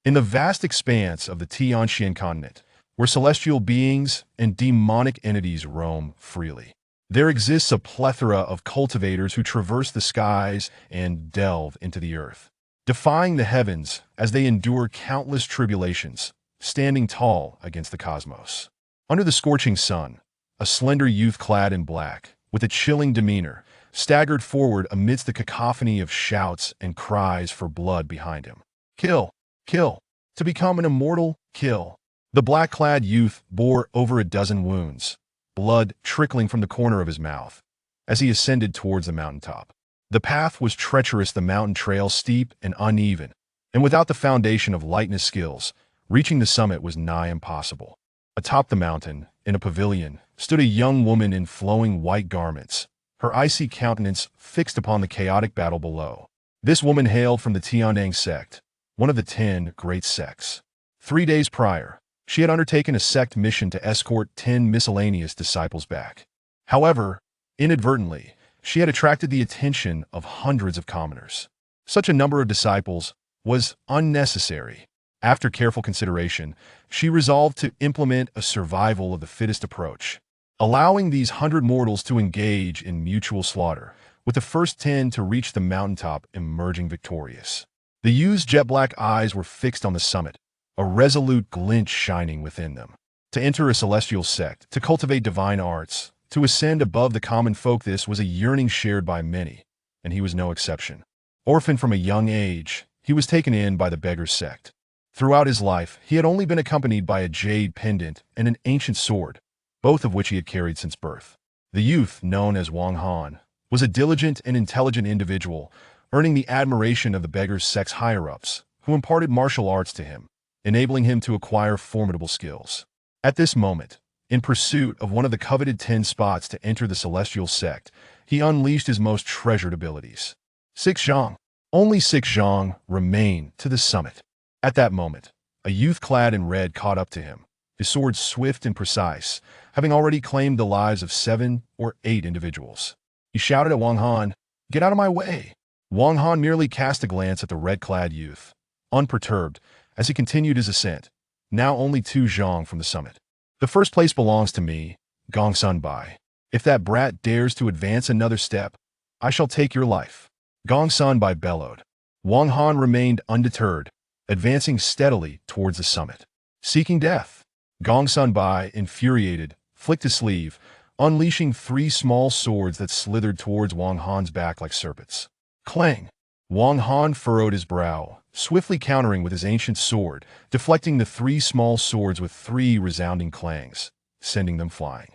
In the vast expanse of the Tianxian continent, where celestial beings and demonic entities roam freely, there exists a plethora of cultivators who traverse the skies and delve into the earth, defying the heavens as they endure countless tribulations, standing tall against the cosmos. Under the scorching sun, a slender youth clad in black, with a chilling demeanor, staggered forward amidst the cacophony of shouts and cries for blood behind him. Kill! Kill! To become an immortal, kill! The black-clad youth bore over a dozen wounds, blood trickling from the corner of his mouth, as he ascended towards the mountaintop. The path was treacherous, the mountain trail steep and uneven, and without the foundation of lightness skills, reaching the summit was nigh impossible. Atop the mountain, in a pavilion, stood a young woman in flowing white garments, her icy countenance fixed upon the chaotic battle below. This woman hailed from the Tiandang sect, one of the 10 great sects. 3 days prior, she had undertaken a sect mission to escort 10 miscellaneous disciples back. However, inadvertently, she had attracted the attention of hundreds of commoners. Such a number of disciples was unnecessary. After careful consideration, she resolved to implement a survival of the fittest approach, allowing these 100 mortals to engage in mutual slaughter, with the first 10 to reach the mountaintop emerging victorious. The youth's jet-black eyes were fixed on the summit, a resolute glint shining within them. To enter a celestial sect, to cultivate divine arts, to ascend above the common folk, this was a yearning shared by many, and he was no exception. Orphaned from a young age, he was taken in by the beggar's sect. Throughout his life, he had only been accompanied by a jade pendant and an ancient sword, both of which he had carried since birth. The youth, known as Wang Han, was a diligent and intelligent individual, earning the admiration of the beggar's sect's higher-ups, who imparted martial arts to him, enabling him to acquire formidable skills. At this moment, in pursuit of one of the coveted 10 spots to enter the celestial sect, he unleashed his most treasured abilities. 6 zhang. Only 6 zhang remained to the summit. At that moment, a youth clad in red caught up to him, his sword swift and precise, having already claimed the lives of 7 or 8 individuals. He shouted at Wang Han, "Get out of my way!" Wang Han merely cast a glance at the red-clad youth, unperturbed, as he continued his ascent, now only 2 zhang from the summit. "The first place belongs to me, Gong Sun Bai. If that brat dares to advance another step, I shall take your life." Gong Sun Bai bellowed. Wang Han remained undeterred, advancing steadily towards the summit. Seeking death, Gong Sun Bai, infuriated, flicked his sleeve, unleashing 3 small swords that slithered towards Wang Han's back like serpents. Clang! Wang Han furrowed his brow, swiftly countering with his ancient sword, deflecting the 3 small swords with 3 resounding clangs, sending them flying.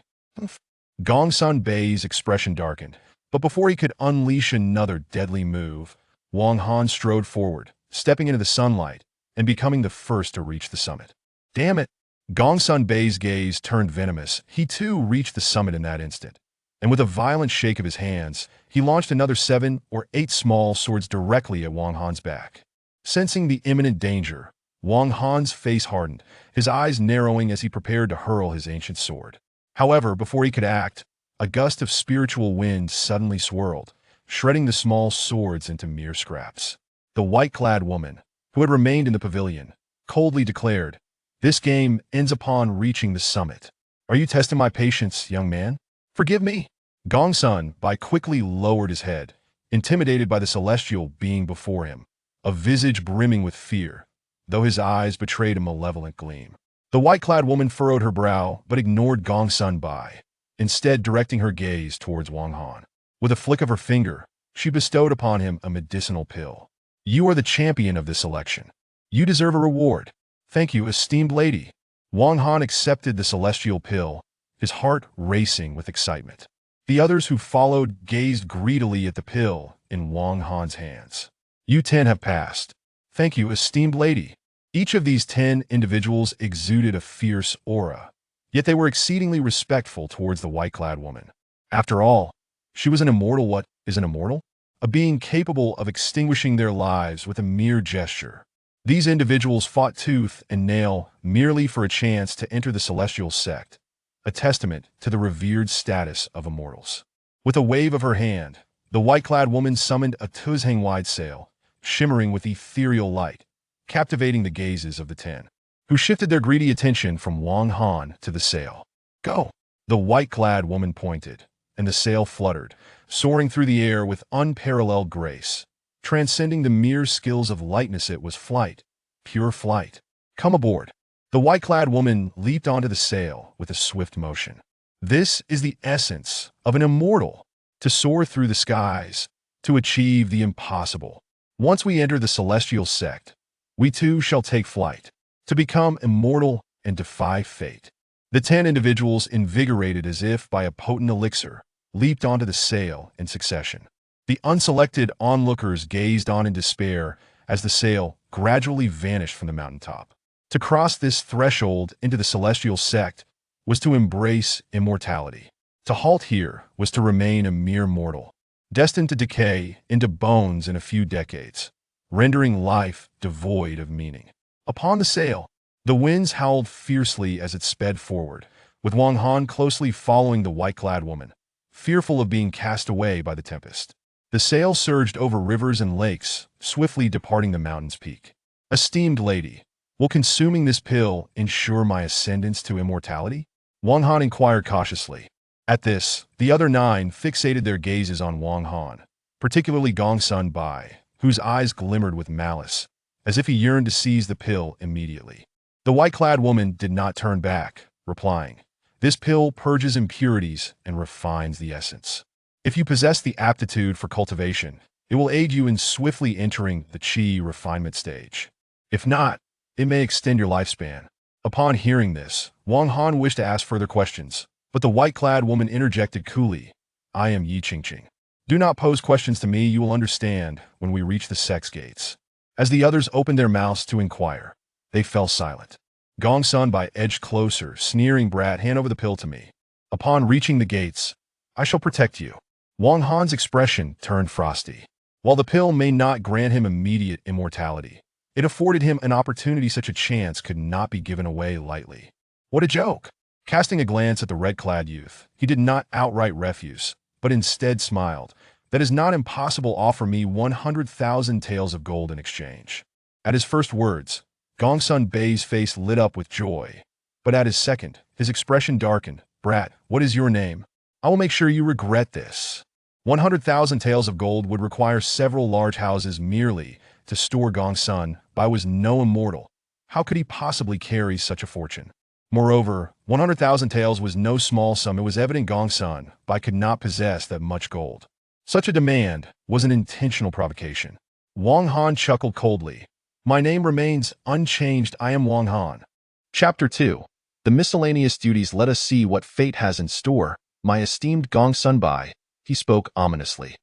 Gong Sun Bai's expression darkened, but before he could unleash another deadly move, Wang Han strode forward, stepping into the sunlight and becoming the first to reach the summit. Damn it! Gong Sun Bai's gaze turned venomous. He too reached the summit in that instant, and with a violent shake of his hands, he launched another 7 or 8 small swords directly at Wang Han's back. Sensing the imminent danger, Wang Han's face hardened, his eyes narrowing as he prepared to hurl his ancient sword. However, before he could act, a gust of spiritual wind suddenly swirled, shredding the small swords into mere scraps. The white-clad woman, who had remained in the pavilion, coldly declared, "This game ends upon reaching the summit. Are you testing my patience, young man? Forgive me." Gong Sun Bai quickly lowered his head, intimidated by the celestial being before him, a visage brimming with fear, though his eyes betrayed a malevolent gleam. The white-clad woman furrowed her brow but ignored Gong Sun Bai, instead directing her gaze towards Wang Han. With a flick of her finger, she bestowed upon him a medicinal pill. "You are the champion of this election. You deserve a reward." "Thank you, esteemed lady." Wang Han accepted the celestial pill, his heart racing with excitement. The others who followed gazed greedily at the pill in Wang Han's hands. "You 10 have passed." "Thank you, esteemed lady." Each of these 10 individuals exuded a fierce aura, yet they were exceedingly respectful towards the white-clad woman. After all, she was an immortal. What is an immortal? A being capable of extinguishing their lives with a mere gesture. These individuals fought tooth and nail merely for a chance to enter the celestial sect, a testament to the revered status of immortals. With a wave of her hand, the white-clad woman summoned a Tuzhang wide sail, shimmering with ethereal light, captivating the gazes of the 10, who shifted their greedy attention from Wang Han to the sail. Go! The white-clad woman pointed, and the sail fluttered, soaring through the air with unparalleled grace. Transcending the mere skills of lightness, it was flight, pure flight. Come aboard. The white-clad woman leaped onto the sail with a swift motion. This is the essence of an immortal, to soar through the skies, to achieve the impossible. Once we enter the celestial sect, we too shall take flight, to become immortal and defy fate. The 10 individuals, invigorated as if by a potent elixir, leaped onto the sail in succession. The unselected onlookers gazed on in despair as the sail gradually vanished from the mountaintop. To cross this threshold into the celestial sect was to embrace immortality. To halt here was to remain a mere mortal, destined to decay into bones in a few decades, rendering life devoid of meaning. Upon the sail, the winds howled fiercely as it sped forward, with Wang Han closely following the white-clad woman, fearful of being cast away by the tempest. The sail surged over rivers and lakes, swiftly departing the mountain's peak. Esteemed lady, will consuming this pill ensure my ascendance to immortality? Wang Han inquired cautiously. At this, the other 9 fixated their gazes on Wang Han, particularly Gongsun Bai, whose eyes glimmered with malice, as if he yearned to seize the pill immediately. The white-clad woman did not turn back, replying, "This pill purges impurities and refines the essence. If you possess the aptitude for cultivation, it will aid you in swiftly entering the qi refinement stage. If not, it may extend your lifespan." Upon hearing this, Wang Han wished to ask further questions, but the white-clad woman interjected coolly, "I am Yi Qingqing. Do not pose questions to me, you will understand when we reach the sex gates." As the others opened their mouths to inquire, they fell silent. Gongsun Bai edged closer, sneering, "Brat, hand over the pill to me. Upon reaching the gates, I shall protect you." Wang Han's expression turned frosty. While the pill may not grant him immediate immortality, it afforded him an opportunity such a chance could not be given away lightly. What a joke! Casting a glance at the red-clad youth, he did not outright refuse, but instead smiled. "That is not impossible. Offer me 100,000 taels of gold in exchange." At his first words, Gongsun Bai's face lit up with joy, but at his second, his expression darkened. "Brat, what is your name? I will make sure you regret this." 100,000 taels of gold would require several large houses merely to store. Gongsun Bai was no immortal. How could he possibly carry such a fortune? Moreover, 100,000 taels was no small sum. It was evident Gongsun Bai could not possess that much gold. Such a demand was an intentional provocation. Wang Han chuckled coldly. "My name remains unchanged. I am Wang Han." Chapter 2. The miscellaneous duties. Let us see what fate has in store. My esteemed Gongsun Bai, he spoke ominously.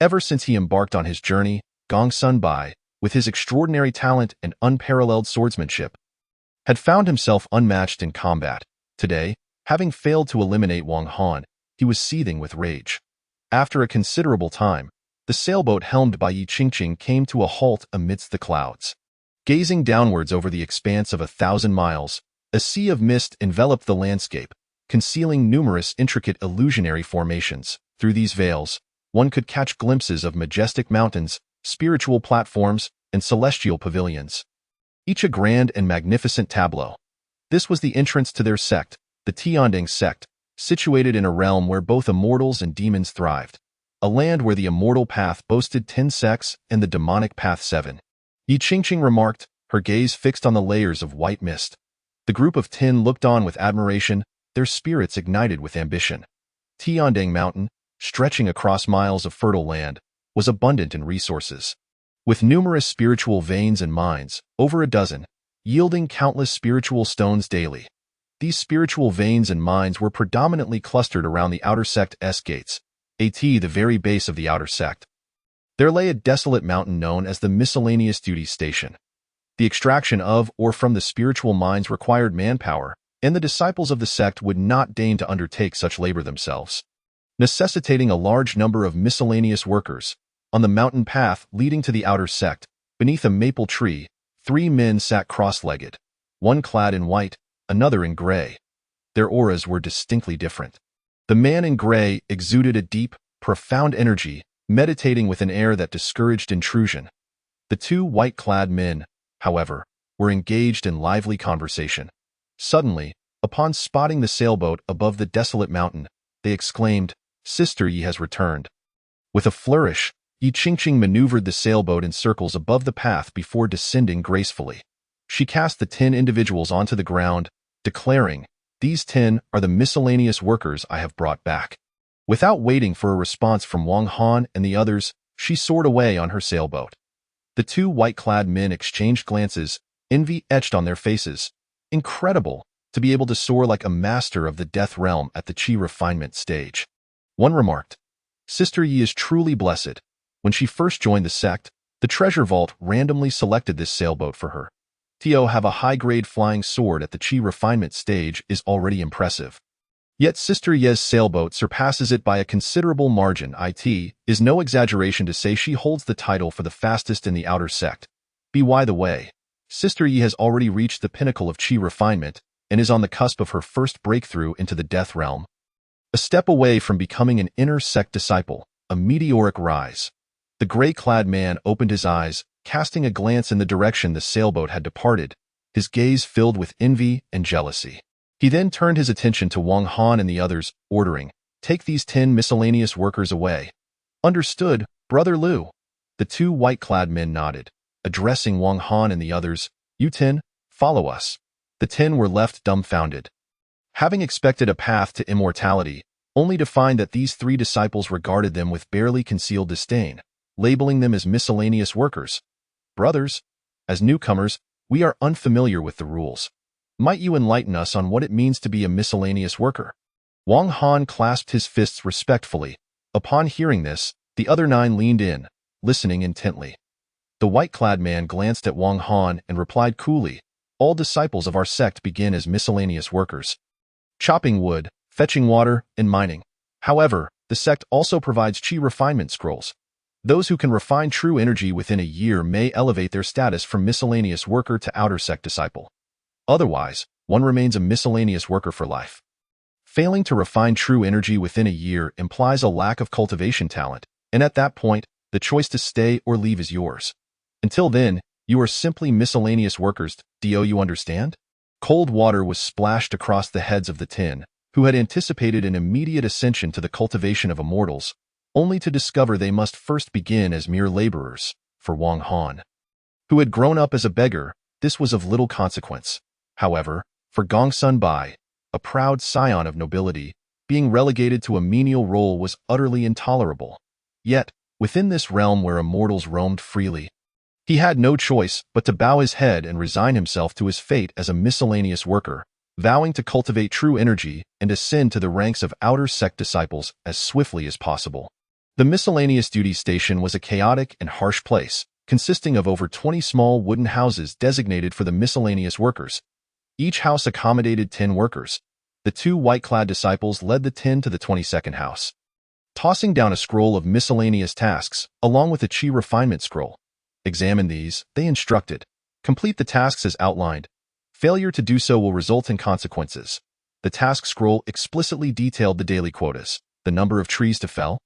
Ever since he embarked on his journey, Gongsun Bai, with his extraordinary talent and unparalleled swordsmanship, had found himself unmatched in combat. Today, having failed to eliminate Wang Han, he was seething with rage. After a considerable time, the sailboat helmed by Yi Qingqing came to a halt amidst the clouds. Gazing downwards over the expanse of 1,000 miles, a sea of mist enveloped the landscape, concealing numerous intricate illusionary formations. Through these veils, one could catch glimpses of majestic mountains, spiritual platforms, and celestial pavilions, each a grand and magnificent tableau. This was the entrance to their sect, the Tianding sect, situated in a realm where both immortals and demons thrived, a land where the immortal path boasted 10 sects and the demonic path 7. Yi Qingqing remarked, her gaze fixed on the layers of white mist. The group of 10 looked on with admiration, their spirits ignited with ambition. Tianding Mountain, stretching across miles of fertile land, was abundant in resources. With numerous spiritual veins and mines, over a dozen, yielding countless spiritual stones daily. These spiritual veins and mines were predominantly clustered around the outer sect's gates, the very base of the outer sect. There lay a desolate mountain known as the Miscellaneous Duties Station. The extraction of or from the spiritual mines required manpower, and the disciples of the sect would not deign to undertake such labor themselves, necessitating a large number of miscellaneous workers. On the mountain path leading to the outer sect, beneath a maple tree, 3 men sat cross-legged, one clad in white, another in gray. Their auras were distinctly different. The man in gray exuded a deep, profound energy, meditating with an air that discouraged intrusion. The 2 white-clad men, however, were engaged in lively conversation. Suddenly, upon spotting the sailboat above the desolate mountain, they exclaimed, "Sister Yi has returned." With a flourish, Yi Qingqing maneuvered the sailboat in circles above the path before descending gracefully. She cast the 10 individuals onto the ground, declaring, "These 10 are the miscellaneous workers I have brought back." Without waiting for a response from Wang Han and the others, she soared away on her sailboat. The 2 white-clad men exchanged glances, envy etched on their faces. Incredible to be able to soar like a master of the death realm at the Qi refinement stage. One remarked, "Sister Yi is truly blessed. When she first joined the sect, the treasure vault randomly selected this sailboat for her. To have a high-grade flying sword at the Qi refinement stage is already impressive. Yet Sister Ye's sailboat surpasses it by a considerable margin. It is no exaggeration to say she holds the title for the fastest in the outer sect. By the way, Sister Yi has already reached the pinnacle of Qi refinement and is on the cusp of her first breakthrough into the death realm. A step away from becoming an inner sect disciple, a meteoric rise." The gray-clad man opened his eyes, casting a glance in the direction the sailboat had departed, his gaze filled with envy and jealousy. He then turned his attention to Wang Han and the others, ordering, "Take these 10 miscellaneous workers away." "Understood, Brother Liu." The 2 white-clad men nodded, addressing Wang Han and the others, "You 10, follow us." The 10 were left dumbfounded, having expected a path to immortality, only to find that these 3 disciples regarded them with barely concealed disdain, labeling them as miscellaneous workers. "Brothers, as newcomers, we are unfamiliar with the rules. Might you enlighten us on what it means to be a miscellaneous worker?" Wang Han clasped his fists respectfully. Upon hearing this, the other 9 leaned in, listening intently. The white-clad man glanced at Wang Han and replied coolly, "All disciples of our sect begin as miscellaneous workers, chopping wood, fetching water, and mining. However, the sect also provides Qi refinement scrolls. Those who can refine true energy within a year may elevate their status from miscellaneous worker to outer sect disciple. Otherwise, one remains a miscellaneous worker for life. Failing to refine true energy within a year implies a lack of cultivation talent, and at that point, the choice to stay or leave is yours. Until then, you are simply miscellaneous workers. Do you understand?" Cold water was splashed across the heads of the 10, who had anticipated an immediate ascension to the cultivation of immortals, only to discover they must first begin as mere laborers. For Wang Han, who had grown up as a beggar, this was of little consequence. However, for Gongsun Bai, a proud scion of nobility, being relegated to a menial role was utterly intolerable. Yet, within this realm where immortals roamed freely, he had no choice but to bow his head and resign himself to his fate as a miscellaneous worker, vowing to cultivate true energy and ascend to the ranks of outer sect disciples as swiftly as possible. The miscellaneous duty station was a chaotic and harsh place, consisting of over 20 small wooden houses designated for the miscellaneous workers. Each house accommodated 10 workers. The 2 white-clad disciples led the 10 to the 22nd house, tossing down a scroll of miscellaneous tasks, along with a Qi refinement scroll. "Examine these," they instructed. "Complete the tasks as outlined. Failure to do so will result in consequences." The task scroll explicitly detailed the daily quotas, the number of trees to fell,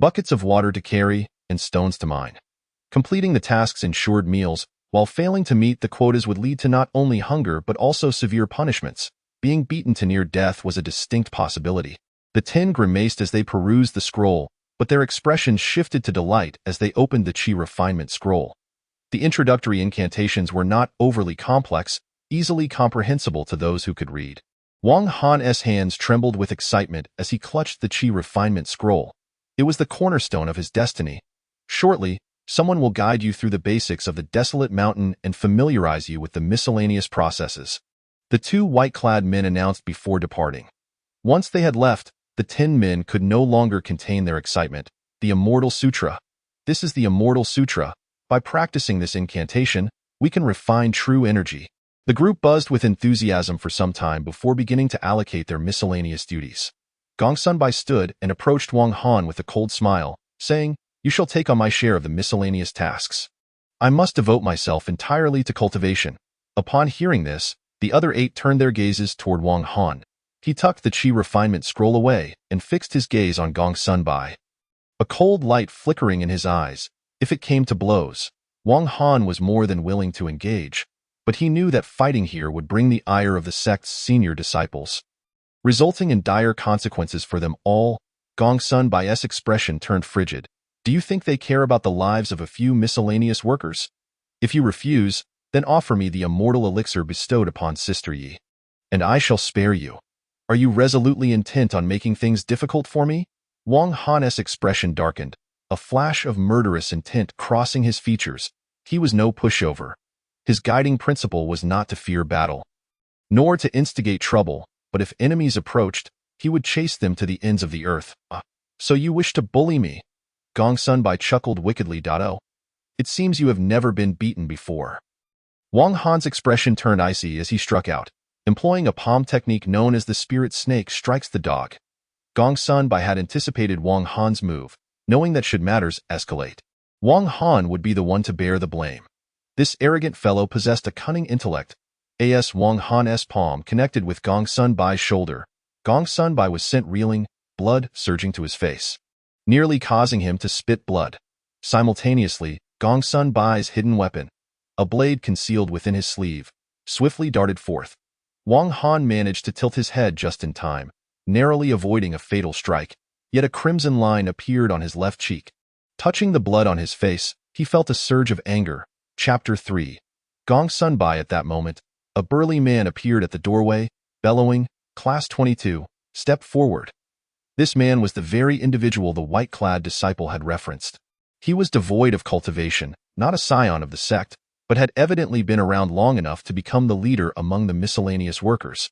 buckets of water to carry, and stones to mine. Completing the tasks ensured meals, while failing to meet the quotas would lead to not only hunger but also severe punishments. Being beaten to near death was a distinct possibility. The 10 grimaced as they perused the scroll, but their expressions shifted to delight as they opened the Qi refinement scroll. The introductory incantations were not overly complex, easily comprehensible to those who could read. Wang Han's hands trembled with excitement as he clutched the Qi refinement scroll. It was the cornerstone of his destiny. Shortly, someone will guide you through the basics of the desolate mountain and familiarize you with the miscellaneous processes. The 2 white-clad men announced before departing. Once they had left, the 10 men could no longer contain their excitement. "The Immortal Sutra. This is the Immortal Sutra. By practicing this incantation, we can refine true energy." The group buzzed with enthusiasm for some time before beginning to allocate their miscellaneous duties. Gongsun Bai stood and approached Wang Han with a cold smile, saying, "You shall take on my share of the miscellaneous tasks. I must devote myself entirely to cultivation." Upon hearing this, the other 8 turned their gazes toward Wang Han. He tucked the Qi refinement scroll away and fixed his gaze on Gongsun Bai. A cold light flickering in his eyes. If it came to blows, Wang Han was more than willing to engage, but he knew that fighting here would bring the ire of the sect's senior disciples, resulting in dire consequences for them all. Gongsun Bai's expression turned frigid. Do you think they care about the lives of a few miscellaneous workers? If you refuse, then offer me the immortal elixir bestowed upon Sister Yi, and I shall spare you. Are you resolutely intent on making things difficult for me? Wang Han's expression darkened, a flash of murderous intent crossing his features. He was no pushover. His guiding principle was not to fear battle, nor to instigate trouble, but if enemies approached, he would chase them to the ends of the earth. So you wish to bully me? Gongsun Bai chuckled wickedly. Oh, it seems you have never been beaten before. Wang Han's expression turned icy as he struck out, employing a palm technique known as the spirit snake strikes the dog. Gongsun Bai had anticipated Wang Han's move, knowing that should matters escalate, Wang Han would be the one to bear the blame. This arrogant fellow possessed a cunning intellect. As Wang Han's palm connected with Gongsun Bai's shoulder, Gongsun Bai was sent reeling, blood surging to his face, nearly causing him to spit blood. Simultaneously, Gongsun Bai's hidden weapon, a blade concealed within his sleeve, swiftly darted forth. Wang Han managed to tilt his head just in time, narrowly avoiding a fatal strike, yet a crimson line appeared on his left cheek. Touching the blood on his face, he felt a surge of anger. Chapter 3. Gongsun Bai. At that moment, a burly man appeared at the doorway, bellowing, "Class 22, step forward." This man was the very individual the white-clad disciple had referenced. He was devoid of cultivation, not a scion of the sect, but had evidently been around long enough to become the leader among the miscellaneous workers.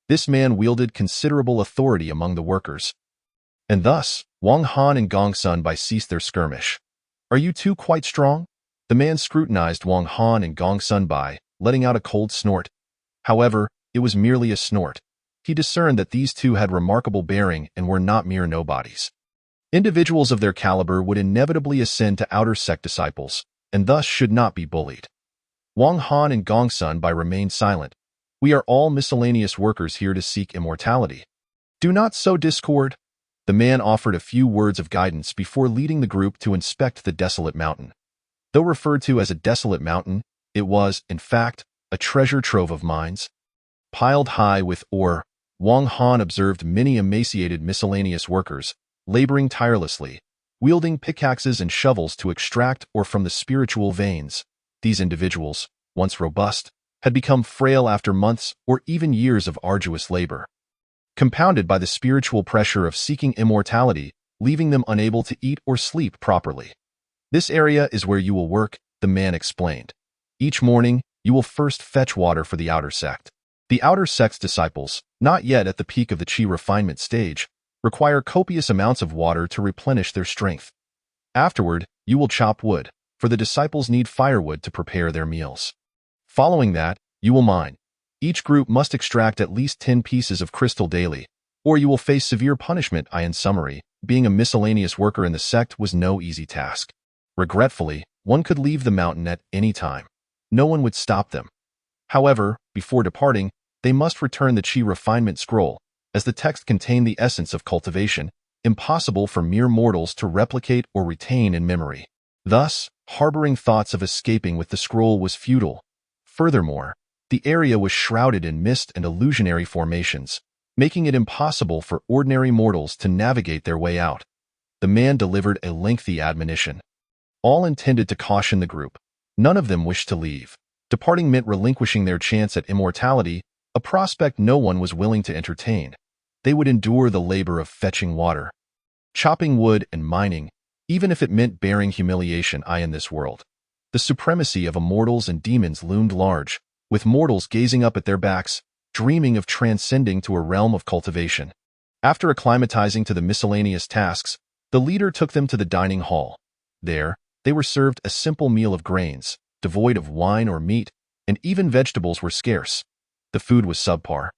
This man wielded considerable authority among the workers, and thus, Wang Han and Gongsun Bai ceased their skirmish. "Are you two quite strong?" The man scrutinized Wang Han and Gongsun Bai, letting out a cold snort. However, it was merely a snort. He discerned that these two had remarkable bearing and were not mere nobodies. Individuals of their caliber would inevitably ascend to outer sect disciples, and thus should not be bullied. Wang Han and Gongsun Bai remained silent. "We are all miscellaneous workers here to seek immortality. Do not sow discord." The man offered a few words of guidance before leading the group to inspect the desolate mountain. Though referred to as a desolate mountain, it was, in fact, a treasure trove of mines. Piled high with ore, Wang Han observed many emaciated miscellaneous workers, laboring tirelessly, wielding pickaxes and shovels to extract ore from the spiritual veins. These individuals, once robust, had become frail after months or even years of arduous labor, compounded by the spiritual pressure of seeking immortality, leaving them unable to eat or sleep properly. "This area is where you will work," the man explained. "Each morning, you will first fetch water for the outer sect. The outer sect's disciples, not yet at the peak of the chi refinement stage, require copious amounts of water to replenish their strength. Afterward, you will chop wood, for the disciples need firewood to prepare their meals. Following that, you will mine. Each group must extract at least 10 pieces of crystal daily, or you will face severe punishment. In summary, being a miscellaneous worker in the sect was no easy task. Regretfully, one could leave the mountain at any time. No one would stop them. However, before departing, they must return the chi refinement scroll, as the text contained the essence of cultivation, impossible for mere mortals to replicate or retain in memory. Thus, harboring thoughts of escaping with the scroll was futile. Furthermore, the area was shrouded in mist and illusionary formations, making it impossible for ordinary mortals to navigate their way out. The man delivered a lengthy admonition. All intended to caution the group. None of them wished to leave. Departing meant relinquishing their chance at immortality, a prospect no one was willing to entertain. They would endure the labor of fetching water, chopping wood, and mining, even if it meant bearing humiliation in this world. The supremacy of immortals and demons loomed large, with mortals gazing up at their backs, dreaming of transcending to a realm of cultivation. After acclimatizing to the miscellaneous tasks, the leader took them to the dining hall. There, they were served a simple meal of grains, devoid of wine or meat, and even vegetables were scarce. The food was subpar.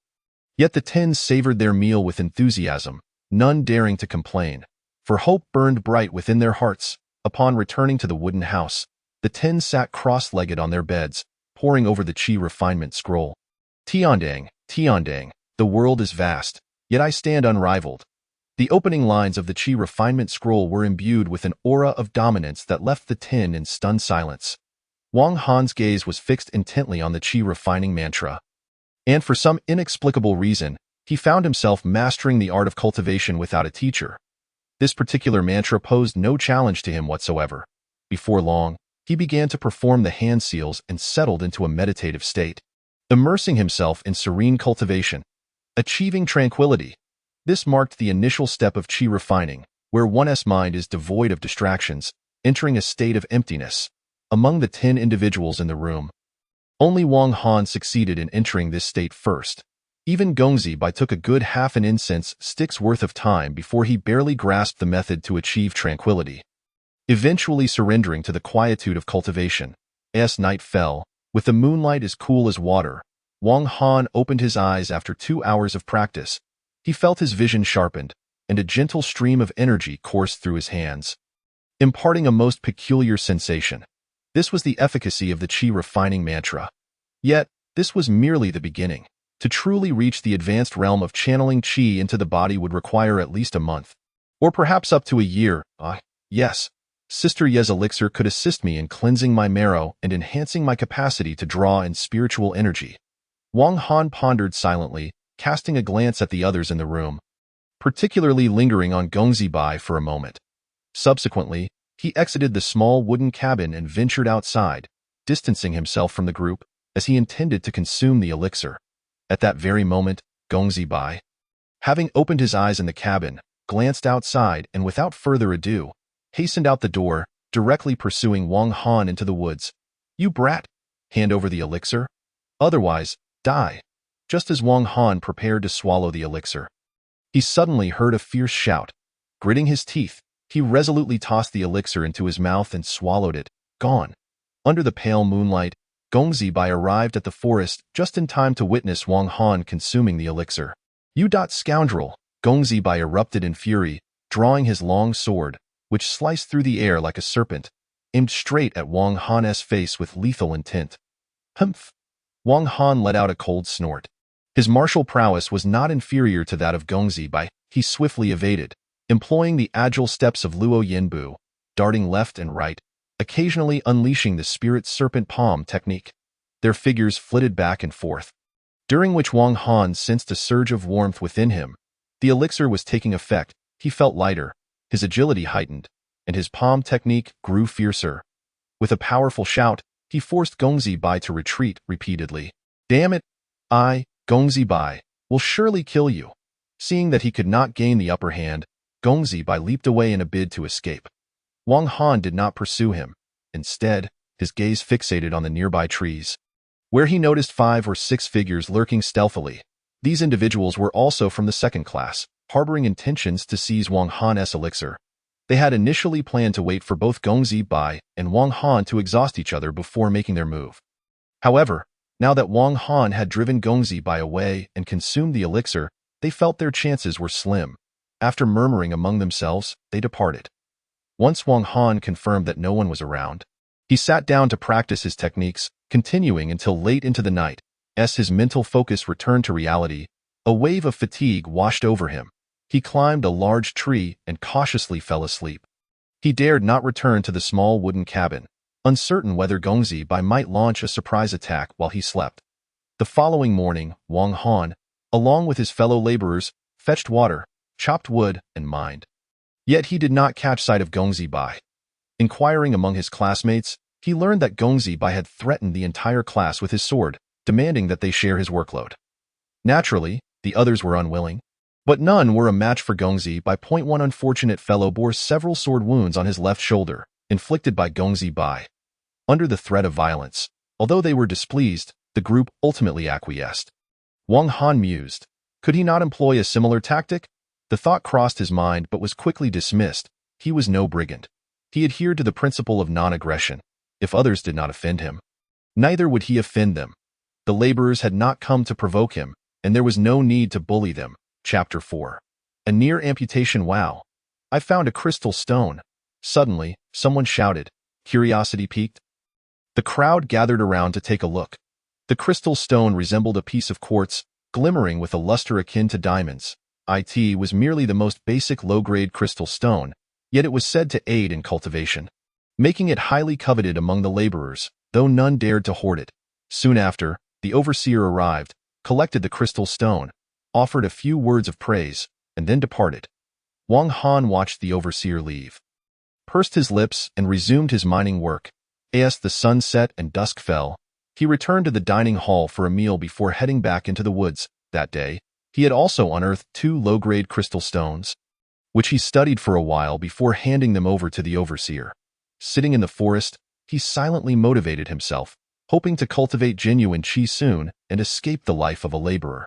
Yet the 10 savored their meal with enthusiasm, none daring to complain, for hope burned bright within their hearts. Upon returning to the wooden house, the 10 sat cross-legged on their beds, poring over the chi refinement scroll. Tiandang, Tiandang, the world is vast, yet I stand unrivaled. The opening lines of the chi refinement scroll were imbued with an aura of dominance that left the 10 in stunned silence. Wang Han's gaze was fixed intently on the qi refining mantra. And for some inexplicable reason, he found himself mastering the art of cultivation without a teacher. This particular mantra posed no challenge to him whatsoever. Before long, he began to perform the hand seals and settled into a meditative state, immersing himself in serene cultivation, achieving tranquility. This marked the initial step of qi refining, where one's mind is devoid of distractions, entering a state of emptiness. Among the 10 individuals in the room, only Wang Han succeeded in entering this state first. Even Gongzi Bai took a good half an incense stick's worth of time before he barely grasped the method to achieve tranquility. Eventually surrendering to the quietude of cultivation, as night fell, with the moonlight as cool as water, Wang Han opened his eyes after 2 hours of practice. He felt his vision sharpened, and a gentle stream of energy coursed through his hands, imparting a most peculiar sensation. This was the efficacy of the qi refining mantra. Yet, this was merely the beginning. To truly reach the advanced realm of channeling qi into the body would require at least a month, or perhaps up to a year. Yes, Sister Ye's elixir could assist me in cleansing my marrow and enhancing my capacity to draw in spiritual energy. Wang Han pondered silently, casting a glance at the others in the room, particularly lingering on Gongzi Bai for a moment. Subsequently, he exited the small wooden cabin and ventured outside, distancing himself from the group, as he intended to consume the elixir. At that very moment, Gongzi Bai, having opened his eyes in the cabin, glanced outside and without further ado, hastened out the door, directly pursuing Wang Han into the woods. "You brat! Hand over the elixir. Otherwise, die." Just as Wang Han prepared to swallow the elixir, he suddenly heard a fierce shout. Gritting his teeth, he resolutely tossed the elixir into his mouth and swallowed it. Gone. Under the pale moonlight, Gongzi Bai arrived at the forest just in time to witness Wang Han consuming the elixir. "You scoundrel!" Gongzi Bai erupted in fury, drawing his long sword, which sliced through the air like a serpent, aimed straight at Wang Han's face with lethal intent. Humph! Wang Han let out a cold snort. His martial prowess was not inferior to that of Gongzi Bai. He swiftly evaded, employing the agile steps of Luo Yanbu, darting left and right, occasionally unleashing the spirit serpent palm technique. Their figures flitted back and forth, during which Wang Han sensed a surge of warmth within him. The elixir was taking effect. He felt lighter, his agility heightened, and his palm technique grew fiercer. With a powerful shout, he forced Gongzi Bai to retreat repeatedly. "Damn it! Gongzi Bai, will surely kill you." Seeing that he could not gain the upper hand, Gongzi Bai leaped away in a bid to escape. Wang Han did not pursue him. Instead, his gaze fixated on the nearby trees, where he noticed 5 or 6 figures lurking stealthily. These individuals were also from the second class, harboring intentions to seize Wang Han's elixir. They had initially planned to wait for both Gongzi Bai and Wang Han to exhaust each other before making their move. However, now that Wang Han had driven Gongzi Bai away and consumed the elixir, they felt their chances were slim. After murmuring among themselves, they departed. Once Wang Han confirmed that no one was around, he sat down to practice his techniques, continuing until late into the night. As his mental focus returned to reality, a wave of fatigue washed over him. He climbed a large tree and cautiously fell asleep. He dared not return to the small wooden cabin, uncertain whether Gongzi Bai might launch a surprise attack while he slept. The following morning, Wang Han, along with his fellow laborers, fetched water, chopped wood, and mined. Yet he did not catch sight of Gongzi Bai. Inquiring among his classmates, he learned that Gongzi Bai had threatened the entire class with his sword, demanding that they share his workload. Naturally, the others were unwilling, but none were a match for Gongzi Bai. One unfortunate fellow bore several sword wounds on his left shoulder, inflicted by Gongzi Bai. Under the threat of violence, although they were displeased, the group ultimately acquiesced. Wang Han mused. Could he not employ a similar tactic? The thought crossed his mind but was quickly dismissed. He was no brigand. He adhered to the principle of non-aggression. If others did not offend him, neither would he offend them. The laborers had not come to provoke him, and there was no need to bully them. Chapter 4. A near amputation. Wow! I found a crystal stone. Suddenly, someone shouted. Curiosity piqued. The crowd gathered around to take a look. The crystal stone resembled a piece of quartz, glimmering with a luster akin to diamonds. It was merely the most basic low-grade crystal stone, yet it was said to aid in cultivation, making it highly coveted among the laborers. though none dared to hoard it. Soon after, the overseer arrived, collected the crystal stone, offered a few words of praise, and then departed. Wang Han watched the overseer leave, pursed his lips, and resumed his mining work. As the sun set and dusk fell, he returned to the dining hall for a meal before heading back into the woods. That day, he had also unearthed 2 low-grade crystal stones, which he studied for a while before handing them over to the overseer. Sitting in the forest, he silently motivated himself, hoping to cultivate genuine qi soon and escape the life of a laborer.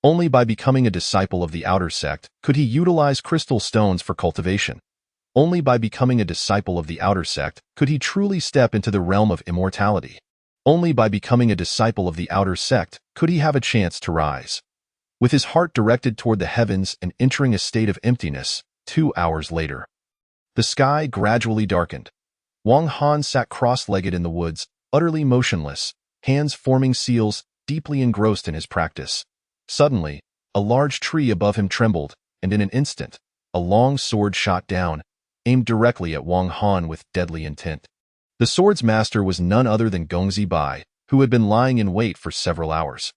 Only by becoming a disciple of the outer sect could he utilize crystal stones for cultivation. Only by becoming a disciple of the outer sect could he truly step into the realm of immortality. Only by becoming a disciple of the outer sect could he have a chance to rise. With his heart directed toward the heavens and entering a state of emptiness, 2 hours later, the sky gradually darkened. Wang Han sat cross-legged in the woods, utterly motionless, hands forming seals, deeply engrossed in his practice. Suddenly, a large tree above him trembled, and in an instant, a long sword shot down, aimed directly at Wang Han with deadly intent. The sword's master was none other than Gongzi Bai, who had been lying in wait for several hours.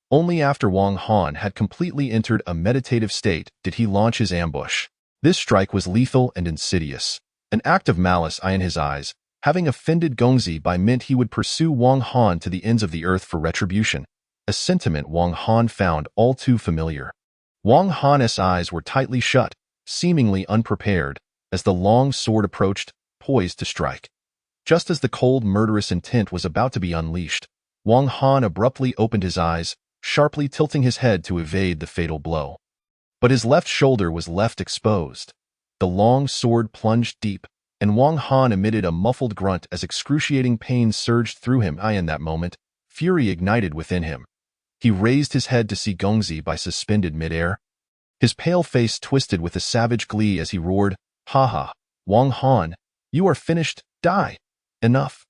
Only after Wang Han had completely entered a meditative state did he launch his ambush. This strike was lethal and insidious, an act of malice in his eyes. Having offended Gongzi Bai meant he would pursue Wang Han to the ends of the earth for retribution, a sentiment Wang Han found all too familiar. Wang Han's eyes were tightly shut, seemingly unprepared, as the long sword approached, poised to strike. Just as the cold, murderous intent was about to be unleashed, Wang Han abruptly opened his eyes, sharply tilting his head to evade the fatal blow. But his left shoulder was left exposed. The long sword plunged deep, and Wang Han emitted a muffled grunt as excruciating pain surged through him. In that moment, fury ignited within him. He raised his head to see Gongzi Bai suspended midair. His pale face twisted with a savage glee as he roared, "Ha ha, Wang Han, you are finished, die! Enough!"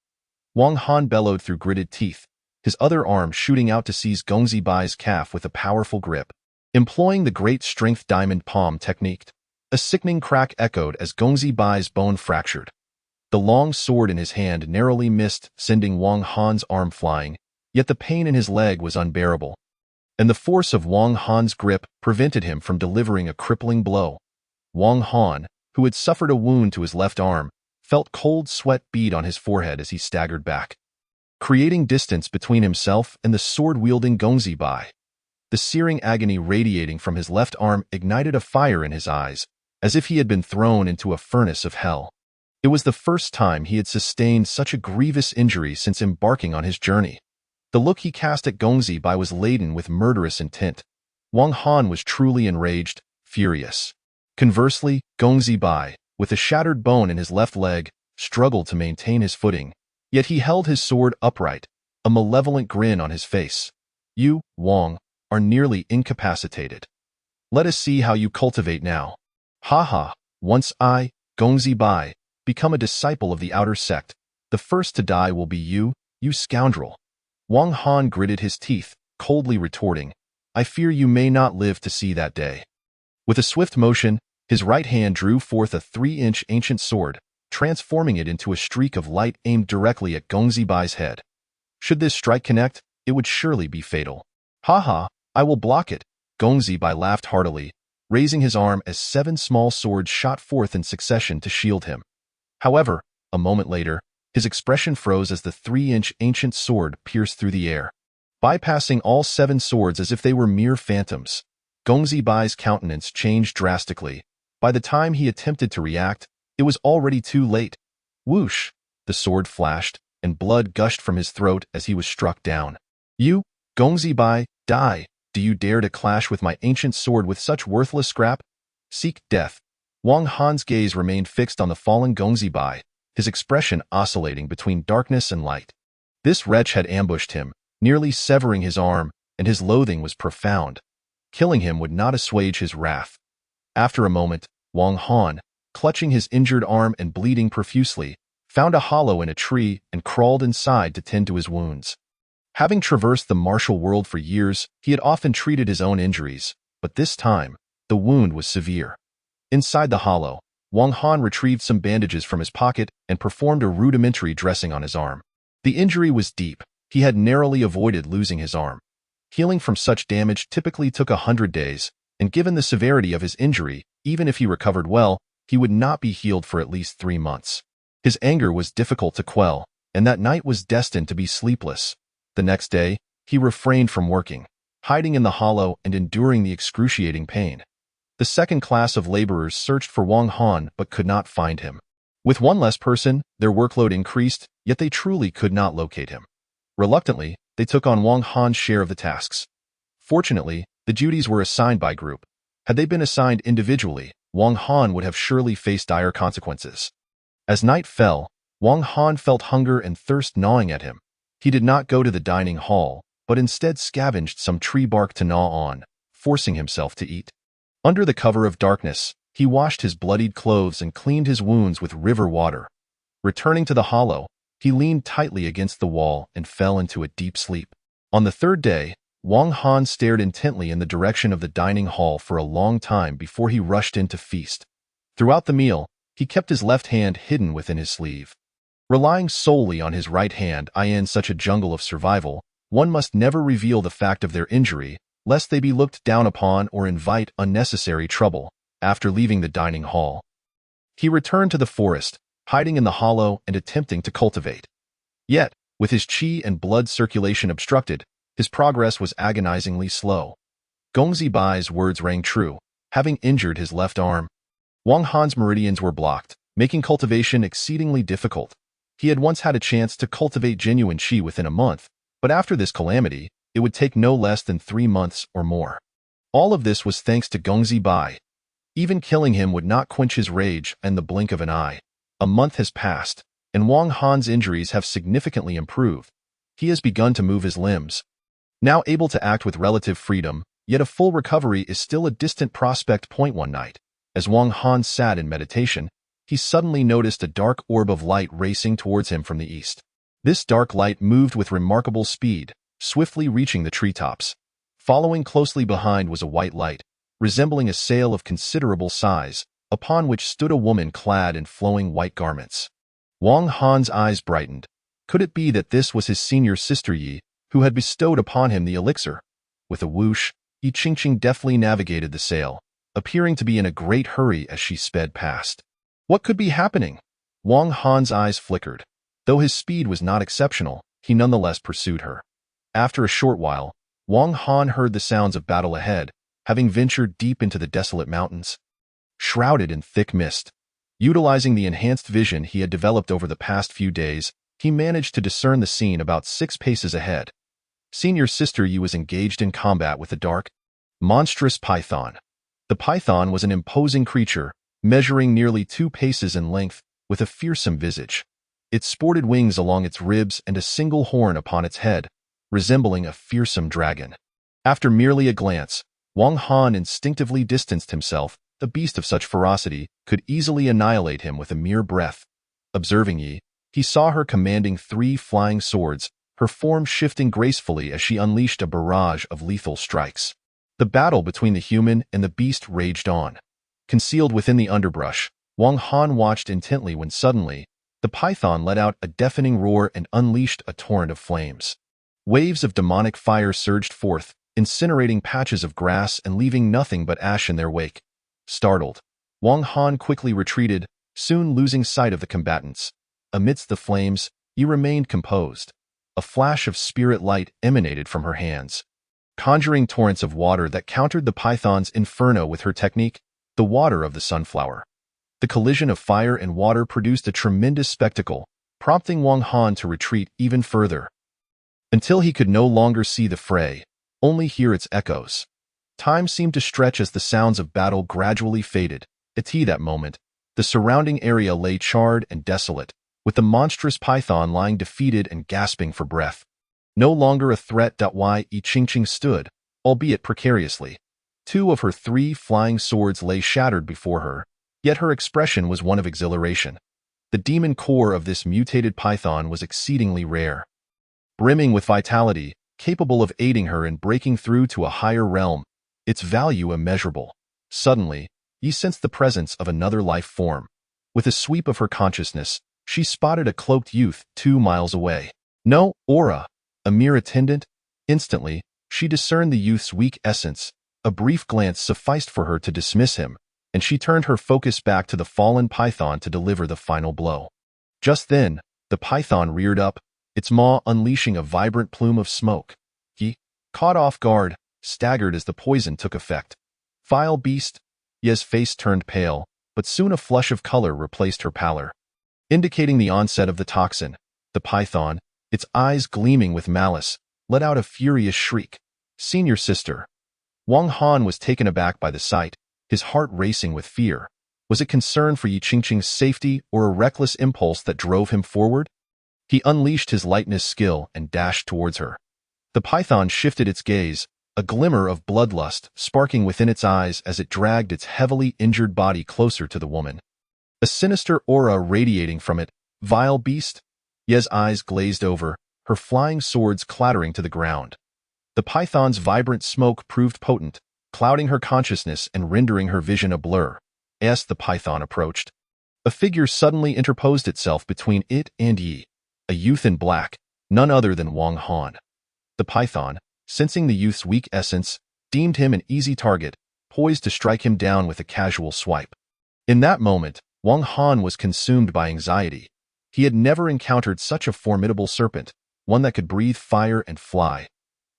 Wang Han bellowed through gritted teeth, his other arm shooting out to seize Gongzi Bai's calf with a powerful grip. Employing the great strength diamond palm technique, a sickening crack echoed as Gongzi Bai's bone fractured. The long sword in his hand narrowly missed, sending Wang Han's arm flying, yet the pain in his leg was unbearable, and the force of Wang Han's grip prevented him from delivering a crippling blow. Wang Han, who had suffered a wound to his left arm, felt cold sweat bead on his forehead as he staggered back, creating distance between himself and the sword-wielding Gongzi Bai. The searing agony radiating from his left arm ignited a fire in his eyes, as if he had been thrown into a furnace of hell. It was the first time he had sustained such a grievous injury since embarking on his journey. The look he cast at Gongzi Bai was laden with murderous intent. Wang Han was truly enraged, furious. Conversely, Gongzi Bai, with a shattered bone in his left leg, struggled to maintain his footing. Yet he held his sword upright, a malevolent grin on his face. "You, Wang, are nearly incapacitated. Let us see how you cultivate now. Ha ha, once I, Gongzi Bai, become a disciple of the outer sect, the first to die will be you, you scoundrel." Wang Han gritted his teeth, coldly retorting, "I fear you may not live to see that day." With a swift motion, his right hand drew forth a 3-inch ancient sword, transforming it into a streak of light aimed directly at Gongzi Bai's head. Should this strike connect, it would surely be fatal. "Ha ha, I will block it," Gongzi Bai laughed heartily, raising his arm as 7 small swords shot forth in succession to shield him. However, a moment later, his expression froze as the 3-inch ancient sword pierced through the air, bypassing all 7 swords as if they were mere phantoms. Gongzi Bai's countenance changed drastically. By the time he attempted to react, it was already too late. Whoosh! The sword flashed, and blood gushed from his throat as he was struck down. "You, Gongzi Bai, die! Do you dare to clash with my ancient sword with such worthless scrap? Seek death." Wang Han's gaze remained fixed on the fallen Gongzi Bai, his expression oscillating between darkness and light. This wretch had ambushed him, nearly severing his arm, and his loathing was profound. Killing him would not assuage his wrath. After a moment, Wang Han, clutching his injured arm and bleeding profusely, found a hollow in a tree and crawled inside to tend to his wounds. Having traversed the martial world for years, he had often treated his own injuries, but this time, the wound was severe. Inside the hollow, Wang Han retrieved some bandages from his pocket and performed a rudimentary dressing on his arm. The injury was deep. He had narrowly avoided losing his arm. Healing from such damage typically took 100 days, and given the severity of his injury, even if he recovered well, he would not be healed for at least 3 months. His anger was difficult to quell, and that night was destined to be sleepless. The next day, he refrained from working, hiding in the hollow and enduring the excruciating pain. The second class of laborers searched for Wang Han but could not find him. With one less person, their workload increased, yet they truly could not locate him. Reluctantly, they took on Wang Han's share of the tasks. Fortunately, the duties were assigned by group. Had they been assigned individually, Wang Han would have surely faced dire consequences. As night fell, Wang Han felt hunger and thirst gnawing at him. He did not go to the dining hall, but instead scavenged some tree bark to gnaw on, forcing himself to eat. Under the cover of darkness, he washed his bloodied clothes and cleaned his wounds with river water. Returning to the hollow, he leaned tightly against the wall and fell into a deep sleep. On the third day, Wang Han stared intently in the direction of the dining hall for a long time before he rushed in to feast. Throughout the meal, he kept his left hand hidden within his sleeve. Relying solely on his right hand in such a jungle of survival, one must never reveal the fact of their injury, lest they be looked down upon or invite unnecessary trouble. After leaving the dining hall, he returned to the forest, hiding in the hollow and attempting to cultivate. Yet, with his qi and blood circulation obstructed, his progress was agonizingly slow. Gongzi Bai's words rang true, having injured his left arm. Wang Han's meridians were blocked, making cultivation exceedingly difficult. He had once had a chance to cultivate genuine qi within a month, but after this calamity, it would take no less than 3 months or more. All of this was thanks to Gongzi Bai. Even killing him would not quench his rage in the blink of an eye. A month has passed, and Wang Han's injuries have significantly improved. He has begun to move his limbs. Now able to act with relative freedom, yet a full recovery is still a distant prospect. One night, as Wang Han sat in meditation, he suddenly noticed a dark orb of light racing towards him from the east. This dark light moved with remarkable speed, swiftly reaching the treetops. Following closely behind was a white light, resembling a sail of considerable size, upon which stood a woman clad in flowing white garments. Wang Han's eyes brightened. Could it be that this was his senior sister Yi, who had bestowed upon him the elixir? With a whoosh, Yi Qingqing deftly navigated the sail, appearing to be in a great hurry as she sped past. What could be happening? Wang Han's eyes flickered. Though his speed was not exceptional, he nonetheless pursued her. After a short while, Wang Han heard the sounds of battle ahead, having ventured deep into the desolate mountains. Shrouded in thick mist, utilizing the enhanced vision he had developed over the past few days, he managed to discern the scene about 6 paces ahead. Senior Sister Yi was engaged in combat with a dark, monstrous python. The python was an imposing creature, measuring nearly 2 paces in length, with a fearsome visage. It sported wings along its ribs and a single horn upon its head, resembling a fearsome dragon. After merely a glance, Wang Han instinctively distanced himself. A beast of such ferocity could easily annihilate him with a mere breath. Observing Yi, he saw her commanding 3 flying swords, her form shifting gracefully as she unleashed a barrage of lethal strikes. The battle between the human and the beast raged on. Concealed within the underbrush, Wang Han watched intently when suddenly, the python let out a deafening roar and unleashed a torrent of flames. Waves of demonic fire surged forth, incinerating patches of grass and leaving nothing but ash in their wake. Startled, Wang Han quickly retreated, soon losing sight of the combatants. Amidst the flames, Yi remained composed. A flash of spirit light emanated from her hands, conjuring torrents of water that countered the python's inferno with her technique, the water of the sunflower. The collision of fire and water produced a tremendous spectacle, prompting Wang Han to retreat even further. Until he could no longer see the fray, only hear its echoes. Time seemed to stretch as the sounds of battle gradually faded. At that moment, the surrounding area lay charred and desolate, with the monstrous python lying defeated and gasping for breath. No longer a threat. Yi Qingqing stood, albeit precariously. 2 of her 3 flying swords lay shattered before her, yet her expression was one of exhilaration. The demon core of this mutated python was exceedingly rare, brimming with vitality, capable of aiding her in breaking through to a higher realm, its value immeasurable. Suddenly, Yi sensed the presence of another life form. With a sweep of her consciousness, she spotted a cloaked youth 2 miles away. No, aura, a mere attendant. Instantly, she discerned the youth's weak essence. A brief glance sufficed for her to dismiss him, and she turned her focus back to the fallen python to deliver the final blow. Just then, the python reared up, its maw unleashing a vibrant plume of smoke. He, caught off guard, staggered as the poison took effect. Vile beast! Ye's face turned pale, but soon a flush of color replaced her pallor, indicating the onset of the toxin. The python, its eyes gleaming with malice, let out a furious shriek. Senior sister. Wang Han was taken aback by the sight, his heart racing with fear. Was it concern for Yi Qingqing's safety or a reckless impulse that drove him forward? He unleashed his lightness skill and dashed towards her. The python shifted its gaze, a glimmer of bloodlust sparking within its eyes as it dragged its heavily injured body closer to the woman. A sinister aura radiating from it. Vile beast? Ye's eyes glazed over, her flying swords clattering to the ground. The python's vibrant smoke proved potent, clouding her consciousness and rendering her vision a blur. As the python approached, a figure suddenly interposed itself between it and Yi, a youth in black, none other than Wang Han. The python, sensing the youth's weak essence, deemed him an easy target, poised to strike him down with a casual swipe. In that moment, Wang Han was consumed by anxiety. He had never encountered such a formidable serpent, one that could breathe fire and fly.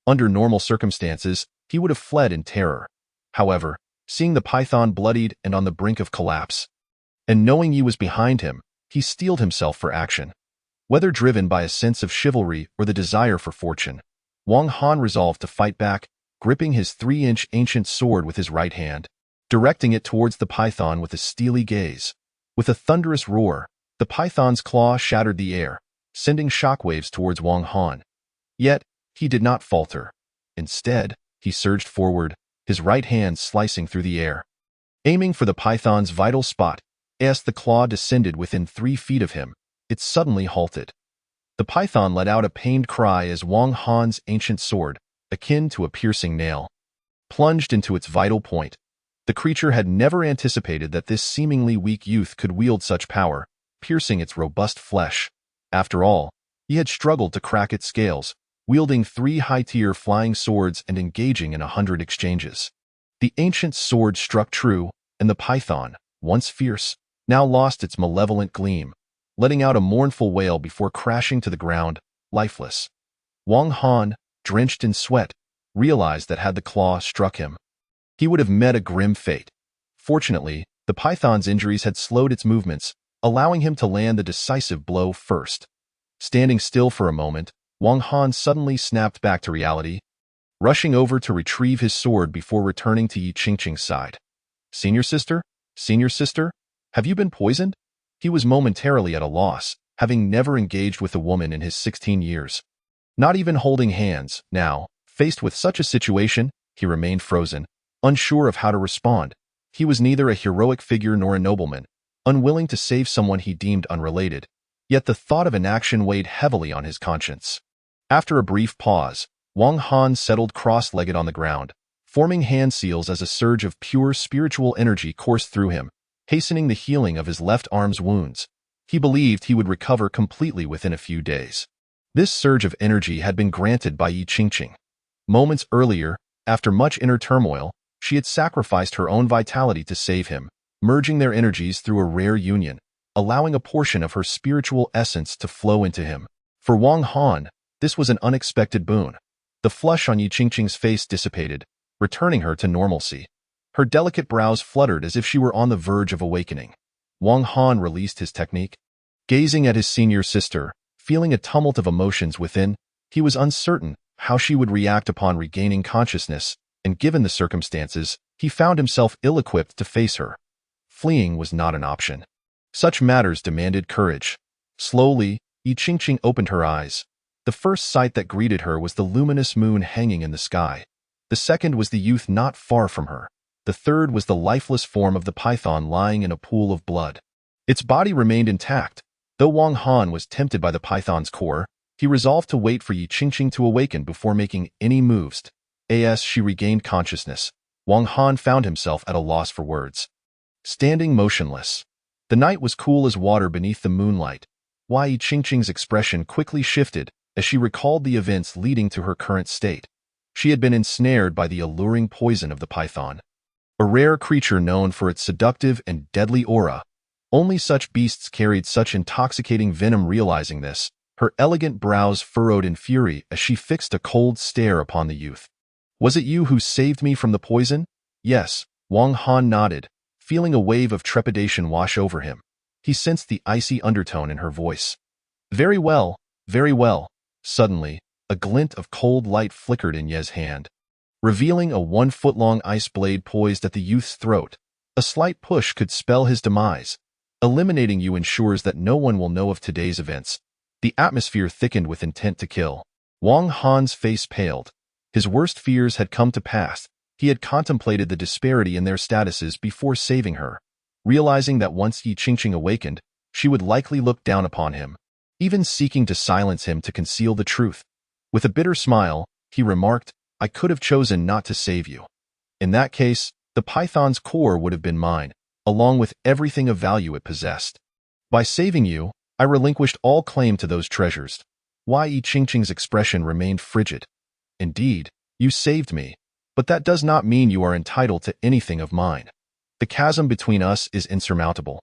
Under normal circumstances, he would have fled in terror. However, seeing the python bloodied and on the brink of collapse, and knowing Yi was behind him, he steeled himself for action. Whether driven by a sense of chivalry or the desire for fortune, Wang Han resolved to fight back, gripping his 3-inch ancient sword with his right hand, directing it towards the python with a steely gaze. With a thunderous roar, the python's claw shattered the air, sending shockwaves towards Wang Han. Yet, he did not falter. Instead, he surged forward, his right hand slicing through the air. Aiming for the python's vital spot, as the claw descended within 3 feet of him, it suddenly halted. The python let out a pained cry as Wang Han's ancient sword, akin to a piercing nail, plunged into its vital point. The creature had never anticipated that this seemingly weak youth could wield such power, piercing its robust flesh. After all, he had struggled to crack its scales, wielding 3 high-tier flying swords and engaging in 100 exchanges. The ancient sword struck true, and the python, once fierce, now lost its malevolent gleam, letting out a mournful wail before crashing to the ground, lifeless. Wang Han, drenched in sweat, realized that had the claw struck him, he would have met a grim fate. Fortunately, the python's injuries had slowed its movements, allowing him to land the decisive blow first. Standing still for a moment, Wang Han suddenly snapped back to reality, rushing over to retrieve his sword before returning to Yi Qingqing's side. Senior sister? Senior sister? Have you been poisoned? He was momentarily at a loss, having never engaged with a woman in his 16 years. Not even holding hands, now, faced with such a situation, he remained frozen, unsure of how to respond. He was neither a heroic figure nor a nobleman, unwilling to save someone he deemed unrelated, yet the thought of an action weighed heavily on his conscience. After a brief pause, Wang Han settled cross-legged on the ground, forming hand seals as a surge of pure spiritual energy coursed through him, hastening the healing of his left arm's wounds. He believed he would recover completely within a few days. This surge of energy had been granted by Yi Qingqing. Moments earlier, after much inner turmoil, she had sacrificed her own vitality to save him, merging their energies through a rare union, allowing a portion of her spiritual essence to flow into him. For Wang Han, this was an unexpected boon. The flush on Yi Qingqing's face dissipated, returning her to normalcy. Her delicate brows fluttered as if she were on the verge of awakening. Wang Han released his technique. Gazing at his senior sister, feeling a tumult of emotions within, he was uncertain how she would react upon regaining consciousness, and given the circumstances, he found himself ill-equipped to face her. Fleeing was not an option. Such matters demanded courage. Slowly, Yi Qingqing opened her eyes. The first sight that greeted her was the luminous moon hanging in the sky. The second was the youth not far from her. The third was the lifeless form of the python lying in a pool of blood. Its body remained intact. Though Wang Han was tempted by the python's core, he resolved to wait for Yi Qingqing to awaken before making any moves. As she regained consciousness, Wang Han found himself at a loss for words. Standing motionless. The night was cool as water beneath the moonlight. Yi Qingqing's expression quickly shifted, as she recalled the events leading to her current state. She had been ensnared by the alluring poison of the python, a rare creature known for its seductive and deadly aura. Only such beasts carried such intoxicating venom. Realizing this, her elegant brows furrowed in fury as she fixed a cold stare upon the youth. "Was it you who saved me from the poison?" "Yes," Wang Han nodded, feeling a wave of trepidation wash over him. He sensed the icy undertone in her voice. Very well, very well." Suddenly, a glint of cold light flickered in Ye's hand, revealing a 1-foot-long ice blade poised at the youth's throat. A slight push could spell his demise. "Eliminating you ensures that no one will know of today's events." The atmosphere thickened with intent to kill. Wang Han's face paled. His worst fears had come to pass. He had contemplated the disparity in their statuses before saving her, realizing that once Yi Qingqing awakened, she would likely look down upon him, even seeking to silence him to conceal the truth. With a bitter smile, he remarked, "I could have chosen not to save you. In that case, the python's core would have been mine, along with everything of value it possessed. By saving you, I relinquished all claim to those treasures." Yi Qingqing's expression remained frigid. "Indeed, you saved me, but that does not mean you are entitled to anything of mine. The chasm between us is insurmountable.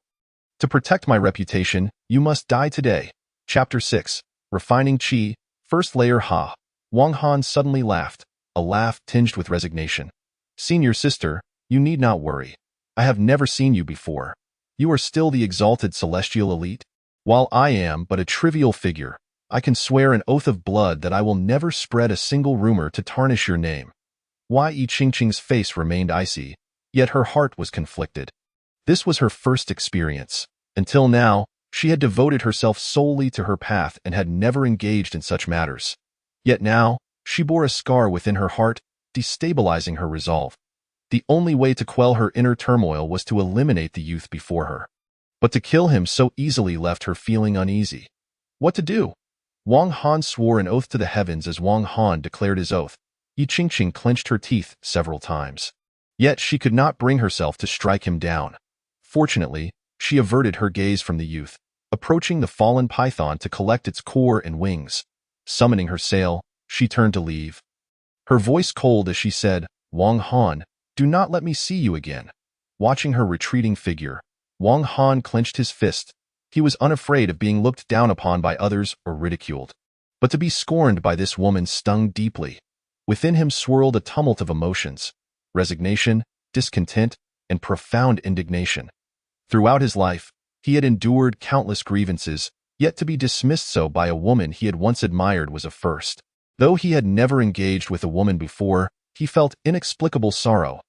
To protect my reputation, you must die today." Chapter 6. Refining Qi, First Layer. Ha! Wang Han suddenly laughed, a laugh tinged with resignation. "Senior sister, you need not worry. I have never seen you before. You are still the exalted celestial elite. While I am but a trivial figure, I can swear an oath of blood that I will never spread a single rumor to tarnish your name." Yi Qingqing's face remained icy, yet her heart was conflicted. This was her first experience. Until now, she had devoted herself solely to her path and had never engaged in such matters. Yet now, she bore a scar within her heart, destabilizing her resolve. The only way to quell her inner turmoil was to eliminate the youth before her. But to kill him so easily left her feeling uneasy. What to do? Wang Han swore an oath to the heavens as Wang Han declared his oath. Yi Qingqing clenched her teeth several times. Yet she could not bring herself to strike him down. Fortunately, she averted her gaze from the youth, approaching the fallen python to collect its core and wings. Summoning her sail, she turned to leave. Her voice cold as she said, "Wang Han, do not let me see you again." Watching her retreating figure, Wang Han clenched his fist. He was unafraid of being looked down upon by others or ridiculed. But to be scorned by this woman stung deeply. Within him swirled a tumult of emotions: resignation, discontent, and profound indignation. Throughout his life, he had endured countless grievances, yet to be dismissed so by a woman he had once admired was a first. Though he had never engaged with a woman before, he felt inexplicable sorrow.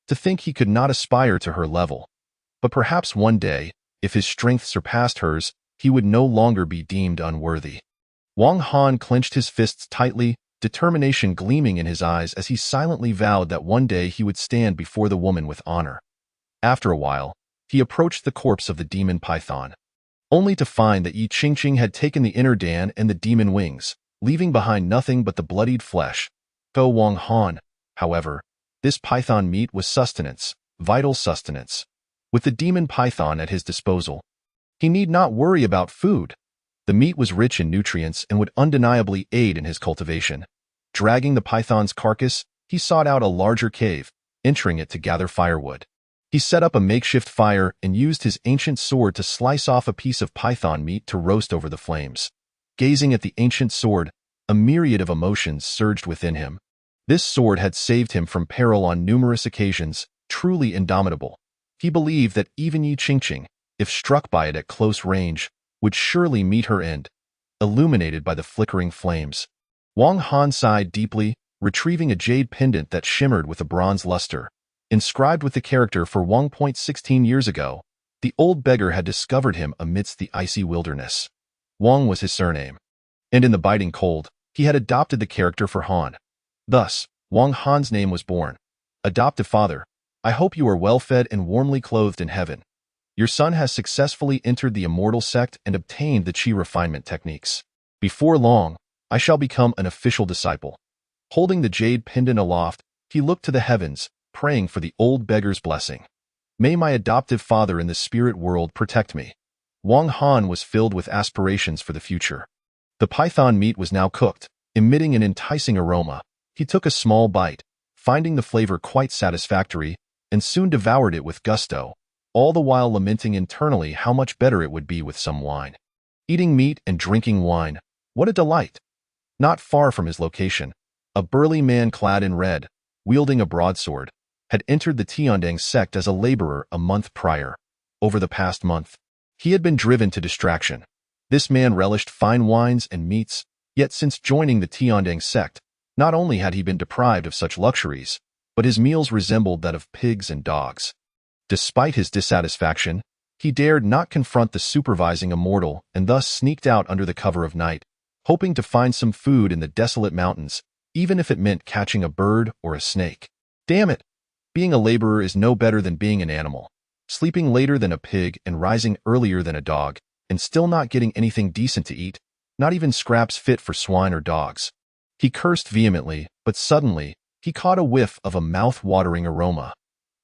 To think he could not aspire to her level. But perhaps one day, if his strength surpassed hers, he would no longer be deemed unworthy. Wang Han clenched his fists tightly, determination gleaming in his eyes as he silently vowed that one day he would stand before the woman with honor. After a while, he approached the corpse of the demon python, only to find that Yi Qingqing had taken the inner Dan and the demon wings, leaving behind nothing but the bloodied flesh. To Wang Han, however, this python meat was sustenance, vital sustenance. With the demon python at his disposal, he need not worry about food. The meat was rich in nutrients and would undeniably aid in his cultivation. Dragging the python's carcass, he sought out a larger cave, entering it to gather firewood. He set up a makeshift fire and used his ancient sword to slice off a piece of python meat to roast over the flames. Gazing at the ancient sword, a myriad of emotions surged within him. This sword had saved him from peril on numerous occasions, truly indomitable. He believed that even Yi Qingqing, if struck by it at close range, would surely meet her end, illuminated by the flickering flames. Wang Han sighed deeply, retrieving a jade pendant that shimmered with a bronze luster. Inscribed with the character for Wang. 16 years ago, the old beggar had discovered him amidst the icy wilderness. Wang was his surname, and in the biting cold, he had adopted the character for Han. Thus, Wang Han's name was born. Adoptive father, I hope you are well fed and warmly clothed in heaven. Your son has successfully entered the immortal sect and obtained the Qi refinement techniques. Before long, I shall become an official disciple. Holding the jade pendant aloft, he looked to the heavens, praying for the old beggar's blessing. May my adoptive father in the spirit world protect me. Wang Han was filled with aspirations for the future. The python meat was now cooked, emitting an enticing aroma. He took a small bite, finding the flavor quite satisfactory, and soon devoured it with gusto, all the while lamenting internally how much better it would be with some wine. Eating meat and drinking wine, what a delight! Not far from his location, a burly man clad in red, wielding a broadsword, had entered the Tiandang sect as a laborer a month prior. Over the past month, he had been driven to distraction. This man relished fine wines and meats, yet since joining the Tiandang sect, not only had he been deprived of such luxuries, but his meals resembled that of pigs and dogs. Despite his dissatisfaction, he dared not confront the supervising immortal and thus sneaked out under the cover of night, hoping to find some food in the desolate mountains, even if it meant catching a bird or a snake. Damn it! Being a laborer is no better than being an animal. Sleeping later than a pig and rising earlier than a dog, and still not getting anything decent to eat, not even scraps fit for swine or dogs. He cursed vehemently, but suddenly, he caught a whiff of a mouth-watering aroma.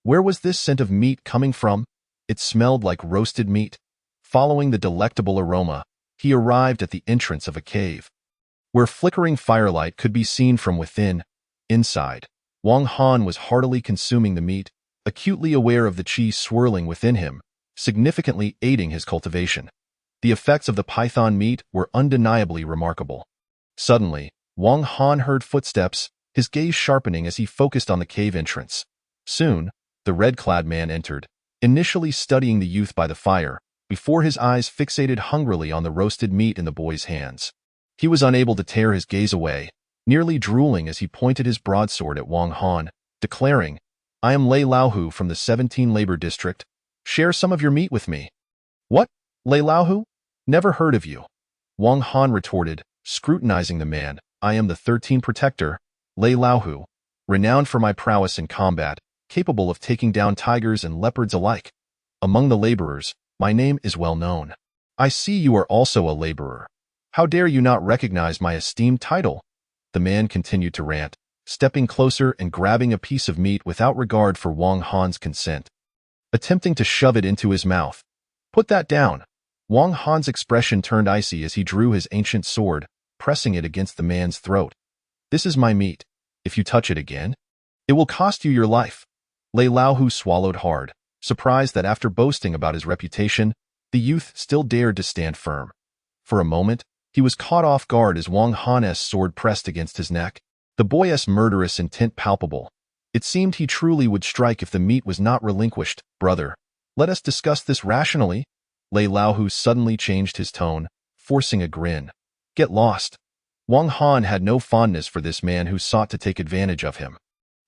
Where was this scent of meat coming from? It smelled like roasted meat. Following the delectable aroma, he arrived at the entrance of a cave, where flickering firelight could be seen from within. Inside, Wang Han was heartily consuming the meat, acutely aware of the qi swirling within him, significantly aiding his cultivation. The effects of the python meat were undeniably remarkable. Suddenly, Wang Han heard footsteps, his gaze sharpening as he focused on the cave entrance. Soon, the red-clad man entered, initially studying the youth by the fire, before his eyes fixated hungrily on the roasted meat in the boy's hands. He was unable to tear his gaze away, nearly drooling as he pointed his broadsword at Wang Han, declaring, "I am Lei Laohu from the 17 Labor District. Share some of your meat with me." "What? Lei Laohu? Never heard of you." Wang Han retorted, scrutinizing the man. "I am the 13 Protector, Lei Laohu, renowned for my prowess in combat, capable of taking down tigers and leopards alike. Among the laborers, my name is well known." "I see you are also a laborer. How dare you not recognize my esteemed title?" The man continued to rant, stepping closer and grabbing a piece of meat without regard for Wang Han's consent, attempting to shove it into his mouth. "Put that down." Wang Han's expression turned icy as he drew his ancient sword, pressing it against the man's throat. "This is my meat. If you touch it again, it will cost you your life." Lei Laohu swallowed hard, surprised that after boasting about his reputation, the youth still dared to stand firm. For a moment, he was caught off guard as Wang Han's sword pressed against his neck, the boy's murderous intent palpable. It seemed he truly would strike if the meat was not relinquished. "Brother, let us discuss this rationally." Lei Laohu suddenly changed his tone, forcing a grin. "Get lost." Wang Han had no fondness for this man who sought to take advantage of him.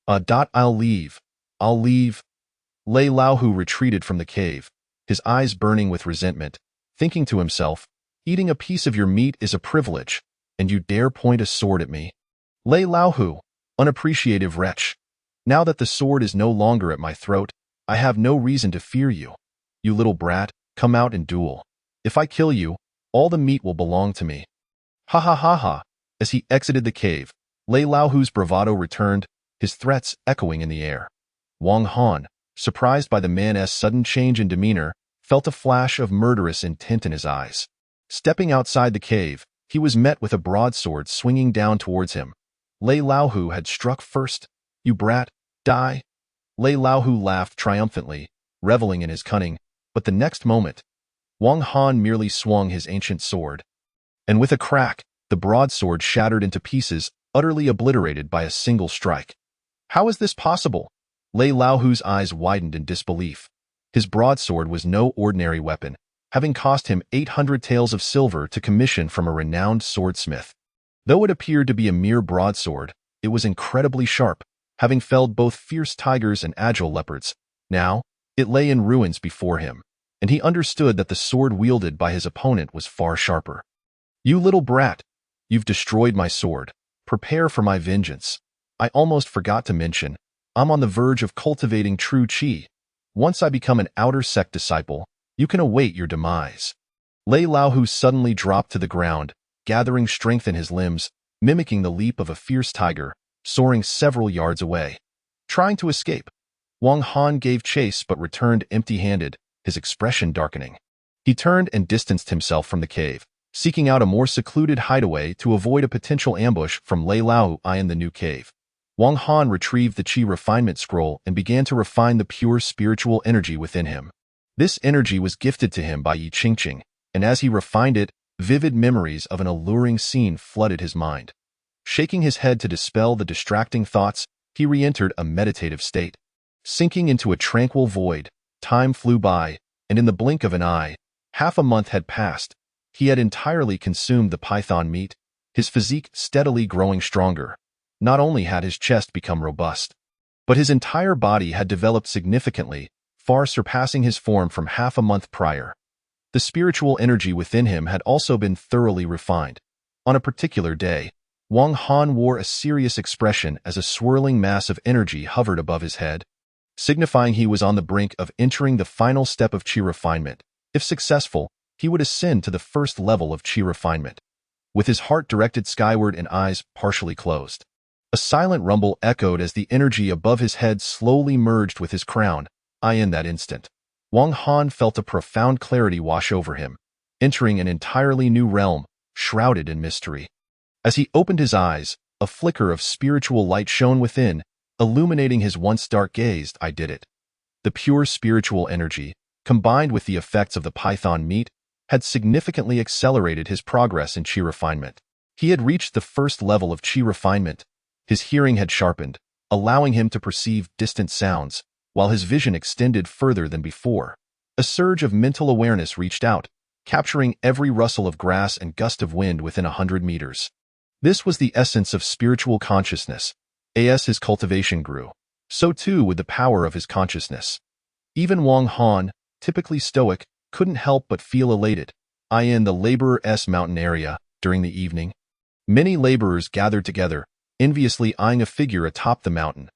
I'll leave. I'll leave." Lei Laohu retreated from the cave, his eyes burning with resentment, thinking to himself, "Eating a piece of your meat is a privilege, and you dare point a sword at me. Lei Laohu, unappreciative wretch. Now that the sword is no longer at my throat, I have no reason to fear you. You little brat, come out and duel. If I kill you, all the meat will belong to me." Ha ha ha ha. As he exited the cave, Lei Laohu's bravado returned, his threats echoing in the air. Wang Han, surprised by the man's sudden change in demeanor, felt a flash of murderous intent in his eyes. Stepping outside the cave, he was met with a broadsword swinging down towards him. Lei Laohu had struck first. "You brat, die." Lei Laohu laughed triumphantly, reveling in his cunning, but the next moment, Wang Han merely swung his ancient sword. And with a crack, the broadsword shattered into pieces, utterly obliterated by a single strike. "How is this possible?" Lei Laohu's eyes widened in disbelief. His broadsword was no ordinary weapon, having cost him 800 taels of silver to commission from a renowned swordsmith. Though it appeared to be a mere broadsword, it was incredibly sharp, having felled both fierce tigers and agile leopards. Now, it lay in ruins before him, and he understood that the sword wielded by his opponent was far sharper. "You little brat, you've destroyed my sword. Prepare for my vengeance. I almost forgot to mention, I'm on the verge of cultivating true qi. Once I become an outer sect disciple, you can await your demise." Lei Laohu suddenly dropped to the ground, gathering strength in his limbs, mimicking the leap of a fierce tiger, soaring several yards away. Trying to escape, Wang Han gave chase but returned empty-handed, his expression darkening. He turned and distanced himself from the cave, seeking out a more secluded hideaway to avoid a potential ambush from Lei Lao in the new cave. Wang Han retrieved the Qi refinement scroll and began to refine the pure spiritual energy within him. This energy was gifted to him by Yi Qingqing, and as he refined it, vivid memories of an alluring scene flooded his mind. Shaking his head to dispel the distracting thoughts, he re-entered a meditative state. Sinking into a tranquil void, time flew by, and in the blink of an eye, half a month had passed. He had entirely consumed the python meat, his physique steadily growing stronger. Not only had his chest become robust, but his entire body had developed significantly, far surpassing his form from half a month prior. The spiritual energy within him had also been thoroughly refined. On a particular day, Wang Han wore a serious expression as a swirling mass of energy hovered above his head, signifying he was on the brink of entering the final step of Qi refinement. If successful, he would ascend to the first level of Qi refinement. With his heart directed skyward and eyes partially closed, a silent rumble echoed as the energy above his head slowly merged with his crown. In that instant, Wang Han felt a profound clarity wash over him, entering an entirely new realm, shrouded in mystery. As he opened his eyes, a flicker of spiritual light shone within, illuminating his once dark gaze. I did it. The pure spiritual energy, combined with the effects of the python meat, had significantly accelerated his progress in Qi refinement. He had reached the first level of Qi refinement. His hearing had sharpened, allowing him to perceive distant sounds, while his vision extended further than before. A surge of mental awareness reached out, capturing every rustle of grass and gust of wind within 100 meters. This was the essence of spiritual consciousness. As his cultivation grew, so too would the power of his consciousness. Even Wang Han, typically stoic, couldn't help but feel elated. In the laborers' mountain area, during the evening, many laborers gathered together, enviously eyeing a figure atop the mountain.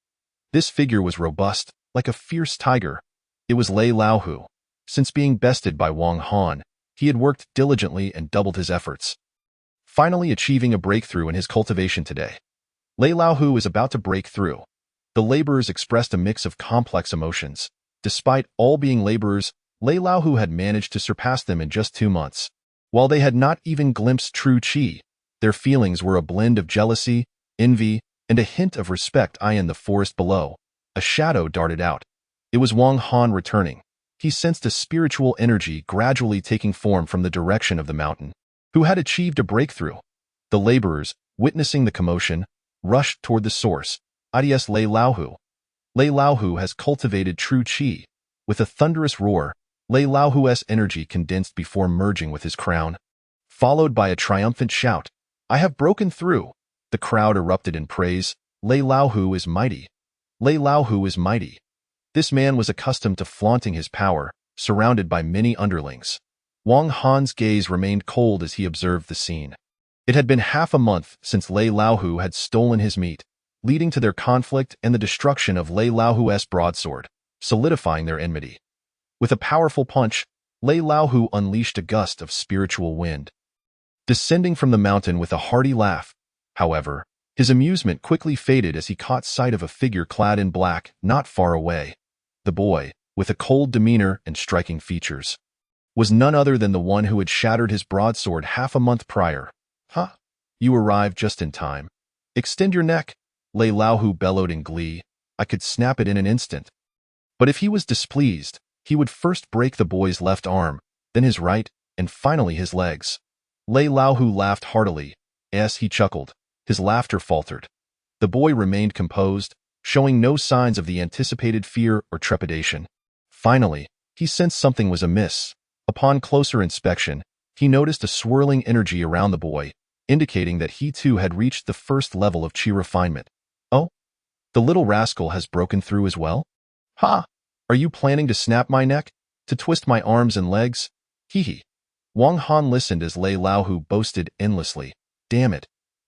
This figure was robust, like a fierce tiger. It was Lei Laohu. Since being bested by Wang Han, he had worked diligently and doubled his efforts, finally achieving a breakthrough in his cultivation today. Lei Laohu was about to break through. The laborers expressed a mix of complex emotions. Despite all being laborers, Lei Laohu had managed to surpass them in just 2 months. While they had not even glimpsed true Qi, their feelings were a blend of jealousy, envy, and a hint of respect. In the forest below, a shadow darted out. It was Wang Han returning. He sensed a spiritual energy gradually taking form from the direction of the mountain, who had achieved a breakthrough. The laborers, witnessing the commotion, rushed toward the source. Ids Lei Laohu. Lei Laohu has cultivated true Qi. With a thunderous roar, Lei Laohu's energy condensed before merging with his crown, followed by a triumphant shout. I have broken through. The crowd erupted in praise. Lei Laohu is mighty. Lei Laohu is mighty. This man was accustomed to flaunting his power, surrounded by many underlings. Wang Han's gaze remained cold as he observed the scene. It had been half a month since Lei Laohu had stolen his meat, leading to their conflict and the destruction of Lei Laohu's broadsword, solidifying their enmity. With a powerful punch, Lei Laohu unleashed a gust of spiritual wind, descending from the mountain with a hearty laugh. However, his amusement quickly faded as he caught sight of a figure clad in black not far away. The boy, with a cold demeanor and striking features, was none other than the one who had shattered his broadsword half a month prior. Huh? You arrived just in time. Extend your neck, Lei Laohu bellowed in glee. I could snap it in an instant. But if he was displeased, he would first break the boy's left arm, then his right, and finally his legs. Lei Laohu laughed heartily. As he chuckled, his laughter faltered. The boy remained composed, showing no signs of the anticipated fear or trepidation. Finally, he sensed something was amiss. Upon closer inspection, he noticed a swirling energy around the boy, indicating that he too had reached the first level of Qi refinement. Oh? The little rascal has broken through as well? Ha! Are you planning to snap my neck? To twist my arms and legs? Hee hee. Wang Han listened as Lei Laohu boasted endlessly. Damn it.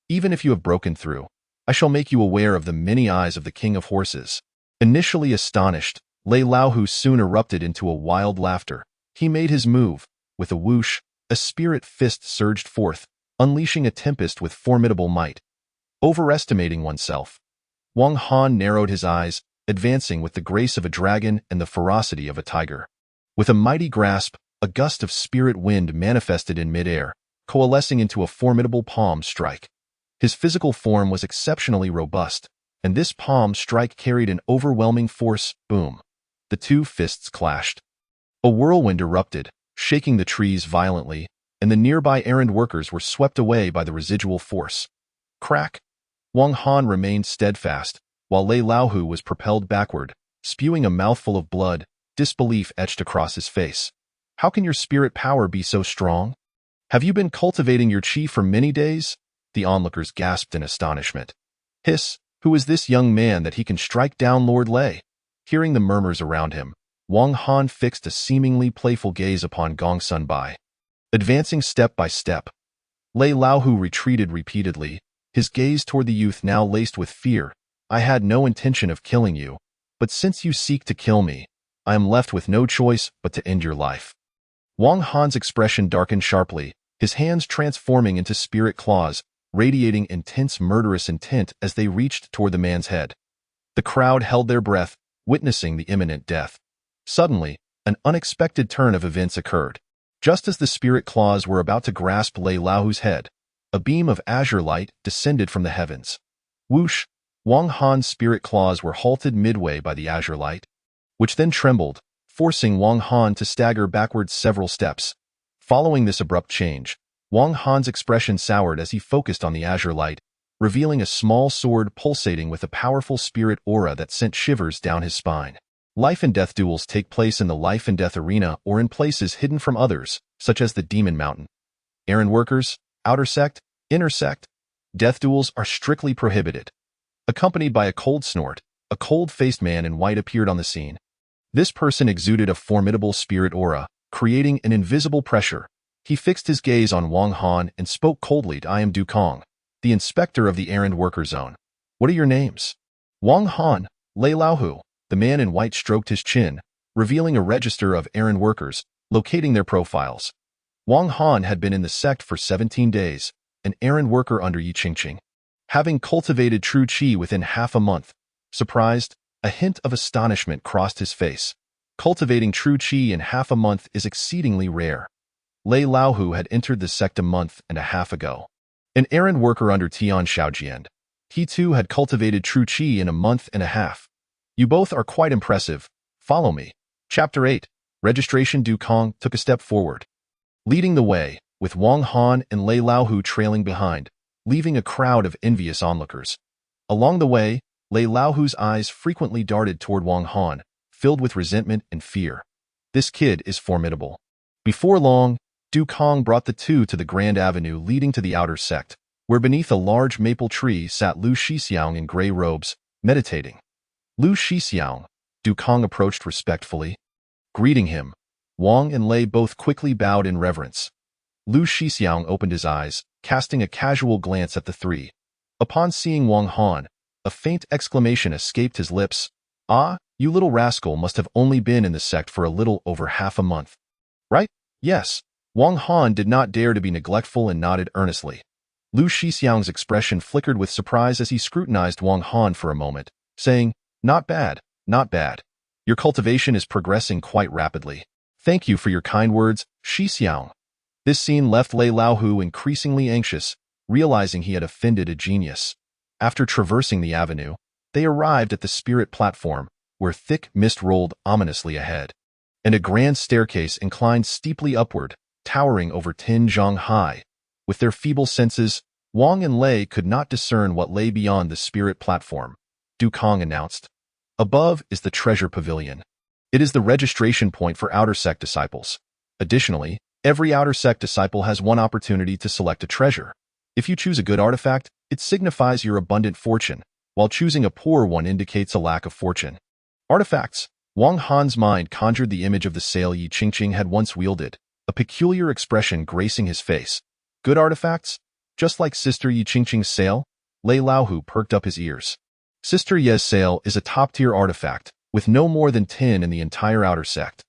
Even if you have broken through, I shall make you aware of the many eyes of the King of Horses. Initially astonished, Lei Laohu soon erupted into a wild laughter. He made his move. With a whoosh, a spirit fist surged forth, unleashing a tempest with formidable might. Overestimating oneself, Wang Han narrowed his eyes, advancing with the grace of a dragon and the ferocity of a tiger. With a mighty grasp, a gust of spirit wind manifested in midair, coalescing into a formidable palm strike. His physical form was exceptionally robust, and this palm strike carried an overwhelming force. Boom. The two fists clashed. A whirlwind erupted, shaking the trees violently, and the nearby errand workers were swept away by the residual force. Crack! Wang Han remained steadfast, while Lei Laohu was propelled backward, spewing a mouthful of blood, disbelief etched across his face. How can your spirit power be so strong? Have you been cultivating your qi for many days? The onlookers gasped in astonishment. Hiss, who is this young man that he can strike down Lord Lei? Hearing the murmurs around him, Wang Han fixed a seemingly playful gaze upon Gong Sun Bai. Advancing step by step, Lei Laohu retreated repeatedly, his gaze toward the youth now laced with fear. I had no intention of killing you, but since you seek to kill me, I am left with no choice but to end your life. Wang Han's expression darkened sharply, his hands transforming into spirit claws, radiating intense murderous intent as they reached toward the man's head. The crowd held their breath, witnessing the imminent death. Suddenly, an unexpected turn of events occurred. Just as the spirit claws were about to grasp Lei Laohu's head, a beam of azure light descended from the heavens. Whoosh! Wang Han's spirit claws were halted midway by the azure light, which then trembled, forcing Wang Han to stagger backwards several steps. Following this abrupt change, Wang Han's expression soured as he focused on the azure light, revealing a small sword pulsating with a powerful spirit aura that sent shivers down his spine. Life and death duels take place in the life and death arena or in places hidden from others, such as the Demon Mountain. Errand workers, outer sect, inner sect. Death duels are strictly prohibited. Accompanied by a cold snort, a cold-faced man in white appeared on the scene. This person exuded a formidable spirit aura, creating an invisible pressure. He fixed his gaze on Wang Han and spoke coldly. I am Du Kong, the inspector of the errand worker zone. What are your names? Wang Han, Lei Laohu. The man in white stroked his chin, revealing a register of errand workers, locating their profiles. Wang Han had been in the sect for 17 days, an errand worker under Yi Qingqing. Having cultivated true qi within half a month, surprised, a hint of astonishment crossed his face. Cultivating true qi in half a month is exceedingly rare. Lei Laohu had entered the sect a month and a half ago. An errand worker under Tian Shaojian. He too had cultivated true qi in a month and a half. You both are quite impressive. Follow me. Chapter 8. Registration. Du Kong took a step forward, leading the way, with Wang Han and Lei Laohu trailing behind, leaving a crowd of envious onlookers. Along the way, Lei Laohu's eyes frequently darted toward Wang Han, filled with resentment and fear. This kid is formidable. Before long, Du Kong brought the two to the grand avenue leading to the outer sect, where beneath a large maple tree sat Lu Shixiang in gray robes, meditating. Lu Shixiang, Du Kong approached respectfully. Greeting him, Wang and Lei both quickly bowed in reverence. Lu Shixiang opened his eyes, casting a casual glance at the three. Upon seeing Wang Han, a faint exclamation escaped his lips. Ah, you little rascal must have only been in the sect for a little over half a month. Right? Yes. Wang Han did not dare to be neglectful and nodded earnestly. Lu Shixiang's expression flickered with surprise as he scrutinized Wang Han for a moment, saying, Not bad, not bad. Your cultivation is progressing quite rapidly. Thank you for your kind words, Shixiang. This scene left Lei Laohu increasingly anxious, realizing he had offended a genius. After traversing the avenue, they arrived at the spirit platform, where thick mist rolled ominously ahead, and a grand staircase inclined steeply upward, towering over 10 zhang high. With their feeble senses, Wang and Lei could not discern what lay beyond the spirit platform. Du Kong announced. Above is the treasure pavilion. It is the registration point for outer sect disciples. Additionally, every outer sect disciple has one opportunity to select a treasure. If you choose a good artifact, it signifies your abundant fortune, while choosing a poor one indicates a lack of fortune. Artifacts. Wang Han's mind conjured the image of the sail Yi Qingqing had once wielded, a peculiar expression gracing his face. Good artifacts? Just like Sister Yi Qingqing's sail? Lei Laohu perked up his ears. Sister Ye's sail is a top-tier artifact, with no more than 10 in the entire outer sect.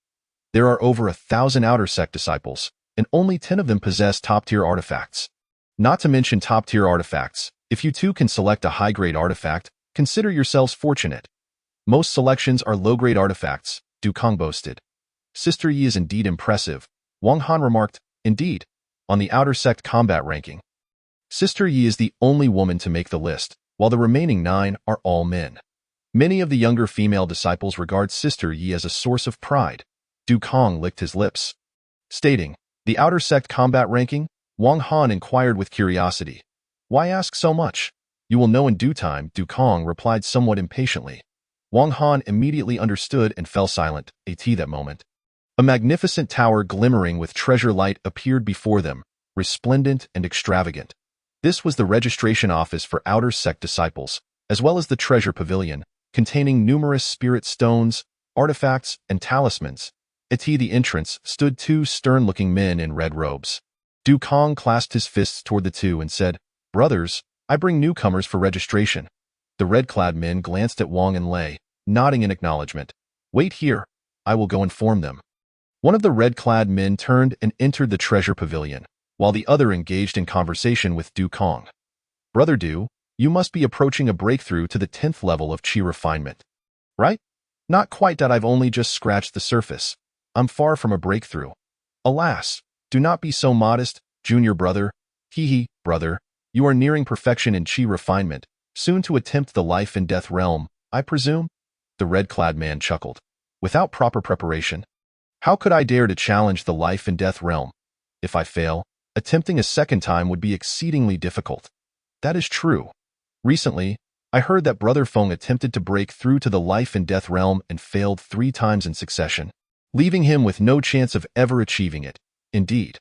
There are over 1,000 outer sect disciples, and only 10 of them possess top-tier artifacts. Not to mention top-tier artifacts, if you too can select a high-grade artifact, consider yourselves fortunate. Most selections are low-grade artifacts, Du Kong boasted. Sister Yi is indeed impressive, Wang Han remarked. Indeed. on the outer sect combat ranking. Sister Yi is the only woman to make the list, while the remaining 9 are all men. Many of the younger female disciples regard Sister Yi as a source of pride. Du Kong licked his lips. Stating, "The outer sect combat ranking?" Wang Han inquired with curiosity. "Why ask so much? You will know in due time," Du Kong replied somewhat impatiently. Wang Han immediately understood and fell silent, that moment. A magnificent tower glimmering with treasure light appeared before them, resplendent and extravagant. This was the registration office for outer sect disciples, as well as the treasure pavilion, containing numerous spirit stones, artifacts, and talismans. At the entrance stood 2 stern-looking men in red robes. Du Kong clasped his fists toward the 2 and said, "Brothers, I bring newcomers for registration." The red-clad men glanced at Wang and Lei, nodding in acknowledgement. "Wait here. I will go inform them." One of the red-clad men turned and entered the treasure pavilion, while the other engaged in conversation with Du Kong. "Brother Du, you must be approaching a breakthrough to the 10th level of Qi refinement. Right? Not quite that. I've only just scratched the surface. I'm far from a breakthrough." "Alas, do not be so modest, junior brother." Brother, you are nearing perfection in Qi refinement, soon to attempt the life and death realm, I presume?" The red-clad man chuckled. "Without proper preparation? How could I dare to challenge the life and death realm? If I fail, attempting a second time would be exceedingly difficult." "That is true. Recently, I heard that Brother Feng attempted to break through to the life and death realm and failed 3 times in succession, leaving him with no chance of ever achieving it. Indeed.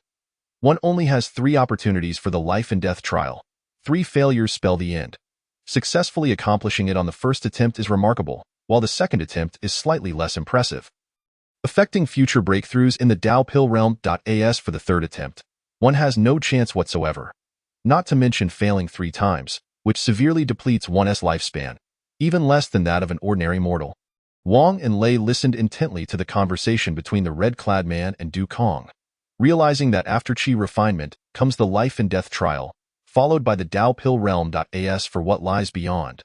One only has 3 opportunities for the life and death trial. 3 failures spell the end. Successfully accomplishing it on the first attempt is remarkable, while the second attempt is slightly less impressive. Affecting future breakthroughs in the Dao Pill realm. As for the third attempt, one has no chance whatsoever. Not to mention failing 3 times, which severely depletes one's lifespan, even less than that of an ordinary mortal." Wang and Lei listened intently to the conversation between the red-clad man and Du Kong, realizing that after Qi refinement comes the life and death trial, followed by the Dao Pill realm. As for what lies beyond,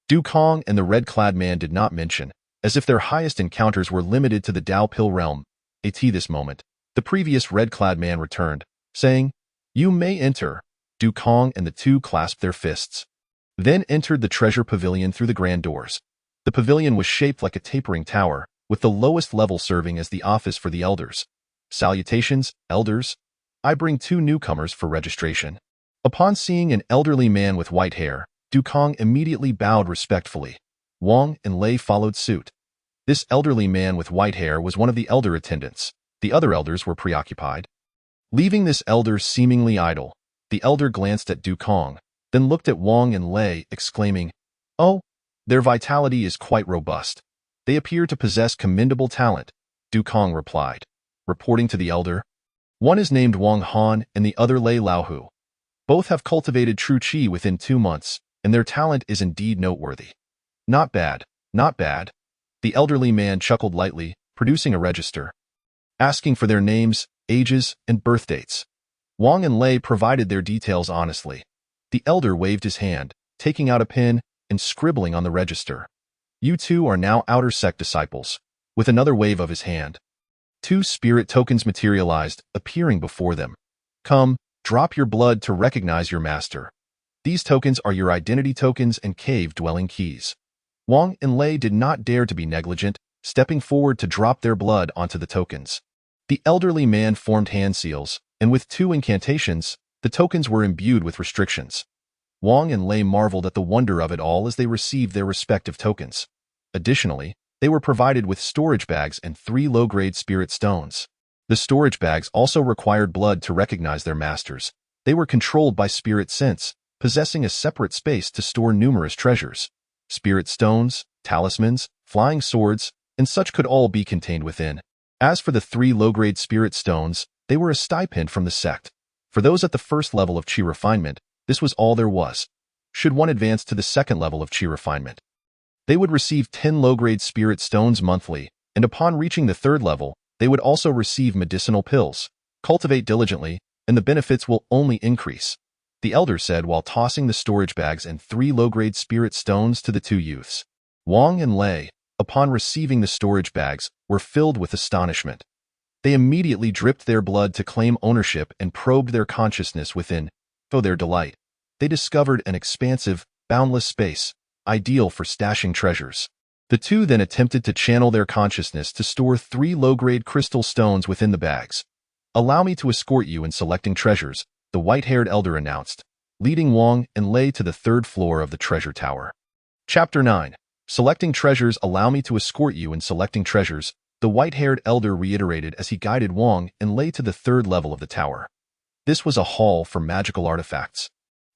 Du Kong and the red-clad man did not mention, as if their highest encounters were limited to the Dao Pill realm. At this moment, the previous red-clad man returned, saying, "You may enter." Du Kong and the 2 clasped their fists. Then entered the treasure pavilion through the grand doors. The pavilion was shaped like a tapering tower, with the lowest level serving as the office for the elders. "Salutations, elders. I bring 2 newcomers for registration." Upon seeing an elderly man with white hair, Du Kong immediately bowed respectfully. Wang and Lei followed suit. This elderly man with white hair was one of the elder attendants. The other elders were preoccupied. Leaving this elder seemingly idle, the elder glanced at Du Kong, then looked at Wang and Lei, exclaiming, "Oh, their vitality is quite robust. They appear to possess commendable talent," Du Kong replied, reporting to the elder. "One is named Wang Han and the other Lei Laohu. Both have cultivated true Qi within 2 months, and their talent is indeed noteworthy." "Not bad, not bad." The elderly man chuckled lightly, producing a register, asking for their names, ages, and birth dates. Wang and Lei provided their details honestly. The elder waved his hand, taking out a pen and scribbling on the register. "You 2 are now outer sect disciples." With another wave of his hand, 2 spirit tokens materialized, appearing before them. "Come, drop your blood to recognize your master. These tokens are your identity tokens and cave-dwelling keys." Wang and Lei did not dare to be negligent, stepping forward to drop their blood onto the tokens. The elderly man formed hand seals, and with 2 incantations, the tokens were imbued with restrictions. Wang and Lei marveled at the wonder of it all as they received their respective tokens. Additionally, they were provided with storage bags and 3 low-grade spirit stones. The storage bags also required blood to recognize their masters. They were controlled by spirit sense, possessing a separate space to store numerous treasures. Spirit stones, talismans, flying swords, and such could all be contained within. As for the 3 low-grade spirit stones, they were a stipend from the sect. For those at the first level of Qi refinement, this was all there was. Should one advance to the second level of Qi refinement, they would receive 10 low-grade spirit stones monthly, and upon reaching the third level, they would also receive medicinal pills. Cultivate diligently, and the benefits will only increase, the elder said while tossing the storage bags and 3 low-grade spirit stones to the 2 youths. Wang and Lei, upon receiving the storage bags, were filled with astonishment. They immediately dripped their blood to claim ownership and probed their consciousness within. To their delight, they discovered an expansive, boundless space, ideal for stashing treasures. The two then attempted to channel their consciousness to store 3 low-grade crystal stones within the bags. "Allow me to escort you in selecting treasures," the white-haired elder announced, leading Wang and Lei to the 3rd floor of the treasure tower. Chapter 9. Selecting treasures. "Allow me to escort you in selecting treasures," the white-haired elder reiterated as he guided Wang and Lei to the 3rd level of the tower. This was a hall for magical artifacts,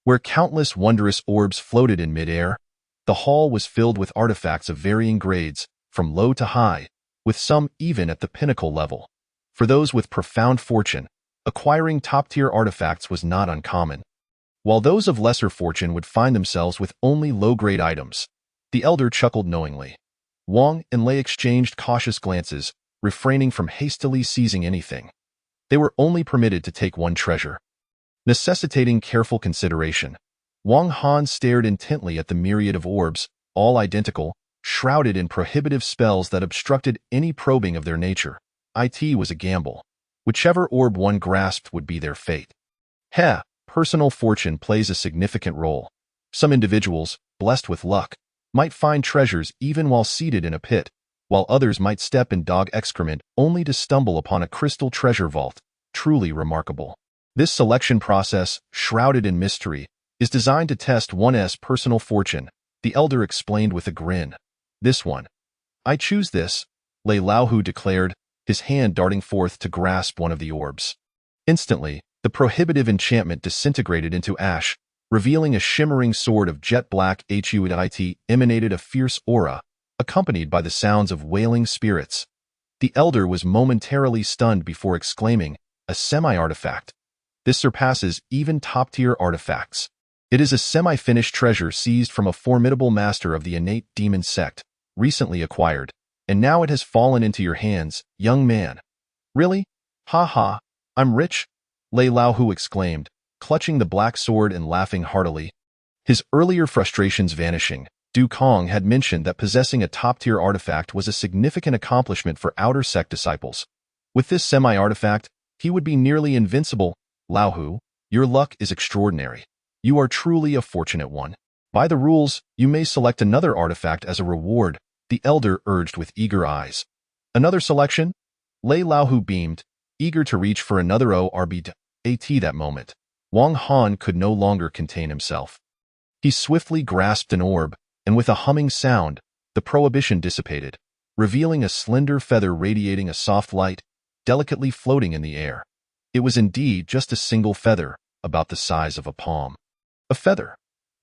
where countless wondrous orbs floated in mid-air. The hall was filled with artifacts of varying grades, from low to high, with some even at the pinnacle level. For those with profound fortune, acquiring top-tier artifacts was not uncommon, while those of lesser fortune would find themselves with only low-grade items. The elder chuckled knowingly. Wang and Lei exchanged cautious glances, refraining from hastily seizing anything. They were only permitted to take one treasure, necessitating careful consideration. Wang Han stared intently at the myriad of orbs, all identical, shrouded in prohibitive spells that obstructed any probing of their nature. It was a gamble. Whichever orb one grasped would be their fate. Personal fortune plays a significant role. Some individuals, blessed with luck, might find treasures even while seated in a pit, while others might step in dog excrement only to stumble upon a crystal treasure vault. Truly remarkable. This selection process, shrouded in mystery, is designed to test one's personal fortune, the elder explained with a grin. "This one. I choose this," Lei Laohu declared, his hand darting forth to grasp one of the orbs. Instantly, the prohibitive enchantment disintegrated into ash, revealing a shimmering sword of jet black HUIT emanated a fierce aura, accompanied by the sounds of wailing spirits. The elder was momentarily stunned before exclaiming, "A semi-artifact. This surpasses even top-tier artifacts. It is a semi-finished treasure seized from a formidable master of the innate demon sect, recently acquired, and now it has fallen into your hands, young man." "Really? Ha ha, I'm rich," Lei Laohu exclaimed, clutching the black sword and laughing heartily. His earlier frustrations vanishing, Du Kong had mentioned that possessing a top-tier artifact was a significant accomplishment for outer sect disciples. With this semi-artifact, he would be nearly invincible. "Laohu, your luck is extraordinary. You are truly a fortunate one. By the rules, you may select another artifact as a reward," the elder urged with eager eyes. "Another selection?" Lei Laohu beamed, eager to reach for another orb. At that moment, Wang Han could no longer contain himself. He swiftly grasped an orb, and with a humming sound, the prohibition dissipated, revealing a slender feather radiating a soft light, delicately floating in the air. It was indeed just a single feather, about the size of a palm. A feather.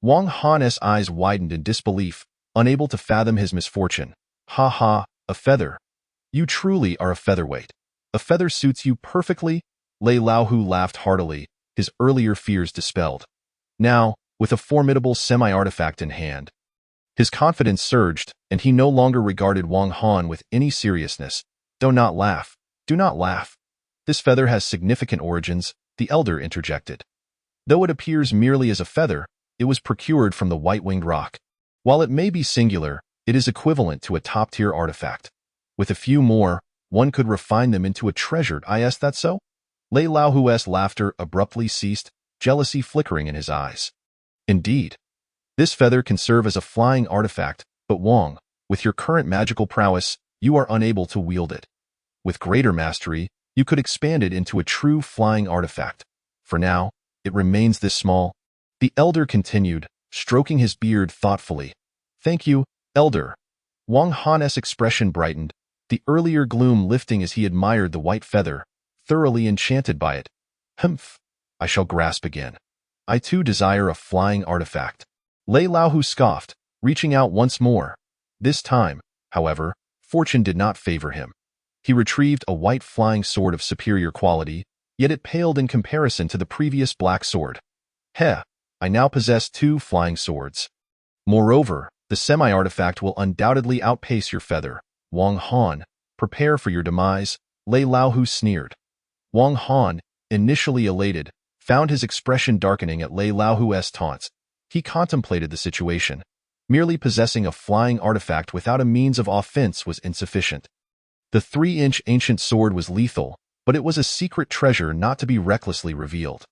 Wang Han's eyes widened in disbelief, unable to fathom his misfortune. "Ha ha, a feather. You truly are a featherweight. A feather suits you perfectly," Lei Laohu laughed heartily, his earlier fears dispelled. Now, with a formidable semi-artifact in hand, his confidence surged, and he no longer regarded Wang Han with any seriousness. Do not laugh. Do not laugh. This feather has significant origins," the elder interjected. "Though it appears merely as a feather, it was procured from the white-winged rock. While it may be singular, it is equivalent to a top-tier artifact. With a few more, one could refine them into a treasured. Is that so?" Lei Laohu's laughter abruptly ceased, jealousy flickering in his eyes. "Indeed. This feather can serve as a flying artifact, but Wang, with your current magical prowess, you are unable to wield it. With greater mastery, you could expand it into a true flying artifact. For now, it remains this small," the elder continued, stroking his beard thoughtfully. "Thank you, elder." Wang Han's expression brightened, the earlier gloom lifting as he admired the white feather, thoroughly enchanted by it. "Humph, I shall grasp again. I too desire a flying artifact." Lei Laohu scoffed, reaching out once more. This time, however, fortune did not favor him. He retrieved a white flying sword of superior quality, yet it paled in comparison to the previous black sword. I now possess 2 flying swords. Moreover, the semi-artifact will undoubtedly outpace your feather. Wang Han, prepare for your demise," Lei Laohu sneered. Wang Han, initially elated, found his expression darkening at Lei Laohu's taunts. He contemplated the situation. Merely possessing a flying artifact without a means of offense was insufficient. The 3-inch ancient sword was lethal, but it was a secret treasure not to be recklessly revealed.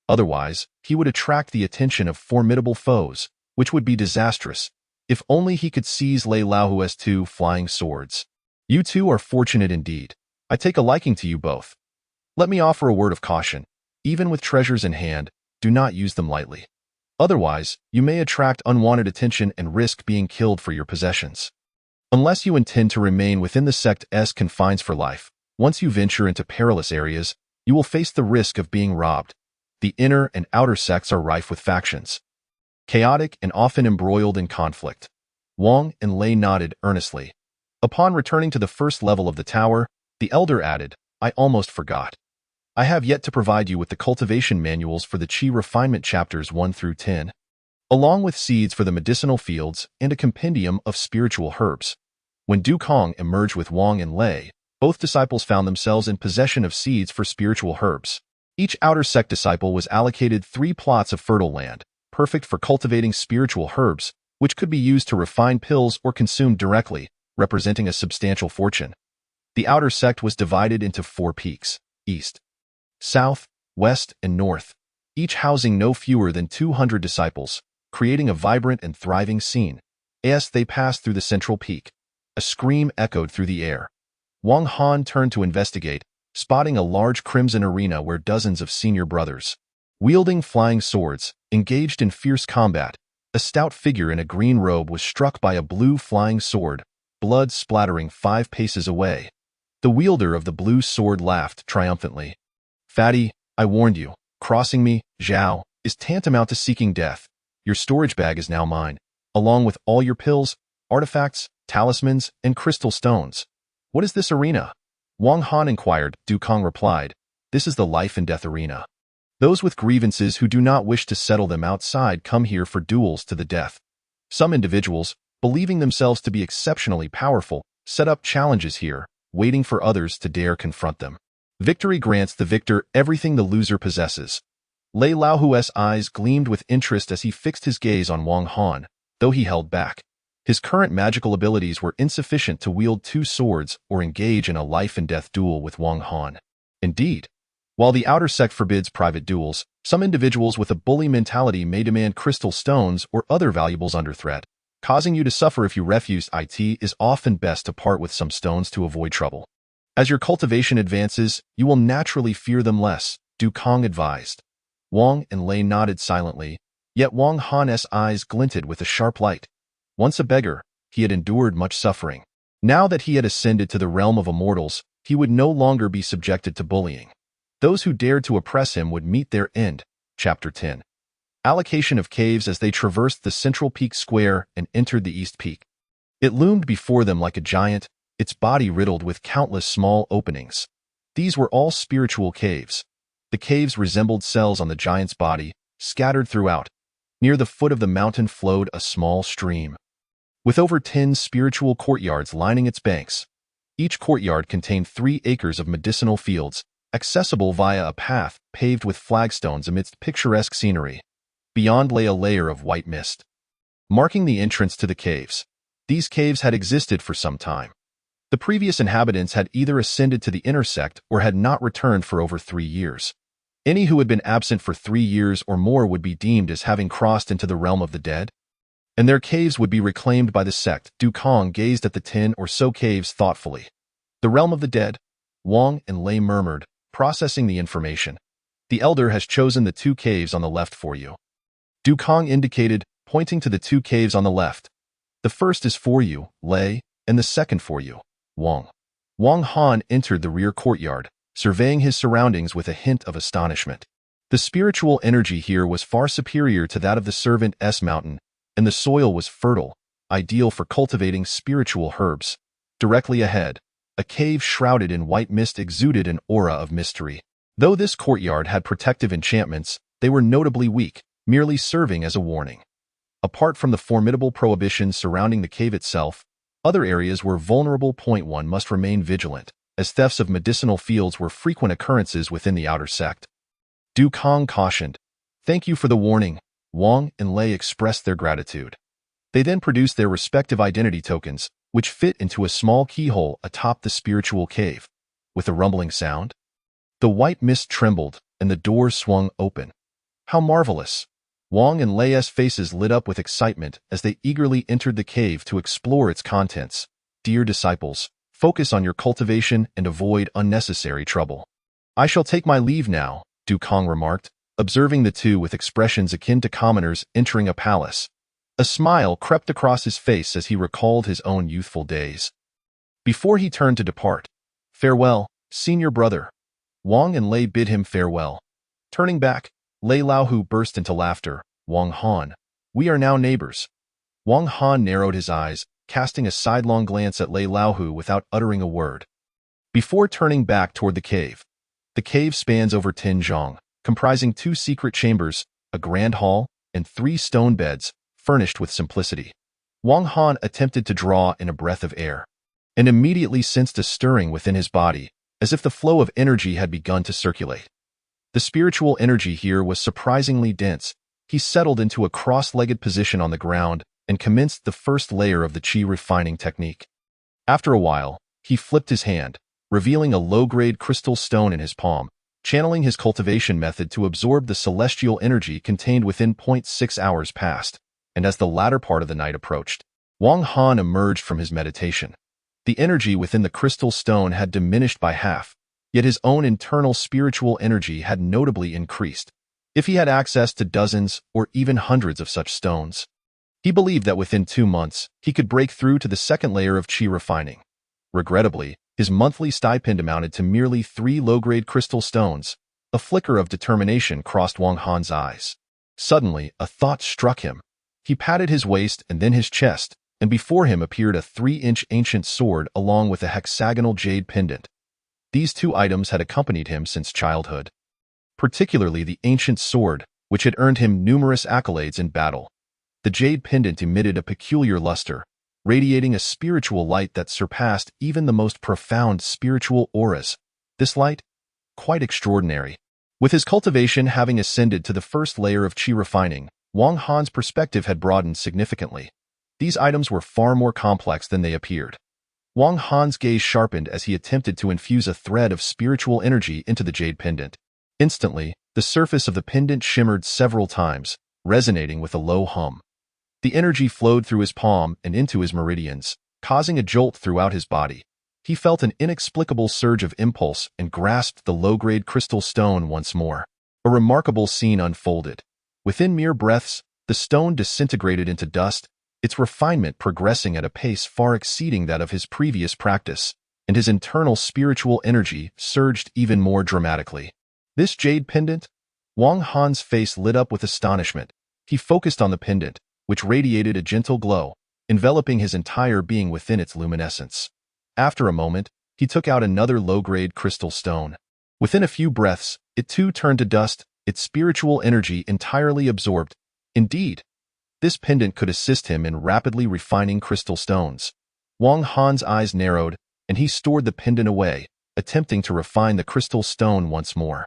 Otherwise, he would attract the attention of formidable foes, which would be disastrous. If only he could seize Lei Laohue's 2 flying swords. You two are fortunate indeed. I take a liking to you both. Let me offer a word of caution. Even with treasures in hand, do not use them lightly. Otherwise, you may attract unwanted attention and risk being killed for your possessions. Unless you intend to remain within the sect's confines for life, once you venture into perilous areas, you will face the risk of being robbed. The inner and outer sects are rife with factions, chaotic and often embroiled in conflict. Wang and Lei nodded earnestly. Upon returning to the first level of the tower, the elder added, I almost forgot. I have yet to provide you with the cultivation manuals for the Qi refinement chapters 1 through 10, along with seeds for the medicinal fields and a compendium of spiritual herbs. When Du Kong emerged with Wang and Lei, both disciples found themselves in possession of seeds for spiritual herbs. Each outer sect disciple was allocated 3 plots of fertile land, perfect for cultivating spiritual herbs, which could be used to refine pills or consumed directly, representing a substantial fortune. The outer sect was divided into 4 peaks, east, south, west, and north, each housing no fewer than 200 disciples, creating a vibrant and thriving scene. As they passed through the central peak, a scream echoed through the air. Wang Han turned to investigate, spotting a large crimson arena where dozens of senior brothers, wielding flying swords, engaged in fierce combat. A stout figure in a green robe was struck by a blue flying sword, blood splattering 5 paces away. The wielder of the blue sword laughed triumphantly. Fatty, I warned you. Crossing me, Zhao, is tantamount to seeking death. Your storage bag is now mine, along with all your pills, artifacts, talismans, and crystal stones. What is this arena? Wang Han inquired. Du Kong replied, This is the life and death arena. Those with grievances who do not wish to settle them outside come here for duels to the death. Some individuals, believing themselves to be exceptionally powerful, set up challenges here, waiting for others to dare confront them. Victory grants the victor everything the loser possesses. Lei Laohue's eyes gleamed with interest as he fixed his gaze on Wang Han, though he held back. His current magical abilities were insufficient to wield 2 swords or engage in a life-and-death duel with Wang Han. Indeed, while the outer sect forbids private duels, some individuals with a bully mentality may demand crystal stones or other valuables under threat, causing you to suffer if you refuse. It is often best to part with some stones to avoid trouble. As your cultivation advances, you will naturally fear them less, Du Kong advised. Wang and Lei nodded silently, yet Wang Han's eyes glinted with a sharp light. Once a beggar, he had endured much suffering. Now that he had ascended to the realm of immortals, he would no longer be subjected to bullying. Those who dared to oppress him would meet their end. Chapter 10. Allocation of caves. As they traversed the central peak square and entered the east peak, it loomed before them like a giant, its body riddled with countless small openings. These were all spiritual caves. The caves resembled cells on the giant's body, scattered throughout. Near the foot of the mountain flowed a small stream, with over 10 spiritual courtyards lining its banks. Each courtyard contained 3 acres of medicinal fields, accessible via a path paved with flagstones amidst picturesque scenery. Beyond lay a layer of white mist, marking the entrance to the caves. These caves had existed for some time. The previous inhabitants had either ascended to the inner sect or had not returned for over 3 years. Any who had been absent for 3 years or more would be deemed as having crossed into the realm of the dead, and their caves would be reclaimed by the sect. Du Kong gazed at the 10 or so caves thoughtfully. The realm of the dead? Wang and Lei murmured, processing the information. The elder has chosen the 2 caves on the left for you. Du Kong indicated, pointing to the 2 caves on the left. The first is for you, Lei, and the second for you, Wang. Wang Han entered the rear courtyard, surveying his surroundings with a hint of astonishment. The spiritual energy here was far superior to that of the Servant's Mountain, and the soil was fertile, ideal for cultivating spiritual herbs. Directly ahead, a cave shrouded in white mist exuded an aura of mystery. Though this courtyard had protective enchantments, they were notably weak, merely serving as a warning. Apart from the formidable prohibitions surrounding the cave itself, other areas were vulnerable. One must remain vigilant, as thefts of medicinal fields were frequent occurrences within the outer sect. Du Kong cautioned. Thank you for the warning. Wang and Lei expressed their gratitude. They then produced their respective identity tokens, which fit into a small keyhole atop the spiritual cave. With a rumbling sound, the white mist trembled and the door swung open. How marvelous! Wang and Lei's faces lit up with excitement as they eagerly entered the cave to explore its contents. Dear disciples, focus on your cultivation and avoid unnecessary trouble. I shall take my leave now, Du Kong remarked, observing the two with expressions akin to commoners entering a palace. A smile crept across his face as he recalled his own youthful days. Before he turned to depart, farewell, senior brother. Wang and Lei bid him farewell. Turning back, Lei Laohu burst into laughter. Wang Han, we are now neighbors. Wang Han narrowed his eyes, casting a sidelong glance at Lei Laohu without uttering a word. Before turning back toward the cave spans over 10 zhang, comprising 2 secret chambers, a grand hall, and 3 stone beds, furnished with simplicity. Wang Han attempted to draw in a breath of air, and immediately sensed a stirring within his body, as if the flow of energy had begun to circulate. The spiritual energy here was surprisingly dense. He settled into a cross-legged position on the ground and commenced the first layer of the qi refining technique. After a while, he flipped his hand, revealing a low-grade crystal stone in his palm, channeling his cultivation method to absorb the celestial energy contained within. 6 hours passed, and as the latter part of the night approached, Wang Han emerged from his meditation. The energy within the crystal stone had diminished by half, yet his own internal spiritual energy had notably increased. If he had access to dozens or even hundreds of such stones, he believed that within 2 months, he could break through to the second layer of qi refining. Regrettably, his monthly stipend amounted to merely 3 low-grade crystal stones. A flicker of determination crossed Wang Han's eyes. Suddenly, a thought struck him. He patted his waist and then his chest, and before him appeared a 3-inch ancient sword along with a hexagonal jade pendant. These 2 items had accompanied him since childhood. Particularly the ancient sword, which had earned him numerous accolades in battle. The jade pendant emitted a peculiar luster, radiating a spiritual light that surpassed even the most profound spiritual auras. This light? Quite extraordinary. With his cultivation having ascended to the first layer of qi refining, Wang Han's perspective had broadened significantly. These items were far more complex than they appeared. Wang Han's gaze sharpened as he attempted to infuse a thread of spiritual energy into the jade pendant. Instantly, the surface of the pendant shimmered several times, resonating with a low hum. The energy flowed through his palm and into his meridians, causing a jolt throughout his body. He felt an inexplicable surge of impulse and grasped the low-grade crystal stone once more. A remarkable scene unfolded. Within mere breaths, the stone disintegrated into dust, its refinement progressing at a pace far exceeding that of his previous practice, and his internal spiritual energy surged even more dramatically. This jade pendant? Wang Han's face lit up with astonishment. He focused on the pendant, which radiated a gentle glow, enveloping his entire being within its luminescence. After a moment, he took out another low-grade crystal stone. Within a few breaths, it too turned to dust, its spiritual energy entirely absorbed. Indeed, this pendant could assist him in rapidly refining crystal stones. Wang Han's eyes narrowed, and he stored the pendant away, attempting to refine the crystal stone once more.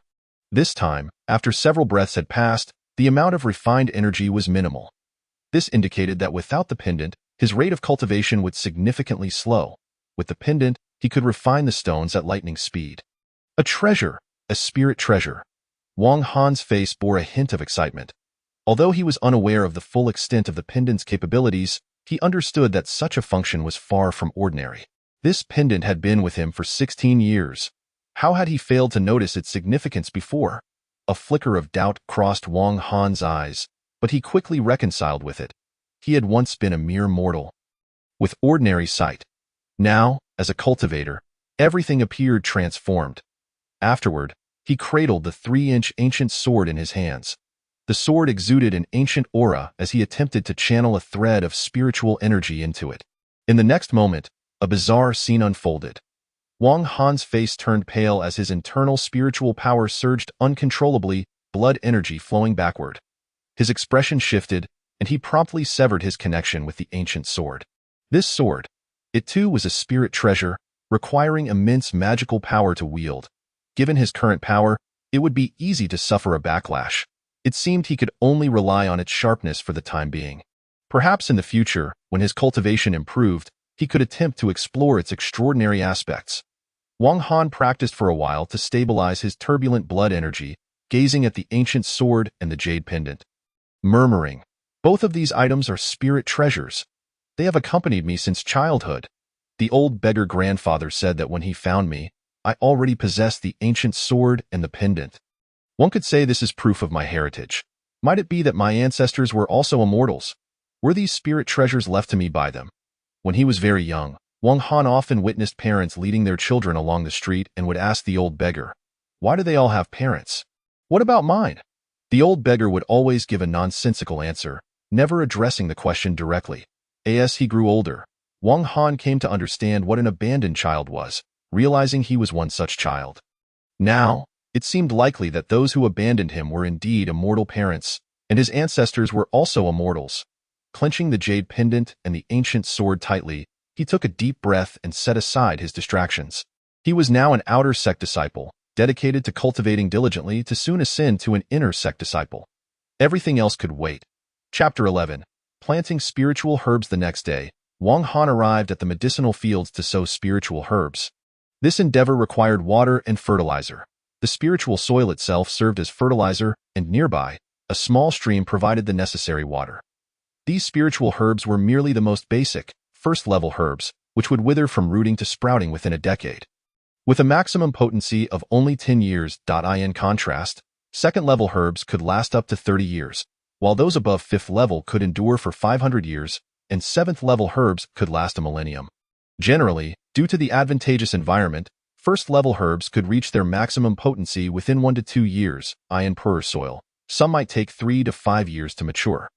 This time, after several breaths had passed, the amount of refined energy was minimal. This indicated that without the pendant, his rate of cultivation would significantly slow. With the pendant, he could refine the stones at lightning speed. A treasure, a spirit treasure. Wang Han's face bore a hint of excitement. Although he was unaware of the full extent of the pendant's capabilities, he understood that such a function was far from ordinary. This pendant had been with him for 16 years. How had he failed to notice its significance before? A flicker of doubt crossed Wang Han's eyes, but he quickly reconciled with it. He had once been a mere mortal, with ordinary sight. Now, as a cultivator, everything appeared transformed. Afterward, he cradled the 3-inch ancient sword in his hands. The sword exuded an ancient aura as he attempted to channel a thread of spiritual energy into it. In the next moment, a bizarre scene unfolded. Wang Han's face turned pale as his internal spiritual power surged uncontrollably, blood energy flowing backward. His expression shifted, and he promptly severed his connection with the ancient sword. This sword, it too was a spirit treasure, requiring immense magical power to wield. Given his current power, it would be easy to suffer a backlash. It seemed he could only rely on its sharpness for the time being. Perhaps in the future, when his cultivation improved, he could attempt to explore its extraordinary aspects. Wang Han practiced for a while to stabilize his turbulent blood energy, gazing at the ancient sword and the jade pendant, murmuring, "Both of these items are spirit treasures. They have accompanied me since childhood." The old beggar grandfather said that when he found me, I already possessed the ancient sword and the pendant. One could say this is proof of my heritage. Might it be that my ancestors were also immortals? Were these spirit treasures left to me by them? When he was very young, Wang Han often witnessed parents leading their children along the street and would ask the old beggar, "Why do they all have parents? What about mine?" The old beggar would always give a nonsensical answer, never addressing the question directly. As he grew older, Wang Han came to understand what an abandoned child was, realizing he was one such child. Now, it seemed likely that those who abandoned him were indeed immortal parents, and his ancestors were also immortals. Clenching the jade pendant and the ancient sword tightly, he took a deep breath and set aside his distractions. He was now an outer sect disciple, dedicated to cultivating diligently to soon ascend to an inner sect disciple. Everything else could wait. Chapter 11. Planting spiritual herbs. The next day, Wang Han arrived at the medicinal fields to sow spiritual herbs. This endeavor required water and fertilizer. The spiritual soil itself served as fertilizer, and nearby, a small stream provided the necessary water. These spiritual herbs were merely the most basic, first-level herbs, which would wither from rooting to sprouting within a decade. With a maximum potency of only 10 years. In contrast, second-level herbs could last up to 30 years, while those above 5th level could endure for 500 years, and 7th-level herbs could last a millennium. Generally, due to the advantageous environment, first-level herbs could reach their maximum potency within 1 to 2 years, per soil. Some might take 3 to 5 years to mature.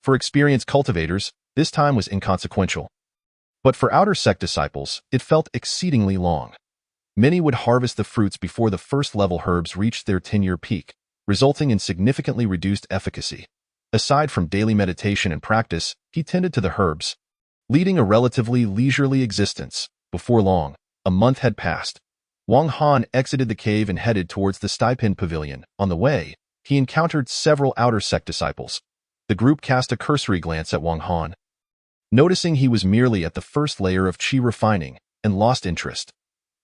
For experienced cultivators, this time was inconsequential. But for outer sect disciples, it felt exceedingly long. Many would harvest the fruits before the first-level herbs reached their 10-year peak, resulting in significantly reduced efficacy. Aside from daily meditation and practice, he tended to the herbs, leading a relatively leisurely existence. Before long, a month had passed. Wang Han exited the cave and headed towards the stipend pavilion. On the way, he encountered several outer sect disciples. The group cast a cursory glance at Wang Han, noticing he was merely at the first layer of qi refining, and lost interest.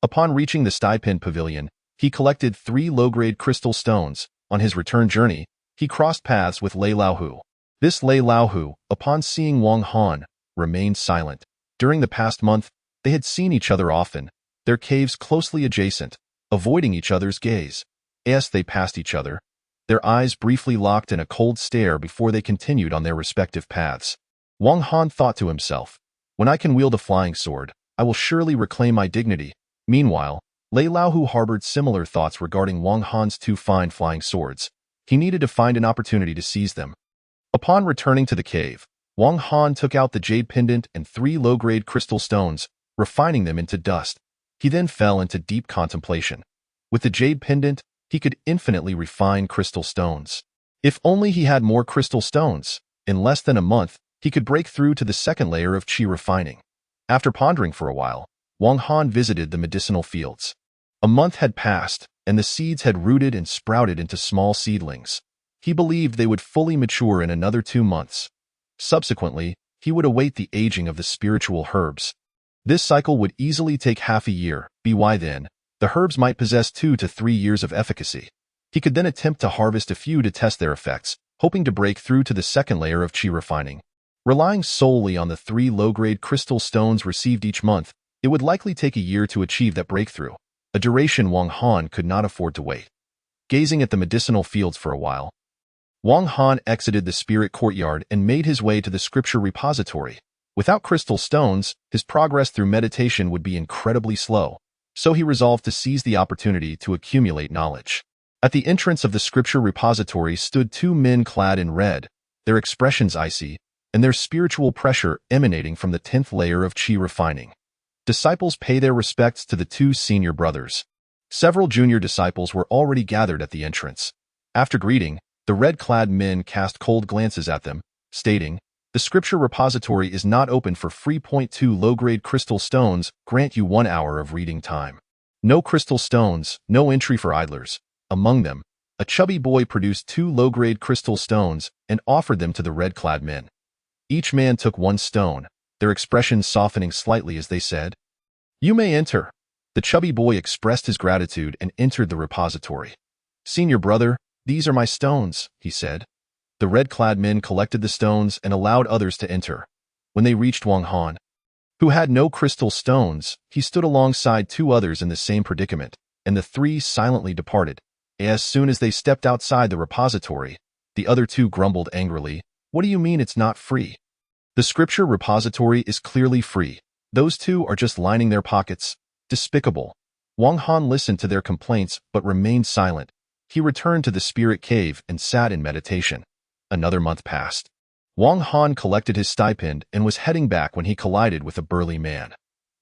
Upon reaching the stipend pavilion, he collected 3 low-grade crystal stones. On his return journey, he crossed paths with Lei Laohu. This Lei Laohu, upon seeing Wang Han, remained silent. During the past month, they had seen each other often, their caves closely adjacent, avoiding each other's gaze. As they passed each other, their eyes briefly locked in a cold stare before they continued on their respective paths. Wang Han thought to himself, "When I can wield a flying sword, I will surely reclaim my dignity." Meanwhile, Lei Laohu harbored similar thoughts regarding Wang Han's 2 fine flying swords. He needed to find an opportunity to seize them. Upon returning to the cave, Wang Han took out the jade pendant and 3 low-grade crystal stones, refining them into dust. He then fell into deep contemplation. With the jade pendant, he could infinitely refine crystal stones. If only he had more crystal stones. In less than a month, he could break through to the second layer of qi refining. After pondering for a while, Wang Han visited the medicinal fields. A month had passed, and the seeds had rooted and sprouted into small seedlings. He believed they would fully mature in another 2 months. Subsequently, he would await the aging of the spiritual herbs. This cycle would easily take half a year. By then, the herbs might possess 2 to 3 years of efficacy. He could then attempt to harvest a few to test their effects, hoping to break through to the second layer of qi refining. Relying solely on the 3 low-grade crystal stones received each month, it would likely take a year to achieve that breakthrough, a duration Wang Han could not afford to wait. Gazing at the medicinal fields for a while, Wang Han exited the spirit courtyard and made his way to the scripture repository. Without crystal stones, his progress through meditation would be incredibly slow, so he resolved to seize the opportunity to accumulate knowledge. At the entrance of the scripture repository stood 2 men clad in red, their expressions icy, and their spiritual pressure emanating from the 10th layer of qi refining. Disciples pay their respects to the 2 senior brothers. Several junior disciples were already gathered at the entrance. After greeting, the red-clad men cast cold glances at them, stating, "The scripture repository is not open for free. 2 low-grade crystal stones grant you 1 hour of reading time. No crystal stones, no entry for idlers." Among them, a chubby boy produced 2 low-grade crystal stones and offered them to the red-clad men. Each man took 1 stone, their expressions softening slightly as they said, "You may enter." The chubby boy expressed his gratitude and entered the repository. "Senior brother, these are my stones," he said. The red-clad men collected the stones and allowed others to enter. When they reached Wang Han, who had no crystal stones, he stood alongside two others in the same predicament, and the three silently departed. As soon as they stepped outside the repository, the other two grumbled angrily, "What do you mean it's not free? The scripture repository is clearly free. Those two are just lining their pockets. Despicable." Wang Han listened to their complaints but remained silent. He returned to the spirit cave and sat in meditation. Another month passed. Wang Han collected his stipend and was heading back when he collided with a burly man.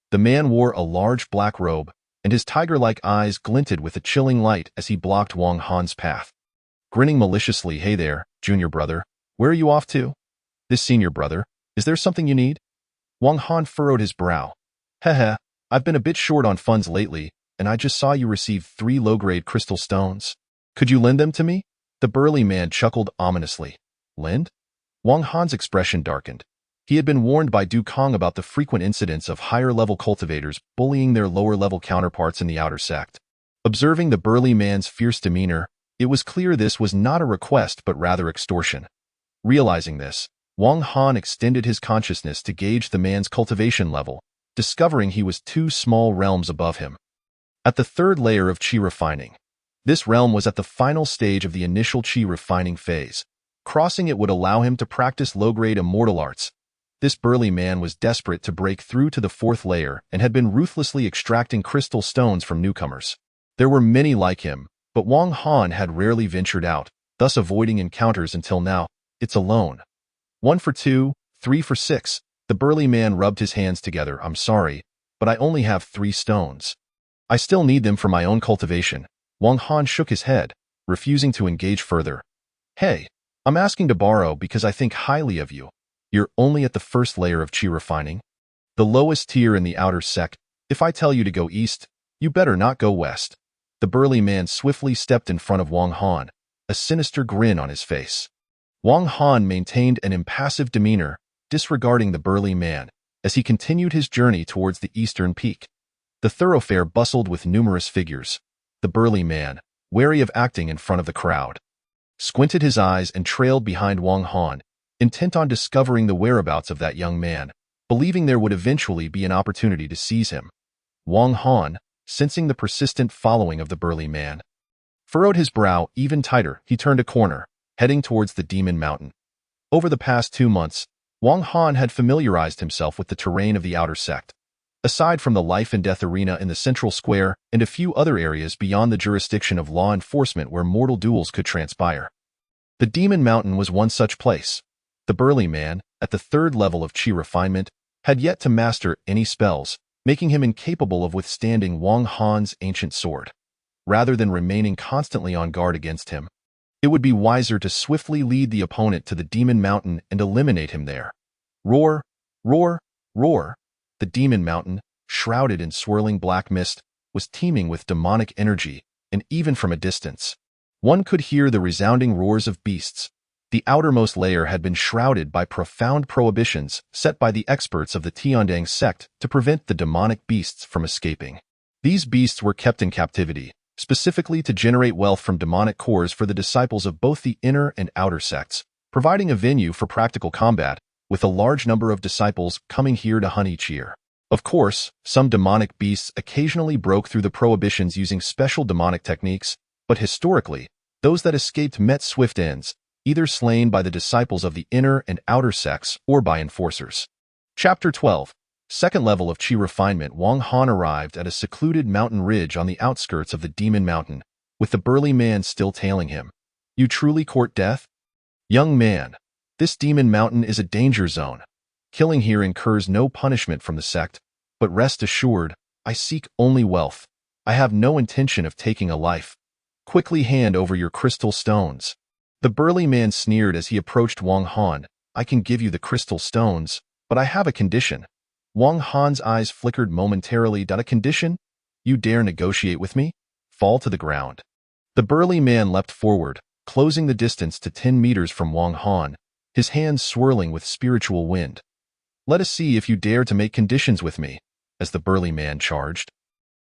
The man wore a large black robe, and his tiger-like eyes glinted with a chilling light as he blocked Wang Han's path. Grinning maliciously, "Hey there, junior brother. Where are you off to?" "This senior brother. Is there something you need?" Wang Han furrowed his brow. "Heh, I've been a bit short on funds lately, and I just saw you receive 3 low-grade crystal stones. Could you lend them to me?" The burly man chuckled ominously. "Lend?" Wang Han's expression darkened. He had been warned by Du Kong about the frequent incidents of higher-level cultivators bullying their lower-level counterparts in the outer sect. Observing the burly man's fierce demeanor, it was clear this was not a request but rather extortion. Realizing this, Wang Han extended his consciousness to gauge the man's cultivation level, discovering he was 2 small realms above him. At the 3rd layer of qi refining. This realm was at the final stage of the initial qi refining phase. Crossing it would allow him to practice low-grade immortal arts. This burly man was desperate to break through to the 4th layer and had been ruthlessly extracting crystal stones from newcomers. There were many like him, but Wang Han had rarely ventured out, thus avoiding encounters until now. "It's alone. 1 for 2, 3 for 6. The burly man rubbed his hands together. "I'm sorry, but I only have 3 stones. I still need them for my own cultivation." Wang Han shook his head, refusing to engage further. "Hey, I'm asking to borrow because I think highly of you. You're only at the 1st layer of qi refining. The lowest tier in the outer sect. If I tell you to go east, you better not go west." The burly man swiftly stepped in front of Wang Han, a sinister grin on his face. Wang Han maintained an impassive demeanor, disregarding the burly man, as he continued his journey towards the eastern peak. The thoroughfare bustled with numerous figures. The burly man, wary of acting in front of the crowd, squinted his eyes and trailed behind Wang Han, intent on discovering the whereabouts of that young man, believing there would eventually be an opportunity to seize him. Wang Han, sensing the persistent following of the burly man, furrowed his brow even tighter. He turned a corner, heading towards the Demon Mountain. Over the past 2 months, Wang Han had familiarized himself with the terrain of the outer sect. Aside from the life and death arena in the central square and a few other areas beyond the jurisdiction of law enforcement where mortal duels could transpire, the Demon Mountain was one such place. The burly man, at the 3rd level of qi refinement, had yet to master any spells, making him incapable of withstanding Wang Han's ancient sword. Rather than remaining constantly on guard against him, it would be wiser to swiftly lead the opponent to the Demon Mountain and eliminate him there. Roar, roar, roar. The Demon Mountain, shrouded in swirling black mist, was teeming with demonic energy, and even from a distance, one could hear the resounding roars of beasts. The outermost layer had been shrouded by profound prohibitions set by the experts of the Tiandang sect to prevent the demonic beasts from escaping. These beasts were kept in captivity, specifically to generate wealth from demonic cores for the disciples of both the inner and outer sects, providing a venue for practical combat, with a large number of disciples coming here to hunt each year. Of course, some demonic beasts occasionally broke through the prohibitions using special demonic techniques, but historically, those that escaped met swift ends, either slain by the disciples of the inner and outer sects or by enforcers. Chapter 12. 2nd level of qi refinement. Wang Han arrived at a secluded mountain ridge on the outskirts of the Demon Mountain, with the burly man still tailing him. "You truly court death? Young man, this Demon Mountain is a danger zone. Killing here incurs no punishment from the sect, but rest assured, I seek only wealth. I have no intention of taking a life. Quickly hand over your crystal stones." The burly man sneered as he approached Wang Han. "I can give you the crystal stones, but I have a condition." Wang Han's eyes flickered momentarily. "A condition? You dare negotiate with me? Fall to the ground." The burly man leapt forward, closing the distance to 10 meters from Wang Han, his hands swirling with spiritual wind. Let us see if you dare to make conditions with me, as the burly man charged.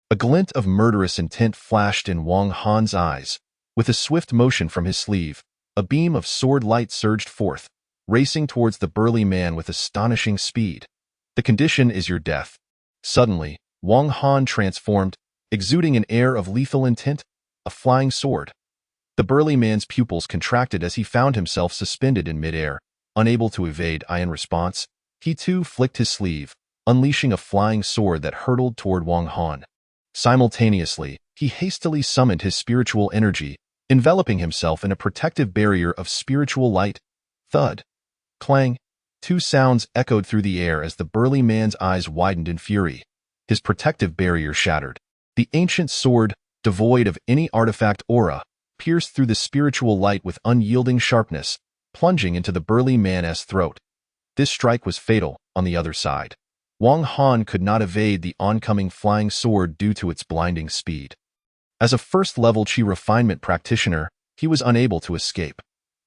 A glint of murderous intent flashed in Wang Han's eyes. With a swift motion from his sleeve, a beam of sword light surged forth, racing towards the burly man with astonishing speed. The condition is your death. Suddenly, Wang Han transformed, exuding an air of lethal intent, a flying sword. The burly man's pupils contracted as he found himself suspended in midair, unable to evade in response. He too flicked his sleeve, unleashing a flying sword that hurtled toward Wang Han. Simultaneously, he hastily summoned his spiritual energy, enveloping himself in a protective barrier of spiritual light. Thud. Clang. Two sounds echoed through the air as the burly man's eyes widened in fury. His protective barrier shattered. The ancient sword, devoid of any artifact aura, pierced through the spiritual light with unyielding sharpness, plunging into the burly man's throat. This strike was fatal. On the other side, Wang Han could not evade the oncoming flying sword due to its blinding speed. As a first-level Qi refinement practitioner, he was unable to escape.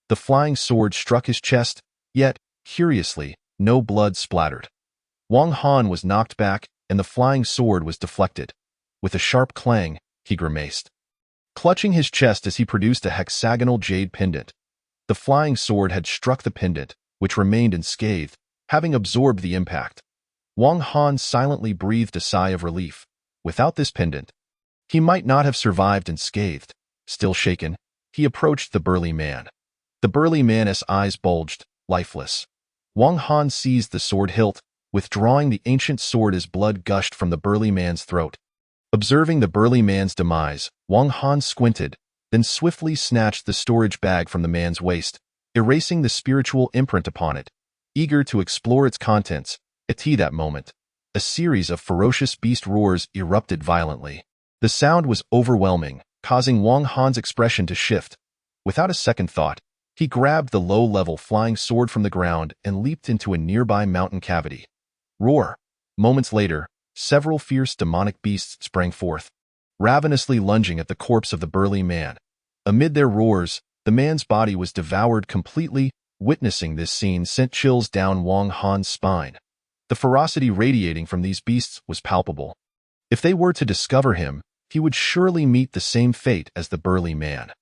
The flying sword struck his chest, yet, curiously, no blood splattered. Wang Han was knocked back, and the flying sword was deflected. With a sharp clang, he grimaced, clutching his chest as he produced a hexagonal jade pendant. The flying sword had struck the pendant, which remained unscathed, having absorbed the impact. Wang Han silently breathed a sigh of relief. Without this pendant, he might not have survived unscathed. Still shaken, he approached the burly man. The burly man's eyes bulged, lifeless. Wang Han seized the sword hilt, withdrawing the ancient sword as blood gushed from the burly man's throat. Observing the burly man's demise, Wang Han squinted, then swiftly snatched the storage bag from the man's waist, erasing the spiritual imprint upon it. Eager to explore its contents, at that moment, a series of ferocious beast roars erupted violently. The sound was overwhelming, causing Wang Han's expression to shift. Without a second thought, he grabbed the low-level flying sword from the ground and leaped into a nearby mountain cavity. Roar! Moments later, several fierce demonic beasts sprang forth, ravenously lunging at the corpse of the burly man. Amid their roars, the man's body was devoured completely. Witnessing this scene sent chills down Wang Han's spine. The ferocity radiating from these beasts was palpable. If they were to discover him, he would surely meet the same fate as the burly man.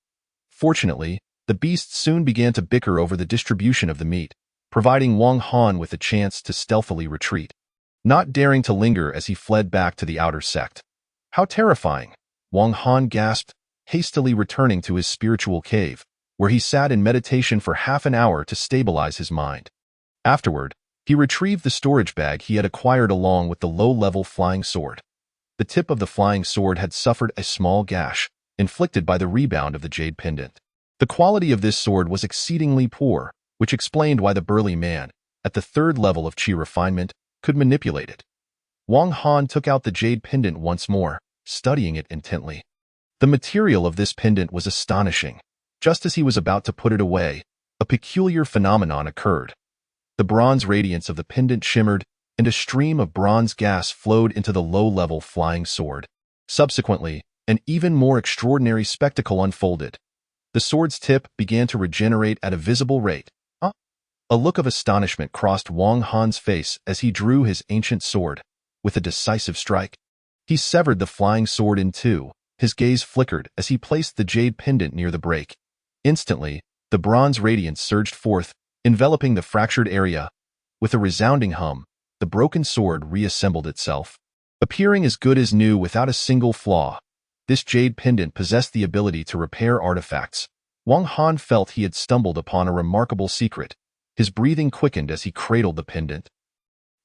Fortunately, the beasts soon began to bicker over the distribution of the meat, providing Wang Han with a chance to stealthily retreat, not daring to linger as he fled back to the outer sect. How terrifying! Wang Han gasped, hastily returning to his spiritual cave, where he sat in meditation for half an hour to stabilize his mind. Afterward, he retrieved the storage bag he had acquired along with the low-level flying sword. The tip of the flying sword had suffered a small gash, inflicted by the rebound of the jade pendant. The quality of this sword was exceedingly poor, which explained why the burly man, at the third level of Qi refinement, could manipulate it. Wang Han took out the jade pendant once more, studying it intently. The material of this pendant was astonishing. Just as he was about to put it away, a peculiar phenomenon occurred. The bronze radiance of the pendant shimmered, and a stream of bronze gas flowed into the low-level flying sword. Subsequently, an even more extraordinary spectacle unfolded. The sword's tip began to regenerate at a visible rate. A look of astonishment crossed Wang Han's face as he drew his ancient sword. With a decisive strike, he severed the flying sword in two. His gaze flickered as he placed the jade pendant near the break. Instantly, the bronze radiance surged forth, enveloping the fractured area. With a resounding hum, the broken sword reassembled itself, appearing as good as new without a single flaw. This jade pendant possessed the ability to repair artifacts. Wang Han felt he had stumbled upon a remarkable secret. His breathing quickened as he cradled the pendant.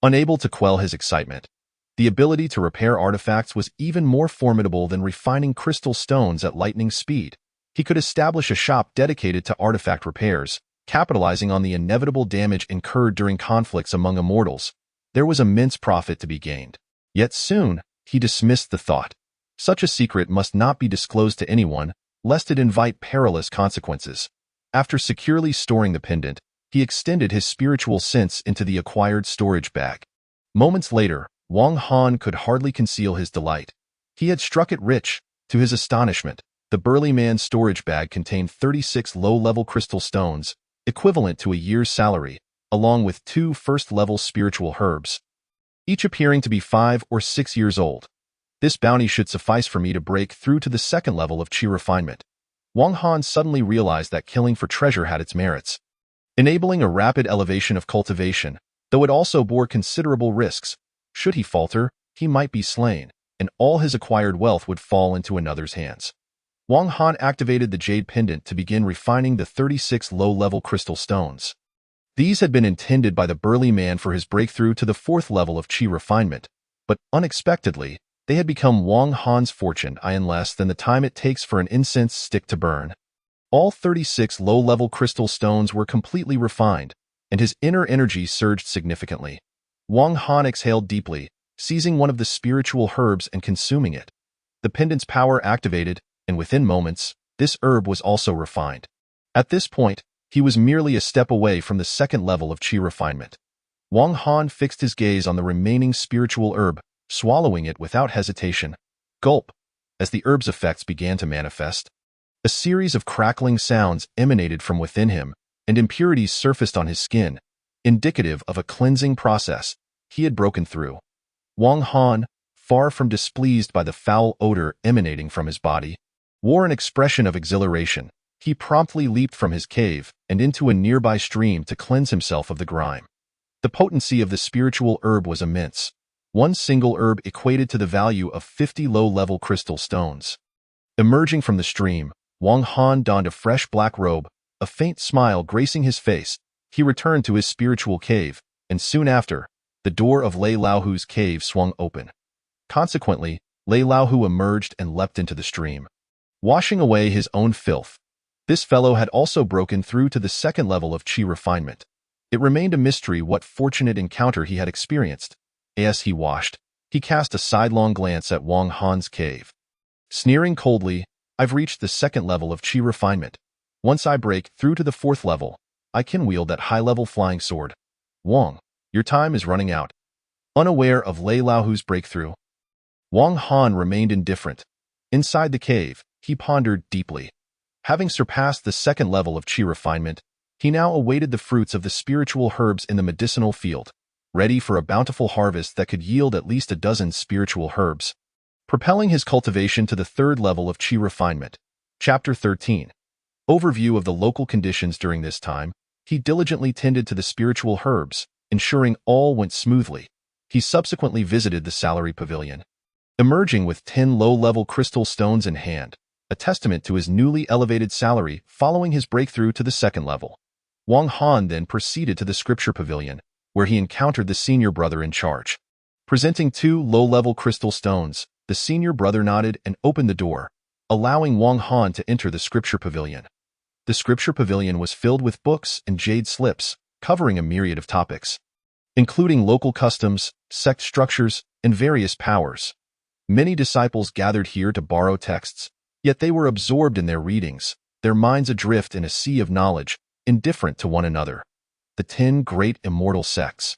Unable to quell his excitement, the ability to repair artifacts was even more formidable than refining crystal stones at lightning speed. He could establish a shop dedicated to artifact repairs, capitalizing on the inevitable damage incurred during conflicts among immortals. There was immense profit to be gained. Yet soon, he dismissed the thought. Such a secret must not be disclosed to anyone, lest it invite perilous consequences. After securely storing the pendant, he extended his spiritual sense into the acquired storage bag. Moments later, Wang Han could hardly conceal his delight. He had struck it rich. To his astonishment, the burly man's storage bag contained 36 low-level crystal stones, equivalent to a year's salary, along with 2 first-level spiritual herbs, each appearing to be 5 or 6 years old. This bounty should suffice for me to break through to the second level of Qi refinement. Wang Han suddenly realized that killing for treasure had its merits, enabling a rapid elevation of cultivation, though it also bore considerable risks. Should he falter, he might be slain, and all his acquired wealth would fall into another's hands. Wang Han activated the jade pendant to begin refining the 36 low-level crystal stones. These had been intended by the burly man for his breakthrough to the 4th level of Qi refinement, but unexpectedly, they had become Wang Han's fortune in less than the time it takes for an incense stick to burn. All 36 low-level crystal stones were completely refined, and his inner energy surged significantly. Wang Han exhaled deeply, seizing one of the spiritual herbs and consuming it. The pendant's power activated, and within moments, this herb was also refined. At this point, he was merely a step away from the second level of Qi refinement. Wang Han fixed his gaze on the remaining spiritual herb, swallowing it without hesitation. Gulp! As the herb's effects began to manifest, a series of crackling sounds emanated from within him, and impurities surfaced on his skin, indicative of a cleansing process he had broken through. Wang Han, far from displeased by the foul odor emanating from his body, wore an expression of exhilaration. He promptly leaped from his cave and into a nearby stream to cleanse himself of the grime. The potency of the spiritual herb was immense. One single herb equated to the value of 50 low-level crystal stones. Emerging from the stream, Wang Han donned a fresh black robe, a faint smile gracing his face. He returned to his spiritual cave, and soon after, the door of Lei Laohu's cave swung open. Consequently, Lei Laohu emerged and leapt into the stream, washing away his own filth. This fellow had also broken through to the second level of Qi refinement. It remained a mystery what fortunate encounter he had experienced. As he washed, he cast a sidelong glance at Wang Han's cave. Sneering coldly, "I've reached the second level of Qi refinement. Once I break through to the 4th level, I can wield that high-level flying sword. Wang, your time is running out." Unaware of Lei Laohu's breakthrough, Wang Han remained indifferent. Inside the cave, he pondered deeply. Having surpassed the second level of Qi refinement, he now awaited the fruits of the spiritual herbs in the medicinal field, ready for a bountiful harvest that could yield at least a dozen spiritual herbs, propelling his cultivation to the 3rd level of Qi refinement. Chapter 13. Overview of the local conditions during this time. He diligently tended to the spiritual herbs, ensuring all went smoothly. He subsequently visited the salary pavilion, emerging with 10 low-level crystal stones in hand, a testament to his newly elevated salary following his breakthrough to the 2nd level. Wang Han then proceeded to the scripture pavilion, where he encountered the senior brother in charge. Presenting 2 low-level crystal stones, the senior brother nodded and opened the door, allowing Wang Han to enter the scripture pavilion. The scripture pavilion was filled with books and jade slips, covering a myriad of topics, including local customs, sect structures, and various powers. Many disciples gathered here to borrow texts, yet they were absorbed in their readings, their minds adrift in a sea of knowledge, indifferent to one another. The 10 great immortal sects.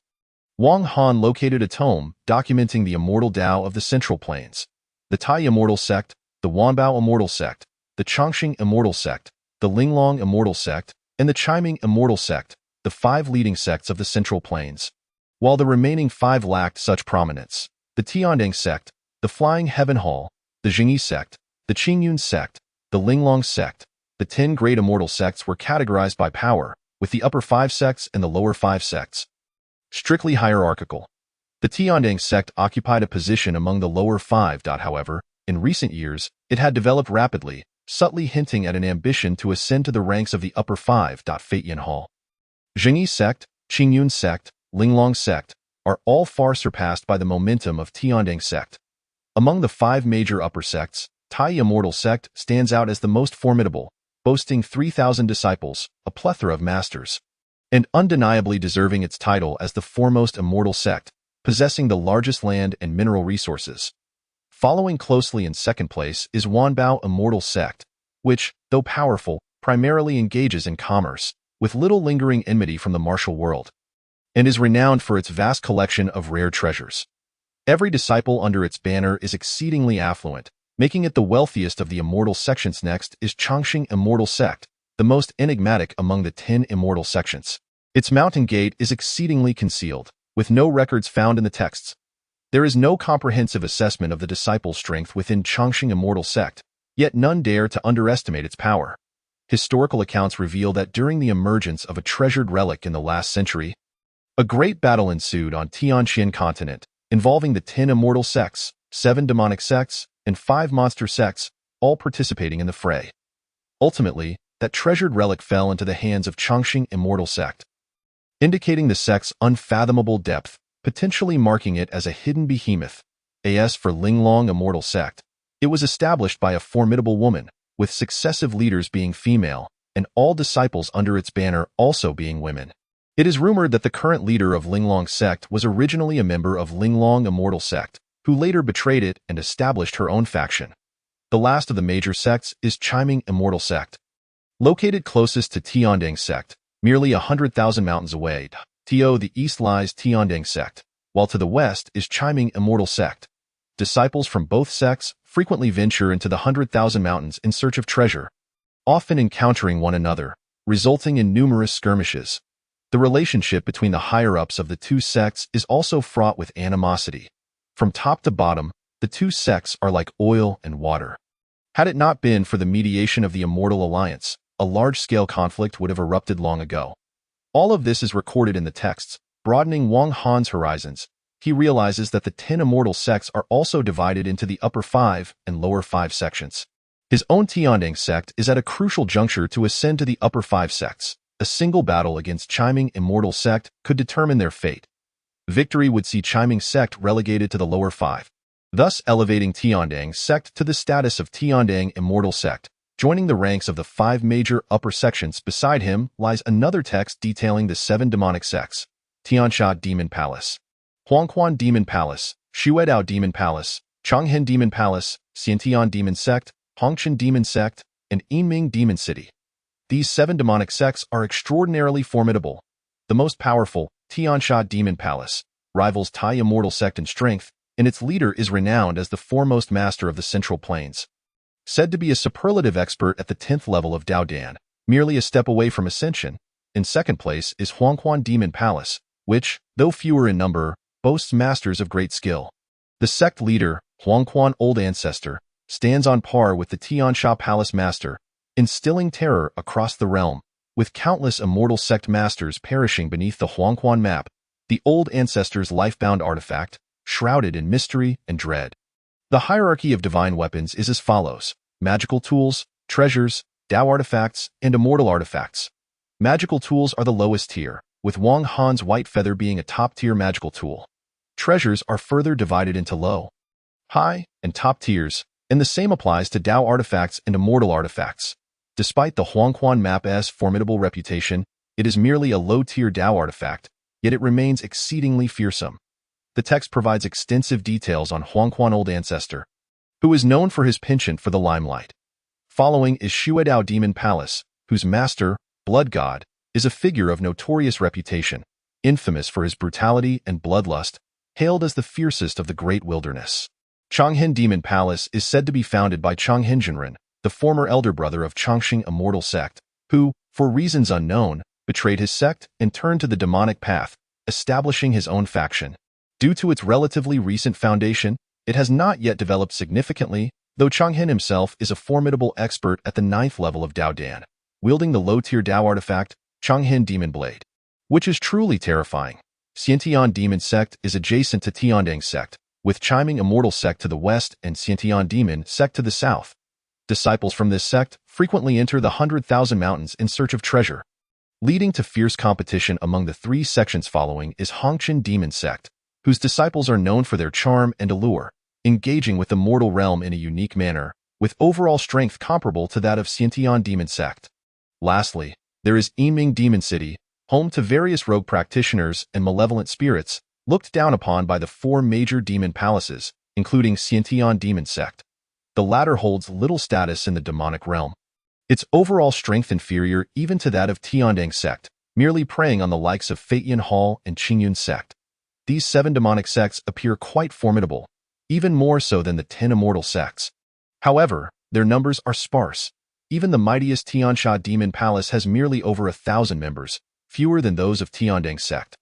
Wang Han located a tome documenting the immortal Tao of the Central Plains, the Tai Immortal Sect, the Wanbao Immortal Sect, the Chongqing Immortal Sect, the Linglong Immortal Sect, and the Chiming Immortal Sect, the 5 leading sects of the Central Plains. While the remaining 5 lacked such prominence, the Tiandang Sect, the Flying Heaven Hall, the Jingyi Sect, the Qingyun Sect, the Linglong Sect, the 10 great immortal sects were categorized by power, with the upper 5 sects and the lower 5 sects strictly hierarchical. The Tiandang sect occupied a position among the lower 5. However, in recent years, it had developed rapidly, subtly hinting at an ambition to ascend to the ranks of the upper 5. Feiyan Hall, Jingyi sect, Qingyun sect, Linglong sect are all far surpassed by the momentum of Tiandang sect. Among the 5 major upper sects, Tai Immortal sect stands out as the most formidable, boasting 3,000 disciples, a plethora of masters, and undeniably deserving its title as the foremost immortal sect, possessing the largest land and mineral resources. Following closely in second place is Wanbao Immortal sect, which, though powerful, primarily engages in commerce, with little lingering enmity from the martial world, and is renowned for its vast collection of rare treasures. Every disciple under its banner is exceedingly affluent, making it the wealthiest of the immortal sections. Next is Chongqing Immortal sect, the most enigmatic among the 10 immortal sections. Its mountain gate is exceedingly concealed, with no records found in the texts. There is no comprehensive assessment of the disciples' strength within Chongqing Immortal Sect, yet none dare to underestimate its power. Historical accounts reveal that during the emergence of a treasured relic in the last century, a great battle ensued on Tianxian continent, involving the 10 immortal sects, 7 demonic sects, and 5 monster sects, all participating in the fray. Ultimately, that treasured relic fell into the hands of Chongqing Immortal Sect, indicating the sect's unfathomable depth, potentially marking it as a hidden behemoth. As for Linglong Immortal Sect, it was established by a formidable woman, with successive leaders being female, and all disciples under its banner also being women. It is rumored that the current leader of Linglong Sect was originally a member of Linglong Immortal Sect, who later betrayed it and established her own faction. The last of the major sects is Chiming Immortal Sect. Located closest to Tiandang Sect, merely 100,000 mountains away, to the east lies Tiandang Sect, while to the west is Chiming Immortal Sect. Disciples from both sects frequently venture into the 100,000 mountains in search of treasure, often encountering one another, resulting in numerous skirmishes. The relationship between the higher-ups of the two sects is also fraught with animosity. From top to bottom, the two sects are like oil and water. Had it not been for the mediation of the Immortal Alliance, a large-scale conflict would have erupted long ago. All of this is recorded in the texts. Broadening Wang Han's horizons, he realizes that the 10 immortal sects are also divided into the upper 5 and lower 5 sections. His own Tiandang sect is at a crucial juncture to ascend to the upper 5 sects. A single battle against Chiming Immortal Sect could determine their fate. Victory would see Chiming Sect relegated to the lower 5, thus elevating Tiandang Sect to the status of Tiandang Immortal Sect. Joining the ranks of the 5 major upper sections beside him lies another text detailing the 7 demonic sects: Tiansha Demon Palace, Huangquan Demon Palace, Shuedao Demon Palace, Chonghen Demon Palace, Xiantian Demon Sect, Hongqian Demon Sect, and Yinming Demon City. These 7 demonic sects are extraordinarily formidable. The most powerful, Tiansha Demon Palace, rivals Tai Immortal Sect in strength, and its leader is renowned as the foremost master of the Central Plains. Said to be a superlative expert at the 10th level of Daodan, merely a step away from ascension. In second place is Huangquan Demon Palace, which, though fewer in number, boasts masters of great skill. The sect leader, Huangquan Old Ancestor, stands on par with the Tiansha Palace Master, instilling terror across the realm, with countless immortal sect masters perishing beneath the Huangquan map, the Old Ancestor's life-bound artifact, shrouded in mystery and dread. The hierarchy of divine weapons is as follows: magical tools, treasures, Dao artifacts, and immortal artifacts. Magical tools are the lowest tier, with Wang Han's white feather being a top-tier magical tool. Treasures are further divided into low, high, and top tiers, and the same applies to Dao artifacts and immortal artifacts. Despite the Huangquan map's formidable reputation, it is merely a low-tier Dao artifact, yet it remains exceedingly fearsome. The text provides extensive details on Huangquan Old Ancestor, who is known for his penchant for the limelight. Following is Shuedao Demon Palace, whose master, Blood God, is a figure of notorious reputation, infamous for his brutality and bloodlust, hailed as the fiercest of the great wilderness. Chonghen Demon Palace is said to be founded by Chonghen Jinren, the former elder brother of Chongqing Immortal Sect, who, for reasons unknown, betrayed his sect and turned to the demonic path, establishing his own faction. Due to its relatively recent foundation, it has not yet developed significantly, though Chonghen himself is a formidable expert at the 9th level of Daodan, wielding the low-tier Dao artifact, Chonghen Demon Blade, which is truly terrifying. Xiantian Demon Sect is adjacent to Tiandang Sect, with Chiming Immortal Sect to the west and Xiantian Demon Sect to the south. Disciples from this sect frequently enter the 100,000 mountains in search of treasure. Leading to fierce competition among the 3 sections following is Hongqian Demon Sect, whose disciples are known for their charm and allure, engaging with the mortal realm in a unique manner, with overall strength comparable to that of Xiantian Demon Sect. Lastly, there is Yinming Demon City, home to various rogue practitioners and malevolent spirits, looked down upon by the 4 major demon palaces, including Xiantian Demon Sect. The latter holds little status in the demonic realm. Its overall strength inferior even to that of Tiandang Sect, merely preying on the likes of Feitian Hall and Qingyun Sect. These 7 demonic sects appear quite formidable, even more so than the 10 immortal sects. However, their numbers are sparse. Even the mightiest Tiansha Demon Palace has merely over 1,000 members, fewer than those of Tiandang's sect.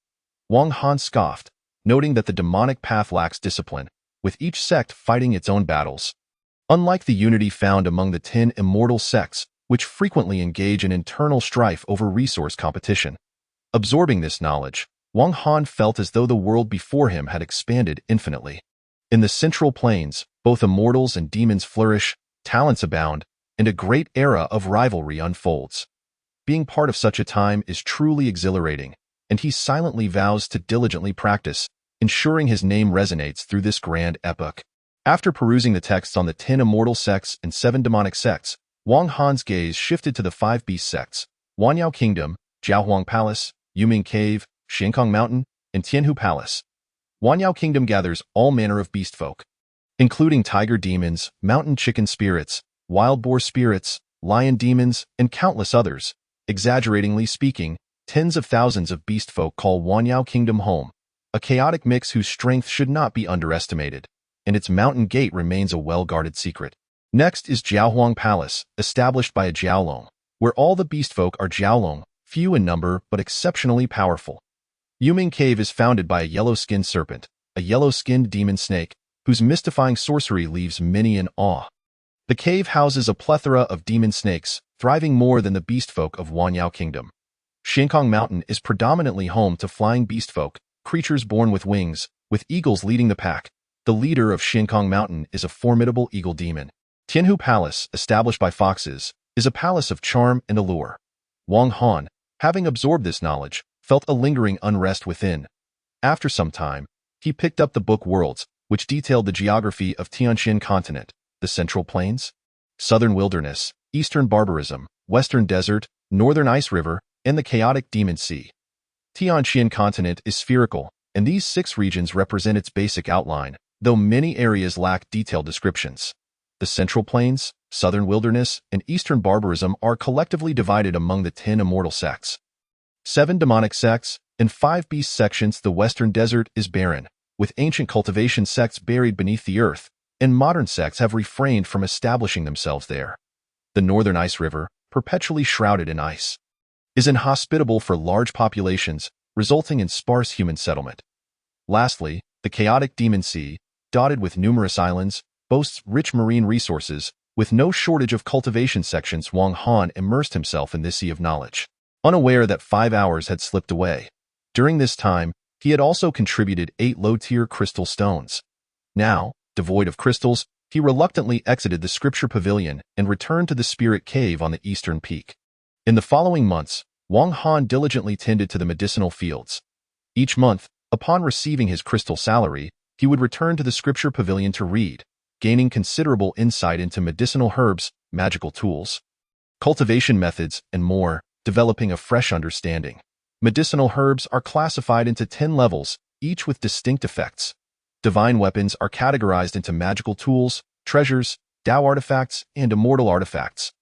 Wang Han scoffed, noting that the demonic path lacks discipline, with each sect fighting its own battles. Unlike the unity found among the 10 immortal sects, which frequently engage in internal strife over resource competition. Absorbing this knowledge, Wang Han felt as though the world before him had expanded infinitely. In the central plains, both immortals and demons flourish, talents abound, and a great era of rivalry unfolds. Being part of such a time is truly exhilarating, and he silently vows to diligently practice, ensuring his name resonates through this grand epoch. After perusing the texts on the 10 immortal sects and 7 demonic sects, Wang Han's gaze shifted to the 5 beast sects: Wanyao Kingdom, Jiaohuang Palace, Yuming Cave, Xiankong Mountain, and Tianhu Palace. Wanyao Kingdom gathers all manner of beast folk, including tiger demons, mountain chicken spirits, wild boar spirits, lion demons, and countless others. Exaggeratingly speaking, tens of thousands of beast folk call Wanyao Kingdom home, a chaotic mix whose strength should not be underestimated, and its mountain gate remains a well-guarded secret. Next is Jiaohuang Palace, established by a Jiaolong, where all the beast folk are Jiaolong, few in number but exceptionally powerful. Yuming Cave is founded by a yellow-skinned serpent, a yellow-skinned demon snake, whose mystifying sorcery leaves many in awe. The cave houses a plethora of demon snakes, thriving more than the beast folk of Wanyao Kingdom. Xiankong Mountain is predominantly home to flying beast folk, creatures born with wings, with eagles leading the pack. The leader of Xiankong Mountain is a formidable eagle demon. Tianhu Palace, established by foxes, is a palace of charm and allure. Wang Han, having absorbed this knowledge, felt a lingering unrest within. After some time, he picked up the book Worlds, which detailed the geography of Tianxian continent, the Central Plains, Southern Wilderness, Eastern Barbarism, Western Desert, Northern Ice River, and the chaotic Demon Sea. Tianxian continent is spherical, and these 6 regions represent its basic outline, though many areas lack detailed descriptions. The Central Plains, Southern Wilderness, and Eastern Barbarism are collectively divided among the 10 immortal sects. 7 demonic sects, and 5 beast sections. The Western Desert is barren, with ancient cultivation sects buried beneath the earth, and modern sects have refrained from establishing themselves there. The Northern Ice River, perpetually shrouded in ice, is inhospitable for large populations, resulting in sparse human settlement. Lastly, the chaotic Demon Sea, dotted with numerous islands, boasts rich marine resources, with no shortage of cultivation sections. Wang Han immersed himself in this sea of knowledge, unaware that 5 hours had slipped away. During this time, he had also contributed 8 low-tier crystal stones. Now, devoid of crystals, he reluctantly exited the scripture pavilion and returned to the spirit cave on the eastern peak. In the following months, Wang Han diligently tended to the medicinal fields. Each month, upon receiving his crystal salary, he would return to the scripture pavilion to read, gaining considerable insight into medicinal herbs, magical tools, cultivation methods, and more, developing a fresh understanding. Medicinal herbs are classified into 10 levels, each with distinct effects. Divine weapons are categorized into magical tools, treasures, Tao artifacts, and immortal artifacts.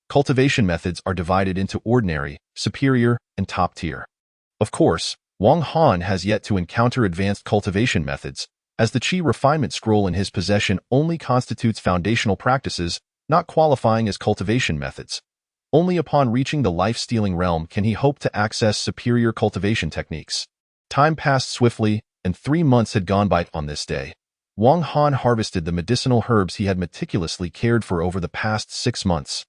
Cultivation methods are divided into ordinary, superior, and top tier. Of course, Wang Han has yet to encounter advanced cultivation methods, as the Qi refinement scroll in his possession only constitutes foundational practices, not qualifying as cultivation methods. Only upon reaching the life-stealing realm can he hope to access superior cultivation techniques. Time passed swiftly, and 3 months had gone by on this day. Wang Han harvested the medicinal herbs he had meticulously cared for over the past 6 months.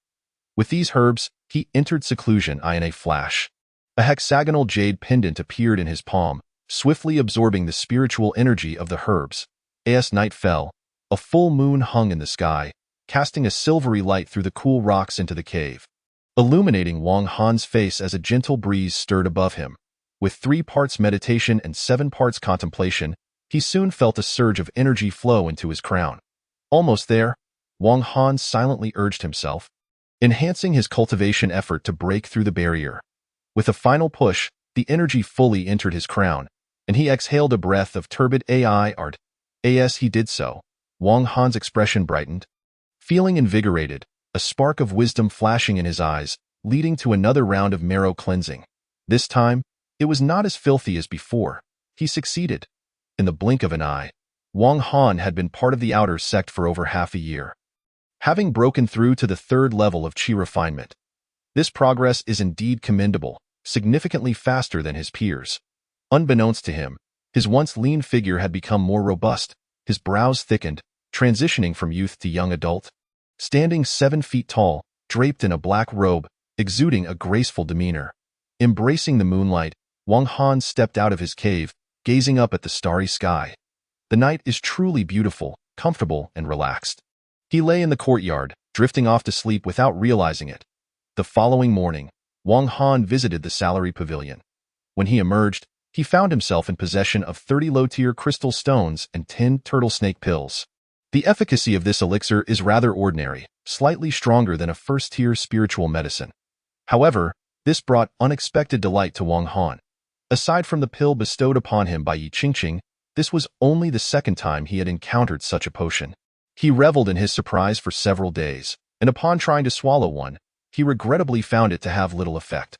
With these herbs, he entered seclusion in a flash. A hexagonal jade pendant appeared in his palm, swiftly absorbing the spiritual energy of the herbs. As night fell, a full moon hung in the sky, casting a silvery light through the cool rocks into the cave, illuminating Wang Han's face as a gentle breeze stirred above him. With 3 parts meditation and 7 parts contemplation, he soon felt a surge of energy flow into his crown. Almost there, Wang Han silently urged himself, enhancing his cultivation effort to break through the barrier. With a final push, the energy fully entered his crown, and he exhaled a breath of turbid AI art. As he did so, Wang Han's expression brightened. Feeling invigorated, a spark of wisdom flashing in his eyes, leading to another round of marrow cleansing. This time, it was not as filthy as before. He succeeded. In the blink of an eye, Wang Han had been part of the outer sect for over half a year, having broken through to the 3rd level of Qi refinement. This progress is indeed commendable, significantly faster than his peers. Unbeknownst to him, his once lean figure had become more robust, his brows thickened, transitioning from youth to young adult. Standing 7 feet tall, draped in a black robe, exuding a graceful demeanor. Embracing the moonlight, Wang Han stepped out of his cave, gazing up at the starry sky. The night is truly beautiful, comfortable, and relaxed. He lay in the courtyard, drifting off to sleep without realizing it. The following morning, Wang Han visited the salary pavilion. When he emerged, he found himself in possession of 30 low-tier crystal stones and 10 turtle snake pills. The efficacy of this elixir is rather ordinary, slightly stronger than a first-tier spiritual medicine. However, this brought unexpected delight to Wang Han. Aside from the pill bestowed upon him by Yi Qingqing, this was only the second time he had encountered such a potion. He reveled in his surprise for several days, and upon trying to swallow one, he regrettably found it to have little effect.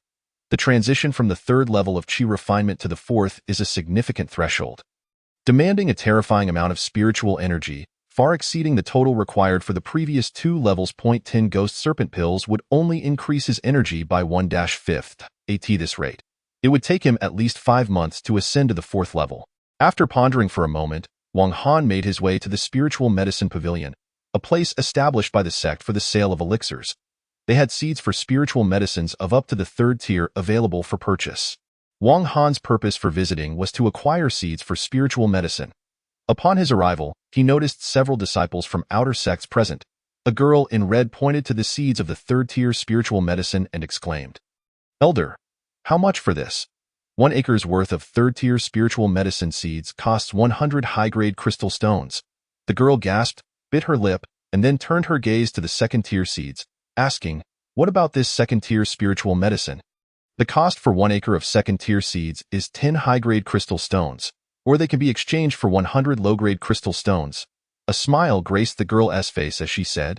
The transition from the third level of qi refinement to the fourth is a significant threshold, demanding a terrifying amount of spiritual energy, far exceeding the total required for the previous 2 levels. 10 Ghost Serpent Pills would only increase his energy by 1/5 at this rate. It would take him at least 5 months to ascend to the 4th level. After pondering for a moment, Wang Han made his way to the Spiritual Medicine Pavilion, a place established by the sect for the sale of elixirs. They had seeds for spiritual medicines of up to the 3rd tier available for purchase. Wang Han's purpose for visiting was to acquire seeds for spiritual medicine. Upon his arrival, he noticed several disciples from outer sects present. A girl in red pointed to the seeds of the 3rd tier spiritual medicine and exclaimed, "Elder, how much for this?" 1 acre's worth of 3rd tier spiritual medicine seeds costs 100 high-grade crystal stones. The girl gasped, bit her lip, and then turned her gaze to the 2nd tier seeds, asking, "What about this 2nd tier spiritual medicine?" The cost for 1 acre of 2nd tier seeds is 10 high-grade crystal stones, or they can be exchanged for 100 low-grade crystal stones. A smile graced the girl's face as she said,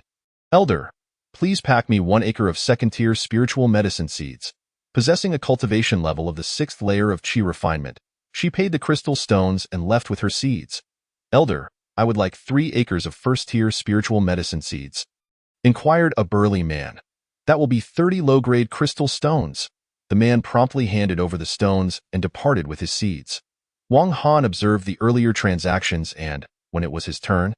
"Elder, please pack me 1 acre of 2nd tier spiritual medicine seeds." Possessing a cultivation level of the 6th layer of qi refinement, she paid the crystal stones and left with her seeds. "Elder, I would like 3 acres of 1st tier spiritual medicine seeds," inquired a burly man. "That will be 30 low-grade crystal stones." The man promptly handed over the stones and departed with his seeds. Wang Han observed the earlier transactions and, when it was his turn,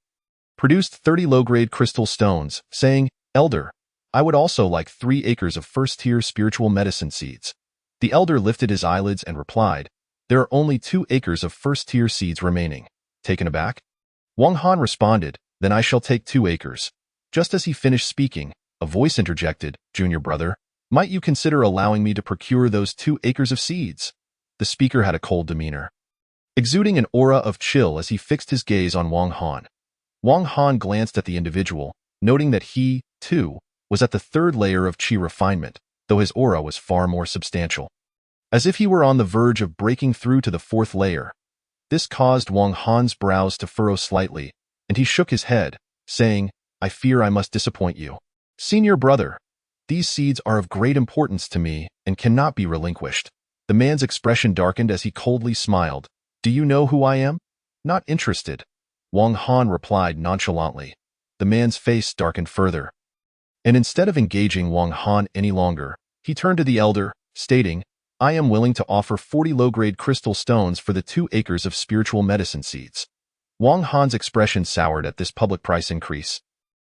produced 30 low-grade crystal stones, saying, "Elder, I would also like 3 acres of 1st tier spiritual medicine seeds." The elder lifted his eyelids and replied, "There are only 2 acres of 1st tier seeds remaining." Taken aback, Wang Han responded, "Then I shall take 2 acres. Just as he finished speaking, a voice interjected, "Junior brother, might you consider allowing me to procure those 2 acres of seeds?" The speaker had a cold demeanor, exuding an aura of chill as he fixed his gaze on Wang Han. Wang Han glanced at the individual, noting that he, too, was at the 3rd layer of qi refinement, though his aura was far more substantial, as if he were on the verge of breaking through to the 4th layer. This caused Wang Han's brows to furrow slightly, and he shook his head, saying, "I fear I must disappoint you. Senior brother, these seeds are of great importance to me and cannot be relinquished." The man's expression darkened as he coldly smiled. "Do you know who I am?" "Not interested," Wang Han replied nonchalantly. The man's face darkened further, and instead of engaging Wang Han any longer, he turned to the elder, stating, "I am willing to offer 40 low-grade crystal stones for the 2 acres of spiritual medicine seeds." Wang Han's expression soured at this public price increase.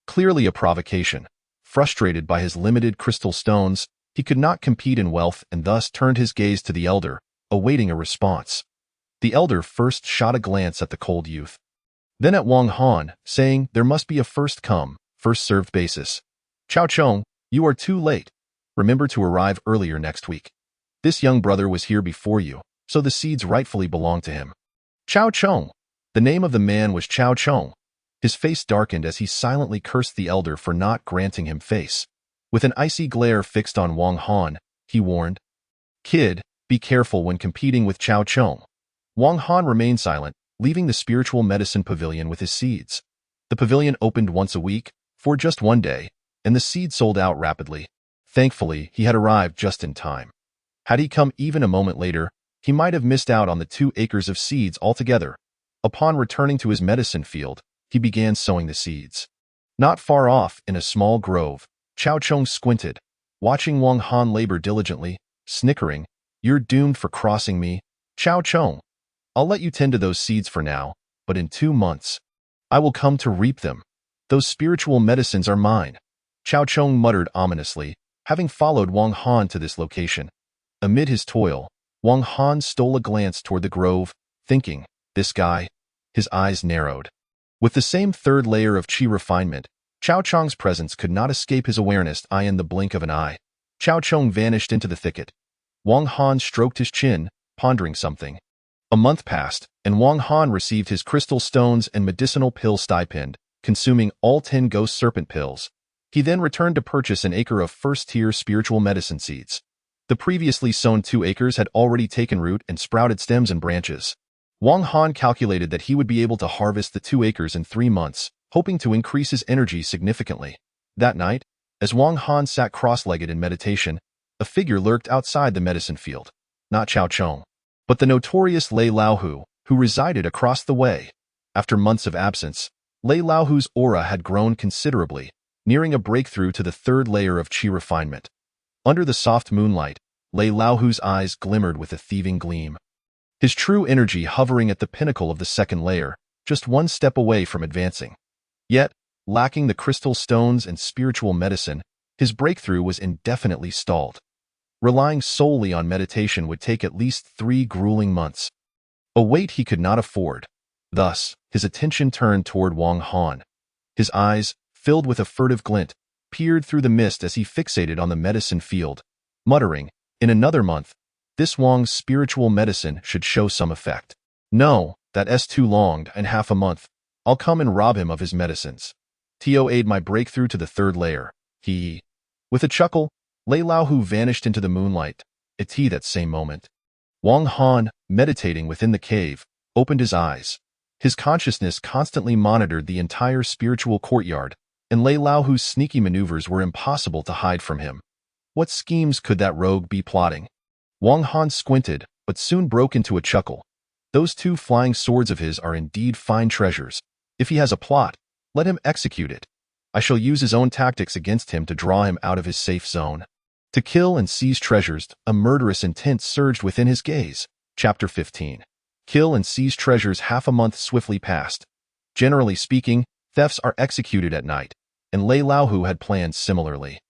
Clearly a provocation. Frustrated by his limited crystal stones, he could not compete in wealth and thus turned his gaze to the elder, awaiting a response. The elder first shot a glance at the cold youth, then at Wang Han, saying, "There must be a first-come, first-served basis. Chao Chong, you are too late. Remember to arrive earlier next week. This young brother was here before you, so the seeds rightfully belong to him." Chao Chong. The name of the man was Chao Chong. His face darkened as he silently cursed the elder for not granting him face. With an icy glare fixed on Wang Han, he warned, "Kid, be careful when competing with Chao Chong." Wang Han remained silent, leaving the spiritual medicine pavilion with his seeds. The pavilion opened once a week, for just 1 day, and the seeds sold out rapidly. Thankfully, he had arrived just in time. Had he come even a moment later, he might have missed out on the 2 acres of seeds altogether. Upon returning to his medicine field, he began sowing the seeds. Not far off, in a small grove, Chao Chong squinted, watching Wang Han labor diligently, snickering, You're doomed for crossing me, Chao Chong. I'll let you tend to those seeds for now, but in 2 months, I will come to reap them. Those spiritual medicines are mine. Chao Chong muttered ominously, having followed Wang Han to this location. Amid his toil, Wang Han stole a glance toward the grove, thinking, this guy. His eyes narrowed. With the same third layer of qi refinement, Chao Chong's presence could not escape his awareness in the blink of an eye. Chao Chong vanished into the thicket. Wang Han stroked his chin, pondering something. A month passed, and Wang Han received his crystal stones and medicinal pill stipend, consuming all 10 ghost serpent pills. He then returned to purchase an acre of first-tier spiritual medicine seeds. The previously sown 2 acres had already taken root and sprouted stems and branches. Wang Han calculated that he would be able to harvest the 2 acres in 3 months, hoping to increase his energy significantly. That night, as Wang Han sat cross-legged in meditation, a figure lurked outside the medicine field. Not Chao Chong, but the notorious Lei Laohu, who resided across the way. After months of absence, Lei Laohu's aura had grown considerably, nearing a breakthrough to the 3rd layer of qi refinement. Under the soft moonlight, Lei Laohu's eyes glimmered with a thieving gleam. His true energy hovering at the pinnacle of the 2nd layer, just 1 step away from advancing. Yet, lacking the crystal stones and spiritual medicine, his breakthrough was indefinitely stalled. Relying solely on meditation would take at least 3 grueling months. A weight he could not afford. Thus, his attention turned toward Wang Han. His eyes, filled with a furtive glint, peered through the mist as he fixated on the medicine field, muttering, in another month, this Wang's spiritual medicine should show some effect. No, that's too long and half a month. I'll come and rob him of his medicines. Tio aid my breakthrough to the 3rd layer. With a chuckle, Lei Laohu vanished into the moonlight. That same moment, Wang Han, meditating within the cave, opened his eyes. His consciousness constantly monitored the entire spiritual courtyard, and Lei Laohu's sneaky maneuvers were impossible to hide from him. What schemes could that rogue be plotting? Wang Han squinted, but soon broke into a chuckle. Those 2 flying swords of his are indeed fine treasures. If he has a plot, let him execute it. I shall use his own tactics against him to draw him out of his safe zone. To kill and seize treasures, a murderous intent surged within his gaze. Chapter 15. Kill and seize treasures. Half a month swiftly passed. Generally speaking, thefts are executed at night, and Lei Laohu had planned similarly.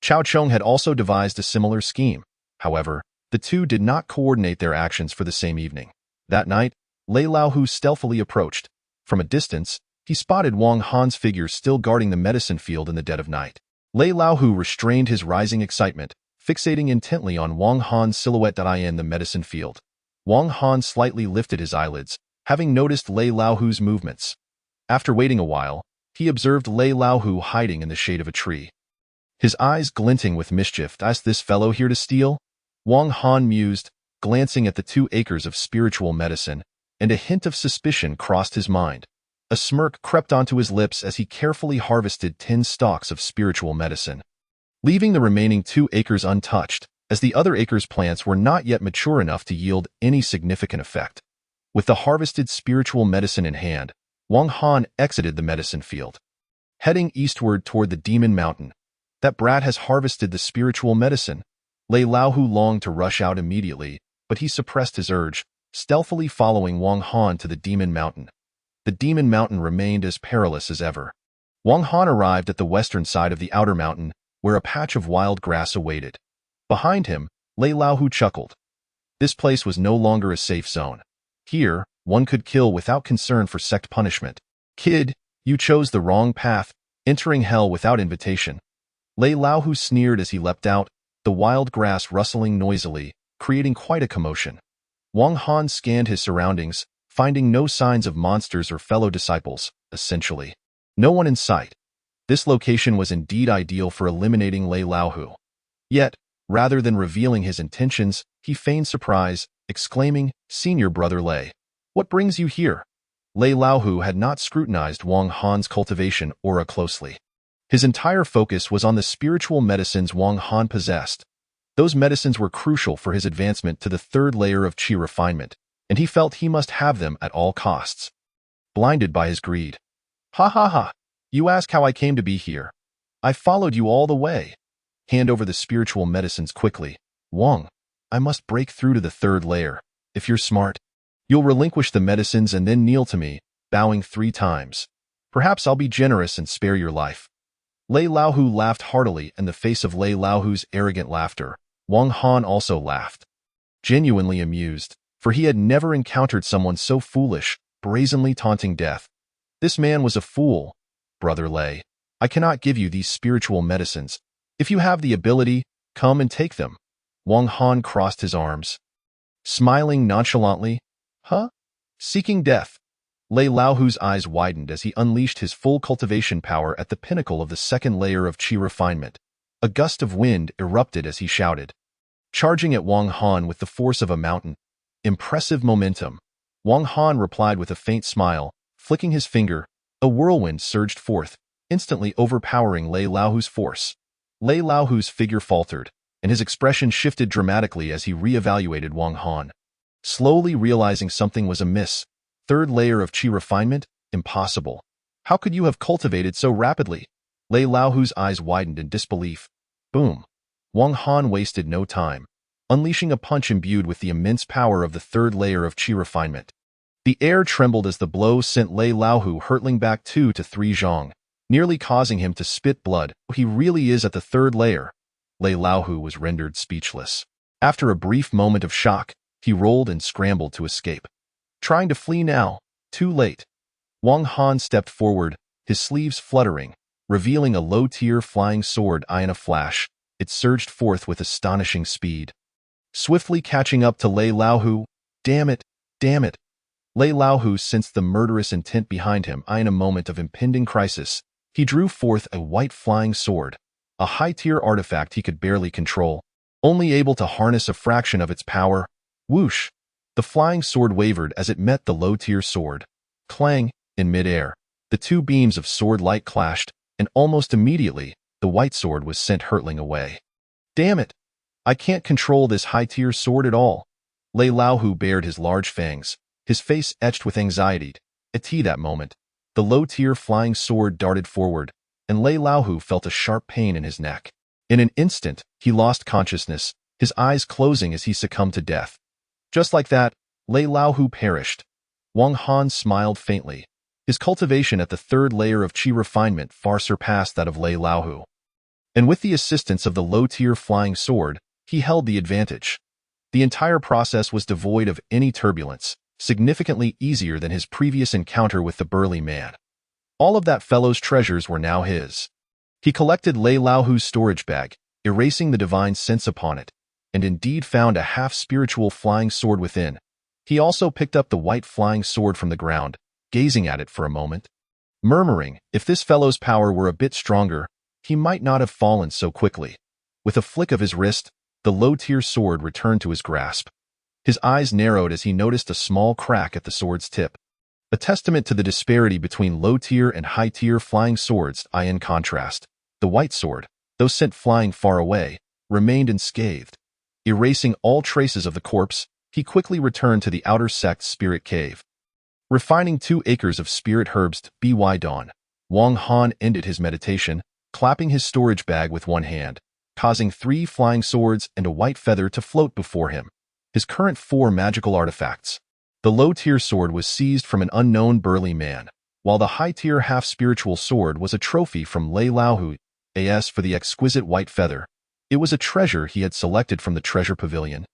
Chao Chong had also devised a similar scheme. However, the 2 did not coordinate their actions for the same evening. That night, Lei Laohu stealthily approached. From a distance, he spotted Wang Han's figure still guarding the medicine field in the dead of night. Lei Laohu restrained his rising excitement, fixating intently on Wang Han's silhouette in the medicine field. Wang Han slightly lifted his eyelids, having noticed Lei Laohu's movements. After waiting a while, he observed Lei Laohu hiding in the shade of a tree. His eyes glinting with mischief. Is this fellow here to steal? Wang Han mused, glancing at the 2 acres of spiritual medicine, and a hint of suspicion crossed his mind. A smirk crept onto his lips as he carefully harvested 10 stalks of spiritual medicine, leaving the remaining 2 acres untouched, as the other acres' plants were not yet mature enough to yield any significant effect. With the harvested spiritual medicine in hand, Wang Han exited the medicine field, heading eastward toward the Demon Mountain. That brat has harvested the spiritual medicine. Lei Laohu longed to rush out immediately, but he suppressed his urge, stealthily following Wang Han to the Demon Mountain. The Demon Mountain remained as perilous as ever. Wang Han arrived at the western side of the outer mountain, where a patch of wild grass awaited. Behind him, Lei Laohu chuckled. This place was no longer a safe zone. Here, one could kill without concern for sect punishment. Kid, you chose the wrong path, entering hell without invitation. Lei Laohu sneered as he leapt out, the wild grass rustling noisily, creating quite a commotion. Wang Han scanned his surroundings, finding no signs of monsters or fellow disciples, essentially. No one in sight. This location was indeed ideal for eliminating Lei Laohu. Yet, rather than revealing his intentions, he feigned surprise, exclaiming, Senior Brother Lei, what brings you here? Lei Laohu had not scrutinized Wang Han's cultivation aura closely. His entire focus was on the spiritual medicines Wang Han possessed. Those medicines were crucial for his advancement to the 3rd layer of qi refinement, and he felt he must have them at all costs. Blinded by his greed. Ha ha ha! You ask how I came to be here. I followed you all the way. Hand over the spiritual medicines quickly, Wang. I must break through to the third layer. If you're smart, you'll relinquish the medicines and then kneel to me, bowing 3 times. Perhaps I'll be generous and spare your life." Lei Laohu laughed heartily, and the face of Lei Laohu's arrogant laughter, Wang Han also laughed, genuinely amused, for he had never encountered someone so foolish, brazenly taunting death. This man was a fool. "Brother Lei, I cannot give you these spiritual medicines. If you have the ability, come and take them." Wang Han crossed his arms, smiling nonchalantly. "Huh? Seeking death?" Lei Laohu's eyes widened as he unleashed his full cultivation power at the pinnacle of the second layer of qi refinement. A gust of wind erupted as he shouted, charging at Wang Han with the force of a mountain. "Impressive momentum." Wang Han replied with a faint smile, flicking his finger. A whirlwind surged forth, instantly overpowering Lei Laohu's force. Lei Laohu's figure faltered, and his expression shifted dramatically as he re-evaluated Wang Han, slowly realizing something was amiss. Third layer of qi refinement? Impossible. How could you have cultivated so rapidly? Lei Laohu's eyes widened in disbelief. Boom. Wang Han wasted no time, unleashing a punch imbued with the immense power of the third layer of qi refinement. The air trembled as the blow sent Lei Laohu hurtling back 2 to 3 zhong, nearly causing him to spit blood. He really is at the third layer. Lei Laohu was rendered speechless. After a brief moment of shock, he rolled and scrambled to escape. Trying to flee now, too late. Wang Han stepped forward, his sleeves fluttering, revealing a low-tier flying sword. In a flash, it surged forth with astonishing speed, swiftly catching up to Lei Laohu. Damn it, damn it. Lei Laohu sensed the murderous intent behind him. In a moment of impending crisis, he drew forth a white flying sword, a high-tier artifact he could barely control, only able to harness a fraction of its power. Whoosh! The flying sword wavered as it met the low-tier sword. Clang! In mid-air, the 2 beams of sword light clashed, and almost immediately, the white sword was sent hurtling away. Damn it! I can't control this high-tier sword at all. Lei Laohu bared his large fangs, his face etched with anxiety. At that moment, the low-tier flying sword darted forward, and Lei Laohu felt a sharp pain in his neck. In an instant, he lost consciousness, his eyes closing as he succumbed to death. Just like that, Lei Laohu perished. Wang Han smiled faintly. His cultivation at the third layer of qi refinement far surpassed that of Lei Laohu, and with the assistance of the low-tier flying sword, he held the advantage. The entire process was devoid of any turbulence, significantly easier than his previous encounter with the burly man. All of that fellow's treasures were now his. He collected Lei Laohu's storage bag, erasing the divine sense upon it, and indeed found a half-spiritual flying sword within. He also picked up the white flying sword from the ground, gazing at it for a moment, murmuring, if this fellow's power were a bit stronger, he might not have fallen so quickly. With a flick of his wrist, the low-tier sword returned to his grasp. His eyes narrowed as he noticed a small crack at the sword's tip, a testament to the disparity between low-tier and high-tier flying swords. In contrast, the white sword, though sent flying far away, remained unscathed. Erasing all traces of the corpse, he quickly returned to the outer sect's spirit cave. Refining 2 acres of spirit herbs by dawn, Wang Han ended his meditation, clapping his storage bag with one hand, causing 3 flying swords and a white feather to float before him. His current 4 magical artifacts. The low-tier sword was seized from an unknown burly man, while the high-tier half-spiritual sword was a trophy from Lei Laohu. As for the exquisite white feather, it was a treasure he had selected from the treasure pavilion,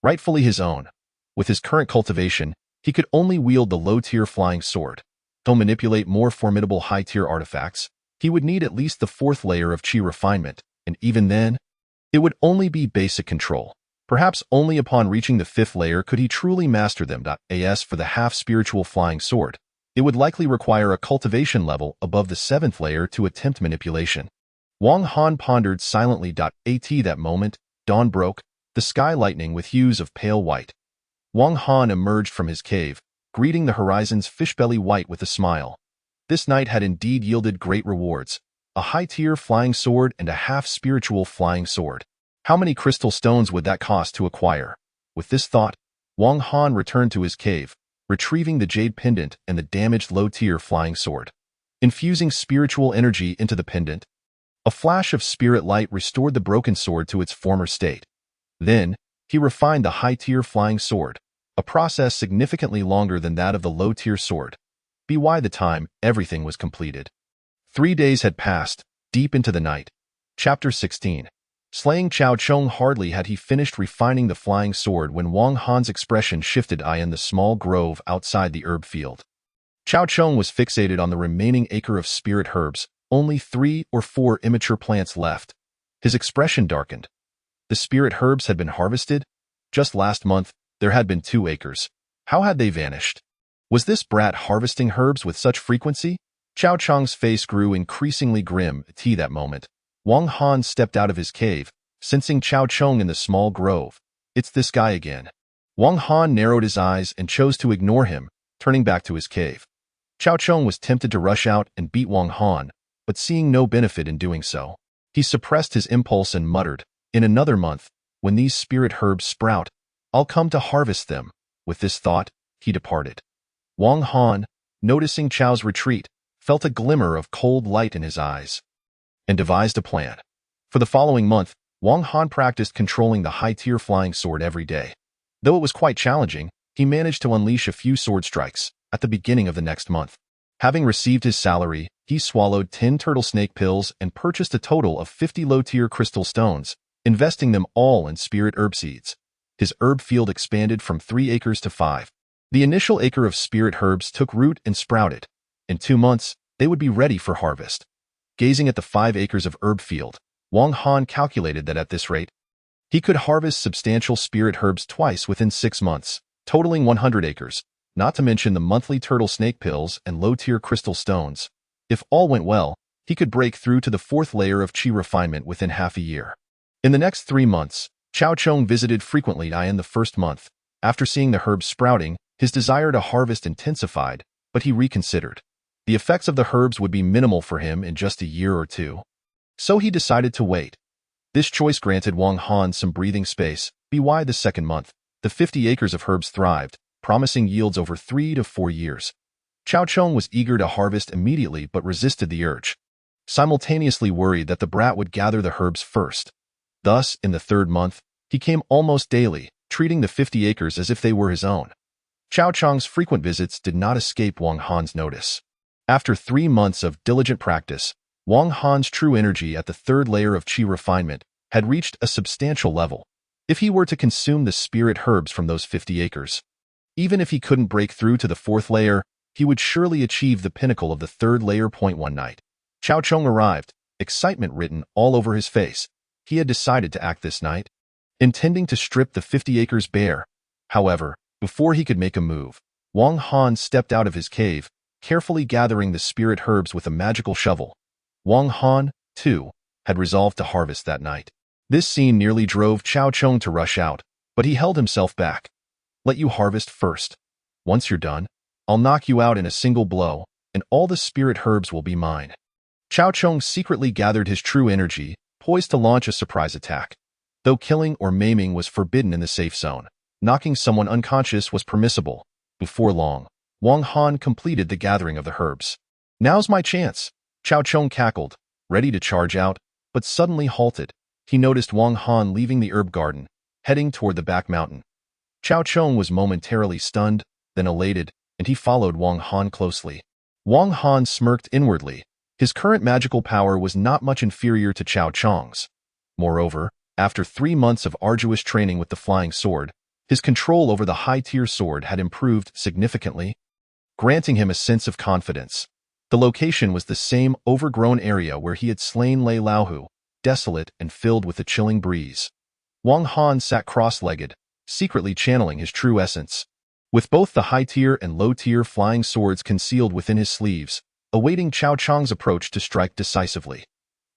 rightfully his own. With his current cultivation, he could only wield the low-tier flying sword. To manipulate more formidable high-tier artifacts, he would need at least the 4th layer of qi refinement, and even then, it would only be basic control. Perhaps only upon reaching the 5th layer could he truly master them. As for the half-spiritual flying sword, it would likely require a cultivation level above the 7th layer to attempt manipulation. Wang Han pondered silently. At that moment, dawn broke, the sky lightening with hues of pale white. Wang Han emerged from his cave, greeting the horizon's fishbelly white with a smile. This night had indeed yielded great rewards, a high-tier flying sword and a half-spiritual flying sword. How many crystal stones would that cost to acquire? With this thought, Wang Han returned to his cave, retrieving the jade pendant and the damaged low-tier flying sword. Infusing spiritual energy into the pendant, a flash of spirit light restored the broken sword to its former state. Then, He refined the high-tier flying sword, a process significantly longer than that of the low-tier sword. By the time everything was completed, 3 days had passed, deep into the night. Chapter 16. Slaying Chao Chong. Hardly had he finished refining the flying sword when Wang Han's expression shifted in the small grove outside the herb field. Chao Chong was fixated on the remaining acre of spirit herbs, only 3 or 4 immature plants left. His expression darkened. The spirit herbs had been harvested? Just last month, there had been 2 acres. How had they vanished? Was this brat harvesting herbs with such frequency? Chao Chong's face grew increasingly grim at that moment. Wang Han stepped out of his cave, sensing Chao Chong in the small grove. It's this guy again. Wang Han narrowed his eyes and chose to ignore him, turning back to his cave. Chao Chong was tempted to rush out and beat Wang Han, but seeing no benefit in doing so, he suppressed his impulse and muttered, "In another month, when these spirit herbs sprout, I'll come to harvest them." With this thought, he departed. Wang Han, noticing Chao's retreat, felt a glimmer of cold light in his eyes, and devised a plan. For the following month, Wang Han practiced controlling the high-tier flying sword every day. Though it was quite challenging, he managed to unleash a few sword strikes at the beginning of the next month. Having received his salary, he swallowed 10 turtle snake pills and purchased a total of 50 low-tier crystal stones, investing them all in spirit herb seeds. His herb field expanded from 3 acres to 5. The initial acre of spirit herbs took root and sprouted. In 2 months, they would be ready for harvest. Gazing at the 5 acres of herb field, Wang Han calculated that at this rate, he could harvest substantial spirit herbs twice within 6 months, totaling 100 acres, not to mention the monthly turtle snake pills and low-tier crystal stones. If all went well, he could break through to the 4th layer of qi refinement within half a year. In the next 3 months, Chao Chong visited frequently in the first month. After seeing the herbs sprouting, his desire to harvest intensified, but he reconsidered. The effects of the herbs would be minimal for him in just a year or 2. So he decided to wait. This choice granted Wang Han some breathing space. By the second month, the 50 acres of herbs thrived, promising yields over 3 to 4 years. Chao Chong was eager to harvest immediately but resisted the urge, simultaneously worried that the brat would gather the herbs first. Thus, in the 3rd month, he came almost daily, treating the 50 acres as if they were his own. Chao Chong's frequent visits did not escape Wang Han's notice. After 3 months of diligent practice, Wang Han's true energy at the 3rd layer of qi refinement had reached a substantial level. If he were to consume the spirit herbs from those 50 acres, even if he couldn't break through to the 4th layer, he would surely achieve the pinnacle of the 3rd layer. One night, Chao Chong arrived, excitement written all over his face. He had decided to act this night, intending to strip the 50 acres bare. However, before he could make a move, Wang Han stepped out of his cave, carefully gathering the spirit herbs with a magical shovel. Wang Han, too, had resolved to harvest that night. This scene nearly drove Chao Chong to rush out, but he held himself back. "Let you harvest first. Once you're done, I'll knock you out in a single blow, and all the spirit herbs will be mine." Chao Chong secretly gathered his true energy, poised to launch a surprise attack. Though killing or maiming was forbidden in the safe zone, knocking someone unconscious was permissible. Before long, Wang Han completed the gathering of the herbs. "Now's my chance," Chao Chong cackled, ready to charge out, but suddenly halted. He noticed Wang Han leaving the herb garden, heading toward the back mountain. Chao Chong was momentarily stunned, then elated, and he followed Wang Han closely. Wang Han smirked inwardly. His current magical power was not much inferior to Chao Chong's. Moreover, after 3 months of arduous training with the flying sword, his control over the high-tier sword had improved significantly, granting him a sense of confidence. The location was the same overgrown area where he had slain Lei Laohu, desolate and filled with a chilling breeze. Wang Han sat cross-legged, secretly channeling his true essence. With both the high-tier and low-tier flying swords concealed within his sleeves, awaiting Chao Chong's approach to strike decisively.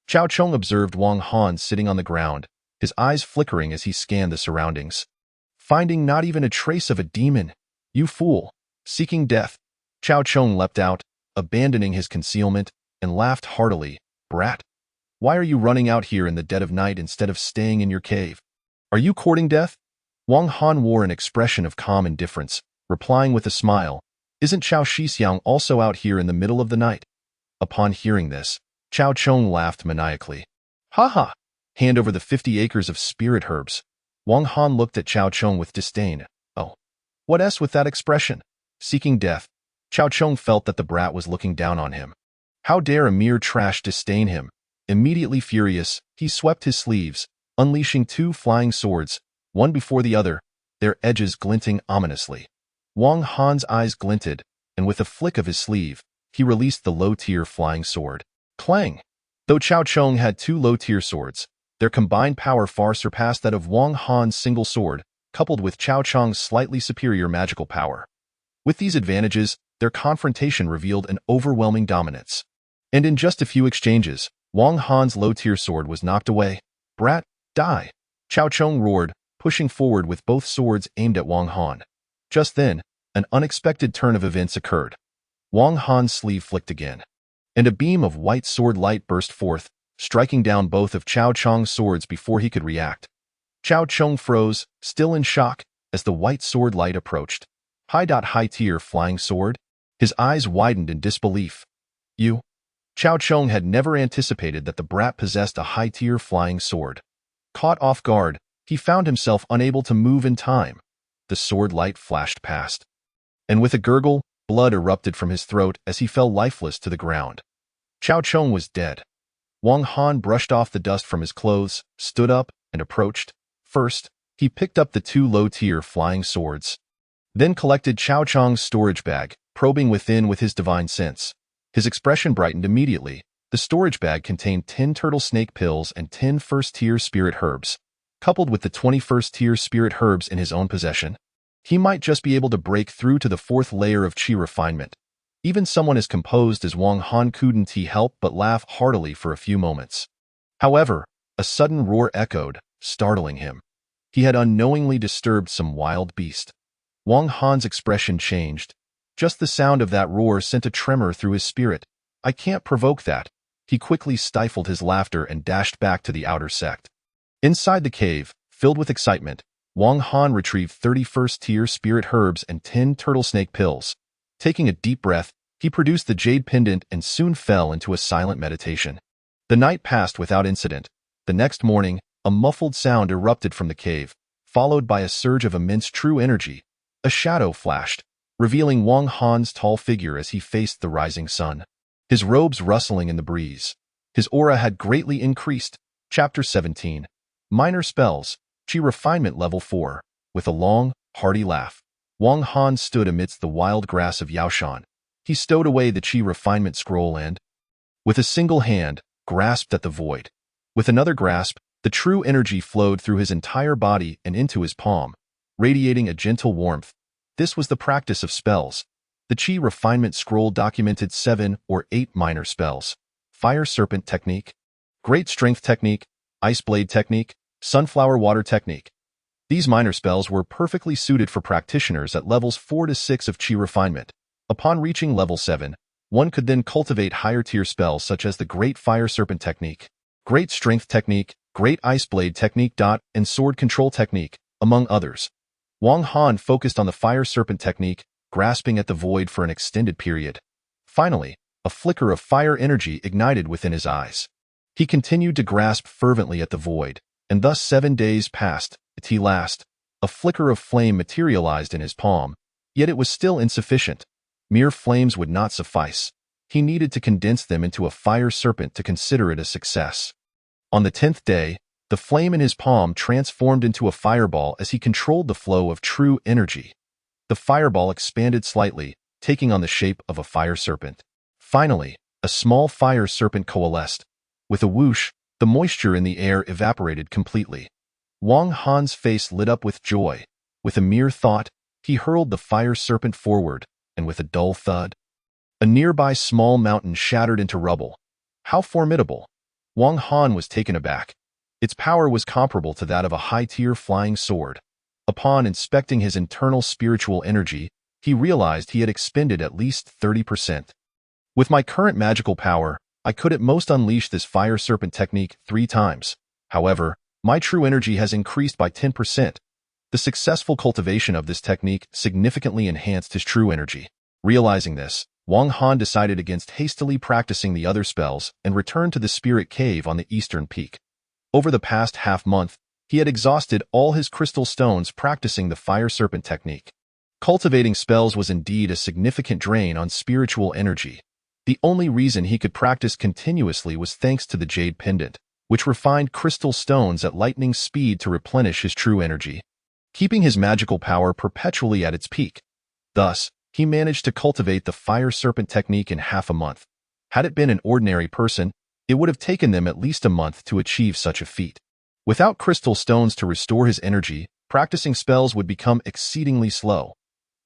Chao Chong observed Wang Han sitting on the ground, his eyes flickering as he scanned the surroundings. Finding not even a trace of a demon. "You fool! Seeking death!" Chao Chong leapt out, abandoning his concealment, and laughed heartily. "Brat! Why are you running out here in the dead of night instead of staying in your cave? Are you courting death?" Wang Han wore an expression of calm indifference, replying with a smile, "Isn't Chao Shixiang also out here in the middle of the night?" Upon hearing this, Chao Chong laughed maniacally. "Ha ha! Hand over the 50 acres of spirit herbs. Wang Han looked at Chao Chong with disdain. Oh, what else with that expression? Seeking death. Chao Chong felt that the brat was looking down on him. How dare a mere trash disdain him? Immediately furious, he swept his sleeves, unleashing 2 flying swords, one before the other, their edges glinting ominously. Wang Han's eyes glinted, and with a flick of his sleeve, he released the low-tier flying sword. Clang! Though Chao Chong had 2 low-tier swords, their combined power far surpassed that of Wang Han's single sword, coupled with Chao Chong's slightly superior magical power. With these advantages, their confrontation revealed an overwhelming dominance. And in just a few exchanges, Wang Han's low-tier sword was knocked away. Brat, die! Chao Chong roared, pushing forward with both swords aimed at Wang Han. Just then, an unexpected turn of events occurred. Wang Han's sleeve flicked again, and a beam of white sword light burst forth, striking down both of Chao Chong's swords before he could react. Chao Chong froze, still in shock, as the white sword light approached. High-tier flying sword? His eyes widened in disbelief. You? Chao Chong had never anticipated that the brat possessed a high-tier flying sword. Caught off guard, he found himself unable to move in time. The sword light flashed past, and with a gurgle, blood erupted from his throat as he fell lifeless to the ground. Chao Chong was dead. Wang Han brushed off the dust from his clothes, stood up, and approached. First, he picked up the 2 low-tier flying swords, then collected Chao Chong's storage bag, probing within with his divine sense. His expression brightened immediately. The storage bag contained 10 turtle snake pills and 10 first-tier spirit herbs. Coupled with the 21st-tier spirit herbs in his own possession, he might just be able to break through to the 4th layer of chi refinement. Even someone as composed as Wang Han couldn't help but laugh heartily for a few moments. However, a sudden roar echoed, startling him. He had unknowingly disturbed some wild beast. Wang Han's expression changed. Just the sound of that roar sent a tremor through his spirit. I can't provoke that. He quickly stifled his laughter and dashed back to the outer sect. Inside the cave, filled with excitement, Wang Han retrieved 31st-tier spirit herbs and 10 turtle snake pills. Taking a deep breath, he produced the jade pendant and soon fell into a silent meditation. The night passed without incident. The next morning, a muffled sound erupted from the cave, followed by a surge of immense true energy. A shadow flashed, revealing Wang Han's tall figure as he faced the rising sun, his robes rustling in the breeze. His aura had greatly increased. Chapter 17. Minor Spells, Chi Refinement Level 4. With a long, hearty laugh, Wang Han stood amidst the wild grass of Yaoshan. He stowed away the Chi Refinement Scroll and, with a single hand, grasped at the void. With another grasp, the true energy flowed through his entire body and into his palm, radiating a gentle warmth. This was the practice of spells. The Chi Refinement Scroll documented 7 or 8 minor spells: Fire Serpent Technique, Great Strength Technique, Ice Blade Technique, Sunflower Water Technique. These minor spells were perfectly suited for practitioners at levels 4 to 6 of Chi Refinement. Upon reaching level 7, one could then cultivate higher-tier spells such as the Great Fire Serpent Technique, Great Strength Technique, Great Ice Blade Technique, and Sword Control Technique, among others. Wang Han focused on the Fire Serpent Technique, grasping at the void for an extended period. Finally, a flicker of fire energy ignited within his eyes. He continued to grasp fervently at the void, and thus 7 days passed. At last, a flicker of flame materialized in his palm, yet it was still insufficient. Mere flames would not suffice. He needed to condense them into a fire serpent to consider it a success. On the 10th day, the flame in his palm transformed into a fireball as he controlled the flow of true energy. The fireball expanded slightly, taking on the shape of a fire serpent. Finally, a small fire serpent coalesced. With a whoosh, the moisture in the air evaporated completely. Wang Han's face lit up with joy. With a mere thought, he hurled the fire serpent forward, and with a dull thud, a nearby small mountain shattered into rubble. How formidable! Wang Han was taken aback. Its power was comparable to that of a high-tier flying sword. Upon inspecting his internal spiritual energy, he realized he had expended at least 30%. With my current magical power, I could at most unleash this fire serpent technique 3 times. However, my true energy has increased by 10%. The successful cultivation of this technique significantly enhanced his true energy. Realizing this, Wang Han decided against hastily practicing the other spells and returned to the spirit cave on the eastern peak. Over the past half-month, He had exhausted all his crystal stones practicing the fire serpent technique. Cultivating spells was indeed a significant drain on spiritual energy. The only reason he could practice continuously was thanks to the jade pendant, which refined crystal stones at lightning speed to replenish his true energy, keeping his magical power perpetually at its peak. Thus, he managed to cultivate the fire serpent technique in half a month. Had it been an ordinary person, it would have taken them at least a month to achieve such a feat. Without crystal stones to restore his energy, practicing spells would become exceedingly slow.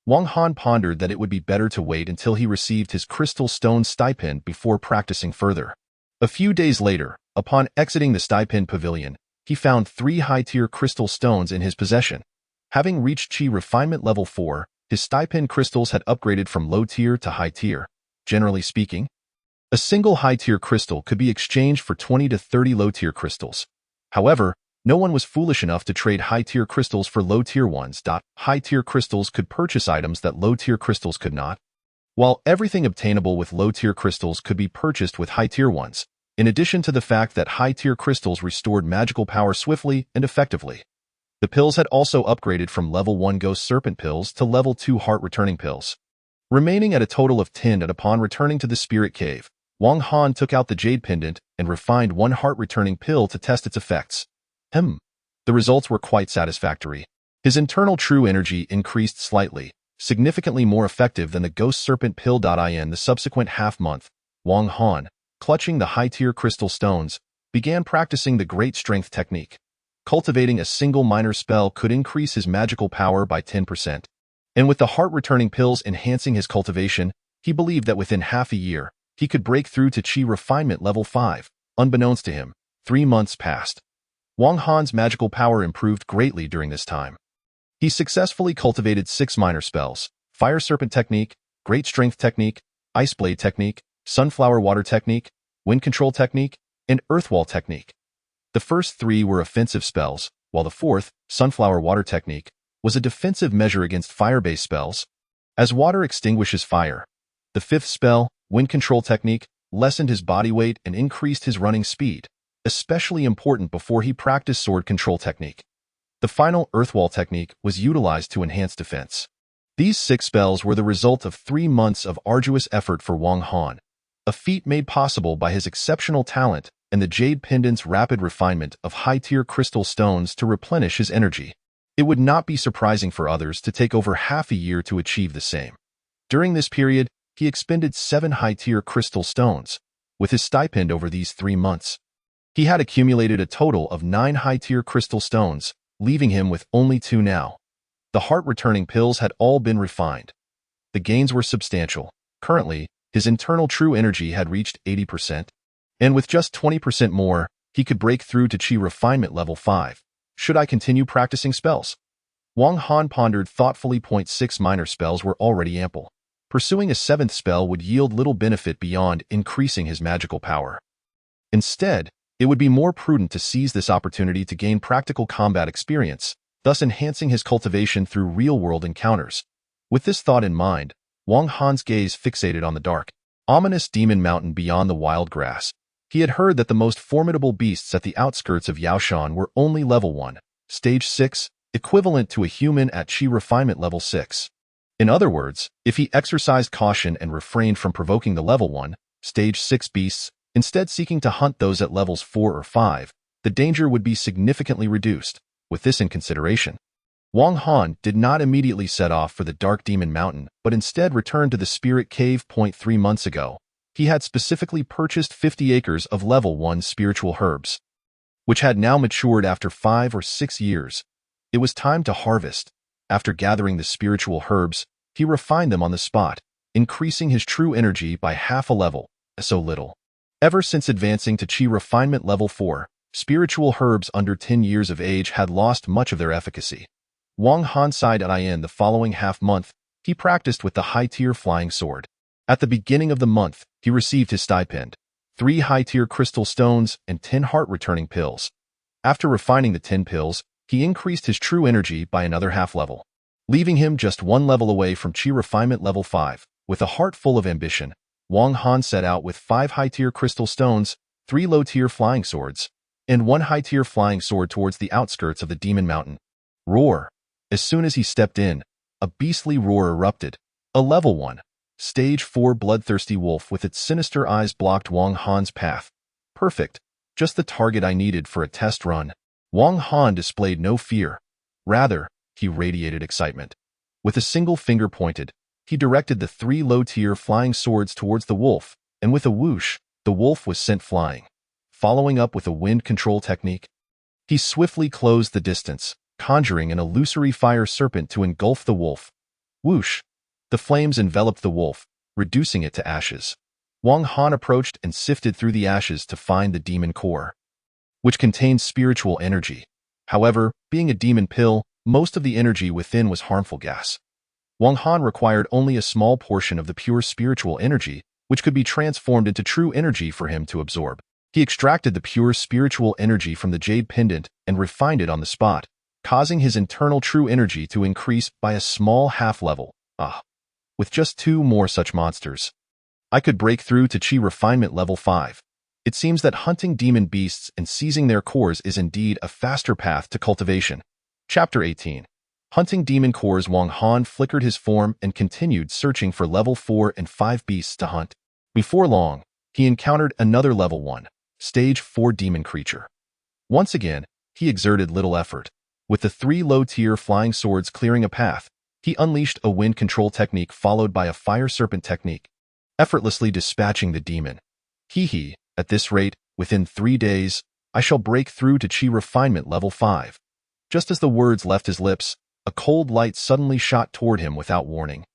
Wang Han pondered that it would be better to wait until he received his crystal stone stipend before practicing further. A few days later, upon exiting the stipend pavilion, he found 3 high-tier crystal stones in his possession. Having reached Qi Refinement Level 4, his stipend crystals had upgraded from low-tier to high-tier. Generally speaking, a single high-tier crystal could be exchanged for 20 to 30 low-tier crystals. However, no one was foolish enough to trade high-tier crystals for low-tier ones. High-tier crystals could purchase items that low-tier crystals could not, while everything obtainable with low-tier crystals could be purchased with high-tier ones, in addition to the fact that high-tier crystals restored magical power swiftly and effectively. The pills had also upgraded from level 1 Ghost Serpent pills to level 2 Heart Returning pills, remaining at a total of 10. Upon returning to the Spirit Cave, Wang Han took out the Jade Pendant and refined 1 Heart Returning pill to test its effects. The results were quite satisfactory. His internal true energy increased slightly, significantly more effective than the Ghost Serpent pill. In the subsequent half-month, Wang Han, clutching the high-tier crystal stones, began practicing the Great Strength technique. Cultivating a single minor spell could increase his magical power by 10%. And with the heart-returning pills enhancing his cultivation, he believed that within half a year, he could break through to Qi Refinement Level 5. Unbeknownst to him, 3 months passed. Wang Han's magical power improved greatly during this time. He successfully cultivated 6 minor spells: Fire Serpent Technique, Great Strength Technique, Ice Blade Technique, Sunflower Water Technique, Wind Control Technique, and Earthwall Technique. The first 3 were offensive spells, while the 4th, Sunflower Water Technique, was a defensive measure against fire-based spells, as water extinguishes fire. The 5th spell, Wind Control Technique, lessened his body weight and increased his running speed, especially important before he practiced Sword Control Technique. The final Earthwall Technique was utilized to enhance defense. These 6 spells were the result of 3 months of arduous effort for Wang Han, a feat made possible by his exceptional talent and the Jade Pendant's rapid refinement of high-tier crystal stones to replenish his energy. It would not be surprising for others to take over half a year to achieve the same. During this period, he expended 7 high-tier crystal stones. With his stipend over these 3 months, he had accumulated a total of 9 high-tier crystal stones, leaving him with only 2 now. The heart-returning pills had all been refined. The gains were substantial. Currently, his internal true energy had reached 80%, and with just 20% more, he could break through to Qi Refinement Level 5. Should I continue practicing spells? Wang Han pondered thoughtfully. 6 minor spells were already ample. Pursuing a 7th spell would yield little benefit beyond increasing his magical power. Instead, it would be more prudent to seize this opportunity to gain practical combat experience, thus enhancing his cultivation through real-world encounters. With this thought in mind, Wang Han's gaze fixated on the dark, ominous demon mountain beyond the wild grass. He had heard that the most formidable beasts at the outskirts of Yaoshan were only level 1, stage 6, equivalent to a human at Qi Refinement Level 6. In other words, if he exercised caution and refrained from provoking the level 1, stage 6 beasts, instead seeking to hunt those at levels 4 or 5, the danger would be significantly reduced. With this in consideration, Wang Han did not immediately set off for the Dark Demon Mountain, but instead returned to the Spirit Cave. 3 months ago, he had specifically purchased 50 acres of level 1 spiritual herbs, which had now matured after 5 or 6 years. It was time to harvest. After gathering the spiritual herbs, he refined them on the spot, increasing his true energy by half a level. So little. Ever since advancing to Qi Refinement Level 4, spiritual herbs under 10 years of age had lost much of their efficacy. Wang Han sighed. In the following half-month, he practiced with the high-tier flying sword. At the beginning of the month, he received his stipend, 3 high-tier crystal stones and 10 heart-returning pills. After refining the 10 pills, he increased his true energy by another half-level, leaving him just 1 level away from Qi Refinement Level 5. With a heart full of ambition, Wang Han set out with 5 high-tier crystal stones, 3 low-tier flying swords, and one high-tier flying sword towards the outskirts of the demon mountain. Roar! As soon as he stepped in, a beastly roar erupted. A level 1, stage 4 bloodthirsty wolf with its sinister eyes blocked Wang Han's path. Perfect. Just the target I needed for a test run. Wang Han displayed no fear. Rather, he radiated excitement. With a single finger pointed, he directed the 3 low-tier flying swords towards the wolf, and with a whoosh, the wolf was sent flying. Following up with a wind control technique, he swiftly closed the distance, conjuring an illusory fire serpent to engulf the wolf. Whoosh! The flames enveloped the wolf, reducing it to ashes. Wang Han approached and sifted through the ashes to find the demon core, which contained spiritual energy. However, being a demon pill, most of the energy within was harmful gas. Wang Han required only a small portion of the pure spiritual energy, which could be transformed into true energy for him to absorb. He extracted the pure spiritual energy from the jade pendant and refined it on the spot, causing his internal true energy to increase by a small half-level. With just 2 more such monsters, I could break through to Chi Refinement level 5. It seems that hunting demon beasts and seizing their cores is indeed a faster path to cultivation. Chapter 18. Hunting demon cores. Wang Han flickered his form and continued searching for level 4 and 5 beasts to hunt. Before long, he encountered another level 1, stage 4 demon creature. Once again, he exerted little effort. With the 3 low-tier flying swords clearing a path, he unleashed a wind control technique followed by a fire serpent technique, effortlessly dispatching the demon. At this rate, within 3 days, I shall break through to Chi Refinement level 5. Just as the words left his lips, a cold light suddenly shot toward him without warning,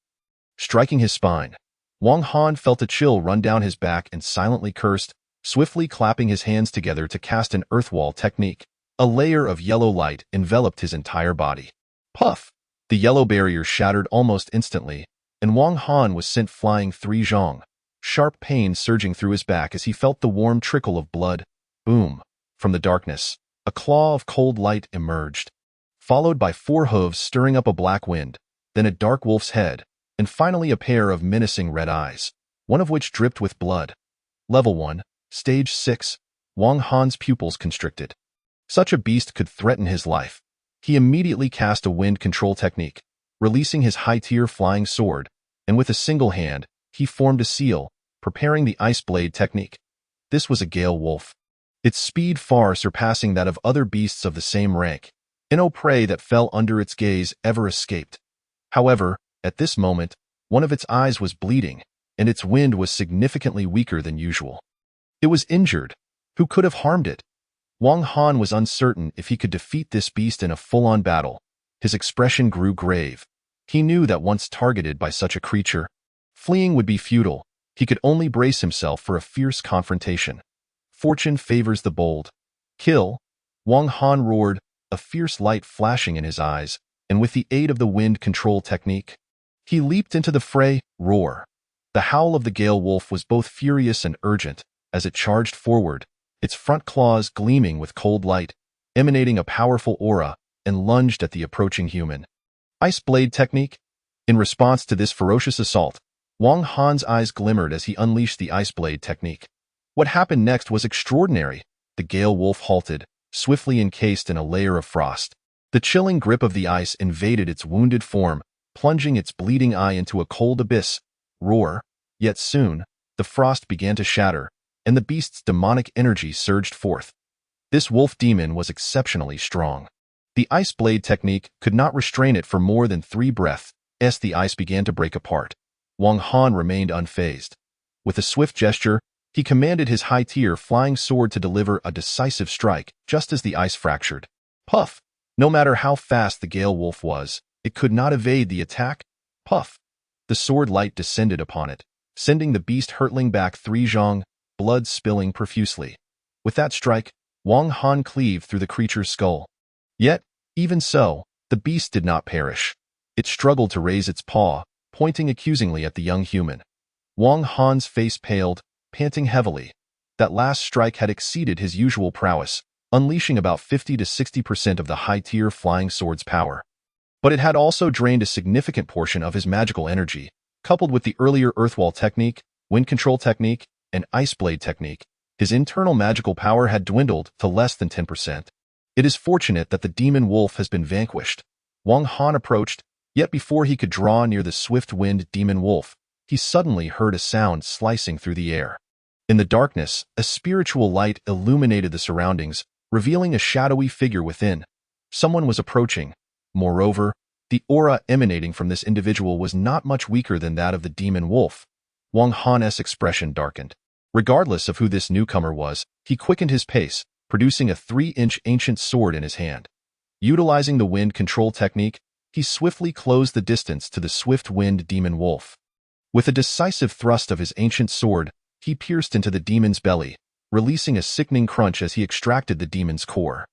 striking his spine. Wang Han felt a chill run down his back and silently cursed, swiftly clapping his hands together to cast an earthwall technique. A layer of yellow light enveloped his entire body. Puff! The yellow barrier shattered almost instantly, and Wang Han was sent flying 3 zhong, sharp pain surging through his back as he felt the warm trickle of blood. Boom! From the darkness, a claw of cold light emerged, followed by 4 hooves stirring up a black wind, then a dark wolf's head, and finally a pair of menacing red eyes, one of which dripped with blood. Level 1, Stage 6, Wang Han's pupils constricted. Such a beast could threaten his life. He immediately cast a wind control technique, releasing his high-tier flying sword, and with a single hand, he formed a seal, preparing the ice blade technique. This was a gale wolf, its speed far surpassing that of other beasts of the same rank. No prey that fell under its gaze ever escaped. However, at this moment, one of its eyes was bleeding, and its wind was significantly weaker than usual. It was injured. Who could have harmed it? Wang Han was uncertain if he could defeat this beast in a full-on battle. His expression grew grave. He knew that once targeted by such a creature, fleeing would be futile. He could only brace himself for a fierce confrontation. Fortune favors the bold. Kill! Wang Han roared, a fierce light flashing in his eyes, and with the aid of the wind control technique, he leaped into the fray. Roar! The howl of the gale wolf was both furious and urgent as it charged forward, its front claws gleaming with cold light, emanating a powerful aura, and lunged at the approaching human. Ice blade technique? In response to this ferocious assault, Wang Han's eyes glimmered as he unleashed the ice blade technique. What happened next was extraordinary. The gale wolf halted, swiftly encased in a layer of frost. The chilling grip of the ice invaded its wounded form, plunging its bleeding eye into a cold abyss. Roar! Yet soon, the frost began to shatter, and the beast's demonic energy surged forth. This wolf demon was exceptionally strong. The ice blade technique could not restrain it for more than 3 breaths, as the ice began to break apart. Wang Han remained unfazed. With a swift gesture, he commanded his high-tier flying sword to deliver a decisive strike just as the ice fractured. Puff! No matter how fast the gale wolf was, it could not evade the attack. Puff! The sword light descended upon it, sending the beast hurtling back 3 zhong, blood spilling profusely. With that strike, Wang Han cleaved through the creature's skull. Yet, even so, the beast did not perish. It struggled to raise its paw, pointing accusingly at the young human. Wang Han's face paled, panting heavily. That last strike had exceeded his usual prowess, unleashing about 50 to 60% of the high-tier flying sword's power. But it had also drained a significant portion of his magical energy. Coupled with the earlier earthwall technique, wind control technique, and ice blade technique, His internal magical power had dwindled to less than 10%. It is fortunate that the demon wolf has been vanquished. Wang Han approached, yet before he could draw near the swift-winged demon wolf, he suddenly heard a sound slicing through the air. In the darkness, a spiritual light illuminated the surroundings, revealing a shadowy figure within. Someone was approaching. Moreover, the aura emanating from this individual was not much weaker than that of the demon wolf. Wang Han's expression darkened. Regardless of who this newcomer was, he quickened his pace, producing a 3-inch ancient sword in his hand. Utilizing the wind control technique, he swiftly closed the distance to the swift-winged demon wolf. With a decisive thrust of his ancient sword, he pierced into the demon's belly, releasing a sickening crunch as he extracted the demon's core.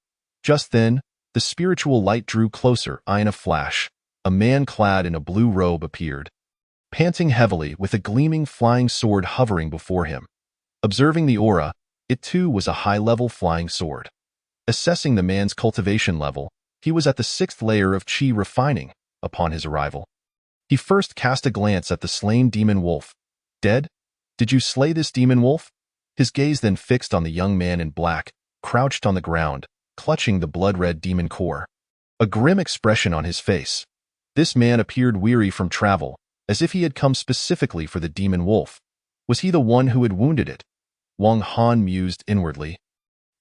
Just then, the spiritual light drew closer. In a flash, a man clad in a blue robe appeared, panting heavily with a gleaming flying sword hovering before him. Observing the aura, it too was a high-level flying sword. Assessing the man's cultivation level, he was at the 6th layer of Qi refining. Upon his arrival, he first cast a glance at the slain demon wolf. Dead? Did you slay this demon wolf? His gaze then fixed on the young man in black, crouched on the ground, clutching the blood-red demon core. A grim expression on his face. This man appeared weary from travel, as if he had come specifically for the demon wolf. Was he the one who had wounded it? Wang Han mused inwardly.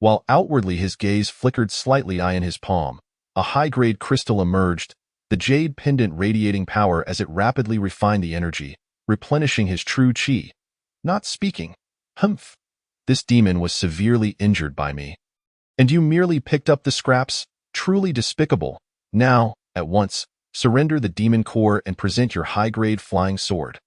While outwardly his gaze flickered slightly in his palm, a high-grade crystal emerged, the jade pendant radiating power as it rapidly refined the energy, replenishing his true Qi. Not speaking. Humph. This demon was severely injured by me. And you merely picked up the scraps? Truly despicable. Now, at once, surrender the demon core and present your high-grade flying sword.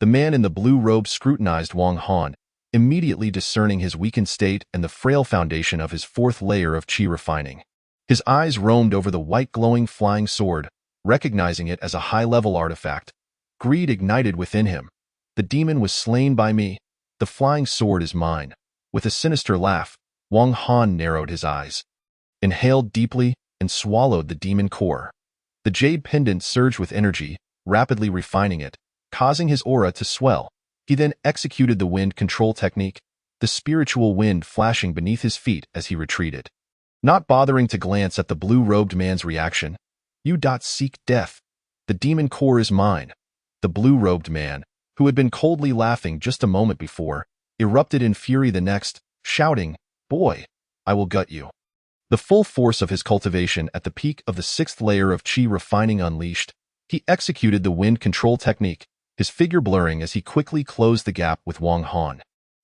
The man in the blue robe scrutinized Wang Han, immediately discerning his weakened state and the frail foundation of his 4th layer of Qi refining. His eyes roamed over the white glowing flying sword, recognizing it as a high-level artifact. Greed ignited within him. The demon was slain by me. The flying sword is mine. With a sinister laugh, Wang Han narrowed his eyes, inhaled deeply, and swallowed the demon core. The jade pendant surged with energy, rapidly refining it, causing his aura to swell. He then executed the wind control technique, the spiritual wind flashing beneath his feet as he retreated. Not bothering to glance at the blue-robed man's reaction, "You seek death. The demon core is mine." The blue-robed man, who had been coldly laughing just a moment before, erupted in fury the next, shouting, "Boy, I will gut you." The full force of his cultivation at the peak of the 6th layer of Qi refining unleashed, he executed the wind control technique, his figure blurring as he quickly closed the gap with Wang Han.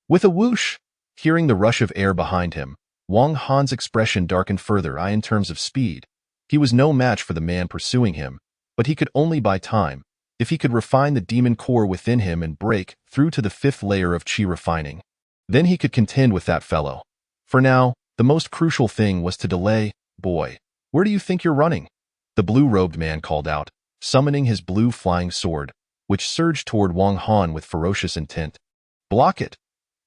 With a whoosh, hearing the rush of air behind him, Wang Han's expression darkened further. In terms of speed, he was no match for the man pursuing him, but he could only buy time if he could refine the demon core within him and break through to the 5th layer of Qi refining. Then he could contend with that fellow. For now, the most crucial thing was to delay. "Boy, where do you think you're running?" The blue-robed man called out, summoning his blue flying sword, which surged toward Wang Han with ferocious intent. "Block it!"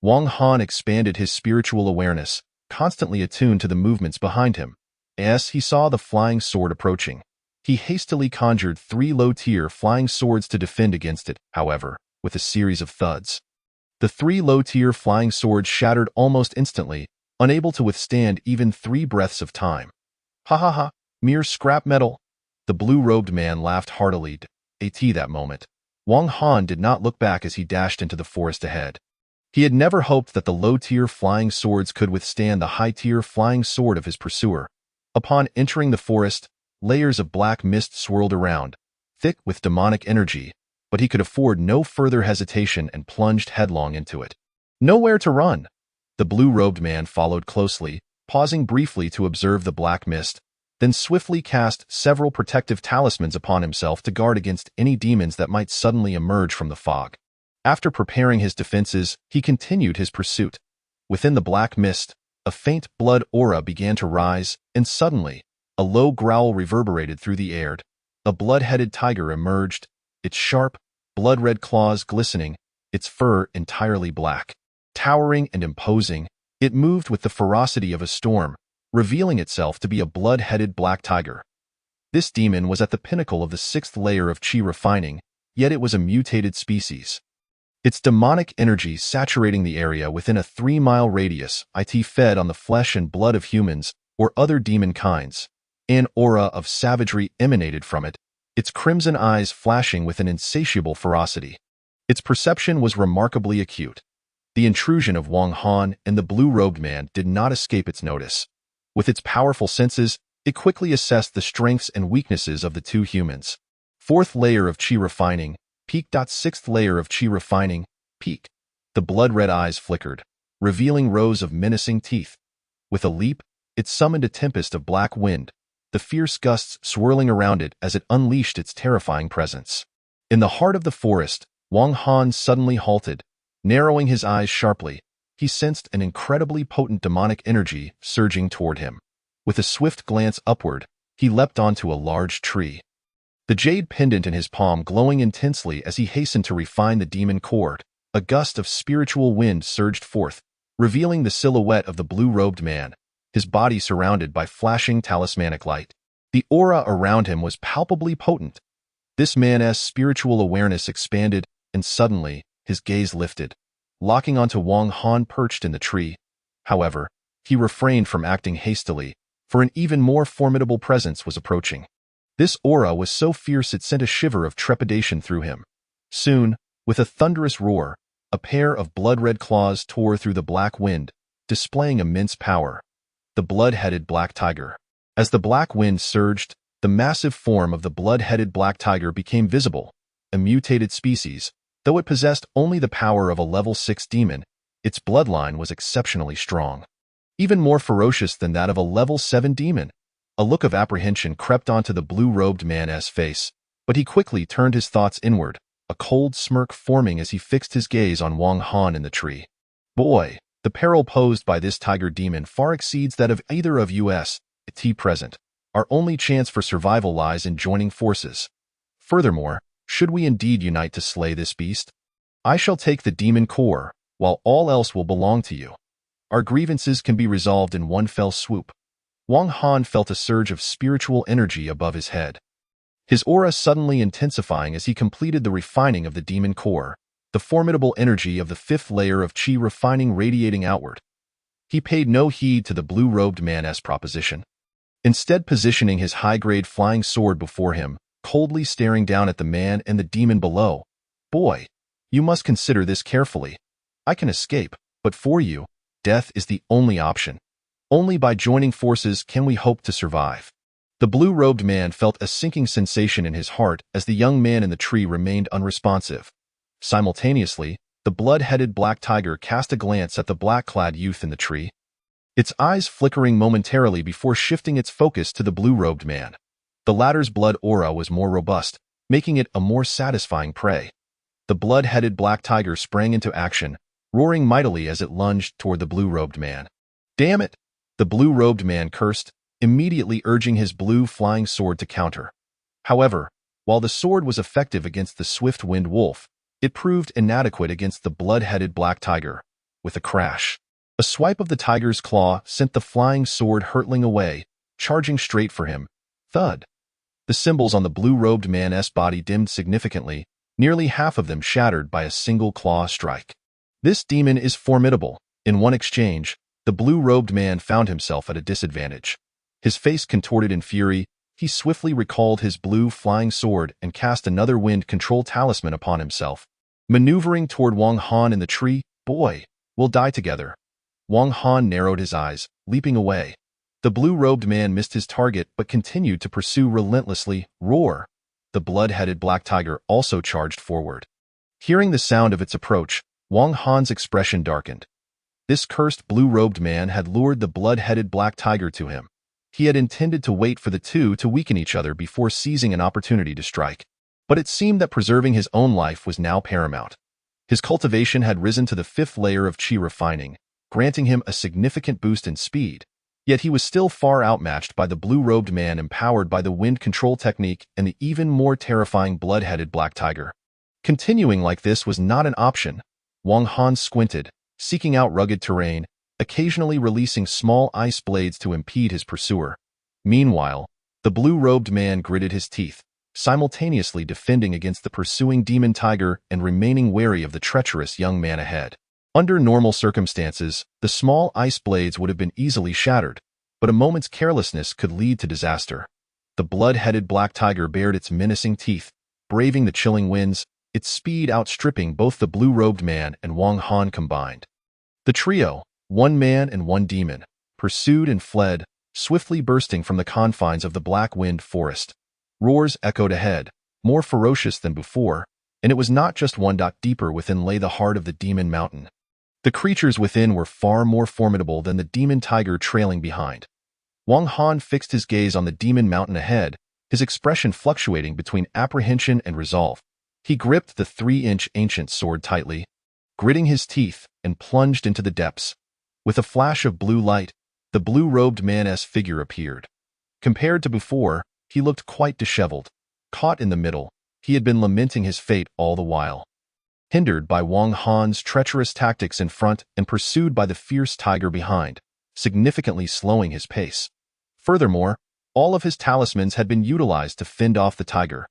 Wang Han expanded his spiritual awareness, constantly attuned to the movements behind him. As he saw the flying sword approaching, he hastily conjured 3 low-tier flying swords to defend against it. However, with a series of thuds, the 3 low-tier flying swords shattered almost instantly, unable to withstand even 3 breaths of time. "Ha ha ha, mere scrap metal." The blue-robed man laughed heartily. At that moment, Wang Han did not look back as he dashed into the forest ahead. He had never hoped that the low-tier flying swords could withstand the high-tier flying sword of his pursuer. Upon entering the forest, layers of black mist swirled around, thick with demonic energy, but he could afford no further hesitation and plunged headlong into it. Nowhere to run. The blue-robed man followed closely, pausing briefly to observe the black mist, then swiftly cast several protective talismans upon himself to guard against any demons that might suddenly emerge from the fog. After preparing his defenses, he continued his pursuit. Within the black mist, a faint blood aura began to rise, and suddenly, a low growl reverberated through the air. A blood-headed tiger emerged, its sharp, blood-red claws glistening, its fur entirely black. Towering and imposing, it moved with the ferocity of a storm, revealing itself to be a blood-headed black tiger. This demon was at the pinnacle of the 6th layer of Qi refining, yet it was a mutated species. its demonic energy saturating the area within a 3-mile radius. It fed on the flesh and blood of humans or other demon kinds. An aura of savagery emanated from it, its crimson eyes flashing with an insatiable ferocity. Its perception was remarkably acute. The intrusion of Wang Han and the blue-robed man did not escape its notice. With its powerful senses, it quickly assessed the strengths and weaknesses of the two humans. 4th layer of Qi refining, peak. 6th layer of Qi refining, peak. The blood-red eyes flickered, revealing rows of menacing teeth. With a leap, it summoned a tempest of black wind, the fierce gusts swirling around it as it unleashed its terrifying presence. In the heart of the forest, Wang Han suddenly halted, narrowing his eyes sharply. He sensed an incredibly potent demonic energy surging toward him. With a swift glance upward, he leapt onto a large tree, the jade pendant in his palm glowing intensely as he hastened to refine the demon core. A gust of spiritual wind surged forth, revealing the silhouette of the blue-robed man, his body surrounded by flashing talismanic light. The aura around him was palpably potent. This man's spiritual awareness expanded, and suddenly, his gaze lifted, locking onto Wang Han perched in the tree. However, he refrained from acting hastily, for an even more formidable presence was approaching. This aura was so fierce it sent a shiver of trepidation through him. Soon, with a thunderous roar, a pair of blood-red claws tore through the black wind, displaying immense power. The blood-headed black tiger. As the black wind surged, the massive form of the blood-headed black tiger became visible. A mutated species, though it possessed only the power of a level 6 demon, its bloodline was exceptionally strong. Even more ferocious than that of a level 7 demon. A look of apprehension crept onto the blue-robed man's face, but he quickly turned his thoughts inward, a cold smirk forming as he fixed his gaze on Wang Han in the tree. Boy, the peril posed by this tiger demon far exceeds that of either of us at present. Our only chance for survival lies in joining forces. Furthermore, should we indeed unite to slay this beast, I shall take the demon core, while all else will belong to you. Our grievances can be resolved in one fell swoop. Wang Han felt a surge of spiritual energy above his head, his aura suddenly intensifying as he completed the refining of the demon core, the formidable energy of the 5th layer of Qi refining radiating outward. He paid no heed to the blue-robed man's proposition, instead positioning his high-grade flying sword before him, coldly staring down at the man and the demon below. Boy, you must consider this carefully. I can escape, but for you, death is the only option. Only by joining forces can we hope to survive. The blue-robed man felt a sinking sensation in his heart as the young man in the tree remained unresponsive. Simultaneously, the blood-headed black tiger cast a glance at the black-clad youth in the tree, its eyes flickering momentarily before shifting its focus to the blue-robed man. The latter's blood aura was more robust, making it a more satisfying prey. The blood-headed black tiger sprang into action, roaring mightily as it lunged toward the blue-robed man. Damn it! The blue-robed man cursed, immediately urging his blue flying sword to counter. However, while the sword was effective against the swift-winged wolf, it proved inadequate against the blood-headed black tiger. With a crash, a swipe of the tiger's claw sent the flying sword hurtling away, charging straight for him. Thud! The symbols on the blue-robed man's body dimmed significantly, nearly half of them shattered by a single claw strike. This demon is formidable. In one exchange, the blue-robed man found himself at a disadvantage. His face contorted in fury, he swiftly recalled his blue flying sword and cast another wind control talisman upon himself. Maneuvering toward Wang Han in the tree, boy, we'll die together. Wang Han narrowed his eyes, leaping away. The blue-robed man missed his target but continued to pursue relentlessly. Roar! The blood-headed black tiger also charged forward. Hearing the sound of its approach, Wang Han's expression darkened. This cursed blue-robed man had lured the blood-headed black tiger to him. He had intended to wait for the two to weaken each other before seizing an opportunity to strike. But it seemed that preserving his own life was now paramount. His cultivation had risen to the 5th layer of Qi refining, granting him a significant boost in speed. Yet he was still far outmatched by the blue-robed man empowered by the wind control technique and the even more terrifying blood-headed black tiger. Continuing like this was not an option. Wang Han squinted, seeking out rugged terrain, occasionally releasing small ice blades to impede his pursuer. Meanwhile, the blue-robed man gritted his teeth, simultaneously defending against the pursuing demon tiger and remaining wary of the treacherous young man ahead. Under normal circumstances, the small ice blades would have been easily shattered, but a moment's carelessness could lead to disaster. The blood-headed black tiger bared its menacing teeth, braving the chilling winds, its speed outstripping both the blue-robed man and Wang Han combined. The trio, one man and one demon, pursued and fled, swiftly bursting from the confines of the Black Wind Forest. Roars echoed ahead, more ferocious than before, and it was not just one dot deeper within lay the heart of the Demon Mountain. The creatures within were far more formidable than the demon tiger trailing behind. Wang Han fixed his gaze on the Demon Mountain ahead, his expression fluctuating between apprehension and resolve. He gripped the 3-inch ancient sword tightly, gritting his teeth, and plunged into the depths. With a flash of blue light, the blue-robed man's figure appeared. Compared to before, he looked quite disheveled. Caught in the middle, he had been lamenting his fate all the while. Hindered by Wang Han's treacherous tactics in front and pursued by the fierce tiger behind, significantly slowing his pace. Furthermore, all of his talismans had been utilized to fend off the tiger.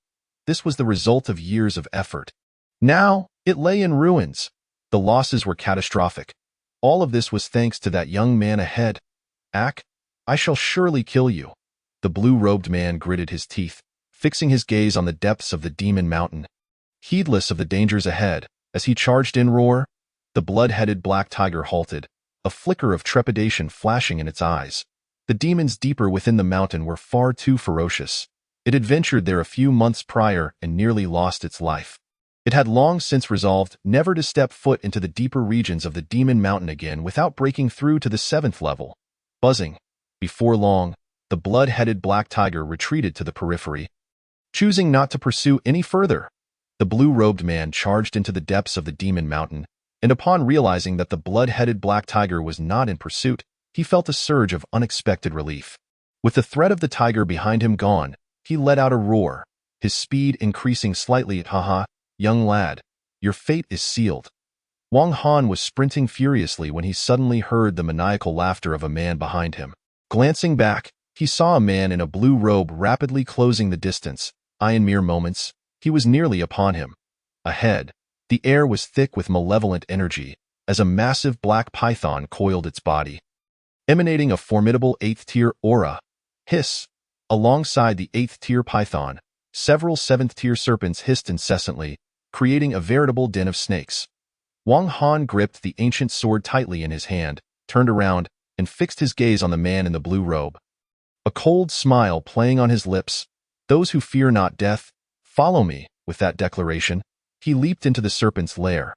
This was the result of years of effort. Now, it lay in ruins. The losses were catastrophic. All of this was thanks to that young man ahead. I shall surely kill you. The blue-robed man gritted his teeth, fixing his gaze on the depths of the Demon Mountain. Heedless of the dangers ahead, as he charged in roar, the blood-headed black tiger halted, a flicker of trepidation flashing in its eyes. The demons deeper within the mountain were far too ferocious. It had ventured there a few months prior and nearly lost its life. It had long since resolved never to step foot into the deeper regions of the Demon Mountain again without breaking through to the 7th level. Buzzing. Before long, the blood-headed black tiger retreated to the periphery, choosing not to pursue any further. The blue-robed man charged into the depths of the Demon Mountain, and upon realizing that the blood-headed black tiger was not in pursuit, he felt a surge of unexpected relief. With the threat of the tiger behind him gone, he let out a roar, his speed increasing slightly. Haha, young lad, your fate is sealed. Wang Han was sprinting furiously when he suddenly heard the maniacal laughter of a man behind him. Glancing back, he saw a man in a blue robe rapidly closing the distance. In mere moments, he was nearly upon him. Ahead, the air was thick with malevolent energy, as a massive black python coiled its body, emanating a formidable 8th-tier aura. Hiss! Alongside the 8th-tier python, several 7th-tier serpents hissed incessantly, creating a veritable den of snakes. Wang Han gripped the ancient sword tightly in his hand, turned around, and fixed his gaze on the man in the blue robe. A cold smile playing on his lips. Those who fear not death, follow me. With that declaration, he leaped into the serpent's lair.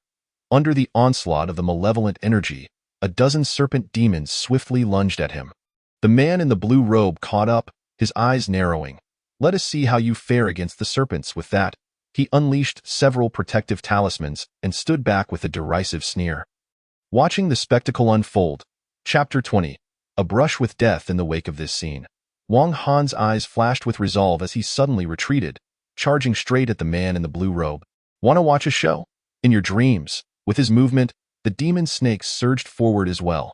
Under the onslaught of the malevolent energy, a dozen serpent demons swiftly lunged at him. The man in the blue robe caught up, his eyes narrowing. Let us see how you fare against the serpents. With that, he unleashed several protective talismans and stood back with a derisive sneer. Watching the spectacle unfold, Chapter 20, A Brush with Death. In the wake of this scene, Wang Han's eyes flashed with resolve as he suddenly retreated, charging straight at the man in the blue robe. Want to watch a show? In your dreams. With his movement, the demon snakes surged forward as well.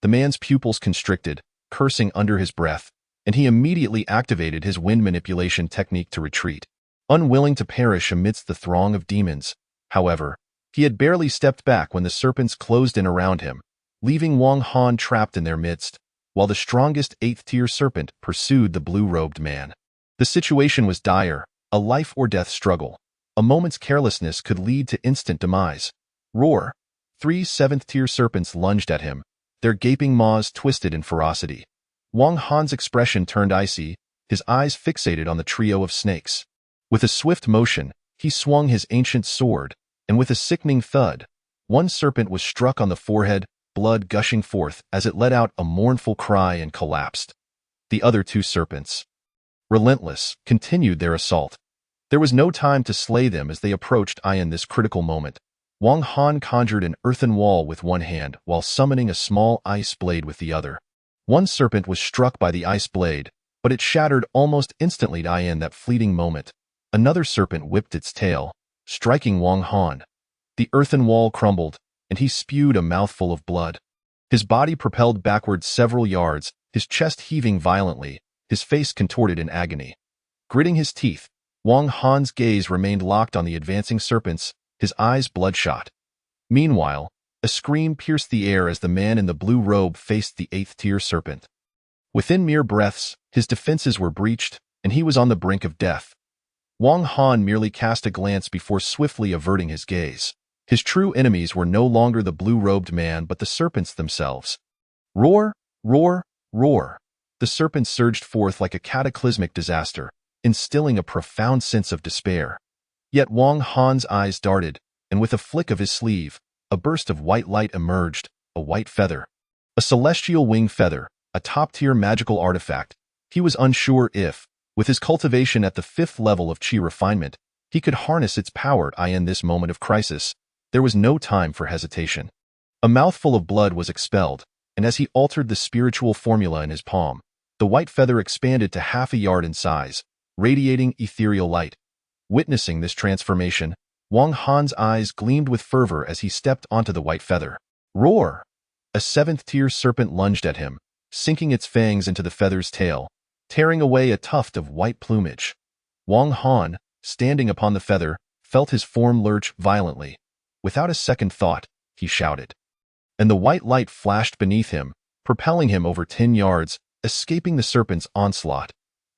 The man's pupils constricted, cursing under his breath, and he immediately activated his wind manipulation technique to retreat. Unwilling to perish amidst the throng of demons, however, he had barely stepped back when the serpents closed in around him, leaving Wang Han trapped in their midst, while the strongest 8th-tier serpent pursued the blue-robed man. The situation was dire, a life-or-death struggle. A moment's carelessness could lead to instant demise. Roar! 3 7th-tier serpents lunged at him, their gaping maws twisted in ferocity. Wang Han's expression turned icy, his eyes fixated on the trio of snakes. With a swift motion, he swung his ancient sword, and with a sickening thud, one serpent was struck on the forehead, blood gushing forth as it let out a mournful cry and collapsed. The other 2 serpents, relentless, continued their assault. There was no time to slay them as they approached. In this critical moment, Wang Han conjured an earthen wall with one hand while summoning a small ice blade with the other. One serpent was struck by the ice blade, but it shattered almost instantly. In that fleeting moment, another serpent whipped its tail, striking Wang Han. The earthen wall crumbled, and he spewed a mouthful of blood. His body propelled backward several yards, his chest heaving violently, his face contorted in agony. Gritting his teeth, Wang Han's gaze remained locked on the advancing serpents, his eyes bloodshot. Meanwhile, a scream pierced the air as the man in the blue robe faced the eighth-tier serpent. Within mere breaths, his defenses were breached, and he was on the brink of death. Wang Han merely cast a glance before swiftly averting his gaze. His true enemies were no longer the blue-robed man but the serpents themselves. Roar, roar, roar. The serpents surged forth like a cataclysmic disaster, instilling a profound sense of despair. Yet Wang Han's eyes darted, and with a flick of his sleeve, a burst of white light emerged, a white feather. A celestial wing feather, a top-tier magical artifact. He was unsure if, with his cultivation at the 5th level of Qi refinement, he could harness its power in this moment of crisis. There was no time for hesitation. A mouthful of blood was expelled, and as he altered the spiritual formula in his palm, the white feather expanded to half a yard in size, radiating ethereal light. Witnessing this transformation, Wang Han's eyes gleamed with fervor as he stepped onto the white feather. Roar! A 7th-tier serpent lunged at him, sinking its fangs into the feather's tail, tearing away a tuft of white plumage. Wang Han, standing upon the feather, felt his form lurch violently. Without a second thought, he shouted. And the white light flashed beneath him, propelling him over 10 yards, escaping the serpent's onslaught.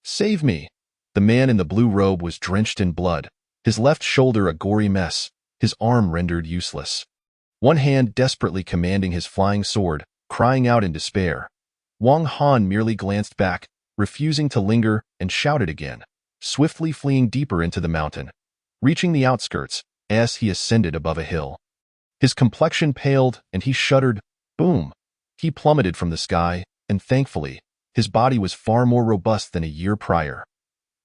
Save me! The man in the blue robe was drenched in blood, his left shoulder a gory mess, his arm rendered useless. One hand desperately commanding his flying sword, crying out in despair. Wang Han merely glanced back, refusing to linger, and shouted again, swiftly fleeing deeper into the mountain. Reaching the outskirts, as he ascended above a hill. His complexion paled, and he shuddered. Boom! He plummeted from the sky, and thankfully, his body was far more robust than a year prior.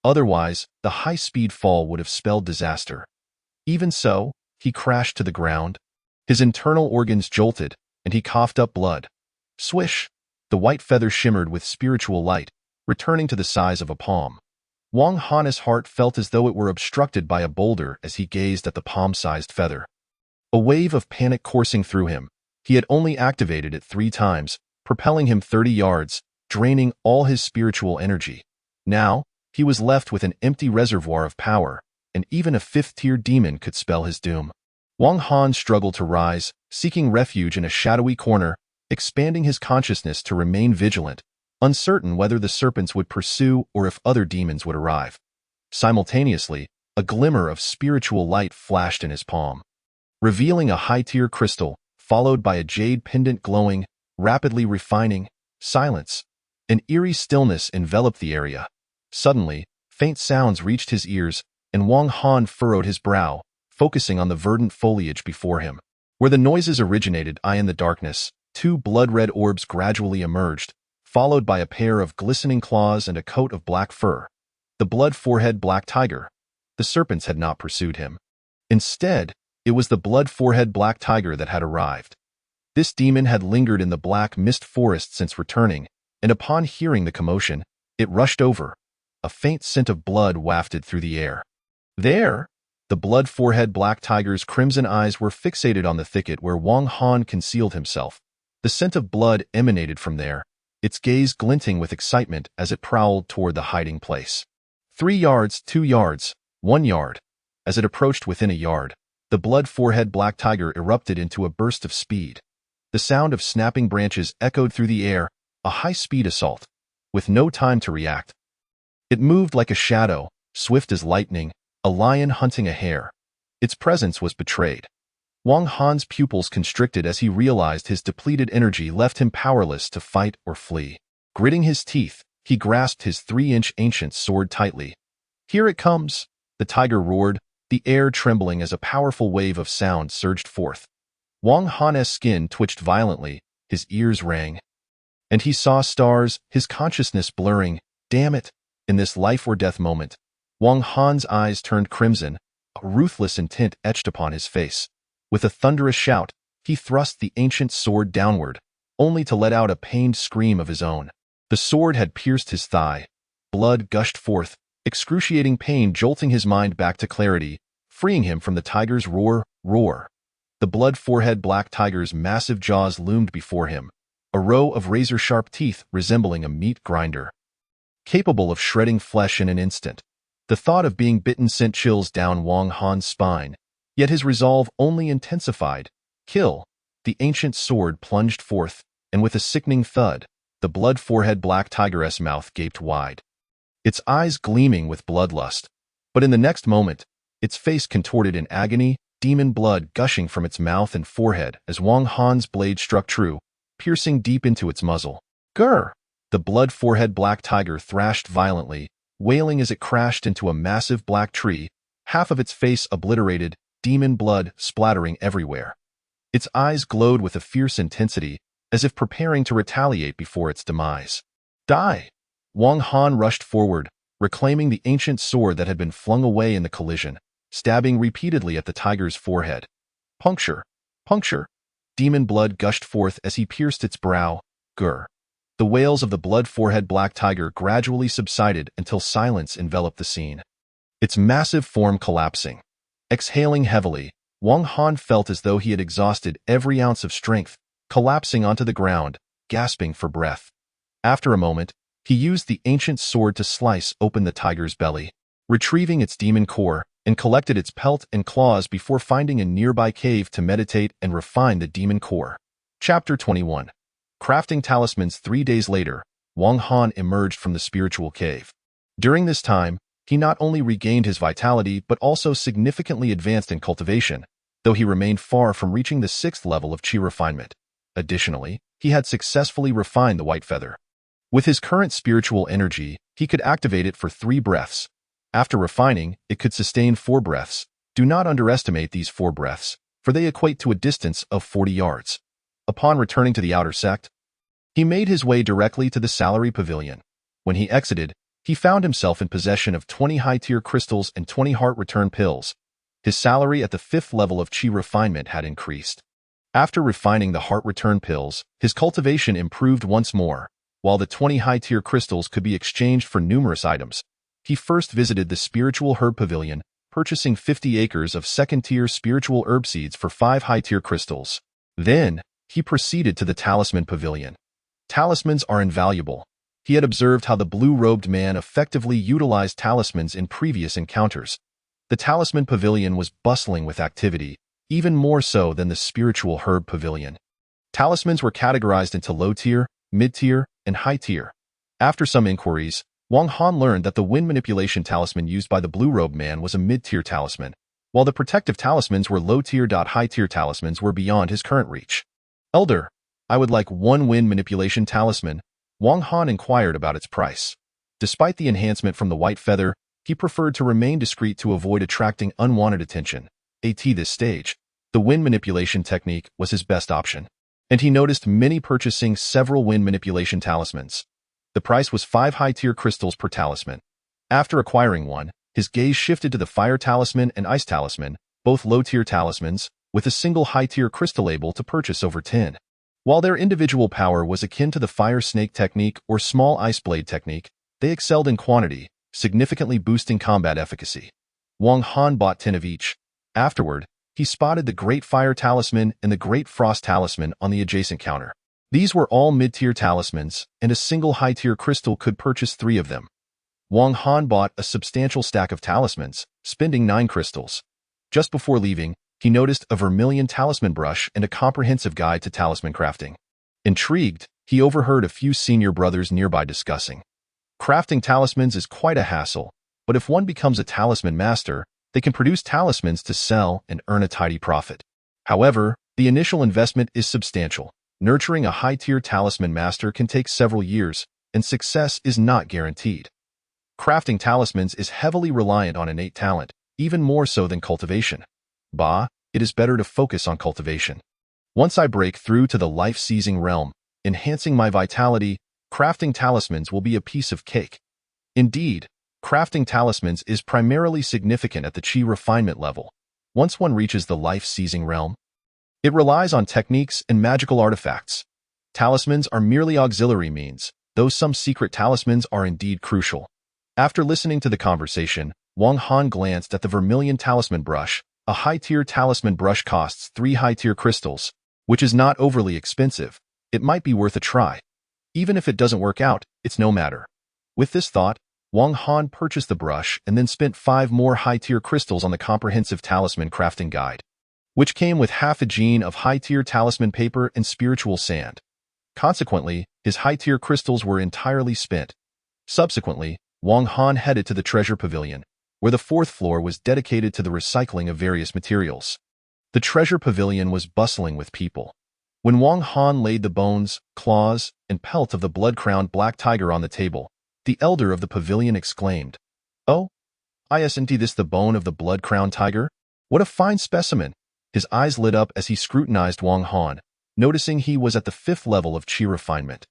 Otherwise, the high-speed fall would have spelled disaster. Even so, he crashed to the ground. His internal organs jolted, and he coughed up blood. Swish! The white feather shimmered with spiritual light, returning to the size of a palm. Wang Han's heart felt as though it were obstructed by a boulder as he gazed at the palm-sized feather. A wave of panic coursing through him. He had only activated it 3 times, propelling him 30 yards, draining all his spiritual energy. Now, he was left with an empty reservoir of power, and even a 5th-tier demon could spell his doom. Wang Han struggled to rise, seeking refuge in a shadowy corner, expanding his consciousness to remain vigilant, uncertain whether the serpents would pursue or if other demons would arrive. Simultaneously, a glimmer of spiritual light flashed in his palm, revealing a high-tier crystal, followed by a jade pendant glowing, rapidly refining. Silence. An eerie stillness enveloped the area. Suddenly, faint sounds reached his ears, and Wang Han furrowed his brow, focusing on the verdant foliage before him. Where the noises originated, in the darkness, 2 blood-red orbs gradually emerged, followed by a pair of glistening claws and a coat of black fur. The blood-forehead black tiger. The serpents had not pursued him. Instead, it was the blood-forehead black tiger that had arrived. This demon had lingered in the black mist forest since returning, and upon hearing the commotion, it rushed over. A faint scent of blood wafted through the air. There! The blood-forehead black tiger's crimson eyes were fixated on the thicket where Wang Han concealed himself. The scent of blood emanated from there, its gaze glinting with excitement as it prowled toward the hiding place. 3 yards, 2 yards, 1 yard. As it approached within a yard, the blood-forehead black tiger erupted into a burst of speed. The sound of snapping branches echoed through the air, a high-speed assault. With no time to react. It moved like a shadow, swift as lightning, a lion hunting a hare. Its presence was betrayed. Wang Han's pupils constricted as he realized his depleted energy left him powerless to fight or flee. Gritting his teeth, he grasped his 3-inch ancient sword tightly. Here it comes! The tiger roared, the air trembling as a powerful wave of sound surged forth. Wang Han's skin twitched violently, his ears rang. And he saw stars, his consciousness blurring. Damn it! In this life-or-death moment, Wang Han's eyes turned crimson, a ruthless intent etched upon his face. With a thunderous shout, he thrust the ancient sword downward, only to let out a pained scream of his own. The sword had pierced his thigh. Blood gushed forth, excruciating pain jolting his mind back to clarity, freeing him from the tiger's roar. The blood-forehead black tiger's massive jaws loomed before him, a row of razor-sharp teeth resembling a meat grinder. Capable of shredding flesh in an instant, The thought of being bitten sent chills down Wang Han's spine, yet his resolve only intensified. Kill! The ancient sword plunged forth, and with a sickening thud, the blood-forehead black tigeress mouth gaped wide, its eyes gleaming with bloodlust. But in the next moment, its face contorted in agony, demon blood gushing from its mouth and forehead as Wang Han's blade struck true, piercing deep into its muzzle. Grr! The blood-forehead black tiger thrashed violently, wailing as it crashed into a massive black tree, half of its face obliterated, demon blood splattering everywhere. Its eyes glowed with a fierce intensity, as if preparing to retaliate before its demise. Die! Wang Han rushed forward, reclaiming the ancient sword that had been flung away in the collision, stabbing repeatedly at the tiger's forehead. Puncture! Puncture! Demon blood gushed forth as he pierced its brow. Grr! The wails of the blood-forehead black tiger gradually subsided until silence enveloped the scene, its massive form collapsing. Exhaling heavily, Wang Han felt as though he had exhausted every ounce of strength, collapsing onto the ground, gasping for breath. After a moment, he used the ancient sword to slice open the tiger's belly, retrieving its demon core, and collected its pelt and claws before finding a nearby cave to meditate and refine the demon core. Chapter 21. Crafting Talismans. 3 days later, Wang Han emerged from the spiritual cave. During this time, he not only regained his vitality but also significantly advanced in cultivation, though he remained far from reaching the 6th level of Qi refinement. Additionally, he had successfully refined the white feather. With his current spiritual energy, he could activate it for 3 breaths. After refining, it could sustain 4 breaths. Do not underestimate these 4 breaths, for they equate to a distance of 40 yards. Upon returning to the outer sect, he made his way directly to the salary pavilion. When he exited, he found himself in possession of 20 high-tier crystals and 20 heart return pills. His salary at the 5th level of Qi refinement had increased. After refining the heart return pills, his cultivation improved once more. While the 20 high-tier crystals could be exchanged for numerous items, he first visited the spiritual herb pavilion, purchasing 50 acres of 2nd-tier spiritual herb seeds for 5 high-tier crystals. Then, he proceeded to the talisman pavilion. Talismans are invaluable. He had observed how the blue-robed man effectively utilized talismans in previous encounters. The talisman pavilion was bustling with activity, even more so than the spiritual herb pavilion. Talismans were categorized into low-tier, mid-tier, and high-tier. After some inquiries, Wang Han learned that the wind manipulation talisman used by the blue-robed man was a mid-tier talisman, while the protective talismans were low-tier. High-tier talismans were beyond his current reach. Elder, I would like 1 wind manipulation talisman. Wang Han inquired about its price. Despite the enhancement from the white feather, he preferred to remain discreet to avoid attracting unwanted attention. At this stage, the wind manipulation technique was his best option, and he noticed many purchasing several wind manipulation talismans. The price was 5 high-tier crystals per talisman. After acquiring one, his gaze shifted to the fire talisman and ice talisman, both low-tier talismans, with a single high-tier crystal able to purchase over 10. While their individual power was akin to the fire snake technique or small ice blade technique, they excelled in quantity, significantly boosting combat efficacy. Wang Han bought 10 of each. Afterward, he spotted the Great Fire Talisman and the Great Frost Talisman on the adjacent counter. These were all mid-tier talismans, and a single high-tier crystal could purchase 3 of them. Wang Han bought a substantial stack of talismans, spending 9 crystals. Just before leaving, he noticed a vermilion talisman brush and a comprehensive guide to talisman crafting. Intrigued, he overheard a few senior brothers nearby discussing. Crafting talismans is quite a hassle, but if one becomes a talisman master, they can produce talismans to sell and earn a tidy profit. However, the initial investment is substantial. Nurturing a high-tier talisman master can take several years, and success is not guaranteed. Crafting talismans is heavily reliant on innate talent, even more so than cultivation. It is better to focus on cultivation. Once I break through to the life-seizing realm, enhancing my vitality, crafting talismans will be a piece of cake. Indeed, crafting talismans is primarily significant at the Qi refinement level. Once one reaches the life-seizing realm, it relies on techniques and magical artifacts. Talismans are merely auxiliary means, though some secret talismans are indeed crucial. After listening to the conversation, Wang Han glanced at the vermilion talisman brush. A high-tier talisman brush costs 3 high-tier crystals, which is not overly expensive. It might be worth a try. Even if it doesn't work out, it's no matter. With this thought, Wang Han purchased the brush and then spent 5 more high-tier crystals on the comprehensive talisman crafting guide, which came with half a gene of high-tier talisman paper and spiritual sand. Consequently, his high-tier crystals were entirely spent. Subsequently, Wang Han headed to the treasure pavilion, where the 4th floor was dedicated to the recycling of various materials. The treasure pavilion was bustling with people. When Wang Han laid the bones, claws, and pelt of the blood-crowned black tiger on the table, the elder of the pavilion exclaimed, "Oh, isn't this the bone of the blood-crowned tiger? What a fine specimen!" His eyes lit up as he scrutinized Wang Han, noticing he was at the 5th level of chi refinement.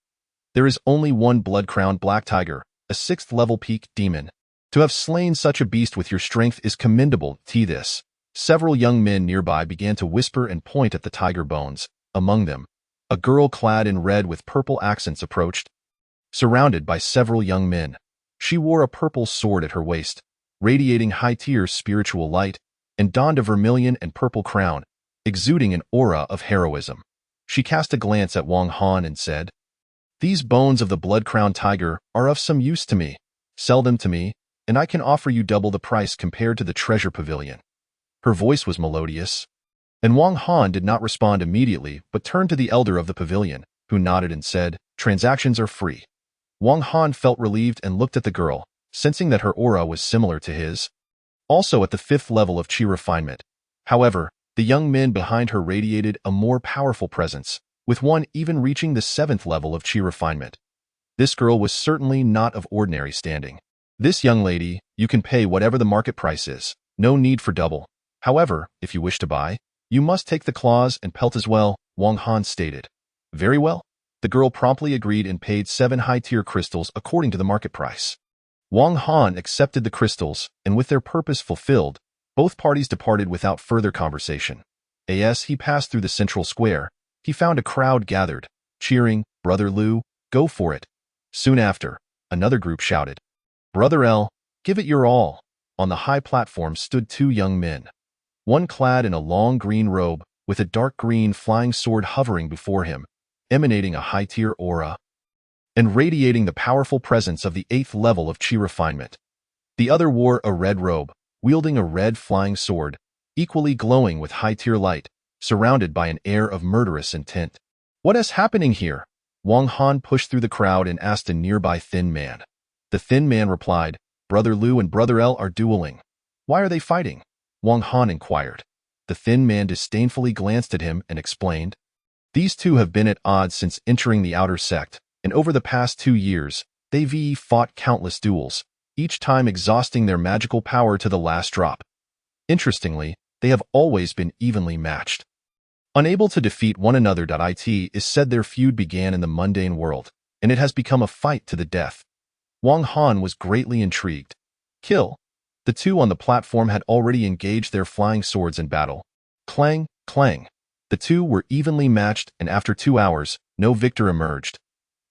There is only one blood-crowned black tiger, a 6th-level peak demon. To have slain such a beast with your strength is commendable. This. Several young men nearby began to whisper and point at the tiger bones. Among them, a girl clad in red with purple accents approached. Surrounded by several young men, she wore a purple sword at her waist, radiating high-tier spiritual light, and donned a vermilion and purple crown, exuding an aura of heroism. She cast a glance at Wang Han and said, "These bones of the blood-crowned tiger are of some use to me. Sell them to me, and I can offer you double the price compared to the treasure pavilion." Her voice was melodious, and Wang Han did not respond immediately but turned to the elder of the pavilion, who nodded and said, "Transactions are free." Wang Han felt relieved and looked at the girl, sensing that her aura was similar to his. Also at the 5th level of chi refinement. However, the young men behind her radiated a more powerful presence, with one even reaching the 7th level of chi refinement. This girl was certainly not of ordinary standing. "This young lady, you can pay whatever the market price is. No need for double. However, if you wish to buy, you must take the claws and pelt as well," Wang Han stated. "Very well." The girl promptly agreed and paid 7 high-tier crystals according to the market price. Wang Han accepted the crystals, and with their purpose fulfilled, both parties departed without further conversation. As he passed through the central square, he found a crowd gathered, cheering, "Brother Liu, go for it." Soon after, another group shouted, "Brother L, give it your all." On the high platform stood 2 young men, one clad in a long green robe with a dark green flying sword hovering before him, emanating a high-tier aura and radiating the powerful presence of the 8th level of chi refinement. The other wore a red robe, wielding a red flying sword, equally glowing with high-tier light, surrounded by an air of murderous intent. "What is happening here?" Wang Han pushed through the crowd and asked a nearby thin man. The thin man replied, "Brother Liu and Brother L are dueling." "Why are they fighting?" Wang Han inquired. The thin man disdainfully glanced at him and explained, "These two have been at odds since entering the outer sect, and over the past 2 years, they've fought countless duels, each time exhausting their magical power to the last drop. Interestingly, they have always been evenly matched. Unable to defeat one another. It is said their feud began in the mundane world, and it has become a fight to the death." Wang Han was greatly intrigued. "Kill." The two on the platform had already engaged their flying swords in battle. Clang, clang. The two were evenly matched, and after 2 hours, no victor emerged.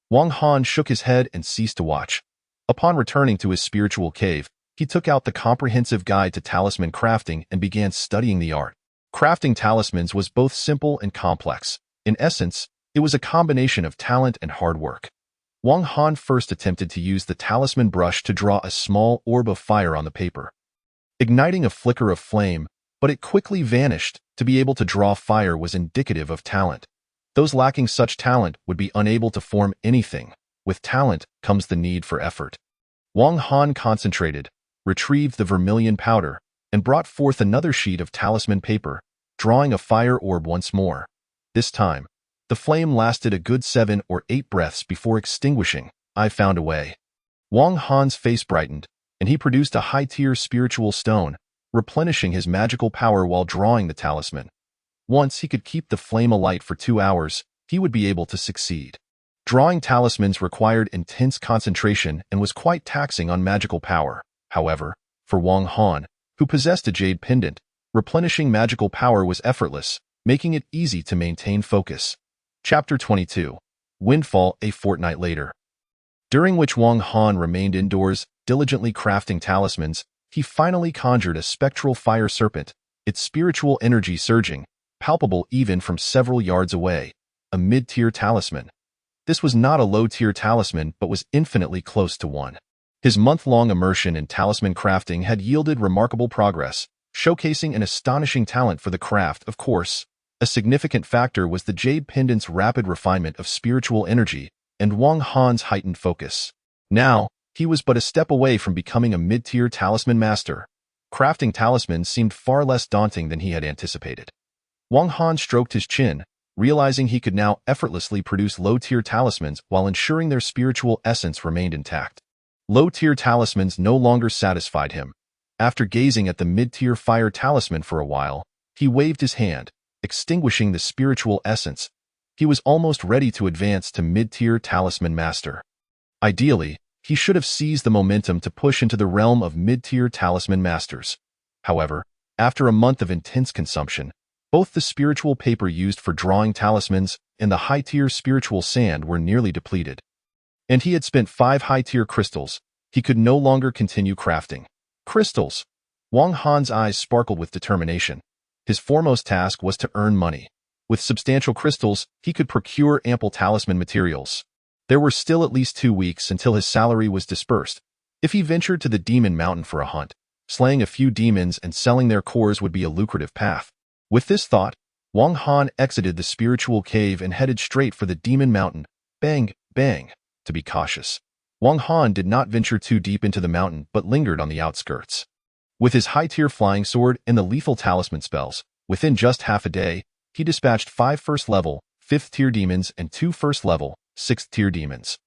Wang Han shook his head and ceased to watch. Upon returning to his spiritual cave, he took out the comprehensive guide to talisman crafting and began studying the art. Crafting talismans was both simple and complex. In essence, it was a combination of talent and hard work. Wang Han first attempted to use the talisman brush to draw a small orb of fire on the paper, igniting a flicker of flame, but it quickly vanished. To be able to draw fire was indicative of talent. Those lacking such talent would be unable to form anything. With talent comes the need for effort. Wang Han concentrated, retrieved the vermilion powder, and brought forth another sheet of talisman paper, drawing a fire orb once more. This time, the flame lasted a good 7 or 8 breaths before extinguishing. "I found a way." Wang Han's face brightened, and he produced a high-tier spiritual stone, replenishing his magical power while drawing the talisman. Once he could keep the flame alight for 2 hours, he would be able to succeed. Drawing talismans required intense concentration and was quite taxing on magical power. However, for Wang Han, who possessed a jade pendant, replenishing magical power was effortless, making it easy to maintain focus. Chapter 22. Windfall. A fortnight later, during which Wang Han remained indoors, diligently crafting talismans, he finally conjured a spectral fire serpent, its spiritual energy surging, palpable even from several yards away. A mid-tier talisman. This was not a low-tier talisman but was infinitely close to one. His month-long immersion in talisman crafting had yielded remarkable progress, showcasing an astonishing talent for the craft. Of course, a significant factor was the jade pendant's rapid refinement of spiritual energy and Wang Han's heightened focus. Now, he was but a step away from becoming a mid-tier talisman master. Crafting talismans seemed far less daunting than he had anticipated. Wang Han stroked his chin, realizing he could now effortlessly produce low-tier talismans while ensuring their spiritual essence remained intact. Low-tier talismans no longer satisfied him. After gazing at the mid-tier fire talisman for a while, he waved his hand, extinguishing the spiritual essence. He was almost ready to advance to mid-tier talisman master. Ideally, he should have seized the momentum to push into the realm of mid-tier talisman masters. However, after a month of intense consumption, both the spiritual paper used for drawing talismans and the high-tier spiritual sand were nearly depleted. And he had spent 5 high-tier crystals. He could no longer continue crafting. Crystals! Wang Han's eyes sparkled with determination. His foremost task was to earn money. With substantial crystals, he could procure ample talisman materials. There were still at least 2 weeks until his salary was dispersed. If he ventured to the Demon Mountain for a hunt, slaying a few demons and selling their cores would be a lucrative path. With this thought, Wang Han exited the spiritual cave and headed straight for the Demon Mountain. Bang, bang. To be cautious, Wang Han did not venture too deep into the mountain but lingered on the outskirts. With his high-tier flying sword and the lethal talisman spells, within just half a day, he dispatched 5 first-level, 5th-tier demons and 2 first-level, 6th-tier demons.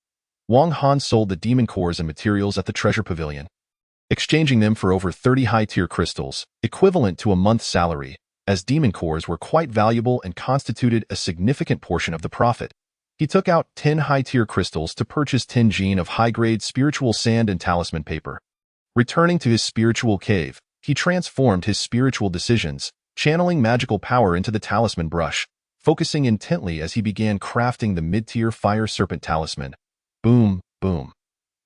Wang Han sold the demon cores and materials at the treasure pavilion, exchanging them for over 30 high-tier crystals, equivalent to a month's salary, as demon cores were quite valuable and constituted a significant portion of the profit. He took out 10 high-tier crystals to purchase 10 gene of high-grade spiritual sand and talisman paper. Returning to his spiritual cave, he transformed his spiritual decisions, channeling magical power into the talisman brush, focusing intently as he began crafting the mid-tier fire serpent talisman. Boom, boom.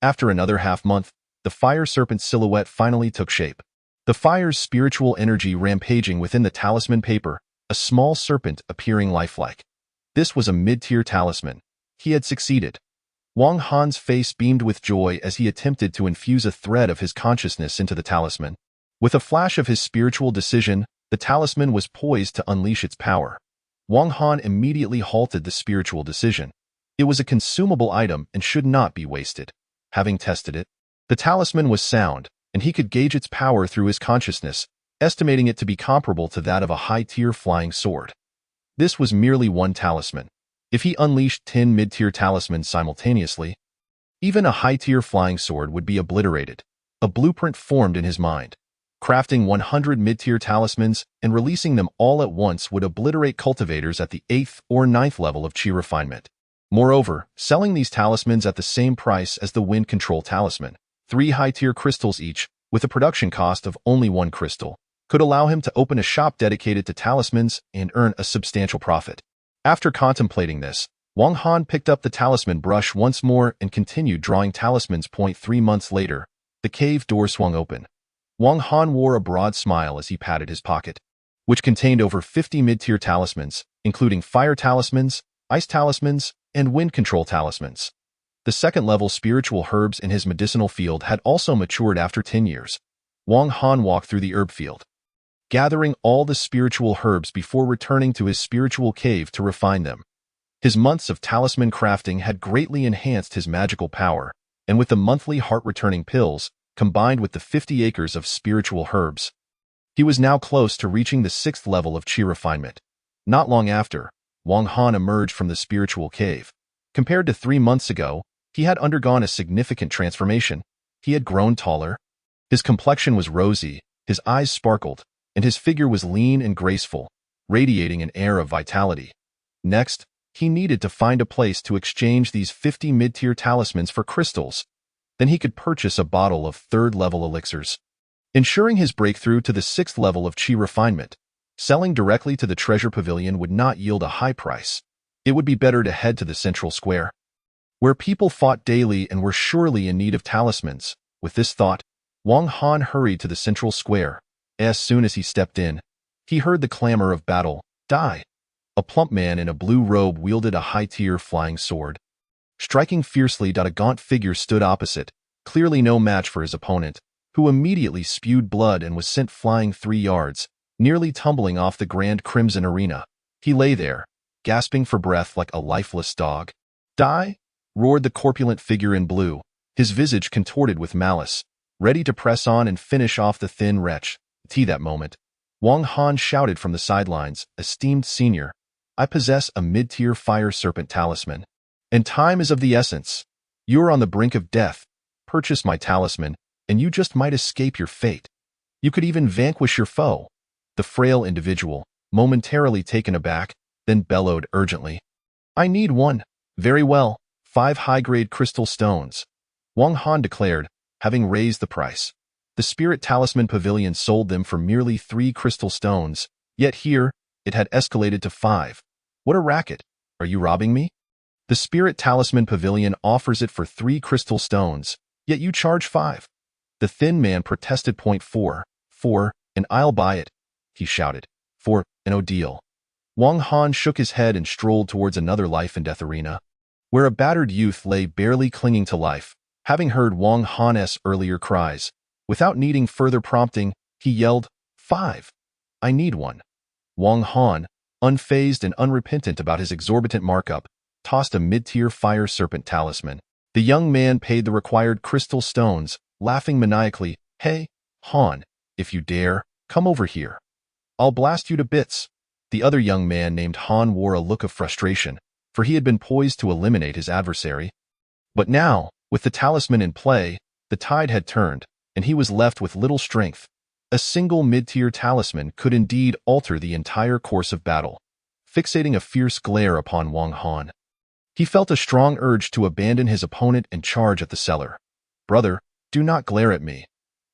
After another half-month, the fire serpent silhouette finally took shape. The fire's spiritual energy rampaging within the talisman paper, a small serpent appearing lifelike. This was a mid-tier talisman. He had succeeded. Wang Han's face beamed with joy as he attempted to infuse a thread of his consciousness into the talisman. With a flash of his spiritual decision, the talisman was poised to unleash its power. Wang Han immediately halted the spiritual decision. It was a consumable item and should not be wasted. Having tested it, the talisman was sound, and he could gauge its power through his consciousness, estimating it to be comparable to that of a high-tier flying sword. This was merely one talisman. If he unleashed 10 mid-tier talismans simultaneously, even a high-tier flying sword would be obliterated. A blueprint formed in his mind. Crafting 100 mid-tier talismans and releasing them all at once would obliterate cultivators at the 8th or 9th level of chi refinement. Moreover, selling these talismans at the same price as the wind control talisman, 3 high-tier crystals each, with a production cost of only 1 crystal, could allow him to open a shop dedicated to talismans and earn a substantial profit. After contemplating this, Wang Han picked up the talisman brush once more and continued drawing talismans. 3 months later, the cave door swung open. Wang Han wore a broad smile as he patted his pocket, which contained over 50 mid-tier talismans, including fire talismans, ice talismans, and wind control talismans. The second-level spiritual herbs in his medicinal field had also matured after 10 years. Wang Han walked through the herb field, gathering all the spiritual herbs before returning to his spiritual cave to refine them. His months of talisman crafting had greatly enhanced his magical power, and with the monthly heart-returning pills, combined with the 50 acres of spiritual herbs, he was now close to reaching the 6th level of chi refinement. Not long after, Wang Han emerged from the spiritual cave. Compared to 3 months ago, he had undergone a significant transformation. He had grown taller. His complexion was rosy, his eyes sparkled, and his figure was lean and graceful, radiating an air of vitality. Next, he needed to find a place to exchange these 50 mid-tier talismans for crystals. Then he could purchase a bottle of 3rd-level elixirs. Ensuring his breakthrough to the 6th level of chi refinement, selling directly to the treasure pavilion would not yield a high price. It would be better to head to the central square, where people fought daily and were surely in need of talismans. With this thought, Wang Han hurried to the central square. As soon as he stepped in, he heard the clamor of battle. Die! A plump man in a blue robe wielded a high-tier flying sword. Striking fiercely, a gaunt figure stood opposite, clearly no match for his opponent, who immediately spewed blood and was sent flying 3 yards, nearly tumbling off the Grand Crimson Arena. He lay there, gasping for breath like a lifeless dog. "Die!" roared the corpulent figure in blue, his visage contorted with malice, ready to press on and finish off the thin wretch. That moment, Wang Han shouted from the sidelines, "Esteemed senior, I possess a mid-tier fire serpent talisman, and time is of the essence. You are on the brink of death. Purchase my talisman, and you just might escape your fate. You could even vanquish your foe." The frail individual, momentarily taken aback, then bellowed urgently, "I need one." "Very well, 5 high-grade crystal stones," Wang Han declared, having raised the price. The Spirit Talisman Pavilion sold them for merely 3 crystal stones, yet here, it had escalated to 5. What a racket! Are you robbing me? The Spirit Talisman Pavilion offers it for 3 crystal stones, yet you charge 5. The thin man protested. "4, and I'll buy it," he shouted. "For an deal." Wang Han shook his head and strolled towards another life-and-death arena, where a battered youth lay barely clinging to life. Having heard Wang Han's earlier cries, without needing further prompting, he yelled, "5! I need one." Wang Han, unfazed and unrepentant about his exorbitant markup, tossed a mid-tier fire serpent talisman. The young man paid the required crystal stones, laughing maniacally. "Hey, Han, if you dare, come over here. I'll blast you to bits." The other young man named Han wore a look of frustration, for he had been poised to eliminate his adversary. But now, with the talisman in play, the tide had turned, and he was left with little strength. A single mid-tier talisman could indeed alter the entire course of battle, fixating a fierce glare upon Wang Han. He felt a strong urge to abandon his opponent and charge at the seller. "Brother, do not glare at me.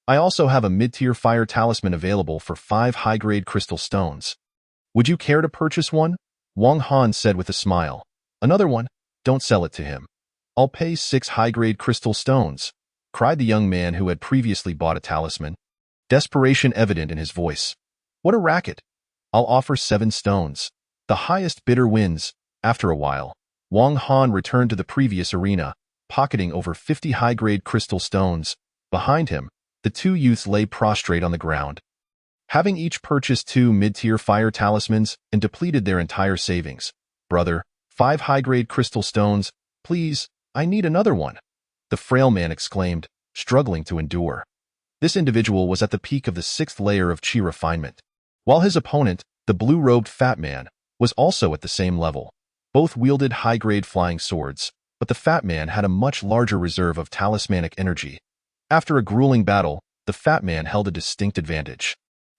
I also have a mid-tier fire talisman available for 5 high-grade crystal stones. Would you care to purchase one?" Wang Han said with a smile. "Another one? Don't sell it to him. I'll pay 6 high-grade crystal stones," cried the young man who had previously bought a talisman, desperation evident in his voice. "What a racket! I'll offer 7 stones. The highest bidder wins." After a while, Wang Han returned to the previous arena, pocketing over 50 high-grade crystal stones. Behind him, the 2 youths lay prostrate on the ground, having each purchased 2 mid-tier fire talismans and depleted their entire savings. "Brother, 5 high-grade crystal stones, please. I need another one," the frail man exclaimed, struggling to endure. This individual was at the peak of the 6th layer of chi refinement, while his opponent, the blue-robed fat man, was also at the same level. Both wielded high-grade flying swords, but the fat man had a much larger reserve of talismanic energy. After a grueling battle, the fat man held a distinct advantage.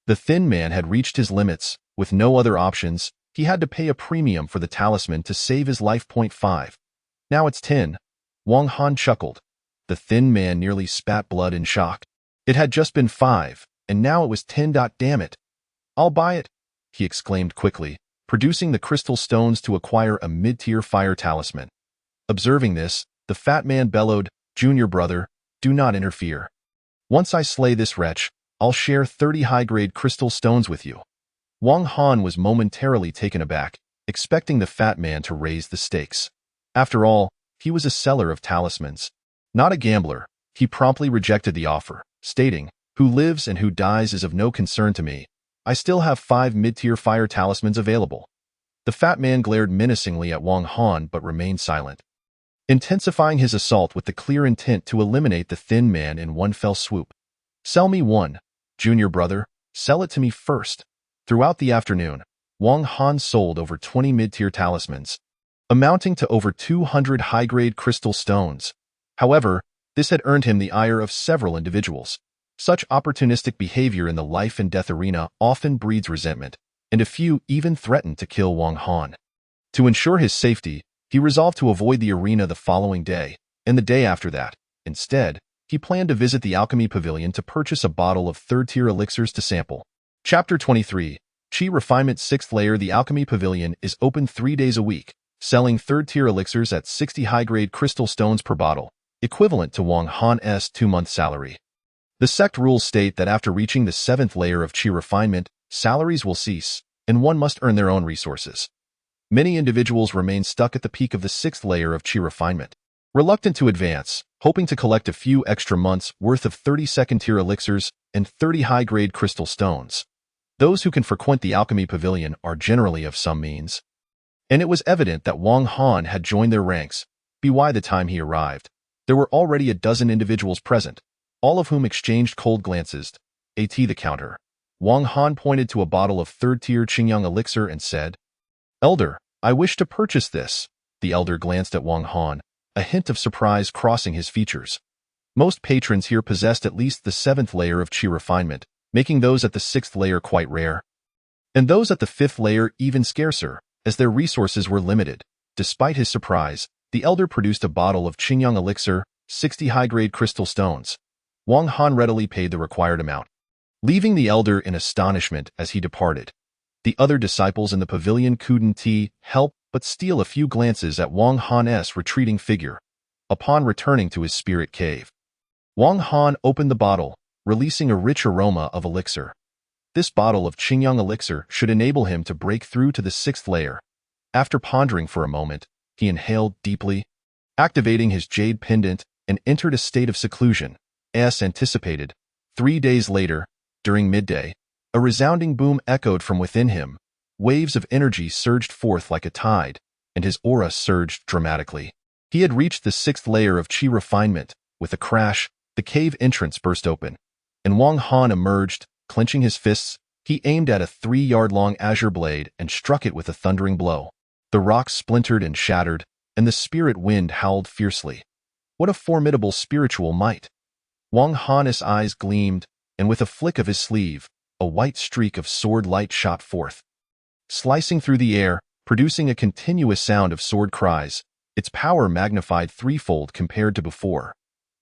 The thin man had reached his limits. With no other options, he had to pay a premium for the talisman to save his life. 5. "Now it's 10. Wang Han chuckled. The thin man nearly spat blood in shock. It had just been 5, and now it was 10. "Damn it. I'll buy it," he exclaimed quickly, producing the crystal stones to acquire a mid-tier fire talisman. Observing this, the fat man bellowed, "Junior brother, do not interfere. Once I slay this wretch, I'll share 30 high-grade crystal stones with you." Wang Han was momentarily taken aback, expecting the fat man to raise the stakes. After all, he was a seller of talismans, not a gambler. He promptly rejected the offer, stating, "Who lives and who dies is of no concern to me. I still have 5 mid-tier fire talismans available." The fat man glared menacingly at Wang Han but remained silent, intensifying his assault with the clear intent to eliminate the thin man in one fell swoop. "Sell me one, junior brother. Sell it to me first." Throughout the afternoon, Wang Han sold over 20 mid-tier talismans, amounting to over 200 high-grade crystal stones. However, this had earned him the ire of several individuals. Such opportunistic behavior in the life-and-death arena often breeds resentment, and a few even threatened to kill Wang Han. To ensure his safety, he resolved to avoid the arena the following day, and the day after that. Instead, he planned to visit the Alchemy Pavilion to purchase a bottle of 3rd-tier elixirs to sample. Chapter 23. Chi Refinement 6th Layer. The Alchemy Pavilion is open 3 days a week, selling 3rd-tier elixirs at 60 high-grade crystal stones per bottle, equivalent to Wang Han's 2-month salary. The sect rules state that after reaching the 7th layer of Chi Refinement, salaries will cease, and one must earn their own resources. Many individuals remain stuck at the peak of the 6th layer of Chi Refinement. Reluctant to advance, hoping to collect a few extra months' worth of 30 second-tier elixirs and 30 high-grade crystal stones. Those who can frequent the alchemy pavilion are generally of some means. And it was evident that Wang Han had joined their ranks. By the time he arrived, there were already a dozen individuals present, all of whom exchanged cold glances. At the counter, Wang Han pointed to a bottle of third-tier Qingyang elixir and said, "Elder, I wish to purchase this." The elder glanced at Wang Han, a hint of surprise crossing his features. Most patrons here possessed at least the 7th layer of qi refinement, making those at the 6th layer quite rare, and those at the 5th layer even scarcer, as their resources were limited. Despite his surprise, the elder produced a bottle of Qingyang elixir, 60 high-grade crystal stones. Wang Han readily paid the required amount, leaving the elder in astonishment as he departed. The other disciples in the pavilion couldn't help but steal a few glances at Wang Han's retreating figure. Upon returning to his spirit cave, Wang Han opened the bottle, releasing a rich aroma of elixir. This bottle of Qingyang elixir should enable him to break through to the 6th layer. After pondering for a moment, he inhaled deeply, activating his jade pendant, and entered a state of seclusion. As anticipated, 3 days later, during midday, a resounding boom echoed from within him. Waves of energy surged forth like a tide, and his aura surged dramatically. He had reached the 6th layer of qi refinement. With a crash, the cave entrance burst open, and Wang Han emerged. Clenching his fists, he aimed at a 3-yard-long azure blade and struck it with a thundering blow. The rocks splintered and shattered, and the spirit wind howled fiercely. What a formidable spiritual might! Wang Han's eyes gleamed, and with a flick of his sleeve, a white streak of sword light shot forth, slicing through the air, producing a continuous sound of sword cries, its power magnified threefold compared to before.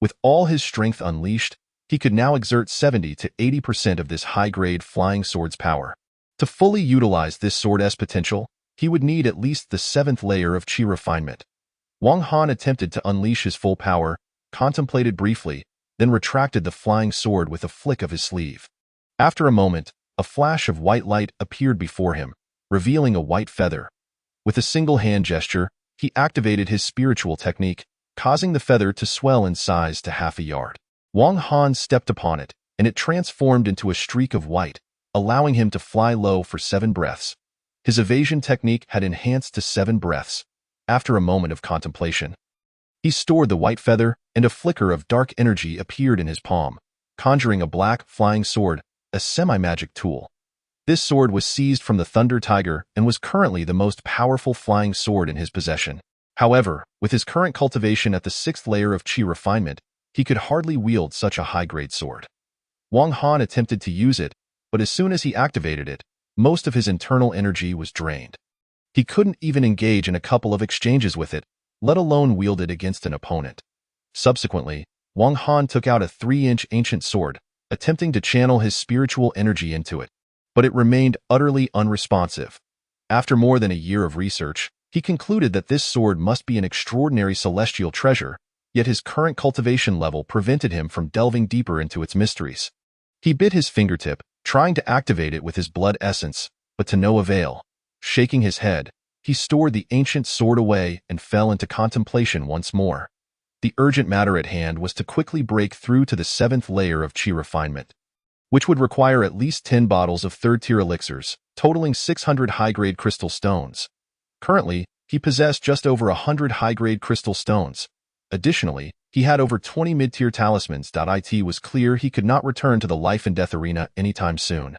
With all his strength unleashed, he could now exert 70 to 80% of this high-grade flying sword's power. To fully utilize this sword's potential, he would need at least the 7th layer of qi refinement. Wang Han attempted to unleash his full power, contemplated briefly, then retracted the flying sword with a flick of his sleeve. After a moment, a flash of white light appeared before him, revealing a white feather. With a single hand gesture, he activated his spiritual technique, causing the feather to swell in size to half a yard. Wang Han stepped upon it, and it transformed into a streak of white, allowing him to fly low for 7 breaths. His evasion technique had enhanced to 7 breaths. After a moment of contemplation, he stored the white feather, and a flicker of dark energy appeared in his palm, conjuring a black, flying sword, a semi-magic tool. This sword was seized from the Thunder Tiger and was currently the most powerful flying sword in his possession. However, with his current cultivation at the 6th layer of qi refinement, he could hardly wield such a high-grade sword. Wang Han attempted to use it, but as soon as he activated it, most of his internal energy was drained. He couldn't even engage in a couple of exchanges with it, let alone wield it against an opponent. Subsequently, Wang Han took out a 3-inch ancient sword, attempting to channel his spiritual energy into it, but it remained utterly unresponsive. After more than a year of research, he concluded that this sword must be an extraordinary celestial treasure, yet his current cultivation level prevented him from delving deeper into its mysteries. He bit his fingertip, trying to activate it with his blood essence, but to no avail. Shaking his head, he stored the ancient sword away and fell into contemplation once more. The urgent matter at hand was to quickly break through to the 7th layer of qi refinement, which would require at least 10 bottles of 3rd-tier elixirs, totaling 600 high-grade crystal stones. Currently, he possessed just over 100 high-grade crystal stones. Additionally, he had over 20 mid-tier talismans. It was clear he could not return to the life and death arena anytime soon.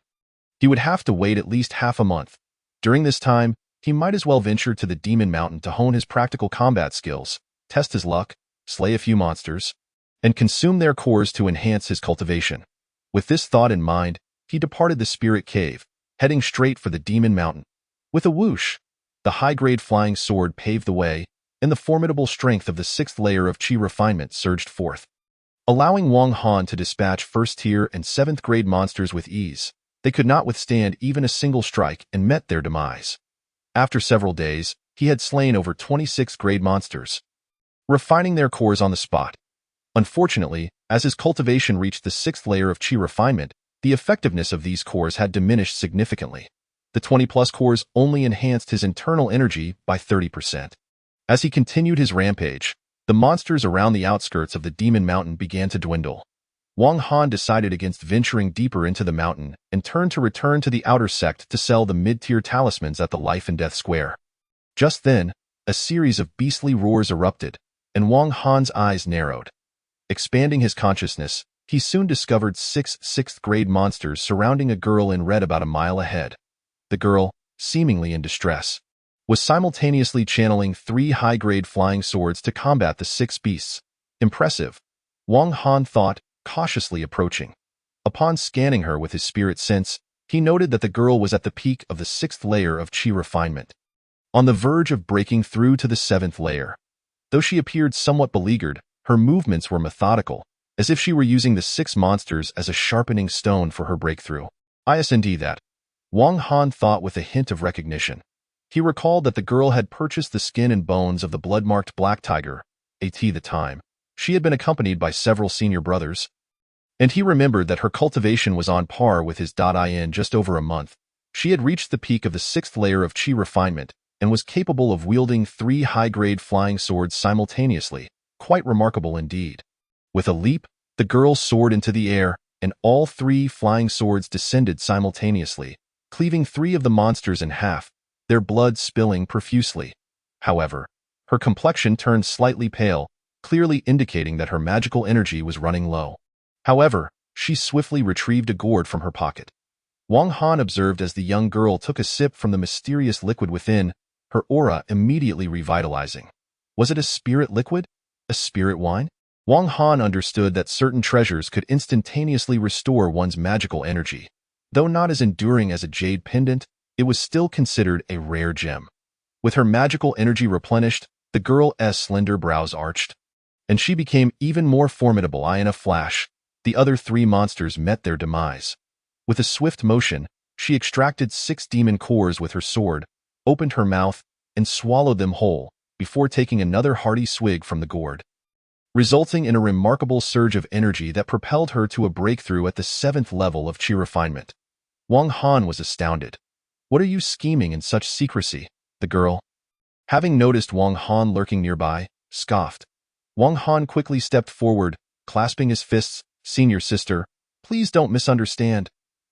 He would have to wait at least half a month. During this time, he might as well venture to the Demon Mountain to hone his practical combat skills, test his luck, slay a few monsters, and consume their cores to enhance his cultivation. With this thought in mind, he departed the spirit cave, heading straight for the Demon Mountain. With a whoosh, the high-grade flying sword paved the way, and the formidable strength of the 6th layer of qi refinement surged forth, allowing Wang Han to dispatch 1st-tier and 7th-grade monsters with ease. They could not withstand even a single strike and met their demise. After several days, he had slain over 26-grade monsters, refining their cores on the spot. Unfortunately, as his cultivation reached the 6th layer of qi refinement, the effectiveness of these cores had diminished significantly. The 20-plus cores only enhanced his internal energy by 30%. As he continued his rampage, The monsters around the outskirts of the Demon Mountain began to dwindle. Wang Han decided against venturing deeper into the mountain and turned to return to the outer sect to sell the mid-tier talismans at the Life and Death Square. Just then, a series of beastly roars erupted, and Wang Han's eyes narrowed. Expanding his consciousness, he soon discovered 6 sixth-grade monsters surrounding a girl in red about a mile ahead. The girl, seemingly in distress, was simultaneously channeling 3 high-grade flying swords to combat the 6 beasts. Impressive, Wang Han thought, cautiously approaching. Upon scanning her with his spirit sense, he noted that the girl was at the peak of the 6th layer of chi refinement, on the verge of breaking through to the 7th layer. Though she appeared somewhat beleaguered, her movements were methodical, as if she were using the 6 monsters as a sharpening stone for her breakthrough. Isnd that, Wang Han thought with a hint of recognition. He recalled that the girl had purchased the skin and bones of the blood-marked black tiger, at the time. She had been accompanied by several senior brothers, and he remembered that her cultivation was on par with his. In just over a month, she had reached the peak of the 6th layer of chi refinement and was capable of wielding 3 high-grade flying swords simultaneously, quite remarkable indeed. With a leap, the girl soared into the air, and all 3 flying swords descended simultaneously, cleaving 3 of the monsters in half, their blood spilling profusely. However, her complexion turned slightly pale, clearly indicating that her magical energy was running low. However, she swiftly retrieved a gourd from her pocket. Wang Han observed as the young girl took a sip from the mysterious liquid within, her aura immediately revitalizing. Was it a spirit liquid? A spirit wine? Wang Han understood that certain treasures could instantaneously restore one's magical energy. Though not as enduring as a jade pendant, it was still considered a rare gem. With her magical energy replenished, the girl's slender brows arched, and she became even more formidable. In a flash, the other 3 monsters met their demise. With a swift motion, she extracted 6 demon cores with her sword, opened her mouth, and swallowed them whole, before taking another hearty swig from the gourd, resulting in a remarkable surge of energy that propelled her to a breakthrough at the 7th level of chi refinement. Wang Han was astounded. "What are you scheming in such secrecy?" the girl, having noticed Wang Han lurking nearby, scoffed. Wang Han quickly stepped forward, clasping his fists. "Senior sister, please don't misunderstand.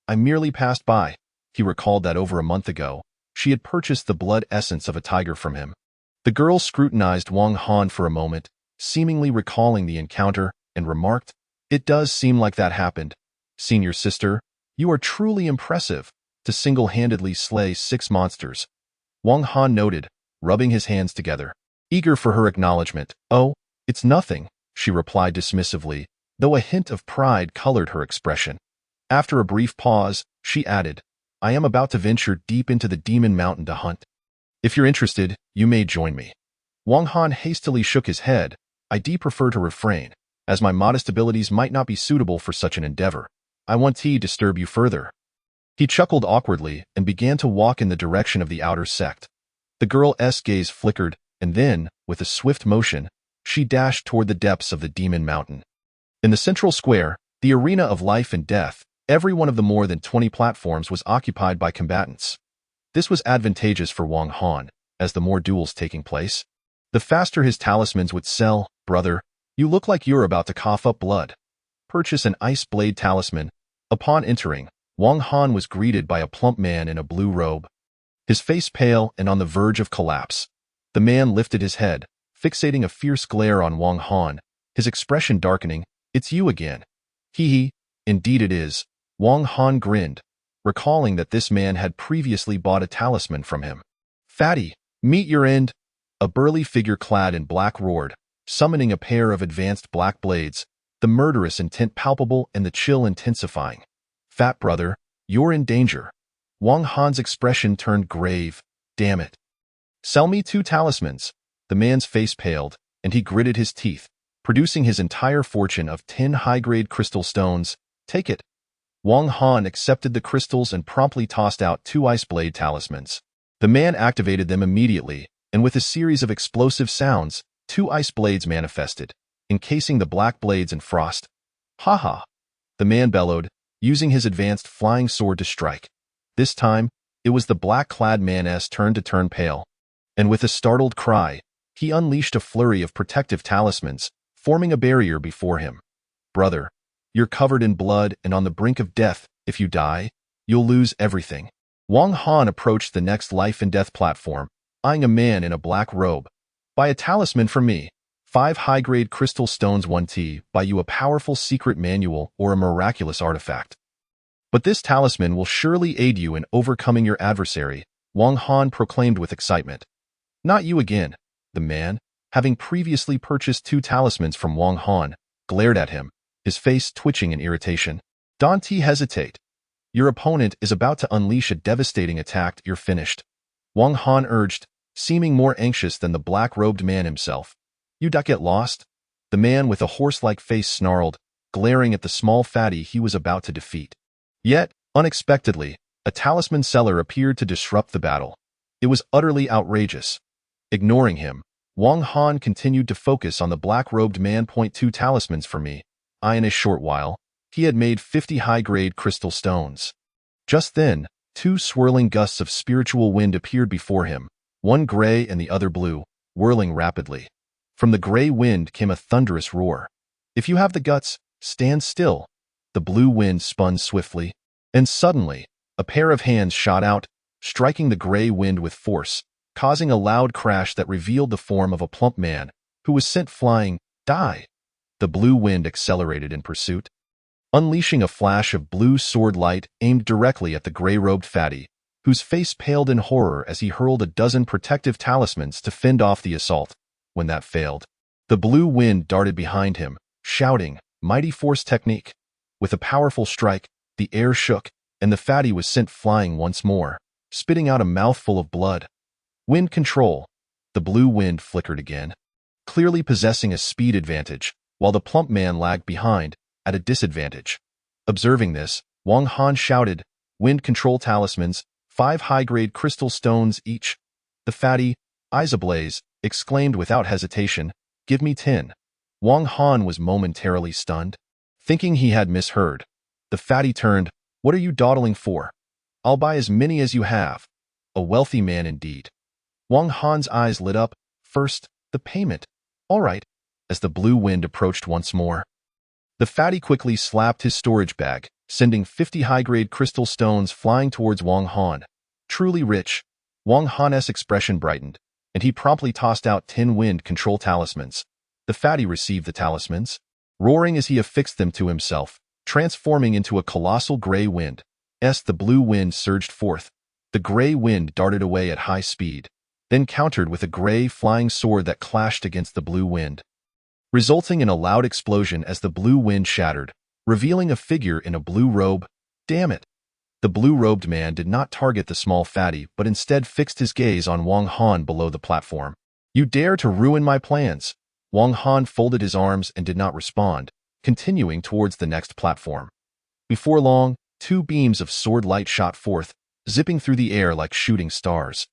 I merely passed by." He recalled that over a month ago, she had purchased the blood essence of a tiger from him. The girl scrutinized Wang Han for a moment, seemingly recalling the encounter, and remarked, "It does seem like that happened. Senior sister, you are truly impressive, to single-handedly slay 6 monsters." Wang Han noted, rubbing his hands together, eager for her acknowledgement. "Oh, it's nothing," she replied dismissively, though a hint of pride colored her expression. After a brief pause, she added, "I am about to venture deep into the Demon Mountain to hunt. If you're interested, you may join me." Wang Han hastily shook his head. "I'd prefer to refrain, as my modest abilities might not be suitable for such an endeavor. I won't disturb you further." He chuckled awkwardly and began to walk in the direction of the outer sect. The girl's gaze flickered, and then, with a swift motion, she dashed toward the depths of the Demon Mountain. In the central square, the arena of life and death, every one of the more than 20 platforms was occupied by combatants. This was advantageous for Wang Han, as the more duels taking place, the faster his talismans would sell. "Brother, you look like you're about to cough up blood. Purchase an Ice Blade talisman." Upon entering, Wang Han was greeted by a plump man in a blue robe, his face pale and on the verge of collapse. The man lifted his head, fixating a fierce glare on Wang Han, his expression darkening. "It's you again." "Hee, indeed it is." Wang Han grinned, recalling that this man had previously bought a talisman from him. "Fatty, meet your end." A burly figure clad in black roared, summoning a pair of advanced black blades, the murderous intent palpable and the chill intensifying. "Fat brother, you're in danger." Wang Han's expression turned grave. "Damn it. Sell me 2 talismans." The man's face paled, and he gritted his teeth, producing his entire fortune of 10 high-grade crystal stones. "Take it." Wang Han accepted the crystals and promptly tossed out 2 Ice Blade talismans. The man activated them immediately, and with a series of explosive sounds, 2 ice blades manifested, encasing the black blades in frost. "Ha ha!" the man bellowed, using his advanced flying sword to strike. This time, it was the black-clad man's turn to turn pale, and with a startled cry, He unleashed a flurry of protective talismans, forming a barrier before him. Brother, you're covered in blood and on the brink of death. If you die, you'll lose everything. Wang Han approached the next life and death platform, eyeing a man in a black robe. Buy a talisman for me. 5 high-grade crystal stones 1T, buy you a powerful secret manual or a miraculous artifact. But this talisman will surely aid you in overcoming your adversary, Wang Han proclaimed with excitement. Not you again. The man, having previously purchased 2 talismans from Wang Han, glared at him, his face twitching in irritation. Don't hesitate. Your opponent is about to unleash a devastating attack. You're finished. Wang Han urged, seeming more anxious than the black-robed man himself. You don't get lost? The man with a horse-like face snarled, glaring at the small fatty he was about to defeat. Yet, unexpectedly, a talisman seller appeared to disrupt the battle. It was utterly outrageous. Ignoring him, Wang Han continued to focus on the black-robed man. 2 talismans for me. In a short while, he had made 50 high-grade crystal stones. Just then, 2 swirling gusts of spiritual wind appeared before him, one gray and the other blue, whirling rapidly. From the gray wind came a thunderous roar. If you have the guts, stand still. The blue wind spun swiftly, and suddenly, a pair of hands shot out, striking the gray wind with force, causing a loud crash that revealed the form of a plump man, who was sent flying. Die! The blue wind accelerated in pursuit, unleashing a flash of blue sword light aimed directly at the gray-robed fatty, whose face paled in horror as he hurled a dozen protective talismans to fend off the assault. When that failed, the blue wind darted behind him, shouting, "Mighty force technique!" With a powerful strike, the air shook, and the fatty was sent flying once more, spitting out a mouthful of blood. Wind control. The blue wind flickered again, clearly possessing a speed advantage, while the plump man lagged behind, at a disadvantage. Observing this, Wang Han shouted, "Wind control talismans, 5 high-grade crystal stones each." The fatty, eyes ablaze, exclaimed without hesitation, "Give me 10. Wang Han was momentarily stunned. Thinking he had misheard, the fatty turned, "What are you dawdling for? I'll buy as many as you have." A wealthy man indeed. Wang Han's eyes lit up. First, the payment. All right. As the blue wind approached once more, the fatty quickly slapped his storage bag, sending 50 high-grade crystal stones flying towards Wang Han. Truly rich. Wang Han's expression brightened, and he promptly tossed out 10 wind control talismans. The fatty received the talismans, roaring as he affixed them to himself, transforming into a colossal gray wind. The blue wind surged forth. The gray wind darted away at high speed, then countered with a gray flying sword that clashed against the blue wind, resulting in a loud explosion as the blue wind shattered, revealing a figure in a blue robe. Damn it! The blue-robed man did not target the small fatty but instead fixed his gaze on Wang Han below the platform. You dare to ruin my plans! Wang Han folded his arms and did not respond, continuing towards the next platform. Before long, 2 beams of sword light shot forth, zipping through the air like shooting stars.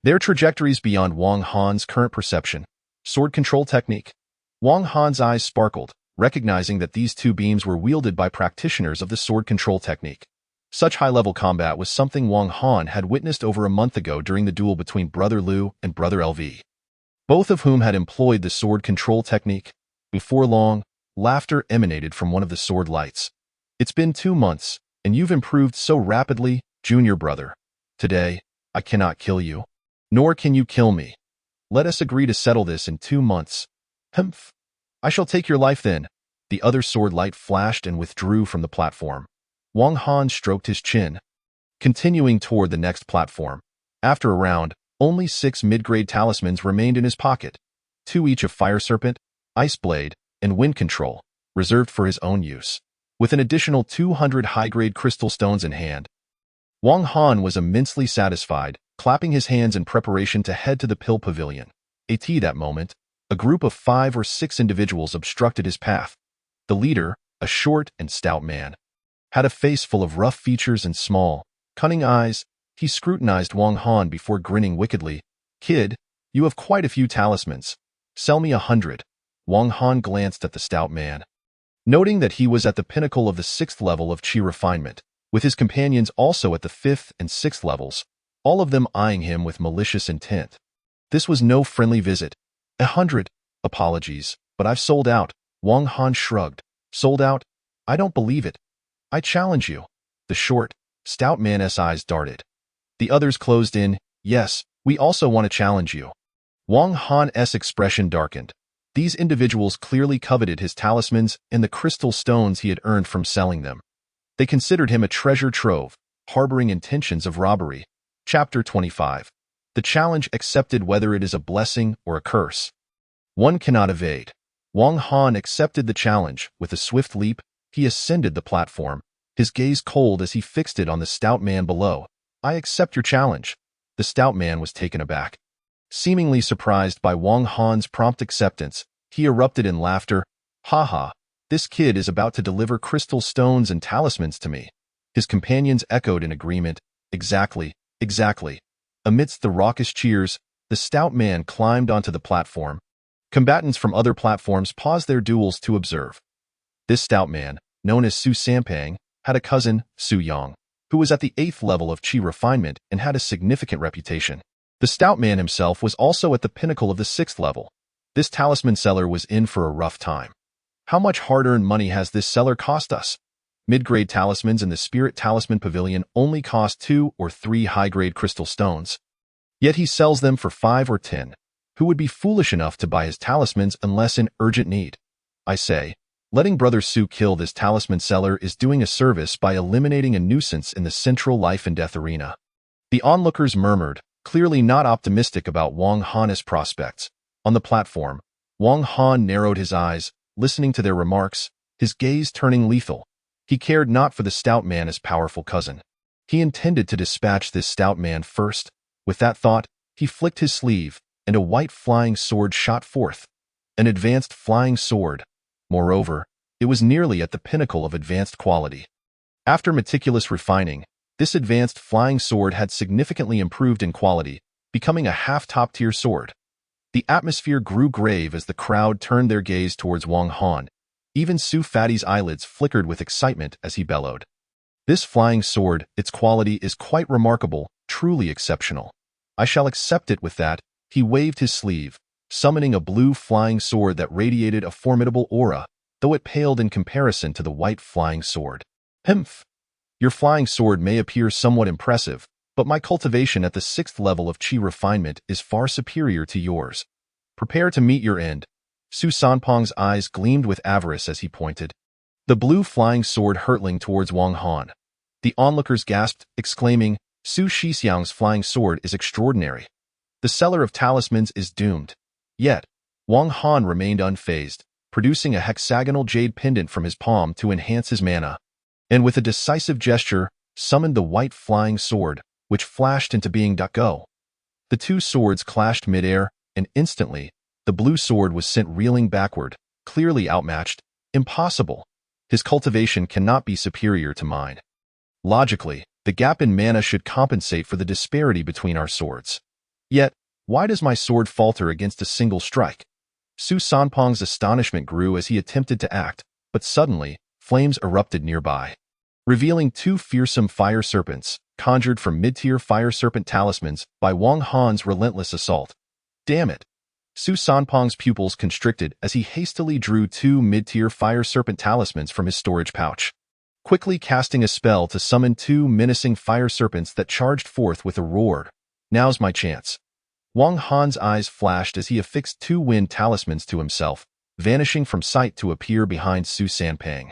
Their trajectories beyond Wang Han's current perception. Sword control technique. Wang Han's eyes sparkled, recognizing that these 2 beams were wielded by practitioners of the sword control technique. Such high-level combat was something Wang Han had witnessed over a month ago during the duel between Brother Liu and Brother LV, both of whom had employed the sword control technique. Before long, laughter emanated from one of the sword lights. It's been 2 months, and you've improved so rapidly, junior brother. Today, I cannot kill you, nor can you kill me. Let us agree to settle this in 2 months. Humph. I shall take your life then. The other sword light flashed and withdrew from the platform. Wang Han stroked his chin, continuing toward the next platform. After a round, only 6 mid-grade talismans remained in his pocket, 2 each of Fire Serpent, Ice Blade, and Wind Control, reserved for his own use. With an additional 200 high-grade crystal stones in hand, Wang Han was immensely satisfied, clapping his hands in preparation to head to the Pill Pavilion. At that moment, a group of 5 or 6 individuals obstructed his path. The leader, a short and stout man, had a face full of rough features and small, cunning eyes. He scrutinized Wang Han before grinning wickedly. Kid, you have quite a few talismans. Sell me 100. Wang Han glanced at the stout man, noting that he was at the pinnacle of the 6th level of Qi refinement, with his companions also at the 5th and 6th levels, all of them eyeing him with malicious intent. This was no friendly visit. 100. Apologies, but I've sold out. Wang Han shrugged. Sold out? I don't believe it. I challenge you. The short, stout man's eyes darted. The others closed in. Yes, we also want to challenge you. Wang Han's expression darkened. These individuals clearly coveted his talismans and the crystal stones he had earned from selling them. They considered him a treasure trove, harboring intentions of robbery. Chapter 25. The challenge accepted, whether it is a blessing or a curse. One cannot evade. Wang Han accepted the challenge. With a swift leap, he ascended the platform, his gaze cold as he fixed it on the stout man below. I accept your challenge. The stout man was taken aback. Seemingly surprised by Wang Han's prompt acceptance, he erupted in laughter. Ha ha, this kid is about to deliver crystal stones and talismans to me. His companions echoed in agreement. Exactly, exactly. Amidst the raucous cheers, the stout man climbed onto the platform. Combatants from other platforms paused their duels to observe. This stout man, known as Su Sanpang, had a cousin, Su Yang, who was at the 8th level of Qi refinement and had a significant reputation. The stout man himself was also at the pinnacle of the 6th level. This talisman seller was in for a rough time. How much hard-earned money has this seller cost us? Mid-grade talismans in the Spirit Talisman Pavilion only cost 2 or 3 high-grade crystal stones. Yet he sells them for 5 or 10. Who would be foolish enough to buy his talismans unless in urgent need? I say, letting Brother Su kill this talisman seller is doing a service by eliminating a nuisance in the central life and death arena. The onlookers murmured, clearly not optimistic about Wang Han's prospects. On the platform, Wang Han narrowed his eyes, listening to their remarks, his gaze turning lethal. He cared not for the stout man's powerful cousin. He intended to dispatch this stout man first. With that thought, he flicked his sleeve, and a white flying sword shot forth. An advanced flying sword. Moreover, it was nearly at the pinnacle of advanced quality. After meticulous refining, this advanced flying sword had significantly improved in quality, becoming a half-top-tier sword. The atmosphere grew grave as the crowd turned their gaze towards Wang Han. Even Su Fatty's eyelids flickered with excitement as he bellowed. This flying sword, its quality is quite remarkable, truly exceptional. I shall accept it. With that, he waved his sleeve, summoning a blue flying sword that radiated a formidable aura, though it paled in comparison to the white flying sword. Humph! Your flying sword may appear somewhat impressive, but my cultivation at the 6th level of Qi refinement is far superior to yours. Prepare to meet your end. Su Sanpang's eyes gleamed with avarice as he pointed the blue flying sword hurtling towards Wang Han. The onlookers gasped, exclaiming, Su Shixiang's flying sword is extraordinary. The seller of talismans is doomed. Yet, Wang Han remained unfazed, producing a hexagonal jade pendant from his palm to enhance his mana, and with a decisive gesture, summoned the white flying sword, which flashed into being. Go. The two swords clashed midair, and instantly, the blue sword was sent reeling backward, clearly outmatched. Impossible. His cultivation cannot be superior to mine. Logically, the gap in mana should compensate for the disparity between our swords. Yet, why does my sword falter against a single strike? Su Sanpang's astonishment grew as he attempted to act, but suddenly, flames erupted nearby, revealing 2 fearsome fire serpents, conjured from mid-tier fire serpent talismans by Wang Han's relentless assault. Damn it! Su Sanpang's pupils constricted as he hastily drew 2 mid-tier fire serpent talismans from his storage pouch, quickly casting a spell to summon 2 menacing fire serpents that charged forth with a roar. Now's my chance. Wang Han's eyes flashed as he affixed 2 wind talismans to himself, vanishing from sight to appear behind Su Sanpang.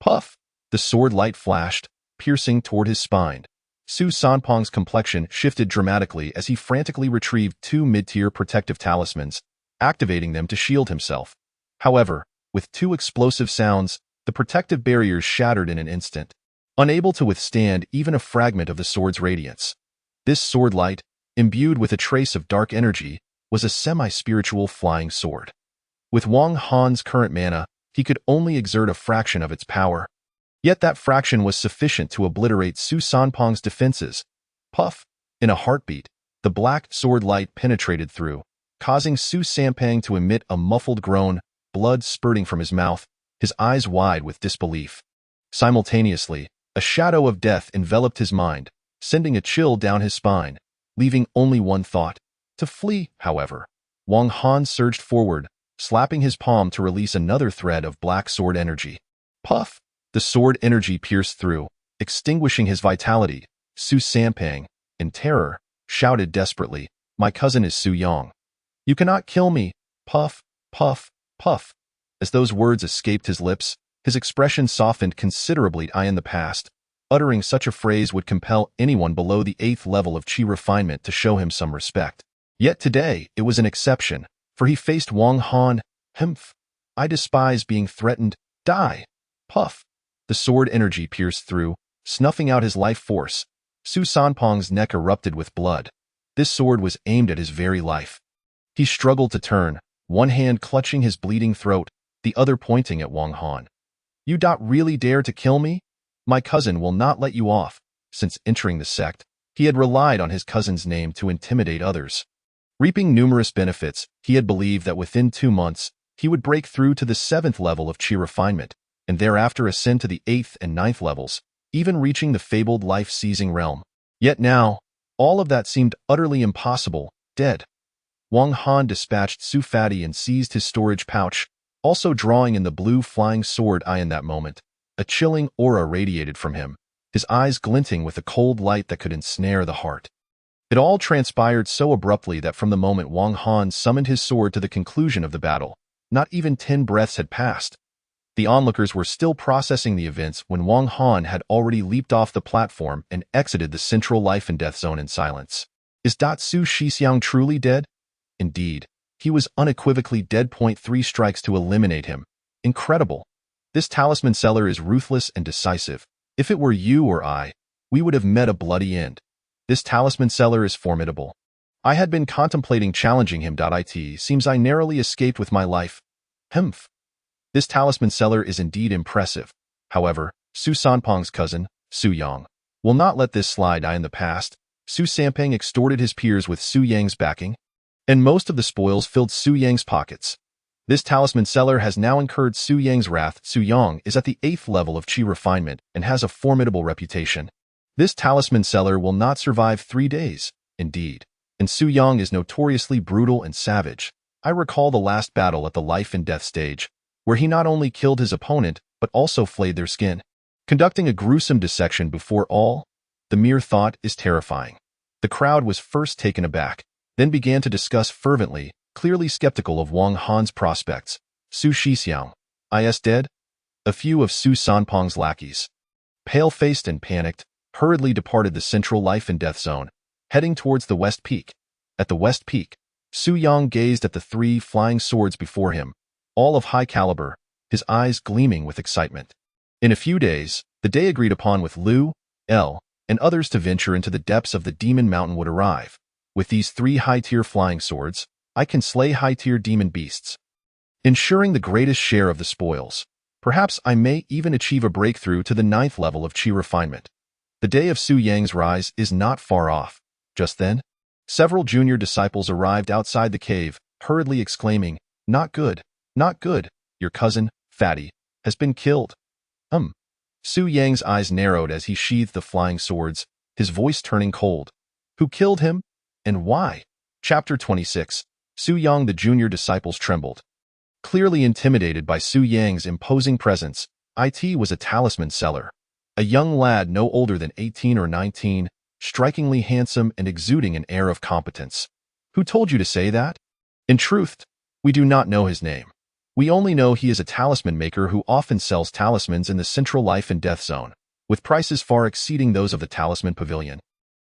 Puff! The sword light flashed, piercing toward his spine. Su Sanpang's complexion shifted dramatically as he frantically retrieved 2 mid-tier protective talismans, activating them to shield himself. However, with 2 explosive sounds, the protective barriers shattered in an instant, unable to withstand even a fragment of the sword's radiance. This sword light, imbued with a trace of dark energy, was a semi-spiritual flying sword. With Wang Han's current mana, he could only exert a fraction of its power. Yet that fraction was sufficient to obliterate Su Sanpang's defenses. Puff! In a heartbeat, the black sword light penetrated through, causing Su Sanpang to emit a muffled groan, blood spurting from his mouth, his eyes wide with disbelief. Simultaneously, a shadow of death enveloped his mind, sending a chill down his spine, leaving only one thought: to flee. However, Wang Han surged forward, slapping his palm to release another thread of black sword energy. Puff! The sword energy pierced through, extinguishing his vitality. Su Sanpang, in terror, shouted desperately, "My cousin is Su Yang. You cannot kill me!" Puff, puff, puff. As those words escaped his lips, his expression softened considerably. In the past, uttering such a phrase would compel anyone below the 8th level of chi refinement to show him some respect. Yet today, it was an exception, for he faced Wang Han. "Humph! I despise being threatened. Die!" Puff! The sword energy pierced through, snuffing out his life force. Su Sanpang's neck erupted with blood. This sword was aimed at his very life. He struggled to turn, one hand clutching his bleeding throat, the other pointing at Wang Han. "You really dare to kill me? My cousin will not let you off." Since entering the sect, he had relied on his cousin's name to intimidate others. Reaping numerous benefits, he had believed that within 2 months, he would break through to the 7th level of chi refinement, and thereafter ascend to the 8th and 9th levels, even reaching the fabled life-seizing realm. Yet now, all of that seemed utterly impossible. Dead. Wang Han dispatched Su Fatty and seized his storage pouch, also drawing in the blue flying sword. In that moment, a chilling aura radiated from him, his eyes glinting with a cold light that could ensnare the heart. It all transpired so abruptly that from the moment Wang Han summoned his sword to the conclusion of the battle, not even 10 breaths had passed. The onlookers were still processing the events when Wang Han had already leaped off the platform and exited the central life and death zone in silence. Is Su Shixiang truly dead? Indeed, he was unequivocally dead. 3 strikes to eliminate him. Incredible. This talisman seller is ruthless and decisive. If it were you or I, we would have met a bloody end. This talisman seller is formidable. I had been contemplating challenging him. It seems I narrowly escaped with my life. Humph. This talisman seller is indeed impressive. However, Su Sanpang's cousin, Su Yang, will not let this slide. In the past, Su Sanpang extorted his peers with Su Yang's backing, and most of the spoils filled Su Yang's pockets. This talisman seller has now incurred Su Yang's wrath. Su Yang is at the 8th level of chi refinement and has a formidable reputation. This talisman seller will not survive 3 days, indeed, and Su Yang is notoriously brutal and savage. I recall the last battle at the life and death stage, where he not only killed his opponent, but also flayed their skin, conducting a gruesome dissection before all. The mere thought is terrifying. The crowd was first taken aback, then began to discuss fervently, clearly skeptical of Wang Han's prospects. Su Shixiang is dead? A few of Su Sanpang's lackeys, pale-faced and panicked, hurriedly departed the central life and death zone, heading towards the West Peak. At the West Peak, Su Yang gazed at the 3 flying swords before him, all of high caliber, his eyes gleaming with excitement. In a few days, the day agreed upon with Liu, L, and others to venture into the depths of the Demon Mountain would arrive. With these 3 high-tier flying swords, I can slay high-tier demon beasts, ensuring the greatest share of the spoils. Perhaps I may even achieve a breakthrough to the 9th level of chi refinement. The day of Su Yang's rise is not far off. Just then, several junior disciples arrived outside the cave, hurriedly exclaiming, not good, your cousin, Fatty, has been killed." Su Yang's eyes narrowed as he sheathed the flying swords, his voice turning cold. "Who killed him? And why?" Chapter 26. Su Yang. The junior disciples trembled. Clearly intimidated by Su Yang's imposing presence, it was a talisman seller. A young lad no older than 18 or 19, strikingly handsome and exuding an air of competence. "Who told you to say that?" "In truth, we do not know his name. We only know he is a talisman maker who often sells talismans in the central life and death zone, with prices far exceeding those of the talisman pavilion."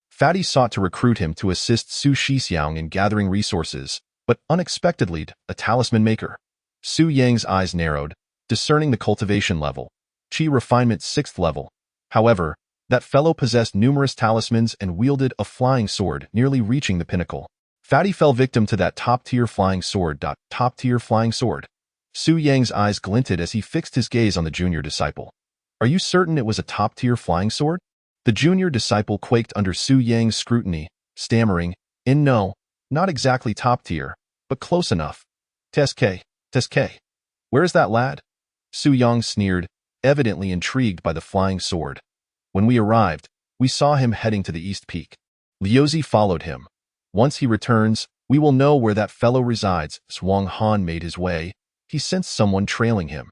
Fatty sought to recruit him to assist Su Shixiang in gathering resources, but unexpectedly, a talisman maker. Su Yang's eyes narrowed, discerning the cultivation level, chi refinement 6th level. However, that fellow possessed numerous talismans and wielded a flying sword, nearly reaching the pinnacle. Fatty fell victim to that top-tier flying sword. Top-tier flying sword. Su Yang's eyes glinted as he fixed his gaze on the junior disciple. "Are you certain it was a top-tier flying sword?" The junior disciple quaked under Su Yang's scrutiny, stammering, No, not exactly top-tier, but close enough." Teske. Where is that lad?" Su Yang sneered, evidently intrigued by the flying sword. "When we arrived, we saw him heading to the East Peak. Liuzi followed him. Once he returns, We will know where that fellow resides. As Wang Han made his way, he sensed someone trailing him.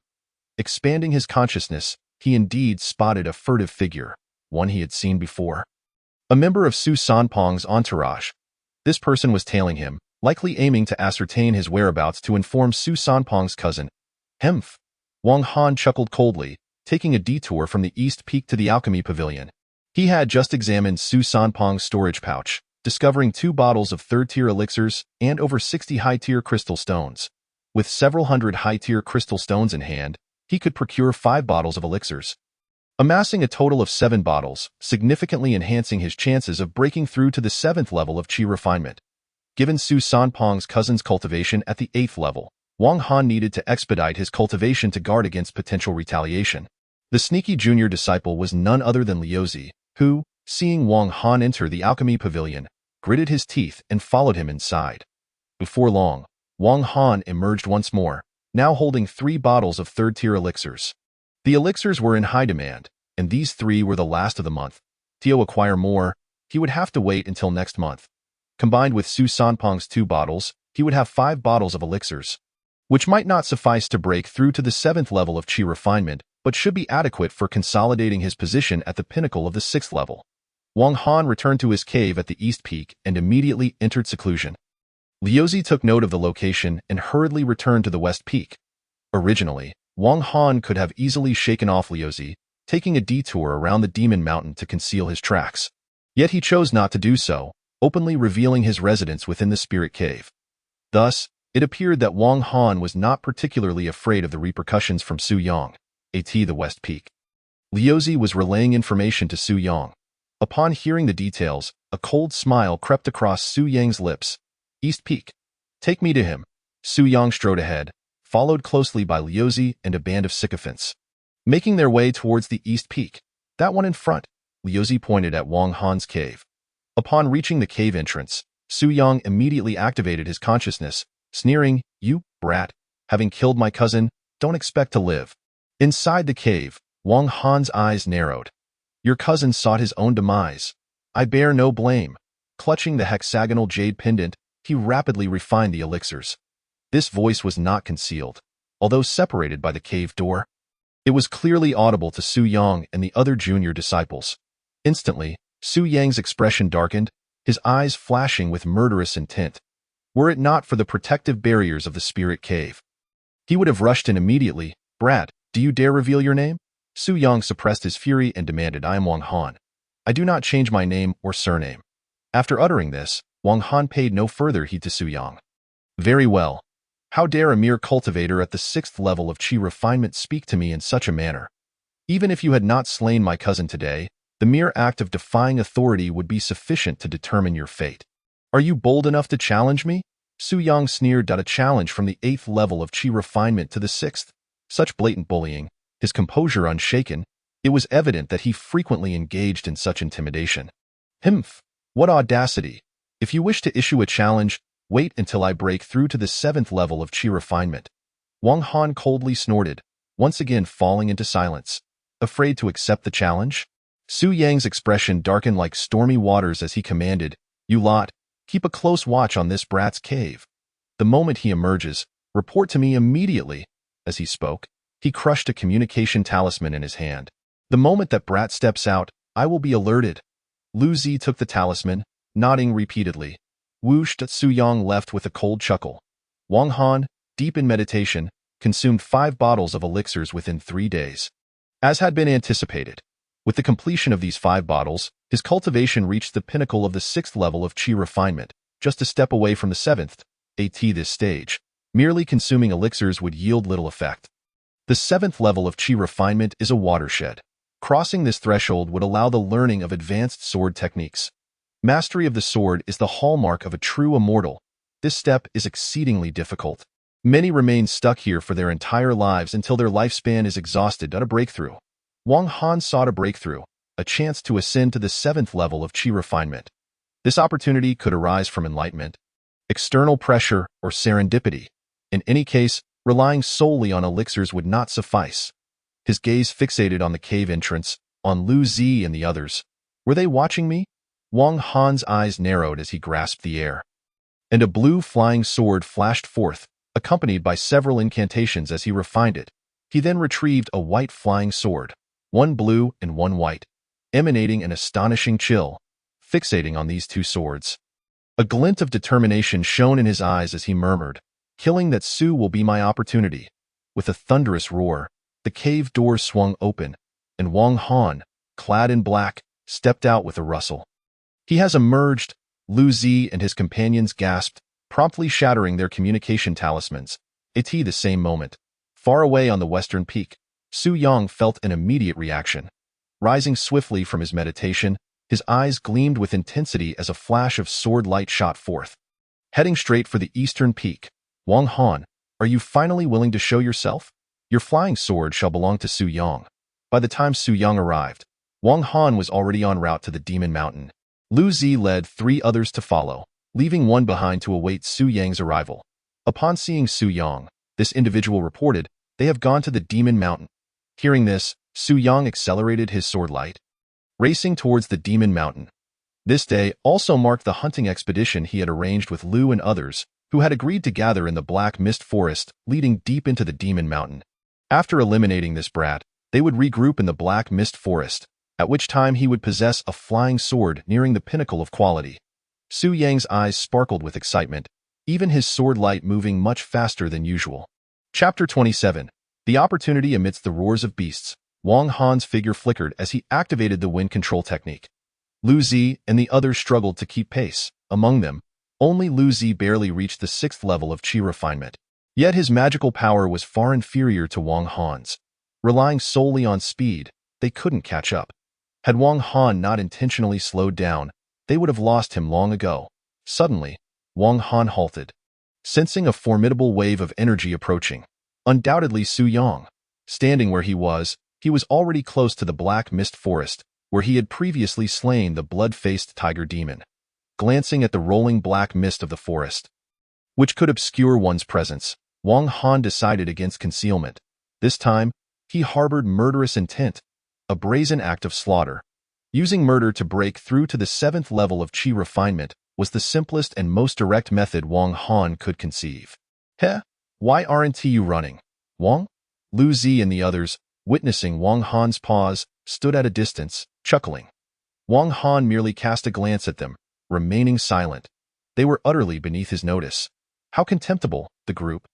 Expanding his consciousness, he indeed spotted a furtive figure, one he had seen before. A member of Su Sanpong's entourage. This person was tailing him, likely aiming to ascertain his whereabouts to inform Su Sanpong's cousin. Hemph! Wang Han chuckled coldly, taking a detour from the East Peak to the Alchemy Pavilion. He had just examined Su Sanpong's storage pouch, discovering 2 bottles of third-tier elixirs and over 60 high-tier crystal stones. With several hundred high-tier crystal stones in hand, he could procure 5 bottles of elixirs, amassing a total of 7 bottles, significantly enhancing his chances of breaking through to the 7th level of qi refinement. Given Su Sanpong's cousin's cultivation at the 8th level, Wang Han needed to expedite his cultivation to guard against potential retaliation. The sneaky junior disciple was none other than Liuzi, who, seeing Wang Han enter the Alchemy Pavilion, gritted his teeth and followed him inside. Before long, Wang Han emerged once more, now holding 3 bottles of third-tier elixirs. The elixirs were in high demand, and these 3 were the last of the month. To acquire more, he would have to wait until next month. Combined with Su Sanpong's 2 bottles, he would have 5 bottles of elixirs, which might not suffice to break through to the 7th level of qi refinement, but should be adequate for consolidating his position at the pinnacle of the 6th level. Wang Han returned to his cave at the East Peak and immediately entered seclusion. Liuzi took note of the location and hurriedly returned to the West Peak. Originally, Wang Han could have easily shaken off Liuzi, taking a detour around the Demon Mountain to conceal his tracks. Yet he chose not to do so, openly revealing his residence within the Spirit Cave. Thus, it appeared that Wang Han was not particularly afraid of the repercussions from Su Yang, the West Peak. Liuzi was relaying information to Su Yang. Upon hearing the details, a cold smile crept across Su Yang's lips. East Peak. Take me to him. Su Yang strode ahead, followed closely by Liuzi and a band of sycophants. Making their way towards the East Peak. That one in front, Liuzi pointed at Wang Han's cave. Upon reaching the cave entrance, Su Yang immediately activated his consciousness, sneering, "You, brat, having killed my cousin, don't expect to live." Inside the cave, Wang Han's eyes narrowed. Your cousin sought his own demise. I bear no blame. Clutching the hexagonal jade pendant, he rapidly refined the elixirs. This voice was not concealed, although separated by the cave door. It was clearly audible to Su Yang and the other junior disciples. Instantly, Su Yang's expression darkened, his eyes flashing with murderous intent. Were it not for the protective barriers of the spirit cave, he would have rushed in immediately. Brat, do you dare reveal your name? Su Yang suppressed his fury and demanded, I am Wang Han. I do not change my name or surname. After uttering this, Wang Han paid no further heed to Su Yang. Very well. How dare a mere cultivator at the 6th level of qi refinement speak to me in such a manner? Even if you had not slain my cousin today, the mere act of defying authority would be sufficient to determine your fate. Are you bold enough to challenge me? Su Yang sneered at a challenge from the 8th level of qi refinement to the 6th. Such blatant bullying, his composure unshaken, it was evident that he frequently engaged in such intimidation. Himph! What audacity! If you wish to issue a challenge, wait until I break through to the 7th level of qi refinement. Wang Han coldly snorted, once again falling into silence. Afraid to accept the challenge? Su Yang's expression darkened like stormy waters as he commanded, You lot, keep a close watch on this brat's cave. The moment he emerges, report to me immediately. As he spoke, he crushed a communication talisman in his hand. The moment that brat steps out, I will be alerted. Lu Zi took the talisman, nodding repeatedly. Whoosh! Su Yang left with a cold chuckle. Wang Han, deep in meditation, consumed 5 bottles of elixirs within 3 days. As had been anticipated, with the completion of these 5 bottles, his cultivation reached the pinnacle of the 6th level of qi refinement, just a step away from the 7th. This stage, merely consuming elixirs would yield little effect. The 7th level of qi refinement is a watershed. Crossing this threshold would allow the learning of advanced sword techniques. Mastery of the sword is the hallmark of a true immortal. This step is exceedingly difficult. Many remain stuck here for their entire lives until their lifespan is exhausted at a breakthrough. Wang Han sought a breakthrough, a chance to ascend to the 7th level of qi refinement. This opportunity could arise from enlightenment, external pressure, or serendipity. In any case, relying solely on elixirs would not suffice. His gaze fixated on the cave entrance, on Lu Zi and the others. Were they watching me? Wang Han's eyes narrowed as he grasped the air. and a blue flying sword flashed forth, accompanied by several incantations as he refined it. He then retrieved a white flying sword, one blue and one white, emanating an astonishing chill, fixating on these two swords. A glint of determination shone in his eyes as he murmured, "Killing that Su will be my opportunity." With a thunderous roar, the cave doors swung open, and Wang Han, clad in black, stepped out with a rustle. "He has emerged," Lu Zi and his companions gasped, promptly shattering their communication talismans. At the same moment, far away on the western peak, Su Yang felt an immediate reaction. Rising swiftly from his meditation, his eyes gleamed with intensity as a flash of sword light shot forth. Heading straight for the eastern peak, "Wang Han, are you finally willing to show yourself? Your flying sword shall belong to Su Yang." By the time Su Yang arrived, Wang Han was already en route to the Demon Mountain. Lu Zi led 3 others to follow, leaving one behind to await Su Yang's arrival. Upon seeing Su Yang, this individual reported, "They have gone to the Demon Mountain." Hearing this, Su Yang accelerated his sword light, racing towards the Demon Mountain. This day also marked the hunting expedition he had arranged with Lu and others, who had agreed to gather in the Black Mist Forest leading deep into the Demon Mountain. After eliminating this brat, they would regroup in the Black Mist Forest, at which time he would possess a flying sword nearing the pinnacle of quality. Su Yang's eyes sparkled with excitement, even his sword light moving much faster than usual. Chapter 27. The opportunity amidst the roars of beasts. Wang Han's figure flickered as he activated the wind control technique. Lu Zi and the others struggled to keep pace. Among them, only Lu Zi barely reached the 6th level of Qi refinement. Yet his magical power was far inferior to Wang Han's. Relying solely on speed, they couldn't catch up. Had Wang Han not intentionally slowed down, they would have lost him long ago. Suddenly, Wang Han halted, sensing a formidable wave of energy approaching. Undoubtedly Su Yang. Standing where he was already close to the Black Mist Forest, where he had previously slain the blood-faced tiger demon. Glancing at the rolling black mist of the forest, which could obscure one's presence, Wang Han decided against concealment. This time, he harbored murderous intent, a brazen act of slaughter. Using murder to break through to the 7th level of Qi refinement was the simplest and most direct method Wang Han could conceive. "Heh, why aren't you running, Wang?" Lu Zi and the others, witnessing Wang Han's pause, stood at a distance, chuckling. Wang Han merely cast a glance at them, remaining silent. They were utterly beneath his notice. How contemptible, the group,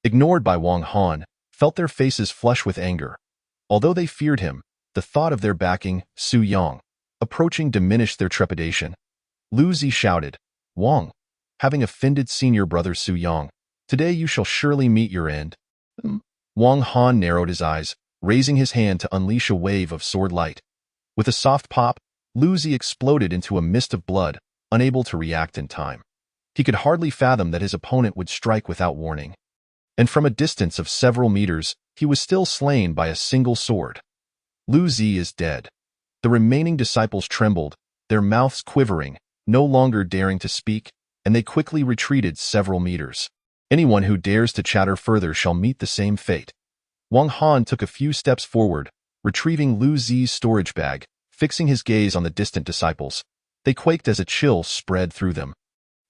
ignored by Wang Han, felt their faces flush with anger. Although they feared him, the thought of their backing, Su Yang, approaching diminished their trepidation. Lu Zi shouted, "Wang, having offended senior brother Su Yang, today you shall surely meet your end." Wang Han narrowed his eyes, raising his hand to unleash a wave of sword light. With a soft pop, Lu Zi exploded into a mist of blood, unable to react in time. He could hardly fathom that his opponent would strike without warning. And from a distance of several meters, he was still slain by a single sword. Lu Zi is dead. The remaining disciples trembled, their mouths quivering, no longer daring to speak, and they quickly retreated several meters. Anyone who dares to chatter further shall meet the same fate. Wang Han took a few steps forward, retrieving Lu Zi's storage bag, fixing his gaze on the distant disciples. They quaked as a chill spread through them,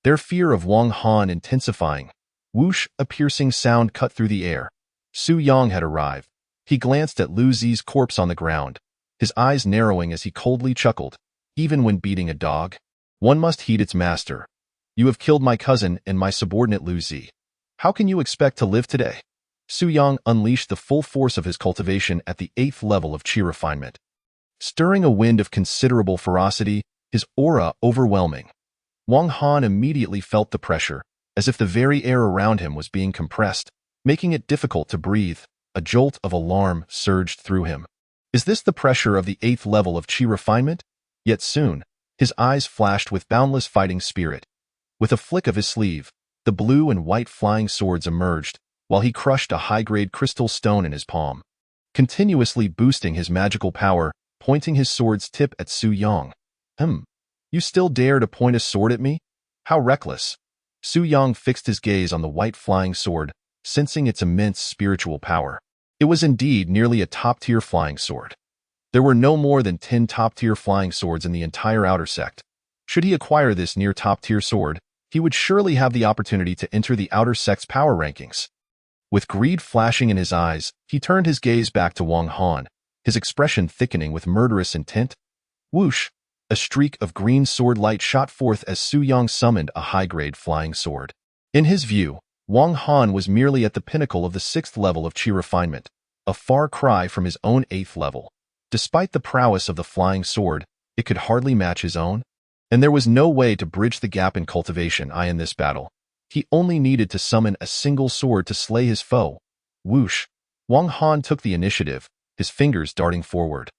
their fear of Wang Han intensifying. Whoosh, a piercing sound cut through the air. Su Yang had arrived. He glanced at Lu Zi's corpse on the ground, his eyes narrowing as he coldly chuckled. "Even when beating a dog, one must heed its master. You have killed my cousin and my subordinate Lu Zi. How can you expect to live today?" Su Yang unleashed the full force of his cultivation at the 8th level of Qi refinement, stirring a wind of considerable ferocity, his aura overwhelming. Wang Han immediately felt the pressure, as if the very air around him was being compressed, making it difficult to breathe. A jolt of alarm surged through him. Is this the pressure of the 8th level of Qi refinement? Yet soon, his eyes flashed with boundless fighting spirit. With a flick of his sleeve, the blue and white flying swords emerged, while he crushed a high-grade crystal stone in his palm, continuously boosting his magical power, pointing his sword's tip at Su Yang. You still dare to point a sword at me? How reckless." Su Yang fixed his gaze on the white flying sword, sensing its immense spiritual power. It was indeed nearly a top-tier flying sword. There were no more than 10 top-tier flying swords in the entire outer sect. Should he acquire this near top-tier sword, he would surely have the opportunity to enter the outer sect's power rankings. With greed flashing in his eyes, he turned his gaze back to Wang Han, his expression thickening with murderous intent. Whoosh! A streak of green sword light shot forth as Su Yang summoned a high-grade flying sword. In his view, Wang Han was merely at the pinnacle of the 6th level of Qi refinement, a far cry from his own 8th level. Despite the prowess of the flying sword, it could hardly match his own, and there was no way to bridge the gap in cultivation in this battle. He only needed to summon a single sword to slay his foe. Whoosh! Wang Han took the initiative, his fingers darting forward,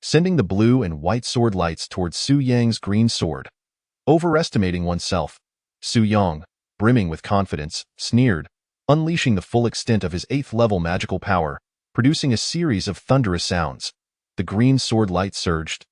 sending the blue and white sword lights towards Su Yang's green sword. Overestimating oneself, Su Yang, brimming with confidence, sneered, unleashing the full extent of his 8th level magical power, producing a series of thunderous sounds. The green sword light surged,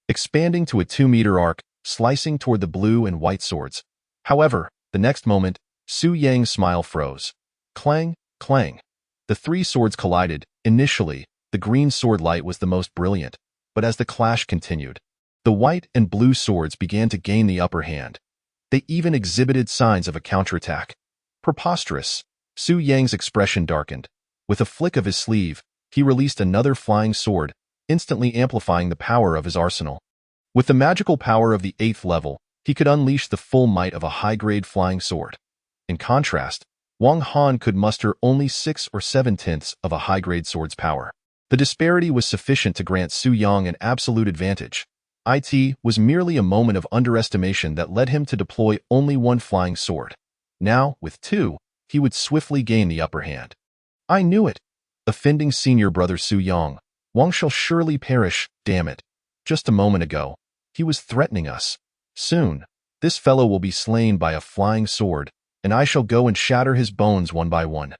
expanding to a 2-meter arc, slicing toward the blue and white swords. However, the next moment, Su Yang's smile froze. Clang, clang. The 3 swords collided. Initially, the green sword light was the most brilliant, but as the clash continued, the white and blue swords began to gain the upper hand. They even exhibited signs of a counterattack. Preposterous. Su Yang's expression darkened. With a flick of his sleeve, he released another flying sword, instantly amplifying the power of his arsenal. With the magical power of the 8th level, he could unleash the full might of a high-grade flying sword. In contrast, Wang Han could muster only 6 or 7/10 of a high-grade sword's power. The disparity was sufficient to grant Su Yang an absolute advantage. It was merely a moment of underestimation that led him to deploy only 1 flying sword. Now, with 2, he would swiftly gain the upper hand. I knew it. Offending senior brother Su Yang, Wang shall surely perish, damn it. Just a moment ago, he was threatening us. Soon, this fellow will be slain by a flying sword, and I shall go and shatter his bones one by one.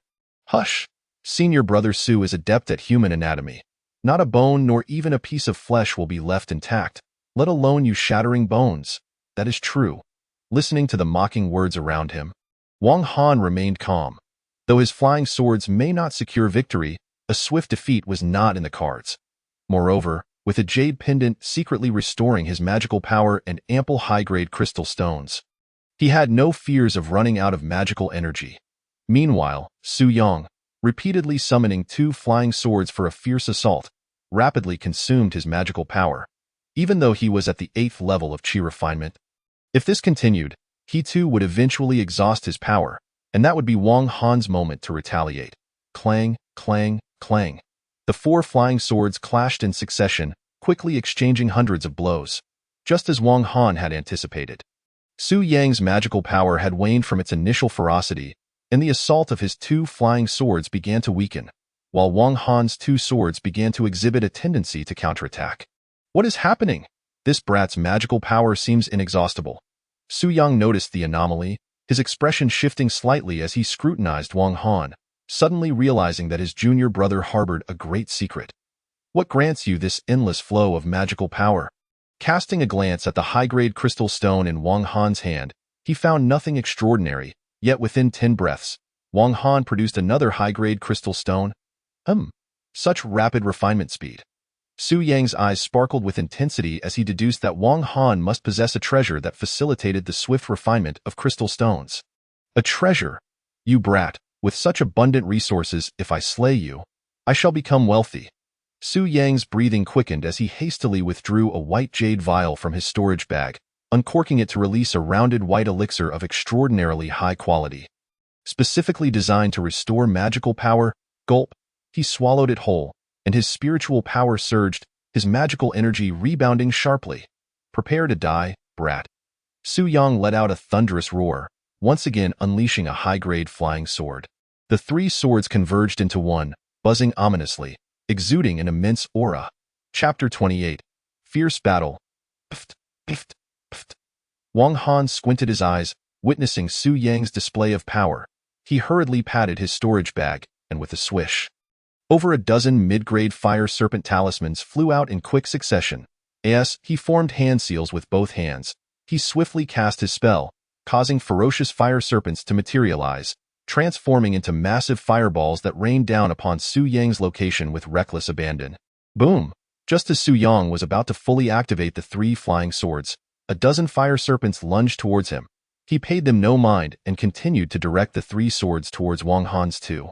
Hush! Senior brother Su is adept at human anatomy. Not a bone nor even a piece of flesh will be left intact, let alone you shattering bones. That is true. Listening to the mocking words around him, Wang Han remained calm. Though his flying swords may not secure victory, a swift defeat was not in the cards. Moreover, with a jade pendant secretly restoring his magical power and ample high-grade crystal stones, he had no fears of running out of magical energy. Meanwhile, Su Yang, repeatedly summoning 2 flying swords for a fierce assault, rapidly consumed his magical power, even though he was at the 8th level of Qi refinement. If this continued, he too would eventually exhaust his power, and that would be Wang Han's moment to retaliate. Clang, clang, clang. The 4 flying swords clashed in succession, quickly exchanging hundreds of blows, just as Wang Han had anticipated. Su Yang's magical power had waned from its initial ferocity, and the assault of his 2 flying swords began to weaken, while Wang Han's 2 swords began to exhibit a tendency to counterattack. What is happening? This brat's magical power seems inexhaustible. Su Yang noticed the anomaly, his expression shifting slightly as he scrutinized Wang Han, suddenly realizing that his junior brother harbored a great secret. What grants you this endless flow of magical power? Casting a glance at the high-grade crystal stone in Wang Han's hand, he found nothing extraordinary, yet within 10 breaths, Wang Han produced another high-grade crystal stone. Such rapid refinement speed. Su Yang's eyes sparkled with intensity as he deduced that Wang Han must possess a treasure that facilitated the swift refinement of crystal stones. A treasure? You brat, with such abundant resources, if I slay you, I shall become wealthy. Su Yang's breathing quickened as he hastily withdrew a white jade vial from his storage bag, uncorking it to release a rounded white elixir of extraordinarily high quality. Specifically designed to restore magical power, gulp, he swallowed it whole, and his spiritual power surged, his magical energy rebounding sharply. Prepare to die, brat. Su Yang let out a thunderous roar, once again unleashing a high-grade flying sword. The 3 swords converged into one, buzzing ominously, exuding an immense aura. Chapter 28. Fierce Battle. Pft, pft, pft. Wang Han squinted his eyes, witnessing Su Yang's display of power. He hurriedly patted his storage bag, and with a swish, over a dozen mid-grade fire serpent talismans flew out in quick succession. As he formed hand seals with both hands, he swiftly cast his spell, causing ferocious fire serpents to materialize, transforming into massive fireballs that rained down upon Su Yang's location with reckless abandon. Boom! Just as Su Yang was about to fully activate the 3 flying swords, a dozen fire serpents lunged towards him, He paid them no mind and continued to direct the three swords towards Wang Han's two.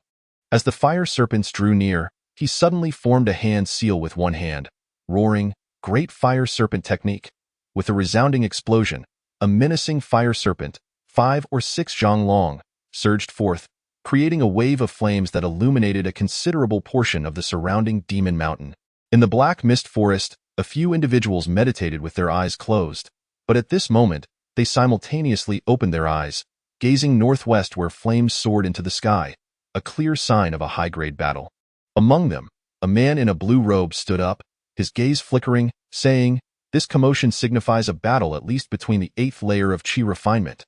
As the fire serpents drew near, he suddenly formed a hand seal with one hand, roaring, "Great fire serpent technique!" With a resounding explosion, a menacing fire serpent, 5 or 6 zhang long, surged forth, creating a wave of flames that illuminated a considerable portion of the surrounding demon mountain. In the black mist forest, a few individuals meditated with their eyes closed, but at this moment, they simultaneously opened their eyes, gazing northwest where flames soared into the sky, a clear sign of a high-grade battle. Among them, a man in a blue robe stood up, his gaze flickering, saying, "This commotion signifies a battle at least between the 8th layer of Qi refinement."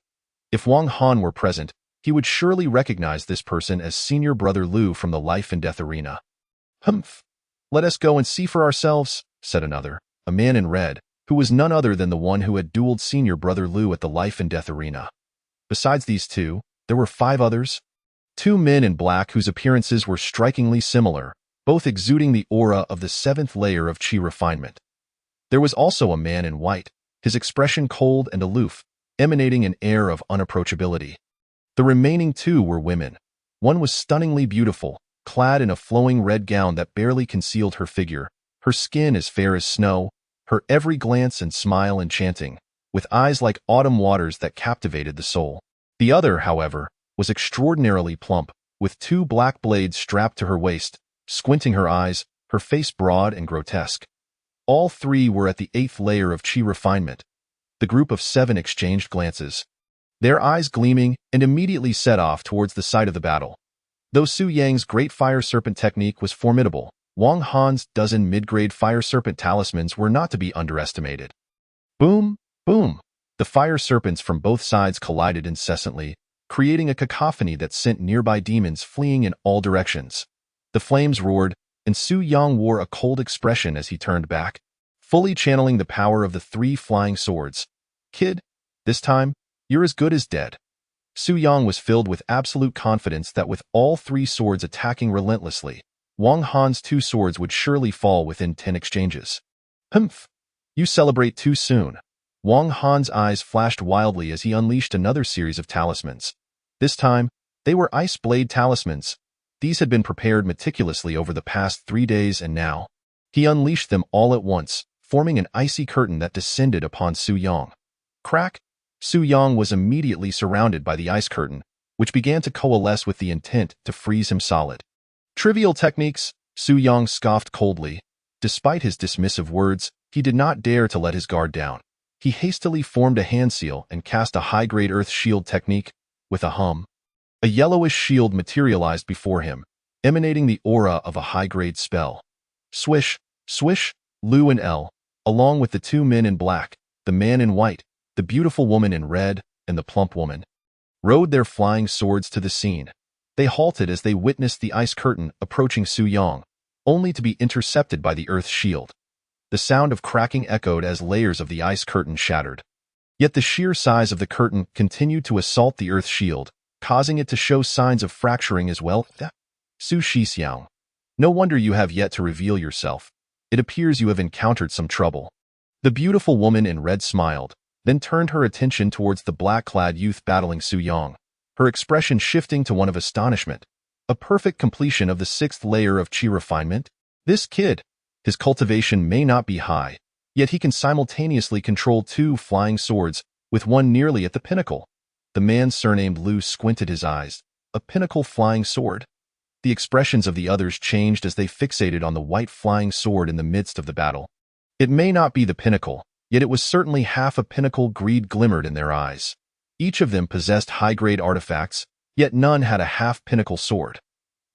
If Wang Han were present, he would surely recognize this person as Senior Brother Lu from the Life and Death arena. "Humph! Let us go and see for ourselves," said another, a man in red, who was none other than the one who had dueled Senior Brother Lu at the Life and Death arena. Besides these two, there were 5 others. 2 men in black whose appearances were strikingly similar, both exuding the aura of the 7th layer of Qi refinement. There was also a man in white, his expression cold and aloof, emanating an air of unapproachability. The remaining 2 were women. One was stunningly beautiful, clad in a flowing red gown that barely concealed her figure, her skin as fair as snow, her every glance and smile enchanting, with eyes like autumn waters that captivated the soul. The other, however, was extraordinarily plump, with 2 black blades strapped to her waist, squinting her eyes, her face broad and grotesque. All 3 were at the 8th layer of Qi refinement. The group of 7 exchanged glances, their eyes gleaming, and immediately set off towards the site of the battle. Though Su Yang's great fire serpent technique was formidable, Wang Han's dozen mid-grade fire serpent talismans were not to be underestimated. Boom, boom! The fire serpents from both sides collided incessantly, creating a cacophony that sent nearby demons fleeing in all directions. The flames roared, and Su Yang wore a cold expression as he turned back, fully channeling the power of the 3 flying swords. "Kid, this time, you're as good as dead." Su Yang was filled with absolute confidence that with all 3 swords attacking relentlessly, Wang Han's 2 swords would surely fall within 10 exchanges. "Humph! You celebrate too soon." Wang Han's eyes flashed wildly as he unleashed another series of talismans. This time, they were ice blade talismans. These had been prepared meticulously over the past 3 days, and now he unleashed them all at once, forming an icy curtain that descended upon Su Yang. Crack! Su Yang was immediately surrounded by the ice curtain, which began to coalesce with the intent to freeze him solid. "Trivial techniques," Su Yang scoffed coldly. Despite his dismissive words, he did not dare to let his guard down. He hastily formed a hand seal and cast a high-grade earth shield technique. With a hum, a yellowish shield materialized before him, emanating the aura of a high-grade spell. Swish, swish, Lu and El, along with the 2 men in black, the man in white, the beautiful woman in red, and the plump woman, rode their flying swords to the scene. They halted as they witnessed the ice curtain approaching Su Yang, only to be intercepted by the earth shield. The sound of cracking echoed as layers of the ice curtain shattered. Yet the sheer size of the curtain continued to assault the earth shield, causing it to show signs of fracturing as well. "Su Shixiang, no wonder you have yet to reveal yourself. It appears you have encountered some trouble." The beautiful woman in red smiled, then turned her attention towards the black-clad youth battling Su Yang, her expression shifting to one of astonishment. A perfect completion of the 6th layer of Qi refinement? This kid, his cultivation may not be high, yet he can simultaneously control 2 flying swords, with one nearly at the pinnacle. The man surnamed Lu squinted his eyes. A pinnacle flying sword? The expressions of the others changed as they fixated on the white flying sword in the midst of the battle. It may not be the pinnacle, yet it was certainly half a pinnacle. Greed glimmered in their eyes. Each of them possessed high-grade artifacts, yet none had a half-pinnacle sword.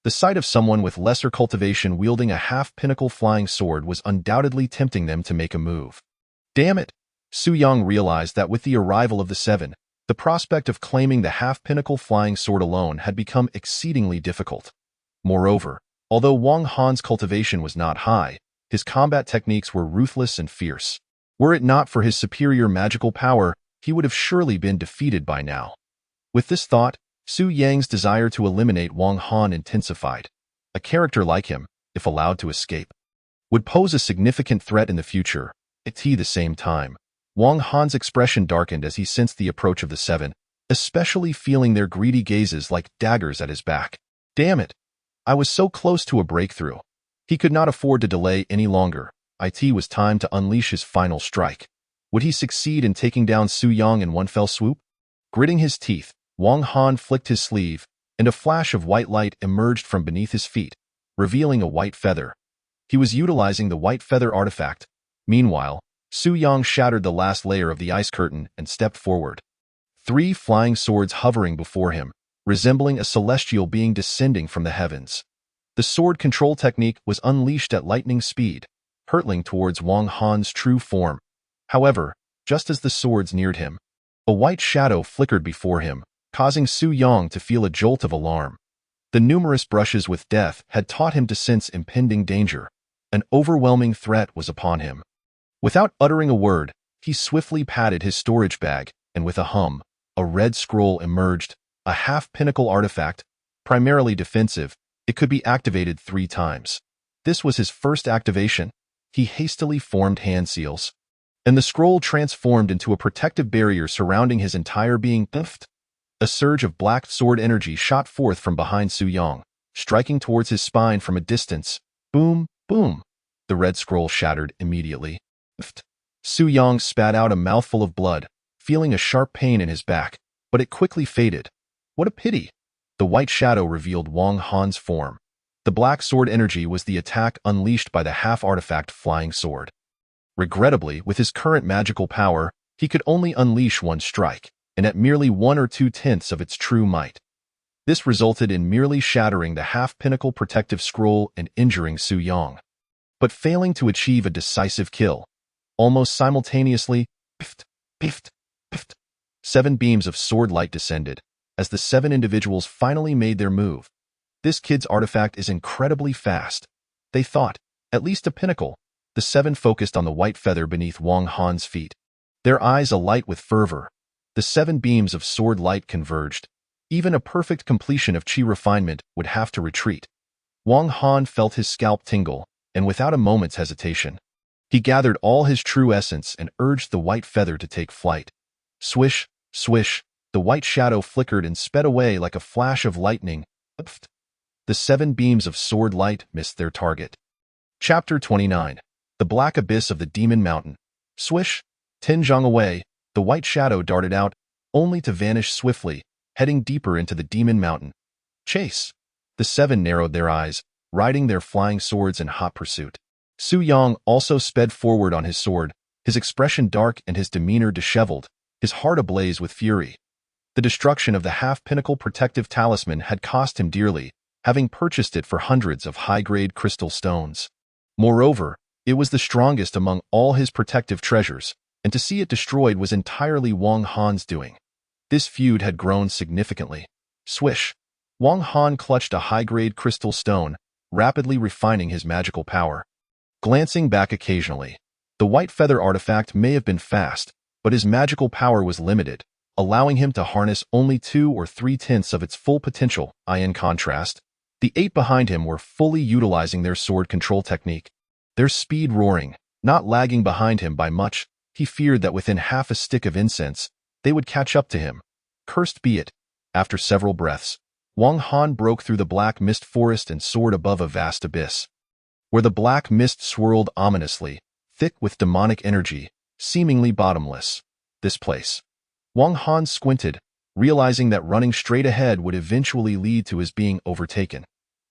The sight of someone with lesser cultivation wielding a half-pinnacle flying sword was undoubtedly tempting them to make a move. Damn it! Su Yang realized that with the arrival of the 7, the prospect of claiming the half-pinnacle flying sword alone had become exceedingly difficult. Moreover, although Wang Han's cultivation was not high, his combat techniques were ruthless and fierce. Were it not for his superior magical power, he would have surely been defeated by now. With this thought, Su Yang's desire to eliminate Wang Han intensified. A character like him, if allowed to escape, would pose a significant threat in the future. At the same time, Wang Han's expression darkened as he sensed the approach of the seven, especially feeling their greedy gazes like daggers at his back. Damn it! I was so close to a breakthrough. He could not afford to delay any longer. It was time to unleash his final strike. Would he succeed in taking down Su Yang in one fell swoop? Gritting his teeth, Wang Han flicked his sleeve, and a flash of white light emerged from beneath his feet, revealing a white feather. He was utilizing the white feather artifact. Meanwhile, Su Yang shattered the last layer of the ice curtain and stepped forward. 3 flying swords hovering before him, resembling a celestial being descending from the heavens. The sword control technique was unleashed at lightning speed, hurtling towards Wang Han's true form. However, just as the swords neared him, a white shadow flickered before him, causing Su Yang to feel a jolt of alarm. The numerous brushes with death had taught him to sense impending danger. An overwhelming threat was upon him. Without uttering a word, he swiftly patted his storage bag, and with a hum, a red scroll emerged, a half-pinnacle artifact, primarily defensive. It could be activated 3 times. This was his first activation. He hastily formed hand seals, and the scroll transformed into a protective barrier surrounding his entire being. A surge of black sword energy shot forth from behind Su Yang, striking towards his spine from a distance. Boom, boom. The red scroll shattered immediately. Su Yang spat out a mouthful of blood, feeling a sharp pain in his back, but it quickly faded. What a pity! The white shadow revealed Wang Han's form. The black sword energy was the attack unleashed by the half-artifact flying sword. Regrettably, with his current magical power, he could only unleash one strike, and at merely 1 or 2/10 of its true might. This resulted in merely shattering the half-pinnacle protective scroll and injuring Su Yang. But failing to achieve a decisive kill, almost simultaneously, pift, pift, pift, 7 beams of sword light descended, as the 7 individuals finally made their move. This kid's artifact is incredibly fast, they thought. At least a pinnacle. The 7 focused on the white feather beneath Wang Han's feet, their eyes alight with fervor. The 7 beams of sword light converged. Even a perfect completion of chi refinement would have to retreat. Wang Han felt his scalp tingle, and without a moment's hesitation, he gathered all his true essence and urged the white feather to take flight. Swish, swish, the white shadow flickered and sped away like a flash of lightning. The 7 beams of sword light missed their target. Chapter 29. The Black Abyss of the Demon Mountain. Swish, 10 zhang away, the white shadow darted out, only to vanish swiftly, heading deeper into the Demon Mountain. Chase! The 7 narrowed their eyes, riding their flying swords in hot pursuit. Su Yang also sped forward on his sword, his expression dark and his demeanor disheveled, his heart ablaze with fury. The destruction of the half-pinnacle protective talisman had cost him dearly, having purchased it for hundreds of high-grade crystal stones. Moreover, it was the strongest among all his protective treasures, and to see it destroyed was entirely Wang Han's doing. This feud had grown significantly. Swish! Wang Han clutched a high-grade crystal stone, rapidly refining his magical power. Glancing back occasionally, the white feather artifact may have been fast, but his magical power was limited, allowing him to harness only 2 or 3/10 of its full potential. In contrast, the 8 behind him were fully utilizing their sword control technique, their speed roaring, not lagging behind him by much. He feared that within half a stick of incense, they would catch up to him. Cursed be it. After several breaths, Wang Han broke through the black mist forest and soared above a vast abyss, where the black mist swirled ominously, thick with demonic energy, seemingly bottomless. This place. Wang Han squinted, realizing that running straight ahead would eventually lead to his being overtaken.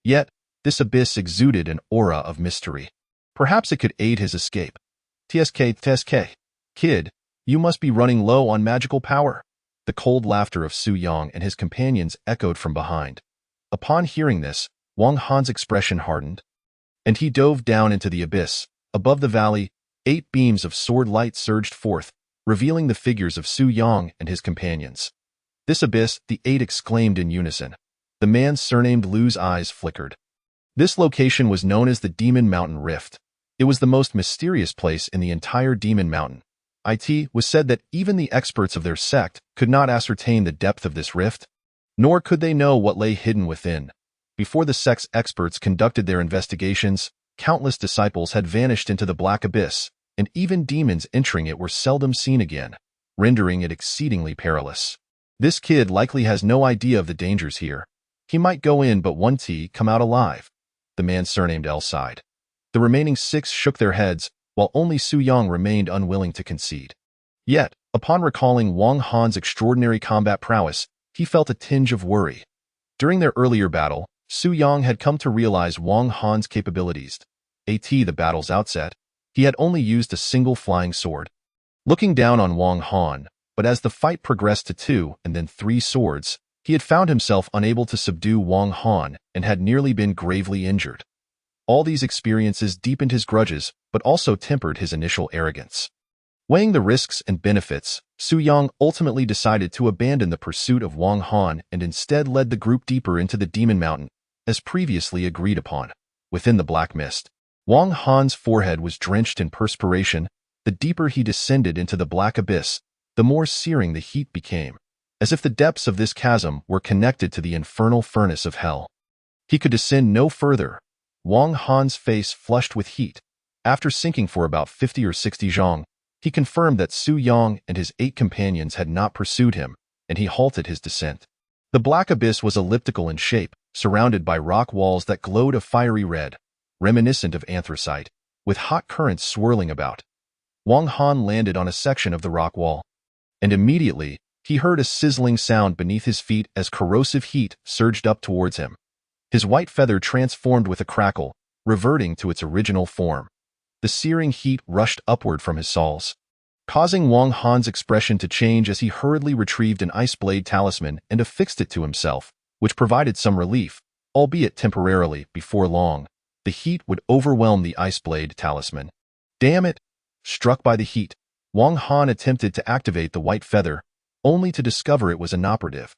Yet, this abyss exuded an aura of mystery. Perhaps it could aid his escape. TSK. Kid, you must be running low on magical power. The cold laughter of Su Yang and his companions echoed from behind. Upon hearing this, Wang Han's expression hardened, and he dove down into the abyss. Above the valley, 8 beams of sword light surged forth, revealing the figures of Su Yang and his companions. This abyss, the 8 exclaimed in unison. The man surnamed Lu's eyes flickered. This location was known as the Demon Mountain Rift. It was the most mysterious place in the entire Demon Mountain. It was said that even the experts of their sect could not ascertain the depth of this rift, nor could they know what lay hidden within. Before the sect's experts conducted their investigations, countless disciples had vanished into the black abyss, and even demons entering it were seldom seen again, rendering it exceedingly perilous. This kid likely has no idea of the dangers here. He might go in but one T come out alive, the man surnamed L sighed. The remaining 6 shook their heads, while only Su Yang remained unwilling to concede. Yet, upon recalling Wang Han's extraordinary combat prowess, he felt a tinge of worry. During their earlier battle, Su Yang had come to realize Wang Han's capabilities. At the battle's outset, he had only used a single flying sword. Looking down on Wang Han, but as the fight progressed to 2 and then 3 swords, he had found himself unable to subdue Wang Han and had nearly been gravely injured. All these experiences deepened his grudges, but also tempered his initial arrogance. Weighing the risks and benefits, Su Yang ultimately decided to abandon the pursuit of Wang Han and instead led the group deeper into the Demon Mountain, as previously agreed upon. Within the black mist, Wang Han's forehead was drenched in perspiration. The deeper he descended into the black abyss, the more searing the heat became, as if the depths of this chasm were connected to the infernal furnace of hell. He could descend no further. Wang Han's face flushed with heat. After sinking for about 50 or 60 zhang, he confirmed that Su Yang and his 8 companions had not pursued him, and he halted his descent. The black abyss was elliptical in shape, surrounded by rock walls that glowed a fiery red, reminiscent of anthracite, with hot currents swirling about. Wang Han landed on a section of the rock wall, and immediately, he heard a sizzling sound beneath his feet as corrosive heat surged up towards him. His white feather transformed with a crackle, reverting to its original form. The searing heat rushed upward from his soles, causing Wang Han's expression to change as he hurriedly retrieved an ice blade talisman and affixed it to himself, which provided some relief, albeit temporarily. Before long, the heat would overwhelm the ice blade talisman. Damn it! Struck by the heat, Wang Han attempted to activate the white feather, only to discover it was inoperative.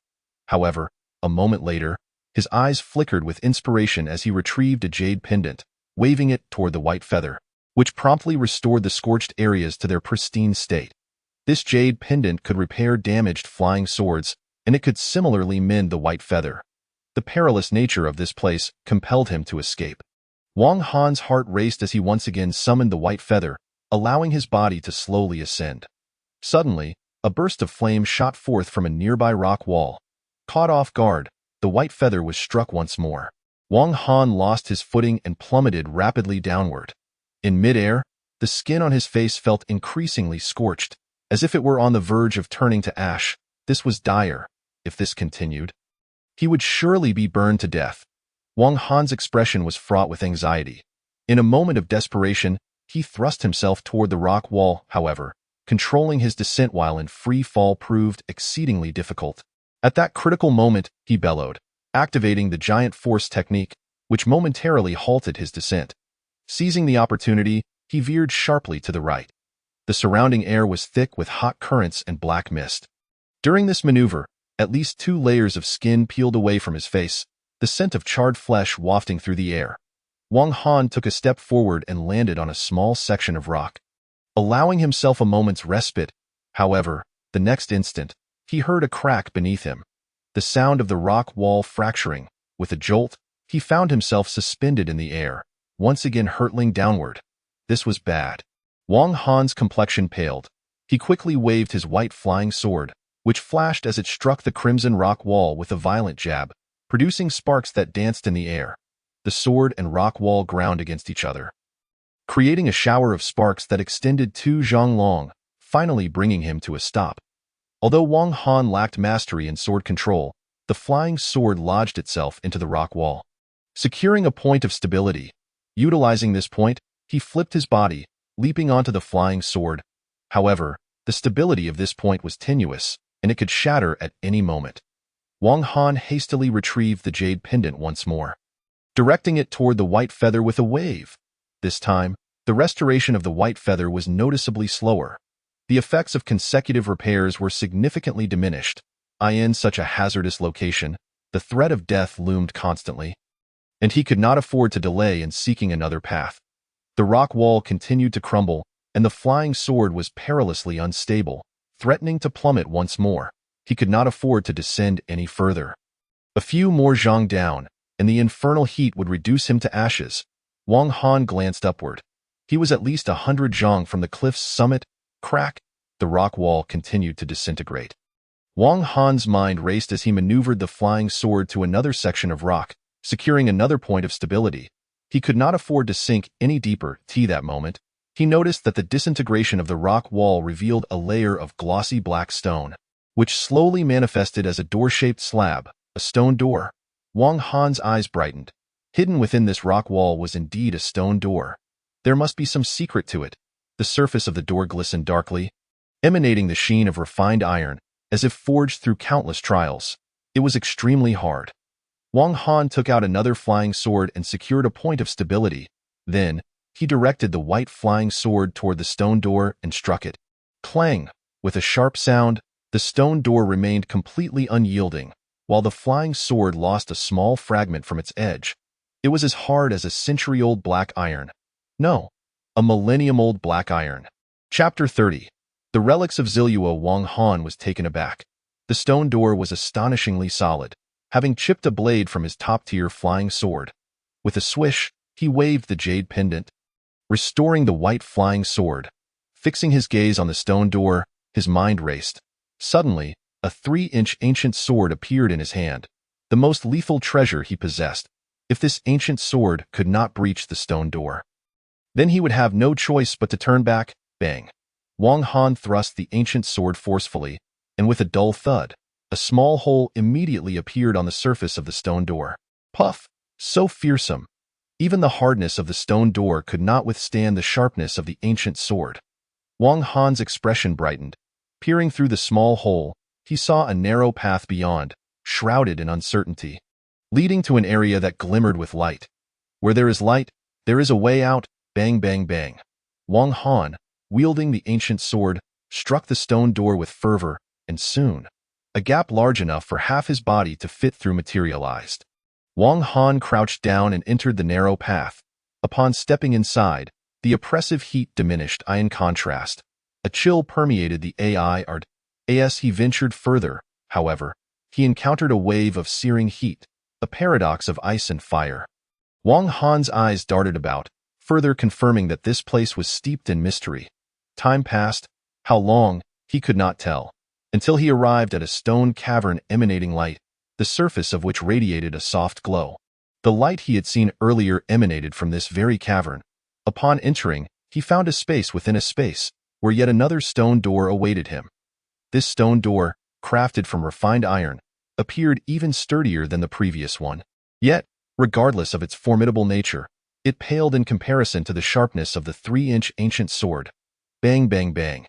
However, a moment later, his eyes flickered with inspiration as he retrieved a jade pendant, waving it toward the white feather, which promptly restored the scorched areas to their pristine state. This jade pendant could repair damaged flying swords, and it could similarly mend the white feather. The perilous nature of this place compelled him to escape. Wang Han's heart raced as he once again summoned the white feather, allowing his body to slowly ascend. Suddenly, a burst of flame shot forth from a nearby rock wall. Caught off guard, the white feather was struck once more. Wang Han lost his footing and plummeted rapidly downward. In midair, the skin on his face felt increasingly scorched, as if it were on the verge of turning to ash. This was dire. If this continued, he would surely be burned to death. Wang Han's expression was fraught with anxiety. In a moment of desperation, he thrust himself toward the rock wall. However, controlling his descent while in free fall proved exceedingly difficult. At that critical moment, he bellowed, activating the giant force technique, which momentarily halted his descent. Seizing the opportunity, he veered sharply to the right. The surrounding air was thick with hot currents and black mist. During this maneuver, at least 2 layers of skin peeled away from his face, the scent of charred flesh wafting through the air. Wang Han took a step forward and landed on a small section of rock, allowing himself a moment's respite. However, the next instant, he heard a crack beneath him. The sound of the rock wall fracturing. With a jolt, he found himself suspended in the air, once again hurtling downward. This was bad. Wang Han's complexion paled. He quickly waved his white flying sword, which flashed as it struck the crimson rock wall with a violent jab, producing sparks that danced in the air. The sword and rock wall ground against each other, creating a shower of sparks that extended 2 zhang long, finally bringing him to a stop. Although Wang Han lacked mastery in sword control, the flying sword lodged itself into the rock wall, securing a point of stability. Utilizing this point, he flipped his body, leaping onto the flying sword. However, the stability of this point was tenuous, and it could shatter at any moment. Wang Han hastily retrieved the jade pendant once more, directing it toward the white feather with a wave. This time, the restoration of the white feather was noticeably slower. The effects of consecutive repairs were significantly diminished. In such a hazardous location, the threat of death loomed constantly, and he could not afford to delay in seeking another path. The rock wall continued to crumble, and the flying sword was perilously unstable, threatening to plummet once more. He could not afford to descend any further. A few more zhang down, and the infernal heat would reduce him to ashes. Wang Han glanced upward. He was at least 100 zhang from the cliff's summit. Crack! The rock wall continued to disintegrate. Wang Han's mind raced as he maneuvered the flying sword to another section of rock, securing another point of stability. He could not afford to sink any deeper. That moment, he noticed that the disintegration of the rock wall revealed a layer of glossy black stone, which slowly manifested as a door-shaped slab, a stone door. Wang Han's eyes brightened. Hidden within this rock wall was indeed a stone door. There must be some secret to it. The surface of the door glistened darkly, emanating the sheen of refined iron, as if forged through countless trials. It was extremely hard. Wang Han took out another flying sword and secured a point of stability. Then, he directed the white flying sword toward the stone door and struck it. Clang! With a sharp sound, the stone door remained completely unyielding, while the flying sword lost a small fragment from its edge. It was as hard as a century-old black iron. No, a millennium-old black iron. Chapter 30. The relics of Zilua. Wang Han was taken aback. The stone door was astonishingly solid, having chipped a blade from his top-tier flying sword. With a swish, he waved the jade pendant, restoring the white flying sword. Fixing his gaze on the stone door, his mind raced. Suddenly, a 3-inch ancient sword appeared in his hand, the most lethal treasure he possessed. If this ancient sword could not breach the stone door, then he would have no choice but to turn back. Bang! Wang Han thrust the ancient sword forcefully, and with a dull thud, a small hole immediately appeared on the surface of the stone door. Puff! So fearsome! Even the hardness of the stone door could not withstand the sharpness of the ancient sword. Wang Han's expression brightened. Peering through the small hole, he saw a narrow path beyond, shrouded in uncertainty, leading to an area that glimmered with light. Where there is light, there is a way out. Bang, bang, bang. Wang Han, wielding the ancient sword, struck the stone door with fervor, and soon, a gap large enough for half his body to fit through materialized. Wang Han crouched down and entered the narrow path. Upon stepping inside, the oppressive heat diminished. In contrast, a chill permeated the art. As he ventured further, however, he encountered a wave of searing heat, a paradox of ice and fire. Wang Han's eyes darted about, further confirming that this place was steeped in mystery. Time passed. How long, he could not tell, until he arrived at a stone cavern emanating light, the surface of which radiated a soft glow. The light he had seen earlier emanated from this very cavern. Upon entering, he found a space within a space, where yet another stone door awaited him. This stone door, crafted from refined iron, appeared even sturdier than the previous one. Yet, regardless of its formidable nature, it paled in comparison to the sharpness of the 3-inch ancient sword. Bang, bang, bang.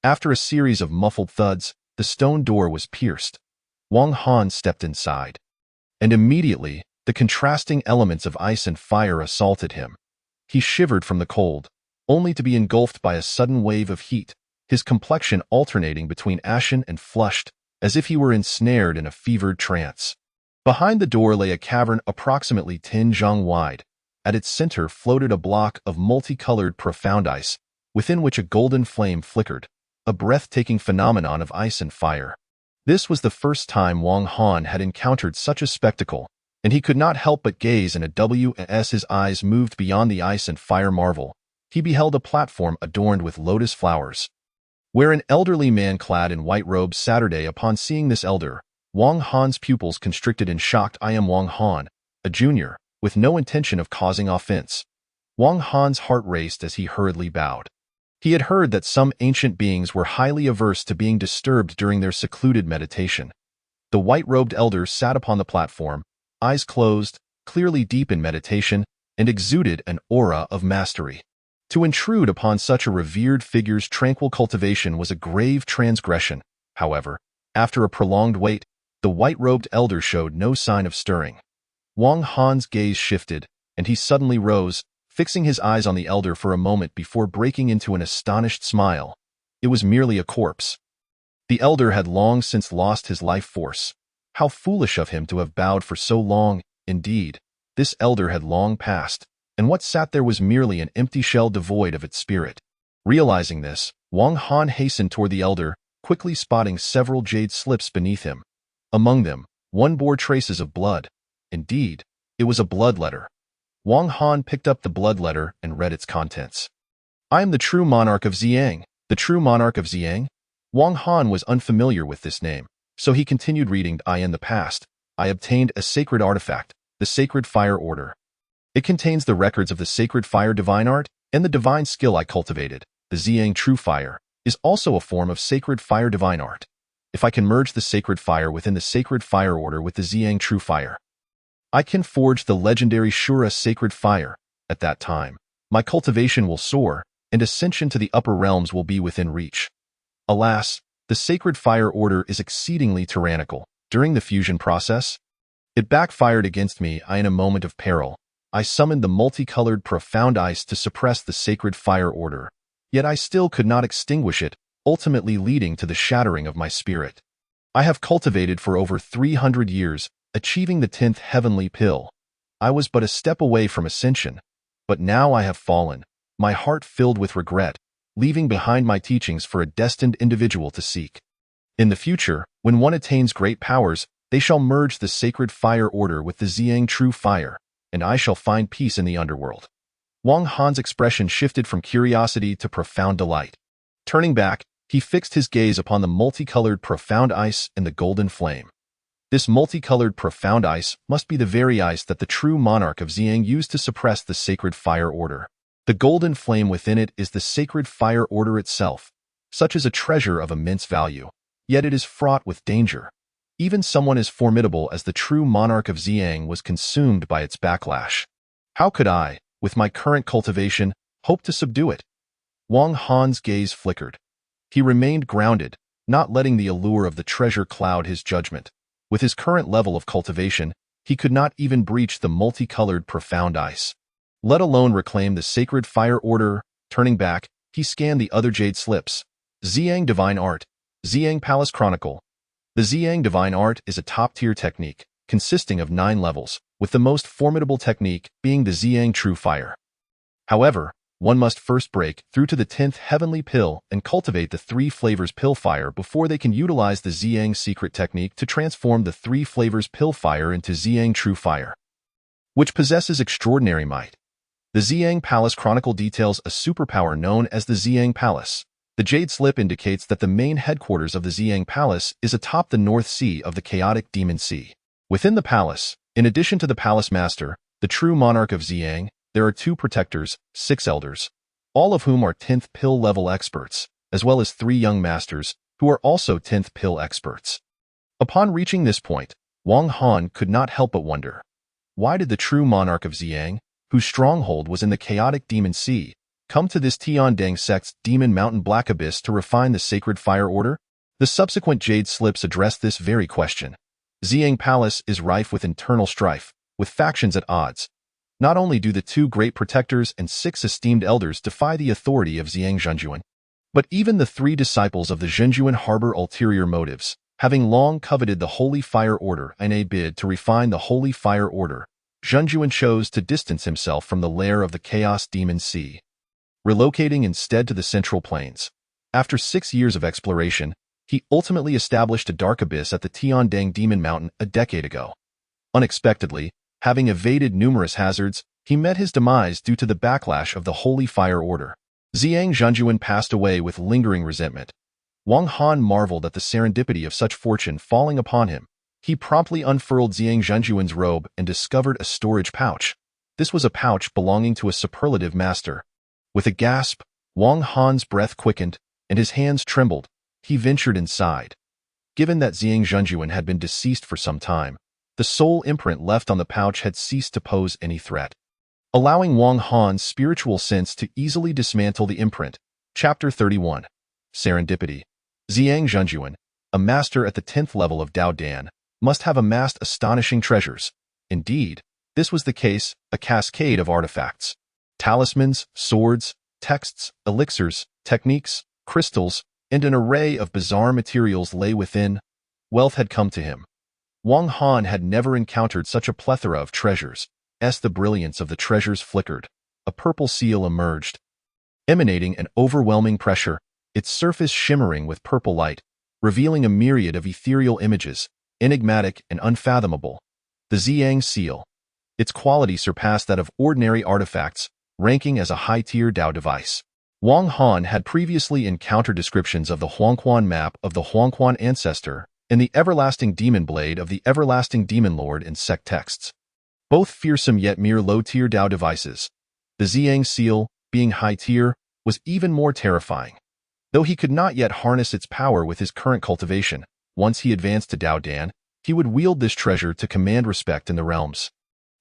After a series of muffled thuds, the stone door was pierced. Wang Han stepped inside, and immediately, the contrasting elements of ice and fire assaulted him. He shivered from the cold, only to be engulfed by a sudden wave of heat, his complexion alternating between ashen and flushed, as if he were ensnared in a fevered trance. Behind the door lay a cavern approximately 10 zhang wide. At its center floated a block of multicolored profound ice, within which a golden flame flickered, a breathtaking phenomenon of ice and fire. This was the first time Wang Han had encountered such a spectacle, and he could not help but gaze in a w. As his eyes moved beyond the ice and fire marvel, he beheld a platform adorned with lotus flowers, where an elderly man clad in white robes sat. Upon seeing this elder, Wang Han's pupils constricted and shocked. I am Wang Han, a junior, with no intention of causing offense. Wang Han's heart raced as he hurriedly bowed. He had heard that some ancient beings were highly averse to being disturbed during their secluded meditation. The white-robed elder sat upon the platform, eyes closed, clearly deep in meditation, and exuded an aura of mastery. To intrude upon such a revered figure's tranquil cultivation was a grave transgression. However, after a prolonged wait, the white-robed elder showed no sign of stirring. Wang Han's gaze shifted, and he suddenly rose, fixing his eyes on the elder for a moment before breaking into an astonished smile. It was merely a corpse. The elder had long since lost his life force. How foolish of him to have bowed for so long. Indeed, this elder had long passed, and what sat there was merely an empty shell devoid of its spirit. Realizing this, Wang Han hastened toward the elder, quickly spotting several jade slips beneath him. Among them, one bore traces of blood. Indeed, it was a blood letter. Wang Han picked up the blood letter and read its contents. I am the true monarch of Xiang. The true monarch of Xiang? Wang Han was unfamiliar with this name, so he continued reading. In the past, I obtained a sacred artifact, the Sacred Fire Order. It contains the records of the Sacred Fire divine art and the divine skill I cultivated. The Xiang True Fire is also a form of Sacred Fire divine art. If I can merge the Sacred Fire within the Sacred Fire Order with the Xiang True Fire, I can forge the legendary Shura Sacred Fire. At that time, my cultivation will soar, and ascension to the upper realms will be within reach. Alas, the Sacred Fire Order is exceedingly tyrannical. During the fusion process, it backfired against me. In a moment of peril, I summoned the multicolored profound ice to suppress the Sacred Fire Order, yet I still could not extinguish it, ultimately leading to the shattering of my spirit. I have cultivated for over 300 years, achieving the 10th heavenly pill. I was but a step away from ascension, but now I have fallen, my heart filled with regret, leaving behind my teachings for a destined individual to seek. In the future, when one attains great powers, they shall merge the Sacred Fire Order with the Xiang True Fire, and I shall find peace in the underworld. Wang Han's expression shifted from curiosity to profound delight. Turning back, he fixed his gaze upon the multicolored profound ice and the golden flame. This multicolored profound ice must be the very ice that the true monarch of Xiang used to suppress the Sacred Fire Order. The golden flame within it is the Sacred Fire Order itself. Such is a treasure of immense value, yet it is fraught with danger. Even someone as formidable as the true monarch of Xiang was consumed by its backlash. How could I, with my current cultivation, hope to subdue it? Wang Han's gaze flickered. He remained grounded, not letting the allure of the treasure cloud his judgment. With his current level of cultivation, he could not even breach the multicolored profound ice, let alone reclaim the Sacred Fire Order. Turning back, he scanned the other jade slips. Xiang Divine Art, Xiang Palace Chronicle. The Xiang Divine Art is a top-tier technique, consisting of 9 levels, with the most formidable technique being the Xiang True Fire. However, one must first break through to the 10th heavenly pill and cultivate the 3 flavors pill fire before they can utilize the Xiang secret technique to transform the 3 flavors pill fire into Xiang True Fire, which possesses extraordinary might. The Xiang Palace Chronicle details a superpower known as the Xiang Palace. The jade slip indicates that the main headquarters of the Xiang Palace is atop the North Sea of the chaotic Demon Sea. Within the palace, in addition to the palace master, the true monarch of Xiang, there are 2 protectors, 6 elders, all of whom are 10th pill level experts, as well as 3 young masters, who are also 10th pill experts. Upon reaching this point, Wang Han could not help but wonder, why did the true monarch of Xiang, whose stronghold was in the chaotic Demon Sea, come to this Tiandang sect's Demon Mountain Black Abyss to refine the Sacred Fire Order? The subsequent jade slips address this very question. Xiang Palace is rife with internal strife, with factions at odds. Not only do the 2 great protectors and 6 esteemed elders defy the authority of Xiang Zhenjuan, but even the 3 disciples of the Zhenjuan harbor ulterior motives, having long coveted the Holy Fire Order. In a bid to refine the Holy Fire Order, Zhenjuan chose to distance himself from the lair of the Chaos Demon Sea, relocating instead to the Central Plains. After 6 years of exploration, he ultimately established a dark abyss at the Tiandang Demon Mountain a decade ago. Unexpectedly, having evaded numerous hazards, he met his demise due to the backlash of the Holy Fire Order. Xiang Zhenjuan passed away with lingering resentment. Wang Han marveled at the serendipity of such fortune falling upon him. He promptly unfurled Xiang Zhenjuan's robe and discovered a storage pouch. This was a pouch belonging to a superlative master. With a gasp, Wang Han's breath quickened, and his hands trembled. He ventured inside. Given that Xiang Zhenjuan had been deceased for some time, the sole imprint left on the pouch had ceased to pose any threat, allowing Wang Han's spiritual sense to easily dismantle the imprint. Chapter 31. Serendipity. Xiang Zhenjuan, a master at the 10th level of Dao Dan, must have amassed astonishing treasures. Indeed, this was the case, a cascade of artifacts. Talismans, swords, texts, elixirs, techniques, crystals, and an array of bizarre materials lay within. Wealth had come to him. Wang Han had never encountered such a plethora of treasures. As the brilliance of the treasures flickered, a purple seal emerged, emanating an overwhelming pressure, its surface shimmering with purple light, revealing a myriad of ethereal images, enigmatic and unfathomable. The Xiang seal. Its quality surpassed that of ordinary artifacts, ranking as a high-tier Dao device. Wang Han had previously encountered descriptions of the Huangquan map of the Huangquan ancestor and the everlasting demon blade of the everlasting demon lord in sect texts. Both fearsome yet mere low-tier Dao devices. The Ziyang seal, being high-tier, was even more terrifying. Though he could not yet harness its power with his current cultivation, once he advanced to Dao Dan, he would wield this treasure to command respect in the realms.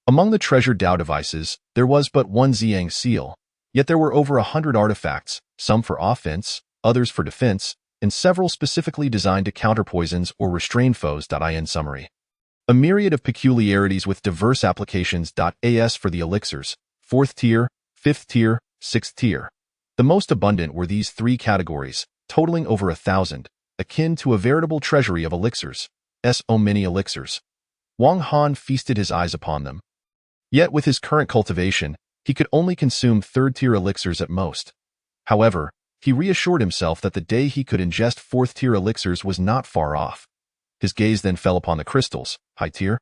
Among the treasured Dao devices, there was but one Ziyang seal, yet there were over 100 artifacts, some for offense, others for defense, and several specifically designed to counter poisons or restrain foes. In summary, a myriad of peculiarities with diverse applications. As for the elixirs, 4th tier, 5th tier, 6th tier. The most abundant were these three categories, totaling over 1,000, akin to a veritable treasury of elixirs. Many elixirs. Wang Han feasted his eyes upon them. Yet with his current cultivation, he could only consume 3rd-tier elixirs at most. However, he reassured himself that the day he could ingest 4th-tier elixirs was not far off. His gaze then fell upon the crystals, high-tier,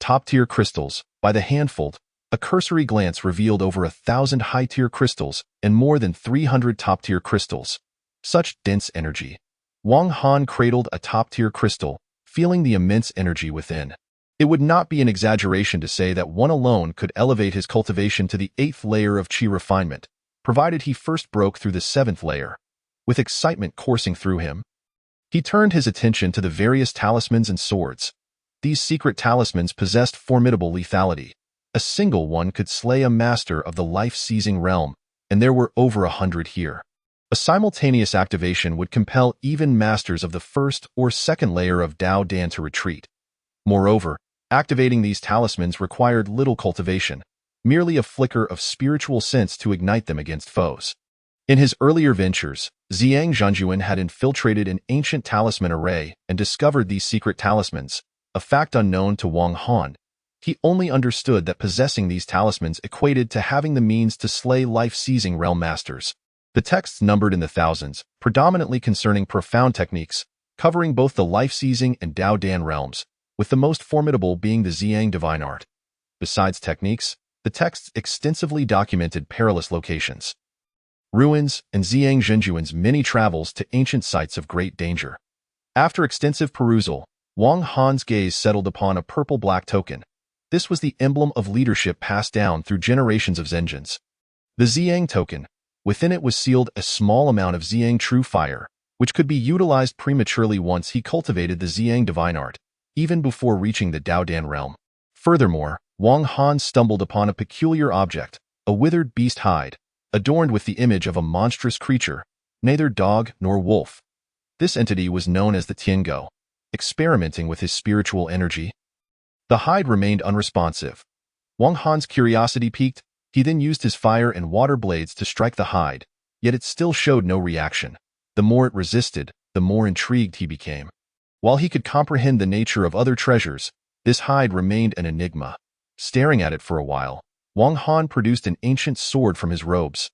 top-tier crystals, by the handful. A cursory glance revealed over 1,000 high-tier crystals and more than 300 top-tier crystals. Such dense energy. Wang Han cradled a top-tier crystal, feeling the immense energy within. It would not be an exaggeration to say that one alone could elevate his cultivation to the 8th layer of qi refinement, provided he first broke through the 7th layer. With excitement coursing through him, he turned his attention to the various talismans and swords. These secret talismans possessed formidable lethality. A single one could slay a master of the life-seizing realm, and there were over 100 here. A simultaneous activation would compel even masters of the 1st or 2nd layer of Dao Dan to retreat. Moreover, activating these talismans required little cultivation, merely a flicker of spiritual sense to ignite them against foes. In his earlier ventures, Ziyang Zhenjuan had infiltrated an ancient talisman array and discovered these secret talismans, a fact unknown to Wang Han. He only understood that possessing these talismans equated to having the means to slay life-seizing realm masters. The texts numbered in the thousands, predominantly concerning profound techniques, covering both the life-seizing and Dao Dan realms, with the most formidable being the Ziyang divine art. Besides techniques, the texts extensively documented perilous locations, ruins, and Ziyang Zhenjuan's many travels to ancient sites of great danger. After extensive perusal, Wang Han's gaze settled upon a purple-black token. This was the emblem of leadership passed down through generations of Zhenjuans. The Ziyang token. Within it was sealed a small amount of Ziyang true fire, which could be utilized prematurely once he cultivated the Ziyang divine art, even before reaching the Dao Dan realm. Furthermore, Wang Han stumbled upon a peculiar object, a withered beast hide, adorned with the image of a monstrous creature, neither dog nor wolf. This entity was known as the Tiango, experimenting with his spiritual energy. The hide remained unresponsive. Wang Han's curiosity piqued. He then used his fire and water blades to strike the hide, yet it still showed no reaction. The more it resisted, the more intrigued he became. While he could comprehend the nature of other treasures, this hide remained an enigma. Staring at it for a while, Wang Han produced an ancient sword from his robes.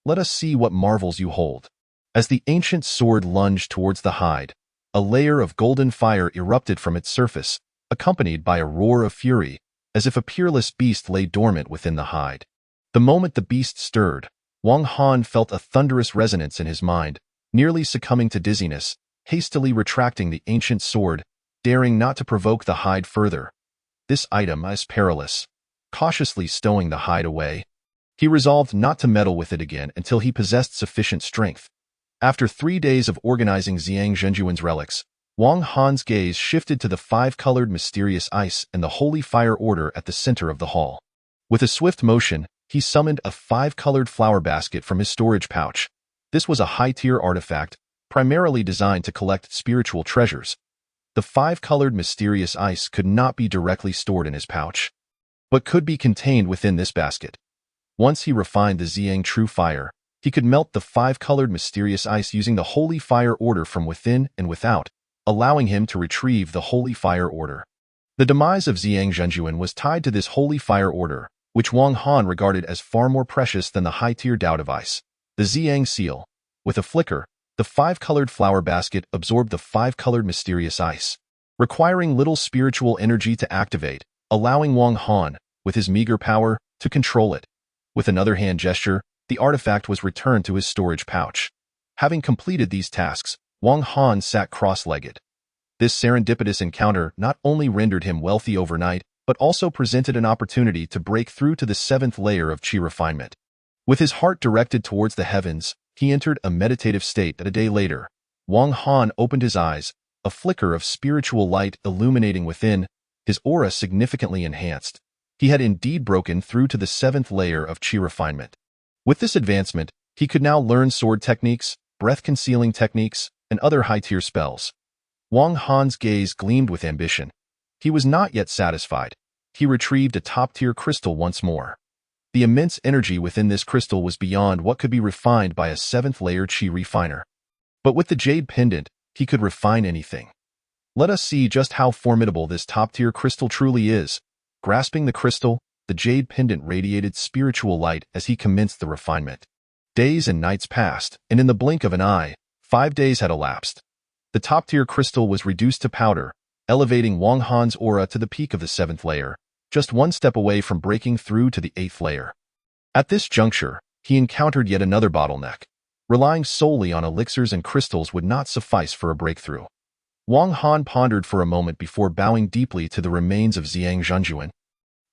Let us see what marvels you hold. As the ancient sword lunged towards the hide, a layer of golden fire erupted from its surface, accompanied by a roar of fury, as if a peerless beast lay dormant within the hide. The moment the beast stirred, Wang Han felt a thunderous resonance in his mind, nearly succumbing to dizziness, hastily retracting the ancient sword, daring not to provoke the hide further. This item is perilous. Cautiously stowing the hide away, he resolved not to meddle with it again until he possessed sufficient strength. After 3 days of organizing Ziyang Zhenjuan's relics, Wang Han's gaze shifted to the 5-colored mysterious ice and the holy fire order at the center of the hall. With a swift motion, he summoned a 5-colored flower basket from his storage pouch. This was a high-tier artifact, primarily designed to collect spiritual treasures. The 5-colored mysterious ice could not be directly stored in his pouch, but could be contained within this basket. Once he refined the Ziyang true fire, he could melt the 5-colored mysterious ice using the holy fire order from within and without, allowing him to retrieve the holy fire order. The demise of Ziyang Zhenjuan was tied to this holy fire order, which Wang Han regarded as far more precious than the high-tier Dao device, the Ziyang seal. With a flicker, the 5-colored flower basket absorbed the 5-colored mysterious ice, requiring little spiritual energy to activate, allowing Wang Han, with his meager power, to control it. With another hand gesture, the artifact was returned to his storage pouch. Having completed these tasks, Wang Han sat cross-legged. This serendipitous encounter not only rendered him wealthy overnight, but also presented an opportunity to break through to the 7th layer of Qi refinement. With his heart directed towards the heavens, he entered a meditative state. A day later, Wang Han opened his eyes, a flicker of spiritual light illuminating within, his aura significantly enhanced. He had indeed broken through to the 7th layer of Qi refinement. With this advancement, he could now learn sword techniques, breath-concealing techniques, and other high-tier spells. Wang Han's gaze gleamed with ambition. He was not yet satisfied. He retrieved a top-tier crystal once more. The immense energy within this crystal was beyond what could be refined by a 7th-layer Qi refiner. But with the jade pendant, he could refine anything. Let us see just how formidable this top-tier crystal truly is. Grasping the crystal, the jade pendant radiated spiritual light as he commenced the refinement. Days and nights passed, and in the blink of an eye, 5 days had elapsed. The top-tier crystal was reduced to powder, elevating Wang Han's aura to the peak of the 7th layer, just one step away from breaking through to the 8th layer. At this juncture, he encountered yet another bottleneck. Relying solely on elixirs and crystals would not suffice for a breakthrough. Wang Han pondered for a moment before bowing deeply to the remains of Xiang Zhenjuan.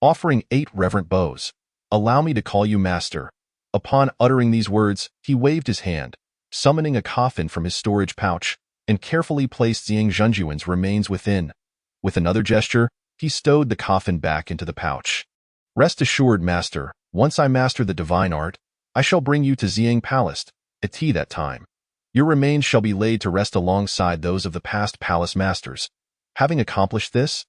Offering 8 reverent bows, "Allow me to call you master." Upon uttering these words, he waved his hand, summoning a coffin from his storage pouch, and carefully placed Xiang Zhenjuan's remains within. With another gesture, he stowed the coffin back into the pouch. "Rest assured, master, once I master the divine art, I shall bring you to Xiang Palace, at that time. Your remains shall be laid to rest alongside those of the past palace masters." Having accomplished this,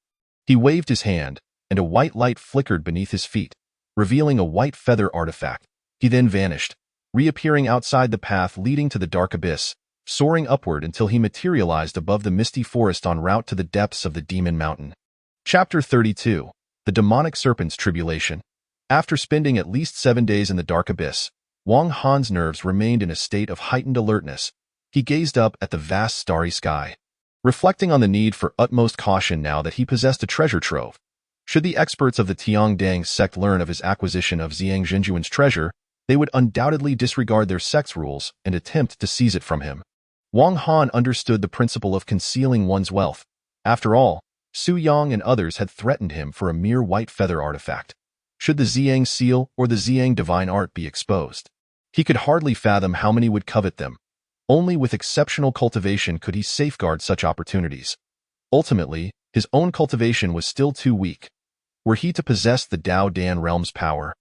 he waved his hand, and a white light flickered beneath his feet, revealing a white feather artifact. He then vanished, reappearing outside the path leading to the dark abyss, soaring upward until he materialized above the misty forest en route to the depths of the Demon Mountain. Chapter 32. The Demonic Serpent's Tribulation. After spending at least 7 days in the dark abyss, Wang Han's nerves remained in a state of heightened alertness. He gazed up at the vast starry sky, reflecting on the need for utmost caution now that he possessed a treasure trove. Should the experts of the Tiangdang sect learn of his acquisition of Xiang Zhenjuan's treasure, they would undoubtedly disregard their sect's rules and attempt to seize it from him. Wang Han understood the principle of concealing one's wealth. After all, Su Yang and others had threatened him for a mere white feather artifact. Should the Xiang seal or the Xiang divine art be exposed, he could hardly fathom how many would covet them. Only with exceptional cultivation could he safeguard such opportunities. Ultimately, his own cultivation was still too weak. Were he to possess the Dao Dan realm's power,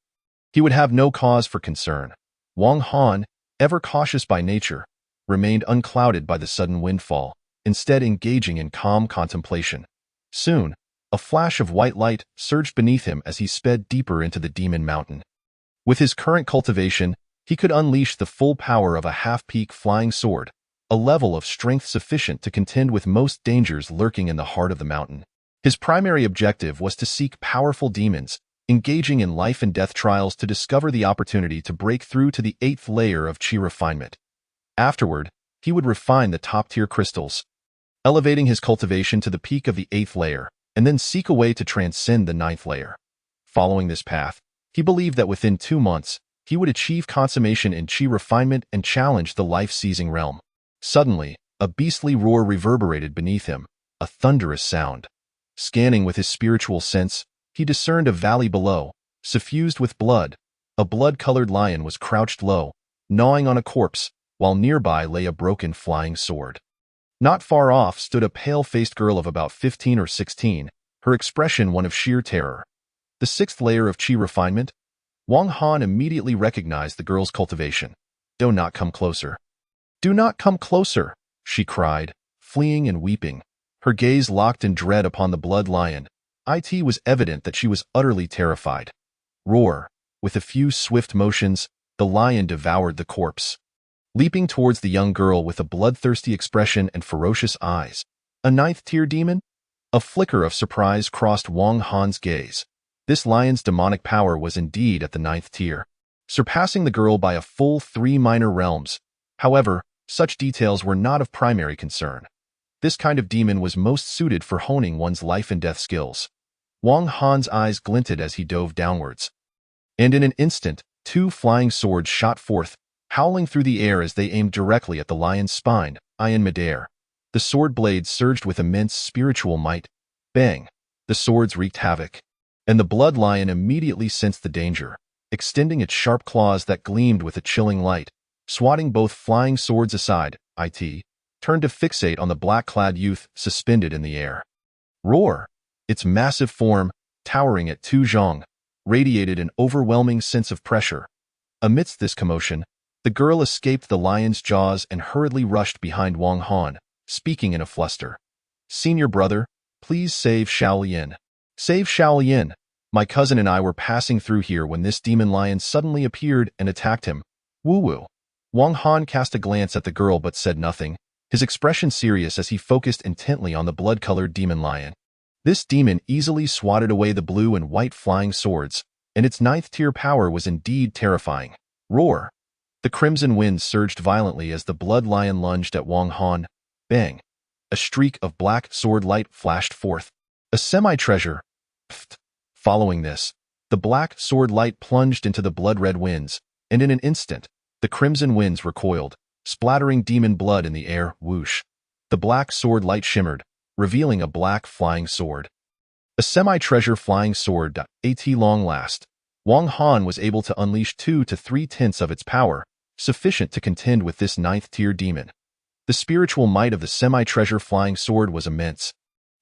he would have no cause for concern. Wang Han, ever cautious by nature, remained unclouded by the sudden windfall, instead engaging in calm contemplation. Soon, a flash of white light surged beneath him as he sped deeper into the Demon Mountain. With his current cultivation, he could unleash the full power of a half-peak flying sword, a level of strength sufficient to contend with most dangers lurking in the heart of the mountain. His primary objective was to seek powerful demons, engaging in life and death trials to discover the opportunity to break through to the 8th layer of Qi refinement. Afterward, he would refine the top-tier crystals, elevating his cultivation to the peak of the 8th layer, and then seek a way to transcend the 9th layer. Following this path, he believed that within 2 months, he would achieve consummation in Qi refinement and challenge the life-seizing realm. Suddenly, a beastly roar reverberated beneath him, a thunderous sound. Scanning with his spiritual sense, he discerned a valley below, suffused with blood. A blood-colored lion was crouched low, gnawing on a corpse, while nearby lay a broken flying sword. Not far off stood a pale-faced girl of about 15 or 16, her expression one of sheer terror. The 6th layer of Qi refinement? Wang Han immediately recognized the girl's cultivation. "Do not come closer. Do not come closer," she cried, fleeing and weeping, her gaze locked in dread upon the blood lion. It was evident that she was utterly terrified. Roar. With a few swift motions, the lion devoured the corpse, leaping towards the young girl with a bloodthirsty expression and ferocious eyes. A 9th-tier demon? A flicker of surprise crossed Wang Han's gaze. This lion's demonic power was indeed at the 9th tier, surpassing the girl by a full 3 minor realms. However, such details were not of primary concern. This kind of demon was most suited for honing one's life and death skills. Wang Han's eyes glinted as he dove downwards, and in an instant, 2 flying swords shot forth, howling through the air as they aimed directly at the lion's spine, in midair. The sword blades surged with immense spiritual might. Bang! The swords wreaked havoc. And the blood lion immediately sensed the danger, extending its sharp claws that gleamed with a chilling light, swatting both flying swords aside. Turned to fixate on the black-clad youth suspended in the air. Roar! Its massive form, towering at 2 zhong, radiated an overwhelming sense of pressure. Amidst this commotion, the girl escaped the lion's jaws and hurriedly rushed behind Wang Han, speaking in a fluster. "Senior brother, please save Shaolian. Save Shaolian. My cousin and I were passing through here when this demon lion suddenly appeared and attacked him." Woo-woo. Wang Han cast a glance at the girl but said nothing, his expression serious as he focused intently on the blood-colored demon lion. This demon easily swatted away the blue and white flying swords, and its 9th-tier power was indeed terrifying. Roar! The crimson wind surged violently as the blood lion lunged at Wang Han. Bang! A streak of black sword light flashed forth. A semi-treasure. Pfft. Following this, the black sword light plunged into the blood-red winds, and in an instant, the crimson winds recoiled, splattering demon blood in the air. Whoosh! The black sword light shimmered, revealing a black flying sword. A semi-treasure flying sword. At long last, Wang Han was able to unleash 2 to 3 tenths of its power, sufficient to contend with this 9th-tier demon. The spiritual might of the semi-treasure flying sword was immense,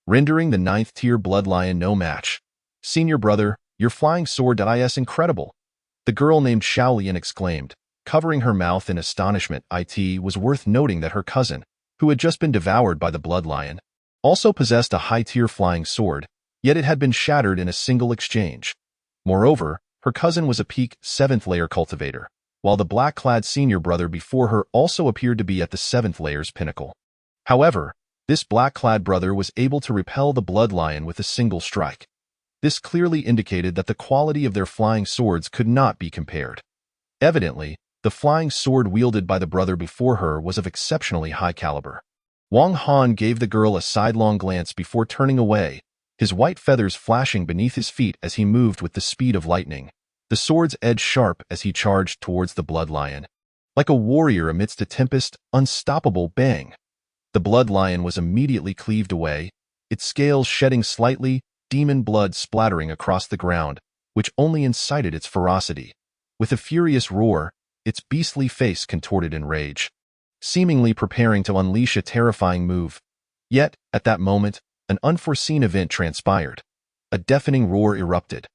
rendering the 9th-tier blood lion no match. "Senior brother, your flying sword is incredible," the girl named Shaolian exclaimed, covering her mouth in astonishment. It was worth noting that her cousin, who had just been devoured by the blood lion, also possessed a high-tier flying sword, yet it had been shattered in a single exchange. Moreover, her cousin was a peak 7th-layer cultivator, while the black-clad senior brother before her also appeared to be at the 7th layer's pinnacle. However, this black-clad brother was able to repel the blood lion with a single strike. This clearly indicated that the quality of their flying swords could not be compared. Evidently, the flying sword wielded by the brother before her was of exceptionally high caliber. Wang Han gave the girl a sidelong glance before turning away, his white feathers flashing beneath his feet as he moved with the speed of lightning, the sword's edge sharp as he charged towards the blood lion. Like a warrior amidst a tempest, unstoppable. Bang! The blood lion was immediately cleaved away, its scales shedding slightly, demon blood splattering across the ground, which only incited its ferocity. With a furious roar, its beastly face contorted in rage, seemingly preparing to unleash a terrifying move. Yet, at that moment, an unforeseen event transpired. A deafening roar erupted.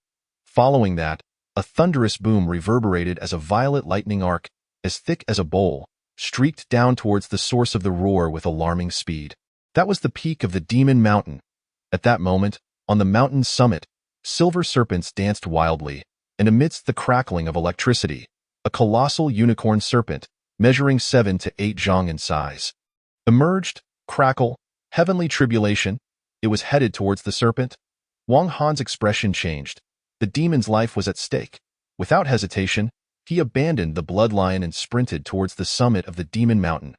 Following that, a thunderous boom reverberated as a violet lightning arc, as thick as a bowl, streaked down towards the source of the roar with alarming speed. That was the peak of the Demon Mountain. At that moment, on the mountain's summit, silver serpents danced wildly, and amidst the crackling of electricity, a colossal unicorn serpent, measuring 7 to 8 zhong in size, emerged. Crackle, heavenly tribulation. It was headed towards the serpent. Wang Han's expression changed. The demon's life was at stake. Without hesitation, he abandoned the blood lion and sprinted towards the summit of the Demon Mountain.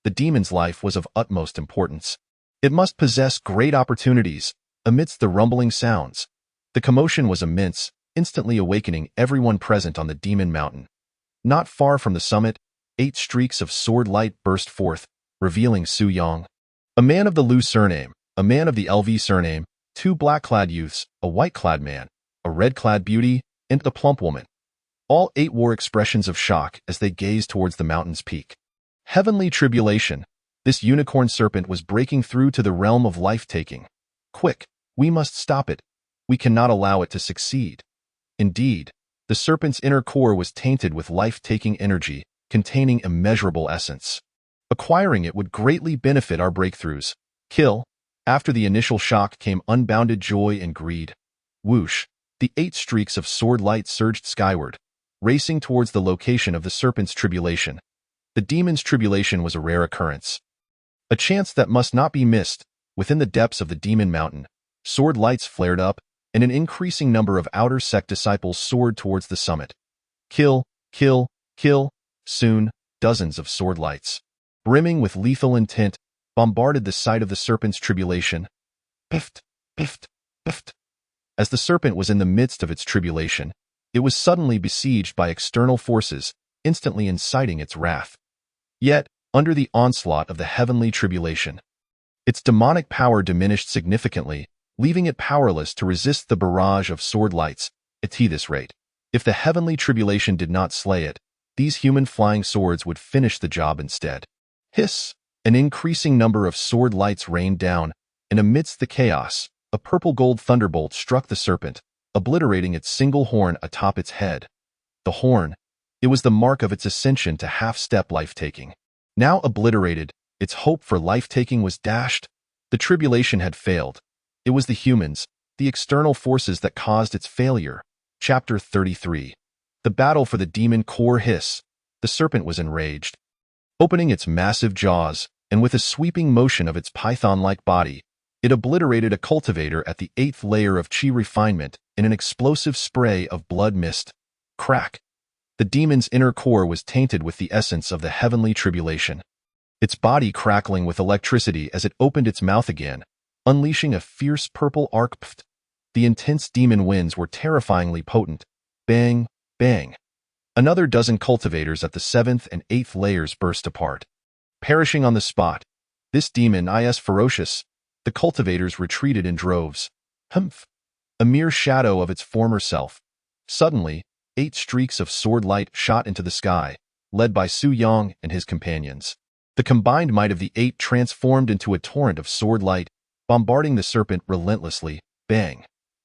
The demon's life was of utmost importance. It must possess great opportunities. Amidst the rumbling sounds, the commotion was immense, instantly awakening everyone present on the Demon Mountain. Not far from the summit, 8 streaks of sword light burst forth, revealing Su Yang, a man of the Lu surname, a man of the LV surname, 2 black-clad youths, a white-clad man, a red-clad beauty, and a plump woman. All 8 wore expressions of shock as they gazed towards the mountain's peak. Heavenly tribulation. This unicorn serpent was breaking through to the realm of life-taking. Quick, we must stop it. We cannot allow it to succeed. Indeed, the serpent's inner core was tainted with life-taking energy, containing immeasurable essence. Acquiring it would greatly benefit our breakthroughs. Kill. After the initial shock came unbounded joy and greed. Whoosh. The 8 streaks of sword light surged skyward, racing towards the location of the serpent's tribulation. The demon's tribulation was a rare occurrence, a chance that must not be missed. Within the depths of the Demon Mountain, sword lights flared up, and an increasing number of outer sect disciples soared towards the summit. Kill, kill, kill. Soon, dozens of sword lights, brimming with lethal intent, bombarded the site of the serpent's tribulation. Pift, pift, pift. As the serpent was in the midst of its tribulation, It was suddenly besieged by external forces, instantly inciting its wrath. Yet, under the onslaught of the heavenly tribulation, its demonic power diminished significantly, leaving it powerless to resist the barrage of sword lights. At this rate, if the heavenly tribulation did not slay it, these human flying swords would finish the job instead. Hiss! An increasing number of sword lights rained down, and amidst the chaos, a purple-gold thunderbolt struck the serpent, obliterating its single horn atop its head. The horn, it was the mark of its ascension to half-step life-taking. Now obliterated, its hope for life-taking was dashed. The tribulation had failed. It was the humans, the external forces that caused its failure. Chapter 33. The battle for the demon core. Hiss! The serpent was enraged. Opening its massive jaws, and with a sweeping motion of its python-like body, it obliterated a cultivator at the 8th layer of chi refinement in an explosive spray of blood mist. Crack! The demon's inner core was tainted with the essence of the heavenly tribulation, its body crackling with electricity as it opened its mouth again, unleashing a fierce purple arc. The intense demon winds were terrifyingly potent. Bang, bang. Another dozen cultivators at the 7th and 8th layers burst apart, perishing on the spot. This demon is ferocious. The cultivators retreated in droves. Humph! A mere shadow of its former self. Suddenly, 8 streaks of sword light shot into the sky, led by Su Yang and his companions. The combined might of the 8 transformed into a torrent of sword light, bombarding the serpent relentlessly. Bang!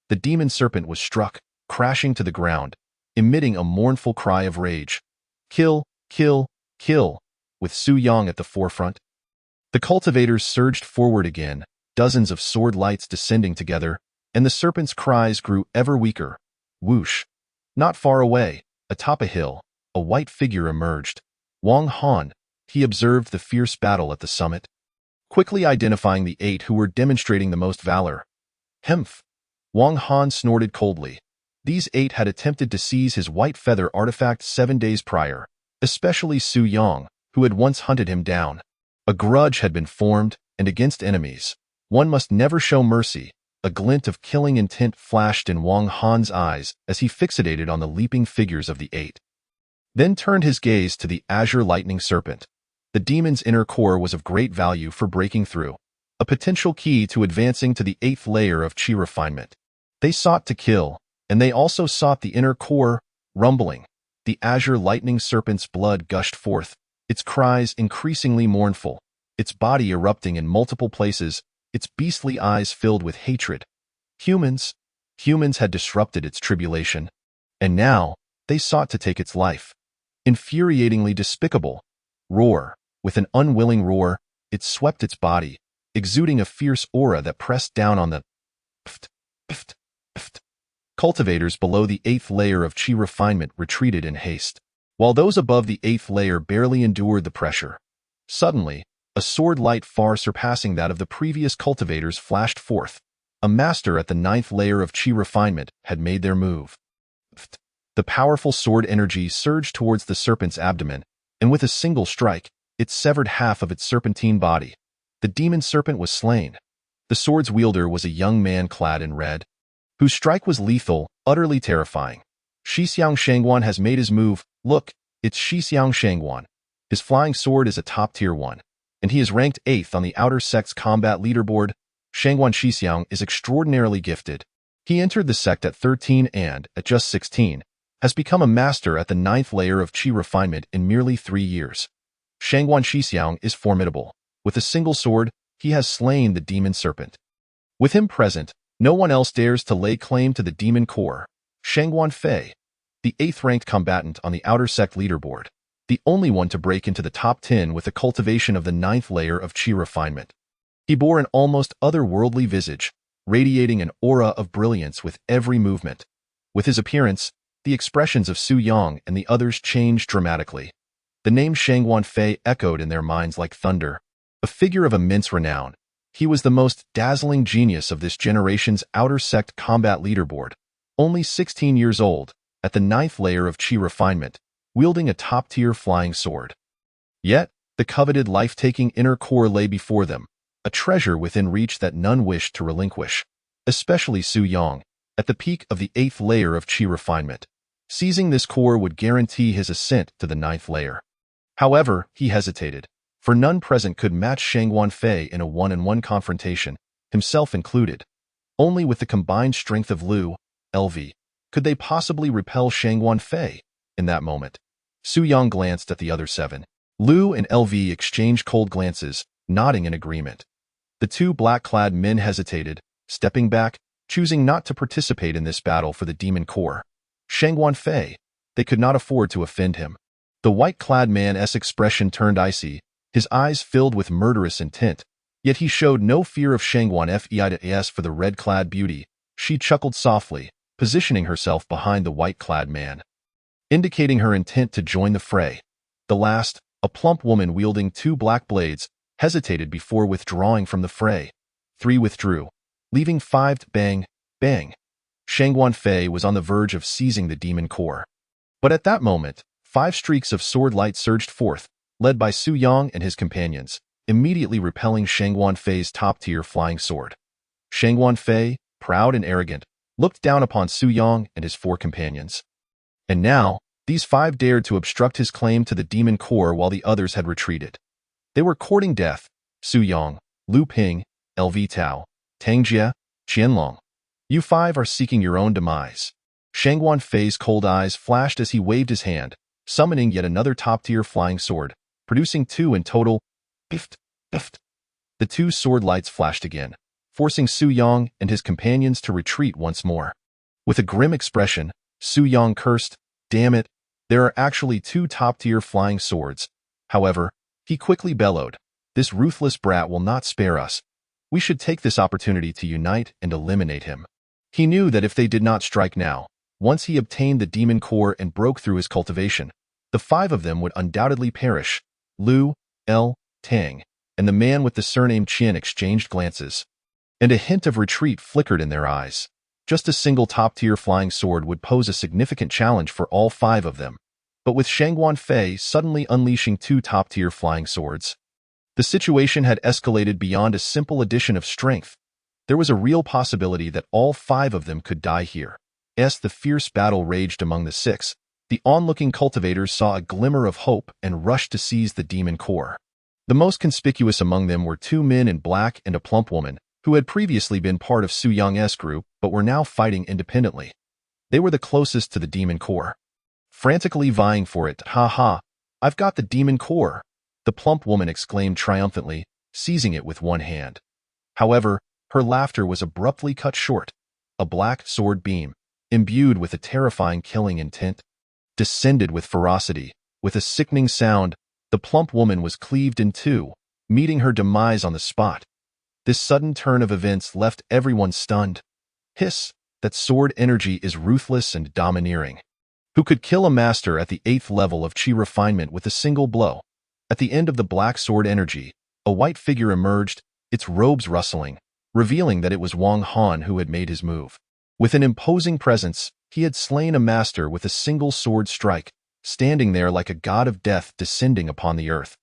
The demon serpent was struck, crashing to the ground, emitting a mournful cry of rage. Kill, kill, kill, with Su Yang at the forefront. The cultivators surged forward again, dozens of sword lights descending together, and the serpent's cries grew ever weaker. Whoosh! Not far away, atop a hill, a white figure emerged. Wang Han. He observed the fierce battle at the summit, quickly identifying the 8 who were demonstrating the most valor. Hemph! Wang Han snorted coldly. These 8 had attempted to seize his white feather artifact 7 days prior, especially Su Yang, who had once hunted him down. A grudge had been formed, and against enemies, one must never show mercy. A glint of killing intent flashed in Wang Han's eyes as he fixated on the leaping figures of the 8. Then turned his gaze to the azure lightning serpent. The demon's inner core was of great value for breaking through, a potential key to advancing to the 8th layer of chi refinement. They sought to kill, and they also sought the inner core. Rumbling, the azure lightning serpent's blood gushed forth, its cries increasingly mournful, its body erupting in multiple places, its beastly eyes filled with hatred. Humans had disrupted its tribulation, and now they sought to take its life. Infuriatingly despicable. Roar! With an unwilling roar, it swept its body, exuding a fierce aura that pressed down on the pft, pft, pft. Cultivators below the 8th layer of chi refinement retreated in haste, while those above the 8th layer barely endured the pressure. Suddenly, a sword light far surpassing that of the previous cultivators flashed forth. A master at the 9th layer of chi refinement had made their move. Pft. The powerful sword energy surged towards the serpent's abdomen, and with a single strike, it severed half of its serpentine body. The demon serpent was slain. The sword's wielder was a young man clad in red, whose strike was lethal, utterly terrifying. Shixiang Shangguan has made his move. Look, it's Shixiang Shangguan. His flying sword is a top-tier one, and he is ranked 8th on the Outer Sect's combat leaderboard. Shangguan Shixiang is extraordinarily gifted. He entered the sect at 13 and, at just 16, has become a master at the 9th layer of chi refinement in merely 3 years. Shangguan Shixiang is formidable. With a single sword, he has slain the demon serpent. With him present, no one else dares to lay claim to the demon core. Shangguan Fei, the 8th-ranked combatant on the Outer Sect leaderboard, the only one to break into the top 10 with the cultivation of the 9th layer of chi refinement. He bore an almost otherworldly visage, radiating an aura of brilliance with every movement. With his appearance, the expressions of Su Yang and the others changed dramatically. The name Shangguan Fei echoed in their minds like thunder. A figure of immense renown, he was the most dazzling genius of this generation's Outer Sect combat leaderboard. Only 16 years old, at the 9th layer of chi refinement, wielding a top-tier flying sword. Yet, the coveted life-taking inner core lay before them, a treasure within reach that none wished to relinquish, especially Su Yang, at the peak of the 8th layer of chi refinement. Seizing this core would guarantee his ascent to the 9th layer. However, he hesitated, for none present could match Shang Wanfei in a one-on-one confrontation, himself included. Only with the combined strength of Lu, LV, could they possibly repel Shang Wanfei. In that moment, Su Yang glanced at the other 7. Lu and LV exchanged cold glances, nodding in agreement. The 2 black-clad men hesitated, stepping back, choosing not to participate in this battle for the demon core. Shang Wanfei, they could not afford to offend him. The white-clad man's expression turned icy, his eyes filled with murderous intent, yet he showed no fear of Shang Wanfei's for the red-clad beauty. She chuckled softly, positioning herself behind the white-clad man, indicating her intent to join the fray. The last, a plump woman wielding 2 black blades, hesitated before withdrawing from the fray. 3 withdrew, leaving 5. Bang, bang. Shang Wanfei was on the verge of seizing the demon core. But at that moment, 5 streaks of sword light surged forth, led by Su Yang and his companions, immediately repelling Shang Wanfei's top-tier flying sword. Shang Wanfei, proud and arrogant, looked down upon Su Yang and his 4 companions. And now, these 5 dared to obstruct his claim to the demon core while the others had retreated. They were courting death: Su Yang, Lu Ping, LV Tao, Tang Jie, Qianlong. You 5 are seeking your own demise. Shang Wanfei's cold eyes flashed as he waved his hand, summoning yet another top-tier flying sword, producing 2 in total. Bift, bift. The 2 sword lights flashed again, forcing Su Yang and his companions to retreat once more. With a grim expression, Su Yang cursed, "Damn it, there are actually 2 top-tier flying swords." However, he quickly bellowed, "This ruthless brat will not spare us. We should take this opportunity to unite and eliminate him." He knew that if they did not strike now, once he obtained the demon core and broke through his cultivation, the 5 of them would undoubtedly perish. Lu, L, Tang, and the man with the surname Qian exchanged glances, and a hint of retreat flickered in their eyes. Just a single top-tier flying sword would pose a significant challenge for all 5 of them. But with Shang Wanfei suddenly unleashing 2 top-tier flying swords, the situation had escalated beyond a simple addition of strength. There was a real possibility that all 5 of them could die here. As the fierce battle raged among the 6, the onlooking cultivators saw a glimmer of hope and rushed to seize the demon core. The most conspicuous among them were 2 men in black and a plump woman, who had previously been part of Su Yang's group but were now fighting independently. They were the closest to the demon core, frantically vying for it. "Ha ha, I've got the demon core," the plump woman exclaimed triumphantly, seizing it with one hand. However, her laughter was abruptly cut short. A black sword beam, imbued with a terrifying killing intent, descended with ferocity. With a sickening sound, the plump woman was cleaved in 2, meeting her demise on the spot. This sudden turn of events left everyone stunned. Hiss, that sword energy is ruthless and domineering. Who could kill a master at the 8th level of Qi refinement with a single blow? At the end of the black sword energy, a white figure emerged, its robes rustling, revealing that it was Wang Han who had made his move. With an imposing presence, he had slain a master with a single sword strike, standing there like a god of death descending upon the earth.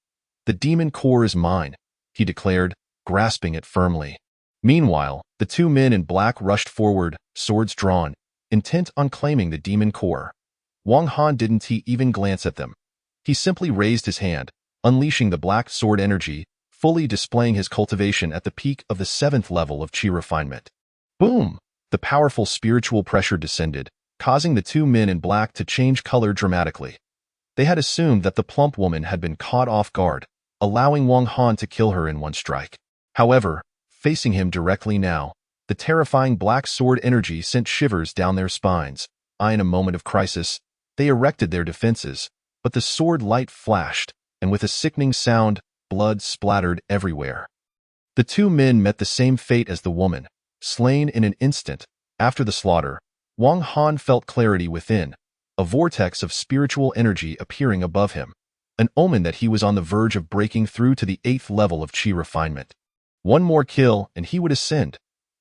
"The demon core is mine," he declared, grasping it firmly. Meanwhile, the 2 men in black rushed forward, swords drawn, intent on claiming the demon core. Wang Han didn't even glance at them. He simply raised his hand, unleashing the black sword energy, fully displaying his cultivation at the peak of the 7th level of Qi refinement. Boom! The powerful spiritual pressure descended, causing the 2 men in black to change color dramatically. They had assumed that the plump woman had been caught off guard, allowing Wang Han to kill her in one strike. However, facing him directly now, the terrifying black sword energy sent shivers down their spines. In a moment of crisis, they erected their defenses, but the sword light flashed, and with a sickening sound, blood splattered everywhere. The 2 men met the same fate as the woman, slain in an instant. After the slaughter, Wang Han felt clarity within, a vortex of spiritual energy appearing above him, an omen that he was on the verge of breaking through to the 8th level of Qi refinement. One more kill and he would ascend.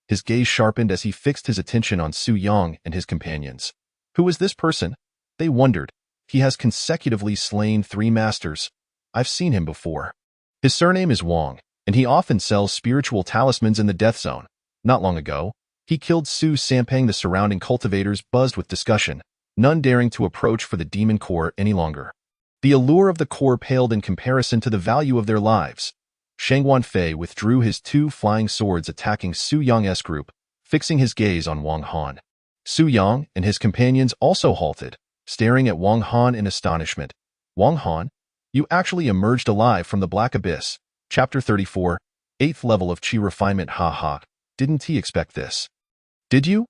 His gaze sharpened as he fixed his attention on Su Yang and his companions. Who is this person? They wondered. He has consecutively slain 3 masters. I've seen him before. His surname is Wang, and he often sells spiritual talismans in the death zone. Not long ago, he killed Su Sampang. The surrounding cultivators buzzed with discussion, none daring to approach for the demon core any longer. The allure of the core paled in comparison to the value of their lives. Shang Wanfei withdrew his two flying swords attacking Su Yang's group, fixing his gaze on Wang Han. Su Yang and his companions also halted, staring at Wang Han in astonishment. Wang Han, you actually emerged alive from the Black Abyss. Chapter 34, 8th level of Qi refinement. Ha. Didn't he expect this? Did you?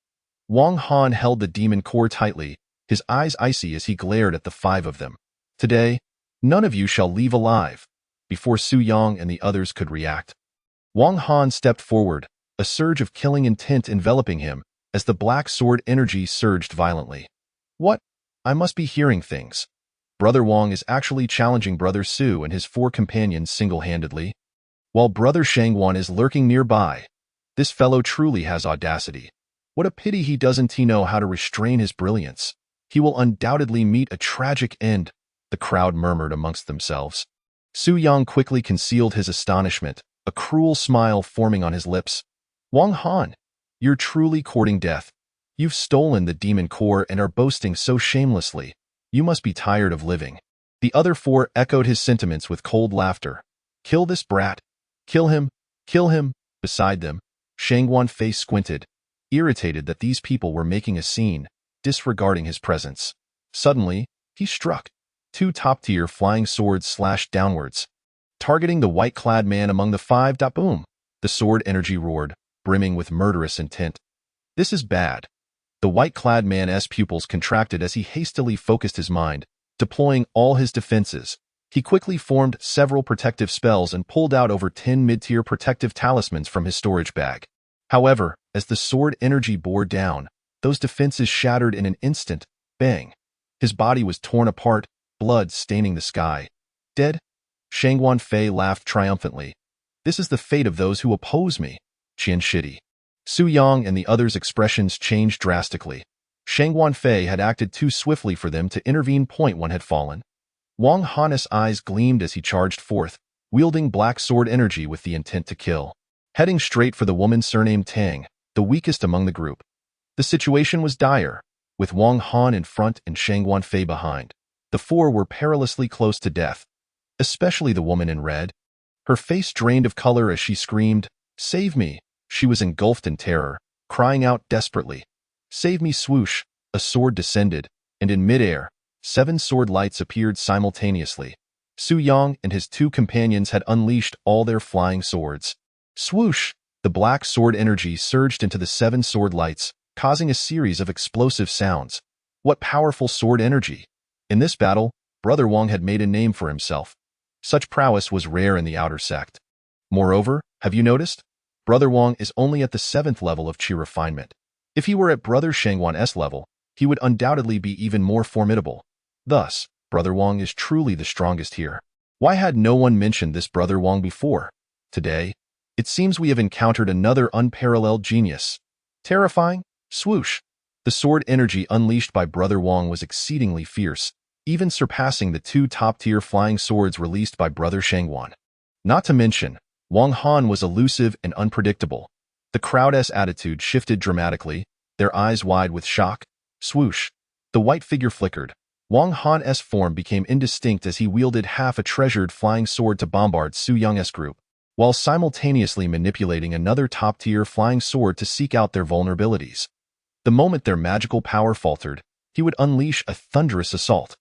Wang Han held the demon core tightly, his eyes icy as he glared at the five of them. Today, none of you shall leave alive. Before Su Yang and the others could react, Wang Han stepped forward, a surge of killing intent enveloping him as the black sword energy surged violently. What? I must be hearing things. Brother Wang is actually challenging Brother Su and his four companions single-handedly, while Brother Shangwan is lurking nearby. This fellow truly has audacity. What a pity he doesn't know how to restrain his brilliance. He will undoubtedly meet a tragic end, the crowd murmured amongst themselves. Su Yang quickly concealed his astonishment, a cruel smile forming on his lips. Wang Han, you're truly courting death. You've stolen the demon core and are boasting so shamelessly. You must be tired of living. The other four echoed his sentiments with cold laughter. Kill this brat. Kill him. Kill him. Beside them, Shang Wanfei squinted, irritated that these people were making a scene, disregarding his presence. Suddenly, he struck. Two top-tier flying swords slashed downwards, targeting the white-clad man among the five. Boom! The sword energy roared, brimming with murderous intent. This is bad. The white-clad man's pupils contracted as he hastily focused his mind, deploying all his defenses. He quickly formed several protective spells and pulled out over 10 mid-tier protective talismans from his storage bag. However, as the sword energy bore down, those defenses shattered in an instant. Bang! His body was torn apart, blood staining the sky. Dead? Shang Wanfei laughed triumphantly. This is the fate of those who oppose me. Qian Shidi. Su Yang and the others' expressions changed drastically. Shang Wanfei had acted too swiftly for them to intervene. Point one had fallen. Wang Han's eyes gleamed as he charged forth, wielding black sword energy with the intent to kill, heading straight for the woman surnamed Tang, the weakest among the group. The situation was dire, with Wang Han in front and Shang Wanfei behind. The four were perilously close to death, especially the woman in red. Her face drained of color as she screamed, "Save me!" She was engulfed in terror, crying out desperately. "Save me!" Swoosh! A sword descended, and in midair, 7 sword lights appeared simultaneously. Su Yang and his two companions had unleashed all their flying swords. Swoosh! The black sword energy surged into the 7 sword lights, causing a series of explosive sounds. What powerful sword energy! In this battle, Brother Wang had made a name for himself. Such prowess was rare in the outer sect. Moreover, have you noticed? Brother Wang is only at the 7th level of Qi refinement. If he were at Brother Shangwan's level, he would undoubtedly be even more formidable. Thus, Brother Wang is truly the strongest here. Why had no one mentioned this Brother Wang before? Today, it seems we have encountered another unparalleled genius. Terrifying? Swoosh! The sword energy unleashed by Brother Wang was exceedingly fierce, even surpassing the 2 top-tier flying swords released by Brother Shangwan. Not to mention, Wang Han was elusive and unpredictable. The crowd's attitude shifted dramatically, their eyes wide with shock. Swoosh! The white figure flickered. Wang Han's form became indistinct as he wielded half a treasured flying sword to bombard Su Yang's group, while simultaneously manipulating another top-tier flying sword to seek out their vulnerabilities. The moment their magical power faltered, he would unleash a thunderous assault.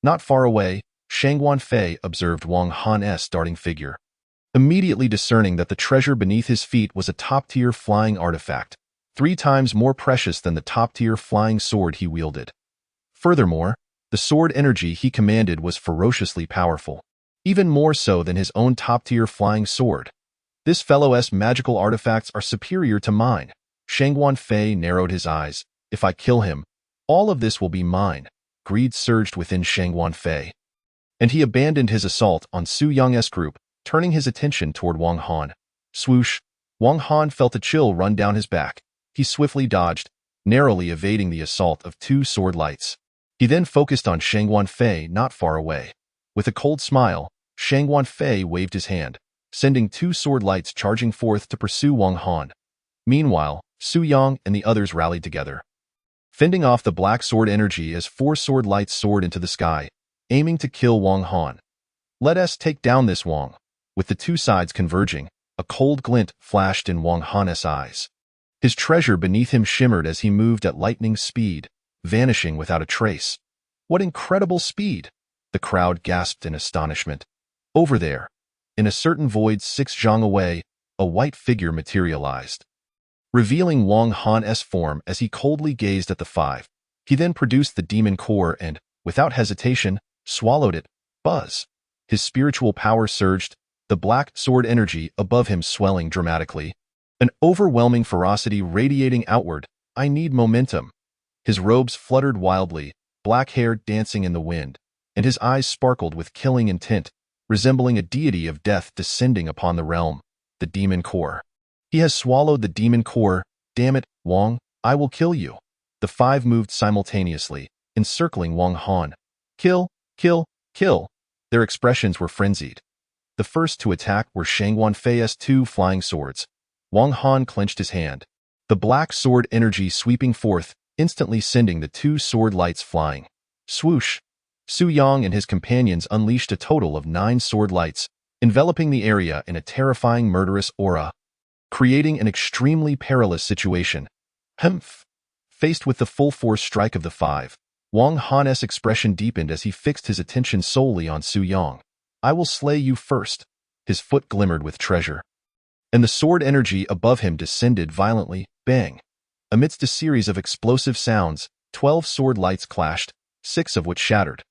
Not far away, Shang Wanfei observed Wang Han's darting figure, immediately discerning that the treasure beneath his feet was a top-tier flying artifact, 3 times more precious than the top-tier flying sword he wielded. Furthermore, the sword energy he commanded was ferociously powerful, even more so than his own top-tier flying sword. This fellow's magical artifacts are superior to mine. Shang Wanfei narrowed his eyes. If I kill him, all of this will be mine. Greed surged within Shang Wanfei, and he abandoned his assault on Su Yang's group, turning his attention toward Wang Han. Swoosh! Wang Han felt a chill run down his back. He swiftly dodged, narrowly evading the assault of 2 sword lights. He then focused on Shang Wanfei not far away. With a cold smile, Shang Wanfei waved his hand, sending 2 sword lights charging forth to pursue Wang Han. Meanwhile, Su Yang and the others rallied together. fending off the black sword energy as 4 sword lights soared into the sky, aiming to kill Wang Han. Let us take down this Wang. With the two sides converging, a cold glint flashed in Wang Han's eyes. His treasure beneath him shimmered as he moved at lightning speed, vanishing without a trace. What incredible speed! The crowd gasped in astonishment. Over there, in a certain void 6 zhang away, a white figure materialized, revealing Wang Han's form as he coldly gazed at the 5. He then produced the demon core and, without hesitation, swallowed it. Buzz. His spiritual power surged, the black sword energy above him swelling dramatically. An overwhelming ferocity radiating outward. I need momentum. His robes fluttered wildly, black hair dancing in the wind, and his eyes sparkled with killing intent, resembling a deity of death descending upon the realm. The demon core. He has swallowed the demon core. Damn it, Wang, I will kill you. The 5 moved simultaneously, encircling Wang Han. Kill, kill, kill. Their expressions were frenzied. The first to attack were Shangguan Fei's 2 flying swords. Wang Han clenched his hand, the black sword energy sweeping forth, instantly sending the 2 sword lights flying. Swoosh! Su Yang and his companions unleashed a total of 9 sword lights, enveloping the area in a terrifying murderous aura, creating an extremely perilous situation. Humph! Faced with the full force strike of the 5, Wang Han's expression deepened as he fixed his attention solely on Su Yang. I will slay you first. His foot glimmered with treasure, and the sword energy above him descended violently. Bang! Amidst a series of explosive sounds, 12 sword lights clashed, 6 of which shattered.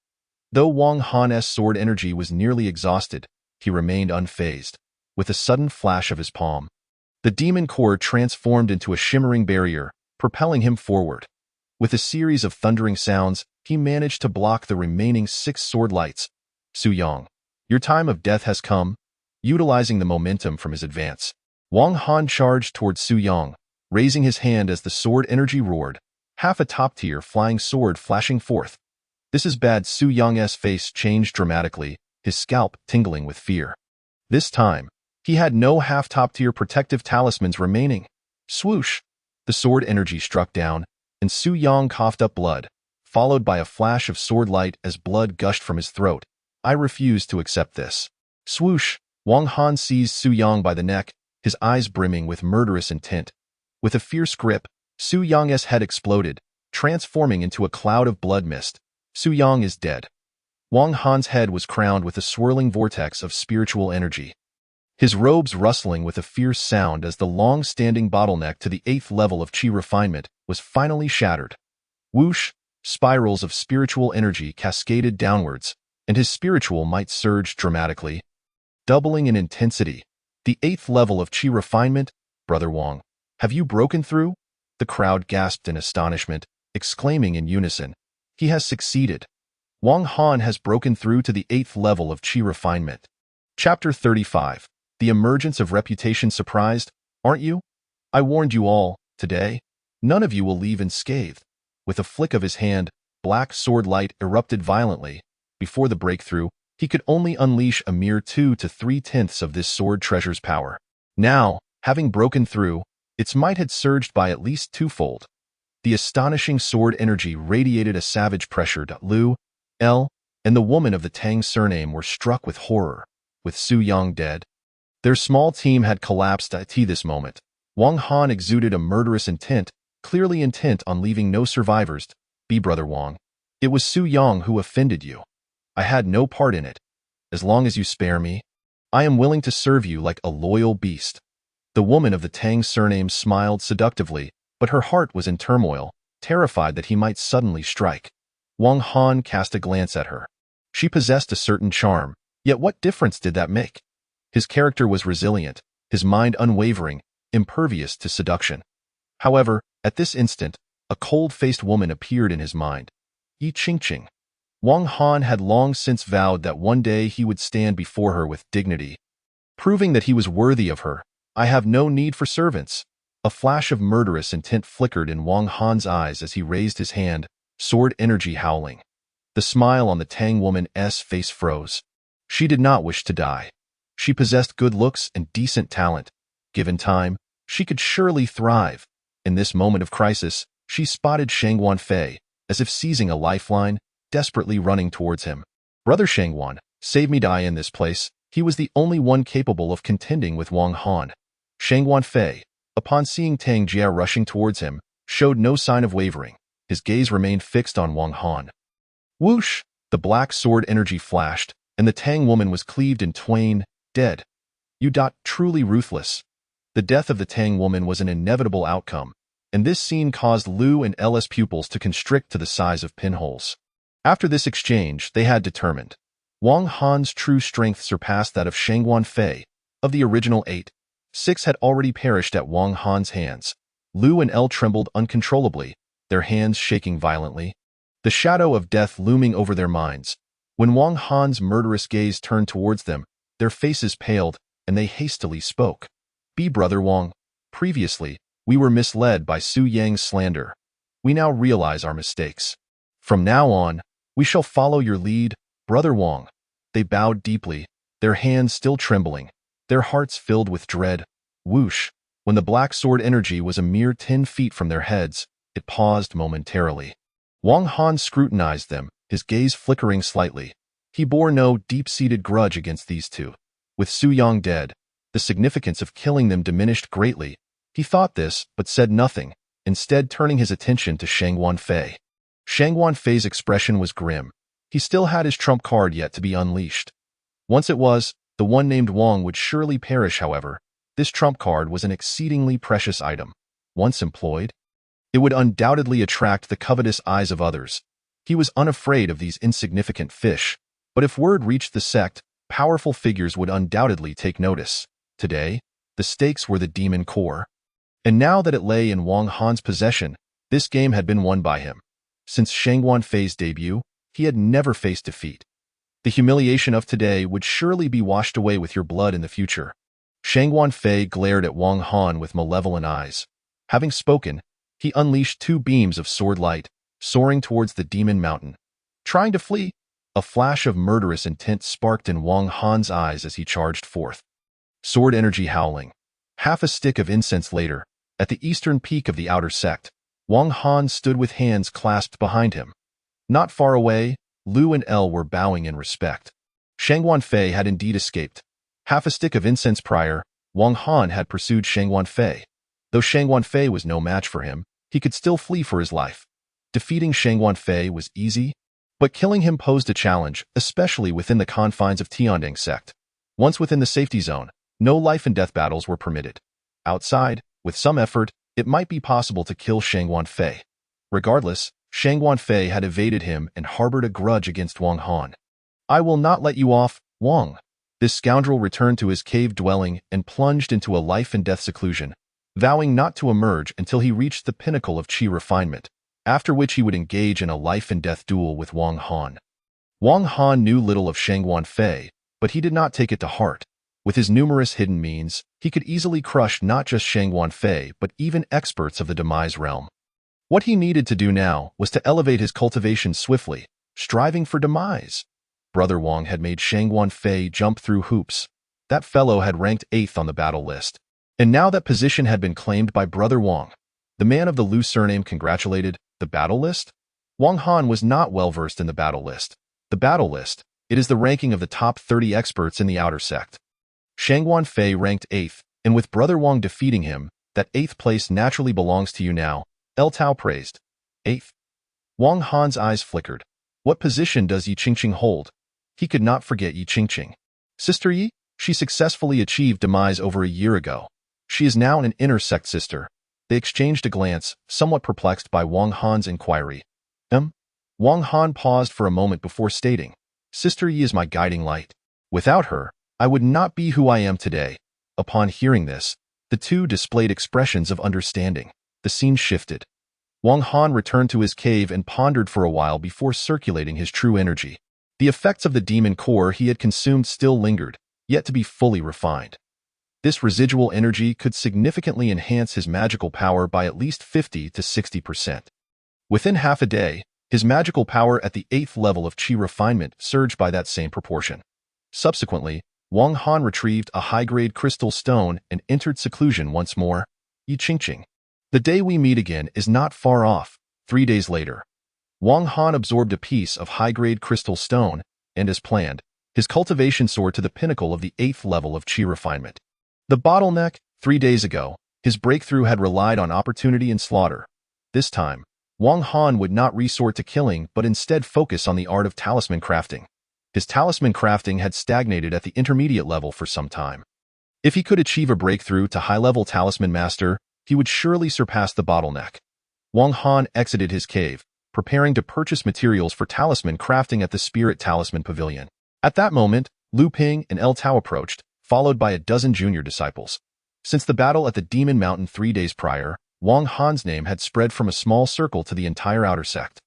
Though Wang Han's sword energy was nearly exhausted, he remained unfazed. With a sudden flash of his palm, the demon core transformed into a shimmering barrier, propelling him forward. With a series of thundering sounds, he managed to block the remaining 6 sword lights. Su Yang, your time of death has come. Utilizing the momentum from his advance, Wang Han charged towards Su Yang, raising his hand as the sword energy roared, half a top-tier flying sword flashing forth. This is bad. Su Yang's face changed dramatically, his scalp tingling with fear. This time, he had no half-top-tier protective talismans remaining. Swoosh! The sword energy struck down, and Su Yang coughed up blood, followed by a flash of sword light as blood gushed from his throat. I refuse to accept this. Swoosh! Wang Han seized Su Yang by the neck, his eyes brimming with murderous intent. With a fierce grip, Su Yang's head exploded, transforming into a cloud of blood mist. Su Yang is dead. Wang Han's head was crowned with a swirling vortex of spiritual energy, his robes rustling with a fierce sound as the long-standing bottleneck to the 8th level of Qi refinement was finally shattered. Whoosh! Spirals of spiritual energy cascaded downwards, and his spiritual might surged dramatically, doubling in intensity. The 8th level of Qi refinement? Brother Wang, have you broken through? The crowd gasped in astonishment, exclaiming in unison. He has succeeded. Wang Han has broken through to the 8th level of Qi refinement. Chapter 35. The emergence of reputation. Surprised, aren't you? I warned you all. Today, none of you will leave unscathed. With a flick of his hand, black sword light erupted violently. Before the breakthrough, he could only unleash a mere 2 to 3/10 of this sword treasure's power. Now, having broken through, its might had surged by at least 2-fold. The astonishing sword energy radiated a savage pressure. Lu, El, and the woman of the Tang surname were struck with horror. With Su Yang dead, their small team had collapsed at this moment. Wang Han exuded a murderous intent, clearly intent on leaving no survivors. Be Brother Wang, it was Su Yang who offended you. I had no part in it. As long as you spare me, I am willing to serve you like a loyal beast. The woman of the Tang surname smiled seductively, but her heart was in turmoil, terrified that he might suddenly strike. Wang Han cast a glance at her. She possessed a certain charm, yet what difference did that make? His character was resilient, his mind unwavering, impervious to seduction. However, at this instant, a cold-faced woman appeared in his mind. Yi Qingqing. Wang Han had long since vowed that one day he would stand before her with dignity, proving that he was worthy of her. I have no need for servants. A flash of murderous intent flickered in Wang Han's eyes as he raised his hand, sword energy howling. The smile on the Tang woman's face froze. She did not wish to die. She possessed good looks and decent talent. Given time, she could surely thrive. In this moment of crisis, She spotted Shangguan Fei, as if seizing a lifeline, desperately running towards him. "Brother Shangguan, save me, die in this place." He was the only one capable of contending with Wang Han. Shangguan Fei, upon seeing Tang Jia rushing towards him, showed no sign of wavering. His gaze remained fixed on Wang Han. Whoosh! The black sword energy flashed, and the Tang woman was cleaved in twain, dead. Truly ruthless. The death of the Tang woman was an inevitable outcome, and this scene caused Lu and L's pupils to constrict to the size of pinholes. After this exchange, they had determined. Wang Han's true strength surpassed that of Shangguan Fei. Of the original 8, 6 had already perished at Wang Han's hands. Lu and L trembled uncontrollably, their hands shaking violently, the shadow of death looming over their minds. When Wang Han's murderous gaze turned towards them, their faces paled, and they hastily spoke. Brother Wang, previously, we were misled by Su Yang's slander. We now realize our mistakes. From now on, we shall follow your lead, Brother Wang." They bowed deeply, their hands still trembling, their hearts filled with dread. Whoosh! When the black sword energy was a mere 10 feet from their heads, it paused momentarily. Wang Han scrutinized them, his gaze flickering slightly. He bore no deep-seated grudge against these two. With Su Yang dead, the significance of killing them diminished greatly. He thought this, but said nothing, instead turning his attention to Shangguan Fei. Shangguan Fei's expression was grim. He still had his trump card yet to be unleashed. Once it was, the one named Wang would surely perish, however. This trump card was an exceedingly precious item. Once employed, it would undoubtedly attract the covetous eyes of others. He was unafraid of these insignificant fish, but if word reached the sect, powerful figures would undoubtedly take notice. Today, the stakes were the demon core. And now that it lay in Wang Han's possession, this game had been won by him. Since Shangguan Fei's debut, he had never faced defeat. The humiliation of today would surely be washed away with your blood in the future. Shangguan Fei glared at Wang Han with malevolent eyes. Having spoken, he unleashed 2 beams of sword light, soaring towards the demon mountain. Trying to flee, a flash of murderous intent sparked in Wang Han's eyes as he charged forth. Sword energy howling. Half a stick of incense later, at the eastern peak of the outer sect, Wang Han stood with hands clasped behind him. Not far away, Lu and L were bowing in respect. Shangguan Fei had indeed escaped. Half a stick of incense prior, Wang Han had pursued Shangguan Fei. Though Shangguan Fei was no match for him, he could still flee for his life. Defeating Shangguan Fei was easy, but killing him posed a challenge, especially within the confines of Tiandeng sect. Once within the safety zone, no life-and-death battles were permitted. Outside, with some effort, it might be possible to kill Shangguan Fei. Regardless, Shangguan Fei had evaded him and harbored a grudge against Wang Han. "I will not let you off, Wang." This scoundrel returned to his cave dwelling and plunged into a life-and-death seclusion, vowing not to emerge until he reached the pinnacle of qi refinement, after which he would engage in a life-and-death duel with Wang Han. Wang Han knew little of Shangguan Fei, but he did not take it to heart. With his numerous hidden means, he could easily crush not just Shangguan Fei but even experts of the demise realm. What he needed to do now was to elevate his cultivation swiftly, striving for demise. Brother Wang had made Shangguan Fei jump through hoops. That fellow had ranked 8th on the battle list. And now that position had been claimed by Brother Wang. The man of the Lu surname congratulated. The battle list? Wang Han was not well versed in the battle list. The battle list, it is the ranking of the top 30 experts in the outer sect. Shangguan Fei ranked 8th, and with Brother Wang defeating him, that 8th place naturally belongs to you now, El Tao praised. 8th. Wang Han's eyes flickered. What position does Yi Qingqing hold? He could not forget Yi Qingqing. Sister Yi? She successfully achieved demise over a year ago. She is now an inner sect sister. They exchanged a glance, somewhat perplexed by Wang Han's inquiry. Wang Han paused for a moment before stating, "Sister Yi is my guiding light. Without her, I would not be who I am today." Upon hearing this, the two displayed expressions of understanding. The scene shifted. Wang Han returned to his cave and pondered for a while before circulating his true energy. The effects of the demon core he had consumed still lingered, yet to be fully refined. This residual energy could significantly enhance his magical power by at least 50 to 60%. Within half a day, his magical power at the 8th level of qi refinement surged by that same proportion. Subsequently, Wang Han retrieved a high-grade crystal stone and entered seclusion once more. Yi Qingqing. The day we meet again is not far off. 3 days later, Wang Han absorbed a piece of high-grade crystal stone, and as planned, his cultivation soared to the pinnacle of the 8th level of Qi refinement. The bottleneck, 3 days ago, his breakthrough had relied on opportunity and slaughter. This time, Wang Han would not resort to killing but instead focus on the art of talisman crafting. His talisman crafting had stagnated at the intermediate level for some time. If he could achieve a breakthrough to high-level talisman master, he would surely surpass the bottleneck. Wang Han exited his cave, preparing to purchase materials for talisman crafting at the Spirit Talisman Pavilion. At that moment, Lu Ping and El Tao approached, followed by a dozen junior disciples. Since the battle at the Demon Mountain 3 days prior, Wang Han's name had spread from a small circle to the entire outer sect.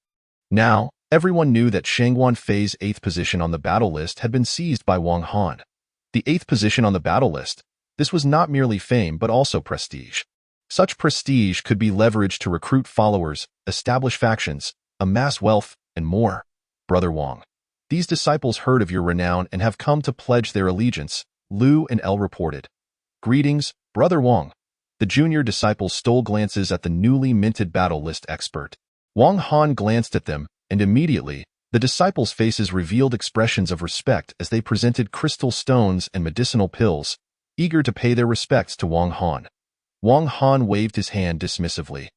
Now, everyone knew that Shangguan Fei's 8th position on the battle list had been seized by Wang Han. The 8th position on the battle list. This was not merely fame but also prestige. Such prestige could be leveraged to recruit followers, establish factions, amass wealth, and more. Brother Wang, these disciples heard of your renown and have come to pledge their allegiance, Lu and El reported. Greetings, Brother Wang. The junior disciples stole glances at the newly minted battle list expert. Wang Han glanced at them, and immediately, the disciples' faces revealed expressions of respect as they presented crystal stones and medicinal pills, eager to pay their respects to Wang Han. Wang Han waved his hand dismissively.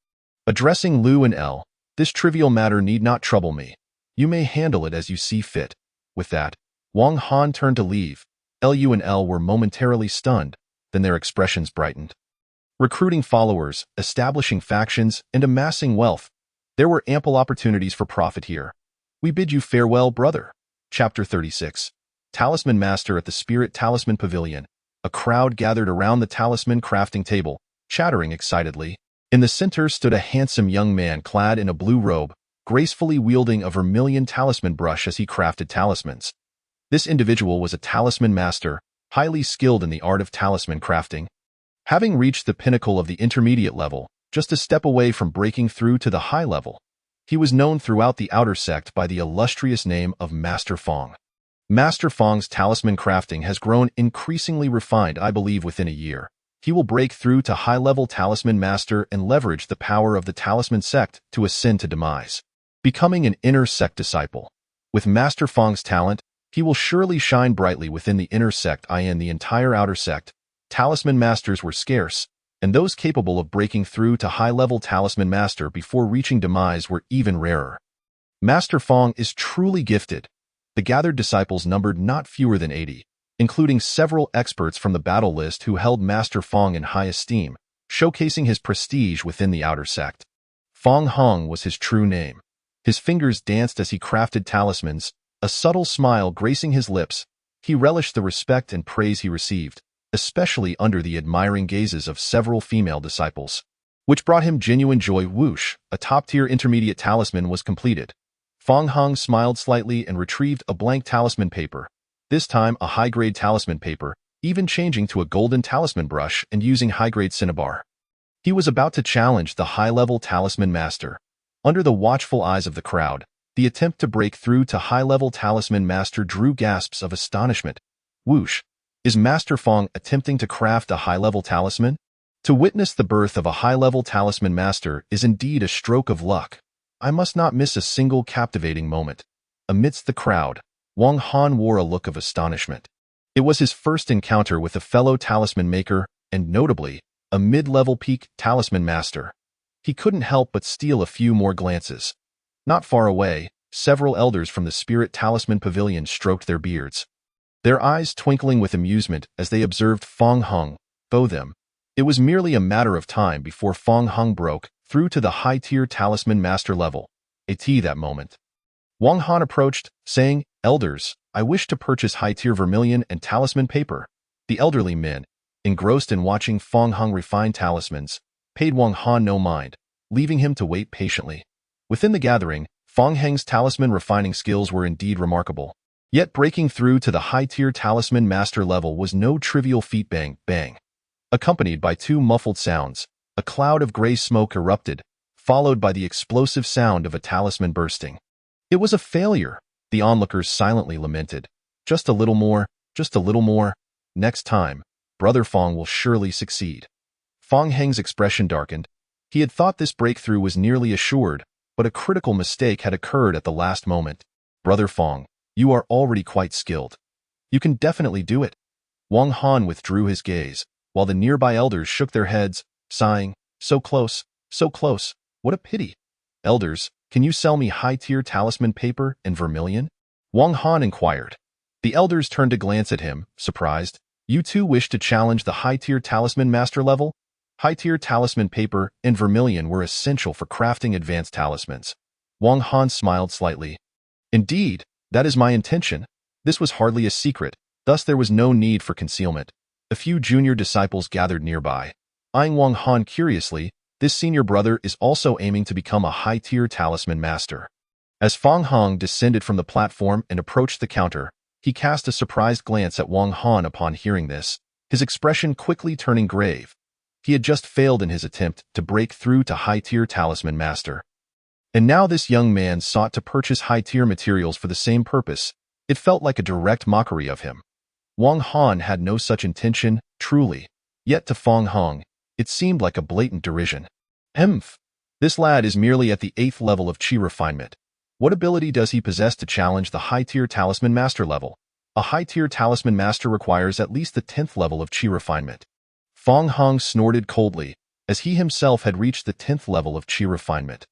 Addressing Lu and El, this trivial matter need not trouble me. You may handle it as you see fit. With that, Wang Han turned to leave. Lu and El were momentarily stunned, then their expressions brightened. Recruiting followers, establishing factions, and amassing wealth. There were ample opportunities for profit here. We bid you farewell, brother. Chapter 36. Talisman Master at the Spirit Talisman Pavilion. A crowd gathered around the talisman crafting table, chattering excitedly. In the center stood a handsome young man clad in a blue robe, gracefully wielding a vermilion talisman brush as he crafted talismans. This individual was a talisman master, highly skilled in the art of talisman crafting. Having reached the pinnacle of the intermediate level, just a step away from breaking through to the high level, he was known throughout the outer sect by the illustrious name of Master Fong. Master Fong's talisman crafting has grown increasingly refined, I believe within a year. He will break through to high-level talisman master and leverage the power of the talisman sect to ascend to demise, becoming an inner sect disciple. With Master Fong's talent, he will surely shine brightly within the inner sect and the entire outer sect. Talisman masters were scarce, and those capable of breaking through to high-level talisman master before reaching demise were even rarer. Master Fong is truly gifted. The gathered disciples numbered not fewer than 80, including several experts from the battle list who held Master Fong in high esteem, showcasing his prestige within the outer sect. Fong Hong was his true name. His fingers danced as he crafted talismans, a subtle smile gracing his lips. He relished the respect and praise he received, especially under the admiring gazes of several female disciples, which brought him genuine joy. Whoosh, a top-tier intermediate talisman was completed. Fong Hong smiled slightly and retrieved a blank talisman paper, this time a high-grade talisman paper, even changing to a golden talisman brush and using high-grade cinnabar. He was about to challenge the high-level talisman master. Under the watchful eyes of the crowd, the attempt to break through to high-level talisman master drew gasps of astonishment. Whoosh! Is Master Fong attempting to craft a high-level talisman? To witness the birth of a high-level talisman master is indeed a stroke of luck. I must not miss a single captivating moment. Amidst the crowd, Wang Han wore a look of astonishment. It was his first encounter with a fellow talisman maker, and notably, a mid-level peak talisman master. He couldn't help but steal a few more glances. Not far away, several elders from the Spirit Talisman Pavilion stroked their beards, their eyes twinkling with amusement as they observed Fong Hong bow them. It was merely a matter of time before Fong Hong broke through to the high-tier talisman master level. That moment, Wang Han approached, saying, "Elders, I wish to purchase high-tier vermilion and talisman paper." The elderly men, engrossed in watching Fong Hong refine talismans, paid Wang Han no mind, leaving him to wait patiently. Within the gathering, Fong Hong's talisman refining skills were indeed remarkable. Yet breaking through to the high-tier talisman master level was no trivial feat. Bang, bang. Accompanied by two muffled sounds, a cloud of gray smoke erupted, followed by the explosive sound of a talisman bursting. It was a failure, the onlookers silently lamented. Just a little more, just a little more. Next time, Brother Fong will surely succeed. Fong Hong's expression darkened. He had thought this breakthrough was nearly assured, but a critical mistake had occurred at the last moment. Brother Fong, you are already quite skilled. You can definitely do it. Wang Han withdrew his gaze, while the nearby elders shook their heads, sighing, so close, what a pity. Elders, can you sell me high-tier talisman paper and vermilion? Wang Han inquired. The elders turned to glance at him, surprised. You too wish to challenge the high-tier talisman master level? High-tier talisman paper and vermilion were essential for crafting advanced talismans. Wang Han smiled slightly. Indeed, that is my intention. This was hardly a secret, thus there was no need for concealment. A few junior disciples gathered nearby. Eyeing Wang Han curiously, this senior brother is also aiming to become a high-tier talisman master. As Fong Hong descended from the platform and approached the counter, he cast a surprised glance at Wang Han upon hearing this, his expression quickly turning grave. He had just failed in his attempt to break through to high-tier talisman master. And now this young man sought to purchase high-tier materials for the same purpose. It felt like a direct mockery of him. Wang Han had no such intention, truly. Yet to Fong Hong, it seemed like a blatant derision. Emph! This lad is merely at the 8th level of chi refinement. What ability does he possess to challenge the high-tier talisman master level? A high-tier talisman master requires at least the 10th level of chi refinement. Fong Hong snorted coldly, as he himself had reached the 10th level of chi refinement.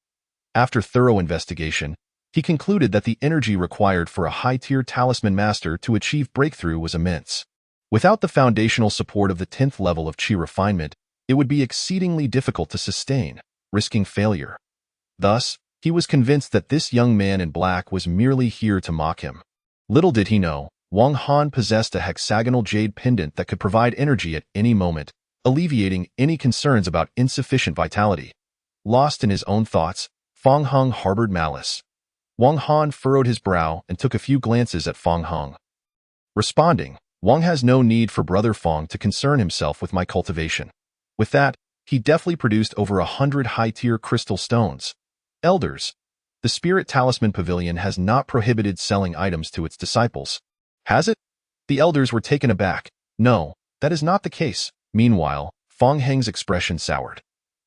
After thorough investigation, he concluded that the energy required for a high-tier talisman master to achieve breakthrough was immense. Without the foundational support of the 10th level of chi refinement, it would be exceedingly difficult to sustain, risking failure. Thus, he was convinced that this young man in black was merely here to mock him. Little did he know, Wang Han possessed a hexagonal jade pendant that could provide energy at any moment, alleviating any concerns about insufficient vitality. Lost in his own thoughts, Fong Hong harbored malice. Wang Han furrowed his brow and took a few glances at Fong Hong. Responding, Wang has no need for Brother Fong to concern himself with my cultivation. With that, he deftly produced over 100 high-tier crystal stones. Elders, the Spirit Talisman Pavilion has not prohibited selling items to its disciples. Has it? The elders were taken aback. No, that is not the case. Meanwhile, Fong Heng's expression soured.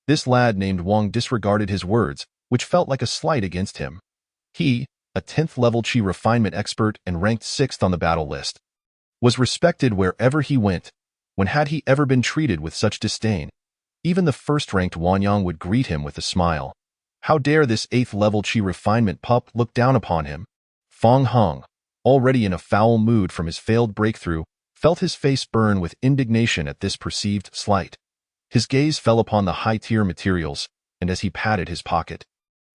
This lad named Wang disregarded his words, which felt like a slight against him. He, a 10th level chi refinement expert and ranked 6th on the battle list, was respected wherever he went. When had he ever been treated with such disdain? Even the first-ranked Wanyang would greet him with a smile. How dare this 8th level chi refinement pup look down upon him? Fong Hong, already in a foul mood from his failed breakthrough, felt his face burn with indignation at this perceived slight. His gaze fell upon the high-tier materials, and as he patted his pocket,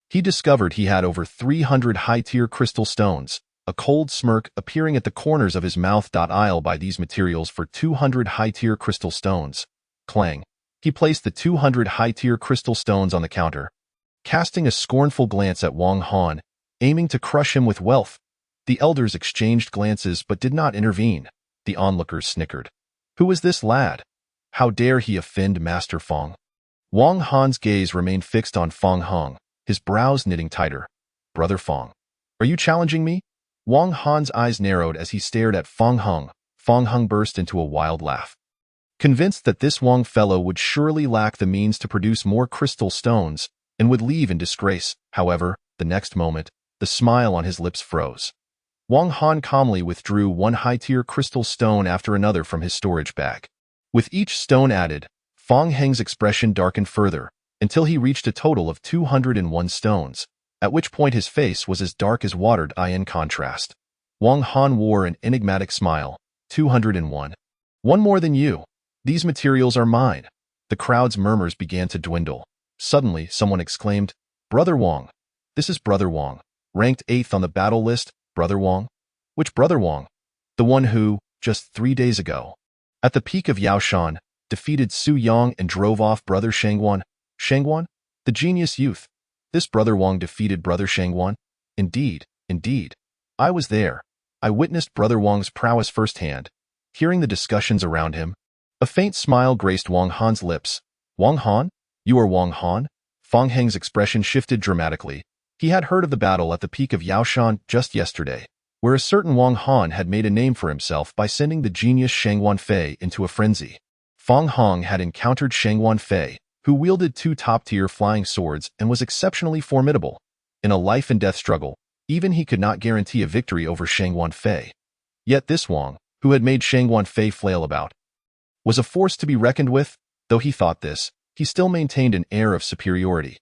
he discovered he had over 300 high-tier crystal stones, a cold smirk appearing at the corners of his mouth. I'll buy these materials for 200 high-tier crystal stones. Clang. He placed the 200 high-tier crystal stones on the counter, casting a scornful glance at Wang Han, aiming to crush him with wealth. The elders exchanged glances but did not intervene. The onlookers snickered. Who is this lad? How dare he offend Master Fong? Wang Han's gaze remained fixed on Fong Hong, his brows knitting tighter. Brother Fong, are you challenging me? Wang Han's eyes narrowed as he stared at Fong Hong. Fong Hong burst into a wild laugh. Convinced that this Wang fellow would surely lack the means to produce more crystal stones and would leave in disgrace, however, the next moment, the smile on his lips froze. Wang Han calmly withdrew one high-tier crystal stone after another from his storage bag. With each stone added, Fong Heng's expression darkened further, until he reached a total of 201 stones, at which point his face was as dark as watered eye in contrast. Wang Han wore an enigmatic smile. 201. One more than you. These materials are mine. The crowd's murmurs began to dwindle. Suddenly, someone exclaimed, Brother Wang. This is Brother Wang, ranked 8th on the battle list. Brother Wang? Which Brother Wang? The one who, just 3 days ago, at the peak of Yaoshan, defeated Su Yang and drove off Brother Shangguan. Shangguan? The genius youth. This Brother Wang defeated Brother Shangguan? Indeed, indeed. I was there. I witnessed Brother Wang's prowess firsthand. Hearing the discussions around him, a faint smile graced Wang Han's lips. Wang Han? You are Wang Han? Fong Heng's expression shifted dramatically. He had heard of the battle at the peak of Yaoshan just yesterday, where a certain Wang Han had made a name for himself by sending the genius Shangguan Fei into a frenzy. Fong Hong had encountered Shangguan Fei, who wielded two top-tier flying swords and was exceptionally formidable. In a life-and-death struggle, even he could not guarantee a victory over Shang Wanfei. Yet this Wang, who had made Shang Wanfei flail about, was a force to be reckoned with. Though he thought this, he still maintained an air of superiority.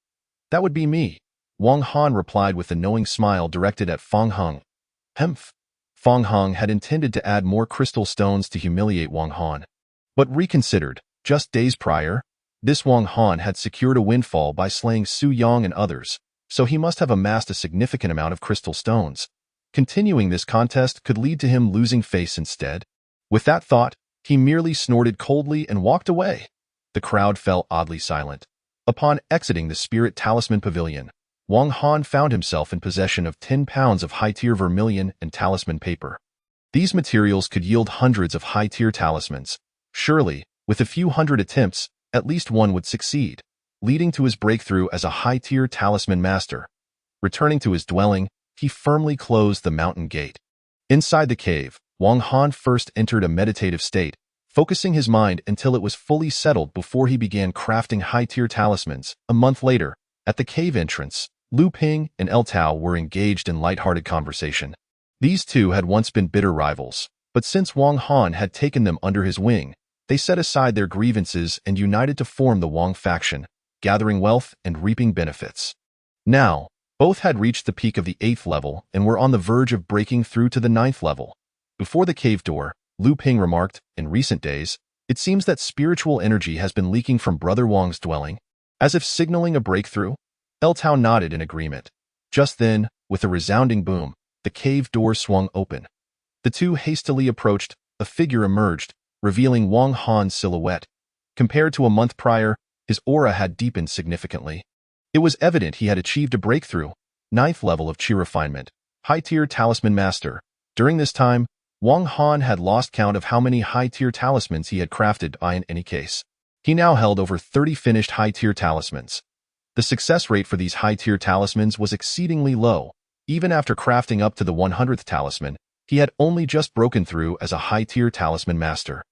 "That would be me," Wang Han replied with a knowing smile directed at Feng Heng. Hemph. Feng Heng had intended to add more crystal stones to humiliate Wang Han, but reconsidered. Just days prior, this Wang Han had secured a windfall by slaying Su Yang and others, so he must have amassed a significant amount of crystal stones. Continuing this contest could lead to him losing face instead. With that thought, he merely snorted coldly and walked away. The crowd fell oddly silent. Upon exiting the Spirit Talisman Pavilion, Wang Han found himself in possession of 10 pounds of high-tier vermilion and talisman paper. These materials could yield hundreds of high-tier talismans. Surely, with a few hundred attempts, at least one would succeed, leading to his breakthrough as a high-tier talisman master. Returning to his dwelling, he firmly closed the mountain gate. Inside the cave, Wang Han first entered a meditative state, focusing his mind until it was fully settled before he began crafting high-tier talismans. A month later, at the cave entrance, Lu Ping and El Tao were engaged in light-hearted conversation. These two had once been bitter rivals, but since Wang Han had taken them under his wing, they set aside their grievances and united to form the Wang faction, gathering wealth and reaping benefits. Now, both had reached the peak of the 8th level and were on the verge of breaking through to the 9th level. Before the cave door, Lu Ping remarked, "In recent days, it seems that spiritual energy has been leaking from Brother Wang's dwelling, as if signaling a breakthrough." El Tao nodded in agreement. Just then, with a resounding boom, the cave door swung open. The two hastily approached. A figure emerged, revealing Wang Han's silhouette. Compared to a month prior, his aura had deepened significantly. It was evident he had achieved a breakthrough, 9th level of Qi refinement, high-tier talisman master. During this time, Wang Han had lost count of how many high-tier talismans he had crafted. In any case, he now held over 30 finished high-tier talismans. The success rate for these high-tier talismans was exceedingly low. Even after crafting up to the 100th talisman, he had only just broken through as a high-tier talisman master.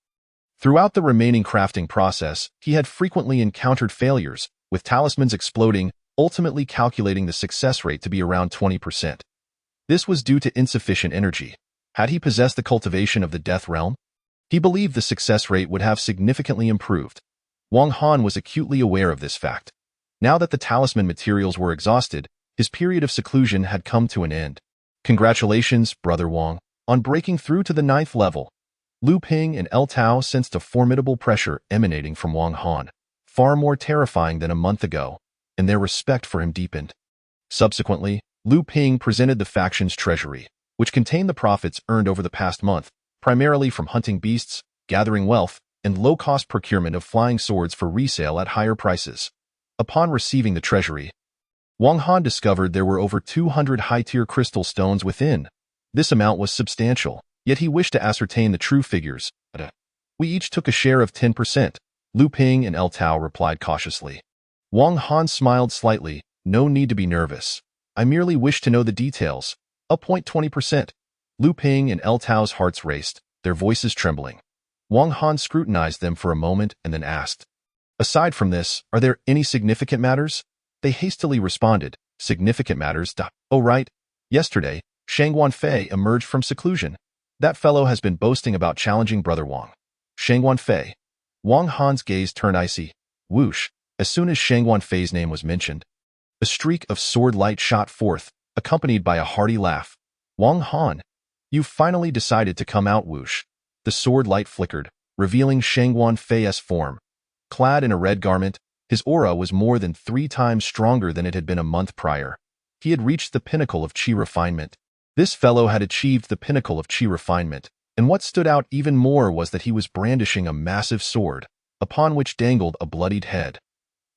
Throughout the remaining crafting process, he had frequently encountered failures, with talismans exploding, ultimately calculating the success rate to be around 20%. This was due to insufficient energy. Had he possessed the cultivation of the Death Realm, he believed the success rate would have significantly improved. Wang Han was acutely aware of this fact. Now that the talisman materials were exhausted, his period of seclusion had come to an end. "Congratulations, Brother Wang, on breaking through to the 9th level." Lu Ping and El Tao sensed a formidable pressure emanating from Wang Han, far more terrifying than a month ago, and their respect for him deepened. Subsequently, Lu Ping presented the faction's treasury, which contained the profits earned over the past month, primarily from hunting beasts, gathering wealth, and low-cost procurement of flying swords for resale at higher prices. Upon receiving the treasury, Wang Han discovered there were over 200 high-tier crystal stones within. This amount was substantial, yet he wished to ascertain the true figures. "We each took a share of 10%, Lu Ping and El Tao replied cautiously. Wang Han smiled slightly. "No need to be nervous. I merely wish to know the details. I'll point 20%. Lu Ping and El Tao's hearts raced, their voices trembling. Wang Han scrutinized them for a moment and then asked, "Aside from this, are there any significant matters?" They hastily responded, "Significant matters? Oh right. Yesterday, Shang Wanfei emerged from seclusion. That fellow has been boasting about challenging Brother Wang." Shang Wanfei. Wang Han's gaze turned icy. Whoosh. As soon as Shang Wanfei's name was mentioned, a streak of sword light shot forth, accompanied by a hearty laugh. "Wang Han, you've finally decided to come out." Whoosh. The sword light flickered, revealing Shang Wanfei's form. Clad in a red garment, his aura was more than 3 times stronger than it had been a month prior. He had reached the pinnacle of Qi refinement. This fellow had achieved the pinnacle of Qi refinement, and what stood out even more was that he was brandishing a massive sword, upon which dangled a bloodied head.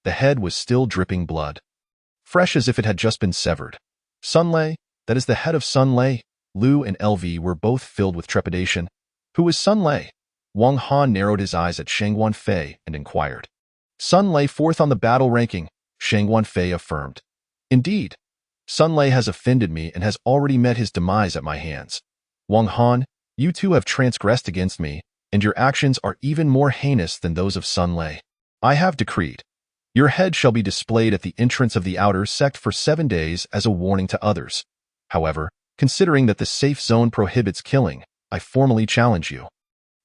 The head was still dripping blood, fresh as if it had just been severed. Sun Lei, that is the head of Sun Lei. Lu and LV were both filled with trepidation. Who is Sun Lei? Wang Han narrowed his eyes at Shang Wanfei and inquired. Sun Lei 4th on the battle ranking, Shang Wanfei affirmed. Indeed, Sun Lei has offended me and has already met his demise at my hands. Wang Han, you two have transgressed against me, and your actions are even more heinous than those of Sun Lei. I have decreed. Your head shall be displayed at the entrance of the outer sect for 7 days as a warning to others. However, considering that the safe zone prohibits killing, I formally challenge you.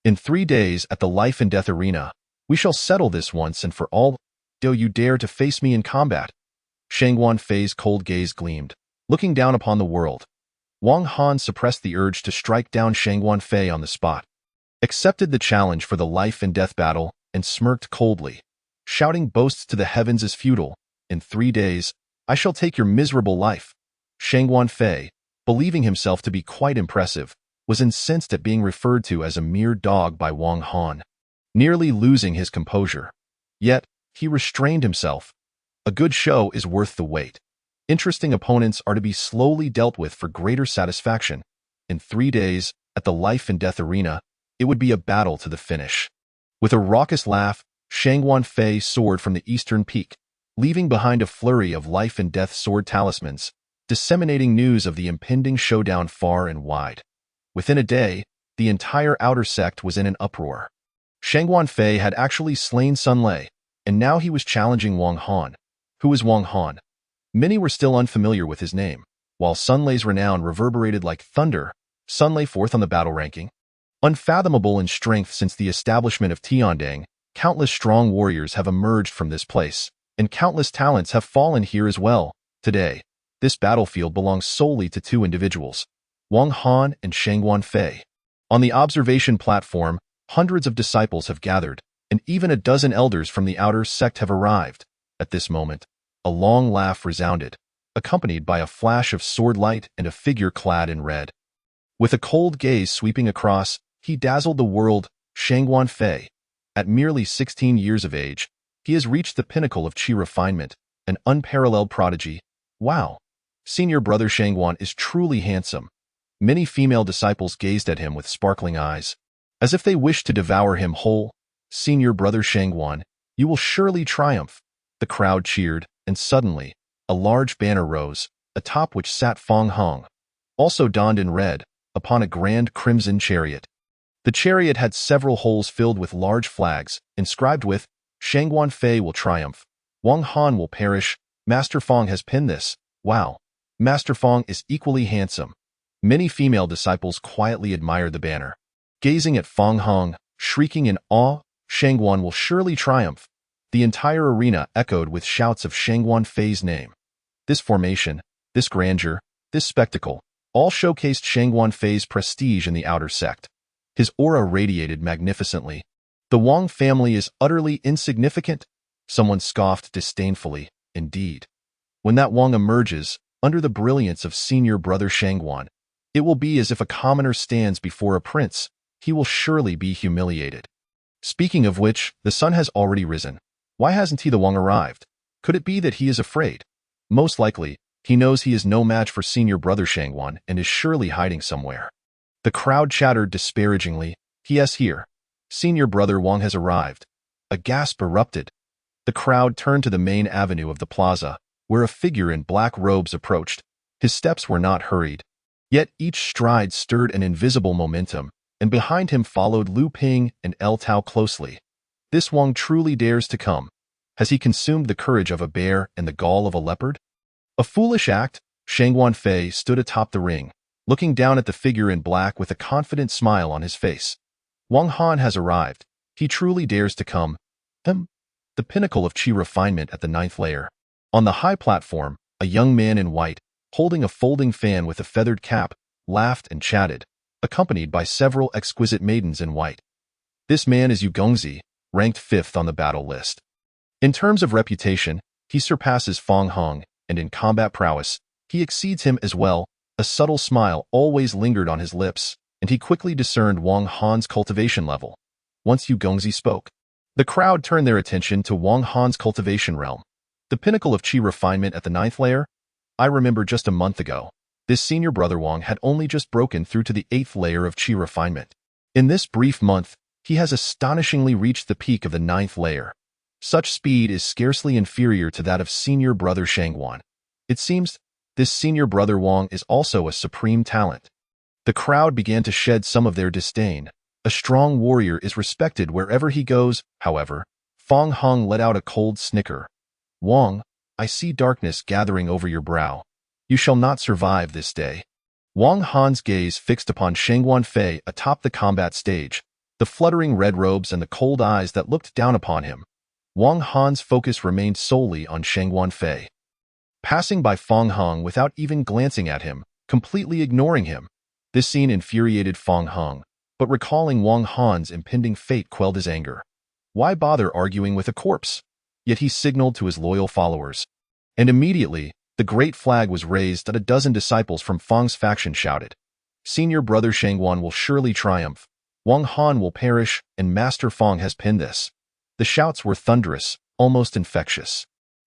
In 3 days at the life and death arena, we shall settle this once and for all. Do you dare to face me in combat? Shangguan Fei's cold gaze gleamed, looking down upon the world. Wang Han suppressed the urge to strike down Shangguan Fei on the spot, accepted the challenge for the life and death battle, and smirked coldly, shouting boasts to the heavens as futile. In 3 days, I shall take your miserable life. Shangguan Fei, believing himself to be quite impressive, was incensed at being referred to as a mere dog by Wang Han, nearly losing his composure. Yet, he restrained himself. A good show is worth the wait. Interesting opponents are to be slowly dealt with for greater satisfaction. In 3 days, at the life and death arena, it would be a battle to the finish. With a raucous laugh, Shangguan Fei soared from the eastern peak, leaving behind a flurry of life and death sword talismans, disseminating news of the impending showdown far and wide. Within a day, the entire outer sect was in an uproar. Shangguan Fei had actually slain Sun Lei, and now he was challenging Wang Han. Who was Wang Han? Many were still unfamiliar with his name. While Sun Lei's renown reverberated like thunder, Sun Lei fourth on the battle ranking. Unfathomable in strength since the establishment of Tiandang, countless strong warriors have emerged from this place, and countless talents have fallen here as well. Today, this battlefield belongs solely to 2 individuals, Wang Han and Shangguan Fei. On the observation platform, hundreds of disciples have gathered, and even a dozen elders from the outer sect have arrived. At this moment, a long laugh resounded, accompanied by a flash of sword light and a figure clad in red. With a cold gaze sweeping across, he dazzled the world. Shangguan Fei. At merely 16 years of age, he has reached the pinnacle of qi refinement, an unparalleled prodigy. Wow! Senior brother Shangguan is truly handsome. Many female disciples gazed at him with sparkling eyes, as if they wished to devour him whole. Senior brother Shangguan, you will surely triumph. The crowd cheered, and suddenly, a large banner rose, atop which sat Fang Hong, also donned in red, upon a grand crimson chariot. The chariot had several holes filled with large flags, inscribed with, Shangguan Fei will triumph, Wang Han will perish, Master Fang has pinned this. Wow! Master Fang is equally handsome. Many female disciples quietly admired the banner, gazing at Fang Hong, shrieking in awe, Shangguan will surely triumph. The entire arena echoed with shouts of Shangguan Fei's name. This formation, this grandeur, this spectacle, all showcased Shangguan Fei's prestige in the outer sect. His aura radiated magnificently. The Wang family is utterly insignificant, someone scoffed disdainfully. Indeed. When that Wang emerges, under the brilliance of senior brother Shangguan, it will be as if a commoner stands before a prince. He will surely be humiliated. Speaking of which, the sun has already risen. Why hasn't the Wang arrived? Could it be that he is afraid? Most likely, he knows he is no match for senior brother Shangguan and is surely hiding somewhere. The crowd chattered disparagingly. Yes, here. Senior brother Wang has arrived. A gasp erupted. The crowd turned to the main avenue of the plaza, where a figure in black robes approached. His steps were not hurried. Yet each stride stirred an invisible momentum, and behind him followed Lu Ping and El Tao closely. This Wang truly dares to come. Has he consumed the courage of a bear and the gall of a leopard? A foolish act. Shangguan Fei stood atop the ring, looking down at the figure in black with a confident smile on his face. Wang Han has arrived. He truly dares to come. The pinnacle of qi refinement at the 9th layer. On the high platform, a young man in white, holding a folding fan with a feathered cap, laughed and chatted, accompanied by several exquisite maidens in white. This man is Yu Gongzi, ranked 5th on the battle list. In terms of reputation, he surpasses Fang Hong, and in combat prowess, he exceeds him as well. A subtle smile always lingered on his lips, and he quickly discerned Wang Han's cultivation level. Once Yu Gongzi spoke, the crowd turned their attention to Wang Han's cultivation realm. The pinnacle of qi refinement at the 9th layer? I remember just a month ago, this senior brother Wang had only just broken through to the 8th layer of qi refinement. In this brief month, he has astonishingly reached the peak of the 9th layer. Such speed is scarcely inferior to that of senior brother Shangguan. It seems this senior brother Wang is also a supreme talent. The crowd began to shed some of their disdain. A strong warrior is respected wherever he goes. However, Fang Hong let out a cold snicker, Wang, I see darkness gathering over your brow. You shall not survive this day. Wang Han's gaze fixed upon Shangguan Fei atop the combat stage, the fluttering red robes and the cold eyes that looked down upon him. Wang Han's focus remained solely on Shangguan Fei. Passing by Feng Heng without even glancing at him, completely ignoring him. This scene infuriated Feng Heng, but recalling Wang Han's impending fate quelled his anger. Why bother arguing with a corpse? Yet he signaled to his loyal followers. And immediately, the great flag was raised and a dozen disciples from Feng's faction shouted, Senior brother Shangguan will surely triumph. Wang Han will perish, and Master Feng has pinned this. The shouts were thunderous, almost infectious.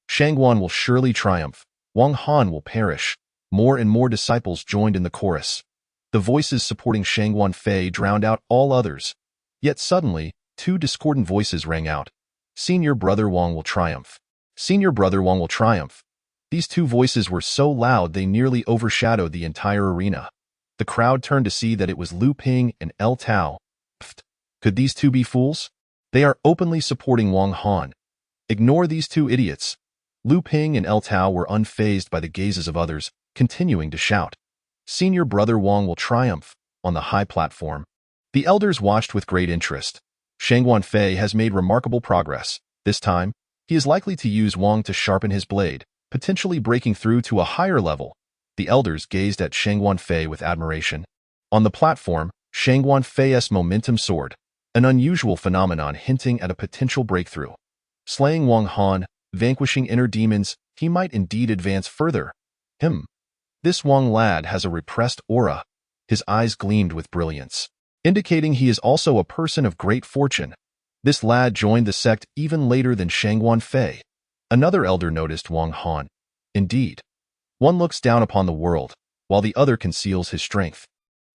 Shangguan will surely triumph. Wang Han will perish. More and more disciples joined in the chorus. The voices supporting Shangguan Fei drowned out all others. Yet suddenly, two discordant voices rang out. Senior brother Wang will triumph. Senior brother Wang will triumph. These two voices were so loud they nearly overshadowed the entire arena. The crowd turned to see that it was Lu Ping and El Tao. Pfft, could these two be fools? They are openly supporting Wang Han. Ignore these two idiots. Lu Ping and El Tao were unfazed by the gazes of others, continuing to shout. Senior brother Wang will triumph, on the high platform. The elders watched with great interest. Shangguan Fei has made remarkable progress. This time, he is likely to use Wang to sharpen his blade, potentially breaking through to a higher level. The elders gazed at Shangguan Fei with admiration. On the platform, Shangguan Fei's momentum soared, an unusual phenomenon hinting at a potential breakthrough. Slaying Wang Han, vanquishing inner demons, he might indeed advance further. This Wang lad has a repressed aura. His eyes gleamed with brilliance, indicating he is also a person of great fortune. This lad joined the sect even later than Shangguan Fei. Another elder noticed Wang Han. Indeed, one looks down upon the world, while the other conceals his strength.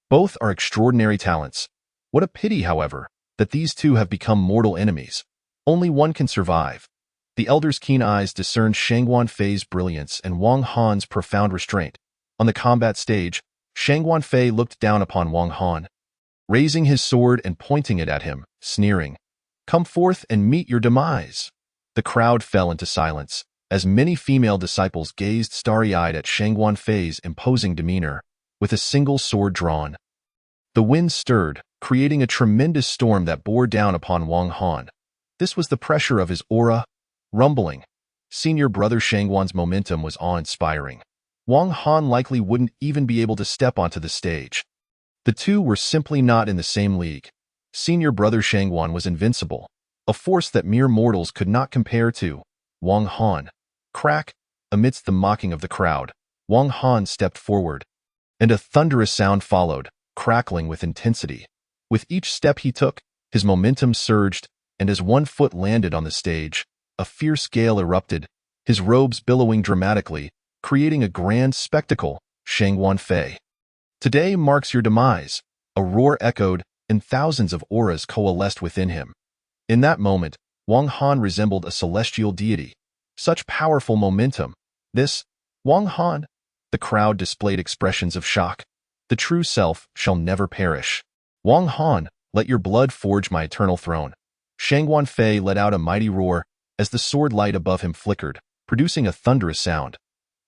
Both are extraordinary talents. What a pity, however, that these two have become mortal enemies. Only one can survive. The elder's keen eyes discerned Shangguan Fei's brilliance and Wang Han's profound restraint. On the combat stage, Shangguan Fei looked down upon Wang Han, raising his sword and pointing it at him, sneering, Come forth and meet your demise. The crowd fell into silence, as many female disciples gazed starry-eyed at Shangguan Fei's imposing demeanor, with a single sword drawn. The wind stirred, creating a tremendous storm that bore down upon Wang Han. This was the pressure of his aura, rumbling. Senior brother Shangguan's momentum was awe-inspiring. Wang Han likely wouldn't even be able to step onto the stage. The two were simply not in the same league. Senior brother Shangguan was invincible, a force that mere mortals could not compare to. Wang Han. Crack! Amidst the mocking of the crowd, Wang Han stepped forward, and a thunderous sound followed, crackling with intensity. With each step he took, his momentum surged, and as one foot landed on the stage, a fierce gale erupted, his robes billowing dramatically, creating a grand spectacle. Shangguan Fei. Today marks your demise. A roar echoed, and thousands of auras coalesced within him. In that moment, Wang Han resembled a celestial deity. Such powerful momentum. This, Wang Han? The crowd displayed expressions of shock. The true self shall never perish. Wang Han, let your blood forge my eternal throne. Shangguan Fei let out a mighty roar as the sword light above him flickered, producing a thunderous sound.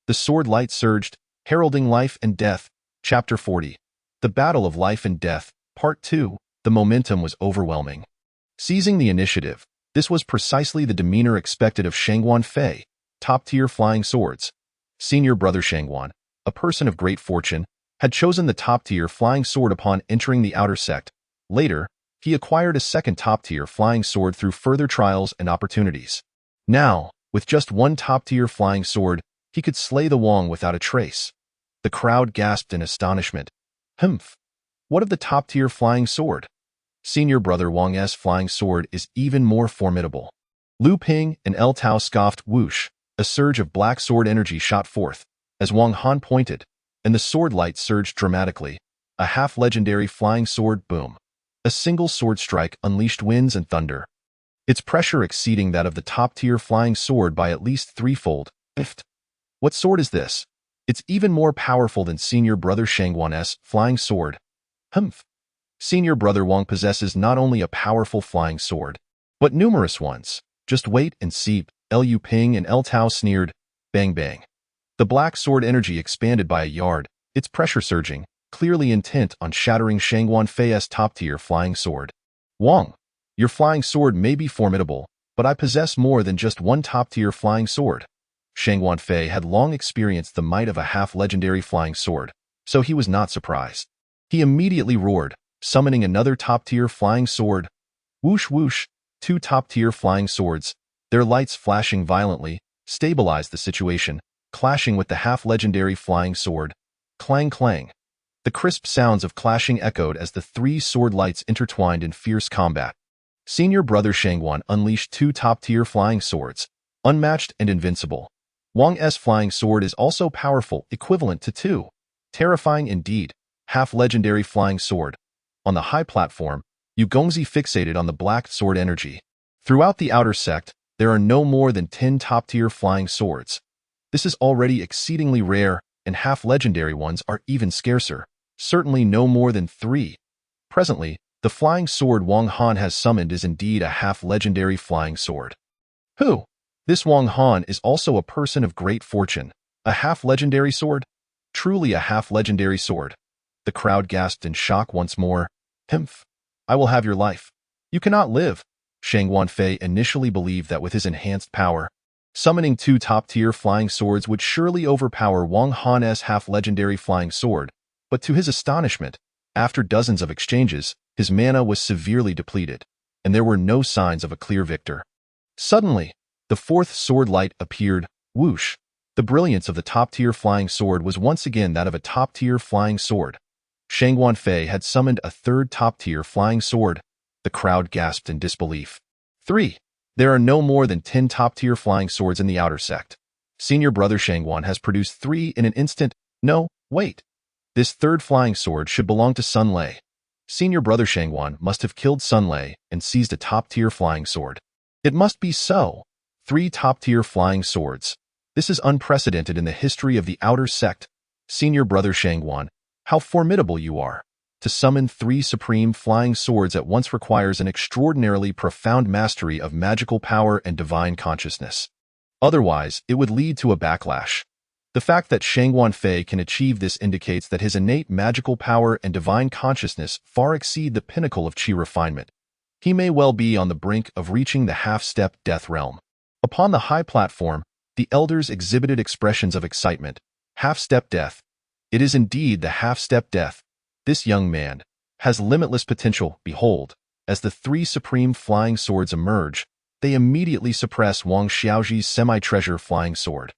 The sword light surged, heralding life and death. Chapter 40. The Battle of Life and Death, Part 2. The momentum was overwhelming. Seizing the initiative, this was precisely the demeanor expected of Shangguan Fei, top-tier flying swords. Senior brother Shangguan, a person of great fortune, had chosen the top-tier flying sword upon entering the outer sect. Later, he acquired a second top-tier flying sword through further trials and opportunities. Now, with just one top-tier flying sword, he could slay the Wang without a trace. The crowd gasped in astonishment. What of the top-tier flying sword? Senior brother Wang's flying sword is even more formidable. Lu Ping and El Tao scoffed. Whoosh! A surge of black sword energy shot forth, as Wang Han pointed, and the sword light surged dramatically. A half-legendary flying sword boom. A single sword strike unleashed winds and thunder, its pressure exceeding that of the top-tier flying sword by at least threefold. What sword is this? It's even more powerful than senior brother Shangguan's flying sword. Senior brother Wang possesses not only a powerful flying sword, but numerous ones. Just wait and see. Lu Ping and El Tao sneered. Bang bang. The black sword energy expanded by a yard, its pressure surging, clearly intent on shattering Shangguan Fei's top-tier flying sword. Wang, your flying sword may be formidable, but I possess more than just one top-tier flying sword. Shangguan Fei had long experienced the might of a half-legendary flying sword, so he was not surprised. He immediately roared, summoning another top-tier flying sword. Whoosh whoosh, two top-tier flying swords, their lights flashing violently, stabilized the situation, clashing with the half-legendary flying sword. Clang clang. The crisp sounds of clashing echoed as the three sword lights intertwined in fierce combat. Senior brother Shangguan unleashed two top-tier flying swords, unmatched and invincible. Wang's flying sword is also powerful, equivalent to two. Terrifying indeed, half-legendary flying sword. On the high platform, Yu Gongzi fixated on the black sword energy. Throughout the outer sect, there are no more than 10 top-tier flying swords. This is already exceedingly rare, and half-legendary ones are even scarcer, certainly no more than 3. Presently, the flying sword Wang Han has summoned is indeed a half-legendary flying sword. Who? This Wang Han is also a person of great fortune. A half-legendary sword? Truly a half-legendary sword. The crowd gasped in shock once more. Himph! I will have your life. You cannot live. Shangguan Fei initially believed that with his enhanced power, summoning two top-tier flying swords would surely overpower Wang Han's half-legendary flying sword, but to his astonishment, after dozens of exchanges, his mana was severely depleted, and there were no signs of a clear victor. Suddenly, the fourth sword light appeared. Whoosh! The brilliance of the top-tier flying sword was once again that of a top-tier flying sword. Shangguan Fei had summoned a third top-tier flying sword. The crowd gasped in disbelief. 3. There are no more than 10 top-tier flying swords in the outer sect. Senior brother Shangguan has produced 3 in an instant. No, wait. This third flying sword should belong to Sun Lei. Senior brother Shangguan must have killed Sun Lei and seized a top-tier flying sword. It must be so. 3 top-tier flying swords. This is unprecedented in the history of the outer sect. Senior brother Shangguan, how formidable you are. To summon 3 supreme flying swords at once requires an extraordinarily profound mastery of magical power and divine consciousness. Otherwise, it would lead to a backlash. The fact that Shangguan Fei can achieve this indicates that his innate magical power and divine consciousness far exceed the pinnacle of qi refinement. He may well be on the brink of reaching the half-step death realm. Upon the high platform, the elders exhibited expressions of excitement. Half-step death. It is indeed the half-step death. This young man has limitless potential. Behold, as the 3 supreme flying swords emerge, they immediately suppress Wang Xiaoji's semi-treasure flying sword.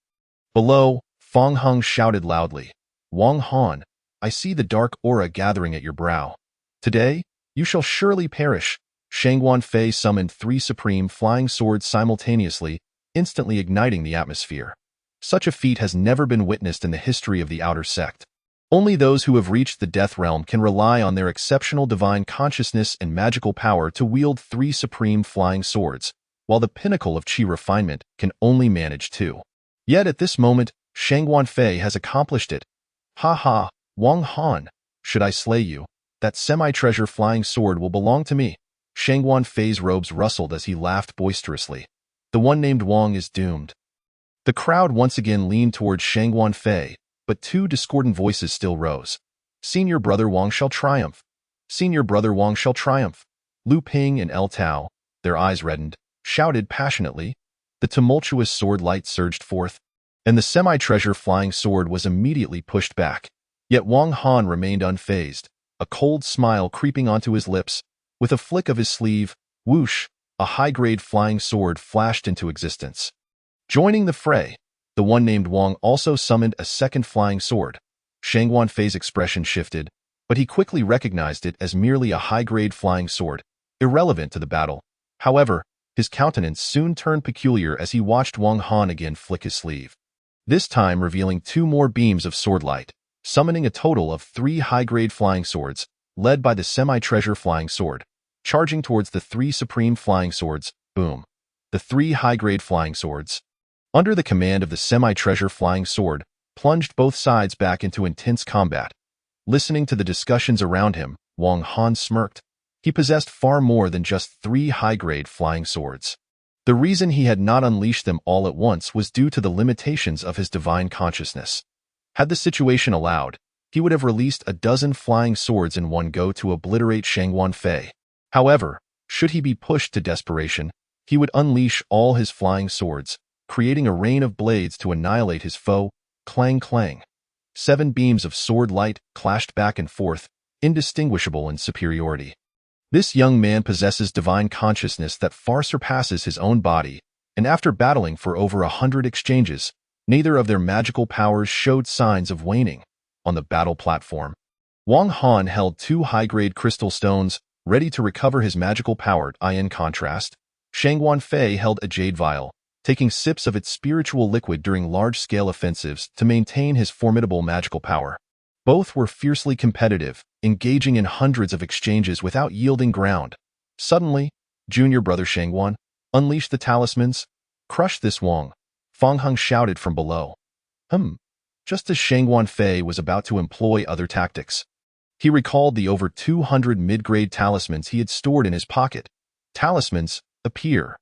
Below, Fang Heng shouted loudly, Wang Han, I see the dark aura gathering at your brow. Today, you shall surely perish. Shangguan Fei summoned 3 supreme flying swords simultaneously, instantly igniting the atmosphere. Such a feat has never been witnessed in the history of the outer sect. Only those who have reached the death realm can rely on their exceptional divine consciousness and magical power to wield 3 supreme flying swords, while the pinnacle of qi refinement can only manage 2. Yet at this moment, Shangguan Fei has accomplished it. Ha ha, Wang Han, should I slay you, that semi-treasure flying sword will belong to me. Shangguan Fei's robes rustled as he laughed boisterously. The one named Wang is doomed. The crowd once again leaned towards Shangguan Fei, but 2 discordant voices still rose. Senior brother Wang shall triumph. Senior brother Wang shall triumph. Lu Ping and El Tao, their eyes reddened, shouted passionately. The tumultuous sword light surged forth, and the semi-treasure flying sword was immediately pushed back. Yet Wang Han remained unfazed, a cold smile creeping onto his lips. With a flick of his sleeve, whoosh, a high-grade flying sword flashed into existence. Joining the fray, the one named Wang also summoned a second flying sword. Shangguan Fei's expression shifted, but he quickly recognized it as merely a high-grade flying sword, irrelevant to the battle. However, his countenance soon turned peculiar as he watched Wang Han again flick his sleeve, this time revealing 2 more beams of sword light, summoning a total of 3 high-grade flying swords, led by the semi-treasure flying sword, charging towards the 3 supreme flying swords. Boom. The 3 high-grade flying swords, under the command of the semi-treasure flying sword, plunged both sides back into intense combat. Listening to the discussions around him, Wang Han smirked. He possessed far more than just 3 high-grade flying swords. The reason he had not unleashed them all at once was due to the limitations of his divine consciousness. Had the situation allowed, he would have released a dozen flying swords in one go to obliterate Shangguan Fei. However, should he be pushed to desperation, he would unleash all his flying swords, creating a rain of blades to annihilate his foe. Clang clang. 7 beams of sword light clashed back and forth, indistinguishable in superiority. This young man possesses divine consciousness that far surpasses his own body, and after battling for over 100 exchanges, neither of their magical powers showed signs of waning. On the battle platform, Wang Han held 2 high-grade crystal stones, ready to recover his magical power. In contrast, Shangguan Fei held a jade vial, taking sips of its spiritual liquid during large-scale offensives to maintain his formidable magical power. Both were fiercely competitive, engaging in hundreds of exchanges without yielding ground. Suddenly, junior brother Shangguan unleashed the talismans. Crush this Wang, Fang Heng shouted from below. Just as Shangguan Fei was about to employ other tactics, he recalled the over 200 mid-grade talismans he had stored in his pocket. Talismans appear.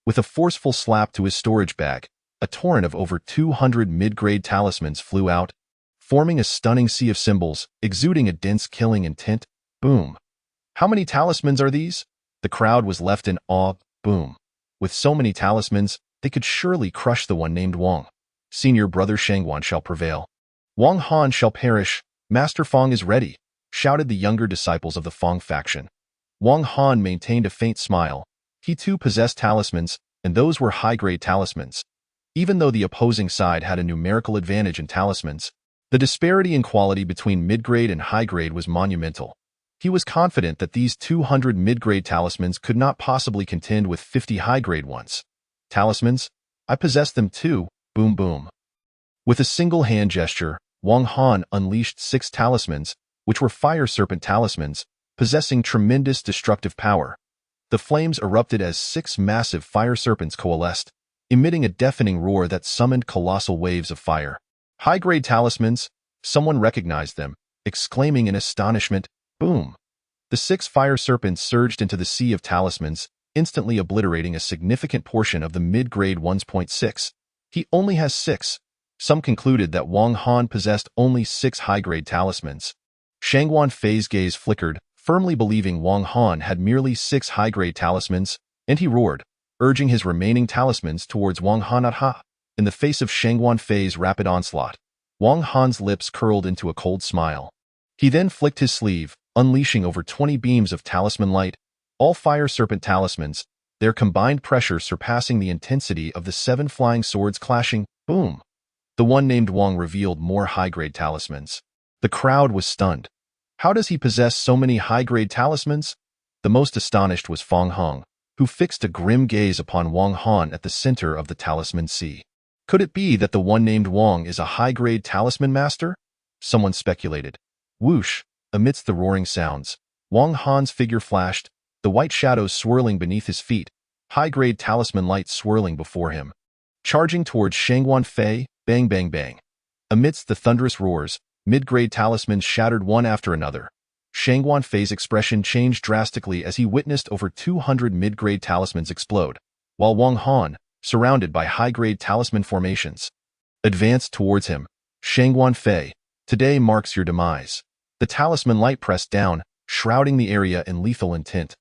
With a forceful slap to his storage bag, a torrent of over 200 mid-grade talismans flew out, forming a stunning sea of symbols, exuding a dense killing intent. Boom. How many talismans are these? The crowd was left in awe. Boom. With so many talismans, they could surely crush the one named Wang. Senior brother Shangguan shall prevail. Wang Han shall perish. Master Fang is ready, shouted the younger disciples of the Fang faction. Wang Han maintained a faint smile. He too possessed talismans, and those were high-grade talismans. Even though the opposing side had a numerical advantage in talismans, the disparity in quality between mid-grade and high-grade was monumental. He was confident that these 200 mid-grade talismans could not possibly contend with 50 high-grade ones. Talismans? I possess them too. Boom boom. With a single hand gesture, Wang Han unleashed 6 talismans, which were fire serpent talismans, possessing tremendous destructive power. The flames erupted as 6 massive fire serpents coalesced, emitting a deafening roar that summoned colossal waves of fire. High-grade talismans, someone recognized them, exclaiming in astonishment, boom. The 6 fire serpents surged into the sea of talismans, instantly obliterating a significant portion of the mid-grade 1.6. He only has 6. Some concluded that Wang Han possessed only 6 high-grade talismans. Shangguan Fei's gaze flickered, firmly believing Wang Han had merely 6 high-grade talismans, and he roared, urging his remaining talismans towards Wang Han. In the face of Shangguan Fei's rapid onslaught, Wang Han's lips curled into a cold smile. He then flicked his sleeve, unleashing over 20 beams of talisman light, all fire serpent talismans, their combined pressure surpassing the intensity of the 7 flying swords clashing. Boom. The one named Wang revealed more high-grade talismans. The crowd was stunned. How does he possess so many high-grade talismans? The most astonished was Fang Heng, who fixed a grim gaze upon Wang Han at the center of the talisman sea. Could it be that the one named Wang is a high-grade talisman master? Someone speculated. Whoosh! Amidst the roaring sounds, Wang Han's figure flashed, the white shadows swirling beneath his feet, high-grade talisman light swirling before him. Charging towards Shangguan Fei, bang bang bang. Amidst the thunderous roars, mid-grade talismans shattered one after another. Shangguan Fei's expression changed drastically as he witnessed over 200 mid-grade talismans explode, while Wang Han, surrounded by high-grade talisman formations, advanced towards him. Shangguan Fei, today marks your demise. The talisman light pressed down, shrouding the area in lethal intent.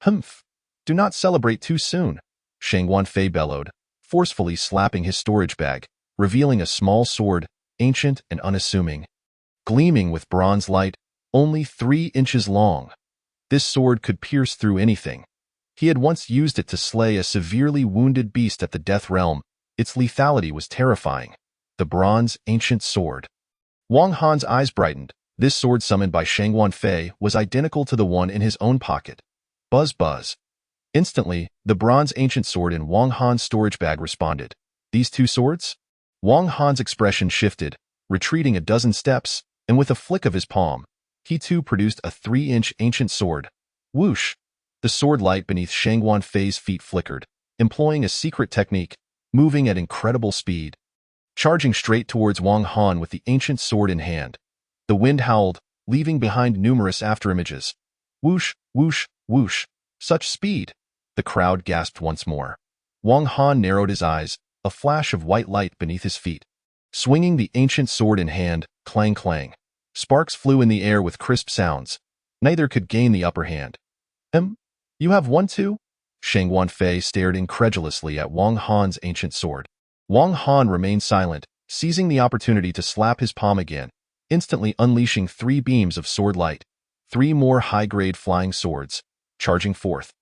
Humph! Do not celebrate too soon, Shangguan Fei bellowed, forcefully slapping his storage bag, revealing a small sword, ancient and unassuming. Gleaming with bronze light, only 3 inches long. This sword could pierce through anything. He had once used it to slay a severely wounded beast at the Death Realm. Its lethality was terrifying. The bronze, ancient sword. Wang Han's eyes brightened. This sword summoned by Shangguan Fei was identical to the one in his own pocket. Buzz buzz. Instantly, the bronze ancient sword in Wang Han's storage bag responded. These 2 swords? Wang Han's expression shifted, retreating a dozen steps, and with a flick of his palm, he too produced a 3-inch ancient sword. Whoosh! The sword light beneath Shangguan Fei's feet flickered, employing a secret technique, moving at incredible speed. Charging straight towards Wang Han with the ancient sword in hand. The wind howled, leaving behind numerous afterimages. Whoosh, whoosh, whoosh. Such speed! The crowd gasped once more. Wang Han narrowed his eyes, a flash of white light beneath his feet. Swinging the ancient sword in hand, clang clang. Sparks flew in the air with crisp sounds. Neither could gain the upper hand. You have one too? Shang Wanfei stared incredulously at Wang Han's ancient sword. Wang Han remained silent, seizing the opportunity to slap his palm again, instantly unleashing 3 beams of sword light. 3 more high-grade flying swords, charging forth.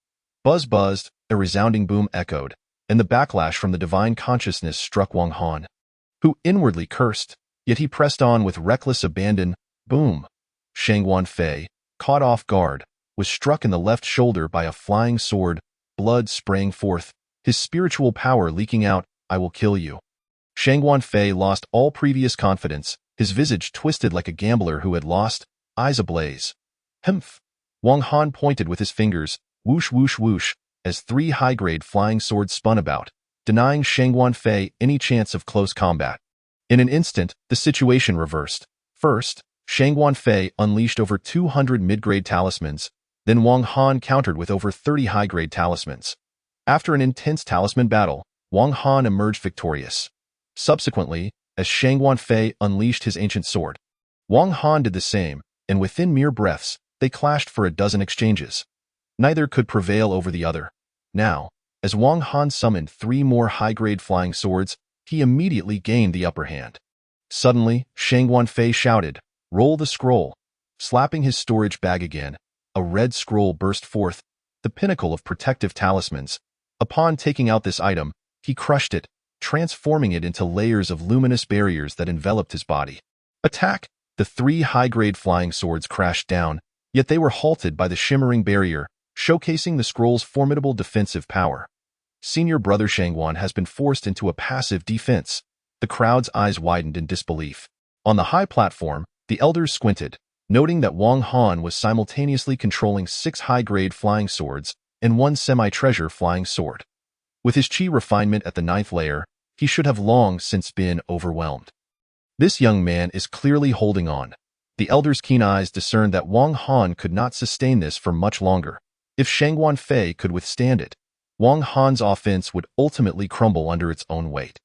Buzz buzzed, a resounding boom echoed, and the backlash from the divine consciousness struck Wang Han, who inwardly cursed, yet he pressed on with reckless abandon. Boom! Shang Wanfei, caught off guard, was struck in the left shoulder by a flying sword, blood spraying forth, his spiritual power leaking out. I will kill you. Shang Wanfei lost all previous confidence, his visage twisted like a gambler who had lost, eyes ablaze. Humph! Wang Han pointed with his fingers, whoosh whoosh whoosh, as 3 high-grade flying swords spun about, denying Shang Wanfei any chance of close combat. In an instant, the situation reversed. First, Shang Wanfei unleashed over 200 mid-grade talismans, then Wang Han countered with over 30 high-grade talismans. After an intense talisman battle, Wang Han emerged victorious. Subsequently, as Shang Wanfei unleashed his ancient sword, Wang Han did the same, and within mere breaths, they clashed for a dozen exchanges. Neither could prevail over the other. Now, as Wang Han summoned 3 more high-grade flying swords, he immediately gained the upper hand. Suddenly, Shang Wanfei shouted, "Roll the scroll!" Slapping his storage bag again, a red scroll burst forth, the pinnacle of protective talismans. Upon taking out this item, he crushed it, transforming it into layers of luminous barriers that enveloped his body. Attack! The 3 high-grade flying swords crashed down, yet they were halted by the shimmering barrier, showcasing the scroll's formidable defensive power. Senior brother Shangwan has been forced into a passive defense. The crowd's eyes widened in disbelief. On the high platform, the elders squinted, noting that Wang Han was simultaneously controlling 6 high-grade flying swords and 1 semi-treasure flying sword. With his chi refinement at the 9th layer, he should have long since been overwhelmed. This young man is clearly holding on. The elders' keen eyes discerned that Wang Han could not sustain this for much longer. If Shang Wanfei could withstand it, Wang Han's offense would ultimately crumble under its own weight.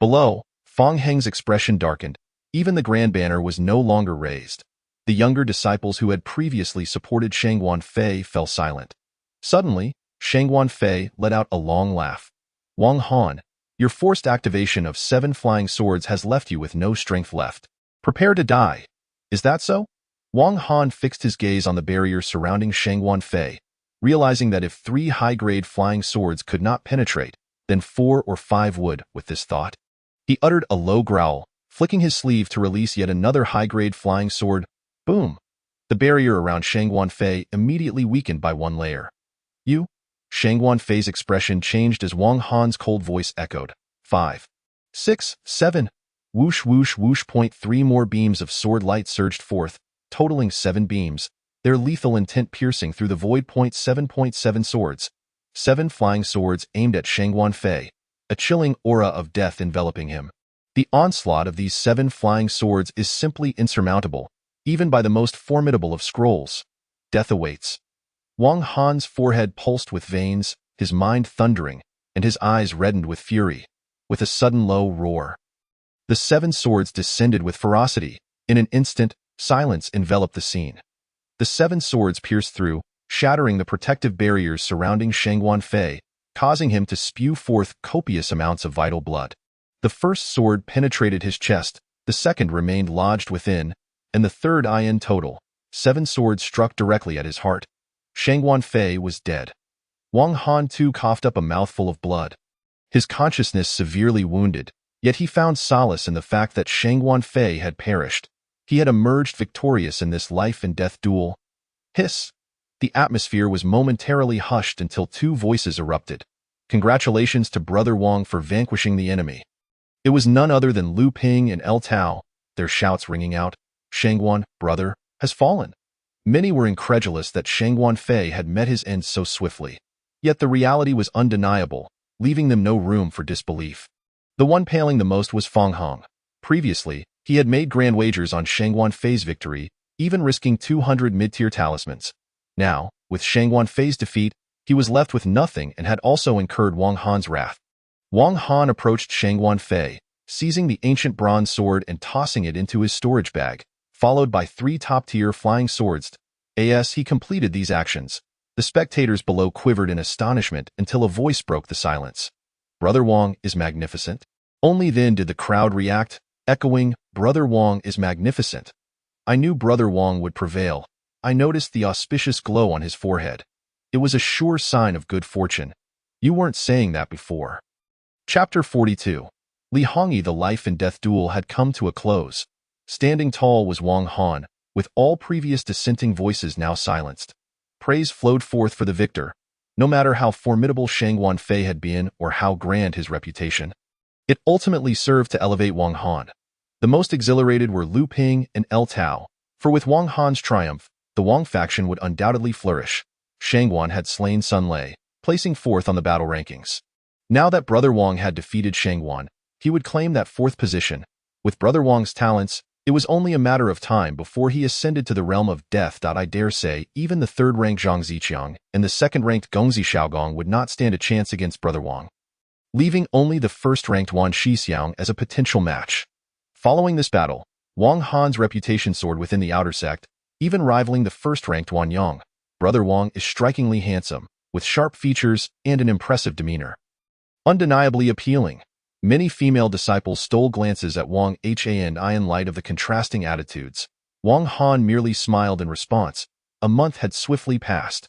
Below, Fang Heng's expression darkened. Even the grand banner was no longer raised. The younger disciples who had previously supported Shang Wanfei fell silent. Suddenly, Shang Wanfei let out a long laugh. Wang Han, your forced activation of 7 flying swords has left you with no strength left. Prepare to die. Is that so? Wang Han fixed his gaze on the barrier surrounding Shang Wanfei, realizing that if 3 high-grade flying swords could not penetrate, then 4 or 5 would. With this thought, he uttered a low growl, flicking his sleeve to release yet another high-grade flying sword. Boom! The barrier around Shang Wanfei immediately weakened by 1 layer. You? Shang Wanfei's expression changed as Wang Han's cold voice echoed. 5, 6, 7. Whoosh whoosh whoosh. 3 more beams of sword light surged forth, totaling 7 beams, their lethal intent piercing through the void. 7.7 swords. 7 flying swords aimed at Shang Wanfei, a chilling aura of death enveloping him. The onslaught of these 7 flying swords is simply insurmountable, even by the most formidable of scrolls. Death awaits. Wang Han's forehead pulsed with veins, his mind thundering, and his eyes reddened with fury. With a sudden low roar, the 7 swords descended with ferocity. In an instant, silence enveloped the scene. The 7 swords pierced through, shattering the protective barriers surrounding Shang Wanfei, causing him to spew forth copious amounts of vital blood. The first sword penetrated his chest, the second remained lodged within, and the third in total. 7 swords struck directly at his heart. Shang Wanfei was dead. Wang Han too coughed up a mouthful of blood. His consciousness severely wounded, yet he found solace in the fact that Shang Wanfei had perished. He had emerged victorious in this life-and-death duel. Hiss! The atmosphere was momentarily hushed until 2 voices erupted. Congratulations to Brother Wang for vanquishing the enemy. It was none other than Lu Ping and El Tao, their shouts ringing out. Shangwan, brother, has fallen. Many were incredulous that Shang Wanfei had met his end so swiftly. Yet the reality was undeniable, leaving them no room for disbelief. The one paling the most was Fang Heng. Previously, he had made grand wagers on Shang Wanfei's victory, even risking 200 mid-tier talismans. Now, with Shang Wanfei's defeat, he was left with nothing and had also incurred Wang Han's wrath. Wang Han approached Shangguan Fei, seizing the ancient bronze sword and tossing it into his storage bag, followed by 3 top-tier flying swords. As he completed these actions, the spectators below quivered in astonishment until a voice broke the silence. "Brother Wang is magnificent." Only then did the crowd react, echoing, "Brother Wang is magnificent." I knew Brother Wang would prevail. I noticed the auspicious glow on his forehead. It was a sure sign of good fortune. You weren't saying that before. Chapter 42. Li Hongyi. The life and death duel had come to a close. Standing tall was Wang Han, with all previous dissenting voices now silenced. Praise flowed forth for the victor, no matter how formidable Shangguan Fei had been or how grand his reputation. It ultimately served to elevate Wang Han. The most exhilarated were Lu Ping and El Tao, for with Wang Han's triumph, the Wang faction would undoubtedly flourish. Shangguan had slain Sun Lei, placing 4th on the battle rankings. Now that Brother Wang had defeated Shangguan, he would claim that 4th position. With Brother Wang's talents, it was only a matter of time before he ascended to the realm of death. I dare say even the 3rd-ranked Zhang Ziqiang and the 2nd-ranked Gongzi Xiaogong would not stand a chance against Brother Wang, leaving only the 1st-ranked Wan Shixiang as a potential match. Following this battle, Wang Han's reputation soared within the outer sect, even rivaling the 1st-ranked Wan Yang. Brother Wang is strikingly handsome, with sharp features and an impressive demeanor. Undeniably appealing. Many female disciples stole glances at Wang Han. In light of the contrasting attitudes, Wang Han merely smiled in response. A month had swiftly passed.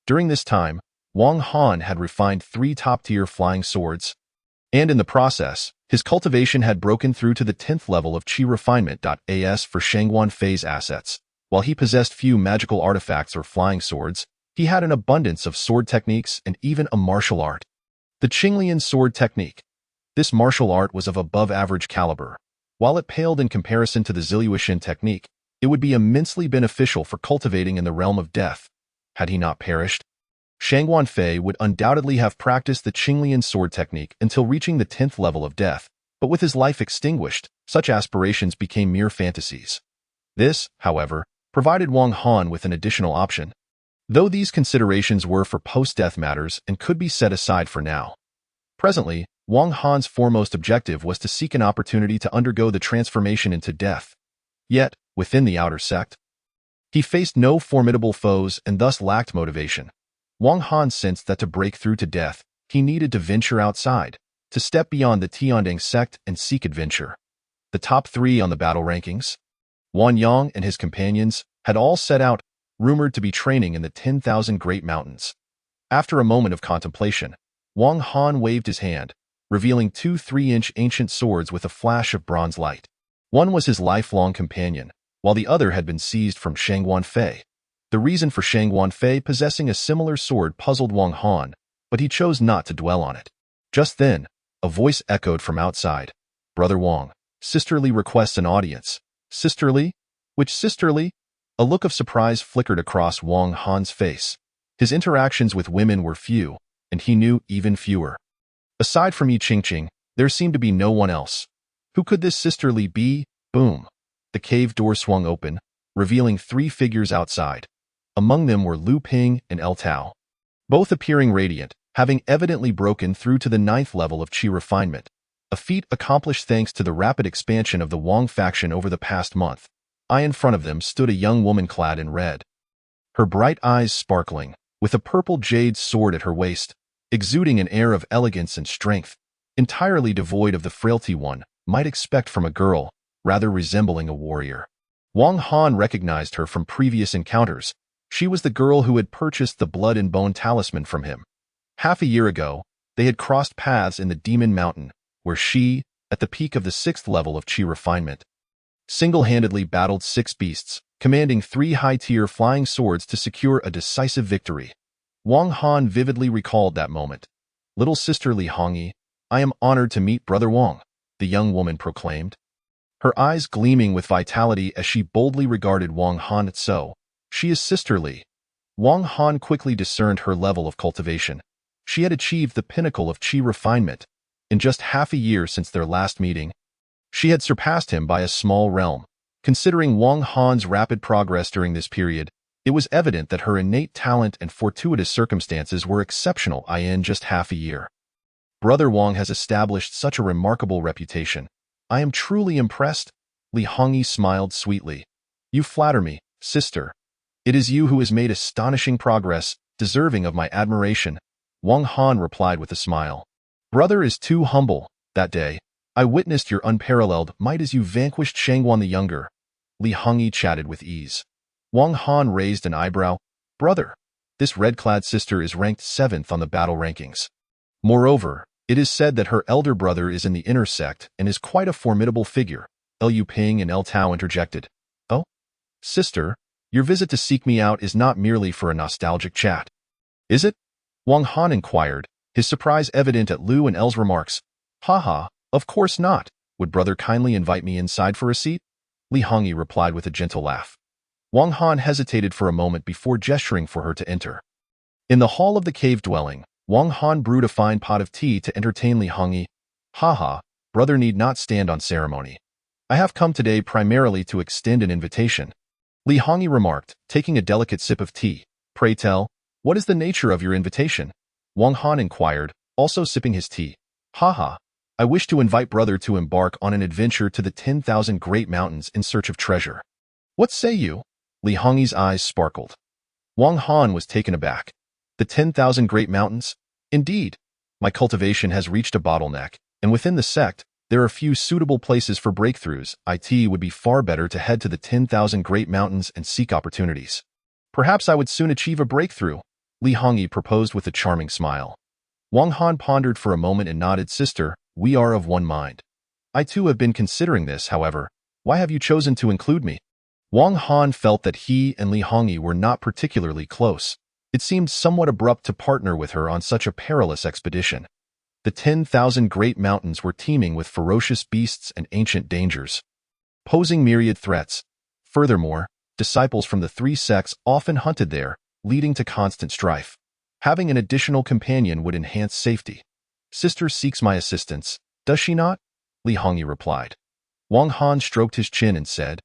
During this time, Wang Han had refined 3 top-tier flying swords, and in the process, his cultivation had broken through to the 10th level of Qi refinement. As for Shangguan Fei's assets, while he possessed few magical artifacts or flying swords, he had an abundance of sword techniques and even a martial art. The Qinglian sword technique. This martial art was of above-average caliber. While it paled in comparison to the Ziluoshan technique, it would be immensely beneficial for cultivating in the realm of death. Had he not perished, Shangguan Fei would undoubtedly have practiced the Qinglian sword technique until reaching the 10th level of death, but with his life extinguished, such aspirations became mere fantasies. This, however, provided Wang Han with an additional option, though these considerations were for post-death matters and could be set aside for now. Presently, Wang Han's foremost objective was to seek an opportunity to undergo the transformation into death. Yet, within the outer sect, he faced no formidable foes and thus lacked motivation. Wang Han sensed that to break through to death, he needed to venture outside, to step beyond the Tiandeng sect and seek adventure. The top 3 on the battle rankings, Wan Yang and his companions, had all set out, rumored to be training in the 10,000 Great Mountains. After a moment of contemplation, Wang Han waved his hand, revealing 2 3-inch ancient swords with a flash of bronze light. One was his lifelong companion, while the other had been seized from Shangguan Fei. The reason for Shangguan Fei possessing a similar sword puzzled Wang Han, but he chose not to dwell on it. Just then, a voice echoed from outside. "Brother Wang, Sister Li requests an audience." Sister Li? Which Sister Li? A look of surprise flickered across Wang Han's face. His interactions with women were few, and he knew even fewer. Aside from Yi Qingqing, there seemed to be no one else. Who could this Sister Li be? Boom. The cave door swung open, revealing 3 figures outside. Among them were Lu Ping and El Tao, both appearing radiant, having evidently broken through to the 9th level of Qi refinement, a feat accomplished thanks to the rapid expansion of the Wang faction over the past month. In front of them stood a young woman clad in red, her bright eyes sparkling, with a purple jade sword at her waist, exuding an air of elegance and strength, entirely devoid of the frailty one might expect from a girl, rather resembling a warrior. Wang Han recognized her from previous encounters. She was the girl who had purchased the blood and bone talisman from him. Half a year ago, they had crossed paths in the Demon Mountain, where she, at the peak of the 6th level of Qi refinement, single-handedly battled 6 beasts, commanding 3 high-tier flying swords to secure a decisive victory. Wang Han vividly recalled that moment. "Little sister Li Hongyi, I am honored to meet Brother Wang," the young woman proclaimed, her eyes gleaming with vitality as she boldly regarded Wang Han. "So, she is Sister Li." Wang Han quickly discerned her level of cultivation. She had achieved the pinnacle of Qi refinement. In just half a year since their last meeting, she had surpassed him by a small realm. Considering Wang Han's rapid progress during this period, It was evident that her innate talent and fortuitous circumstances were exceptional in just half a year. Brother Wang has established such a remarkable reputation. I am truly impressed. Li Hongyi smiled sweetly. You flatter me, sister. It is you who has made astonishing progress, deserving of my admiration. Wang Han replied with a smile. Brother is too humble. That day, I witnessed your unparalleled might as you vanquished Shangguan the Younger. Li Hongyi chatted with ease. Wang Han raised an eyebrow. Brother, this red-clad sister is ranked 7th on the battle rankings. Moreover, it is said that her elder brother is in the inner sect and is quite a formidable figure. Liu Ping and El Tao interjected. Oh? Sister, your visit to seek me out is not merely for a nostalgic chat. Is it? Wang Han inquired, his surprise evident at Liu and El's remarks. Haha, of course not. Would brother kindly invite me inside for a seat? Li Hongyi replied with a gentle laugh. Wang Han hesitated for a moment before gesturing for her to enter. In the hall of the cave dwelling, Wang Han brewed a fine pot of tea to entertain Li Hongyi. Haha, brother need not stand on ceremony. I have come today primarily to extend an invitation. Li Hongyi remarked, taking a delicate sip of tea. Pray tell, what is the nature of your invitation? Wang Han inquired, also sipping his tea. Haha, I wish to invite brother to embark on an adventure to the 10,000 great mountains in search of treasure. What say you? Li Hongyi's eyes sparkled. Wang Han was taken aback. The 10,000 great mountains? Indeed. My cultivation has reached a bottleneck, and within the sect, there are few suitable places for breakthroughs. It would be far better to head to the 10,000 great mountains and seek opportunities. Perhaps I would soon achieve a breakthrough, Li Hongyi proposed with a charming smile. Wang Han pondered for a moment and nodded. Sister, we are of one mind. I too have been considering this, however. Why have you chosen to include me? Wang Han felt that he and Li Hongyi were not particularly close. It seemed somewhat abrupt to partner with her on such a perilous expedition. The 10,000 great mountains were teeming with ferocious beasts and ancient dangers, posing myriad threats. Furthermore, disciples from the 3 sects often hunted there, leading to constant strife. Having an additional companion would enhance safety. Sister seeks my assistance, does she not? Li Hongyi replied. Wang Han stroked his chin and said,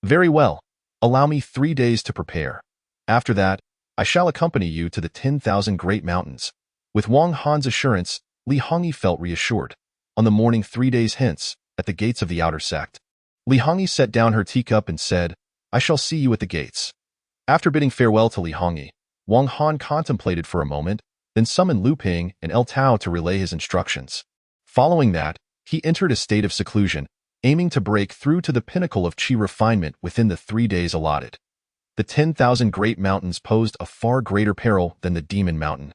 Very well, allow me 3 days to prepare. After that, I shall accompany you to the 10,000 great mountains. With Wang Han's assurance, Li Hongyi felt reassured. On the morning 3 days hence, at the gates of the outer sect, Li Hongyi set down her teacup and said, I shall see you at the gates. After bidding farewell to Li Hongyi, Wang Han contemplated for a moment, then summoned Liu Ping and El Tao to relay his instructions. Following that, he entered a state of seclusion, aiming to break through to the pinnacle of qi refinement within the 3 days allotted. The 10,000 great mountains posed a far greater peril than the Demon Mountain.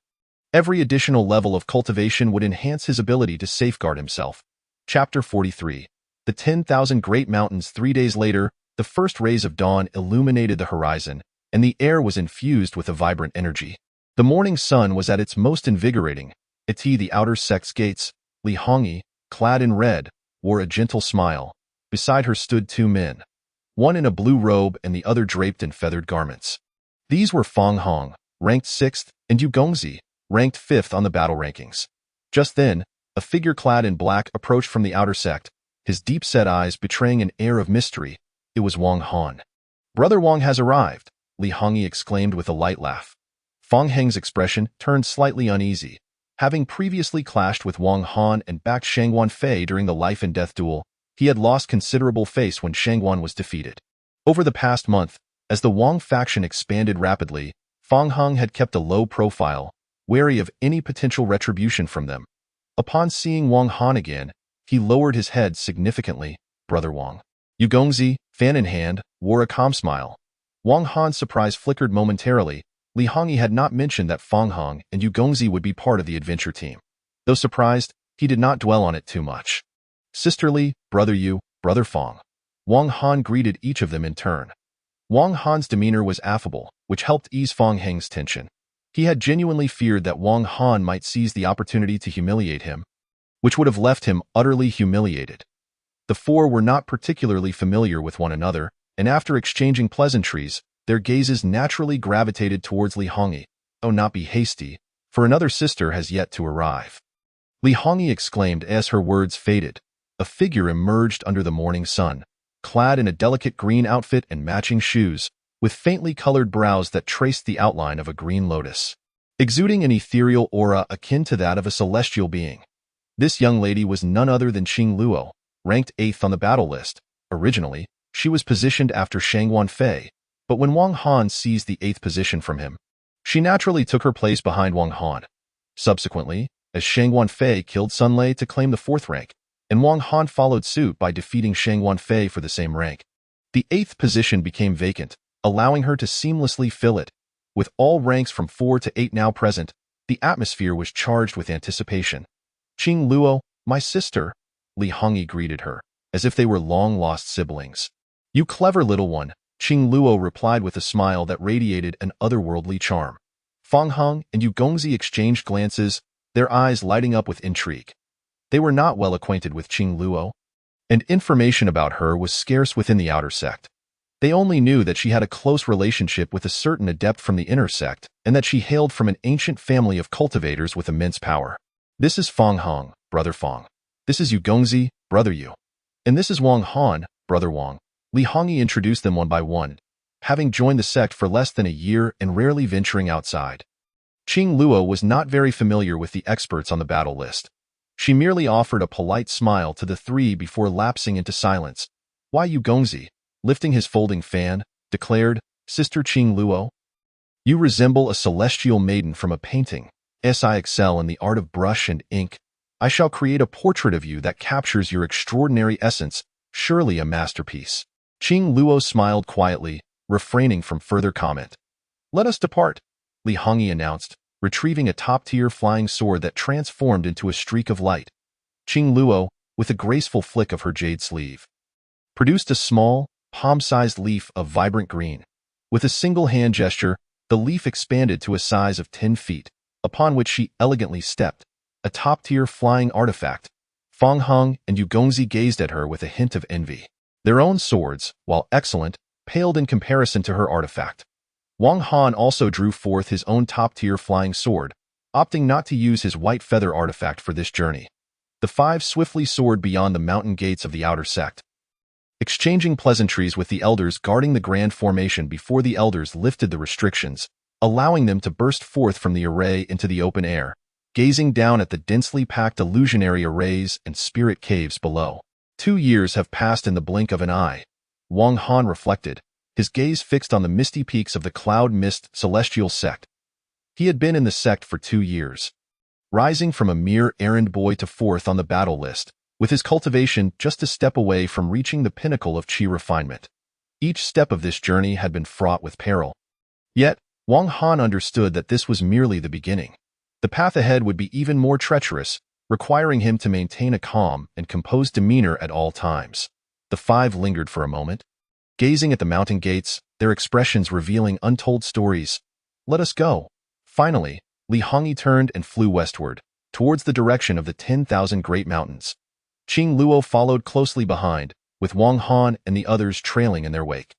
Every additional level of cultivation would enhance his ability to safeguard himself. Chapter 43. The 10,000 Great Mountains. 3 days later, the first rays of dawn illuminated the horizon, and the air was infused with a vibrant energy. The morning sun was at its most invigorating. At the outer sect's gates, Li Hongyi, clad in red, wore a gentle smile. Beside her stood 2 men, one in a blue robe and the other draped in feathered garments. These were Fang Hong, ranked 6th, and Yu Gongzi, ranked 5th on the battle rankings. Just then, a figure clad in black approached from the outer sect, his deep-set eyes betraying an air of mystery. It was Wang Han. Brother Wang has arrived, Li Hongyi exclaimed with a light laugh. Fang Heng's expression turned slightly uneasy. Having previously clashed with Wang Han and backed Shangguan Fei during the life and death duel, he had lost considerable face when Shangguan was defeated. Over the past month, as the Wang faction expanded rapidly, Fang Heng had kept a low profile, wary of any potential retribution from them. Upon seeing Wang Han again, he lowered his head significantly. Brother Wang, Yu Gongzi, fan in hand, wore a calm smile. Wang Han's surprise flickered momentarily. Li Hongyi had not mentioned that Fang Heng and Yu Gongzi would be part of the adventure team. Though surprised, he did not dwell on it too much. Sister Li, Brother Yu, Brother Fang. Wang Han greeted each of them in turn. Wang Han's demeanor was affable, which helped ease Fang Heng's tension. He had genuinely feared that Wang Han might seize the opportunity to humiliate him, which would have left him utterly humiliated. The 4 were not particularly familiar with one another, and after exchanging pleasantries, their gazes naturally gravitated towards Li Hongyi. Oh, not be hasty, for another sister has yet to arrive. Li Hongyi exclaimed as her words faded. A figure emerged under the morning sun, clad in a delicate green outfit and matching shoes. with faintly colored brows that traced the outline of a green lotus, exuding an ethereal aura akin to that of a celestial being. This young lady was none other than Qing Luo, ranked 8th on the battle list. Originally, she was positioned after Shang Wanfei, but when Wang Han seized the 8th position from him, she naturally took her place behind Wang Han. Subsequently, as Shang Wanfei killed Sun Lei to claim the 4th rank, and Wang Han followed suit by defeating Shang Wanfei for the same rank, the 8th position became vacant, allowing her to seamlessly fill it. With all ranks from 4 to 8 now present, the atmosphere was charged with anticipation. Qing Luo, my sister, Li Hongyi greeted her, as if they were long-lost siblings. You clever little one, Qing Luo replied with a smile that radiated an otherworldly charm. Fang Heng and Yu Gongzi exchanged glances, their eyes lighting up with intrigue. They were not well acquainted with Qing Luo, and information about her was scarce within the outer sect. They only knew that she had a close relationship with a certain adept from the inner sect, and that she hailed from an ancient family of cultivators with immense power. This is Fang Heng, brother Fang. This is Yu Gongzi, brother Yu. And this is Wang Han, brother Wang. Li Hongyi introduced them one by one, having joined the sect for less than a year and rarely venturing outside. Qing Luo was not very familiar with the experts on the battle list. She merely offered a polite smile to the three before lapsing into silence. Why Yu Gongzi, lifting his folding fan, declared, Sister Qing Luo, you resemble a celestial maiden from a painting. As I excel in the art of brush and ink, I shall create a portrait of you that captures your extraordinary essence, surely a masterpiece. Qing Luo smiled quietly, refraining from further comment. Let us depart, Li Hongyi announced, retrieving a top-tier flying sword that transformed into a streak of light. Qing Luo, with a graceful flick of her jade sleeve, produced a small, palm-sized leaf of vibrant green. With a single hand gesture, the leaf expanded to a size of 10 feet, upon which she elegantly stepped, a top-tier flying artifact. Fang Heng and Yu Gongzi gazed at her with a hint of envy. Their own swords, while excellent, paled in comparison to her artifact. Wang Han also drew forth his own top-tier flying sword, opting not to use his white feather artifact for this journey. The five swiftly soared beyond the mountain gates of the outer sect, exchanging pleasantries with the elders guarding the grand formation before the elders lifted the restrictions, allowing them to burst forth from the array into the open air, gazing down at the densely packed illusionary arrays and spirit caves below. 2 years have passed in the blink of an eye, Wang Han reflected, his gaze fixed on the misty peaks of the Cloud Mist Celestial Sect. He had been in the sect for 2 years, rising from a mere errand boy to 4th on the battle list, with his cultivation just a step away from reaching the pinnacle of qi refinement. Each step of this journey had been fraught with peril. Yet, Wang Han understood that this was merely the beginning. The path ahead would be even more treacherous, requiring him to maintain a calm and composed demeanor at all times. The five lingered for a moment, gazing at the mountain gates, their expressions revealing untold stories. Let us go. Finally, Li Hongyi turned and flew westward, towards the direction of the 10,000 Great Mountains. Qing Luo followed closely behind, with Wang Han and the others trailing in their wake.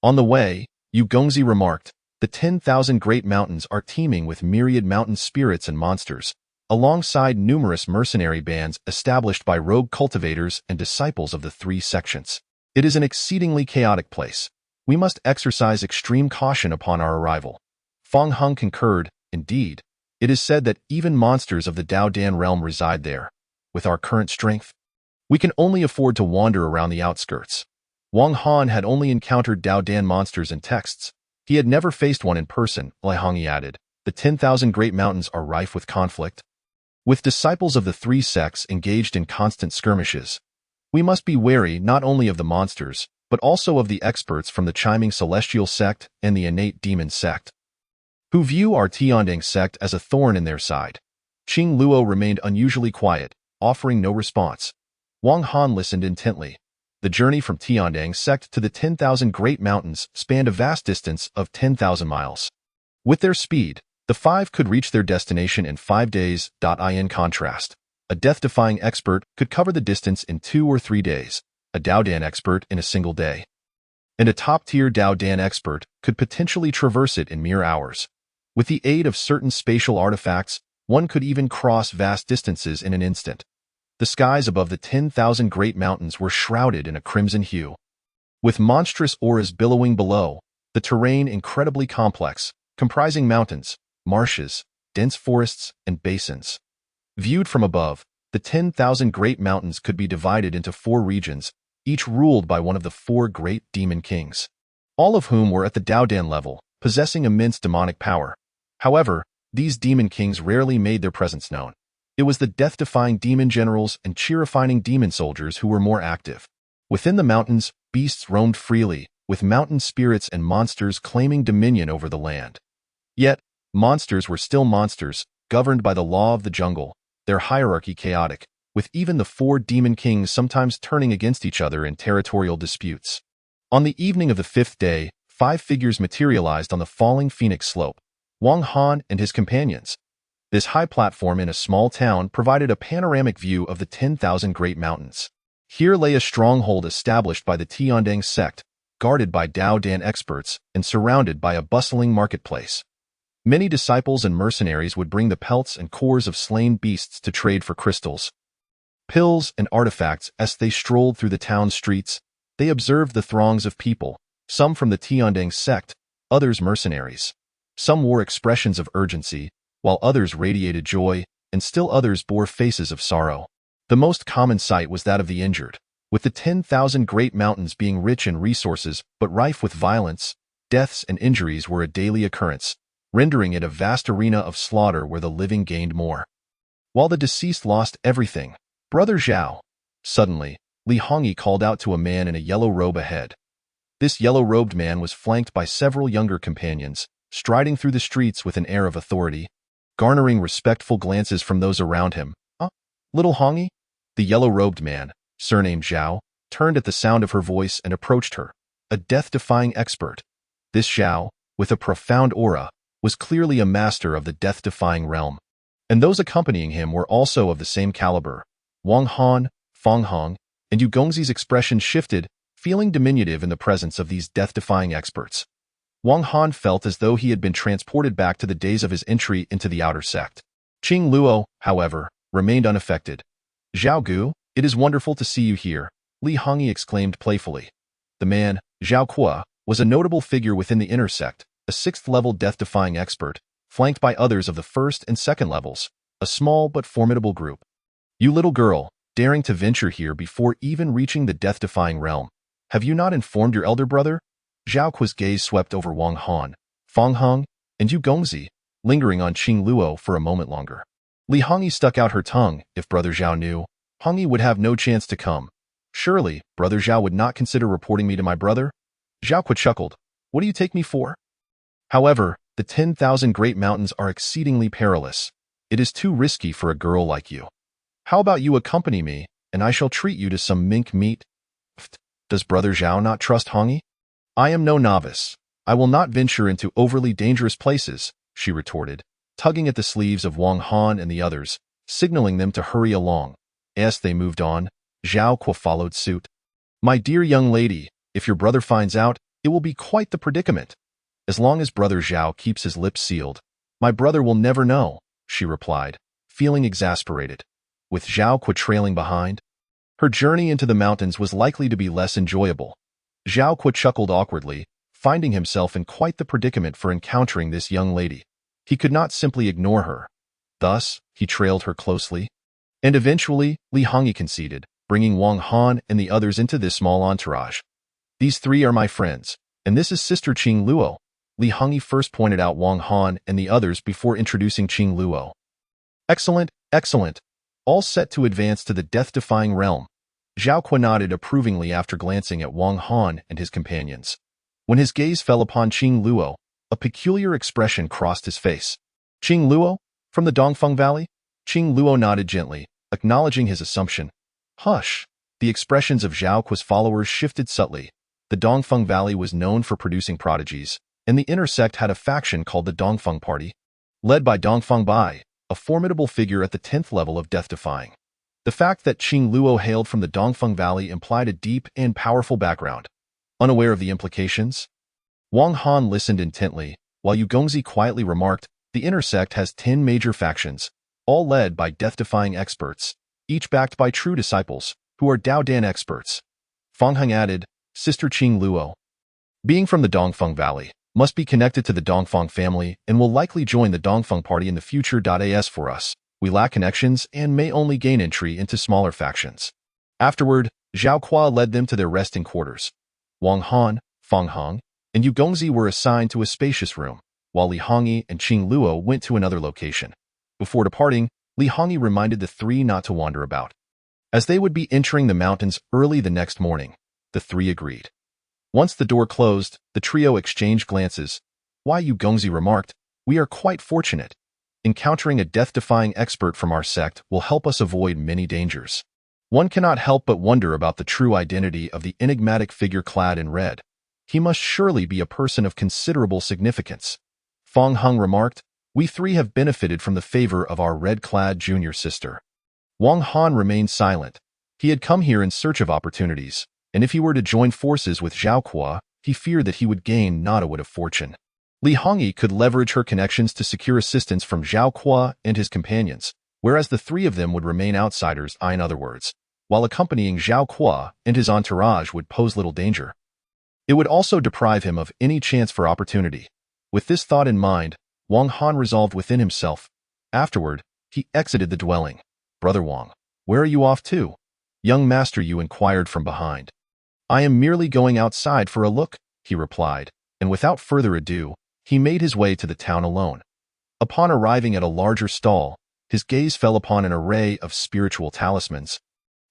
On the way, Yu Gongzi remarked, the 10,000 Great Mountains are teeming with myriad mountain spirits and monsters, alongside numerous mercenary bands established by rogue cultivators and disciples of the 3 sections. It is an exceedingly chaotic place. We must exercise extreme caution upon our arrival. Fang Heng concurred. Indeed, it is said that even monsters of the Dao Dan realm reside there. With our current strength, we can only afford to wander around the outskirts. Wang Han had only encountered Dao Dan monsters in texts. He had never faced one in person, Li Hongyi added. The 10,000 Great Mountains are rife with conflict, with disciples of the 3 sects engaged in constant skirmishes. We must be wary not only of the monsters, but also of the experts from the Chiming Celestial Sect and the Innate Demon Sect, who view our Tiandang sect as a thorn in their side. Qing Luo remained unusually quiet, offering no response. Wang Han listened intently. The journey from Tiandang sect to the 10,000 Great Mountains spanned a vast distance of 10,000 miles. With their speed, the 5 could reach their destination in 5 days. In contrast, a death-defying expert could cover the distance in 2 or 3 days, a Dao Dan expert in a single day, and a top-tier Dao Dan expert could potentially traverse it in mere hours. With the aid of certain spatial artifacts, one could even cross vast distances in an instant. The skies above the 10,000 Great Mountains were shrouded in a crimson hue, with monstrous auras billowing below. the terrain incredibly complex, comprising mountains, marshes, dense forests, and basins. Viewed from above, the 10,000 Great Mountains could be divided into 4 regions, each ruled by one of the 4 great demon kings, all of whom were at the Daodan level, possessing immense demonic power. However, these demon kings rarely made their presence known. It was the death-defying demon generals and cheer-refining demon soldiers who were more active. Within the mountains, beasts roamed freely, with mountain spirits and monsters claiming dominion over the land. Yet, monsters were still monsters, governed by the law of the jungle, their hierarchy chaotic, with even the 4 demon kings sometimes turning against each other in territorial disputes. On the evening of the 5th day, 5 figures materialized on the falling Phoenix Slope: Wang Han and his companions. This high platform in a small town provided a panoramic view of the 10,000 Great Mountains. Here lay a stronghold established by the Tiandang sect, guarded by Dao Dan experts and surrounded by a bustling marketplace. Many disciples and mercenaries would bring the pelts and cores of slain beasts to trade for crystals, pills, and artifacts. As they strolled through the town streets, they observed the throngs of people, some from the Tiandang sect, others mercenaries. Some wore expressions of urgency, while others radiated joy, and still others bore faces of sorrow. The most common sight was that of the injured, with the 10,000 Great Mountains being rich in resources but rife with violence. Deaths and injuries were a daily occurrence, rendering it a vast arena of slaughter where the living gained more, while the deceased lost everything. "Brother Zhao." Suddenly, Li Hongyi called out to a man in a yellow robe ahead. This yellow-robed man was flanked by several younger companions, striding through the streets with an air of authority, garnering respectful glances from those around him. Little Hongyi?" The yellow-robed man, surnamed Zhao, turned at the sound of her voice and approached her, a death-defying expert. This Zhao, with a profound aura, was clearly a master of the death-defying realm, and those accompanying him were also of the same caliber. Wang Han, Fang Hong, and Yu Gongzi's expression shifted, feeling diminutive in the presence of these death-defying experts. Wang Han felt as though he had been transported back to the days of his entry into the outer sect. Qing Luo, however, remained unaffected. "Zhao Gu, it is wonderful to see you here," Li Hongyi exclaimed playfully. The man, Zhao Kuo, was a notable figure within the inner sect, a 6th-level death-defying expert, flanked by others of the 1st and 2nd levels, a small but formidable group. "You little girl, daring to venture here before even reaching the death-defying realm. Have you not informed your elder brother?" Zhao Kuo's gaze swept over Wang Han, Fang Hong, and Yu Gongzi, lingering on Qing Luo for a moment longer. Li Hongyi stuck out her tongue. If Brother Zhao knew, Hongyi would have no chance to come. "Surely, Brother Zhao would not consider reporting me to my brother?" Zhao Kuo chuckled. "What do you take me for?" "However, the 10,000 Great Mountains are exceedingly perilous. It is too risky for a girl like you. How about you accompany me, and I shall treat you to some mink meat?" "Does Brother Zhao not trust Hongyi?" "I am no novice. I will not venture into overly dangerous places," she retorted, tugging at the sleeves of Wang Han and the others, signaling them to hurry along. As they moved on, Zhao Kuo followed suit. "My dear young lady, if your brother finds out, it will be quite the predicament." "As long as Brother Zhao keeps his lips sealed, my brother will never know," she replied, feeling exasperated. With Zhao Kuo trailing behind, her journey into the mountains was likely to be less enjoyable. Zhao Kuo chuckled awkwardly, finding himself in quite the predicament for encountering this young lady. He could not simply ignore her. Thus, he trailed her closely. And eventually, Li Hongyi conceded, bringing Wang Han and the others into this small entourage. "These 3 are my friends, and this is Sister Qing Luo." Li Hongyi first pointed out Wang Han and the others before introducing Qing Luo. "Excellent, excellent. All set to advance to the death-defying realm." Zhao Kuo nodded approvingly after glancing at Wang Han and his companions. When his gaze fell upon Qing Luo, a peculiar expression crossed his face. "Qing Luo? From the Dongfeng Valley?" Qing Luo nodded gently, acknowledging his assumption. "Hush." The expressions of Zhao Kuo's followers shifted subtly. The Dongfeng Valley was known for producing prodigies, and the inner sect had a faction called the Dongfeng Party, led by Dongfeng Bai, a formidable figure at the 10th level of death-defying. The fact that Qing Luo hailed from the Dongfeng Valley implied a deep and powerful background. Unaware of the implications, Wang Han listened intently, while Yu Gongzi quietly remarked, "The inner sect has 10 major factions, all led by death-defying experts, each backed by true disciples, who are Dao Dan experts." Fang Heng added, "Sister Qing Luo, Being from the Dongfeng Valley, must be connected to the Dongfeng family and will likely join the Dongfeng party in the future. As for us, we lack connections and may only gain entry into smaller factions. Afterward, Zhao Kuo led them to their resting quarters. Wang Han, Feng Hong, and Yu Gongzi were assigned to a spacious room, while Li Hongyi and Qing Luo went to another location. Before departing, Li Hongyi reminded the three not to wander about, as they would be entering the mountains early the next morning. The three agreed. Once the door closed, the trio exchanged glances. Why, Yu Gongzi remarked, we are quite fortunate. Encountering a death-defying expert from our sect will help us avoid many dangers. One cannot help but wonder about the true identity of the enigmatic figure clad in red. He must surely be a person of considerable significance. Feng Hong remarked, we three have benefited from the favor of our red-clad junior sister. Wang Han remained silent. He had come here in search of opportunities, and if he were to join forces with Zhao Kuo, he feared that he would gain not a whit of fortune. Li Hongyi could leverage her connections to secure assistance from Zhao Kuo and his companions, whereas the three of them would remain outsiders, in other words, while accompanying Zhao Kuo and his entourage would pose little danger. It would also deprive him of any chance for opportunity. With this thought in mind, Wang Han resolved within himself. Afterward, he exited the dwelling. Brother Wang, where are you off to? Young master, Yu inquired from behind. I am merely going outside for a look, he replied, and without further ado, he made his way to the town alone. Upon arriving at a larger stall, his gaze fell upon an array of spiritual talismans,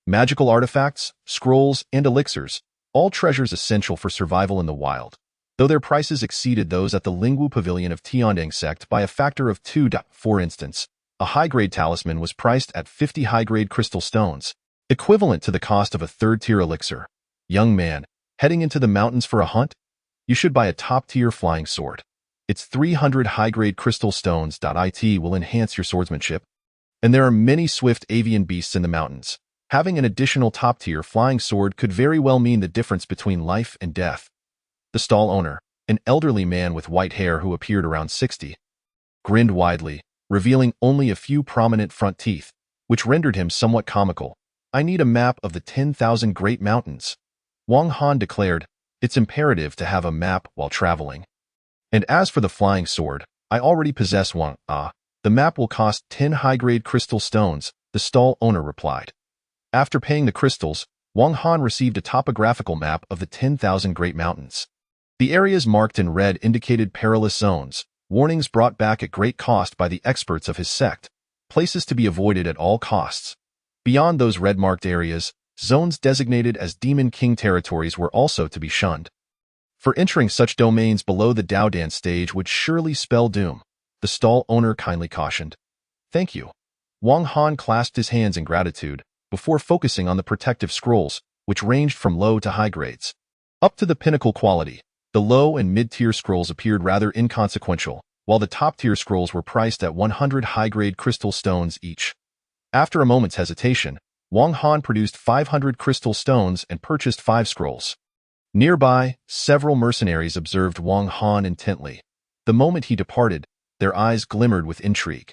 magical artifacts, scrolls, and elixirs, all treasures essential for survival in the wild, though their prices exceeded those at the Lingwu Pavilion of Tiandeng sect by a factor of 2. For instance, a high-grade talisman was priced at 50 high-grade crystal stones, equivalent to the cost of a third-tier elixir. Young man, heading into the mountains for a hunt? You should buy a top-tier flying sword. Its 300 high-grade crystal stones. It will enhance your swordsmanship. And there are many swift avian beasts in the mountains. Having an additional top-tier flying sword could very well mean the difference between life and death. The stall owner, an elderly man with white hair who appeared around 60, grinned widely, revealing only a few prominent front teeth, which rendered him somewhat comical. I need a map of the 10,000 Great Mountains. Wang Han declared, it's imperative to have a map while traveling. And as for the flying sword, I already possess one. The map will cost 10 high-grade crystal stones, the stall owner replied. After paying the crystals, Wang Han received a topographical map of the 10,000 Great Mountains. The areas marked in red indicated perilous zones, warnings brought back at great cost by the experts of his sect, places to be avoided at all costs. Beyond those red-marked areas, zones designated as Demon King territories were also to be shunned. For entering such domains below the Daodan stage would surely spell doom, the stall owner kindly cautioned. Thank you. Wang Han clasped his hands in gratitude, before focusing on the protective scrolls, which ranged from low to high grades. Up to the pinnacle quality, the low and mid-tier scrolls appeared rather inconsequential, while the top-tier scrolls were priced at 100 high-grade crystal stones each. After a moment's hesitation, Wang Han produced 500 crystal stones and purchased 5 scrolls. Nearby, several mercenaries observed Wang Han intently. The moment he departed, their eyes glimmered with intrigue.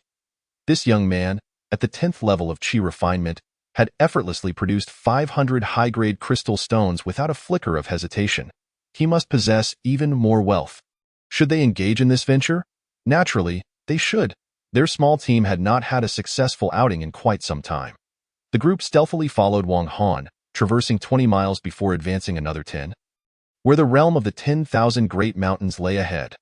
This young man, at the 10th level of Qi refinement, had effortlessly produced 500 high-grade crystal stones without a flicker of hesitation. He must possess even more wealth. Should they engage in this venture? Naturally, they should. Their small team had not had a successful outing in quite some time. The group stealthily followed Wang Han, traversing 20 miles before advancing another 10, where the realm of the 10,000 Great Mountains lay ahead.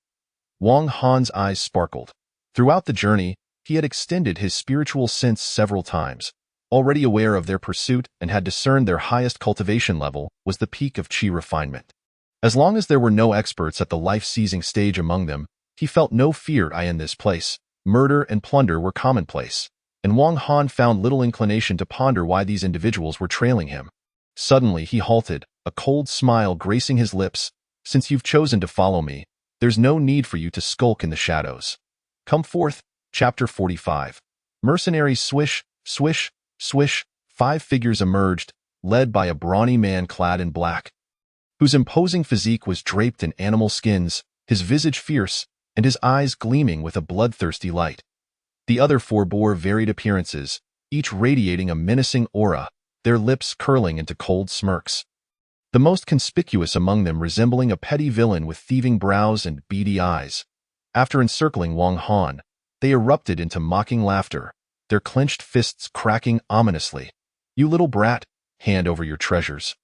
Wang Han's eyes sparkled. Throughout the journey, he had extended his spiritual sense several times, already aware of their pursuit and had discerned their highest cultivation level was the peak of Qi refinement. As long as there were no experts at the life-seizing stage among them, he felt no fear in this place. Murder and plunder were commonplace, and Wang Han found little inclination to ponder why these individuals were trailing him. Suddenly he halted, a cold smile gracing his lips. Since you've chosen to follow me, there's no need for you to skulk in the shadows. Come forth. Chapter 45. Mercenaries swish, swish, swish. 5 figures emerged, led by a brawny man clad in black, whose imposing physique was draped in animal skins, his visage fierce, and his eyes gleaming with a bloodthirsty light. The other 4 bore varied appearances, each radiating a menacing aura, their lips curling into cold smirks. the most conspicuous among them resembling a petty villain with thieving brows and beady eyes. After encircling Wang Han, they erupted into mocking laughter, their clenched fists cracking ominously. "You little brat, hand over your treasures,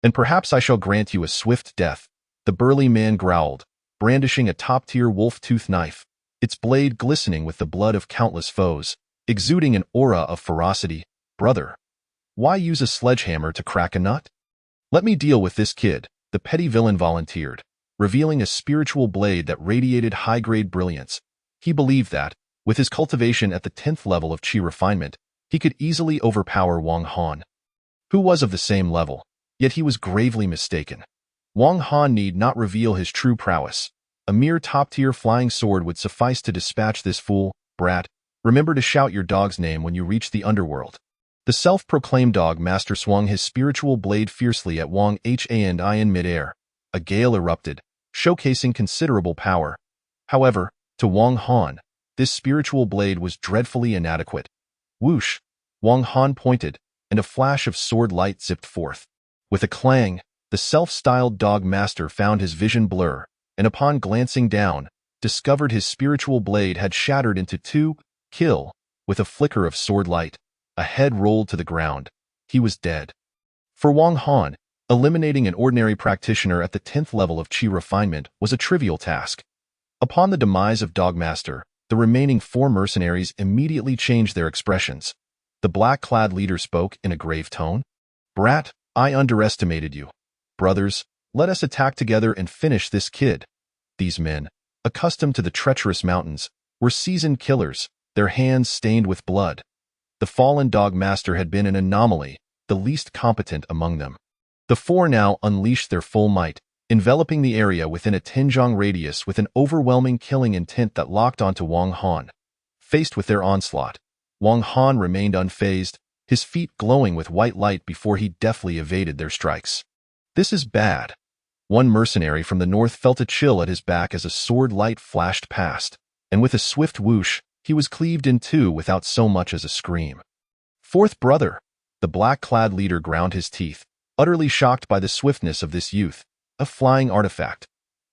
and perhaps I shall grant you a swift death," the burly man growled, brandishing a top-tier wolf-tooth knife, its blade glistening with the blood of countless foes, exuding an aura of ferocity. "Brother, why use a sledgehammer to crack a nut? Let me deal with this kid," the petty villain volunteered, revealing a spiritual blade that radiated high-grade brilliance. He believed that, with his cultivation at the 10th level of Qi refinement, he could easily overpower Wang Han, who was of the same level, yet he was gravely mistaken. Wang Han need not reveal his true prowess. A mere top-tier flying sword would suffice to dispatch this fool. "Brat, remember to shout your dog's name when you reach the underworld." The self-proclaimed dog master swung his spiritual blade fiercely at Wang Han in midair. A gale erupted, showcasing considerable power. However, to Wang Han, this spiritual blade was dreadfully inadequate. Whoosh! Wang Han pointed, and a flash of sword light zipped forth. With a clang, the self-styled dog master found his vision blur, and upon glancing down, discovered his spiritual blade had shattered into two. Kill! With a flicker of sword light, a head rolled to the ground. He was dead. For Wang Han, eliminating an ordinary practitioner at the 10th level of Qi refinement was a trivial task. Upon the demise of Dogmaster, the remaining 4 mercenaries immediately changed their expressions. The black-clad leader spoke in a grave tone. "Brat, I underestimated you. Brothers, let us attack together and finish this kid." These men, accustomed to the treacherous mountains, were seasoned killers, their hands stained with blood. The fallen Dogmaster had been an anomaly, the least competent among them. The 4 now unleashed their full might, enveloping the area within a 10-jong radius with an overwhelming killing intent that locked onto Wang Han. Faced with their onslaught, Wang Han remained unfazed, his feet glowing with white light before he deftly evaded their strikes. "This is bad." One mercenary from the north felt a chill at his back as a sword light flashed past, and with a swift whoosh, he was cleaved in two without so much as a scream. "Fourth brother!" The black-clad leader ground his teeth, utterly shocked by the swiftness of this youth. "A flying artifact.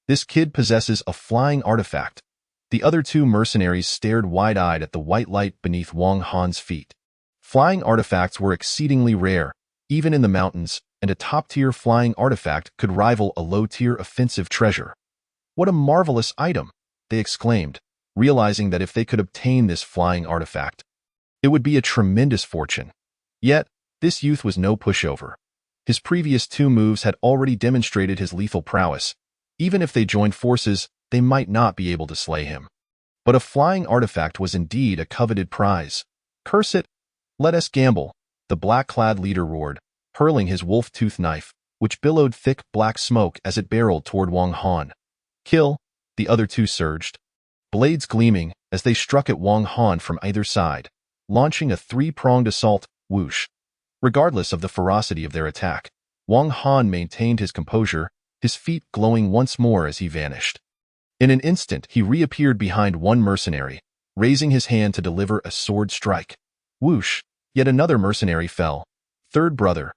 This kid possesses a flying artifact." The other 2 mercenaries stared wide-eyed at the white light beneath Wang Han's feet. Flying artifacts were exceedingly rare, even in the mountains, and a top-tier flying artifact could rival a low-tier offensive treasure. "What a marvelous item!" they exclaimed, realizing that if they could obtain this flying artifact, it would be a tremendous fortune. Yet, this youth was no pushover. His previous 2 moves had already demonstrated his lethal prowess. Even if they joined forces, they might not be able to slay him. But a flying artifact was indeed a coveted prize. "Curse it! Let us gamble," the black-clad leader roared, hurling his wolf-tooth knife, which billowed thick black smoke as it barreled toward Wang Han. "Kill!" the other 2 surged, blades gleaming as they struck at Wang Han from either side, launching a 3-pronged assault. Whoosh! Regardless of the ferocity of their attack, Wang Han maintained his composure, his feet glowing once more as he vanished. In an instant, he reappeared behind one mercenary, raising his hand to deliver a sword strike. Whoosh! Yet another mercenary fell. "Third brother!"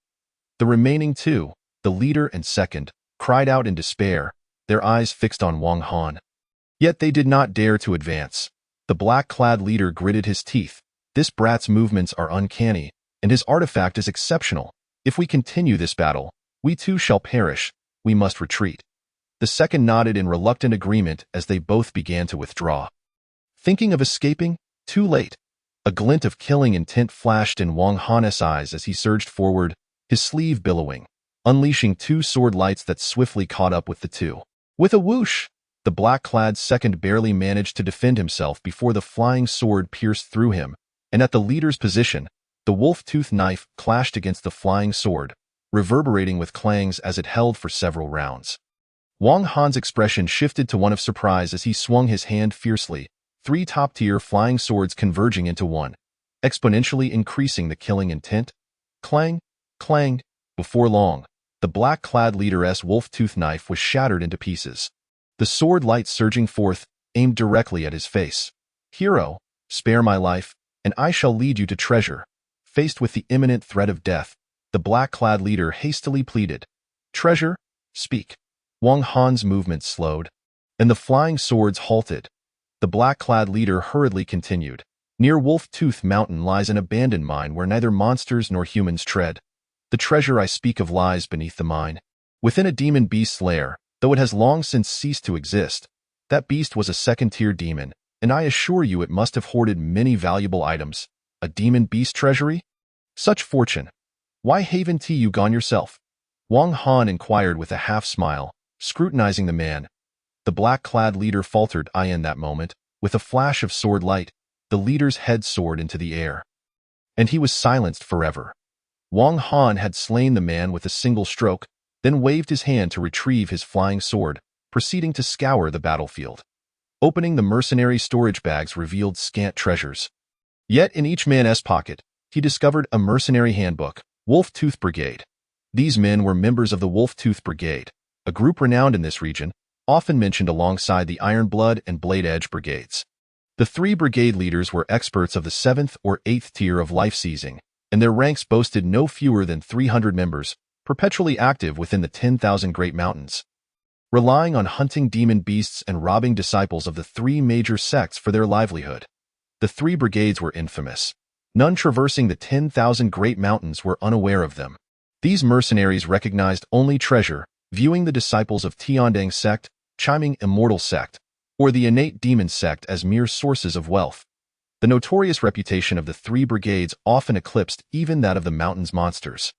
The remaining 2, the leader and second, cried out in despair, their eyes fixed on Wang Han. Yet they did not dare to advance. The black-clad leader gritted his teeth. "This brat's movements are uncanny, and his artifact is exceptional. If we continue this battle, we too shall perish. We must retreat." The second nodded in reluctant agreement as they both began to withdraw. Thinking of escaping? Too late. A glint of killing intent flashed in Wang Han's eyes as he surged forward, his sleeve billowing, unleashing 2 sword lights that swiftly caught up with the 2. With a whoosh, the black-clad second barely managed to defend himself before the flying sword pierced through him, and at the leader's position, the wolf-tooth knife clashed against the flying sword, reverberating with clangs as it held for several rounds. Wang Han's expression shifted to one of surprise as he swung his hand fiercely, 3 top-tier flying swords converging into one, exponentially increasing the killing intent. Clang, clang. Before long, the black-clad leader's wolf-tooth knife was shattered into pieces. The sword light surging forth, aimed directly at his face. "Hero, spare my life, and I shall lead you to treasure." Faced with the imminent threat of death, the black-clad leader hastily pleaded. Treasure? Speak. Wang Han's movement slowed, and the flying swords halted. The black-clad leader hurriedly continued. Near Wolf Tooth Mountain lies an abandoned mine where neither monsters nor humans tread. The treasure I speak of lies beneath the mine, within a demon beast's lair, though it has long since ceased to exist. That beast was a second-tier demon, and I assure you it must have hoarded many valuable items. A demon beast treasury? Such fortune! Why haven't you gone yourself? Wang Han inquired with a half-smile, scrutinizing the man. The black-clad leader faltered. In that moment, with a flash of sword light, the leader's head soared into the air, and he was silenced forever. Wang Han had slain the man with a single stroke, then waved his hand to retrieve his flying sword, proceeding to scour the battlefield. Opening the mercenary storage bags revealed scant treasures. Yet in each man's pocket, he discovered a mercenary handbook, Wolf Tooth Brigade. These men were members of the Wolf Tooth Brigade, a group renowned in this region, often mentioned alongside the Iron Blood and Blade Edge brigades. The three brigade leaders were experts of the 7th or 8th tier of life seizing, and their ranks boasted no fewer than 300 members, perpetually active within the 10,000 Great Mountains. Relying on hunting demon beasts and robbing disciples of the three major sects for their livelihood. The three brigades were infamous. None traversing the 10,000 Great Mountains were unaware of them. These mercenaries recognized only treasure, viewing the disciples of Tiandang sect, Chiming Immortal sect, or the innate demon sect as mere sources of wealth. The notorious reputation of the three brigades often eclipsed even that of the mountain's monsters.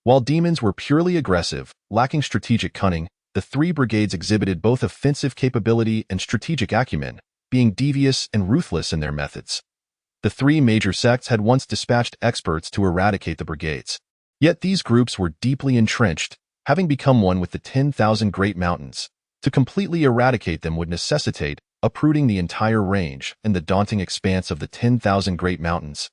While demons were purely aggressive, lacking strategic cunning, the three brigades exhibited both offensive capability and strategic acumen, being devious and ruthless in their methods. The three major sects had once dispatched experts to eradicate the brigades. Yet these groups were deeply entrenched, having become one with the 10,000 Great Mountains. To completely eradicate them would necessitate uprooting the entire range and the daunting expanse of the 10,000 Great Mountains.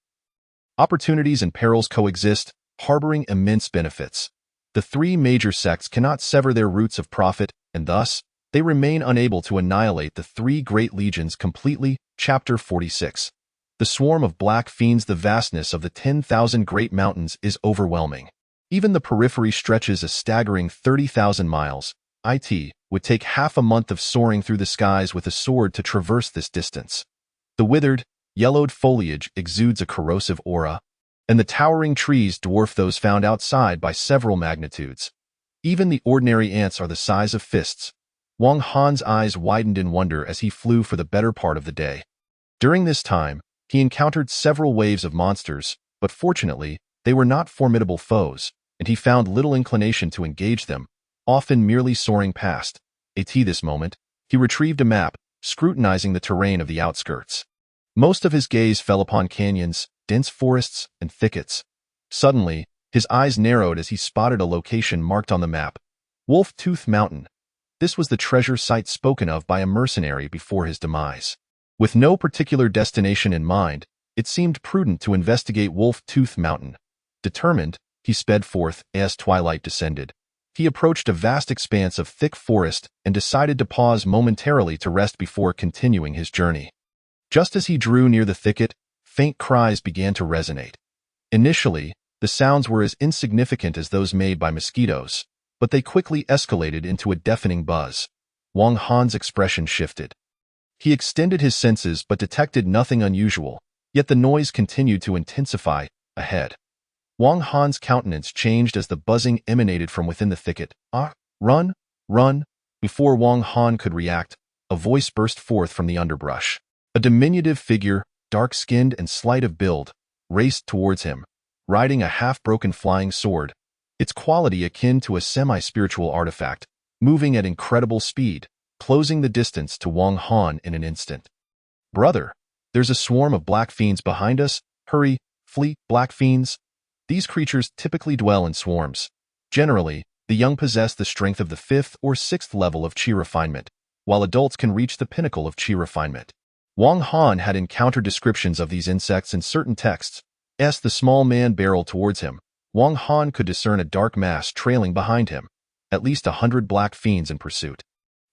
Opportunities and perils coexist, harboring immense benefits. The three major sects cannot sever their roots of profit, and thus, they remain unable to annihilate the three great legions completely. Chapter 46. The swarm of black fiends. The vastness of the 10,000 Great Mountains is overwhelming. Even the periphery stretches a staggering 30,000 miles. It would take half a month of soaring through the skies with a sword to traverse this distance. The withered, yellowed foliage exudes a corrosive aura, and the towering trees dwarf those found outside by several magnitudes. Even the ordinary ants are the size of fists. Wang Han's eyes widened in wonder as he flew for the better part of the day. During this time, he encountered several waves of monsters, but fortunately, they were not formidable foes, and he found little inclination to engage them, often merely soaring past. At this moment, he retrieved a map, scrutinizing the terrain of the outskirts. Most of his gaze fell upon canyons, dense forests, and thickets. Suddenly, his eyes narrowed as he spotted a location marked on the map. Wolf Tooth Mountain. This was the treasure site spoken of by a mercenary before his demise. With no particular destination in mind, it seemed prudent to investigate Wolf Tooth Mountain. Determined, he sped forth as twilight descended. He approached a vast expanse of thick forest and decided to pause momentarily to rest before continuing his journey. Just as he drew near the thicket, faint cries began to resonate. Initially, the sounds were as insignificant as those made by mosquitoes, but they quickly escalated into a deafening buzz. Wang Han's expression shifted. He extended his senses but detected nothing unusual, yet the noise continued to intensify. Ahead, Wang Han's countenance changed as the buzzing emanated from within the thicket. Run, run! Before Wang Han could react, a voice burst forth from the underbrush. A diminutive figure, dark-skinned and slight of build, raced towards him, riding a half-broken flying sword, its quality akin to a semi-spiritual artifact, moving at incredible speed, closing the distance to Wang Han in an instant. Brother, there's a swarm of black fiends behind us. Hurry, flee, black fiends. These creatures typically dwell in swarms. Generally, the young possess the strength of the 5th or 6th level of Qi refinement, while adults can reach the pinnacle of Qi refinement. Wang Han had encountered descriptions of these insects in certain texts. As the small man barreled towards him, Wang Han could discern a dark mass trailing behind him, at least 100 black fiends in pursuit.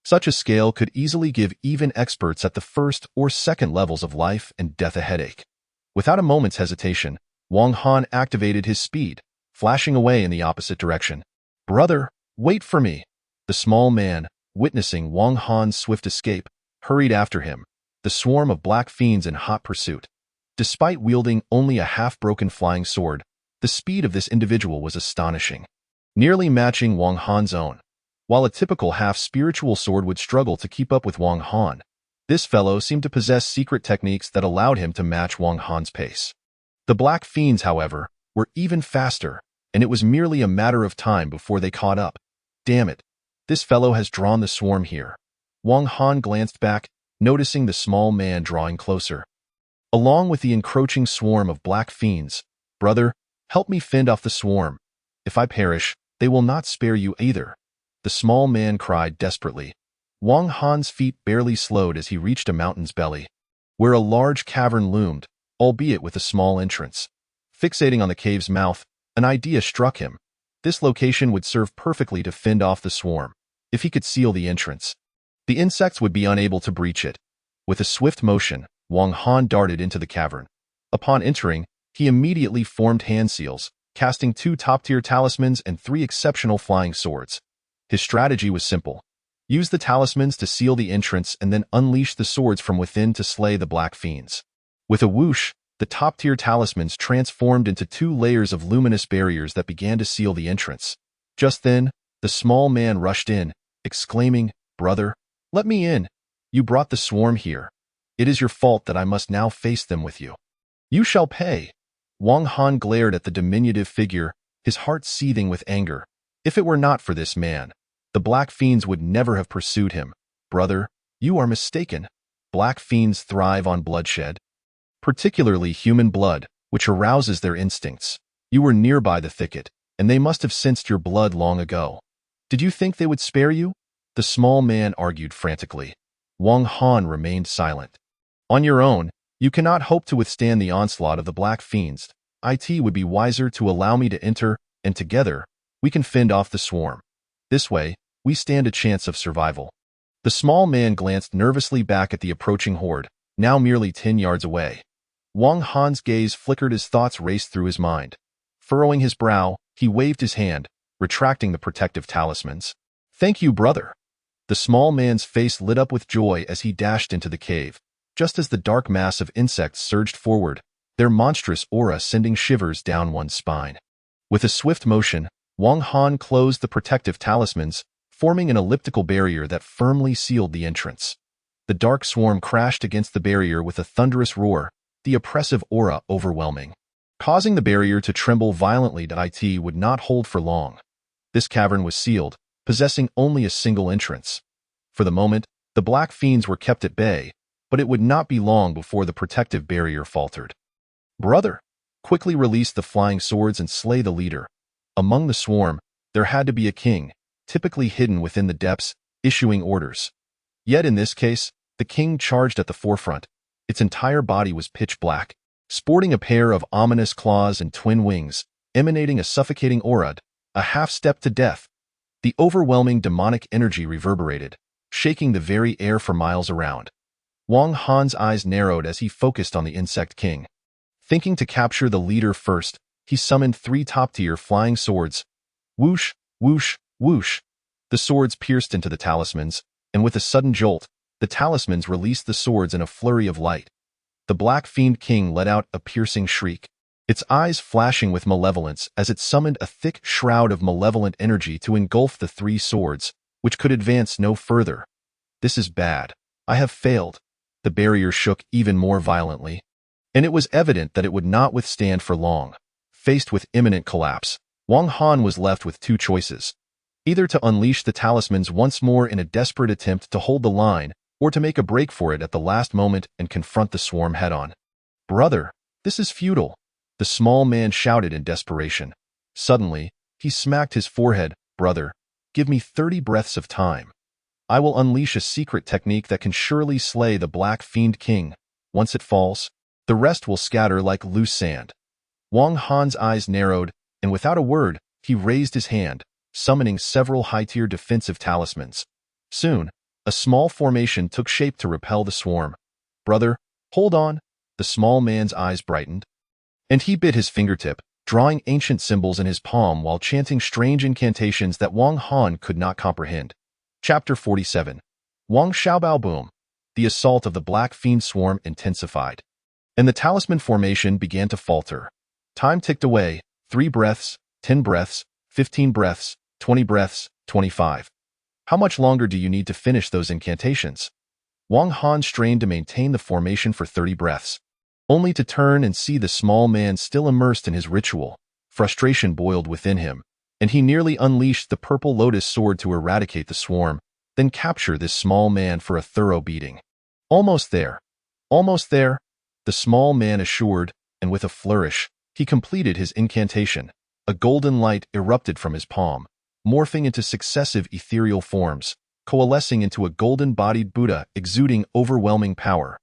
Such a scale could easily give even experts at the 1st or 2nd levels of life and death a headache. Without a moment's hesitation, Wang Han activated his speed, flashing away in the opposite direction. Brother, Wait for me. The small man, witnessing Wang Han's swift escape, hurried after him, the swarm of black fiends in hot pursuit. Despite wielding only a half-broken flying sword, the speed of this individual was astonishing, nearly matching Wang Han's own. While a typical half-spiritual sword would struggle to keep up with Wang Han, this fellow seemed to possess secret techniques that allowed him to match Wang Han's pace. The black fiends, however, were even faster, and it was merely a matter of time before they caught up. Damn it, this fellow has drawn the swarm here. Wang Han glanced back, noticing the small man drawing closer. Along with the encroaching swarm of black fiends, brother, help me fend off the swarm. If I perish, they will not spare you either. The small man cried desperately. Wang Han's feet barely slowed as he reached a mountain's belly, where a large cavern loomed, albeit with a small entrance. Fixating on the cave's mouth, an idea struck him. This location would serve perfectly to fend off the swarm. If he could seal the entrance, the insects would be unable to breach it. With a swift motion, Wang Han darted into the cavern. Upon entering, he immediately formed hand seals, casting 2 top-tier talismans and 3 exceptional flying swords. His strategy was simple. Use the talismans to seal the entrance and then unleash the swords from within to slay the black fiends. With a whoosh, the top-tier talismans transformed into 2 layers of luminous barriers that began to seal the entrance. Just then, the small man rushed in, exclaiming, "Brother, let me in. You brought the swarm here. It is your fault that I must now face them with you. You shall pay." Wang Han glared at the diminutive figure, his heart seething with anger. If it were not for this man, the black fiends would never have pursued him. "Brother, you are mistaken. Black fiends thrive on bloodshed, particularly human blood, which arouses their instincts. You were nearby the thicket, and they must have sensed your blood long ago. Did you think they would spare you?" The small man argued frantically. Wang Han remained silent. "On your own, you cannot hope to withstand the onslaught of the black fiends. It would be wiser to allow me to enter, and together, we can fend off the swarm. This way, we stand a chance of survival." The small man glanced nervously back at the approaching horde, now merely 10 yards away. Wang Han's gaze flickered as thoughts raced through his mind. Furrowing his brow, he waved his hand, retracting the protective talismans. "Thank you, brother." The small man's face lit up with joy as he dashed into the cave. Just as the dark mass of insects surged forward, their monstrous aura sending shivers down one's spine. With a swift motion, Wang Han closed the protective talismans, forming an elliptical barrier that firmly sealed the entrance. The dark swarm crashed against the barrier with a thunderous roar, the oppressive aura overwhelming, causing the barrier to tremble violently. It would not hold for long. This cavern was sealed, possessing only a single entrance. For the moment, the black fiends were kept at bay, but it would not be long before the protective barrier faltered. "Brother, quickly release the flying swords and slay the leader." Among the swarm, there had to be a king, typically hidden within the depths, issuing orders. Yet in this case, the king charged at the forefront. Its entire body was pitch black, sporting a pair of ominous claws and twin wings, emanating a suffocating aura, a half-step to death. The overwhelming demonic energy reverberated, shaking the very air for miles around. Wang Han's eyes narrowed as he focused on the insect king. Thinking to capture the leader first, he summoned 3 top-tier flying swords. Whoosh, whoosh, whoosh. The swords pierced into the talismans, and with a sudden jolt, the talismans released the swords in a flurry of light. The black fiend king let out a piercing shriek, its eyes flashing with malevolence as it summoned a thick shroud of malevolent energy to engulf the 3 swords, which could advance no further. "This is bad. I have failed." The barrier shook even more violently, and it was evident that it would not withstand for long. Faced with imminent collapse, Wang Han was left with 2 choices: either to unleash the talismans once more in a desperate attempt to hold the line, or to make a break for it at the last moment and confront the swarm head-on. "Brother, this is futile," the small man shouted in desperation. Suddenly, he smacked his forehead. "Brother, give me 30 breaths of time. I will unleash a secret technique that can surely slay the Black Fiend King. Once it falls, the rest will scatter like loose sand." Wang Han's eyes narrowed, and without a word, he raised his hand, summoning several high-tier defensive talismans. Soon, a small formation took shape to repel the swarm. "Brother, hold on." The small man's eyes brightened, and he bit his fingertip, drawing ancient symbols in his palm while chanting strange incantations that Wang Han could not comprehend. Chapter 47. Wang Xiaobao Boom. The assault of the Black Fiend swarm intensified, and the talisman formation began to falter. Time ticked away, 3 breaths, 10 breaths, 15 breaths, 20 breaths, 25. How much longer do you need to finish those incantations? Wang Han strained to maintain the formation for 30 breaths, only to turn and see the small man still immersed in his ritual. Frustration boiled within him, and he nearly unleashed the purple lotus sword to eradicate the swarm, then capture this small man for a thorough beating. Almost there. Almost there, the small man assured, and with a flourish, he completed his incantation. A golden light erupted from his palm, morphing into successive ethereal forms, coalescing into a golden-bodied Buddha exuding overwhelming power.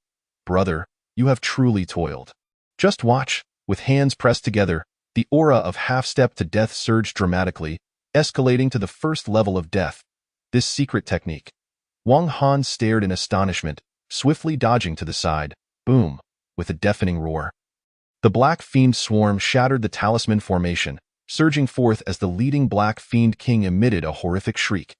Brother, you have truly toiled. Just watch. With hands pressed together, the aura of half-step to death surged dramatically, escalating to the first level of death. This secret technique. Wang Han stared in astonishment, swiftly dodging to the side. Boom! With a deafening roar, the Black Fiend swarm shattered the talisman formation, surging forth as the leading Black Fiend King emitted a horrific shriek.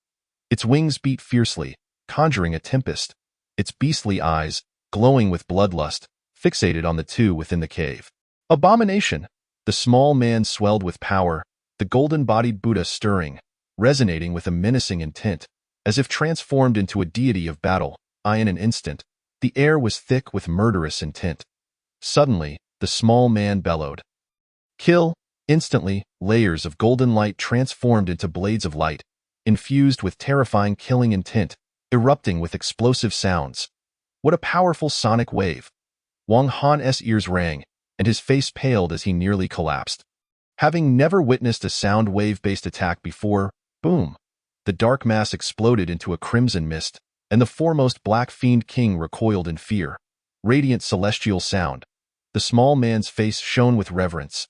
Its wings beat fiercely, conjuring a tempest, its beastly eyes, glowing with bloodlust, fixated on the two within the cave. Abomination! The small man swelled with power, the golden-bodied Buddha stirring, resonating with a menacing intent, as if transformed into a deity of battle. In an instant, the air was thick with murderous intent. Suddenly, the small man bellowed. Kill! Instantly, layers of golden light transformed into blades of light, infused with terrifying killing intent, erupting with explosive sounds. What a powerful sonic wave! Wang Han's ears rang, and his face paled as he nearly collapsed. Having never witnessed a sound wave-based attack before, boom! The dark mass exploded into a crimson mist, and the foremost Black Fiend King recoiled in fear. Radiant celestial sound. The small man's face shone with reverence.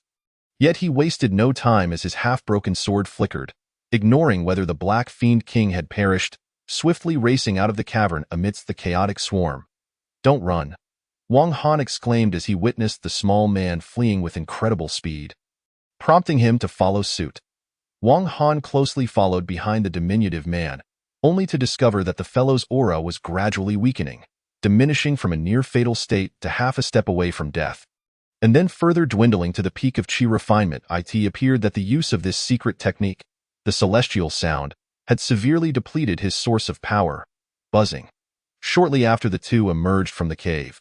Yet he wasted no time as his half-broken sword flickered, ignoring whether the Black Fiend King had perished, swiftly racing out of the cavern amidst the chaotic swarm. Don't run! Wang Han exclaimed as he witnessed the small man fleeing with incredible speed, prompting him to follow suit. Wang Han closely followed behind the diminutive man, only to discover that the fellow's aura was gradually weakening, diminishing from a near-fatal state to half a step away from death, and then further dwindling to the peak of chi refinement. It appeared that the use of this secret technique, the celestial sound, had severely depleted his source of power, buzzing. Shortly after the two emerged from the cave,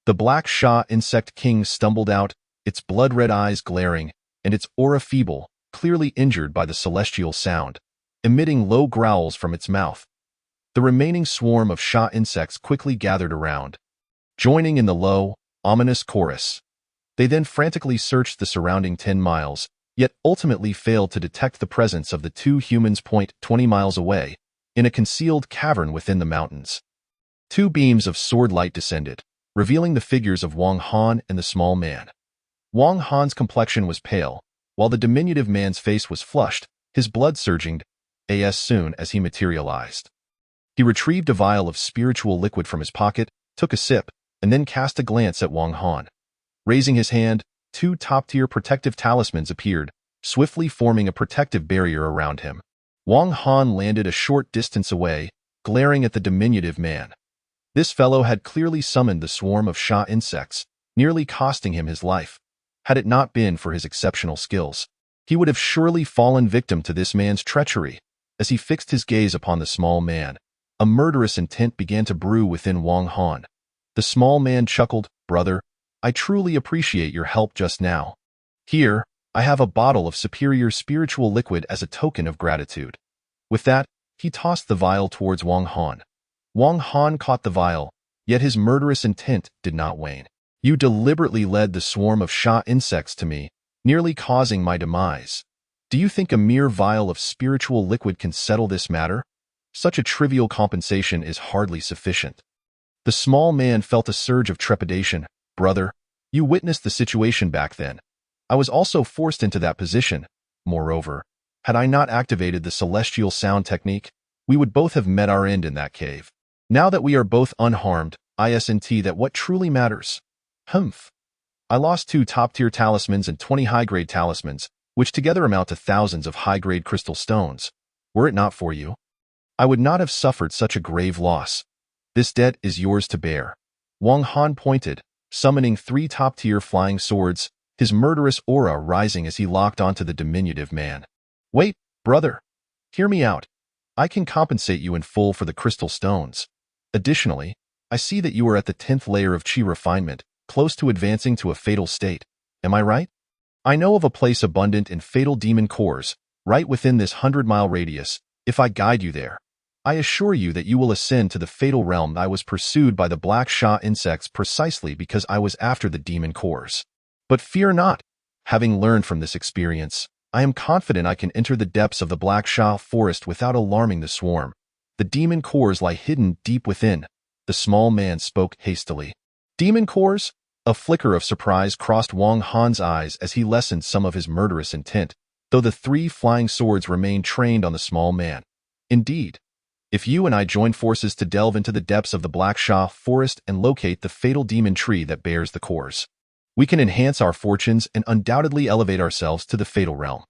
the Black Sha Insect King stumbled out, its blood-red eyes glaring, and its aura feeble, clearly injured by the celestial sound, emitting low growls from its mouth. The remaining swarm of Sha insects quickly gathered around, joining in the low, ominous chorus. They then frantically searched the surrounding 10 miles, yet ultimately failed to detect the presence of the two humans. 20 miles away, in a concealed cavern within the mountains. 2 beams of sword light descended, revealing the figures of Wang Han and the small man. Wang Han's complexion was pale, while the diminutive man's face was flushed, his blood surging as soon as he materialized. He retrieved a vial of spiritual liquid from his pocket, took a sip, and then cast a glance at Wang Han. Raising his hand, 2 top-tier protective talismans appeared, swiftly forming a protective barrier around him. Wang Han landed a short distance away, glaring at the diminutive man. This fellow had clearly summoned the swarm of Sha insects, nearly costing him his life. Had it not been for his exceptional skills, he would have surely fallen victim to this man's treachery. As he fixed his gaze upon the small man, a murderous intent began to brew within Wang Han. The small man chuckled, "Brother, I truly appreciate your help just now. Here, I have a bottle of superior spiritual liquid as a token of gratitude." With that, he tossed the vial towards Wang Han. Wang Han caught the vial, yet his murderous intent did not wane. "You deliberately led the swarm of Sha insects to me, nearly causing my demise. Do you think a mere vial of spiritual liquid can settle this matter? Such a trivial compensation is hardly sufficient." The small man felt a surge of trepidation. "Brother, you witnessed the situation back then. I was also forced into that position. Moreover, had I not activated the celestial sound technique, we would both have met our end in that cave. Now that we are both unharmed, isn't that what truly matters?" "Humph. I lost 2 top-tier talismans and 20 high-grade talismans, which together amount to thousands of high-grade crystal stones. Were it not for you, I would not have suffered such a grave loss. This debt is yours to bear. Wang Han pointed, summoning 3 top-tier flying swords, his murderous aura rising as he locked onto the diminutive man. Wait, brother. Hear me out. I can compensate you in full for the crystal stones. Additionally, I see that you are at the 10th layer of Qi refinement, close to advancing to a fatal state. Am I right? I know of a place abundant in fatal demon cores, right within this 100-mile radius. If I guide you there, I assure you that you will ascend to the fatal realm. I was pursued by the Black Sha insects precisely because I was after the demon cores. But fear not. Having learned from this experience, I am confident I can enter the depths of the Black Sha forest without alarming the swarm. The demon cores lie hidden deep within. The small man spoke hastily. Demon cores? A flicker of surprise crossed Wang Han's eyes as he lessened some of his murderous intent, though the 3 flying swords remained trained on the small man. Indeed, if you and I join forces to delve into the depths of the Black Sha forest and locate the fatal demon tree that bears the cores, we can enhance our fortunes and undoubtedly elevate ourselves to the fatal realm.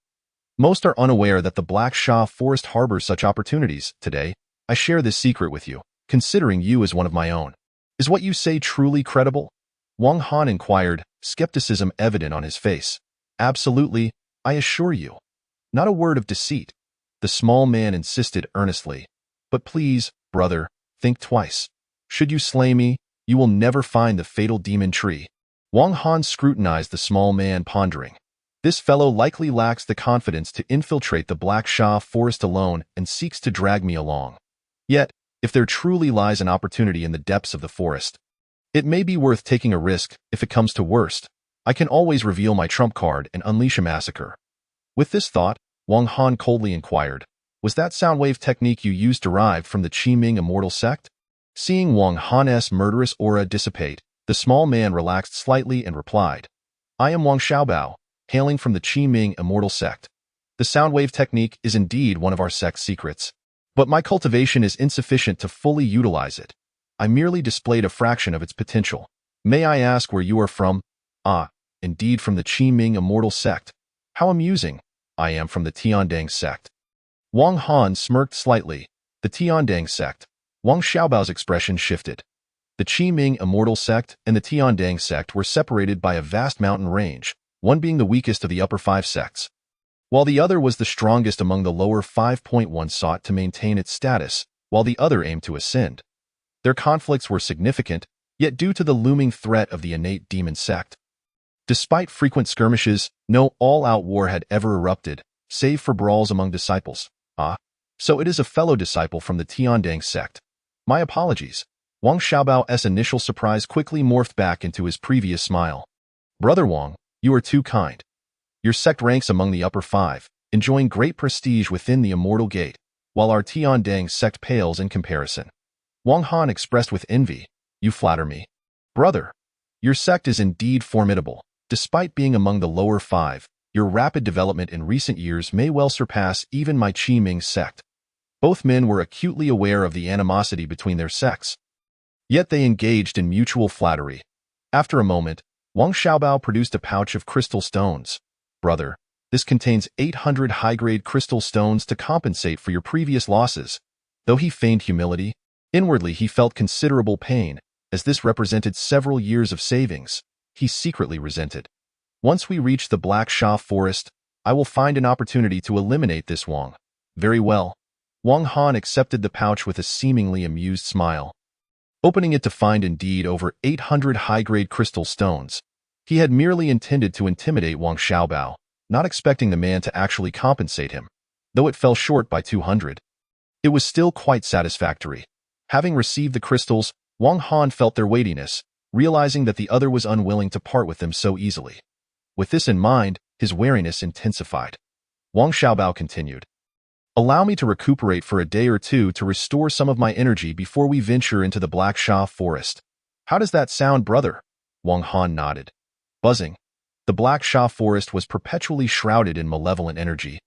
Most are unaware that the Black Sha forest harbors such opportunities. Today, I share this secret with you, considering you as one of my own. Is what you say truly credible? Wang Han inquired, skepticism evident on his face. Absolutely, I assure you. Not a word of deceit. The small man insisted earnestly. But please, brother, think twice. Should you slay me, you will never find the fatal demon tree. Wang Han scrutinized the small man, pondering. This fellow likely lacks the confidence to infiltrate the Black Sha forest alone and seeks to drag me along. Yet, if there truly lies an opportunity in the depths of the forest, it may be worth taking a risk. If it comes to worst, I can always reveal my trump card and unleash a massacre. With this thought, Wang Han coldly inquired, was that sound wave technique you used derived from the Qiming Immortal sect? Seeing Wang Han's murderous aura dissipate, the small man relaxed slightly and replied, I am Wang Xiaobao, hailing from the Qiming Immortal sect. The sound wave technique is indeed one of our sect's secrets, but my cultivation is insufficient to fully utilize it. I merely displayed a fraction of its potential. May I ask where you are from? Ah, indeed from the Qiming Immortal sect. How amusing. I am from the Tiandang sect. Wang Han smirked slightly. The Tiandang sect. Wang Xiaobao's expression shifted. The Qiming Immortal sect and the Tiandang sect were separated by a vast mountain range, one being the weakest of the upper 5 sects, while the other was the strongest among the lower 5.1 sought to maintain its status, while the other aimed to ascend. Their conflicts were significant, yet due to the looming threat of the innate demon sect. Despite frequent skirmishes, no all-out war had ever erupted, save for brawls among disciples. Ah, so it is a fellow disciple from the Tiandang sect. My apologies. Wang Xiaobao's initial surprise quickly morphed back into his previous smile. Brother Wang, you are too kind. Your sect ranks among the upper 5, enjoying great prestige within the Immortal Gate, while our Tiandang sect pales in comparison. Wang Han expressed with envy, you flatter me. Brother, your sect is indeed formidable. Despite being among the lower 5, your rapid development in recent years may well surpass even my Qiming sect. Both men were acutely aware of the animosity between their sects. Yet they engaged in mutual flattery. After a moment, Wang Xiaobao produced a pouch of crystal stones. Brother, this contains 800 high-grade crystal stones to compensate for your previous losses. Though he feigned humility, inwardly he felt considerable pain, as this represented several years of savings. He secretly resented. Once we reach the Black Sha forest, I will find an opportunity to eliminate this Wang. Very well. Wang Han accepted the pouch with a seemingly amused smile. Opening it to find indeed over 800 high-grade crystal stones, he had merely intended to intimidate Wang Xiaobao, not expecting the man to actually compensate him, though it fell short by 200. It was still quite satisfactory. Having received the crystals, Wang Han felt their weightiness, realizing that the other was unwilling to part with them so easily. With this in mind, his wariness intensified. Wang Xiaobao continued, allow me to recuperate for a day or two to restore some of my energy before we venture into the Black Sha forest. How does that sound, brother? Wang Han nodded. Buzzing. The Black Sha forest was perpetually shrouded in malevolent energy.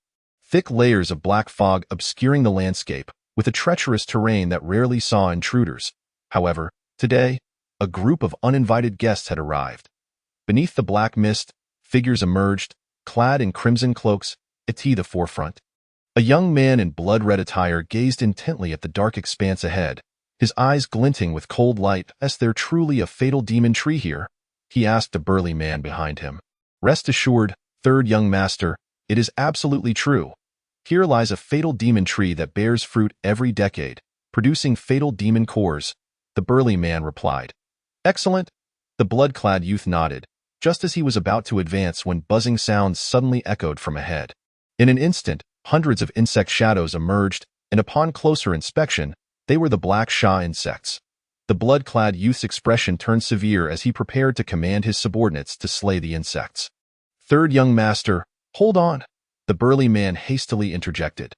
Thick layers of black fog obscuring the landscape, with a treacherous terrain that rarely saw intruders. However, today, a group of uninvited guests had arrived. Beneath the black mist, figures emerged, clad in crimson cloaks, at the forefront. A young man in blood-red attire gazed intently at the dark expanse ahead, his eyes glinting with cold light. "Is there truly a fatal demon tree here?" he asked a burly man behind him. "Rest assured, third young master, it is absolutely true. Here lies a fatal demon tree that bears fruit every decade, producing fatal demon cores," the burly man replied. "Excellent." The blood-clad youth nodded, just as he was about to advance when buzzing sounds suddenly echoed from ahead. In an instant, hundreds of insect shadows emerged, and upon closer inspection, they were the black Shah insects. The blood-clad youth's expression turned severe as he prepared to command his subordinates to slay the insects. "Third young master, hold on," the burly man hastily interjected.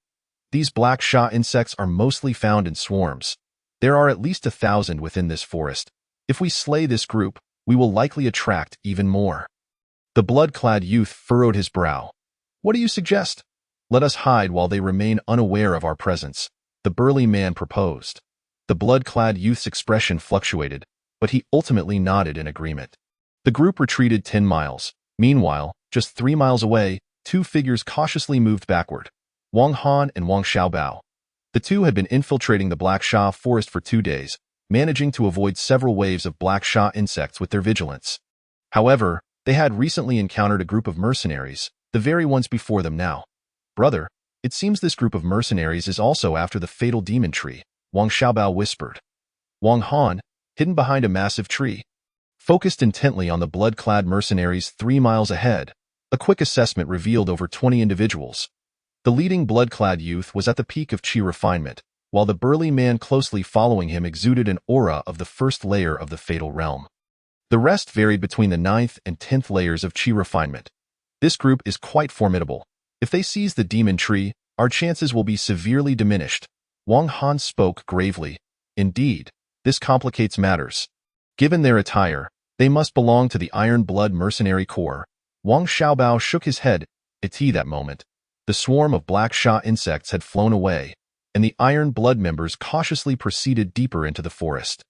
"These black Shah insects are mostly found in swarms. There are at least 1,000 within this forest. If we slay this group, we will likely attract even more." The blood-clad youth furrowed his brow. "What do you suggest?" "Let us hide while they remain unaware of our presence," the burly man proposed. The blood-clad youth's expression fluctuated, but he ultimately nodded in agreement. The group retreated 10 miles. Meanwhile, just 3 miles away, two figures cautiously moved backward. Wang Han and Wang Xiaobao. The two had been infiltrating the Black Sha forest for 2 days, managing to avoid several waves of Black Sha insects with their vigilance. However, they had recently encountered a group of mercenaries, the very ones before them now. "Brother, it seems this group of mercenaries is also after the fatal demon tree," Wang Xiaobao whispered. Wang Han, hidden behind a massive tree, focused intently on the blood-clad mercenaries 3 miles ahead. A quick assessment revealed over 20 individuals. The leading blood-clad youth was at the peak of chi refinement, while the burly man closely following him exuded an aura of the first layer of the fatal realm. The rest varied between the 9th and 10th layers of chi refinement. "This group is quite formidable. If they seize the demon tree, our chances will be severely diminished," Wang Han spoke gravely. "Indeed, this complicates matters. Given their attire, they must belong to the Iron Blood Mercenary Corps." Wang Xiaobao shook his head. At that moment, the swarm of Black Sha insects had flown away, and the Iron Blood members cautiously proceeded deeper into the forest.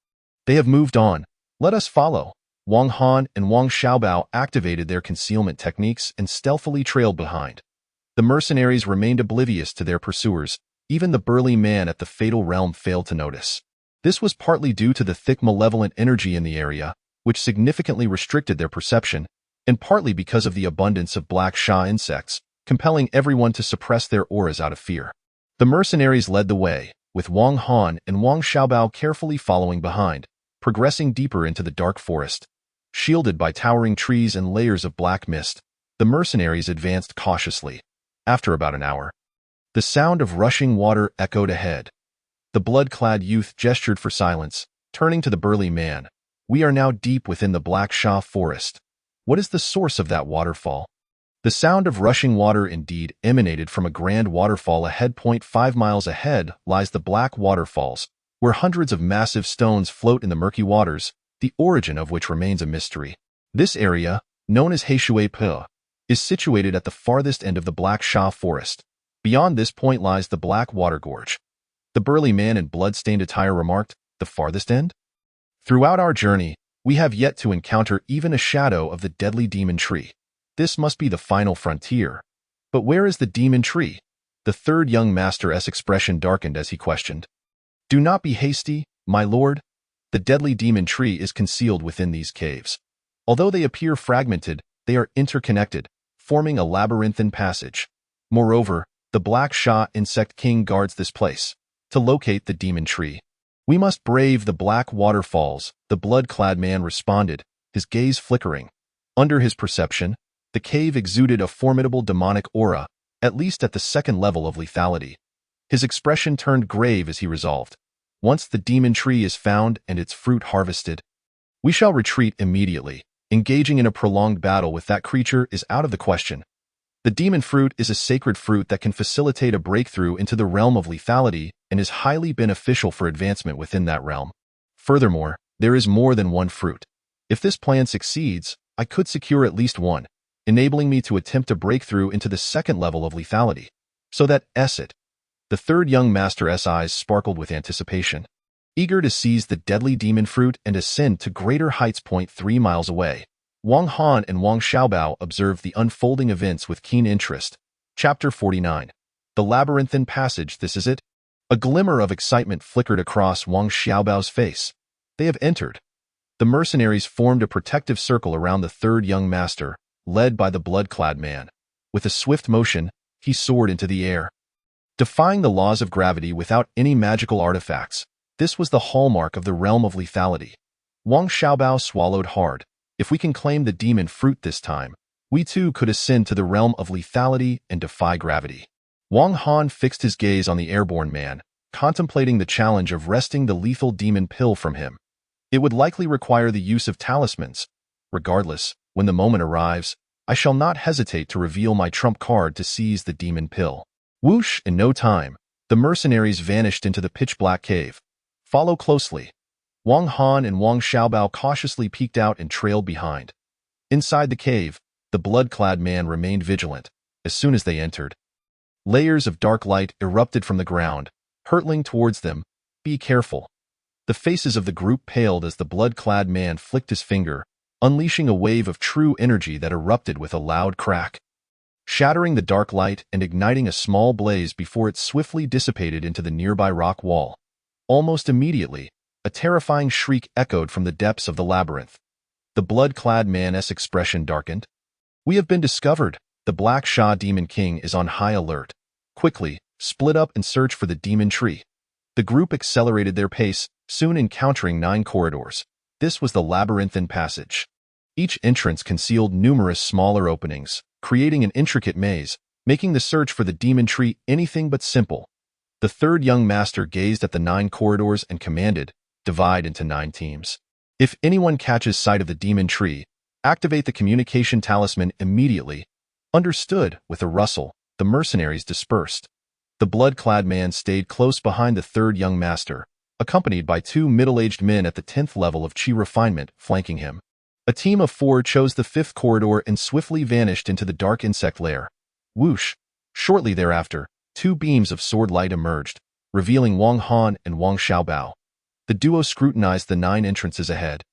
"They have moved on. Let us follow." Wang Han and Wang Xiaobao activated their concealment techniques and stealthily trailed behind. The mercenaries remained oblivious to their pursuers. Even the burly man at the fatal realm failed to notice. This was partly due to the thick malevolent energy in the area, which significantly restricted their perception, and partly because of the abundance of Black Sha insects, compelling everyone to suppress their auras out of fear. The mercenaries led the way, with Wang Han and Wang Xiaobao carefully following behind, progressing deeper into the dark forest. Shielded by towering trees and layers of black mist, the mercenaries advanced cautiously. After about an hour, the sound of rushing water echoed ahead. The blood-clad youth gestured for silence, turning to the burly man. "We are now deep within the Black Sha forest. What is the source of that waterfall?" The sound of rushing water indeed emanated from a grand waterfall ahead. 5 miles ahead lies the Black Waterfalls, where hundreds of massive stones float in the murky waters, the origin of which remains a mystery. This area, known as Heishui Pe, is situated at the farthest end of the Black Sha forest. Beyond this point lies the Black Water Gorge. The burly man in blood-stained attire remarked, "The farthest end? Throughout our journey, we have yet to encounter even a shadow of the deadly demon tree. This must be the final frontier. But where is the demon tree?" The third young master's expression darkened as he questioned. "Do not be hasty, my lord. The deadly demon tree is concealed within these caves. Although they appear fragmented, they are interconnected, forming a labyrinthine passage. Moreover, the Black Sha Insect King guards this place. To locate the demon tree, we must brave the black waterfalls," the blood-clad man responded, his gaze flickering. Under his perception, the cave exuded a formidable demonic aura, at least at the 2nd level of lethality. His expression turned grave as he resolved. "Once the demon tree is found and its fruit harvested, we shall retreat immediately. Engaging in a prolonged battle with that creature is out of the question. The demon fruit is a sacred fruit that can facilitate a breakthrough into the realm of lethality and is highly beneficial for advancement within that realm. Furthermore, there is more than one fruit. If this plan succeeds, I could secure at least one, enabling me to attempt a breakthrough into the 2nd level of lethality. So that it." The third young master's eyes sparkled with anticipation. Eager to seize the deadly demon fruit and ascend to greater heights. 3 miles away, Wang Han and Wang Xiaobao observed the unfolding events with keen interest. Chapter 49. The Labyrinthine Passage, this is it? A glimmer of excitement flickered across Wang Xiaobao's face. They have entered. The mercenaries formed a protective circle around the third young master, led by the blood-clad man. With a swift motion, he soared into the air. Defying the laws of gravity without any magical artifacts, this was the hallmark of the realm of lethality. Wang Xiaobao swallowed hard. If we can claim the demon fruit this time, we too could ascend to the realm of lethality and defy gravity. Wang Han fixed his gaze on the airborne man, contemplating the challenge of wresting the lethal demon pill from him. It would likely require the use of talismans. Regardless, when the moment arrives, I shall not hesitate to reveal my trump card to seize the demon pill. Whoosh! In no time, the mercenaries vanished into the pitch-black cave. Follow closely. Wang Han and Wang Xiaobao cautiously peeked out and trailed behind. Inside the cave, the blood-clad man remained vigilant. As soon as they entered, layers of dark light erupted from the ground, hurtling towards them. Be careful. The faces of the group paled as the blood-clad man flicked his finger, unleashing a wave of true energy that erupted with a loud crack, shattering the dark light and igniting a small blaze before it swiftly dissipated into the nearby rock wall. Almost immediately, a terrifying shriek echoed from the depths of the labyrinth. The blood-clad man's expression darkened. We have been discovered. The Black Sha Demon King is on high alert. Quickly, split up and search for the demon tree. The group accelerated their pace, soon encountering 9 corridors. This was the labyrinthine passage. Each entrance concealed numerous smaller openings, creating an intricate maze, making the search for the demon tree anything but simple. The third young master gazed at the 9 corridors and commanded, divide into 9 teams. If anyone catches sight of the demon tree, activate the communication talisman immediately. Understood. With a rustle, the mercenaries dispersed. The blood-clad man stayed close behind the third young master, accompanied by 2 middle-aged men at the 10th level of chi refinement flanking him. A team of 4 chose the 5th corridor and swiftly vanished into the dark insect lair. Whoosh! Shortly thereafter, 2 beams of sword light emerged, revealing Wang Han and Wang Xiaobao. The duo scrutinized the 9 entrances ahead,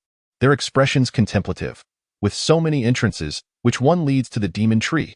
their expressions contemplative. With so many entrances, which one leads to the demon tree?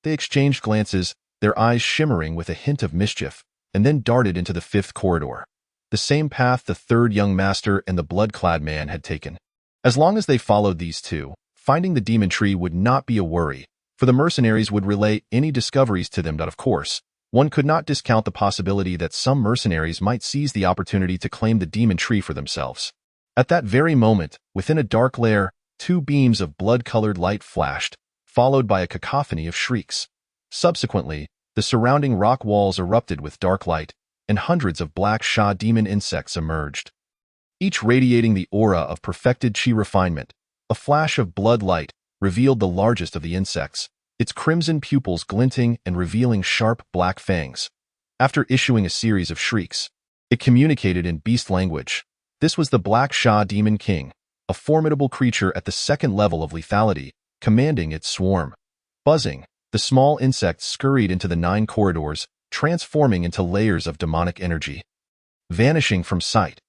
They exchanged glances, their eyes shimmering with a hint of mischief, and then darted into the 5th corridor. The same path the third young master and the blood-clad man had taken. As long as they followed these 2, finding the demon tree would not be a worry, for the mercenaries would relay any discoveries to them. Of course, one could not discount the possibility that some mercenaries might seize the opportunity to claim the demon tree for themselves. At that very moment, within a dark lair, 2 beams of blood-colored light flashed, followed by a cacophony of shrieks. Subsequently, the surrounding rock walls erupted with dark light, and hundreds of Black Sha demon insects emerged, each radiating the aura of perfected chi refinement. A flash of blood light revealed the largest of the insects, its crimson pupils glinting and revealing sharp black fangs. After issuing a series of shrieks, it communicated in beast language. This was the Black Sha Demon King, a formidable creature at the 2nd level of lethality, commanding its swarm. Buzzing, the small insects scurried into the 9 corridors, transforming into layers of demonic energy. Vanishing from sight,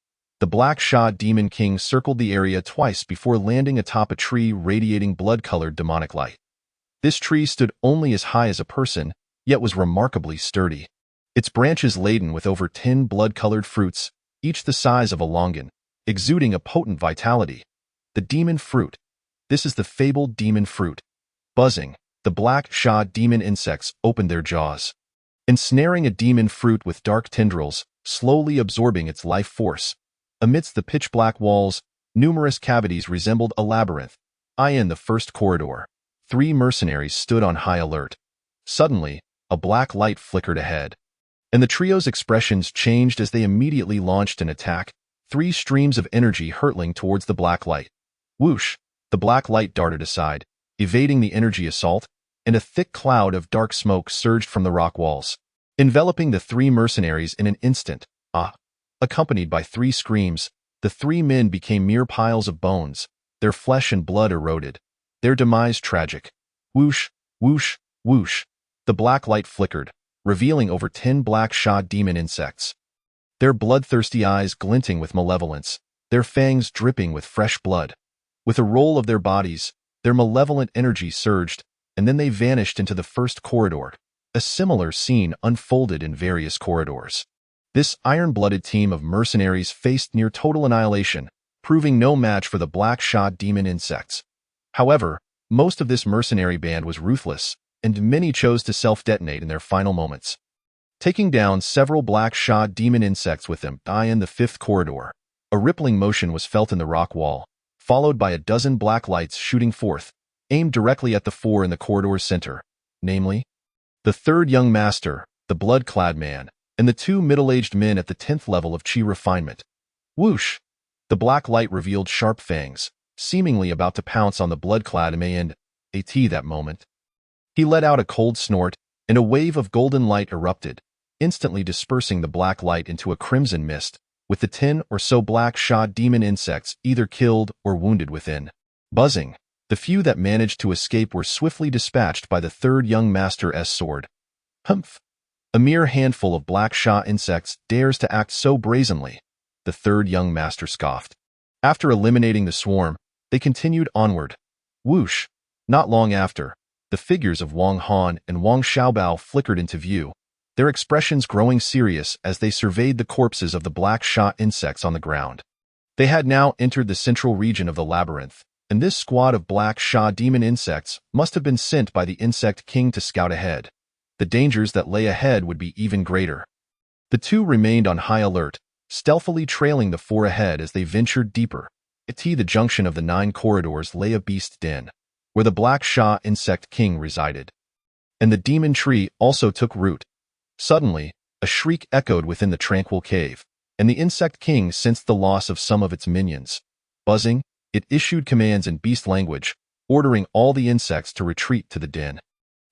the Black Sha Demon King circled the area twice before landing atop a tree radiating blood-colored demonic light. This tree stood only as high as a person, yet was remarkably sturdy. Its branches laden with over 10 blood-colored fruits, each the size of a longan, exuding a potent vitality. The demon fruit. This is the fabled demon fruit. Buzzing, the Black Sha demon insects opened their jaws, ensnaring a demon fruit with dark tendrils, slowly absorbing its life force. Amidst the pitch-black walls, numerous cavities resembled a labyrinth. In the 1st corridor, 3 mercenaries stood on high alert. Suddenly, a black light flickered ahead, and the trio's expressions changed as they immediately launched an attack, 3 streams of energy hurtling towards the black light. Whoosh! The black light darted aside, evading the energy assault, and a thick cloud of dark smoke surged from the rock walls, enveloping the 3 mercenaries in an instant. Accompanied by 3 screams, the 3 men became mere piles of bones, their flesh and blood eroded, their demise tragic. Whoosh, whoosh, whoosh. The black light flickered, revealing over 10 Black Sha demon insects, their bloodthirsty eyes glinting with malevolence, their fangs dripping with fresh blood. With a roll of their bodies, Their malevolent energy surged, and then they vanished into the first corridor. A similar scene unfolded in various corridors. This iron-blooded team of mercenaries faced near total annihilation, proving no match for the black-shot demon insects. However, most of this mercenary band was ruthless, and many chose to self-detonate in their final moments, taking down several black-shot demon insects with them. In the fifth corridor, a rippling motion was felt in the rock wall, followed by a dozen black lights shooting forth, aimed directly at the four in the corridor's center, namely, the third young master, the blood-clad man, and the two middle-aged men at the 10th level of chi refinement. Whoosh! The black light revealed sharp fangs, seemingly about to pounce on the blood-clad man. That moment, he let out a cold snort, and a wave of golden light erupted, instantly dispersing the black light into a crimson mist, with the 10 or so black-shot demon insects either killed or wounded within. Buzzing, the few that managed to escape were swiftly dispatched by the third young master's sword. Humph! A mere handful of black-shot insects dares to act so brazenly, the third young master scoffed. After eliminating the swarm, they continued onward. Whoosh! Not long after, the figures of Wang Han and Wang Xiaobao flickered into view, their expressions growing serious as they surveyed the corpses of the black-shot insects on the ground. They had now entered the central region of the labyrinth, and this squad of black-shot demon insects must have been sent by the Insect King to scout ahead. The dangers that lay ahead would be even greater. The two remained on high alert, stealthily trailing the four ahead as they ventured deeper. At the junction of the 9 corridors lay a beast den, where the black-shot Insect King resided. And the demon tree also took root. Suddenly, a shriek echoed within the tranquil cave, and the Insect King sensed the loss of some of its minions. Buzzing, it issued commands in beast language, ordering all the insects to retreat to the den.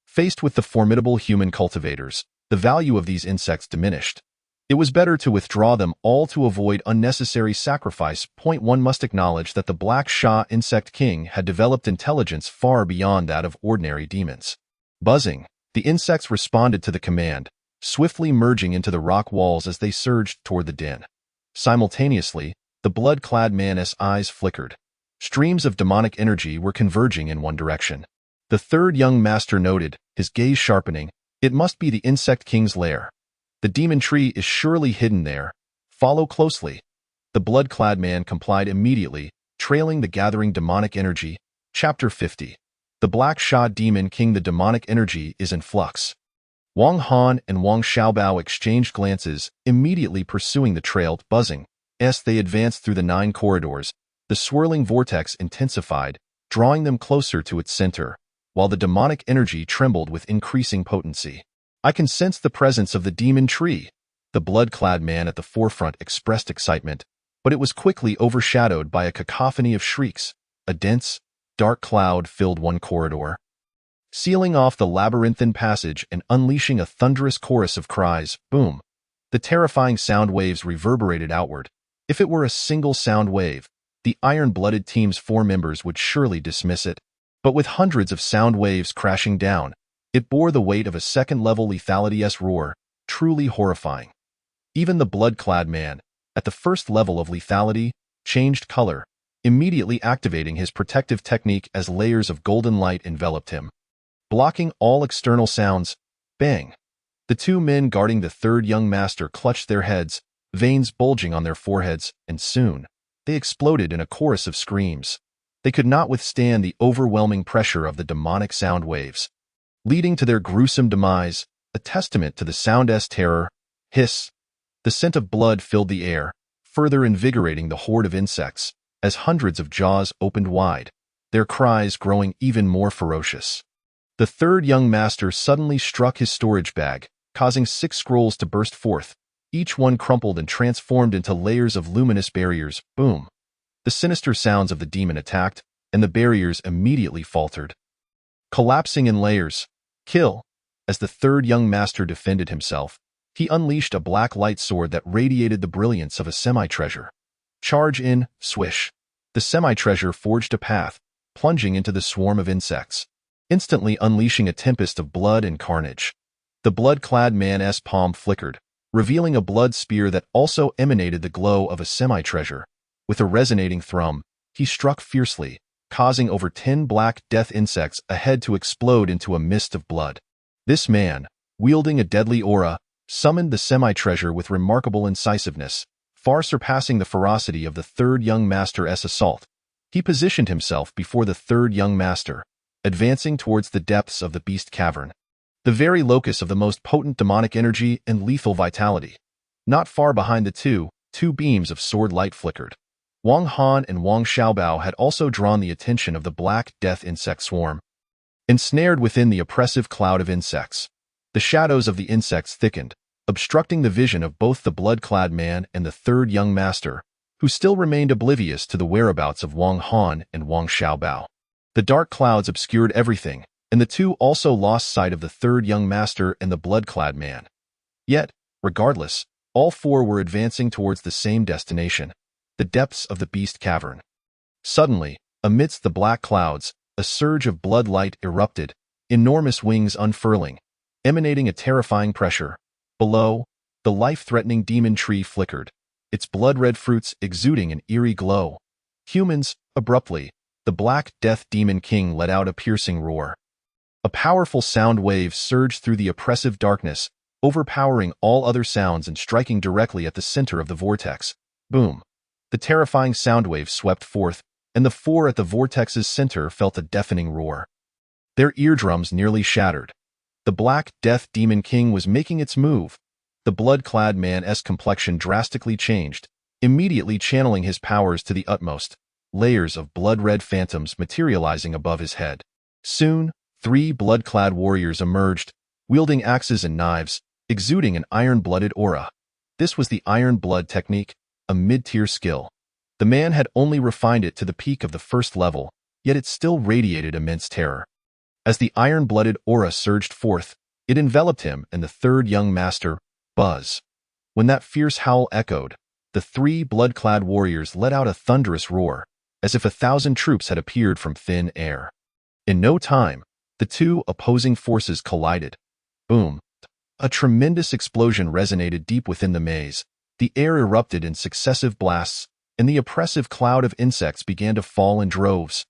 Faced with the formidable human cultivators, the value of these insects diminished. It was better to withdraw them all to avoid unnecessary sacrifice. One must acknowledge that the black-shot Insect King had developed intelligence far beyond that of ordinary demons. Buzzing, the insects responded to the command, swiftly merging into the rock walls as they surged toward the den. Simultaneously, the blood-clad man's eyes flickered. Streams of demonic energy were converging in one direction. The third young master noted, his gaze sharpening, it must be the Insect King's lair. The demon tree is surely hidden there. Follow closely. The blood-clad man complied immediately, trailing the gathering demonic energy. Chapter 50. The Black-Shot Demon King. The demonic energy is in flux. Wang Han and Wang Xiaobao exchanged glances, immediately pursuing the trail. Buzzing, as they advanced through the 9 corridors, the swirling vortex intensified, drawing them closer to its center, while the demonic energy trembled with increasing potency. I can sense the presence of the demon tree. The blood-clad man at the forefront expressed excitement, but it was quickly overshadowed by a cacophony of shrieks. A dense, dark cloud filled one corridor, sealing off the labyrinthine passage and unleashing a thunderous chorus of cries. Boom! The terrifying sound waves reverberated outward. If it were a single sound wave, the iron-blooded team's 4 members would surely dismiss it. But with hundreds of sound waves crashing down, it bore the weight of a second-level lethality's roar, truly horrifying. Even the blood-clad man, at the first level of lethality, changed color, immediately activating his protective technique as layers of golden light enveloped him, blocking all external sounds. Bang! The 2 men guarding the third young master clutched their heads, veins bulging on their foreheads, and soon, they exploded in a chorus of screams. They could not withstand the overwhelming pressure of the demonic sound waves, leading to their gruesome demise, a testament to the sound's terror. Hiss! The scent of blood filled the air, further invigorating the horde of insects, as hundreds of jaws opened wide, their cries growing even more ferocious. The third young master suddenly struck his storage bag, causing 6 scrolls to burst forth, each one crumpled and transformed into layers of luminous barriers. Boom! The sinister sounds of the demon attacked, and the barriers immediately faltered, collapsing in layers. Kill! As the third young master defended himself, he unleashed a black light sword that radiated the brilliance of a semi-treasure. Charge in, swish! The semi-treasure forged a path, plunging into the swarm of insects, instantly unleashing a tempest of blood and carnage. The blood-clad man's palm flickered, revealing a blood spear that also emanated the glow of a semi-treasure. With a resonating thrum, he struck fiercely, causing over 10 black death insects ahead to explode into a mist of blood. This man, wielding a deadly aura, summoned the semi-treasure with remarkable incisiveness, far surpassing the ferocity of the third young master's assault. He positioned himself before the third young master, advancing towards the depths of the beast cavern, the very locus of the most potent demonic energy and lethal vitality. Not far behind the two beams of sword light flickered. Wang Han and Wang Xiaobao had also drawn the attention of the black death insect swarm. Ensnared within the oppressive cloud of insects, the shadows of the insects thickened, obstructing the vision of both the blood-clad man and the third young master, who still remained oblivious to the whereabouts of Wang Han and Wang Xiaobao. The dark clouds obscured everything, and the two also lost sight of the third young master and the blood-clad man. Yet, regardless, all four were advancing towards the same destination, the depths of the beast cavern. Suddenly, amidst the black clouds, a surge of blood light erupted, enormous wings unfurling, emanating a terrifying pressure. Below, the life-threatening demon tree flickered, its blood-red fruits exuding an eerie glow. Humans, abruptly, the Black Death Demon King let out a piercing roar. A powerful sound wave surged through the oppressive darkness, overpowering all other sounds and striking directly at the center of the vortex. Boom! The terrifying sound wave swept forth, and the four at the vortex's center felt a deafening roar. Their eardrums nearly shattered. The Black Death Demon King was making its move. The blood-clad man's complexion drastically changed, immediately channeling his powers to the utmost, layers of blood-red phantoms materializing above his head. Soon, 3 blood-clad warriors emerged, wielding axes and knives, exuding an iron-blooded aura. This was the Iron Blood technique, a mid-tier skill. The man had only refined it to the peak of the first level, yet it still radiated immense terror. As the iron-blooded aura surged forth, it enveloped him and the third young master, Buzz. When that fierce howl echoed, the 3 blood-clad warriors let out a thunderous roar, as if 1,000 troops had appeared from thin air. In no time, the two opposing forces collided. Boom! A tremendous explosion resonated deep within the maze. The air erupted in successive blasts, and the oppressive cloud of insects began to fall in droves.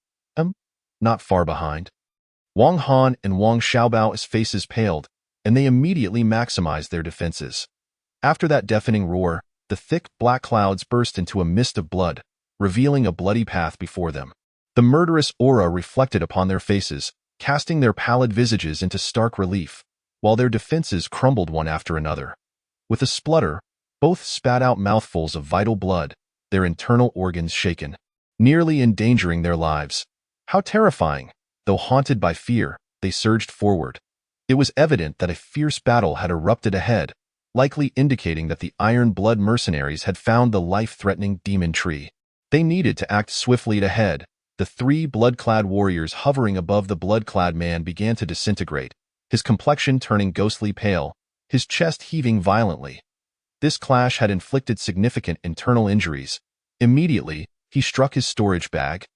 Not far behind, Wang Han and Wang Xiaobao's faces paled, and they immediately maximized their defenses. After that deafening roar, the thick black clouds burst into a mist of blood, revealing a bloody path before them. The murderous aura reflected upon their faces, casting their pallid visages into stark relief, while their defenses crumbled one after another. With a splutter, both spat out mouthfuls of vital blood, their internal organs shaken, nearly endangering their lives. How terrifying! Though haunted by fear, they surged forward. It was evident that a fierce battle had erupted ahead, likely indicating that the Iron Blood mercenaries had found the life-threatening demon tree. They needed to act swiftly to head. The 3 blood-clad warriors hovering above the blood-clad man began to disintegrate, his complexion turning ghostly pale, his chest heaving violently. This clash had inflicted significant internal injuries. Immediately, he struck his storage bag,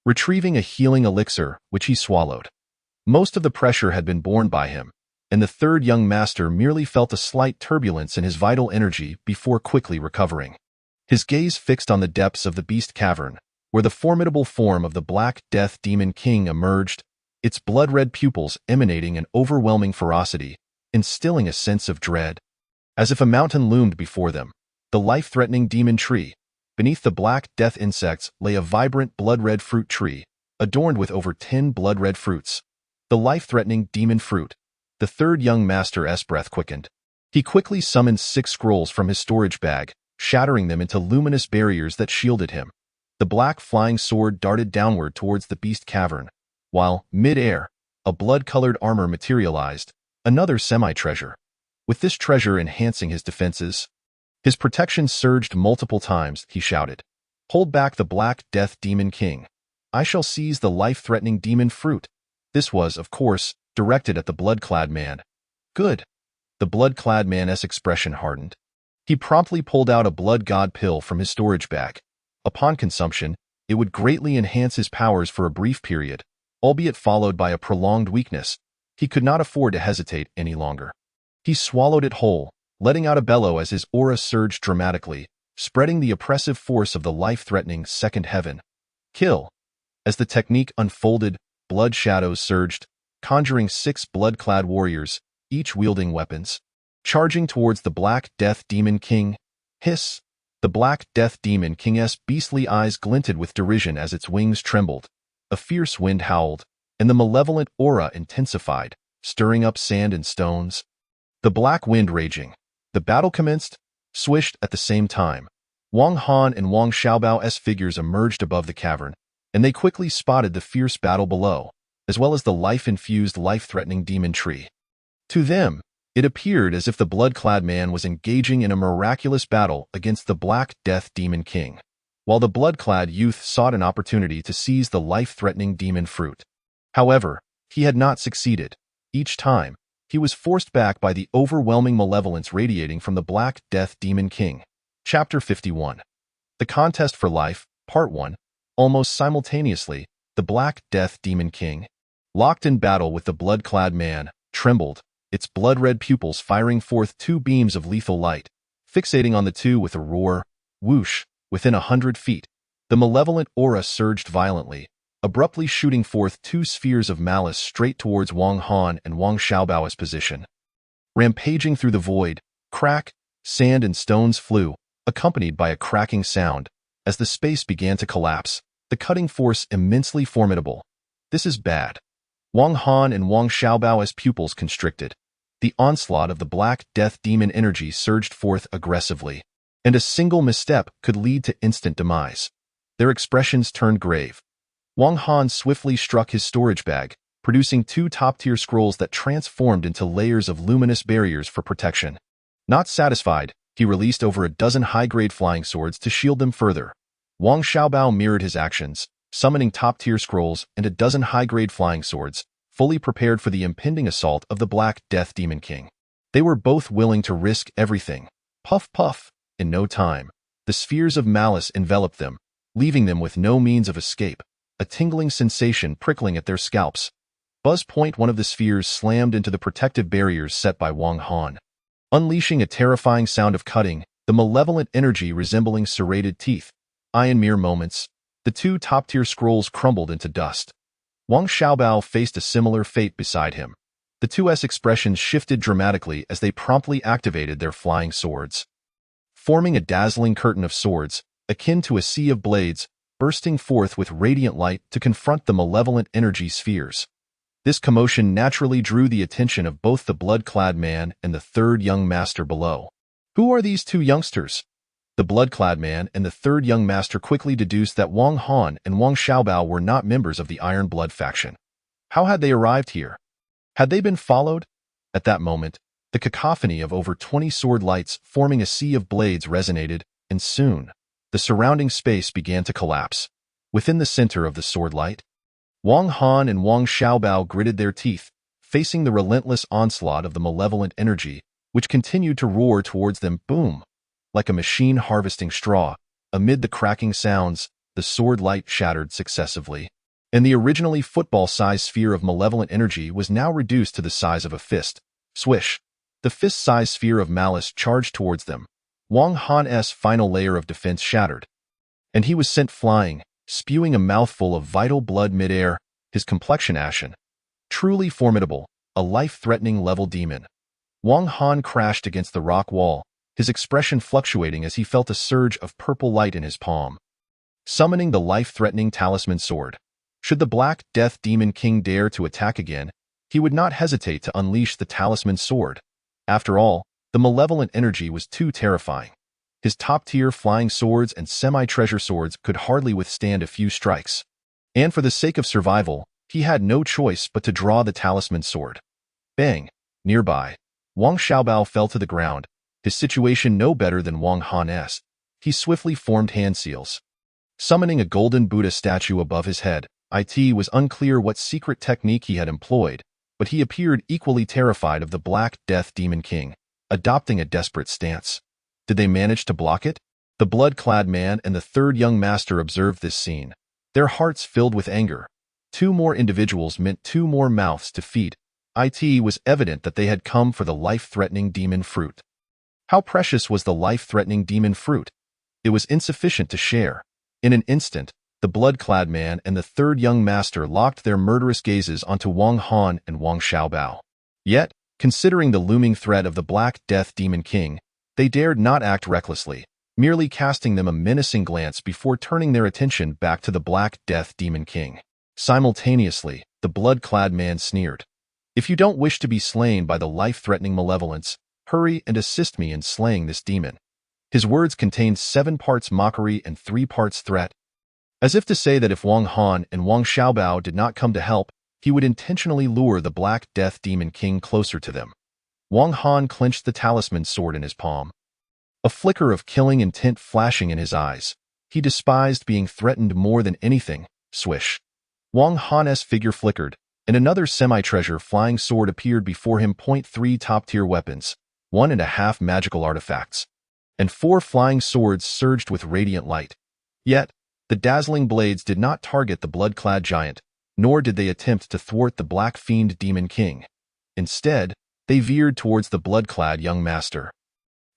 retrieving a healing elixir, which he swallowed. Most of the pressure had been borne by him, and the third young master merely felt a slight turbulence in his vital energy before quickly recovering. His gaze fixed on the depths of the beast cavern, where the formidable form of the Black Death Demon King emerged, its blood-red pupils emanating an overwhelming ferocity, instilling a sense of dread. As if a mountain loomed before them, the life-threatening demon tree. Beneath the black death insects lay a vibrant blood-red fruit tree, adorned with over 10 blood-red fruits. The life-threatening demon fruit. The third young master's breath quickened. He quickly summoned 6 scrolls from his storage bag, shattering them into luminous barriers that shielded him. The black flying sword darted downward towards the beast cavern, while, mid-air, a blood-colored armor materialized, another semi-treasure. With this treasure enhancing his defenses, his protection surged multiple times. He shouted, "Hold back the Black Death Demon King. I shall seize the life-threatening demon fruit." This was, of course, directed at the blood-clad man. Good. The blood-clad man's expression hardened. He promptly pulled out a blood god pill from his storage bag. Upon consumption, it would greatly enhance his powers for a brief period, albeit followed by a prolonged weakness. He could not afford to hesitate any longer. He swallowed it whole, letting out a bellow as his aura surged dramatically, spreading the oppressive force of the life-threatening second heaven. Kill! As the technique unfolded, blood shadows surged, conjuring 6 blood-clad warriors, each wielding weapons. Charging towards the Black Death Demon King. Hiss! The Black Death Demon King's beastly eyes glinted with derision as its wings trembled. A fierce wind howled, and the malevolent aura intensified, stirring up sand and stones. The black wind raging. The battle commenced, swished at the same time. Wang Han and Wang Xiaobao's figures emerged above the cavern, and they quickly spotted the fierce battle below, as well as the life-infused, life-threatening demon tree. To them, it appeared as if the blood-clad man was engaging in a miraculous battle against the Black Death Demon King, while the blood-clad youth sought an opportunity to seize the life-threatening demon fruit. However, he had not succeeded. Each time, he was forced back by the overwhelming malevolence radiating from the Black Death Demon King. Chapter 51. The Contest for Life, Part 1. Almost simultaneously, the Black Death Demon King, locked in battle with the blood-clad man, trembled, its blood-red pupils firing forth 2 beams of lethal light, fixating on the two with a roar. Whoosh! Within 100 feet, the malevolent aura surged violently, abruptly shooting forth 2 spheres of malice straight towards Wang Han and Wang Xiaobao's position. Rampaging through the void, crack, sand and stones flew, accompanied by a cracking sound. As the space began to collapse, the cutting force immensely formidable. This is bad. Wang Han and Wang Xiaobao's pupils constricted. The onslaught of the Black Death Demon energy surged forth aggressively, and a single misstep could lead to instant demise. Their expressions turned grave. Wang Han swiftly struck his storage bag, producing 2 top-tier scrolls that transformed into layers of luminous barriers for protection. Not satisfied, he released over a dozen high-grade flying swords to shield them further. Wang Xiaobao mirrored his actions, summoning top-tier scrolls and a dozen high-grade flying swords, fully prepared for the impending assault of the Black Death Demon King. They were both willing to risk everything. Puff puff! In no time, the spheres of malice enveloped them, leaving them with no means of escape, a tingling sensation prickling at their scalps. Buzz point, one of the spheres slammed into the protective barriers set by Wang Han. Unleashing a terrifying sound of cutting, the malevolent energy resembling serrated teeth. In mere moments, the 2 top-tier scrolls crumbled into dust. Wang Xiaobao faced a similar fate beside him. The 2's expressions shifted dramatically as they promptly activated their flying swords, forming a dazzling curtain of swords, akin to a sea of blades, bursting forth with radiant light to confront the malevolent energy spheres. This commotion naturally drew the attention of both the blood-clad man and the 3rd young master below. Who are these 2 youngsters? The blood-clad man and the 3rd young master quickly deduced that Wang Han and Wang Xiaobao were not members of the Iron Blood faction. How had they arrived here? Had they been followed? At that moment, the cacophony of over 20 sword lights forming a sea of blades resonated, and soon, the surrounding space began to collapse. Within the center of the sword light, Wang Han and Wang Xiaobao gritted their teeth, facing the relentless onslaught of the malevolent energy, which continued to roar towards them. Boom! Like a machine harvesting straw, amid the cracking sounds, the sword light shattered successively, and the originally football-sized sphere of malevolent energy was now reduced to the size of a fist. Swish! The fist-sized sphere of malice charged towards them. Wang Han's final layer of defense shattered, and he was sent flying, spewing a mouthful of vital blood mid-air, his complexion ashen. Truly formidable, a life-threatening level demon. Wang Han crashed against the rock wall, his expression fluctuating as he felt a surge of purple light in his palm. Summoning the life-threatening talisman sword. Should the Black Death Demon King dare to attack again, he would not hesitate to unleash the talisman sword. After all, the malevolent energy was too terrifying. His top-tier flying swords and semi-treasure swords could hardly withstand a few strikes. And for the sake of survival, he had no choice but to draw the talisman sword. Bang! Nearby, Wang Xiaobao fell to the ground, his situation no better than Wang Han's. He swiftly formed hand seals. Summoning a golden Buddha statue above his head, it was unclear what secret technique he had employed, but he appeared equally terrified of the Black Death Demon King, adopting a desperate stance. Did they manage to block it? The blood-clad man and the 3rd young master observed this scene, their hearts filled with anger. 2 more individuals meant 2 more mouths to feed. It was evident that they had come for the life-threatening demon fruit. How precious was the life-threatening demon fruit? It was insufficient to share. In an instant, the blood-clad man and the third young master locked their murderous gazes onto Wang Han and Wang Xiaobao. Yet, considering the looming threat of the Black Death Demon King, they dared not act recklessly, merely casting them a menacing glance before turning their attention back to the Black Death Demon King. Simultaneously, the blood-clad man sneered. "If you don't wish to be slain by the life-threatening malevolence, hurry and assist me in slaying this demon." His words contained 7 parts mockery and 3 parts threat, as if to say that if Wang Han and Wang Xiaobao did not come to help, he would intentionally lure the Black Death Demon King closer to them. Wang Han clenched the talisman sword in his palm, a flicker of killing intent flashing in his eyes. He despised being threatened more than anything. Swish. Wang Han's figure flickered, and another semi-treasure flying sword appeared before him. 3 top-tier weapons, 1.5 magical artifacts, and 4 flying swords surged with radiant light. Yet, the dazzling blades did not target the blood-clad giant, nor did they attempt to thwart the Black Fiend Demon King. Instead, they veered towards the blood-clad young master,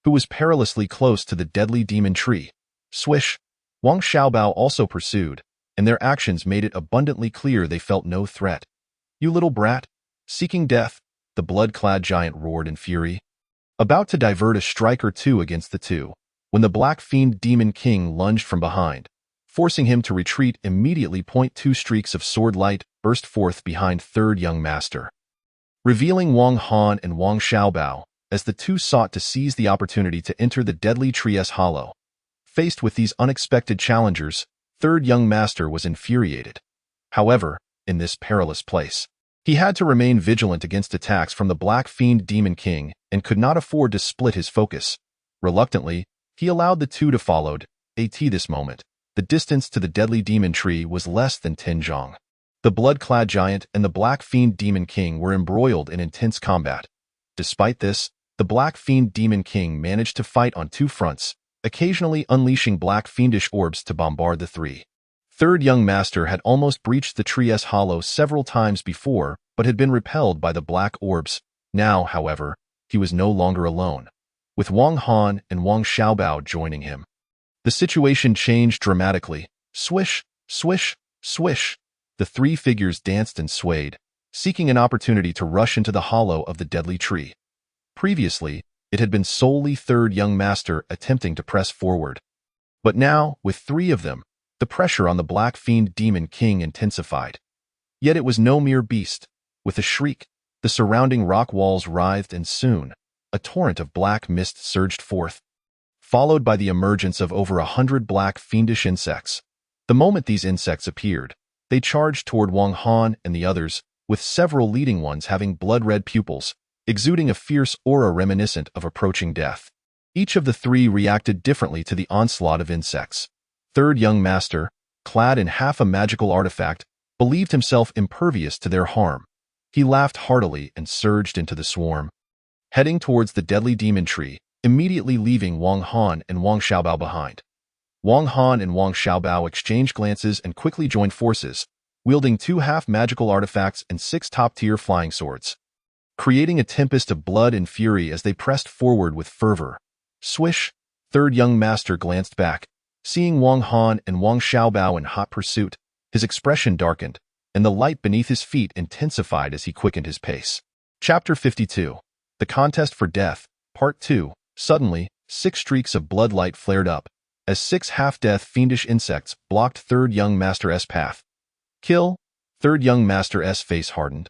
who was perilously close to the deadly demon tree. Swish! Wang Xiaobao also pursued, and their actions made it abundantly clear they felt no threat. "You little brat, seeking death," the blood-clad giant roared in fury, about to divert a strike or two against the two, when the Black Fiend Demon King lunged from behind, forcing him to retreat immediately. 2 streaks of sword light burst forth behind third young master, revealing Wang Han and Wang Xiaobao, as the two sought to seize the opportunity to enter the deadly tree's hollow. Faced with these unexpected challengers, third young master was infuriated. However, in this perilous place, he had to remain vigilant against attacks from the Black Fiend Demon King and could not afford to split his focus. Reluctantly, he allowed the two to follow. At this moment, the distance to the deadly demon tree was less than 10 zhang. The blood-clad giant and the Black Fiend Demon King were embroiled in intense combat. Despite this, the Black Fiend Demon King managed to fight on 2 fronts, occasionally unleashing black fiendish orbs to bombard the three. Third young master had almost breached the tree's hollow several times before, but had been repelled by the black orbs. Now, however, he was no longer alone, with Wang Han and Wang Xiaobao joining him. The situation changed dramatically. Swish, swish, swish. The 3 figures danced and swayed, seeking an opportunity to rush into the hollow of the deadly tree. Previously, it had been solely third young master attempting to press forward. But now, with 3 of them, the pressure on the Black Fiend Demon King intensified. Yet it was no mere beast. With a shriek, the surrounding rock walls writhed, and soon, a torrent of black mist surged forth, followed by the emergence of over 100 black fiendish insects. The moment these insects appeared, they charged toward Wang Han and the others, with several leading ones having blood-red pupils, exuding a fierce aura reminiscent of approaching death. Each of the 3 reacted differently to the onslaught of insects. Third young master, clad in half a magical artifact, believed himself impervious to their harm. He laughed heartily and surged into the swarm, heading towards the deadly demon tree, immediately leaving Wang Han and Wang Xiaobao behind. Wang Han and Wang Xiaobao exchanged glances and quickly joined forces, wielding 2 half-magical artifacts and 6 top-tier flying swords, creating a tempest of blood and fury as they pressed forward with fervor. Swish! Third young master glanced back, seeing Wang Han and Wang Xiaobao in hot pursuit. His expression darkened, and the light beneath his feet intensified as he quickened his pace. Chapter 52. The Contest for Death, Part 2. Suddenly, 6 streaks of blood light flared up, as 6 half-death fiendish insects blocked third young master's path. Kill! Third young master's face hardened,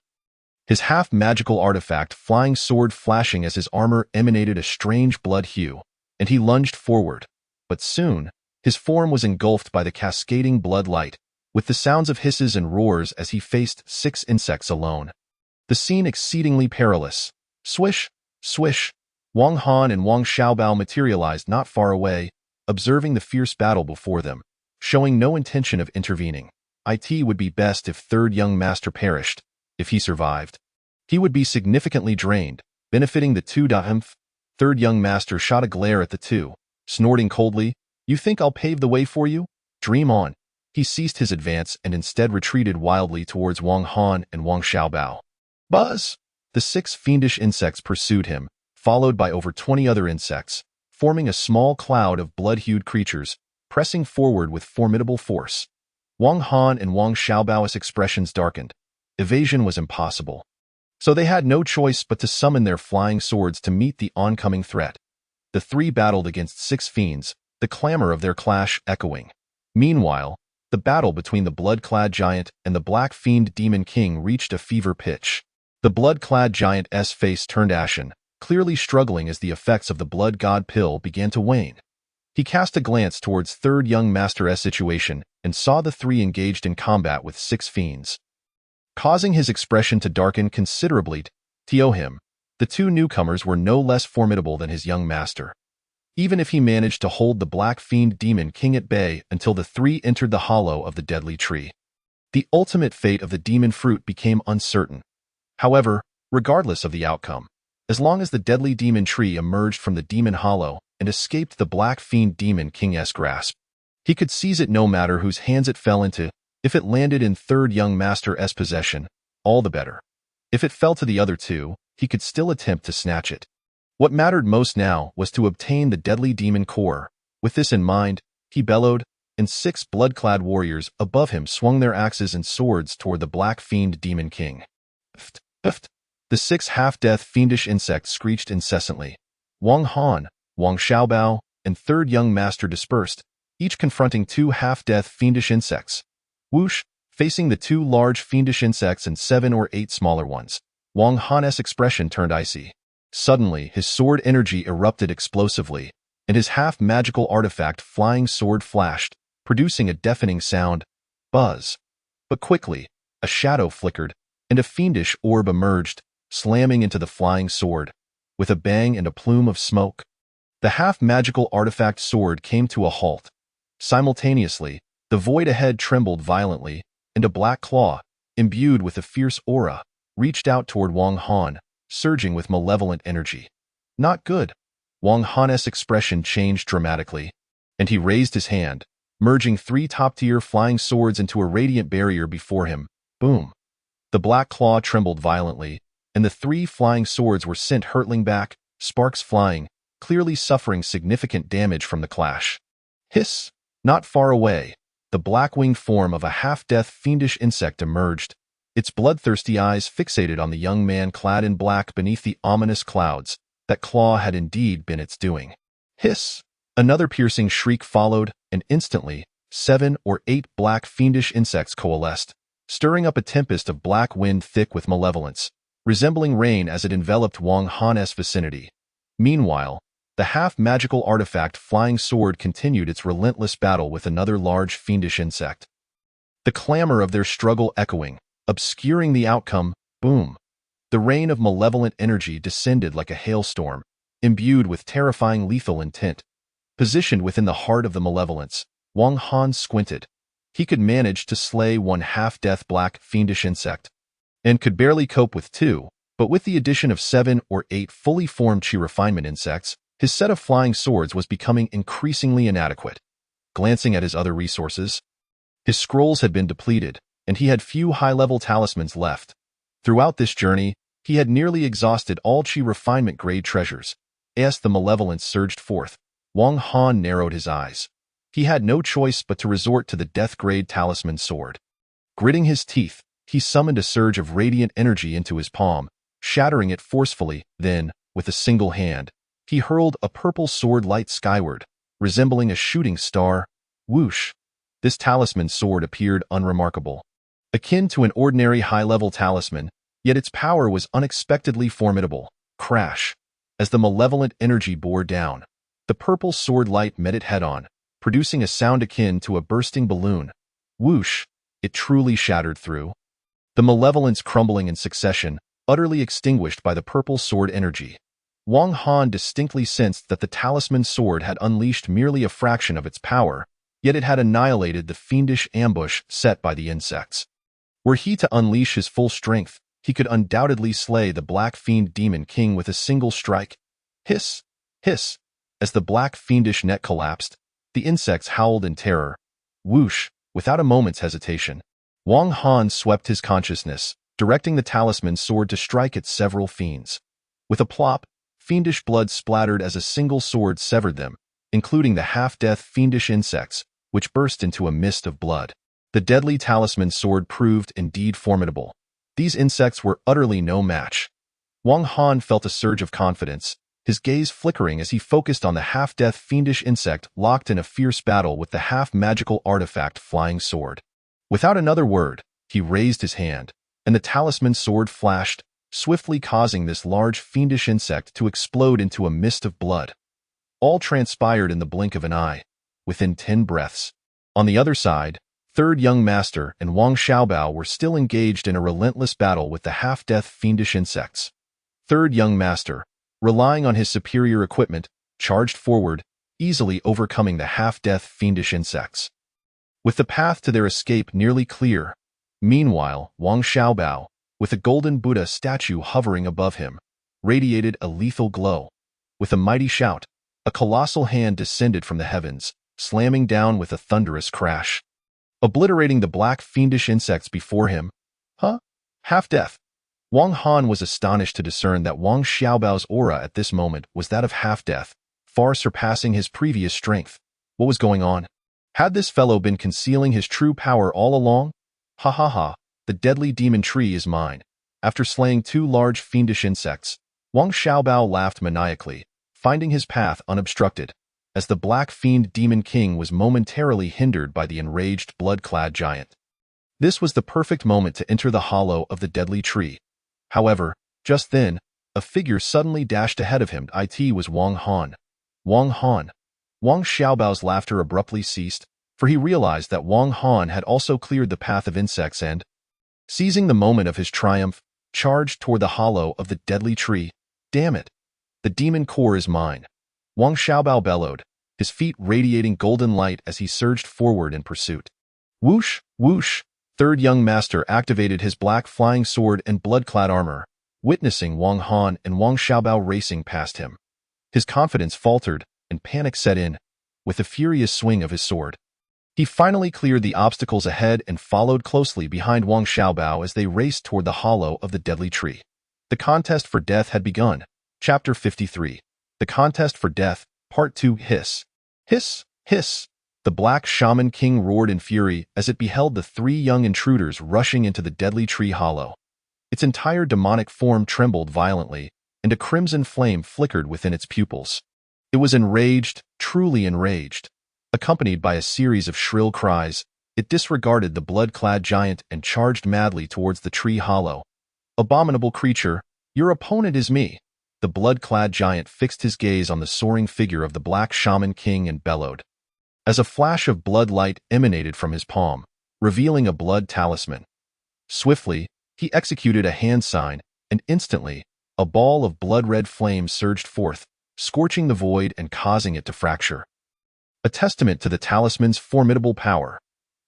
his half-magical artifact flying sword flashing as his armor emanated a strange blood hue, and he lunged forward. But soon, his form was engulfed by the cascading blood light, with the sounds of hisses and roars as he faced 6 insects alone. The scene exceedingly perilous. Swish, swish. Wang Han and Wang Xiaobao materialized not far away, observing the fierce battle before them, showing no intention of intervening. It would be best if third young master perished. If he survived, he would be significantly drained, benefiting the two. Third young master shot a glare at the two, snorting coldly. "You think I'll pave the way for you? Dream on." He ceased his advance and instead retreated wildly towards Wang Han and Wang Xiaobao. Buzz! The 6 fiendish insects pursued him, followed by over 20 other insects, forming a small cloud of blood-hued creatures, pressing forward with formidable force. Wang Han and Wang Xiaobao's expressions darkened. Evasion was impossible. So they had no choice but to summon their flying swords to meet the oncoming threat. The three battled against 6 fiends, the clamor of their clash echoing. Meanwhile, the battle between the blood-clad giant and the black fiend demon king reached a fever pitch. The blood-clad giant's face turned ashen, clearly struggling as the effects of the blood god pill began to wane. He cast a glance towards third young master's situation and saw the three engaged in combat with 6 fiends. Causing his expression to darken considerably to him, the two newcomers were no less formidable than his young master. Even if he managed to hold the black fiend demon king at bay until the three entered the hollow of the deadly tree, the ultimate fate of the demon fruit became uncertain. However, regardless of the outcome, as long as the deadly demon tree emerged from the demon hollow and escaped the black fiend demon king's grasp, he could seize it no matter whose hands it fell into. If it landed in third young master's possession, all the better. If it fell to the other two, he could still attempt to snatch it. What mattered most now was to obtain the deadly demon core. With this in mind, he bellowed, and 6 blood-clad warriors above him swung their axes and swords toward the black fiend demon king. The 6 half-death fiendish insects screeched incessantly. Wang Han, Wang Xiaobao, and third young master dispersed, each confronting 2 half-death fiendish insects. Whoosh, facing the 2 large fiendish insects and 7 or 8 smaller ones. Wang Han's expression turned icy. Suddenly, his sword energy erupted explosively, and his half-magical artifact flying sword flashed, producing a deafening sound. Buzz. But quickly, a shadow flickered, and a fiendish orb emerged, slamming into the flying sword. With a bang and a plume of smoke, the half-magical artifact sword came to a halt. Simultaneously, the void ahead trembled violently, and a black claw, imbued with a fierce aura, reached out toward Wang Han, surging with malevolent energy. Not good. Wang Han's expression changed dramatically, and he raised his hand, merging 3 top-tier flying swords into a radiant barrier before him. Boom. The black claw trembled violently, and the 3 flying swords were sent hurtling back, sparks flying, clearly suffering significant damage from the clash. Hiss! Not far away, the black-winged form of a half-death fiendish insect emerged, its bloodthirsty eyes fixated on the young man clad in black beneath the ominous clouds. That claw had indeed been its doing. Hiss! Another piercing shriek followed, and instantly, 7 or 8 black fiendish insects coalesced, stirring up a tempest of black wind thick with malevolence, resembling rain as it enveloped Wang Han's vicinity. Meanwhile, the half-magical artifact flying sword continued its relentless battle with another large fiendish insect. The clamor of their struggle echoing, obscuring the outcome. Boom. The rain of malevolent energy descended like a hailstorm, imbued with terrifying lethal intent. Positioned within the heart of the malevolence, Wang Han squinted. He could manage to slay 1 half-death black fiendish insect, and could barely cope with 2, but with the addition of 7 or 8 fully formed chi refinement insects, his set of flying swords was becoming increasingly inadequate. Glancing at his other resources, his scrolls had been depleted, and he had few high-level talismans left. Throughout this journey, he had nearly exhausted all chi refinement grade treasures. As the malevolence surged forth, Wang Han narrowed his eyes. He had no choice but to resort to the death-grade talisman sword. Gritting his teeth, he summoned a surge of radiant energy into his palm, shattering it forcefully. Then, with a single hand, he hurled a purple sword light skyward, resembling a shooting star. Whoosh! This talisman sword appeared unremarkable, akin to an ordinary high-level talisman, yet its power was unexpectedly formidable. Crash! As the malevolent energy bore down, the purple sword light met it head-on, producing a sound akin to a bursting balloon. Whoosh! It truly shattered through. The malevolence crumbling in succession, utterly extinguished by the purple sword energy. Wang Han distinctly sensed that the talisman sword had unleashed merely a fraction of its power, yet it had annihilated the fiendish ambush set by the insects. Were he to unleash his full strength, he could undoubtedly slay the black fiend demon king with a single strike. Hiss! Hiss! As the black fiendish net collapsed, the insects howled in terror. Whoosh! Without a moment's hesitation, Wang Han swept his consciousness, directing the talisman sword to strike at several fiends. With a plop, fiendish blood splattered as a single sword severed them, including the half-death fiendish insects, which burst into a mist of blood. The deadly talisman sword proved indeed formidable. These insects were utterly no match. Wang Han felt a surge of confidence, his gaze flickering as he focused on the half-death fiendish insect locked in a fierce battle with the half-magical artifact flying sword. Without another word, he raised his hand, and the talisman sword flashed, swiftly causing this large fiendish insect to explode into a mist of blood. All transpired in the blink of an eye, within 10 breaths. On the other side, Third Young Master and Wang Xiaobao were still engaged in a relentless battle with the half-death fiendish insects. Third Young Master, relying on his superior equipment, charged forward, easily overcoming the half-death fiendish insects. With the path to their escape nearly clear, meanwhile, Wang Xiaobao, with a golden Buddha statue hovering above him, radiated a lethal glow. With a mighty shout, a colossal hand descended from the heavens, slamming down with a thunderous crash, obliterating the black fiendish insects before him. Huh? Half-death. Wang Han was astonished to discern that Wang Xiaobao's aura at this moment was that of half-death, far surpassing his previous strength. What was going on? Had this fellow been concealing his true power all along? Ha ha ha, the deadly demon tree is mine. After slaying 2 large fiendish insects, Wang Xiaobao laughed maniacally, finding his path unobstructed, as the black fiend demon king was momentarily hindered by the enraged blood-clad giant. This was the perfect moment to enter the hollow of the deadly tree. However, just then, a figure suddenly dashed ahead of him. It was Wang Han. Wang Han. Wang Xiaobao's laughter abruptly ceased, for he realized that Wang Han had also cleared the path of insects and, seizing the moment of his triumph, charged toward the hollow of the deadly tree. Damn it! The demon core is mine. Wang Xiaobao bellowed, his feet radiating golden light as he surged forward in pursuit. Whoosh, whoosh! Third Young Master activated his black flying sword and blood-clad armor, witnessing Wang Han and Wang Xiaobao racing past him. His confidence faltered, and panic set in. With a furious swing of his sword, he finally cleared the obstacles ahead and followed closely behind Wang Xiaobao as they raced toward the hollow of the deadly tree. The contest for death had begun. Chapter 53. The Contest for Death, Part 2. Hiss. Hiss, hiss. The Black Shaman King roared in fury as it beheld the 3 young intruders rushing into the deadly tree hollow. Its entire demonic form trembled violently, and a crimson flame flickered within its pupils. It was enraged, truly enraged. Accompanied by a series of shrill cries, it disregarded the blood-clad giant and charged madly towards the tree hollow. Abominable creature, your opponent is me. The blood-clad giant fixed his gaze on the soaring figure of the Black Shaman King and bellowed, as a flash of blood light emanated from his palm, revealing a blood talisman. Swiftly, he executed a hand sign, and instantly, a ball of blood-red flame surged forth, scorching the void and causing it to fracture. A testament to the talisman's formidable power.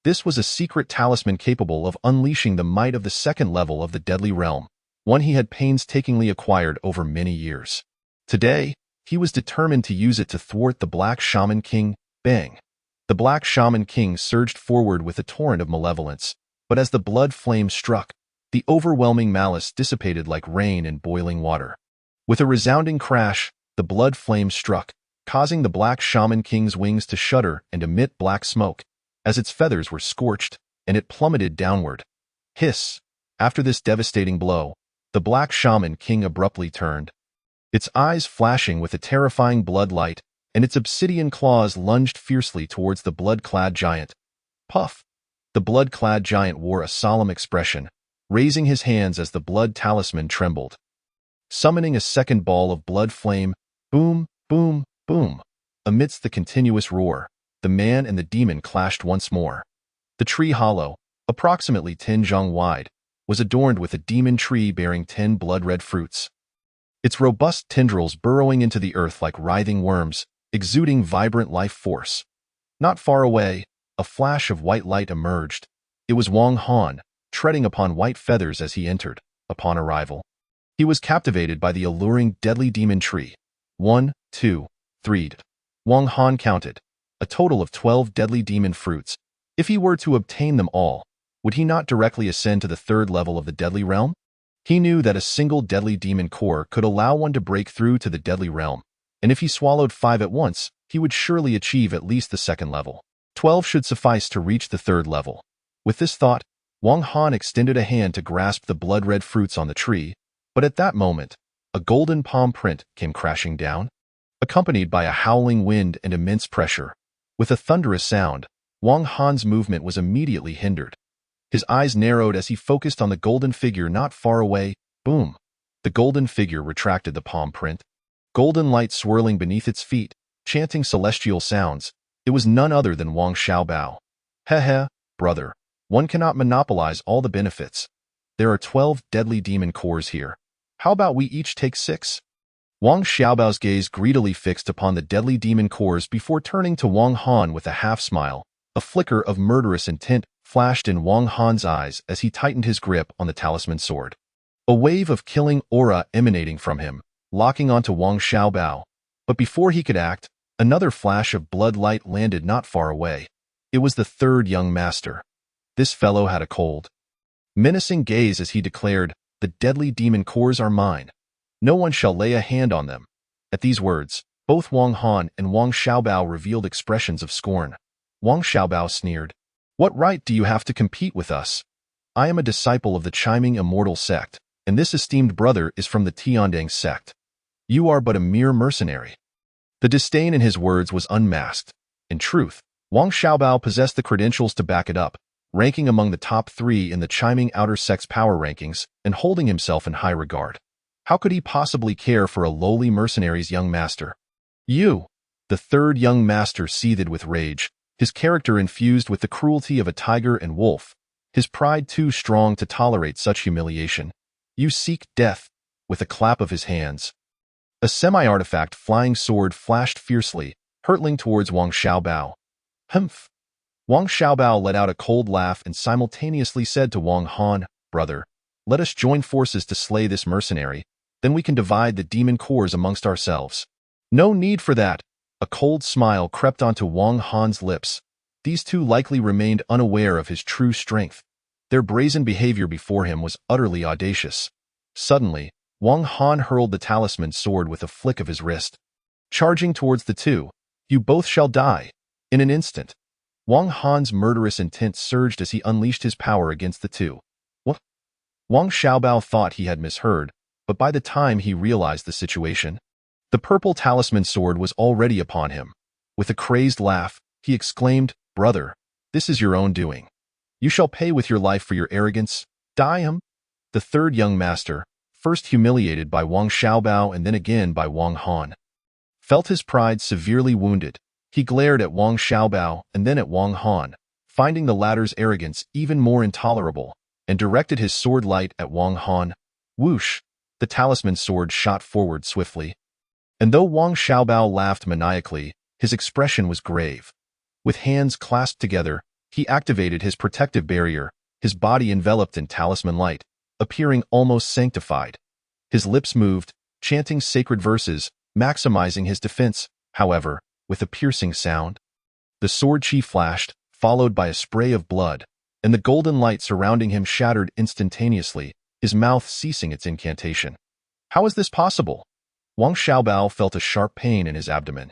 This was a secret talisman capable of unleashing the might of the 2nd level of the deadly realm, one he had painstakingly acquired over many years. Today, he was determined to use it to thwart the Black Shaman King. Bang! The Black Shaman King surged forward with a torrent of malevolence, but as the blood flame struck, the overwhelming malice dissipated like rain in boiling water. With a resounding crash, the blood flame struck, causing the Black Shaman King's wings to shudder and emit black smoke, as its feathers were scorched, and it plummeted downward. Hiss! After this devastating blow, the Black Shaman King abruptly turned, its eyes flashing with a terrifying blood light, and its obsidian claws lunged fiercely towards the blood-clad giant. Puff! The blood-clad giant wore a solemn expression, raising his hands as the blood talisman trembled. Summoning a second ball of blood flame, boom, boom, boom. Amidst the continuous roar, the man and the demon clashed once more. The tree hollow, approximately 10 zhang wide, was adorned with a demon tree bearing 10 blood-red fruits. Its robust tendrils burrowing into the earth like writhing worms, exuding vibrant life force. Not far away, a flash of white light emerged. It was Wang Han, treading upon white feathers as he entered. Upon arrival, he was captivated by the alluring deadly demon tree. 1, 2, 3. Wang Han counted, a total of 12 deadly demon fruits. If he were to obtain them all, would he not directly ascend to the 3rd level of the deadly realm? He knew that a single deadly demon core could allow one to break through to the deadly realm, and if he swallowed 5 at once, he would surely achieve at least the 2nd level. 12 should suffice to reach the 3rd level. With this thought, Wang Han extended a hand to grasp the blood-red fruits on the tree, but at that moment, a golden palm print came crashing down, accompanied by a howling wind and immense pressure. With a thunderous sound, Wang Han's movement was immediately hindered. His eyes narrowed as he focused on the golden figure not far away. Boom! The golden figure retracted the palm print. Golden light swirling beneath its feet, chanting celestial sounds. It was none other than Wang Xiaobao. Heh, brother. One cannot monopolize all the benefits. There are 12 deadly demon cores here. How about we each take 6? Wang Xiaobao's gaze greedily fixed upon the deadly demon cores before turning to Wang Han with a half-smile. A flicker of murderous intent flashed in Wang Han's eyes as he tightened his grip on the talisman sword. A wave of killing aura emanating from him, locking onto Wang Xiaobao. But before he could act, another flash of blood light landed not far away. It was the third young master. This fellow had a cold, menacing gaze as he declared, "The deadly demon cores are mine. No one shall lay a hand on them." At these words, both Wang Han and Wang Xiaobao revealed expressions of scorn. Wang Xiaobao sneered, "What right do you have to compete with us? I am a disciple of the Chiming Immortal sect, and this esteemed brother is from the Tiandang sect. You are but a mere mercenary." The disdain in his words was unmasked. In truth, Wang Xiaobao possessed the credentials to back it up, ranking among the top 3 in the Chiming Outer Sect's power rankings and holding himself in high regard. How could he possibly care for a lowly mercenary's young master? You! The third young master seethed with rage, his character infused with the cruelty of a tiger and wolf, his pride too strong to tolerate such humiliation. You seek death. With a clap of his hands, a semi-artifact flying sword flashed fiercely, hurtling towards Wang Xiaobao. Humph! Wang Xiaobao let out a cold laugh and simultaneously said to Wang Han, "Brother, let us join forces to slay this mercenary, then we can divide the demon cores amongst ourselves." "No need for that." A cold smile crept onto Wang Han's lips. These two likely remained unaware of his true strength. Their brazen behavior before him was utterly audacious. Suddenly, Wang Han hurled the talisman sword with a flick of his wrist. Charging towards the two, "You both shall die." In an instant, Wang Han's murderous intent surged as he unleashed his power against the two. What? Wang Xiaobao thought he had misheard, but by the time he realized the situation, the purple talisman sword was already upon him. With a crazed laugh, he exclaimed, "Brother, this is your own doing. You shall pay with your life for your arrogance. Die." The third young master, first humiliated by Wang Xiaobao and then again by Wang Han, felt his pride severely wounded. He glared at Wang Xiaobao and then at Wang Han, finding the latter's arrogance even more intolerable, and directed his sword light at Wang Han. Whoosh! The talisman sword shot forward swiftly. And though Wang Xiaobao laughed maniacally, his expression was grave. With hands clasped together, he activated his protective barrier, his body enveloped in talisman light, appearing almost sanctified. His lips moved, chanting sacred verses, maximizing his defense, however, with a piercing sound. The sword chi flashed, followed by a spray of blood, and the golden light surrounding him shattered instantaneously, his mouth ceasing its incantation. How is this possible? Wang Xiaobao felt a sharp pain in his abdomen.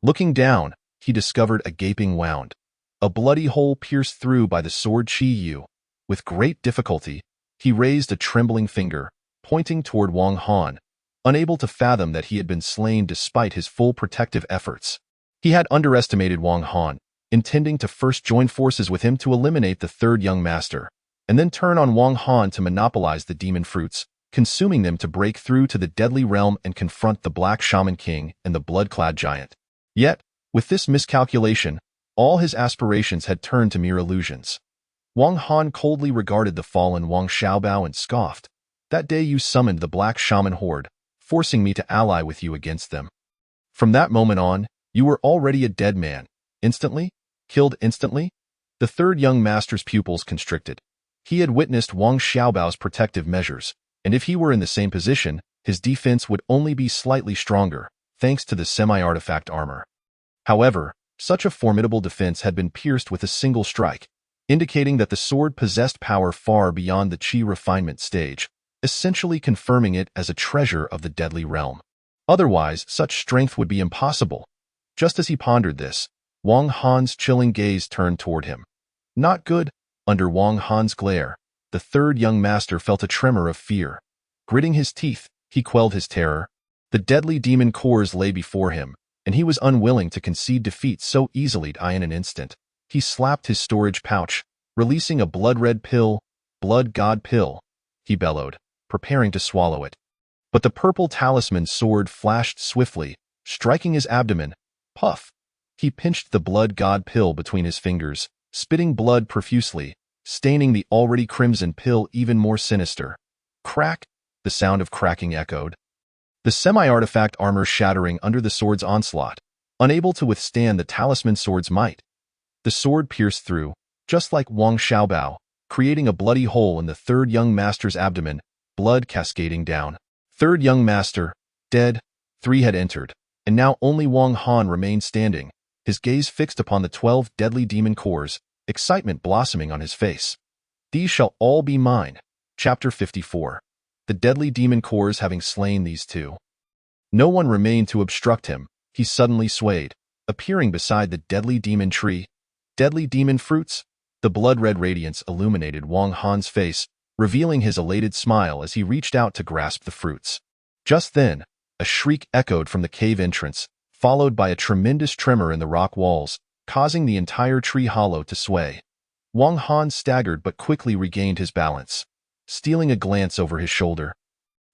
Looking down, he discovered a gaping wound, a bloody hole pierced through by the sword chi yu. With great difficulty, he raised a trembling finger, pointing toward Wang Han, unable to fathom that he had been slain despite his full protective efforts. He had underestimated Wang Han, intending to first join forces with him to eliminate the third young master, and then turn on Wang Han to monopolize the demon fruits, consuming them to break through to the deadly realm and confront the Black Shaman King and the blood-clad giant. Yet, with this miscalculation, all his aspirations had turned to mere illusions. Wang Han coldly regarded the fallen Wang Xiaobao and scoffed. "That day you summoned the Black Shaman Horde, forcing me to ally with you against them. From that moment on, you were already a dead man. Instantly? Killed instantly?" The third young master's pupils constricted. He had witnessed Wang Xiaobao's protective measures, and if he were in the same position, his defense would only be slightly stronger, thanks to the semi-artifact armor. However, such a formidable defense had been pierced with a single strike, indicating that the sword possessed power far beyond the chi refinement stage, essentially confirming it as a treasure of the deadly realm. Otherwise, such strength would be impossible. Just as he pondered this, Wang Han's chilling gaze turned toward him. "Not good," Under Wang Han's glare, the third young master felt a tremor of fear. Gritting his teeth, he quelled his terror. The deadly demon cores lay before him, and he was unwilling to concede defeat so easily in an instant. He slapped his storage pouch, releasing a blood-red pill. "Blood god pill," he bellowed, preparing to swallow it. But the purple talisman sword flashed swiftly, striking his abdomen. Puff! He pinched the blood god pill between his fingers, spitting blood profusely, staining the already crimson pill even more sinister. Crack! The sound of cracking echoed. The semi-artifact armor shattering under the sword's onslaught, unable to withstand the talisman sword's might. The sword pierced through, just like Wang Xiaobao, creating a bloody hole in the third young master's abdomen, blood cascading down. Third young master, dead. 3 had entered, and now only Wang Han remained standing, his gaze fixed upon the 12 deadly demon cores, excitement blossoming on his face. These shall all be mine. Chapter 54. The deadly demon cores having slain these 2. No one remained to obstruct him. He suddenly swayed, appearing beside the deadly demon tree. Deadly demon fruits? The blood-red radiance illuminated Wang Han's face, revealing his elated smile as he reached out to grasp the fruits. Just then, a shriek echoed from the cave entrance, followed by a tremendous tremor in the rock walls, causing the entire tree hollow to sway. Wang Han staggered but quickly regained his balance. Stealing a glance over his shoulder,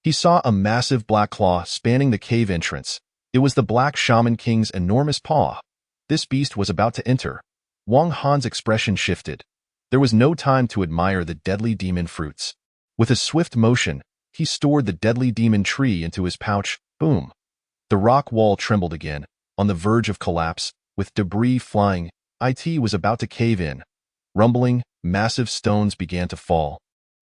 he saw a massive black claw spanning the cave entrance. It was the Black Shaman King's enormous paw. This beast was about to enter. Wang Han's expression shifted. There was no time to admire the deadly demon fruits. With a swift motion, he stored the deadly demon tree into his pouch. Boom! The rock wall trembled again, on the verge of collapse, with debris flying. It was about to cave in. Rumbling, massive stones began to fall,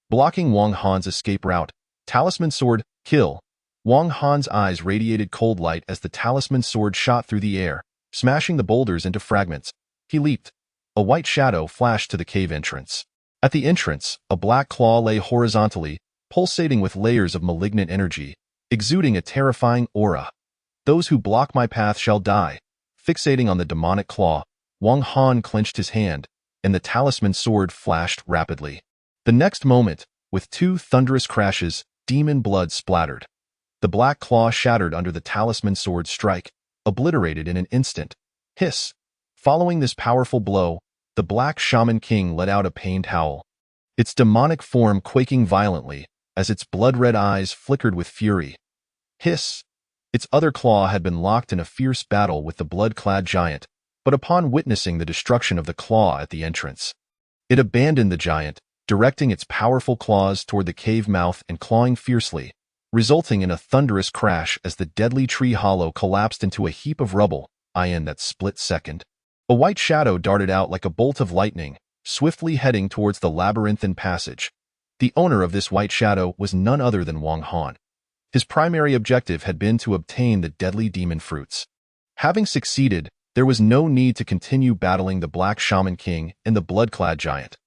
blocking Wang Han's escape route. Talisman sword, kill! Wang Han's eyes radiated cold light as the talisman sword shot through the air, smashing the boulders into fragments. He leaped. A white shadow flashed to the cave entrance. At the entrance, a black claw lay horizontally, pulsating with layers of malignant energy, exuding a terrifying aura. Those who block my path shall die. Fixating on the demonic claw, Wang Han clenched his hand, and the talisman sword flashed rapidly. The next moment, with 2 thunderous crashes, demon blood splattered. The black claw shattered under the talisman sword's strike, obliterated in an instant. Hiss! Following this powerful blow, the Black Shaman King let out a pained howl, its demonic form quaking violently as its blood-red eyes flickered with fury. Hiss! Its other claw had been locked in a fierce battle with the blood-clad giant, but upon witnessing the destruction of the claw at the entrance, it abandoned the giant, directing its powerful claws toward the cave mouth and clawing fiercely, resulting in a thunderous crash as the deadly tree hollow collapsed into a heap of rubble. In that split second, a white shadow darted out like a bolt of lightning, swiftly heading towards the labyrinthine passage. The owner of this white shadow was none other than Wang Han. His primary objective had been to obtain the deadly demon fruits. Having succeeded, there was no need to continue battling the Black Shaman King and the blood-clad giant.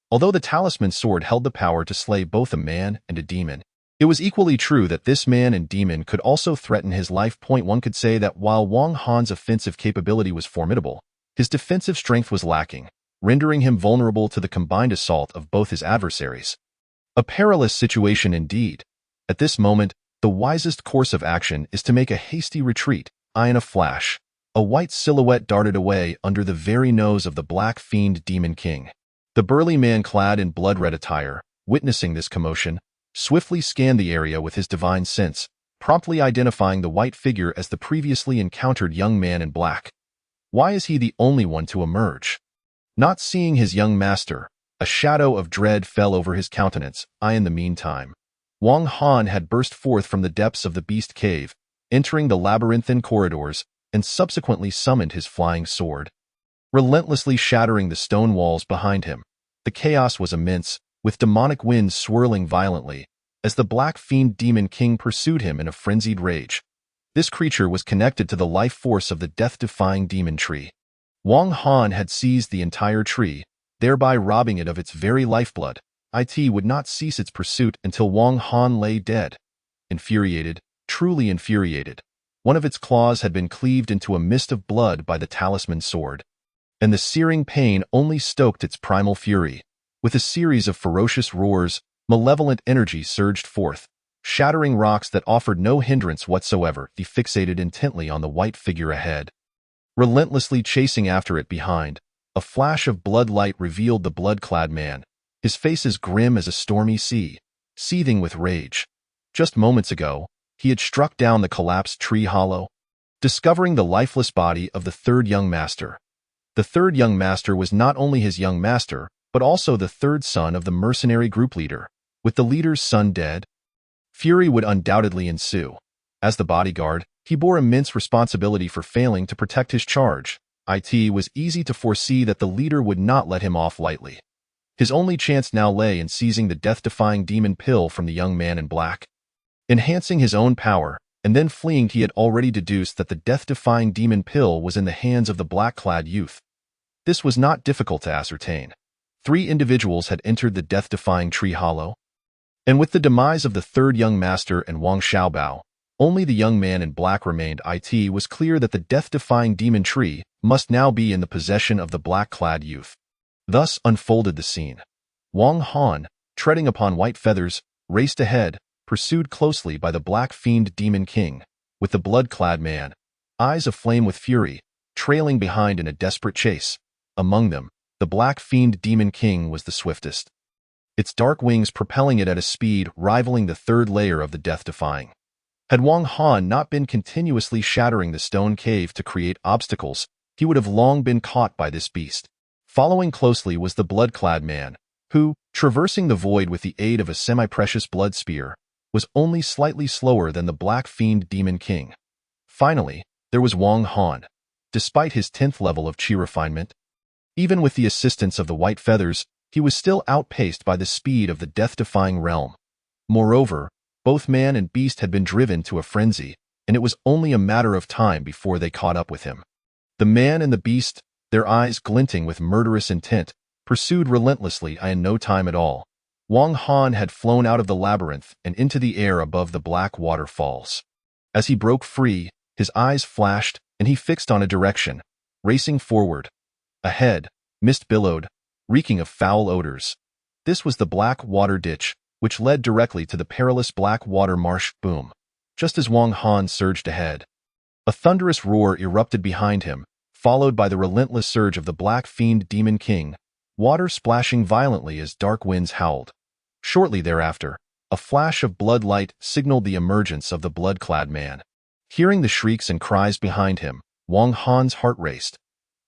Although the talisman sword held the power to slay both a man and a demon, it was equally true that this man and demon could also threaten his life. One could say that while Wang Han's offensive capability was formidable, his defensive strength was lacking, rendering him vulnerable to the combined assault of both his adversaries. A perilous situation indeed. At this moment, the wisest course of action is to make a hasty retreat. In a flash, a white silhouette darted away under the very nose of the Black Fiend Demon King. The burly man clad in blood-red attire, witnessing this commotion, swiftly scanned the area with his divine sense, promptly identifying the white figure as the previously encountered young man in black. Why is he the only one to emerge? Not seeing his young master, a shadow of dread fell over his countenance. In the meantime, Wang Han had burst forth from the depths of the beast cave, entering the labyrinthine corridors, and subsequently summoned his flying sword, relentlessly shattering the stone walls behind him. The chaos was immense, with demonic winds swirling violently, as the Black Fiend Demon King pursued him in a frenzied rage. This creature was connected to the life force of the death-defying demon tree. Wang Han had seized the entire tree, thereby robbing it of its very lifeblood. It would not cease its pursuit until Wang Han lay dead. Infuriated, truly infuriated, one of its claws had been cleaved into a mist of blood by the talisman sword, and the searing pain only stoked its primal fury. With a series of ferocious roars, malevolent energy surged forth, shattering rocks that offered no hindrance whatsoever. He fixated intently on the white figure ahead, relentlessly chasing after it behind. A flash of blood light revealed the blood-clad man, his face as grim as a stormy sea, seething with rage. Just moments ago, he had struck down the collapsed tree hollow, discovering the lifeless body of the third young master. The third young master was not only his young master, but also the third son of the mercenary group leader. With the leader's son dead, fury would undoubtedly ensue. As the bodyguard, he bore immense responsibility for failing to protect his charge. It was easy to foresee that the leader would not let him off lightly. His only chance now lay in seizing the death-defying demon pill from the young man in black. Enhancing his own power, and then fleeing, he had already deduced that the death-defying demon pill was in the hands of the black-clad youth. This was not difficult to ascertain. 3 individuals had entered the death-defying tree hollow, and with the demise of the third young master and Wang Xiaobao, only the young man in black remained. It was clear that the death-defying demon tree must now be in the possession of the black-clad youth. Thus unfolded the scene. Wang Han, treading upon white feathers, raced ahead, pursued closely by the black fiend demon king, with the blood-clad man, eyes aflame with fury, trailing behind in a desperate chase. Among them, the black fiend demon king was the swiftest, its dark wings propelling it at a speed rivaling the third layer of the death-defying. Had Wang Han not been continuously shattering the stone cave to create obstacles, he would have long been caught by this beast. Following closely was the blood-clad man, who, traversing the void with the aid of a semi-precious blood spear, was only slightly slower than the black fiend demon king. Finally, there was Wang Han. Despite his 10th level of chi refinement, even with the assistance of the white feathers, he was still outpaced by the speed of the death-defying realm. Moreover, both man and beast had been driven to a frenzy, and it was only a matter of time before they caught up with him. The man and the beast, their eyes glinting with murderous intent, pursued relentlessly. In no time at all, Wang Han had flown out of the labyrinth and into the air above the black waterfalls. As he broke free, his eyes flashed, and he fixed on a direction, racing forward. Ahead, mist billowed, reeking of foul odors. This was the black water ditch, which led directly to the perilous black water marsh. Boom! Just as Wang Han surged ahead, a thunderous roar erupted behind him, followed by the relentless surge of the black fiend demon king, water splashing violently as dark winds howled. Shortly thereafter, a flash of blood light signaled the emergence of the blood-clad man. Hearing the shrieks and cries behind him, Wang Han's heart raced.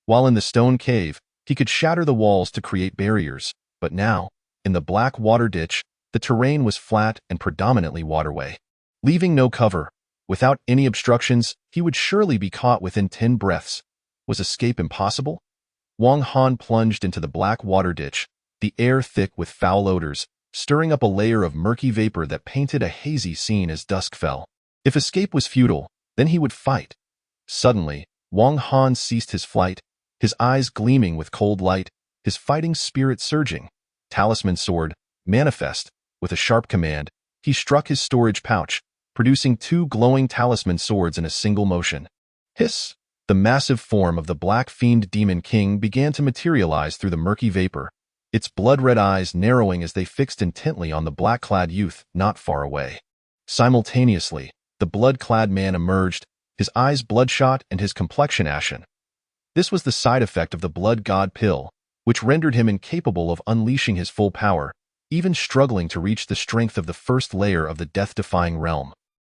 While in the stone cave, he could shatter the walls to create barriers, but now, in the black water ditch, the terrain was flat and predominantly waterway, leaving no cover. Without any obstructions, he would surely be caught within 10 breaths. Was escape impossible? Wang Han plunged into the black water ditch, the air thick with foul odors, stirring up a layer of murky vapor that painted a hazy scene as dusk fell. If escape was futile, then he would fight. Suddenly, Wang Han ceased his flight, his eyes gleaming with cold light, his fighting spirit surging. Talisman sword, manifest. With a sharp command, he struck his storage pouch, producing 2 glowing talisman swords in a single motion. Hiss! The massive form of the black fiend demon king began to materialize through the murky vapor, its blood-red eyes narrowing as they fixed intently on the black-clad youth not far away. Simultaneously, the blood-clad man emerged, his eyes bloodshot and his complexion ashen. This was the side effect of the blood god pill, which rendered him incapable of unleashing his full power, even struggling to reach the strength of the first layer of the death-defying realm.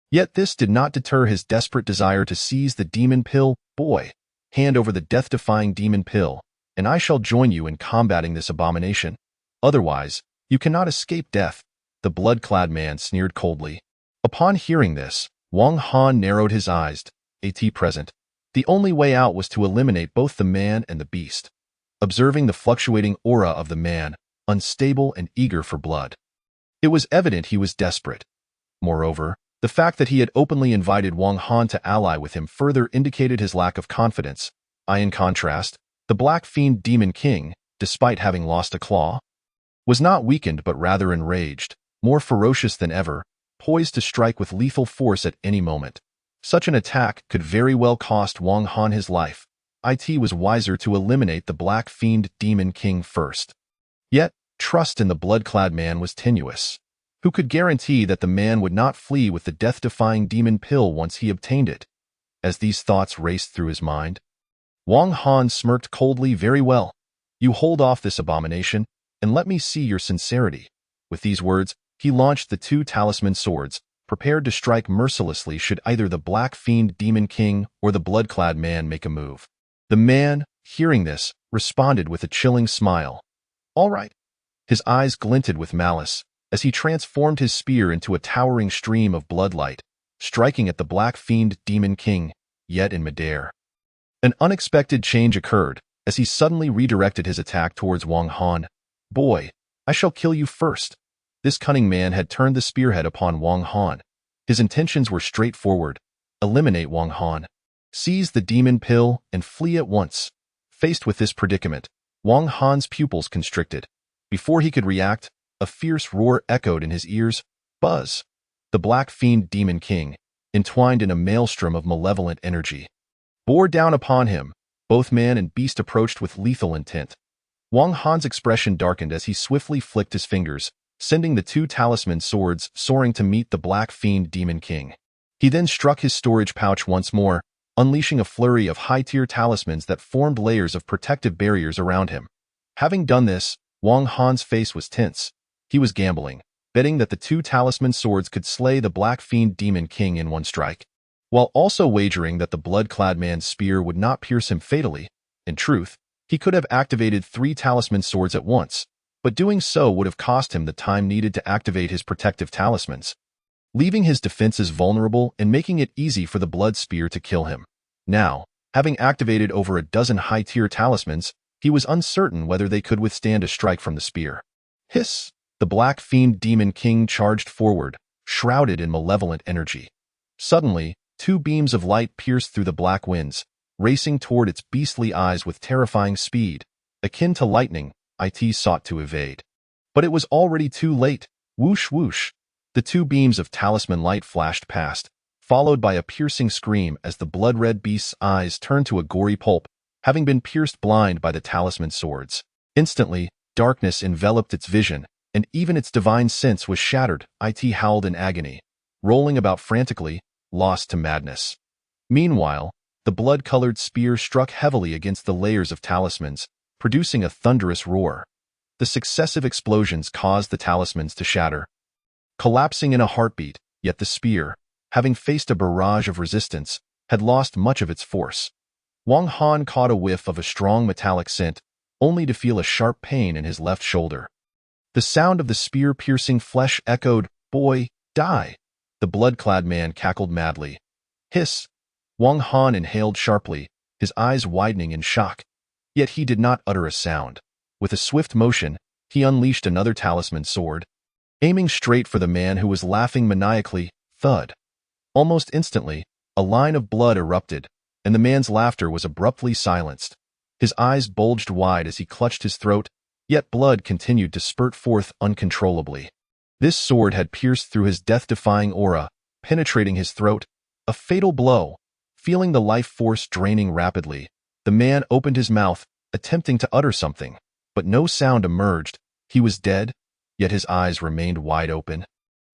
Yet this did not deter his desperate desire to seize the demon pill. Boy, hand over the death-defying demon pill, and I shall join you in combating this abomination. Otherwise, you cannot escape death, the blood-clad man sneered coldly. Upon hearing this, Wang Han narrowed his eyes. At present, the only way out was to eliminate both the man and the beast. Observing the fluctuating aura of the man, unstable and eager for blood, it was evident he was desperate. Moreover, the fact that he had openly invited Wang Han to ally with him further indicated his lack of confidence. In contrast, the Black Fiend Demon King, despite having lost a claw, was not weakened but rather enraged, more ferocious than ever, poised to strike with lethal force at any moment. Such an attack could very well cost Wang Han his life. It was wiser to eliminate the Black Fiend Demon King first. Yet, trust in the blood-clad man was tenuous. Who could guarantee that the man would not flee with the death-defying demon pill once he obtained it? As these thoughts raced through his mind, Wang Han smirked coldly. Very well. You hold off this abomination, and let me see your sincerity. With these words, he launched the two talisman swords, prepared to strike mercilessly should either the Black Fiend Demon King or the blood-clad man make a move. The man, hearing this, responded with a chilling smile. All right. His eyes glinted with malice as he transformed his spear into a towering stream of bloodlight, striking at the Black Fiend Demon King, yet in midair. An unexpected change occurred as he suddenly redirected his attack towards Wang Han. Boy, I shall kill you first. This cunning man had turned the spearhead upon Wang Han. His intentions were straightforward. Eliminate Wang Han. Seize the demon pill and flee at once. Faced with this predicament, Wang Han's pupils constricted. Before he could react, a fierce roar echoed in his ears. Buzz! The Black Fiend Demon King, entwined in a maelstrom of malevolent energy, bore down upon him. Both man and beast approached with lethal intent. Wang Han's expression darkened as he swiftly flicked his fingers, sending the two talisman swords soaring to meet the Black Fiend Demon King. He then struck his storage pouch once more, unleashing a flurry of high-tier talismans that formed layers of protective barriers around him. Having done this, Wang Han's face was tense. He was gambling, betting that the two talisman swords could slay the Black Fiend Demon King in one strike, while also wagering that the blood-clad man's spear would not pierce him fatally. In truth, he could have activated 3 talisman swords at once, but doing so would have cost him the time needed to activate his protective talismans, leaving his defenses vulnerable and making it easy for the blood spear to kill him. Now, having activated over a dozen high-tier talismans, he was uncertain whether they could withstand a strike from the spear. Hiss! The Black Fiend Demon King charged forward, shrouded in malevolent energy. Suddenly, 2 beams of light pierced through the black winds, racing toward its beastly eyes with terrifying speed. Akin to lightning, it sought to evade. But it was already too late. Whoosh whoosh. The 2 beams of talisman light flashed past, followed by a piercing scream as the blood-red beast's eyes turned to a gory pulp, having been pierced blind by the talisman swords. Instantly, darkness enveloped its vision, and even its divine sense was shattered. It howled in agony, rolling about frantically, lost to madness. Meanwhile, the blood-colored spear struck heavily against the layers of talismans, producing a thunderous roar. The successive explosions caused the talismans to shatter, collapsing in a heartbeat, yet the spear, having faced a barrage of resistance, had lost much of its force. Wang Han caught a whiff of a strong metallic scent, only to feel a sharp pain in his left shoulder. The sound of the spear-piercing flesh echoed. Boy, die! The blood-clad man cackled madly. Hiss! Wang Han inhaled sharply, his eyes widening in shock. Yet he did not utter a sound. With a swift motion, he unleashed another talisman sword, aiming straight for the man who was laughing maniacally. Thud! Almost instantly, a line of blood erupted, and the man's laughter was abruptly silenced. His eyes bulged wide as he clutched his throat, yet blood continued to spurt forth uncontrollably. This sword had pierced through his death-defying aura, penetrating his throat. A fatal blow. Feeling the life force draining rapidly, the man opened his mouth, attempting to utter something, but no sound emerged. He was dead, yet his eyes remained wide open,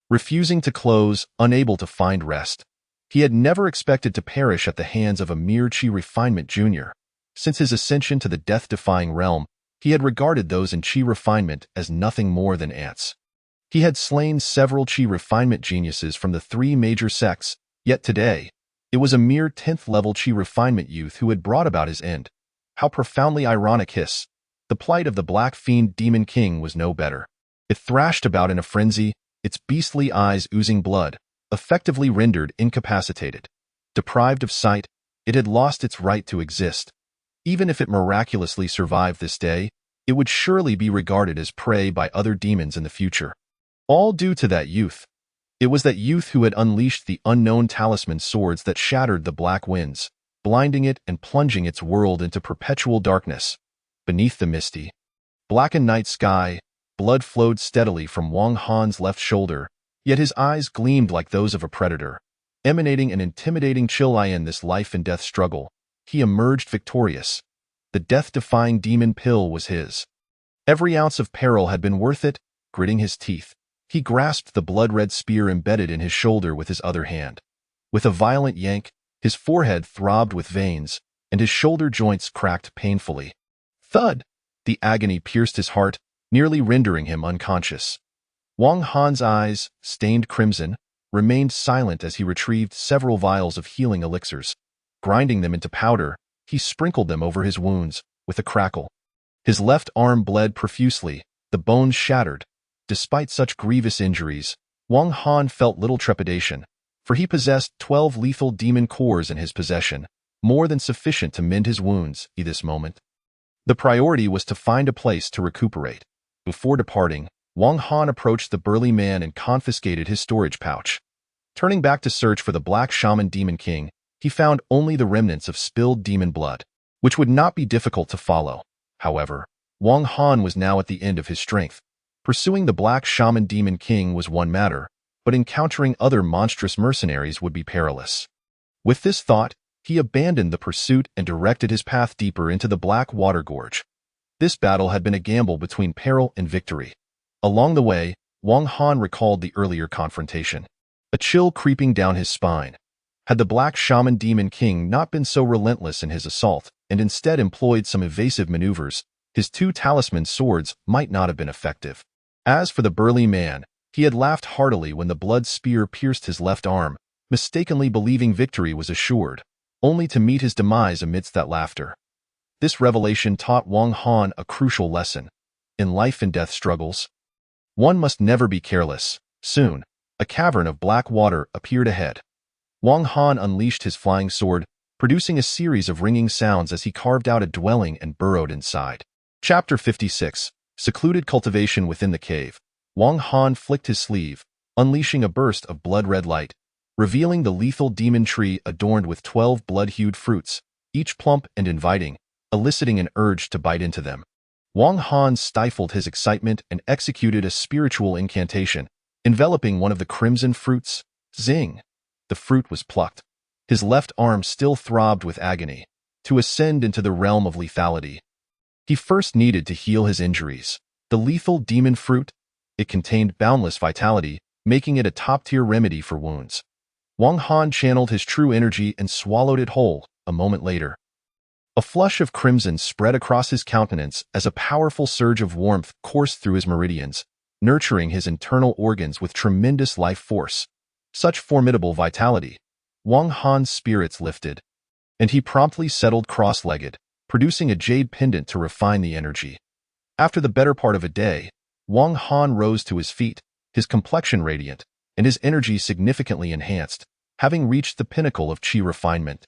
refusing to close, unable to find rest. He had never expected to perish at the hands of a mere Chi Refinement Jr. Since his ascension to the death-defying realm, he had regarded those in Chi Refinement as nothing more than ants. He had slain several Chi Refinement geniuses from the 3 major sects, yet today, it was a mere 10th-level Chi Refinement youth who had brought about his end. How profoundly ironic. Hiss! The plight of the Black Fiend Demon King was no better. It thrashed about in a frenzy, its beastly eyes oozing blood, effectively rendered incapacitated. Deprived of sight, it had lost its right to exist. Even if it miraculously survived this day, it would surely be regarded as prey by other demons in the future. All due to that youth. It was that youth who had unleashed the unknown talisman swords that shattered the black winds, blinding it and plunging its world into perpetual darkness. Beneath the misty, blackened night sky, blood flowed steadily from Wang Han's left shoulder, yet his eyes gleamed like those of a predator, emanating an intimidating chill. In this life-and-death struggle, he emerged victorious. The death-defying demon pill was his. Every ounce of peril had been worth it. Gritting his teeth, he grasped the blood-red spear embedded in his shoulder with his other hand. With a violent yank, his forehead throbbed with veins, and his shoulder joints cracked painfully. Thud! The agony pierced his heart, nearly rendering him unconscious. Wang Han's eyes, stained crimson, remained silent as he retrieved several vials of healing elixirs. Grinding them into powder, he sprinkled them over his wounds, with a crackle. His left arm bled profusely, the bones shattered. Despite such grievous injuries, Wang Han felt little trepidation, for he possessed 12 lethal demon cores in his possession, more than sufficient to mend his wounds at this moment. The priority was to find a place to recuperate. Before departing, Wang Han approached the burly man and confiscated his storage pouch. Turning back to search for the Black Shaman Demon King, he found only the remnants of spilled demon blood, which would not be difficult to follow. However, Wang Han was now at the end of his strength. Pursuing the Black Shaman Demon King was one matter, but encountering other monstrous mercenaries would be perilous. With this thought, he abandoned the pursuit and directed his path deeper into the Black Water Gorge. This battle had been a gamble between peril and victory. Along the way, Wang Han recalled the earlier confrontation, a chill creeping down his spine. Had the Black Shaman Demon King not been so relentless in his assault and instead employed some evasive maneuvers, his 2 talisman swords might not have been effective. As for the burly man, he had laughed heartily when the blood spear pierced his left arm, mistakenly believing victory was assured, only to meet his demise amidst that laughter. This revelation taught Wang Han a crucial lesson. In life and death struggles, one must never be careless. Soon, a cavern of black water appeared ahead. Wang Han unleashed his flying sword, producing a series of ringing sounds as he carved out a dwelling and burrowed inside. Chapter 56. Secluded cultivation within the cave. Wang Han flicked his sleeve, unleashing a burst of blood-red light, revealing the lethal demon tree adorned with 12 blood-hued fruits, each plump and inviting, eliciting an urge to bite into them. Wang Han stifled his excitement and executed a spiritual incantation, enveloping one of the crimson fruits. Zing! The fruit was plucked. His left arm still throbbed with agony. To ascend into the realm of lethality, he first needed to heal his injuries. The lethal demon fruit, it contained boundless vitality, making it a top-tier remedy for wounds. Wang Han channeled his true energy and swallowed it whole. A moment later, a flush of crimson spread across his countenance as a powerful surge of warmth coursed through his meridians, nurturing his internal organs with tremendous life force. Such formidable vitality. Wang Han's spirits lifted, and he promptly settled cross-legged, producing a jade pendant to refine the energy. After the better part of a day, Wang Han rose to his feet, his complexion radiant, and his energy significantly enhanced, having reached the pinnacle of qi refinement.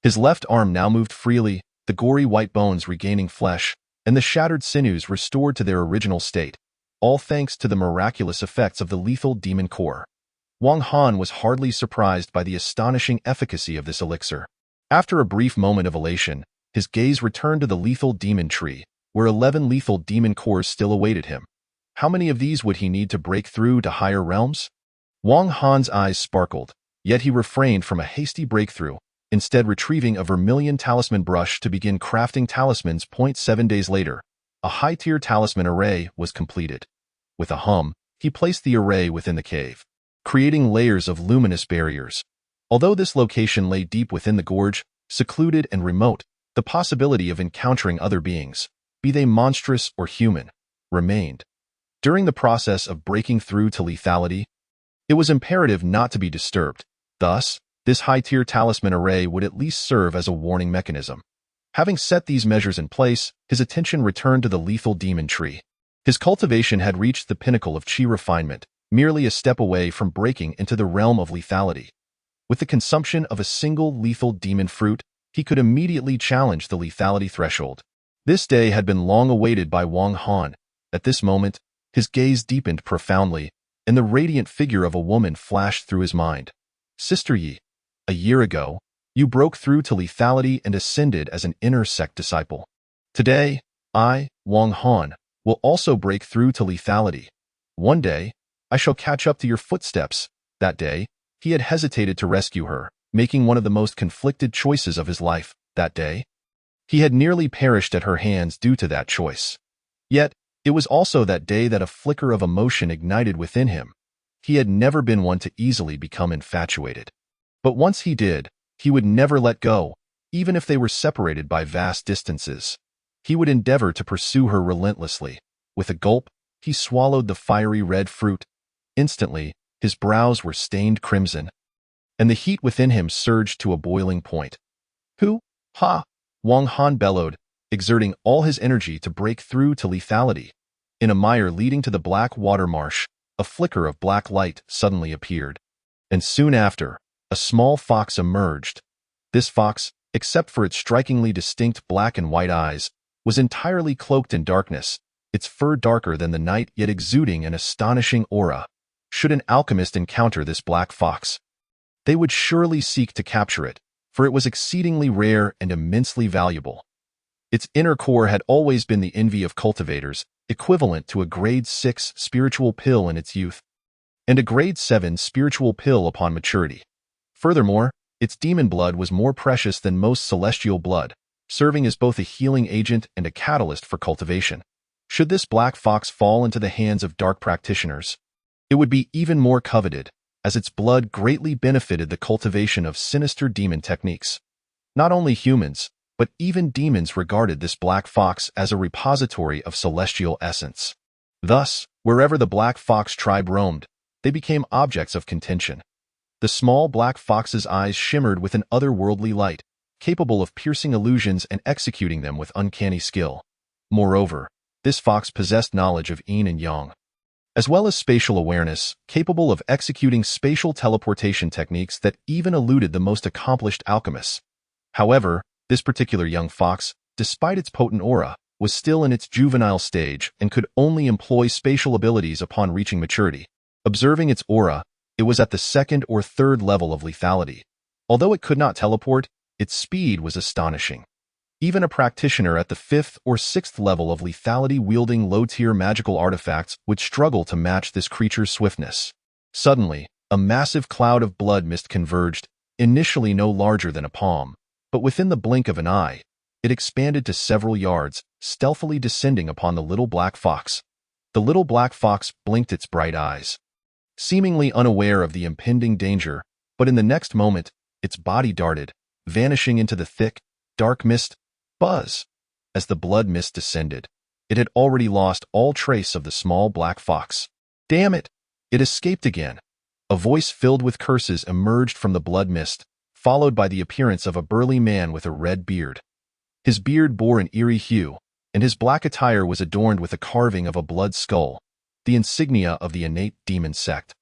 His left arm now moved freely, the gory white bones regaining flesh, and the shattered sinews restored to their original state, all thanks to the miraculous effects of the lethal demon core. Wang Han was hardly surprised by the astonishing efficacy of this elixir. After a brief moment of elation, his gaze returned to the lethal demon tree, where 11 lethal demon cores still awaited him. How many of these would he need to break through to higher realms? Wang Han's eyes sparkled, yet he refrained from a hasty breakthrough, instead retrieving a vermilion talisman brush to begin crafting talismans. 7 days later, a high-tier talisman array was completed. With a hum, he placed the array within the cave, creating layers of luminous barriers. Although this location lay deep within the gorge, secluded and remote, the possibility of encountering other beings, be they monstrous or human, remained. During the process of breaking through to lethality, it was imperative not to be disturbed. Thus, this high-tier talisman array would at least serve as a warning mechanism. Having set these measures in place, his attention returned to the lethal demon tree. His cultivation had reached the pinnacle of qi refinement, merely a step away from breaking into the realm of lethality. With the consumption of a single lethal demon fruit, he could immediately challenge the lethality threshold. This day had been long awaited by Wang Han. At this moment, his gaze deepened profoundly, and the radiant figure of a woman flashed through his mind. Sister Yi, a year ago, you broke through to lethality and ascended as an inner sect disciple. Today, I, Wang Han, will also break through to lethality. One day, I shall catch up to your footsteps. That day, he had hesitated to rescue her, making one of the most conflicted choices of his life. That day, he had nearly perished at her hands due to that choice. Yet, It was also that day that a flicker of emotion ignited within him. He had never been one to easily become infatuated. But once he did, he would never let go, even if they were separated by vast distances. He would endeavor to pursue her relentlessly. With a gulp, he swallowed the fiery red fruit. Instantly, his brows were stained crimson, and the heat within him surged to a boiling point. Who? Ha! Wang Han bellowed, exerting all his energy to break through to lethality. In a mire leading to the black water marsh, a flicker of black light suddenly appeared. And soon after, a small fox emerged. This fox, except for its strikingly distinct black and white eyes, was entirely cloaked in darkness, its fur darker than the night yet exuding an astonishing aura. Should an alchemist encounter this black fox, they would surely seek to capture it, for it was exceedingly rare and immensely valuable. Its inner core had always been the envy of cultivators, equivalent to a grade 6 spiritual pill in its youth, and a grade 7 spiritual pill upon maturity. Furthermore, its demon blood was more precious than most celestial blood, serving as both a healing agent and a catalyst for cultivation. Should this black fox fall into the hands of dark practitioners, it would be even more coveted, as its blood greatly benefited the cultivation of sinister demon techniques. Not only humans, but even demons regarded this black fox as a repository of celestial essence. Thus, wherever the black fox tribe roamed, they became objects of contention. The small black fox's eyes shimmered with an otherworldly light, capable of piercing illusions and executing them with uncanny skill. Moreover, this fox possessed knowledge of yin and yang, as well as spatial awareness, capable of executing spatial teleportation techniques that even eluded the most accomplished alchemists. However, this particular young fox, despite its potent aura, was still in its juvenile stage and could only employ spatial abilities upon reaching maturity. Observing its aura, it was at the second or third level of lethality. Although it could not teleport, its speed was astonishing. Even a practitioner at the 5th or 6th level of lethality wielding low-tier magical artifacts would struggle to match this creature's swiftness. Suddenly, a massive cloud of blood mist converged, initially no larger than a palm, but within the blink of an eye, it expanded to several yards, stealthily descending upon the little black fox. The little black fox blinked its bright eyes, seemingly unaware of the impending danger, but in the next moment, its body darted, vanishing into the thick, dark mist. Buzz! As the blood mist descended, it had already lost all trace of the small black fox. Damn it! It escaped again. A voice filled with curses emerged from the blood mist, followed by the appearance of a burly man with a red beard. His beard bore an eerie hue, and his black attire was adorned with a carving of a blood skull, the insignia of the innate demon sect,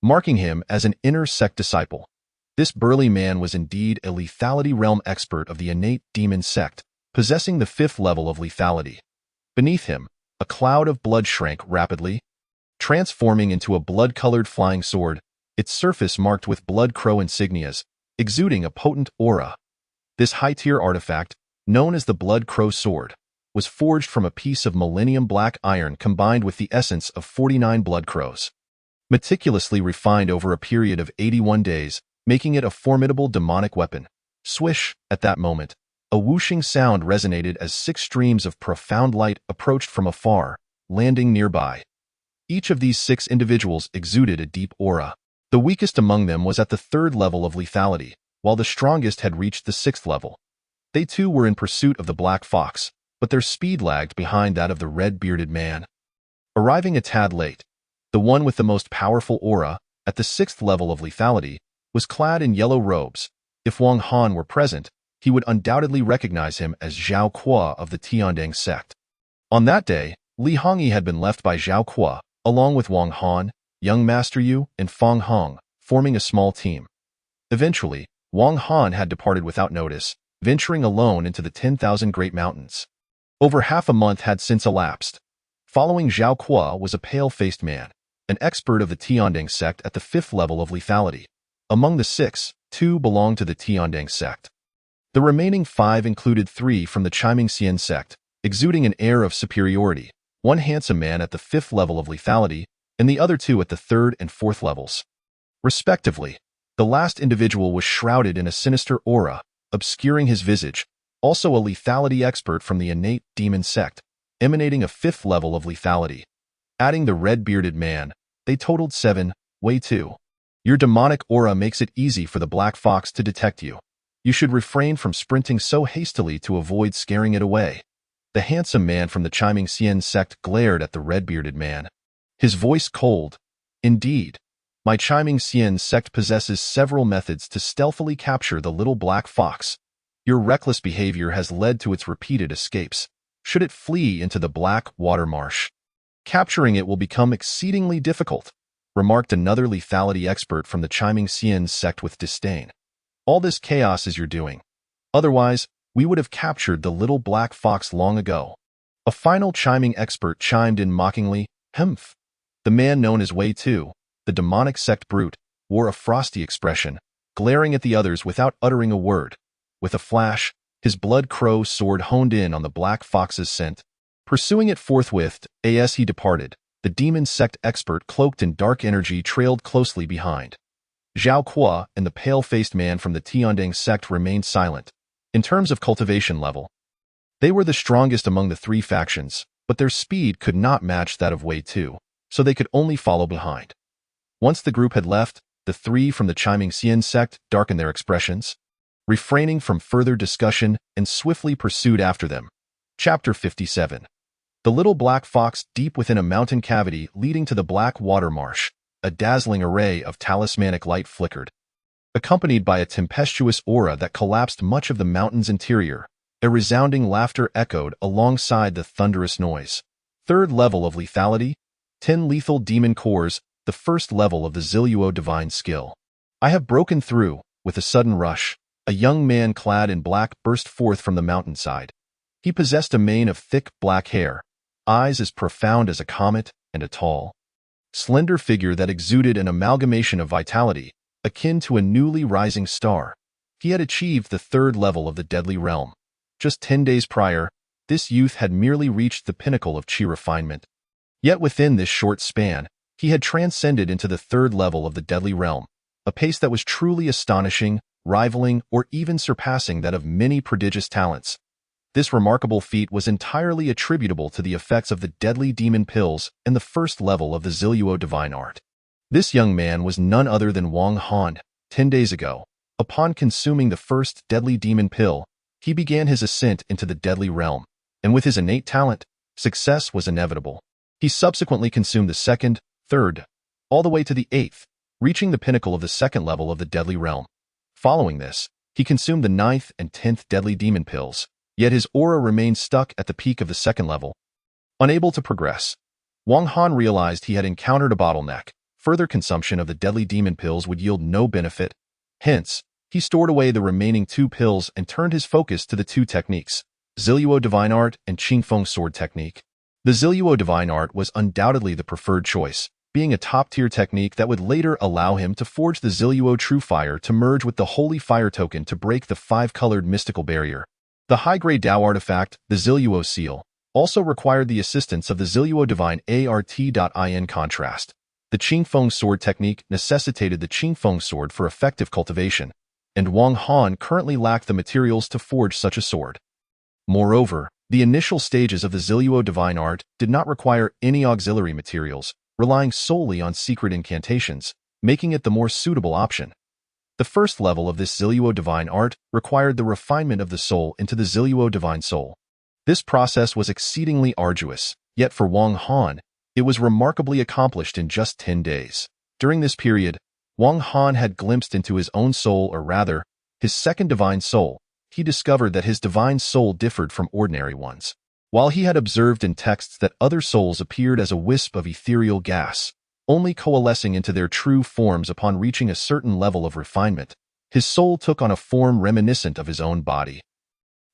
marking him as an inner sect disciple. This burly man was indeed a lethality realm expert of the innate demon sect, possessing the 5th level of lethality. Beneath him, a cloud of blood shrank rapidly, transforming into a blood-colored flying sword, its surface marked with blood crow insignias, exuding a potent aura. This high-tier artifact, known as the Blood Crow Sword, was forged from a piece of millennium black iron combined with the essence of 49 blood crows, meticulously refined over a period of 81 days, making it a formidable demonic weapon. Swish! At that moment, a whooshing sound resonated as 6 streams of profound light approached from afar, landing nearby. Each of these 6 individuals exuded a deep aura. The weakest among them was at the 3rd level of lethality, while the strongest had reached the 6th level. They too were in pursuit of the black fox, but their speed lagged behind that of the red-bearded man. Arriving a tad late, the one with the most powerful aura, at the 6th level of lethality, was clad in yellow robes. If Wang Han were present, he would undoubtedly recognize him as Zhao Kuo of the Tiandang sect. On that day, Li Hongyi had been left by Zhao Kuo, along with Wang Han, young Master Yu, and Feng Hong, forming a small team. Eventually, Wang Han had departed without notice, venturing alone into the 10,000 Great Mountains. Over half a month had since elapsed. Following Zhao Kuo was a pale-faced man, an expert of the Tiandang sect at the 5th level of lethality. Among the 6, 2 belonged to the Tiandang sect. The remaining 5 included 3 from the Chiming Xian sect, exuding an air of superiority, one handsome man at the 5th level of lethality, and the other 2 at the 3rd and 4th levels, respectively. The last individual was shrouded in a sinister aura, obscuring his visage, also a lethality expert from the innate demon sect. emanating a fifth level of lethality. Adding the red-bearded man, they totaled 7, Way 2. Your demonic aura makes it easy for the black fox to detect you. You should refrain from sprinting so hastily to avoid scaring it away. The handsome man from the Chiming Xian sect glared at the red-bearded man. His voice cold. Indeed, my Chiming Xian sect possesses several methods to stealthily capture the little black fox. Your reckless behavior has led to its repeated escapes. Should it flee into the black water marsh, capturing it will become exceedingly difficult, remarked another lethality expert from the Chiming Xian sect with disdain. All this chaos is your doing. Otherwise, we would have captured the little black fox long ago. A final chiming expert chimed in mockingly, Humph. The man known as Wei Tu, the demonic sect brute, wore a frosty expression, glaring at the others without uttering a word. With a flash, his blood crow sword honed in on the black fox's scent. Pursuing it forthwith, as he departed, the demon sect expert cloaked in dark energy trailed closely behind. Zhao Kuo and the pale-faced man from the Tiandang sect remained silent. In terms of cultivation level, they were the strongest among the three factions, but their speed could not match that of Wei Tu, so they could only follow behind. Once the group had left, the three from the Chiming Xian sect darkened their expressions, refraining from further discussion and swiftly pursued after them. Chapter 57. The little black fox deep within a mountain cavity leading to the black water marsh, a dazzling array of talismanic light flickered, accompanied by a tempestuous aura that collapsed much of the mountain's interior. A resounding laughter echoed alongside the thunderous noise. Third level of lethality, 10 lethal demon cores, the first level of the Ziluo divine skill. I have broken through. With a sudden rush, a young man clad in black burst forth from the mountainside. He possessed a mane of thick black hair, eyes as profound as a comet, and a tall, slender figure that exuded an amalgamation of vitality, akin to a newly rising star. He had achieved the third level of the deadly realm. Just 10 days prior, this youth had merely reached the pinnacle of chi refinement. Yet within this short span, he had transcended into the third level of the deadly realm, a pace that was truly astonishing, rivaling, or even surpassing that of many prodigious talents. This remarkable feat was entirely attributable to the effects of the deadly demon pills and the first level of the Ziluo divine art. This young man was none other than Wang Han. 10 days ago, upon consuming the first deadly demon pill, he began his ascent into the deadly realm, and with his innate talent, success was inevitable. He subsequently consumed the second, third, all the way to the 8th, reaching the pinnacle of the second level of the deadly realm. Following this, he consumed the 9th and 10th deadly demon pills, yet his aura remained stuck at the peak of the second level. Unable to progress, Wang Han realized he had encountered a bottleneck. Further consumption of the deadly demon pills would yield no benefit. Hence, he stored away the remaining 2 pills and turned his focus to the 2 techniques, Ziluo Divine Art and Qingfeng Sword Technique. The Ziluo Divine Art was undoubtedly the preferred choice, being a top-tier technique that would later allow him to forge the Ziluo True Fire to merge with the Holy Fire Token to break the 5-colored mystical barrier. The high-grade Dao artifact, the Ziluo Seal, also required the assistance of the Ziluo Divine Art.in contrast. The Qingfeng Sword Technique necessitated the Qingfeng Sword for effective cultivation, and Wang Han currently lacked the materials to forge such a sword. Moreover, the initial stages of the Ziluo Divine Art did not require any auxiliary materials, relying solely on secret incantations, making it the more suitable option. The first level of this Ziluo Divine Art required the refinement of the soul into the Ziluo Divine Soul. This process was exceedingly arduous, yet for Wang Han, it was remarkably accomplished in just 10 days. During this period, Wang Han had glimpsed into his own soul, or rather, his second divine soul. He discovered that his divine soul differed from ordinary ones. While he had observed in texts that other souls appeared as a wisp of ethereal gas, only coalescing into their true forms upon reaching a certain level of refinement, his soul took on a form reminiscent of his own body.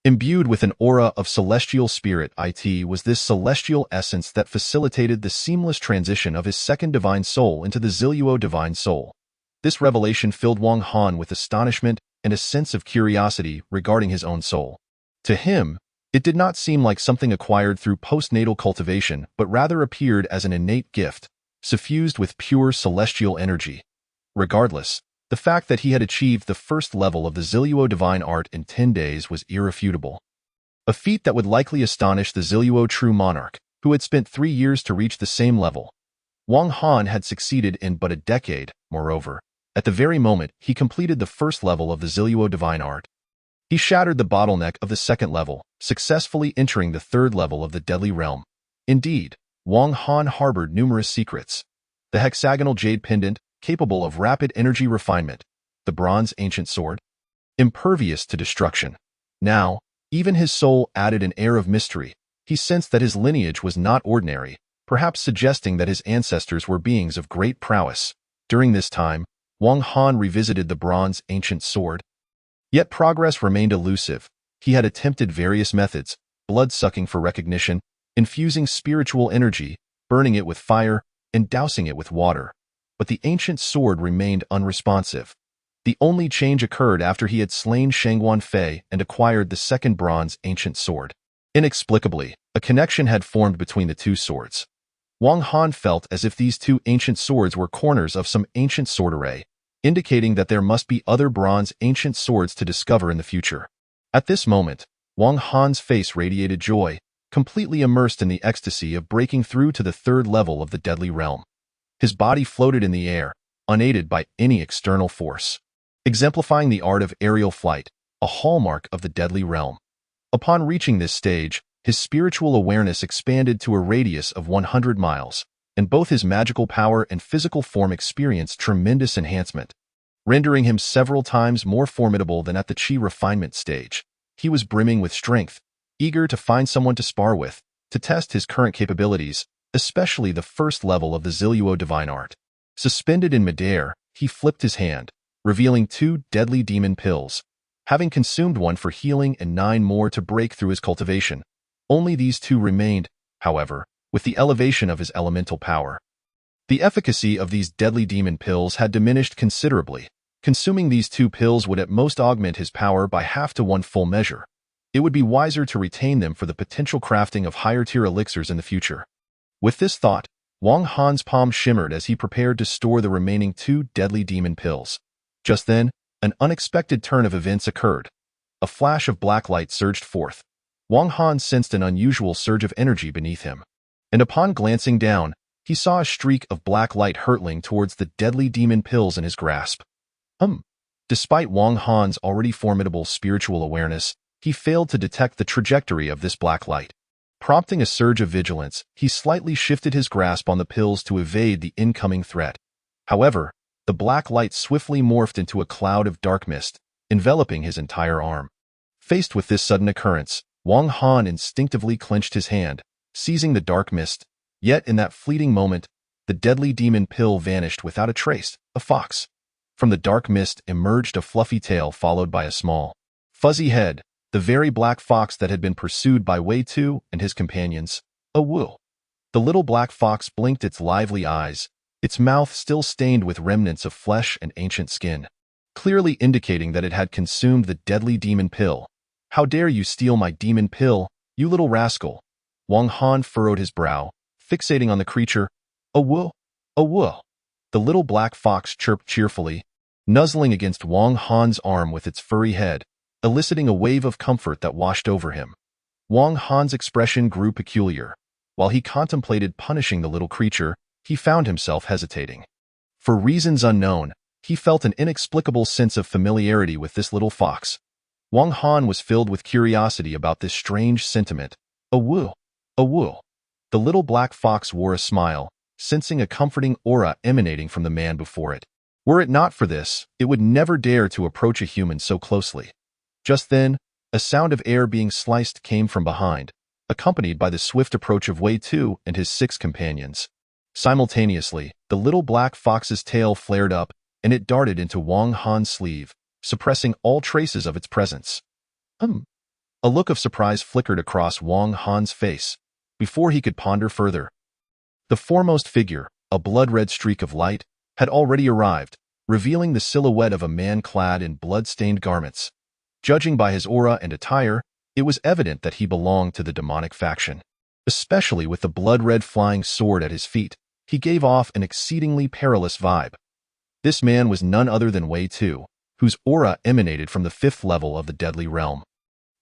Imbued with an aura of celestial spirit, it was this celestial essence that facilitated the seamless transition of his second divine soul into the Ziluo Divine Soul. This revelation filled Wang Han with astonishment and a sense of curiosity regarding his own soul. To him, it did not seem like something acquired through postnatal cultivation, but rather appeared as an innate gift, suffused with pure celestial energy. Regardless, the fact that he had achieved the first level of the Ziluo Divine Art in 10 days was irrefutable. a feat that would likely astonish the Ziluo true monarch, who had spent 3 years to reach the same level. Wang Han had succeeded in but a decade, moreover. At the very moment he completed the first level of the Ziluo divine art, he shattered the bottleneck of the second level, successfully entering the third level of the deadly realm. Indeed, Wang Han harbored numerous secrets. The hexagonal jade pendant, capable of rapid energy refinement. The bronze ancient sword, impervious to destruction. Now, even his soul added an air of mystery. He sensed that his lineage was not ordinary, perhaps suggesting that his ancestors were beings of great prowess. During this time, Wang Han revisited the bronze ancient sword. Yet progress remained elusive. He had attempted various methods, blood-sucking for recognition, infusing spiritual energy, burning it with fire, and dousing it with water. But the ancient sword remained unresponsive. The only change occurred after he had slain Shangguan Fei and acquired the second bronze ancient sword. Inexplicably, a connection had formed between the two swords. Wang Han felt as if these two ancient swords were corners of some ancient sword array, indicating that there must be other bronze ancient swords to discover in the future. At this moment, Wang Han's face radiated joy, completely immersed in the ecstasy of breaking through to the third level of the deadly realm. His body floated in the air, unaided by any external force, exemplifying the art of aerial flight, a hallmark of the deadly realm. Upon reaching this stage, his spiritual awareness expanded to a radius of 100 miles, and both his magical power and physical form experienced tremendous enhancement, rendering him several times more formidable than at the chi refinement stage. He was brimming with strength, eager to find someone to spar with, to test his current capabilities, especially the first level of the Ziluo divine art. Suspended in midair, he flipped his hand, revealing 2 deadly demon pills. Having consumed 1 for healing and 9 more to break through his cultivation, only these 2 remained, however, with the elevation of his elemental power. The efficacy of these deadly demon pills had diminished considerably. Consuming these 2 pills would at most augment his power by half to 1 full measure. It would be wiser to retain them for the potential crafting of higher-tier elixirs in the future. With this thought, Wang Han's palm shimmered as he prepared to store the remaining 2 deadly demon pills. Just then, an unexpected turn of events occurred. A flash of black light surged forth. Wang Han sensed an unusual surge of energy beneath him, and upon glancing down, he saw a streak of black light hurtling towards the deadly demon pills in his grasp. Despite Wang Han's already formidable spiritual awareness, he failed to detect the trajectory of this black light. Prompting a surge of vigilance, he slightly shifted his grasp on the pills to evade the incoming threat. However, the black light swiftly morphed into a cloud of dark mist, enveloping his entire arm. Faced with this sudden occurrence, Wang Han instinctively clenched his hand, seizing the dark mist. Yet in that fleeting moment, the deadly demon pill vanished without a trace. A fox. From the dark mist emerged a fluffy tail followed by a small, fuzzy head, the very black fox that had been pursued by Wei Tu and his companions. A wool. The little black fox blinked its lively eyes, its mouth still stained with remnants of flesh and ancient skin, clearly indicating that it had consumed the deadly demon pill. How dare you steal my demon pill, you little rascal? Wang Han furrowed his brow, fixating on the creature. A wool. A wool. The little black fox chirped cheerfully, nuzzling against Wang Han's arm with its furry head, eliciting a wave of comfort that washed over him. Wang Han's expression grew peculiar. While he contemplated punishing the little creature, he found himself hesitating. For reasons unknown, he felt an inexplicable sense of familiarity with this little fox. Wang Han was filled with curiosity about this strange sentiment. A wool. A wool. The little black fox wore a smile, sensing a comforting aura emanating from the man before it. Were it not for this, it would never dare to approach a human so closely. Just then, a sound of air being sliced came from behind, accompanied by the swift approach of Wei Tu and his 6 companions. Simultaneously, the little black fox's tail flared up, and it darted into Wang Han's sleeve, suppressing all traces of its presence. A look of surprise flickered across Wang Han's face, before he could ponder further. The foremost figure, a blood-red streak of light, had already arrived, revealing the silhouette of a man clad in blood-stained garments. Judging by his aura and attire, it was evident that he belonged to the demonic faction. Especially with the blood-red flying sword at his feet, he gave off an exceedingly perilous vibe. This man was none other than Wei Tu, whose aura emanated from the 5th level of the deadly realm.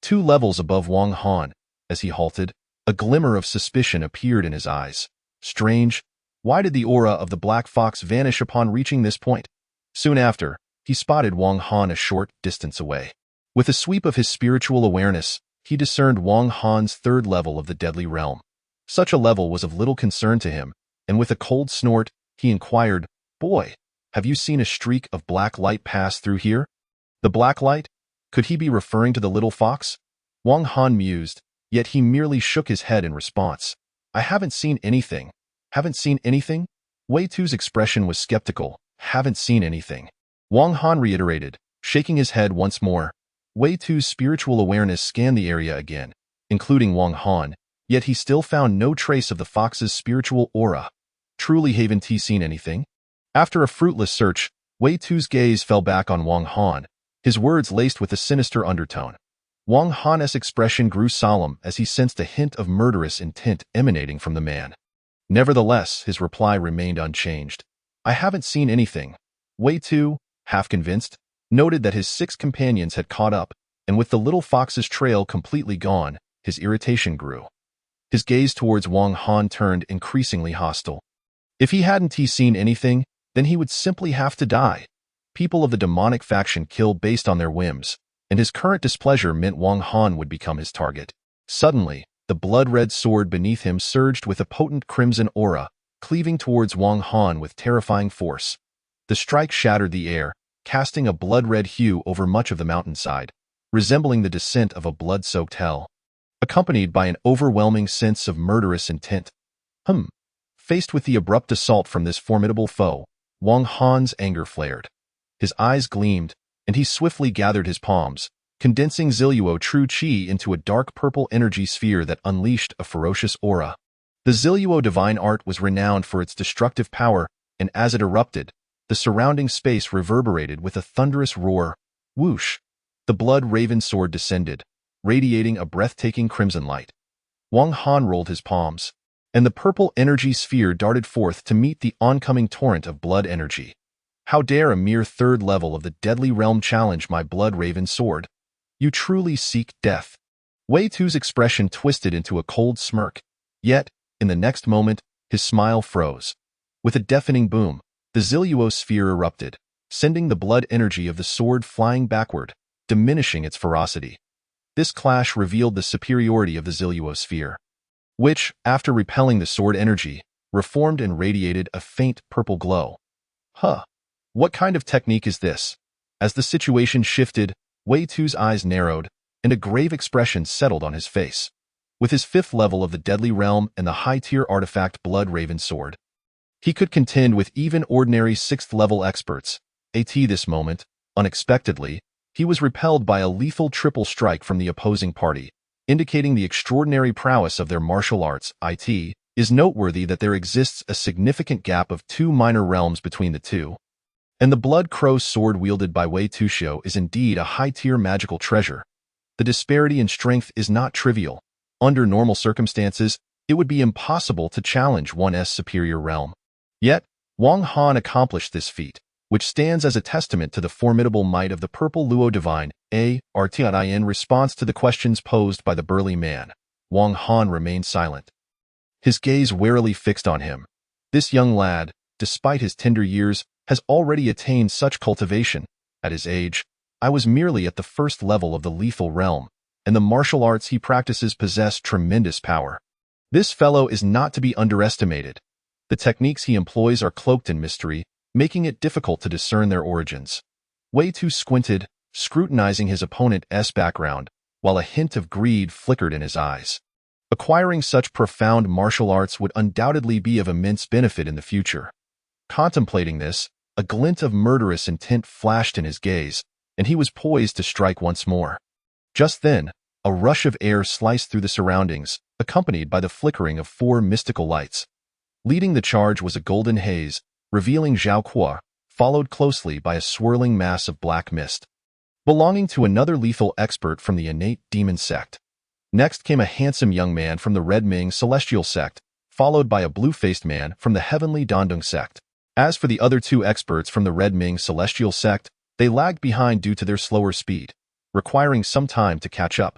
2 levels above Wang Han. As he halted, a glimmer of suspicion appeared in his eyes. Strange, why did the aura of the black fox vanish upon reaching this point? Soon after, he spotted Wang Han a short distance away. With a sweep of his spiritual awareness, he discerned Wang Han's 3rd level of the deadly realm. Such a level was of little concern to him, and with a cold snort, he inquired, "Boy, have you seen a streak of black light pass through here?" The black light? Could he be referring to the little fox? Wang Han mused, yet he merely shook his head in response. "I haven't seen anything." "Haven't seen anything?" Wei Tu's expression was skeptical. "Haven't seen anything." Wang Han reiterated, shaking his head once more. Wei Tu's spiritual awareness scanned the area again, including Wang Han, yet he still found no trace of the fox's spiritual aura. Truly haven't he seen anything? After a fruitless search, Wei Tu's gaze fell back on Wang Han, his words laced with a sinister undertone. Wang Han's expression grew solemn as he sensed a hint of murderous intent emanating from the man. Nevertheless, his reply remained unchanged. "I haven't seen anything." Wei Tu, half convinced, noted that his 6 companions had caught up, and with the little fox's trail completely gone, his irritation grew. His gaze towards Wang Han turned increasingly hostile. If he hadn't seen anything, then he would simply have to die. People of the demonic faction kill based on their whims, and his current displeasure meant Wang Han would become his target. Suddenly, the blood-red sword beneath him surged with a potent crimson aura, cleaving towards Wang Han with terrifying force. The strike shattered the air, casting a blood-red hue over much of the mountainside, resembling the descent of a blood-soaked hell, accompanied by an overwhelming sense of murderous intent. Faced with the abrupt assault from this formidable foe, Wang Han's anger flared. His eyes gleamed, and he swiftly gathered his palms, condensing Ziluo True Qi into a dark purple energy sphere that unleashed a ferocious aura. The Ziluo divine art was renowned for its destructive power, and as it erupted, the surrounding space reverberated with a thunderous roar. Whoosh! The blood-raven sword descended, radiating a breathtaking crimson light. Wang Han rolled his palms, and the purple energy sphere darted forth to meet the oncoming torrent of blood energy. How dare a mere 3rd level of the deadly realm challenge my blood-raven sword? You truly seek death. Wei Tu's expression twisted into a cold smirk, yet, in the next moment, his smile froze. With a deafening boom, the Ziluo sphere erupted, sending the blood energy of the sword flying backward, diminishing its ferocity. This clash revealed the superiority of the Ziluo sphere, which, after repelling the sword energy, reformed and radiated a faint purple glow. What kind of technique is this? As the situation shifted, Wei Tu's eyes narrowed, and a grave expression settled on his face. With his 5th level of the deadly realm and the high-tier artifact Blood-Raven Sword, he could contend with even ordinary 6th-level experts. At this moment, unexpectedly, he was repelled by a lethal triple strike from the opposing party, indicating the extraordinary prowess of their martial arts. It is noteworthy that there exists a significant gap of 2 minor realms between the two, and the Blood Crow sword wielded by Wei Tuxiu is indeed a high-tier magical treasure. The disparity in strength is not trivial. Under normal circumstances, it would be impossible to challenge one's superior realm. Yet, Wang Han accomplished this feat, which stands as a testament to the formidable might of the Purple Luo Divine. In response to the questions posed by the burly man, Wang Han remained silent, his gaze warily fixed on him. This young lad, despite his tender years, has already attained such cultivation. At his age, I was merely at the 1st level of the lethal realm, and the martial arts he practices possess tremendous power. This fellow is not to be underestimated. The techniques he employs are cloaked in mystery, making it difficult to discern their origins. Wei Tu squinted, scrutinizing his opponent's background, while a hint of greed flickered in his eyes. Acquiring such profound martial arts would undoubtedly be of immense benefit in the future. Contemplating this, a glint of murderous intent flashed in his gaze, and he was poised to strike once more. Just then, a rush of air sliced through the surroundings, accompanied by the flickering of 4 mystical lights. Leading the charge was a golden haze, revealing Zhao Kuo, followed closely by a swirling mass of black mist, belonging to another lethal expert from the innate demon sect. Next came a handsome young man from the Red Ming Celestial sect, followed by a blue-faced man from the Heavenly Dandong sect. As for the other 2 experts from the Red Ming Celestial sect, they lagged behind due to their slower speed, requiring some time to catch up.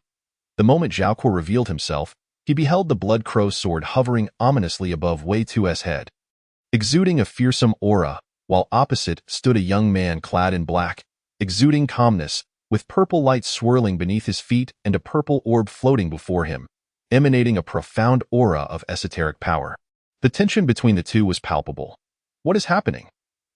The moment Zhao Kuo revealed himself, he beheld the Blood Crow sword hovering ominously above Wei Tuo's head, exuding a fearsome aura, while opposite stood a young man clad in black, exuding calmness, with purple light swirling beneath his feet and a purple orb floating before him, emanating a profound aura of esoteric power. The tension between the two was palpable. What is happening?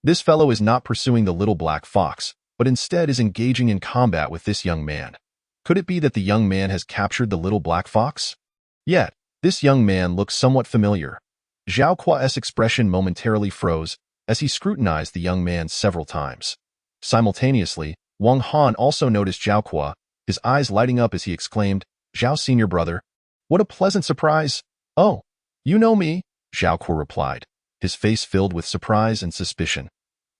This fellow is not pursuing the little black fox, but instead is engaging in combat with this young man. Could it be that the young man has captured the little black fox? Yet, this young man looks somewhat familiar. Zhao Kuo's expression momentarily froze as he scrutinized the young man several times. Simultaneously, Wang Han also noticed Zhao Kuo, his eyes lighting up as he exclaimed, "Zhao, senior brother. What a pleasant surprise." "Oh, you know me," Zhao Kuo replied, his face filled with surprise and suspicion.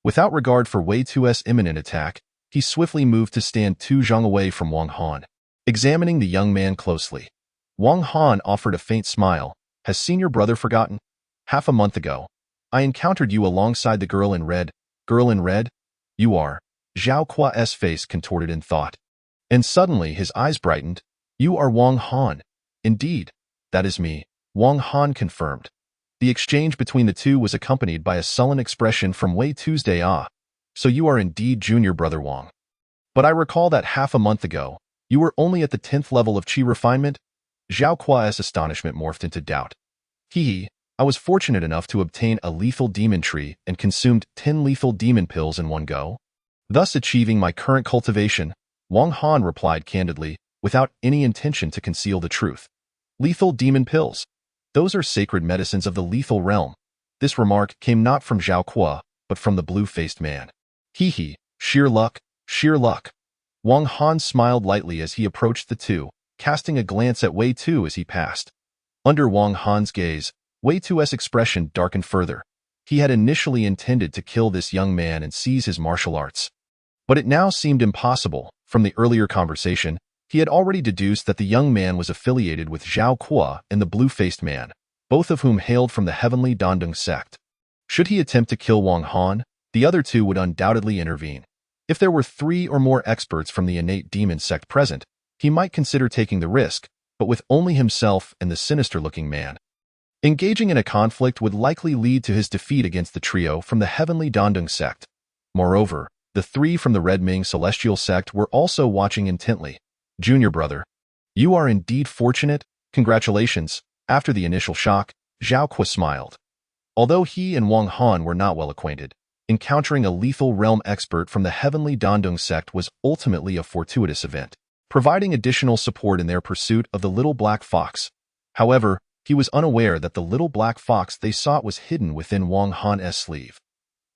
Without regard for Wei Tuo's imminent attack, he swiftly moved to stand 2 zhang away from Wang Han, examining the young man closely. Wang Han offered a faint smile. "Has senior brother forgotten? Half a month ago, I encountered you alongside the girl in red." "Girl in red? You are?" Zhao Kuo's face contorted in thought. And suddenly his eyes brightened. "You are Wang Han." "Indeed, that is me," Wang Han confirmed. The exchange between the two was accompanied by a sullen expression from Wei Tuo's. "So you are indeed junior brother Wang. But I recall that half a month ago, you were only at the 10th level of Qi refinement?" Zhao Kuo's astonishment morphed into doubt. I was fortunate enough to obtain a lethal demon tree and consumed 10 lethal demon pills in one go, thus achieving my current cultivation," Wang Han replied candidly, without any intention to conceal the truth. "Lethal demon pills. Those are sacred medicines of the lethal realm." This remark came not from Zhao Kuo, but from the blue-faced man. Sheer luck, sheer luck." Wang Han smiled lightly as he approached the two, casting a glance at Wei Tuo as he passed. Under Wang Han's gaze, Wei Tuo's expression darkened further. He had initially intended to kill this young man and seize his martial arts. But it now seemed impossible. From the earlier conversation, he had already deduced that the young man was affiliated with Zhao Kuo and the blue-faced man, both of whom hailed from the heavenly Dandong sect. Should he attempt to kill Wang Han, the other two would undoubtedly intervene. If there were 3 or more experts from the innate demon sect present, he might consider taking the risk, but with only himself and the sinister-looking man, engaging in a conflict would likely lead to his defeat against the trio from the heavenly Dandong sect. Moreover, the 3 from the Red Ming celestial sect were also watching intently. "Junior brother, you are indeed fortunate. Congratulations." After the initial shock, Zhao Kuo smiled. Although he and Wang Han were not well acquainted, encountering a lethal realm expert from the heavenly Dandong sect was ultimately a fortuitous event, providing additional support in their pursuit of the little black fox. However, he was unaware that the little black fox they sought was hidden within Wang Han's sleeve.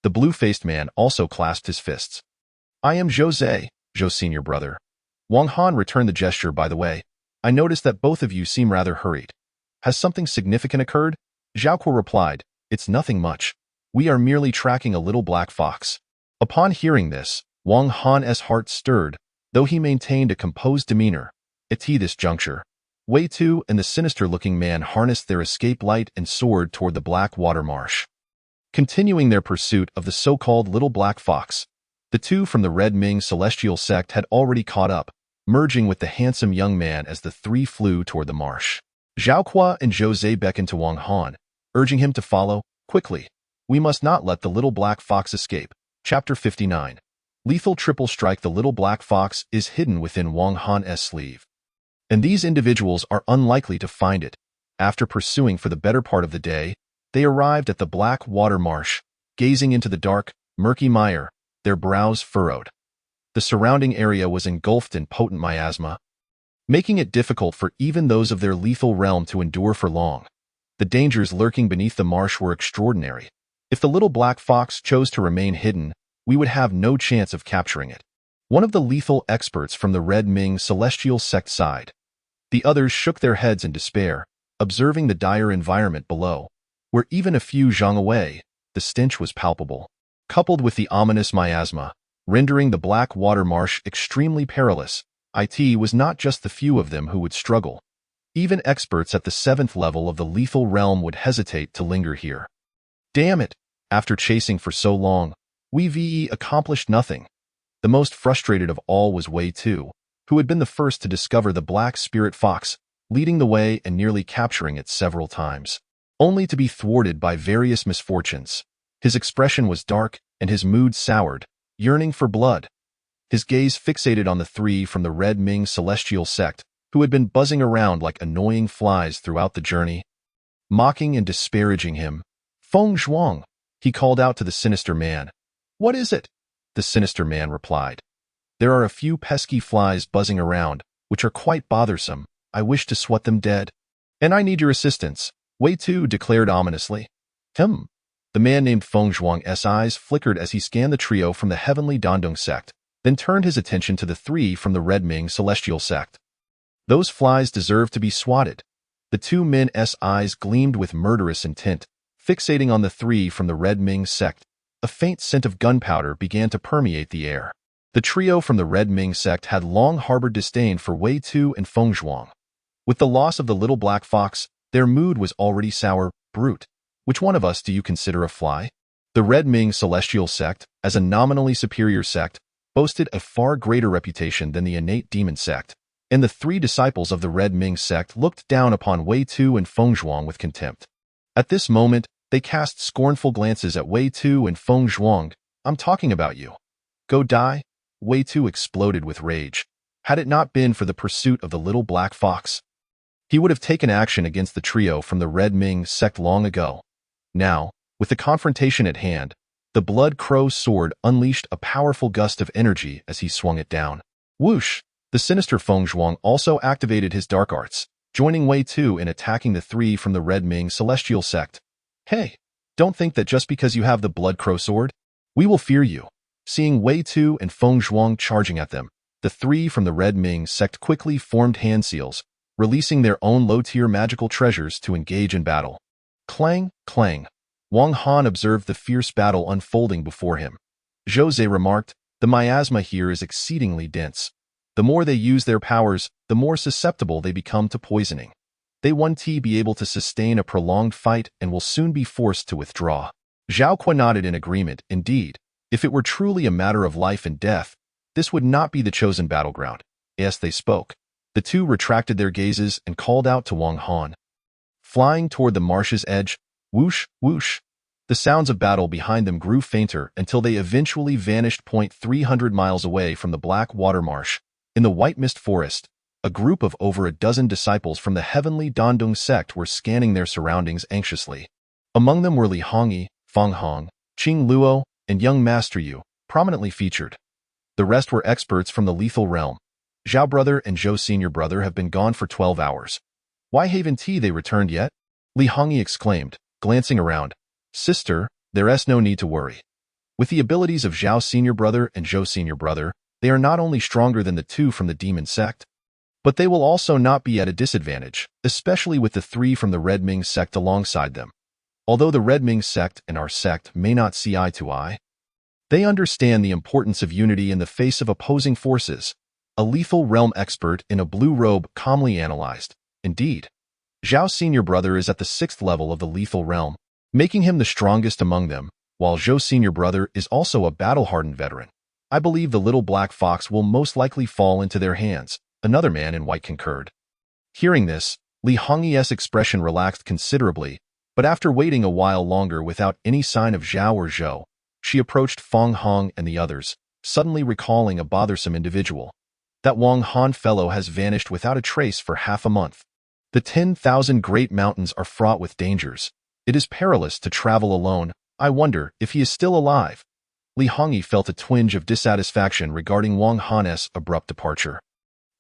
The blue-faced man also clasped his fists. "I am Jose, senior brother." Wang Han returned the gesture. "By the way, I noticed that both of you seem rather hurried. Has something significant occurred?" Zhao Kuo replied, "It's nothing much. We are merely tracking a little black fox." Upon hearing this, Wang Han's heart stirred, though he maintained a composed demeanor. At this juncture, Wei Tuo and the sinister-looking man harnessed their escape light and soared toward the black water marsh, continuing their pursuit of the so-called little black fox. The 2 from the Red Ming celestial sect had already caught up, merging with the handsome young man as the 3 flew toward the marsh. Zhao Kuo and Jose beckoned to Wang Han, urging him to follow quickly. "We must not let the little black fox escape." Chapter 59. Lethal triple strike. The little black fox is hidden within Wang Han's sleeve, and these individuals are unlikely to find it. After pursuing for the better part of the day, they arrived at the black water marsh, gazing into the dark, murky mire, their brows furrowed. The surrounding area was engulfed in potent miasma, making it difficult for even those of their lethal realm to endure for long. The dangers lurking beneath the marsh were extraordinary. If the little black fox chose to remain hidden, we would have no chance of capturing it. One of the lethal experts from the Red Ming celestial sect sighed. The others shook their heads in despair, observing the dire environment below, where even a few zhang away, the stench was palpable, coupled with the ominous miasma, rendering the black water marsh extremely perilous. It was not just the few of them who would struggle. Even experts at the 7th level of the lethal realm would hesitate to linger here. Damn it! After chasing for so long, we accomplished nothing. The most frustrated of all was Wei Tuo, who had been the first to discover the black spirit fox, leading the way and nearly capturing it several times, only to be thwarted by various misfortunes. His expression was dark and his mood soured, yearning for blood. His gaze fixated on the three from the Red Ming celestial sect, who had been buzzing around like annoying flies throughout the journey. Mocking and disparaging him, "Feng Zhuang," he called out to the sinister man. "What is it?" The sinister man replied. "There are a few pesky flies buzzing around, which are quite bothersome. I wish to swat them dead. And I need your assistance," Wei Tu declared ominously. The man named Feng Zhuang's eyes flickered as he scanned the trio from the heavenly Dandong sect, then turned his attention to the three from the Red Ming celestial sect. Those flies deserve to be swatted. The two men's eyes gleamed with murderous intent, fixating on the three from the Red Ming sect. A faint scent of gunpowder began to permeate the air. The trio from the Red Ming sect had long harbored disdain for Wei Tu and Feng Zhuang. With the loss of the little black fox, their mood was already sour. "Brute, which one of us do you consider a fly?" The Red Ming celestial sect, as a nominally superior sect, boasted a far greater reputation than the innate demon sect, and the three disciples of the Red Ming sect looked down upon Wei Tu and Feng Zhuang with contempt. At this moment, they cast scornful glances at Wei Tu and Feng Zhuang. "I'm talking about you. Go die." Wei Tu exploded with rage. Had it not been for the pursuit of the little black fox, he would have taken action against the trio from the Red Ming sect long ago. Now, with the confrontation at hand, the Blood Crow's sword unleashed a powerful gust of energy as he swung it down. Whoosh! The sinister Feng Zhuang also activated his dark arts, joining Wei Tu in attacking the three from the Red Ming celestial sect. "Hey, don't think that just because you have the Blood Crow sword, we will fear you." Seeing Wei Tu and Feng Zhuang charging at them, the three from the Red Ming sect quickly formed hand seals, releasing their own low-tier magical treasures to engage in battle. Clang, clang. Wang Han observed the fierce battle unfolding before him. Jose remarked, "The miasma here is exceedingly dense. The more they use their powers, the more susceptible they become to poisoning. They won't be able to sustain a prolonged fight and will soon be forced to withdraw." Zhao Kuo nodded in agreement. Indeed, if it were truly a matter of life and death, this would not be the chosen battleground. As they spoke, the two retracted their gazes and called out to Wang Han. Flying toward the marsh's edge, whoosh, whoosh. The sounds of battle behind them grew fainter until they eventually vanished 300 miles away from the Black Water Marsh. In the White Mist Forest, a group of over a dozen disciples from the heavenly Dandong sect were scanning their surroundings anxiously. Among them were Li Hongyi, Feng Hong, Qing Luo, and young Master Yu, prominently featured. The rest were experts from the lethal realm. Zhao brother and Zhou senior brother have been gone for 12 hours. "Why haven't they returned yet?" Li Hongyi exclaimed, glancing around. "Sister, there's no need to worry. With the abilities of Zhao senior brother and Zhou senior brother, they are not only stronger than the two from the demon sect, but they will also not be at a disadvantage, especially with the three from the Red Ming sect alongside them. Although the Red Ming sect and our sect may not see eye to eye, they understand the importance of unity in the face of opposing forces," a lethal realm expert in a blue robe calmly analyzed. "Indeed, Zhao senior brother is at the 6th level of the lethal realm, making him the strongest among them, while Zhou senior brother is also a battle-hardened veteran. I believe the little black fox will most likely fall into their hands," another man in white concurred. Hearing this, Li Hongyi's expression relaxed considerably, but after waiting a while longer without any sign of Zhao or Zhou, she approached Feng Hong and the others, suddenly recalling a bothersome individual. "That Wang Han fellow has vanished without a trace for half a month. The 10,000 great mountains are fraught with dangers. It is perilous to travel alone. I wonder if he is still alive." Li Hongyi felt a twinge of dissatisfaction regarding Wang Han's abrupt departure.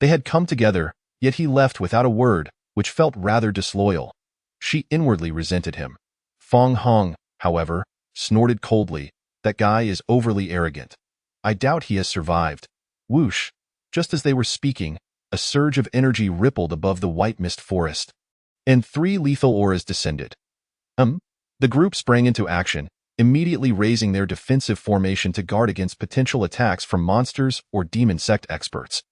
They had come together, yet he left without a word, which felt rather disloyal. She inwardly resented him. Feng Hong, however, snorted coldly, "That guy is overly arrogant. I doubt he has survived." Whoosh! Just as they were speaking, a surge of energy rippled above the white mist forest, and 3 lethal auras descended. The group sprang into action, immediately raising their defensive formation to guard against potential attacks from monsters or demon sect experts.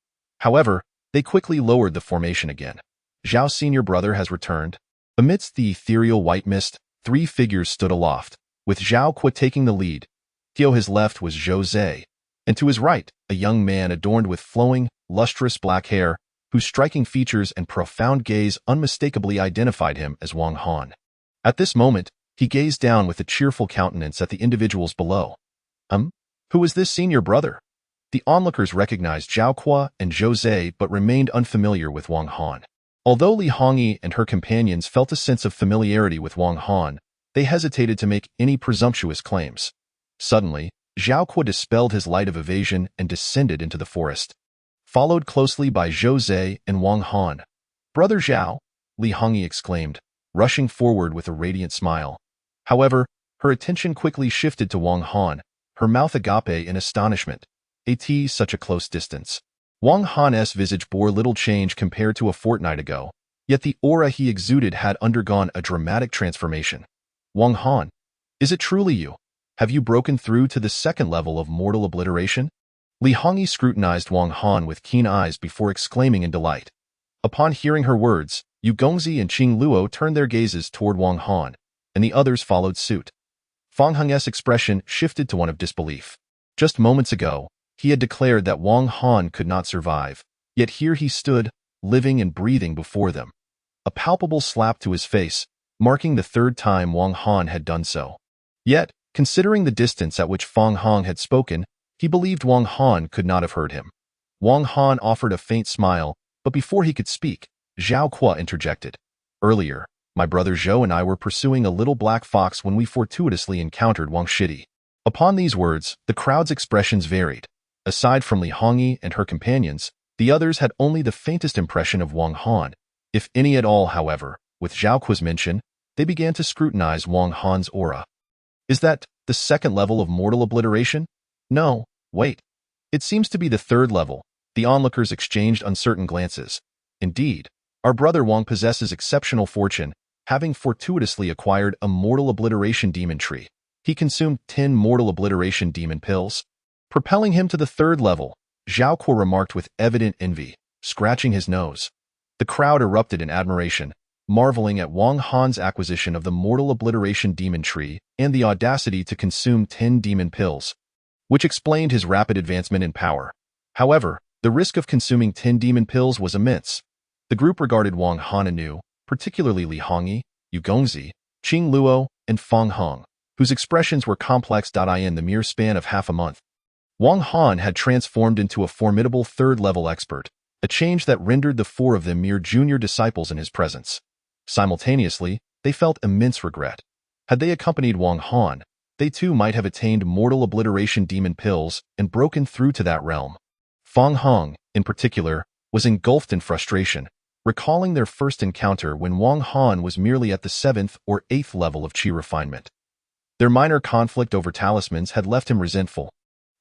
However, they quickly lowered the formation again. Zhao senior brother has returned. Amidst the ethereal white mist, 3 figures stood aloft, with Zhao Kuo taking the lead. To his left was Jose, and to his right, a young man adorned with flowing, lustrous black hair, whose striking features and profound gaze unmistakably identified him as Wang Han. At this moment, he gazed down with a cheerful countenance at the individuals below. Who is this senior brother? The onlookers recognized Zhao Kuo and Zhou Zhe but remained unfamiliar with Wang Han. Although Li Hongyi and her companions felt a sense of familiarity with Wang Han, they hesitated to make any presumptuous claims. Suddenly, Zhao Kuo dispelled his light of evasion and descended into the forest, followed closely by Zhou Zhe and Wang Han. "Brother Zhao," Li Hongyi exclaimed, rushing forward with a radiant smile. However, her attention quickly shifted to Wang Han, her mouth agape in astonishment. Such a close distance. Wang Han's visage bore little change compared to a fortnight ago, yet the aura he exuded had undergone a dramatic transformation. "Wang Han, is it truly you? Have you broken through to the second level of mortal obliteration?" Li Hongyi scrutinized Wang Han with keen eyes before exclaiming in delight. Upon hearing her words, Yu Gongzi and Qing Luo turned their gazes toward Wang Han, and the others followed suit. Fang Heng's expression shifted to one of disbelief. Just moments ago, he had declared that Wang Han could not survive, yet here he stood, living and breathing before them. A palpable slap to his face, marking the third time Wang Han had done so. Yet, considering the distance at which Fang Heng had spoken, he believed Wang Han could not have heard him. Wang Han offered a faint smile, but before he could speak, Zhao Kuo interjected. "Earlier, my brother Zhou and I were pursuing a little black fox when we fortuitously encountered Wang Shidi." Upon these words, the crowd's expressions varied. Aside from Li Hongyi and her companions, the others had only the faintest impression of Wang Han, if any at all. However, with Zhao Kuo's mention, they began to scrutinize Wang Han's aura. "Is that the second level of mortal obliteration?" "No, wait. It seems to be the third level." The onlookers exchanged uncertain glances. "Indeed, our brother Wang possesses exceptional fortune, having fortuitously acquired a mortal obliteration demon tree. He consumed 10 mortal obliteration demon pills, propelling him to the third level," Zhao Kuo remarked with evident envy, scratching his nose. The crowd erupted in admiration, marveling at Wang Han's acquisition of the mortal obliteration demon tree and the audacity to consume 10 demon pills, which explained his rapid advancement in power. However, the risk of consuming 10 demon pills was immense. The group regarded Wang Han anew, particularly Li Hongyi, Yu Gongzi, Qing Luo, and Fang Heng, whose expressions were complex. In the mere span of half a month, Wang Han had transformed into a formidable third-level expert, a change that rendered the four of them mere junior disciples in his presence. Simultaneously, they felt immense regret. Had they accompanied Wang Han, they too might have attained mortal obliteration demon pills and broken through to that realm. Fang Heng, in particular, was engulfed in frustration, recalling their first encounter when Wang Han was merely at the 7th or 8th level of qi refinement. Their minor conflict over talismans had left him resentful,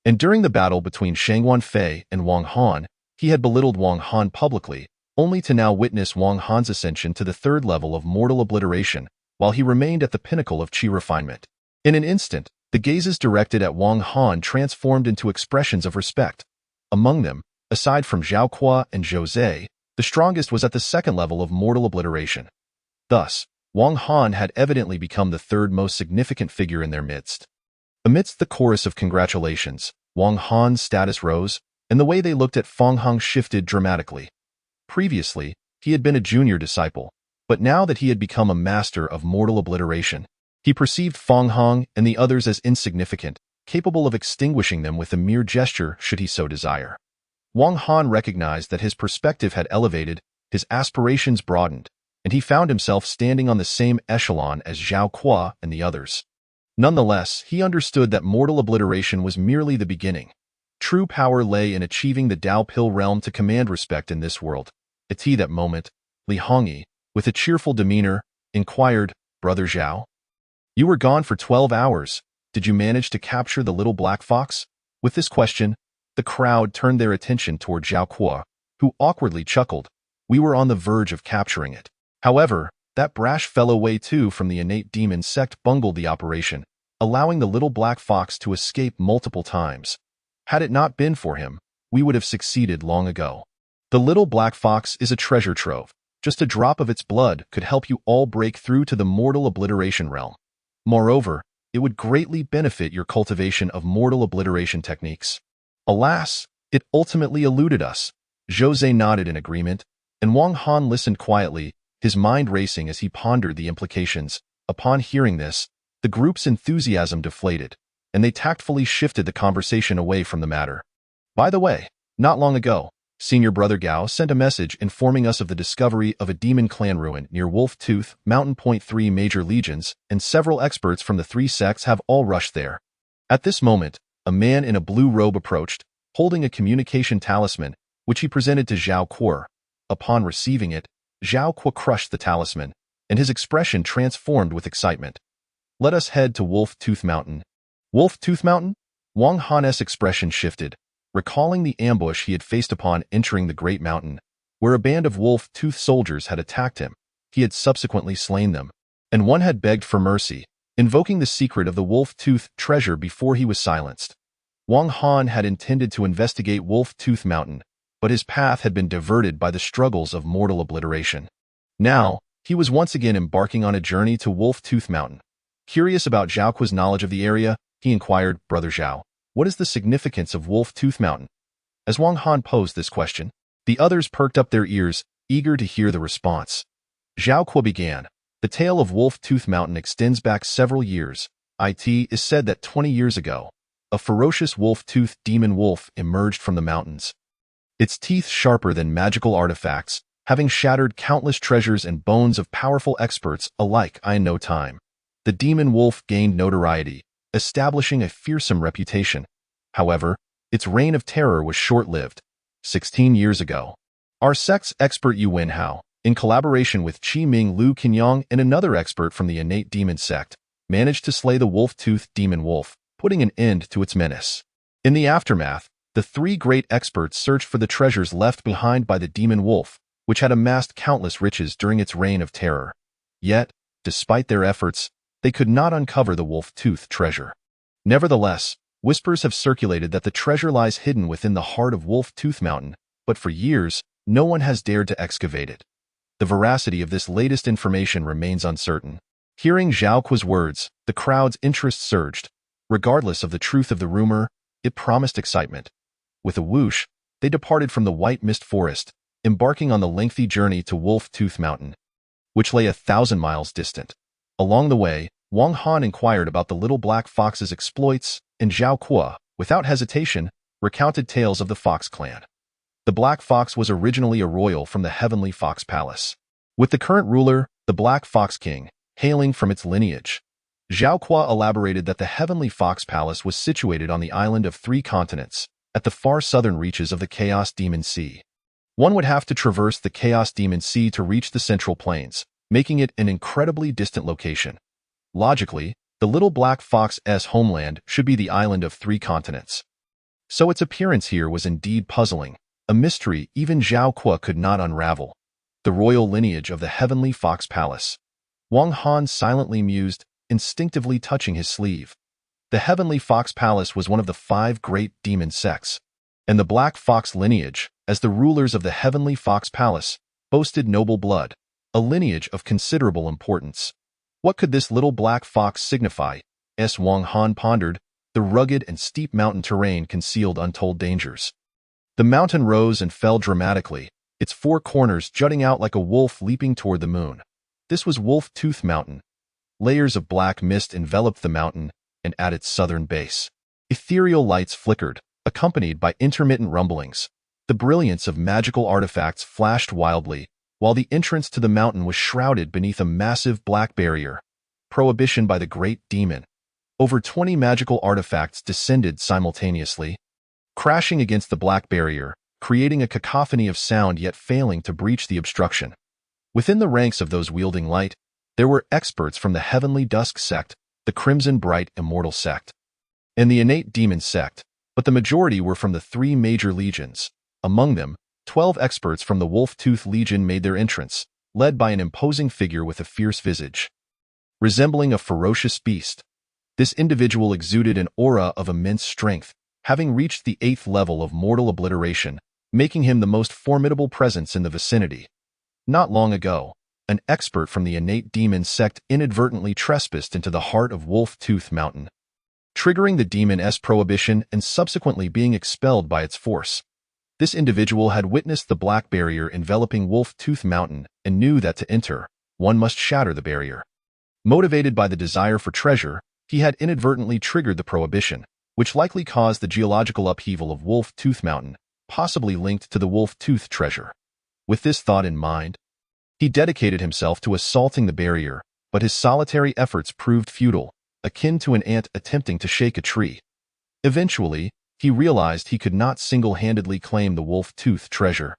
and during the battle between Shangguan Fei and Wang Han, he had belittled Wang Han publicly, only to now witness Wang Han's ascension to the third level of mortal obliteration, while he remained at the pinnacle of qi refinement. In an instant, the gazes directed at Wang Han transformed into expressions of respect. Among them, aside from Zhao Kuo and Zhou Zhe, the strongest was at the second level of mortal obliteration. Thus, Wang Han had evidently become the third most significant figure in their midst. Amidst the chorus of congratulations, Wang Han's status rose, and the way they looked at Fang Heng shifted dramatically. Previously, he had been a junior disciple, but now that he had become a master of mortal obliteration, he perceived Fang Heng and the others as insignificant, capable of extinguishing them with a mere gesture should he so desire. Wang Han recognized that his perspective had elevated, his aspirations broadened, and he found himself standing on the same echelon as Zhao Kuo and the others. Nonetheless, he understood that mortal obliteration was merely the beginning. True power lay in achieving the Dao Pill realm to command respect in this world. At that moment, Li Hongyi, with a cheerful demeanor, inquired, "Brother Zhao, you were gone for 12 hours. Did you manage to capture the little black fox?" With this question, the crowd turned their attention toward Zhao Kuo, who awkwardly chuckled. "We were on the verge of capturing it. However, that brash fellow Wei Tu from the innate demon sect bungled the operation, allowing the little black fox to escape multiple times. Had it not been for him, we would have succeeded long ago. The little black fox is a treasure trove. Just a drop of its blood could help you all break through to the mortal obliteration realm. Moreover, it would greatly benefit your cultivation of mortal obliteration techniques. Alas, it ultimately eluded us." Jose nodded in agreement, and Wang Han listened quietly, his mind racing as he pondered the implications. Upon hearing this, the group's enthusiasm deflated, and they tactfully shifted the conversation away from the matter. By the way, not long ago, Senior Brother Gao sent a message informing us of the discovery of a demon clan ruin near Wolf Tooth Mountain. 3 major legions and several experts from the 3 sects have all rushed there. At this moment, a man in a blue robe approached, holding a communication talisman, which he presented to Zhao Kuo. Upon receiving it, Zhao Kuo crushed the talisman, and his expression transformed with excitement. Let us head to Wolf Tooth Mountain. Wolf Tooth Mountain? Wang Han's expression shifted, recalling the ambush he had faced upon entering the Great Mountain, where a band of Wolf Tooth soldiers had attacked him. He had subsequently slain them, and one had begged for mercy, invoking the secret of the Wolf Tooth treasure before he was silenced. Wang Han had intended to investigate Wolf Tooth Mountain, but his path had been diverted by the struggles of mortal obliteration. Now, he was once again embarking on a journey to Wolf Tooth Mountain. Curious about Zhao Kuo's knowledge of the area, he inquired, Brother Zhao, what is the significance of Wolf Tooth Mountain? As Wang Han posed this question, the others perked up their ears, eager to hear the response. Zhao Kuo began. The tale of Wolf Tooth Mountain extends back several years. It is said that 20 years ago, a ferocious wolf-toothed demon wolf emerged from the mountains. Its teeth sharper than magical artifacts, having shattered countless treasures and bones of powerful experts alike in no time. The demon wolf gained notoriety, establishing a fearsome reputation. However, its reign of terror was short-lived. 16 years ago, our sect's expert Yu Wenhao, in collaboration with Qi Ming Lu Qinyang and another expert from the innate demon sect, managed to slay the wolf-toothed demon wolf, putting an end to its menace. In the aftermath, the 3 great experts searched for the treasures left behind by the demon wolf, which had amassed countless riches during its reign of terror. Yet, despite their efforts, they could not uncover the wolf-tooth treasure. Nevertheless, whispers have circulated that the treasure lies hidden within the heart of Wolf Tooth Mountain, but for years, no one has dared to excavate it. The veracity of this latest information remains uncertain. Hearing Zhao Kuo's words, the crowd's interest surged. Regardless of the truth of the rumor, it promised excitement. With a whoosh, they departed from the White Mist Forest, embarking on the lengthy journey to Wolf Tooth Mountain, which lay 1,000 miles distant. Along the way, Wang Han inquired about the little black fox's exploits, and Zhao Kuo, without hesitation, recounted tales of the Fox clan. The Black Fox was originally a royal from the Heavenly Fox Palace, with the current ruler, the Black Fox King, hailing from its lineage. Zhao Kuo elaborated that the Heavenly Fox Palace was situated on the island of 3 continents, at the far southern reaches of the Chaos Demon Sea. One would have to traverse the Chaos Demon Sea to reach the Central Plains, making it an incredibly distant location. Logically, the little black fox's homeland should be the island of 3 continents. So its appearance here was indeed puzzling, a mystery even Zhao Kuo could not unravel. The royal lineage of the Heavenly Fox Palace. Wang Han silently mused, instinctively touching his sleeve. The Heavenly Fox Palace was one of the 5 great demon sects, and the Black Fox lineage, as the rulers of the Heavenly Fox Palace, boasted noble blood, a lineage of considerable importance. What could this little black fox signify? Wang Han pondered. The rugged and steep mountain terrain concealed untold dangers. The mountain rose and fell dramatically, its 4 corners jutting out like a wolf leaping toward the moon. This was Wolf Tooth Mountain. Layers of black mist enveloped the mountain, and at its southern base, ethereal lights flickered, accompanied by intermittent rumblings. The brilliance of magical artifacts flashed wildly, while the entrance to the mountain was shrouded beneath a massive black barrier. Prohibition by the great demon. Over 20 magical artifacts descended simultaneously, crashing against the black barrier, creating a cacophony of sound yet failing to breach the obstruction. Within the ranks of those wielding light, there were experts from the Heavenly Dusk sect, the Crimson Bright Immortal sect, and the Innate Demon sect, but the majority were from the 3 major legions. Among them, 12 experts from the Wolf-Tooth Legion made their entrance, led by an imposing figure with a fierce visage, resembling a ferocious beast. This individual exuded an aura of immense strength, having reached the 8th level of mortal obliteration, making him the most formidable presence in the vicinity. Not long ago, an expert from the Innate Demon sect inadvertently trespassed into the heart of Wolf Tooth Mountain, triggering the demon's prohibition and subsequently being expelled by its force. This individual had witnessed the black barrier enveloping Wolf Tooth Mountain and knew that to enter, one must shatter the barrier. Motivated by the desire for treasure, he had inadvertently triggered the prohibition, which likely caused the geological upheaval of Wolf Tooth Mountain, possibly linked to the Wolf Tooth treasure. With this thought in mind, he dedicated himself to assaulting the barrier, but his solitary efforts proved futile, akin to an ant attempting to shake a tree. Eventually, he realized he could not single-handedly claim the Wolf Tooth treasure.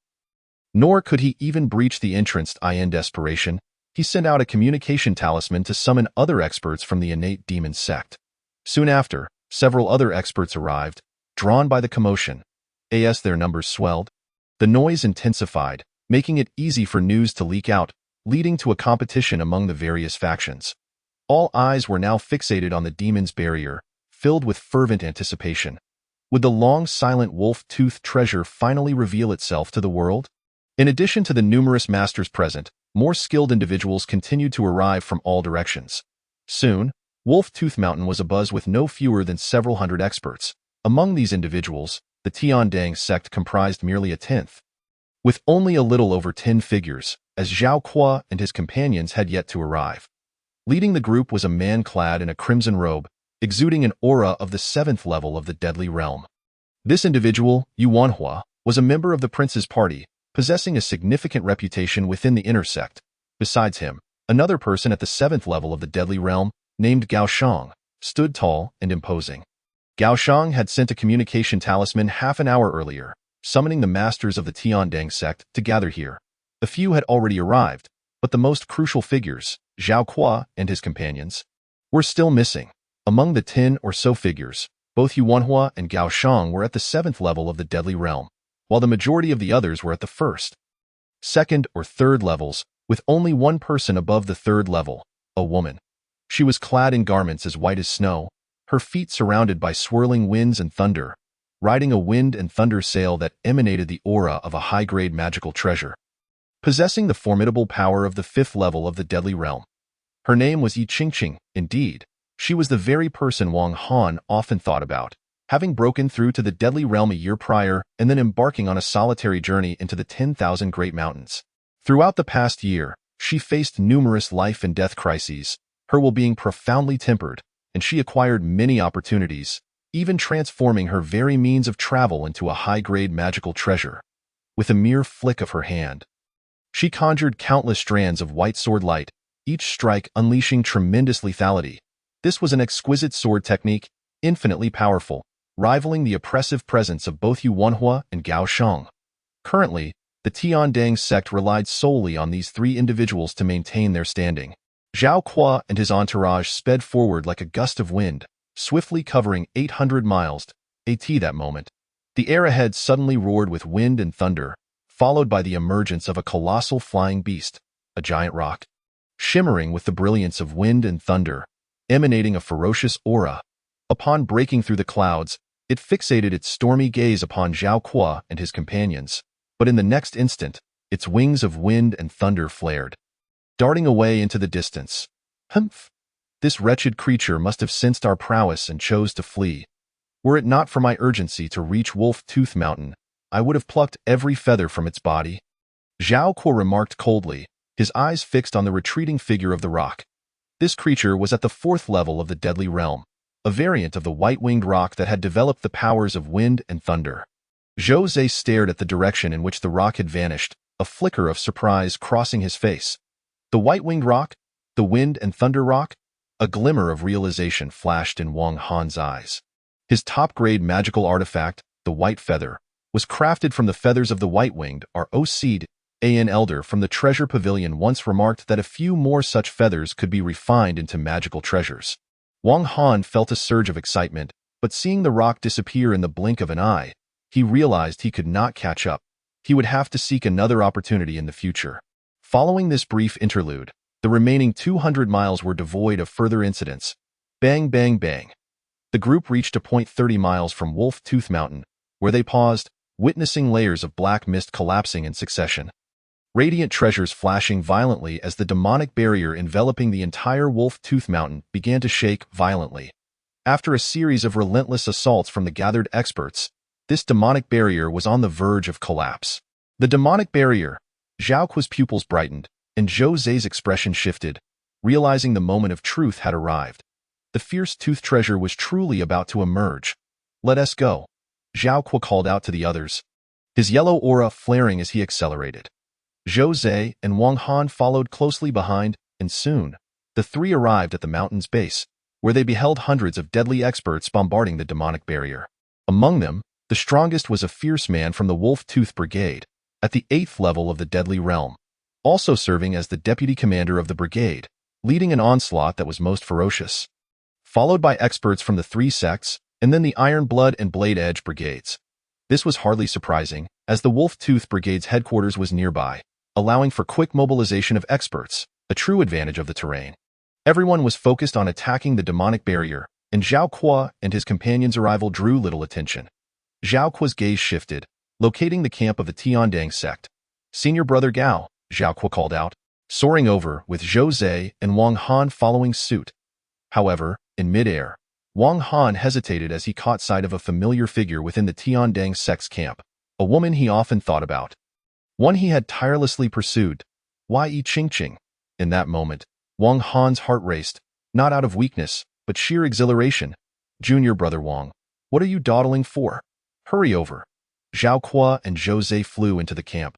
Nor could he even breach the entrance. In desperation, he sent out a communication talisman to summon other experts from the innate demon sect. Soon after, several other experts arrived, drawn by the commotion. As their numbers swelled, the noise intensified, making it easy for news to leak out, leading to a competition among the various factions. All eyes were now fixated on the demon's barrier, filled with fervent anticipation. Would the long silent Wolf Tooth treasure finally reveal itself to the world? In addition to the numerous masters present, more skilled individuals continued to arrive from all directions. Soon, Wolf Tooth Mountain was abuzz with no fewer than several hundred experts. Among these individuals, the Tiandang sect comprised merely a tenth, with only a little over 10 figures, as Zhao Kuo and his companions had yet to arrive. Leading the group was a man clad in a crimson robe, exuding an aura of the 7th level of the deadly realm. This individual, Yuanhua, was a member of the prince's party, possessing a significant reputation within the inner sect. Besides him, another person at the 7th level of the deadly realm, named Gao Shang, stood tall and imposing. Gao Shang had sent a communication talisman half an hour earlier, summoning the masters of the Tiandang sect to gather here. A few had already arrived, but the most crucial figures, Zhao Kuo and his companions, were still missing. Among the 10 or so figures, both Yuanhua and Gao Shang were at the 7th level of the deadly realm, while the majority of the others were at the 1st, 2nd, or 3rd levels, with only one person above the 3rd level, a woman. She was clad in garments as white as snow, her feet surrounded by swirling winds and thunder, riding a wind and thunder sail that emanated the aura of a high-grade magical treasure. Possessing the formidable power of the 5th level of the deadly realm. Her name was Yi Qingqing. Indeed, she was the very person Wang Han often thought about, having broken through to the deadly realm a year prior and then embarking on a solitary journey into the 10,000 Great Mountains. Throughout the past year, she faced numerous life and death crises, her well-being profoundly tempered, and she acquired many opportunities, even transforming her very means of travel into a high-grade magical treasure. With a mere flick of her hand, she conjured countless strands of white sword light, each strike unleashing tremendous lethality. This was an exquisite sword technique, infinitely powerful, rivaling the oppressive presence of both Yuanhua and Gao Shang. Currently, the Tiandang sect relied solely on these 3 individuals to maintain their standing. Zhao Kuo and his entourage sped forward like a gust of wind, swiftly covering 800 miles at that moment. The air ahead suddenly roared with wind and thunder, followed by the emergence of a colossal flying beast, a giant rock, shimmering with the brilliance of wind and thunder, emanating a ferocious aura. Upon breaking through the clouds, it fixated its stormy gaze upon Zhao Kuo and his companions, but in the next instant, its wings of wind and thunder flared, darting away into the distance. Humph! This wretched creature must have sensed our prowess and chose to flee. Were it not for my urgency to reach Wolf Tooth Mountain, I would have plucked every feather from its body. Zhao Kuo remarked coldly, his eyes fixed on the retreating figure of the rock. This creature was at the 4th level of the deadly realm, a variant of the white-winged rock that had developed the powers of wind and thunder. Zhou Zhe stared at the direction in which the rock had vanished, a flicker of surprise crossing his face. The white-winged rock? The wind and thunder rock? A glimmer of realization flashed in Wang Han's eyes. His top-grade magical artifact, the White Feather, was crafted from the feathers of the white-winged, or Seed. An elder from the treasure pavilion once remarked that a few more such feathers could be refined into magical treasures. Wang Han felt a surge of excitement, but seeing the rock disappear in the blink of an eye, he realized he could not catch up. He would have to seek another opportunity in the future. Following this brief interlude, the remaining 200 miles were devoid of further incidents. Bang, bang, bang. The group reached a point 30 miles from Wolf Tooth Mountain, where they paused, witnessing layers of black mist collapsing in succession. Radiant treasures flashing violently as the demonic barrier enveloping the entire Wolf Tooth Mountain began to shake violently. After a series of relentless assaults from the gathered experts, This demonic barrier was on the verge of collapse. The demonic barrier. Zhao Kuo's pupils brightened, and Zhou Zei's expression shifted, realizing the moment of truth had arrived. The fierce tooth treasure was truly about to emerge. Let us go, Zhao Kuo called out to the others, his yellow aura flaring as he accelerated. Zhou Zei and Wang Han followed closely behind, and soon, the three arrived at the mountain's base, where they beheld hundreds of deadly experts bombarding the demonic barrier. Among them, the strongest was a fierce man from the Wolf Tooth Brigade, at the 8th level of the deadly realm, also serving as the deputy commander of the brigade, leading an onslaught that was most ferocious. Followed by experts from the three sects, and then the Iron Blood and Blade Edge brigades. This was hardly surprising, as the Wolf Tooth Brigade's headquarters was nearby, allowing for quick mobilization of experts, a true advantage of the terrain. Everyone was focused on attacking the demonic barrier, and Zhao Kuo and his companions' arrival drew little attention. Zhao Kuo's gaze shifted, locating the camp of the Tiandang sect. Senior Brother Gao, Zhao Kuo called out, soaring over with Zhou Zei and Wang Han following suit. However, in midair, Wang Han hesitated as he caught sight of a familiar figure within the Tiandang sect's camp, a woman he often thought about. One he had tirelessly pursued, Yi Qingqing. In that moment, Wang Han's heart raced, not out of weakness, but sheer exhilaration. Junior Brother Wang, what are you dawdling for? Hurry over. Zhao Kuo and Zhou Zei flew into the camp.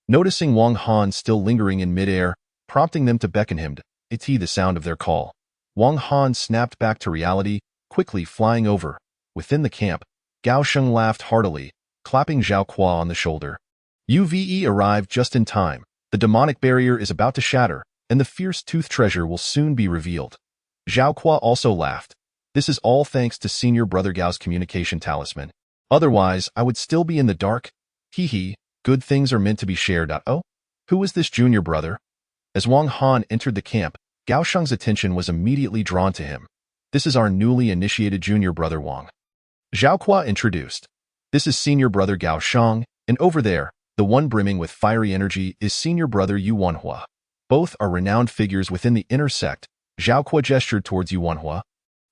Noticing Wang Han still lingering in midair, prompting them to beckon him to the sound of their call, Wang Han snapped back to reality, quickly flying over. Within the camp, Gao Sheng laughed heartily, clapping Zhao Kuo on the shoulder. UVE arrived just in time. The demonic barrier is about to shatter, and the fierce tooth treasure will soon be revealed. Zhao Kuo also laughed. This is all thanks to Senior Brother Gao's communication talisman. Otherwise, I would still be in the dark. Hee hee, good things are meant to be shared. Oh? Who is this junior brother? As Wang Han entered the camp, Gao Sheng's attention was immediately drawn to him. This is our newly initiated junior brother Wang. Zhao Kuo introduced. This is Senior Brother Gao Sheng, and over there, the one brimming with fiery energy is Senior Brother Yu Wanhua. Both are renowned figures within the inner sect. Zhao Kuo gestured towards Yu Wanhua,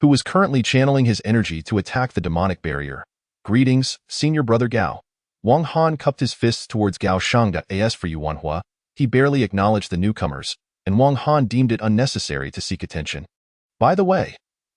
who was currently channeling his energy to attack the demonic barrier. Greetings, Senior Brother Gao. Wang Han cupped his fists towards Gao Sheng. As for Yu Wanhua, he barely acknowledged the newcomers, and Wang Han deemed it unnecessary to seek attention. By the way,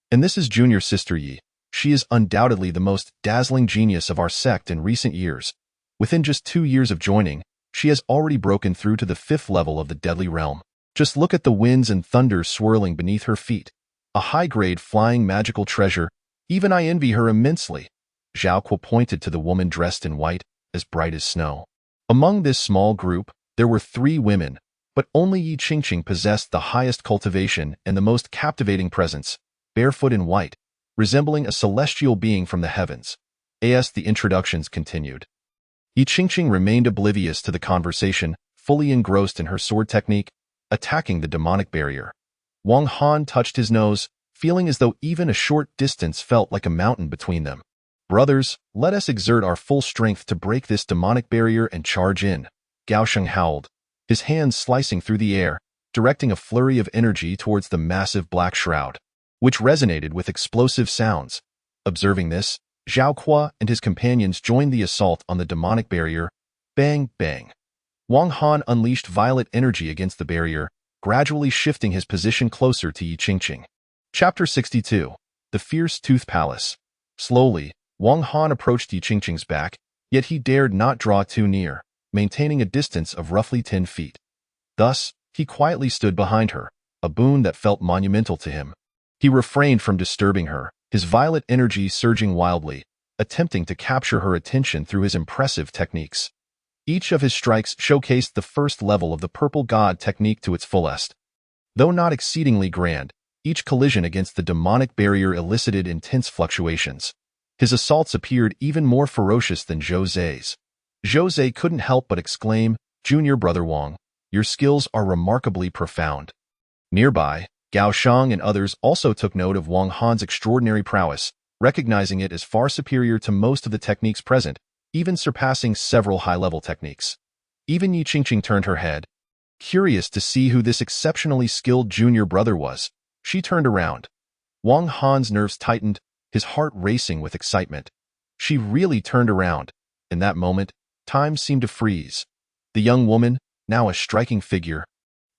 and this is Junior Sister Yi. She is undoubtedly the most dazzling genius of our sect in recent years. Within just 2 years of joining, she has already broken through to the 5th level of the deadly realm. Just look at the winds and thunder swirling beneath her feet. A high-grade flying magical treasure. Even I envy her immensely. Zhao Kuo pointed to the woman dressed in white, as bright as snow. Among this small group, there were 3 women, but only Yi Qingqing possessed the highest cultivation and the most captivating presence, barefoot in white, resembling a celestial being from the heavens. As the introductions continued, Yi Qingqing remained oblivious to the conversation, fully engrossed in her sword technique, attacking the demonic barrier. Wang Han touched his nose, feeling as though even a short distance felt like a mountain between them. Brothers, let us exert our full strength to break this demonic barrier and charge in. Gao Sheng howled, his hands slicing through the air, directing a flurry of energy towards the massive black shroud, which resonated with explosive sounds. Observing this, Zhao Kuo and his companions joined the assault on the demonic barrier. Bang, bang. Wang Han unleashed violet energy against the barrier, gradually shifting his position closer to Yi Qingqing. Chapter 62. The Fierce Tooth Palace. Slowly, Wang Han approached Yi Qingqing's back, yet he dared not draw too near, maintaining a distance of roughly 10 feet. Thus, he quietly stood behind her, a boon that felt monumental to him. He refrained from disturbing her, his violet energy surging wildly, attempting to capture her attention through his impressive techniques. Each of his strikes showcased the first level of the Purple God technique to its fullest. Though not exceedingly grand, each collision against the demonic barrier elicited intense fluctuations. His assaults appeared even more ferocious than Zhou Zei's. Zhou Zei couldn't help but exclaim, Junior Brother Wang, your skills are remarkably profound. Nearby, Gao Sheng and others also took note of Wang Han's extraordinary prowess, recognizing it as far superior to most of the techniques present, even surpassing several high-level techniques. Even Yi Qingqing turned her head. Curious to see who this exceptionally skilled junior brother was, she turned around. Wang Han's nerves tightened, his heart racing with excitement. She really turned around. In that moment, time seemed to freeze. The young woman, now a striking figure,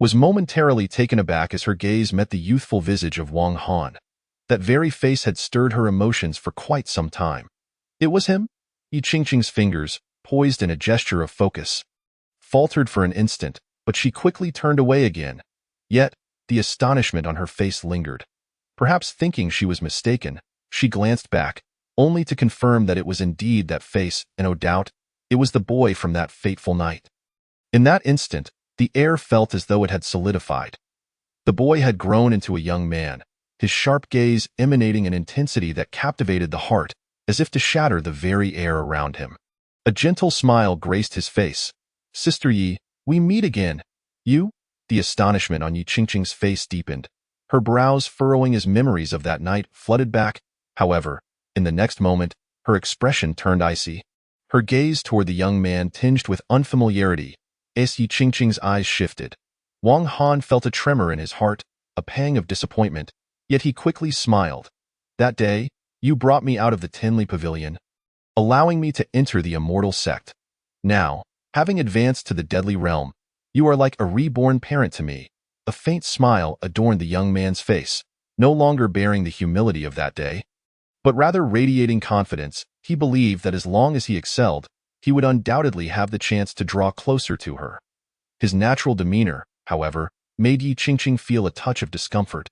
was momentarily taken aback as her gaze met the youthful visage of Wang Han. That very face had stirred her emotions for quite some time. It was him? Yi Qingqing's fingers, poised in a gesture of focus, faltered for an instant, but she quickly turned away again. Yet, the astonishment on her face lingered. Perhaps thinking she was mistaken, she glanced back, only to confirm that it was indeed that face, and no doubt, it was the boy from that fateful night. In that instant, the air felt as though it had solidified. The boy had grown into a young man, his sharp gaze emanating an intensity that captivated the heart, as if to shatter the very air around him. A gentle smile graced his face. "Sister Yi, we meet again. You?" The astonishment on Yi Qingqing's face deepened, her brows furrowing as memories of that night flooded back. However, in the next moment, her expression turned icy. Her gaze toward the young man tinged with unfamiliarity. As Yi Qingqing's eyes shifted, Wang Han felt a tremor in his heart, a pang of disappointment, yet he quickly smiled. "That day, you brought me out of the Tenli Pavilion, allowing me to enter the immortal sect. Now, having advanced to the deadly realm, you are like a reborn parent to me." A faint smile adorned the young man's face, no longer bearing the humility of that day, but rather radiating confidence. He believed that as long as he excelled, he would undoubtedly have the chance to draw closer to her. His natural demeanor, however, made Yi Qingqing feel a touch of discomfort,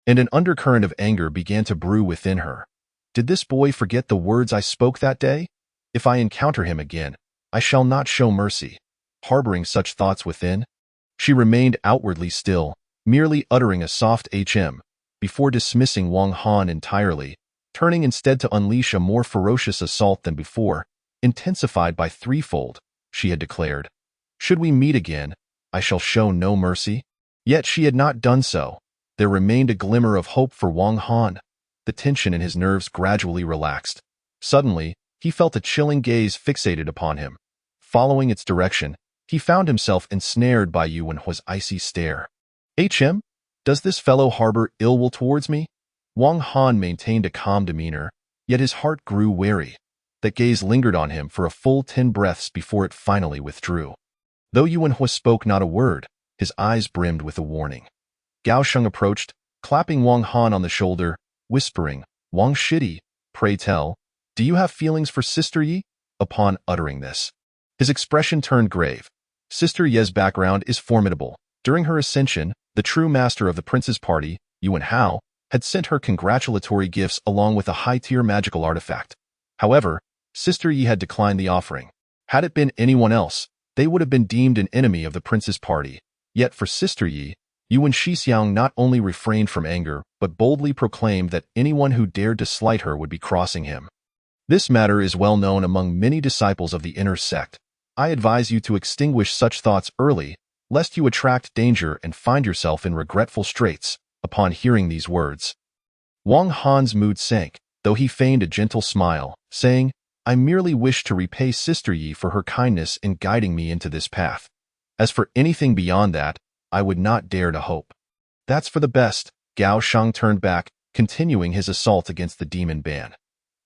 and an undercurrent of anger began to brew within her. Did this boy forget the words I spoke that day? If I encounter him again, I shall not show mercy. Harboring such thoughts within, she remained outwardly still, merely uttering a soft HM, before dismissing Wang Han entirely, turning instead to unleash a more ferocious assault than before, intensified by threefold. She had declared, "Should we meet again, I shall show no mercy." Yet she had not done so. There remained a glimmer of hope for Wang Han. The tension in his nerves gradually relaxed. Suddenly, he felt a chilling gaze fixated upon him. Following its direction, he found himself ensnared by Yuanhua's icy stare. "HM? Does this fellow harbor ill will towards me?" Wang Han maintained a calm demeanor, yet his heart grew wary. That gaze lingered on him for a full 10 breaths before it finally withdrew. Though Yuanhua spoke not a word, his eyes brimmed with a warning. Gao Sheng approached, clapping Wang Han on the shoulder, whispering, "Wang Shidi, pray tell, do you have feelings for Sister Yi?" Upon uttering this, his expression turned grave. Sister Ye's background is formidable. During her ascension, the true master of the prince's party, Yuan Hao, had sent her congratulatory gifts along with a high-tier magical artifact. However, Sister Yi had declined the offering. Had it been anyone else, they would have been deemed an enemy of the prince's party. Yet for Sister Yi, Yuan Shixiang not only refrained from anger, but boldly proclaimed that anyone who dared to slight her would be crossing him. "This matter is well known among many disciples of the inner sect. I advise you to extinguish such thoughts early, lest you attract danger and find yourself in regretful straits." Upon hearing these words, Wang Han's mood sank, though he feigned a gentle smile, saying, "I merely wish to repay Sister Yi for her kindness in guiding me into this path. As for anything beyond that, I would not dare to hope." "That's for the best." Gao Sheng turned back, continuing his assault against the demon ban.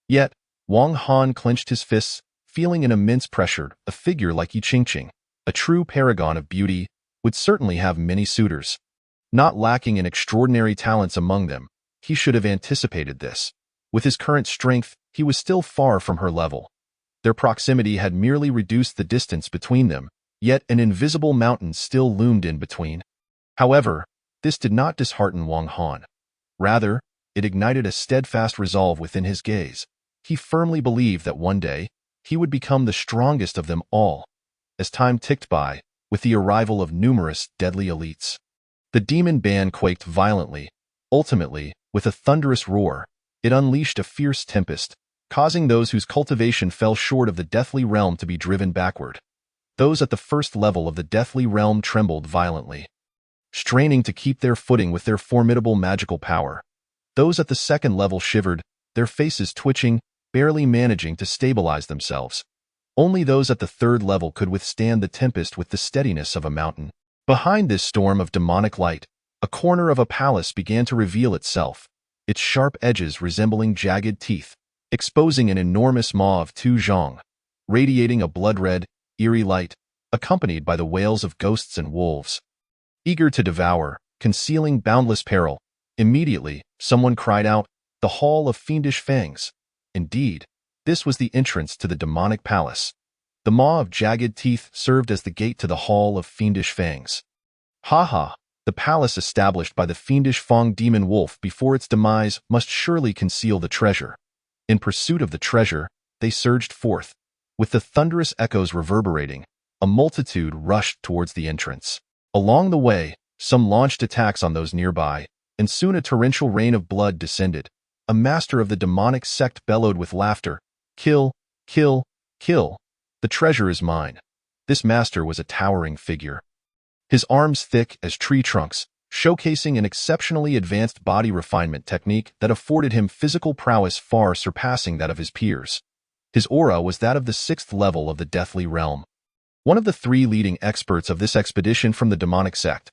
Yet, Wang Han clenched his fists, feeling an immense pressure. A figure like Yi Qingqing, a true paragon of beauty, would certainly have many suitors. Not lacking in extraordinary talents among them, he should have anticipated this. With his current strength, he was still far from her level. Their proximity had merely reduced the distance between them, yet an invisible mountain still loomed in between. However, this did not dishearten Wang Han. Rather, it ignited a steadfast resolve within his gaze. He firmly believed that one day, he would become the strongest of them all. As time ticked by, with the arrival of numerous deadly elites, the demon band quaked violently. Ultimately, with a thunderous roar, it unleashed a fierce tempest, causing those whose cultivation fell short of the deathly realm to be driven backward. Those at the first level of the deathly realm trembled violently, straining to keep their footing with their formidable magical power. Those at the second level shivered, their faces twitching, barely managing to stabilize themselves. Only those at the third level could withstand the tempest with the steadiness of a mountain. Behind this storm of demonic light, a corner of a palace began to reveal itself, its sharp edges resembling jagged teeth. exposing an enormous maw of 2 zhong, radiating a blood-red, eerie light, accompanied by the wails of ghosts and wolves. Eager to devour, concealing boundless peril, immediately, someone cried out, "The Hall of Fiendish Fangs." Indeed, this was the entrance to the demonic palace. The maw of jagged teeth served as the gate to the Hall of Fiendish Fangs. Ha ha! The palace established by the fiendish Fang demon wolf before its demise must surely conceal the treasure. In pursuit of the treasure, they surged forth. With the thunderous echoes reverberating, a multitude rushed towards the entrance. Along the way, some launched attacks on those nearby, and soon a torrential rain of blood descended. A master of the demonic sect bellowed with laughter, "Kill, kill, kill! The treasure is mine." This master was a towering figure. His arms thick as tree trunks, showcasing an exceptionally advanced body refinement technique that afforded him physical prowess far surpassing that of his peers. His aura was that of the 6th level of the deathly realm. One of the 3 leading experts of this expedition from the demonic sect.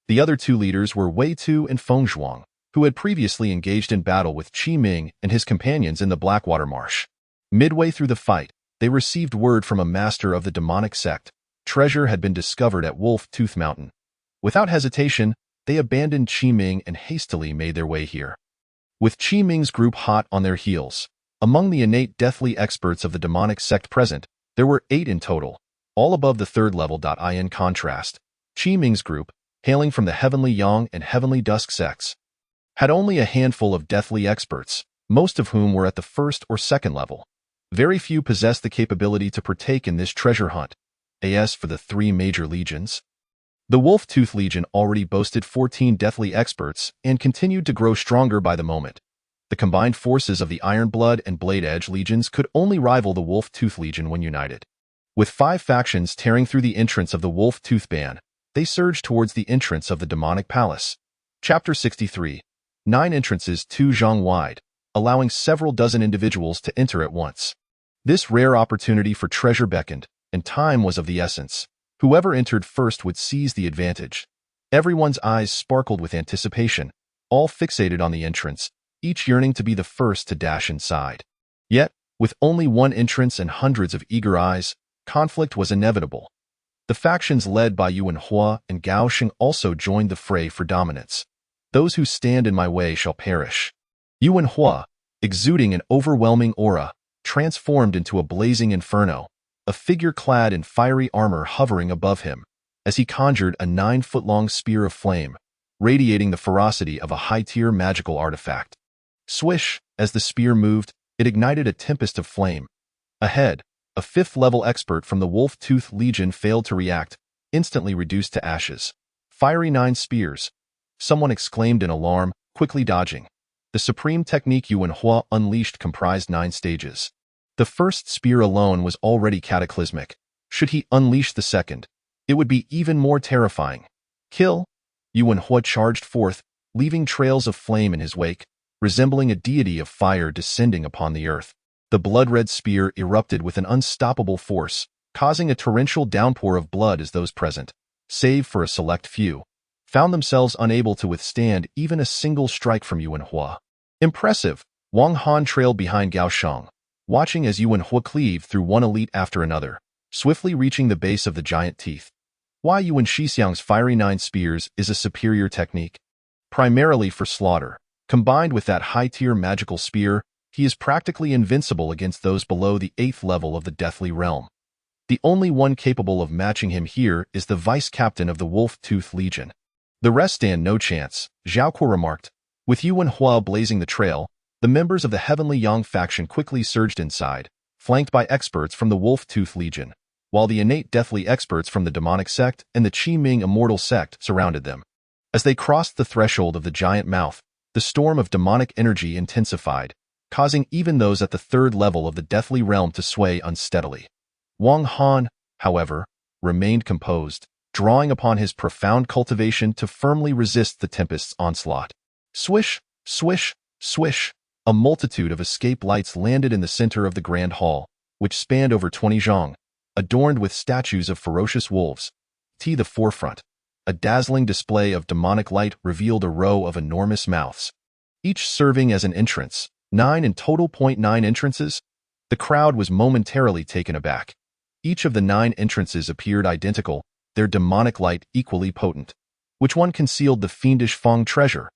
The other 2 leaders were Wei Tu and Feng Zhuang, who had previously engaged in battle with Qi Ming and his companions in the Blackwater Marsh. Midway through the fight, they received word from a master of the demonic sect. Treasure had been discovered at Wolf Tooth Mountain. Without hesitation, they abandoned Qi Ming and hastily made their way here. With Qi Ming's group hot on their heels, among the innate deathly experts of the demonic sect present, there were 8 in total, all above the 3rd level. In contrast, Qi Ming's group, hailing from the Heavenly Yang and Heavenly Dusk sects, had only a handful of deathly experts, most of whom were at the 1st or 2nd level. Very few possessed the capability to partake in this treasure hunt. As for the 3 major legions, the Wolf-Tooth Legion already boasted 14 deathly experts and continued to grow stronger by the moment. The combined forces of the Ironblood and Blade Edge legions could only rival the Wolf-Tooth Legion when united. With 5 factions tearing through the entrance of the Wolf-Tooth Band, they surged towards the entrance of the demonic palace. Chapter 63. 9 entrances 2 zhang wide, allowing several dozen individuals to enter at once. This rare opportunity for treasure beckoned, and time was of the essence. Whoever entered first would seize the advantage. Everyone's eyes sparkled with anticipation, all fixated on the entrance, each yearning to be the first to dash inside. Yet, with only one entrance and hundreds of eager eyes, conflict was inevitable. The factions led by Yuan Hua and Gao Sheng also joined the fray for dominance. "Those who stand in my way shall perish." Yuan Hua, exuding an overwhelming aura, transformed into a blazing inferno, a figure clad in fiery armor hovering above him, as he conjured a 9-foot-long spear of flame, radiating the ferocity of a high-tier magical artifact. Swish, as the spear moved, it ignited a tempest of flame. Ahead, a 5th-level expert from the Wolf-Tooth Legion failed to react, instantly reduced to ashes. "Fiery 9 spears," someone exclaimed in alarm, quickly dodging. The supreme technique Yuan Hua unleashed comprised 9 stages. The first spear alone was already cataclysmic. Should he unleash the second, it would be even more terrifying. "Kill!" Yuan Hua charged forth, leaving trails of flame in his wake, resembling a deity of fire descending upon the earth. The blood-red spear erupted with an unstoppable force, causing a torrential downpour of blood as those present, save for a select few, found themselves unable to withstand even a single strike from Yuan Hua. Impressive! Wang Han trailed behind Gao Sheng, watching as Yuan Hua cleaved through one elite after another, swiftly reaching the base of the giant teeth. Why Yuan Shixiang's fiery 9 spears is a superior technique. Primarily for slaughter, combined with that high-tier magical spear, he is practically invincible against those below the 8th level of the deathly realm. The only one capable of matching him here is the vice-captain of the Wolf-Tooth Legion. "The rest stand no chance," Zhao Kuo remarked. With Yuan Hua blazing the trail, the members of the Heavenly Yang faction quickly surged inside, flanked by experts from the Wolf-Tooth Legion, while the innate deathly experts from the demonic sect and the Qi Ming immortal sect surrounded them. As they crossed the threshold of the giant mouth, the storm of demonic energy intensified, causing even those at the 3rd level of the deathly realm to sway unsteadily. Wang Han, however, remained composed, drawing upon his profound cultivation to firmly resist the tempest's onslaught. Swish, swish, swish, a multitude of escape lights landed in the center of the Grand Hall, which spanned over 20 zhang, adorned with statues of ferocious wolves. To the forefront, a dazzling display of demonic light revealed a row of enormous mouths, each serving as an entrance, 9 in total. 9 entrances? The crowd was momentarily taken aback. Each of the 9 entrances appeared identical, their demonic light equally potent. Which one concealed the fiendish Feng treasure?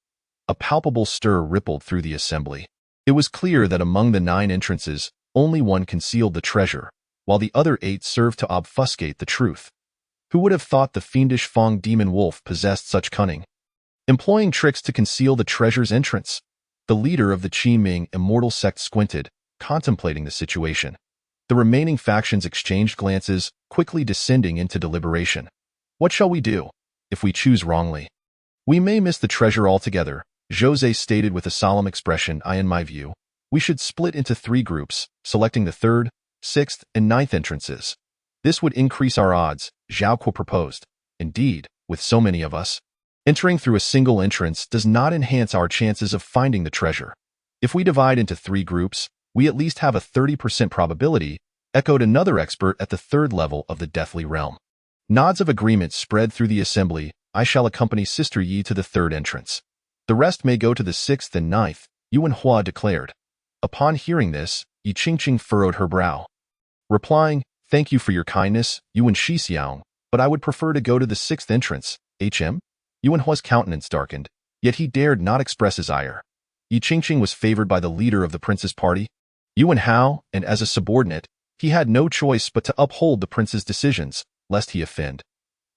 A palpable stir rippled through the assembly. It was clear that among the 9 entrances, only one concealed the treasure, while the other 8 served to obfuscate the truth. Who would have thought the fiendish Feng demon wolf possessed such cunning? Employing tricks to conceal the treasure's entrance? The leader of the Qi-Ming immortal sect squinted, contemplating the situation. The remaining factions exchanged glances, quickly descending into deliberation. What shall we do? If we choose wrongly, we may miss the treasure altogether, José stated with a solemn expression. In my view, we should split into 3 groups, selecting the 3rd, 6th, and 9th entrances. This would increase our odds, Zhao Kuo proposed. Indeed, with so many of us, entering through a single entrance does not enhance our chances of finding the treasure. If we divide into 3 groups, we at least have a 30% probability, echoed another expert at the 3rd level of the deathly realm. Nods of agreement spread through the assembly. I shall accompany Sister Yi to the 3rd entrance. The rest may go to the 6th and 9th, Yuan Hua declared. Upon hearing this, Yi Qingqing furrowed her brow, replying, "Thank you for your kindness, Yuan Shixiang, but I would prefer to go to the 6th entrance, HM?" Yuan Hua's countenance darkened, yet he dared not express his ire. Yi Qingqing was favored by the leader of the prince's party, Yuan Hao, and as a subordinate, he had no choice but to uphold the prince's decisions, lest he offend.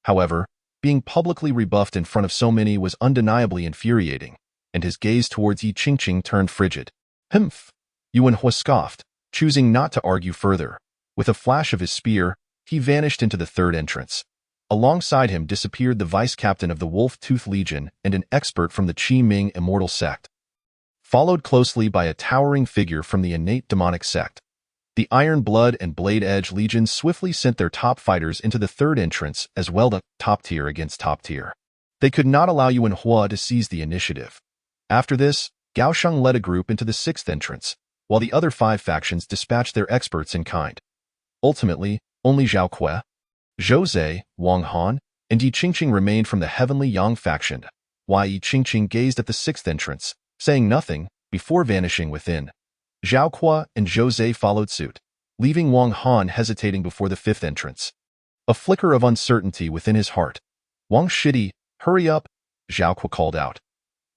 However, being publicly rebuffed in front of so many was undeniably infuriating, and his gaze towards Yi Qingqing turned frigid. Humph! Yuan Hua scoffed, choosing not to argue further. With a flash of his spear, he vanished into the 3rd entrance. Alongside him disappeared the vice-captain of the Wolf-Tooth Legion and an expert from the Qi-Ming immortal sect, followed closely by a towering figure from the innate demonic sect. The Iron Blood and Blade Edge legions swiftly sent their top fighters into the 3rd entrance as well, the top tier against top tier. They could not allow Yuan Hua to seize the initiative. After this, Gao Sheng led a group into the 6th entrance, while the other 5 factions dispatched their experts in kind. Ultimately, only Zhao Kuo, José, Wang Han, and Yi Qingqing remained from the Heavenly Yang faction, while Yi Qingqing gazed at the 6th entrance, saying nothing, before vanishing within. Zhao Kuo and José followed suit, leaving Wang Han hesitating before the 5th entrance. A flicker of uncertainty within his heart. Wang Shidi, hurry up, Zhao Kuo called out.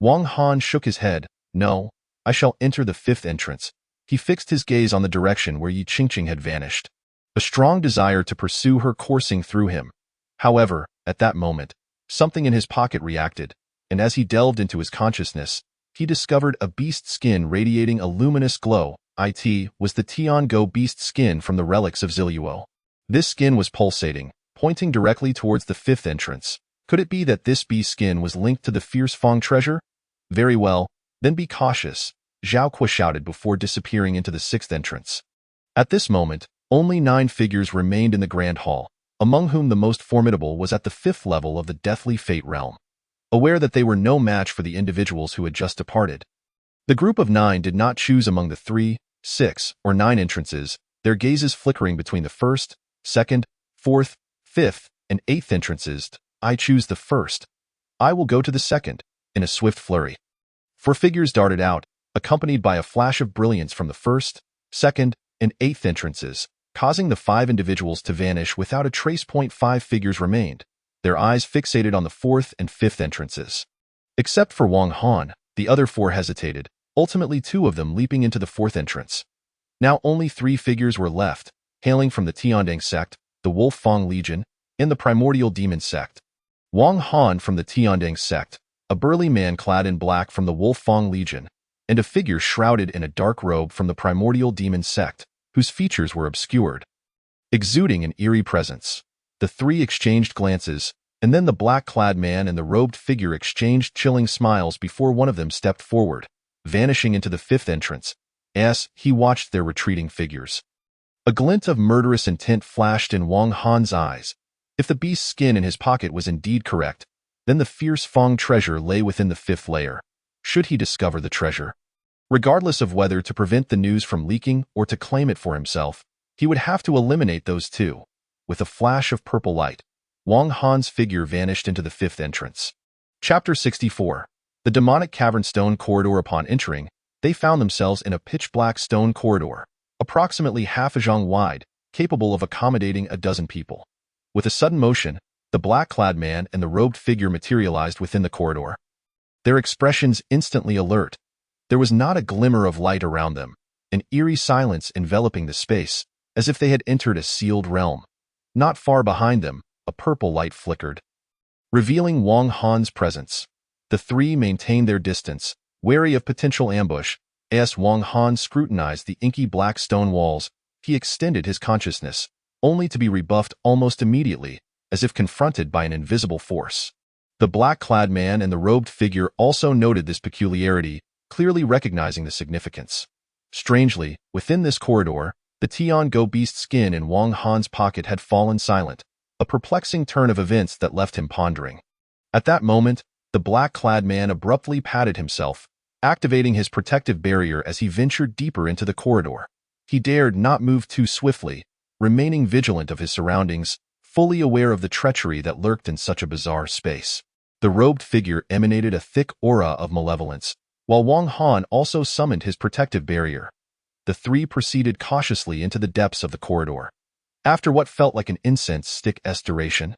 Wang Han shook his head. No, I shall enter the 5th entrance. He fixed his gaze on the direction where Yi Qingqing had vanished. A strong desire to pursue her coursing through him. However, at that moment, something in his pocket reacted, and as he delved into his consciousness, he discovered a beast skin radiating a luminous glow. It was the Tiango beast skin from the relics of Ziluo. This skin was pulsating, pointing directly towards the 5th entrance. Could it be that this beast skin was linked to the fierce Feng treasure? Very well, then be cautious, Zhao Kuo shouted before disappearing into the 6th entrance. At this moment, only 9 figures remained in the Grand Hall, among whom the most formidable was at the 5th level of the Deathly Fate realm. Aware that they were no match for the individuals who had just departed, the group of 9 did not choose among the 3, 6, or 9 entrances, their gazes flickering between the 1st, 2nd, 4th, 5th, and 8th entrances. I choose the 1st. I will go to the 2nd, in a swift flurry. 4 figures darted out, accompanied by a flash of brilliance from the 1st, 2nd, and 8th entrances, causing the 5 individuals to vanish without a trace. 5 figures remained, their eyes fixated on the 4th and 5th entrances. Except for Wang Han, the other 4 hesitated, ultimately 2 of them leaping into the 4th entrance. Now only 3 figures were left, hailing from the Tiandang sect, the Wolf Fang Legion, and the Primordial Demon sect. Wang Han from the Tiandang sect, a burly man clad in black from the Wolf Fang Legion, and a figure shrouded in a dark robe from the Primordial Demon sect, whose features were obscured, exuding an eerie presence. The 3 exchanged glances, and then the black-clad man and the robed figure exchanged chilling smiles before one of them stepped forward, vanishing into the 5th entrance. As he watched their retreating figures, a glint of murderous intent flashed in Wang Han's eyes. If the beast's skin in his pocket was indeed correct, then the fierce Feng treasure lay within the 5th layer. Should he discover the treasure, regardless of whether to prevent the news from leaking or to claim it for himself, he would have to eliminate those 2. With a flash of purple light, Wang Han's figure vanished into the 5th entrance. Chapter 64. The demonic cavern stone corridor. Upon entering, they found themselves in a pitch-black stone corridor, approximately half a zhang wide, capable of accommodating a dozen people. With a sudden motion, the black-clad man and the robed figure materialized within the corridor. Their expressions instantly alert. There was not a glimmer of light around them, an eerie silence enveloping the space, as if they had entered a sealed realm. Not far behind them, a purple light flickered, revealing Wang Han's presence. The three maintained their distance, wary of potential ambush. As Wang Han scrutinized the inky black stone walls, he extended his consciousness, only to be rebuffed almost immediately, as if confronted by an invisible force. The black-clad man and the robed figure also noted this peculiarity, clearly recognizing the significance. Strangely, within this corridor, the Tian-Go beast skin in Wang Han's pocket had fallen silent, a perplexing turn of events that left him pondering. At that moment, the black-clad man abruptly patted himself, activating his protective barrier as he ventured deeper into the corridor. He dared not move too swiftly, remaining vigilant of his surroundings, fully aware of the treachery that lurked in such a bizarre space. The robed figure emanated a thick aura of malevolence, while Wang Han also summoned his protective barrier. The three proceeded cautiously into the depths of the corridor. After what felt like an incense stick's duration,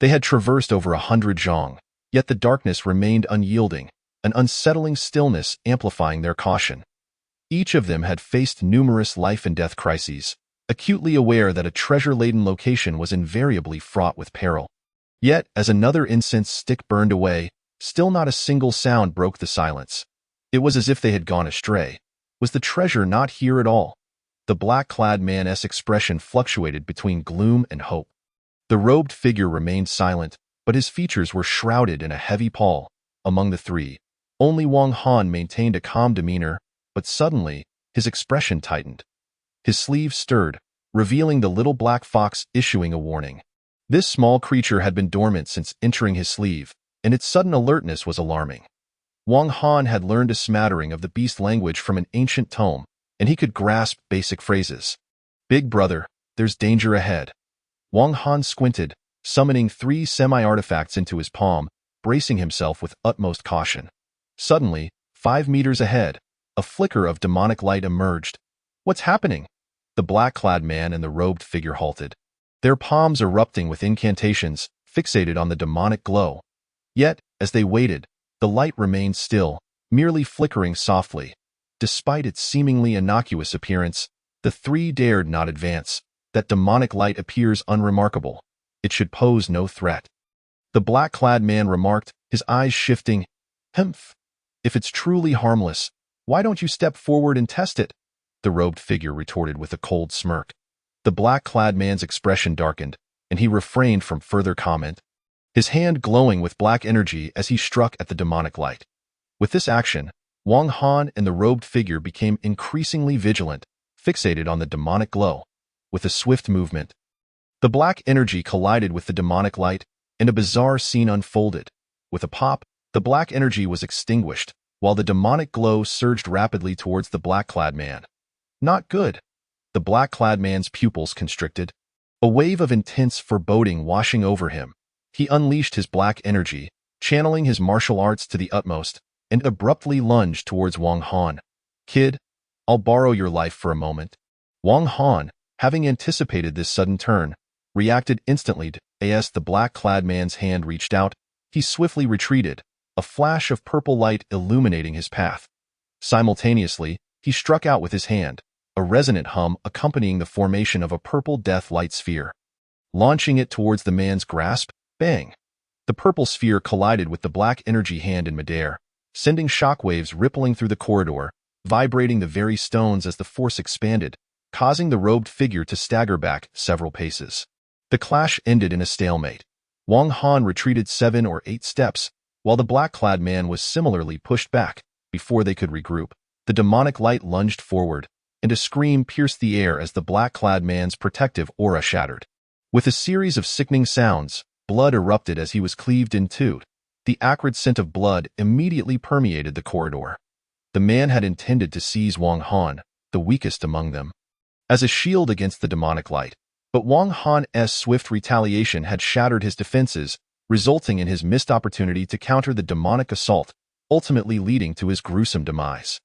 they had traversed over 100 zhang, yet the darkness remained unyielding, an unsettling stillness amplifying their caution. Each of them had faced numerous life-and-death crises, acutely aware that a treasure-laden location was invariably fraught with peril. Yet, as another incense stick burned away, still not a single sound broke the silence. It was as if they had gone astray. Was the treasure not here at all? The black-clad man's expression fluctuated between gloom and hope. The robed figure remained silent, but his features were shrouded in a heavy pall. Among the three, only Wang Han maintained a calm demeanor, but suddenly, his expression tightened. His sleeve stirred, revealing the little black fox issuing a warning. This small creature had been dormant since entering his sleeve, and its sudden alertness was alarming. Wang Han had learned a smattering of the beast language from an ancient tome, and he could grasp basic phrases. "Big brother, there's danger ahead." Wang Han squinted, summoning 3 semi-artifacts into his palm, bracing himself with utmost caution. Suddenly, 5 meters ahead, a flicker of demonic light emerged. "What's happening?" The black-clad man and the robed figure halted, their palms erupting with incantations, fixated on the demonic glow. Yet, as they waited, the light remained still, merely flickering softly. Despite its seemingly innocuous appearance, the three dared not advance. That demonic light appears unremarkable. It should pose no threat. The black-clad man remarked, his eyes shifting. "Humph. If it's truly harmless, why don't you step forward and test it?" The robed figure retorted with a cold smirk. The black-clad man's expression darkened, and he refrained from further comment, his hand glowing with black energy as he struck at the demonic light. With this action, Wang Han and the robed figure became increasingly vigilant, fixated on the demonic glow. With a swift movement, the black energy collided with the demonic light, and a bizarre scene unfolded. With a pop, the black energy was extinguished, while the demonic glow surged rapidly towards the black-clad man. Not good. The black-clad man's pupils constricted, a wave of intense foreboding washing over him. He unleashed his black energy, channeling his martial arts to the utmost, and abruptly lunged towards Wang Han. "Kid, I'll borrow your life for a moment." Wang Han, having anticipated this sudden turn, reacted instantly as the black-clad man's hand reached out. He swiftly retreated, a flash of purple light illuminating his path. Simultaneously, he struck out with his hand, a resonant hum accompanying the formation of a purple death light sphere. Launching it towards the man's grasp, bang! The purple sphere collided with the black energy hand in midair, sending shockwaves rippling through the corridor, vibrating the very stones as the force expanded, causing the robed figure to stagger back several paces. The clash ended in a stalemate. Wang Han retreated 7 or 8 steps, while the black-clad man was similarly pushed back. Before they could regroup, the demonic light lunged forward, and a scream pierced the air as the black-clad man's protective aura shattered. With a series of sickening sounds, blood erupted as he was cleaved in two. The acrid scent of blood immediately permeated the corridor. The man had intended to seize Wang Han, the weakest among them, as a shield against the demonic light, but Wang Han's swift retaliation had shattered his defenses, resulting in his missed opportunity to counter the demonic assault, ultimately leading to his gruesome demise.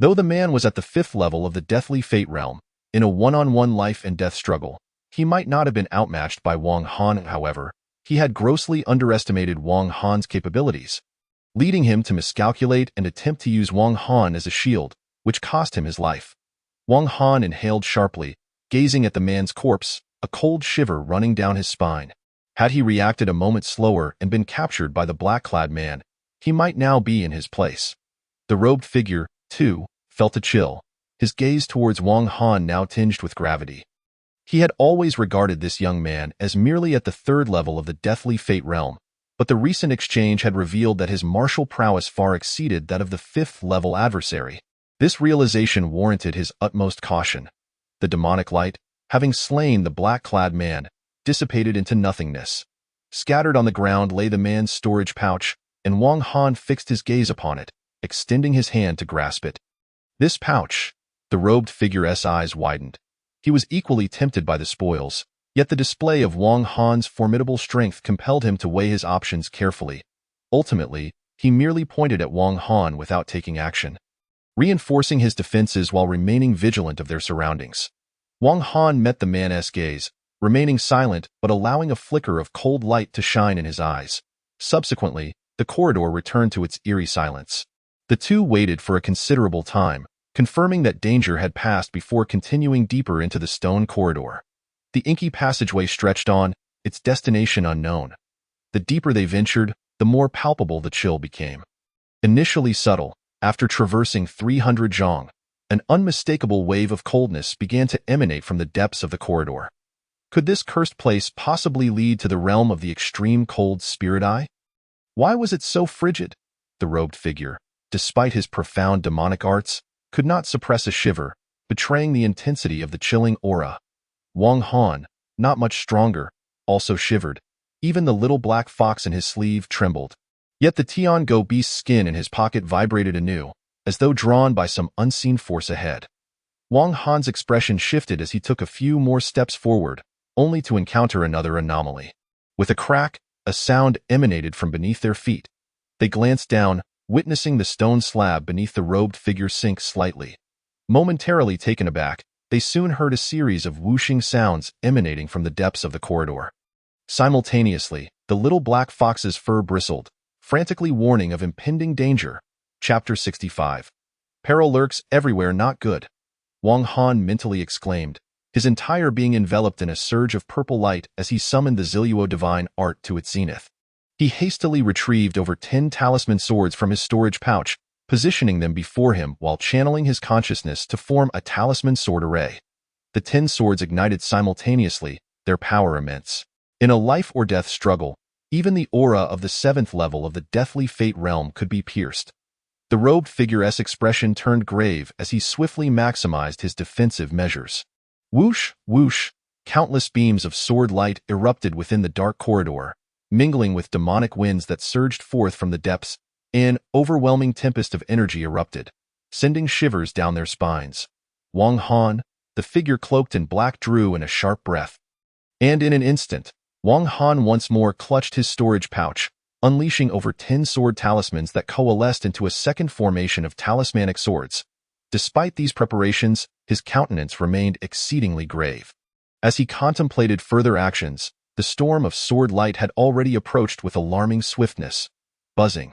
Though the man was at the 5th level of the deathly fate realm, in a one-on-one life and death struggle, he might not have been outmatched by Wang Han. However, he had grossly underestimated Wang Han's capabilities, leading him to miscalculate and attempt to use Wang Han as a shield, which cost him his life. Wang Han inhaled sharply, gazing at the man's corpse, a cold shiver running down his spine. Had he reacted a moment slower and been captured by the black-clad man, he might now be in his place. The robed figure, too, felt a chill, his gaze towards Wang Han now tinged with gravity. He had always regarded this young man as merely at the 3rd level of the deathly fate realm, but the recent exchange had revealed that his martial prowess far exceeded that of the 5th level adversary. This realization warranted his utmost caution. The demonic light, having slain the black-clad man, dissipated into nothingness. Scattered on the ground lay the man's storage pouch, and Wang Han fixed his gaze upon it, extending his hand to grasp it. This pouch, the robed figure's eyes widened. He was equally tempted by the spoils, yet the display of Wang Han's formidable strength compelled him to weigh his options carefully. Ultimately, he merely pointed at Wang Han without taking action, reinforcing his defenses while remaining vigilant of their surroundings. Wang Han met the man's gaze, remaining silent but allowing a flicker of cold light to shine in his eyes. Subsequently, the corridor returned to its eerie silence. The two waited for a considerable time, confirming that danger had passed before continuing deeper into the stone corridor. The inky passageway stretched on, its destination unknown. The deeper they ventured, the more palpable the chill became. Initially subtle, after traversing 300 zhong, an unmistakable wave of coldness began to emanate from the depths of the corridor. Could this cursed place possibly lead to the realm of the extreme cold spirit eye? Why was it so frigid? The robed figure, despite his profound demonic arts, could not suppress a shiver, betraying the intensity of the chilling aura. Wang Han, not much stronger, also shivered. Even the little black fox in his sleeve trembled. Yet the Tiango beast's skin in his pocket vibrated anew, as though drawn by some unseen force ahead. Wang Han's expression shifted as he took a few more steps forward, only to encounter another anomaly. With a crack, a sound emanated from beneath their feet. They glanced down, witnessing the stone slab beneath the robed figure sink slightly. Momentarily taken aback, they soon heard a series of whooshing sounds emanating from the depths of the corridor. Simultaneously, the little black fox's fur bristled, frantically warning of impending danger. Chapter 65. Peril lurks everywhere, not good. Wang Han mentally exclaimed, his entire being enveloped in a surge of purple light as he summoned the Ziluo divine art to its zenith. He hastily retrieved over 10 talisman swords from his storage pouch, positioning them before him while channeling his consciousness to form a talisman sword array. The 10 swords ignited simultaneously, their power immense. In a life-or-death struggle, even the aura of the 7th level of the deathly fate realm could be pierced. The robed figure's expression turned grave as he swiftly maximized his defensive measures. Whoosh, whoosh, countless beams of sword light erupted within the dark corridor, mingling with demonic winds that surged forth from the depths. An overwhelming tempest of energy erupted, sending shivers down their spines. Wang Han, the figure cloaked in black, drew in a sharp breath. And in an instant, Wang Han once more clutched his storage pouch, unleashing over 10 sword talismans that coalesced into a second formation of talismanic swords. Despite these preparations, his countenance remained exceedingly grave. As he contemplated further actions, the storm of sword light had already approached with alarming swiftness. Buzzing.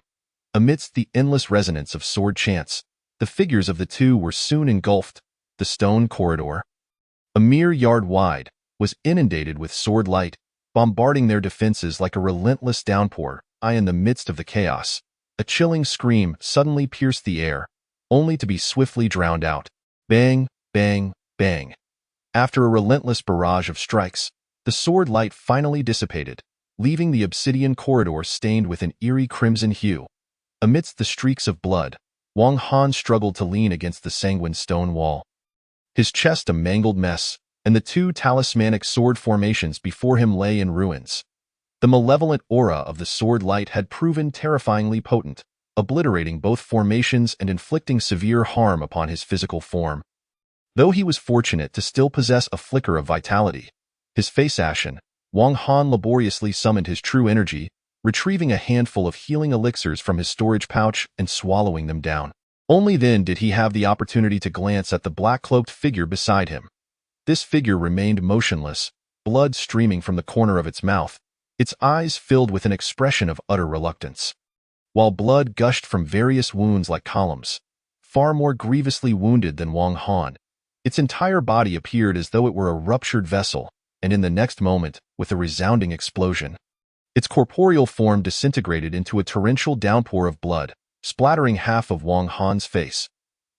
Amidst the endless resonance of sword chants, the figures of the two were soon engulfed. The stone corridor, a mere yard wide, was inundated with sword light, bombarding their defenses like a relentless downpour. In the midst of the chaos, a chilling scream suddenly pierced the air, only to be swiftly drowned out. Bang, bang, bang. After a relentless barrage of strikes, the sword light finally dissipated, leaving the obsidian corridor stained with an eerie crimson hue. Amidst the streaks of blood, Wang Han struggled to lean against the sanguine stone wall. His chest a mangled mess, and the 2 talismanic sword formations before him lay in ruins. The malevolent aura of the sword light had proven terrifyingly potent, obliterating both formations and inflicting severe harm upon his physical form. Though he was fortunate to still possess a flicker of vitality, his face ashen, Wang Han laboriously summoned his true energy, retrieving a handful of healing elixirs from his storage pouch and swallowing them down. Only then did he have the opportunity to glance at the black-cloaked figure beside him. This figure remained motionless, blood streaming from the corner of its mouth, its eyes filled with an expression of utter reluctance. While blood gushed from various wounds like columns, far more grievously wounded than Wang Han, its entire body appeared as though it were a ruptured vessel, and in the next moment, with a resounding explosion, its corporeal form disintegrated into a torrential downpour of blood, splattering half of Wang Han's face.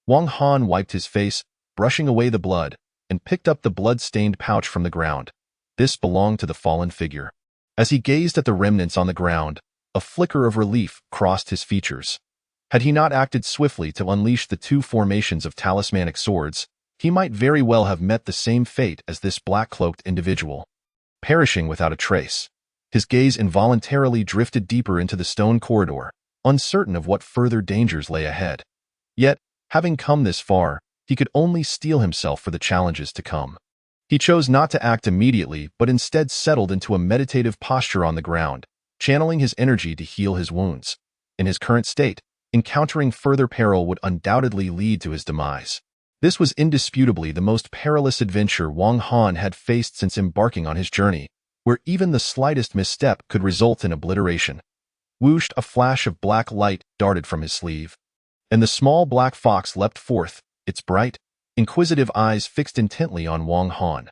Wang Han wiped his face, brushing away the blood, and picked up the blood-stained pouch from the ground. This belonged to the fallen figure. As he gazed at the remnants on the ground, a flicker of relief crossed his features. Had he not acted swiftly to unleash the two formations of talismanic swords, he might very well have met the same fate as this black-cloaked individual, perishing without a trace. His gaze involuntarily drifted deeper into the stone corridor, uncertain of what further dangers lay ahead. Yet, having come this far, he could only steel himself for the challenges to come. He chose not to act immediately, but instead settled into a meditative posture on the ground, channeling his energy to heal his wounds. In his current state, encountering further peril would undoubtedly lead to his demise. This was indisputably the most perilous adventure Wang Han had faced since embarking on his journey, where even the slightest misstep could result in obliteration. Whooshed, a flash of black light darted from his sleeve, and the small black fox leapt forth, its bright, inquisitive eyes fixed intently on Wang Han.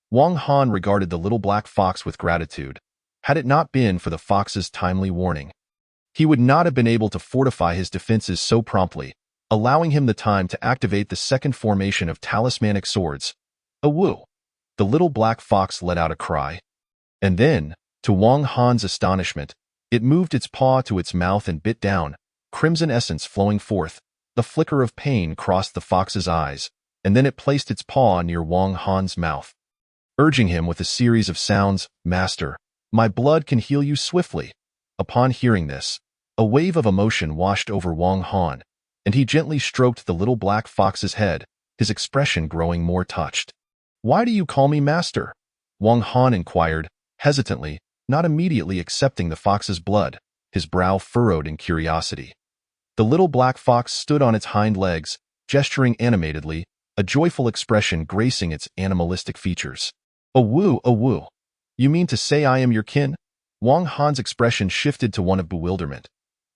Wang Han regarded the little black fox with gratitude. Had it not been for the fox's timely warning, he would not have been able to fortify his defenses so promptly, allowing him the time to activate the second formation of talismanic swords. A woo! The little black fox let out a cry. And then, to Wang Han's astonishment, it moved its paw to its mouth and bit down, crimson essence flowing forth. The flicker of pain crossed the fox's eyes, and then it placed its paw near Wang Han's mouth, urging him with a series of sounds, "Master, my blood can heal you swiftly." Upon hearing this, a wave of emotion washed over Wang Han, and he gently stroked the little black fox's head, his expression growing more touched. "Why do you call me master?" Wang Han inquired, hesitantly, not immediately accepting the fox's blood, his brow furrowed in curiosity. The little black fox stood on its hind legs, gesturing animatedly, a joyful expression gracing its animalistic features. "A woo, a woo. You mean to say I am your kin?" Wang Han's expression shifted to one of bewilderment.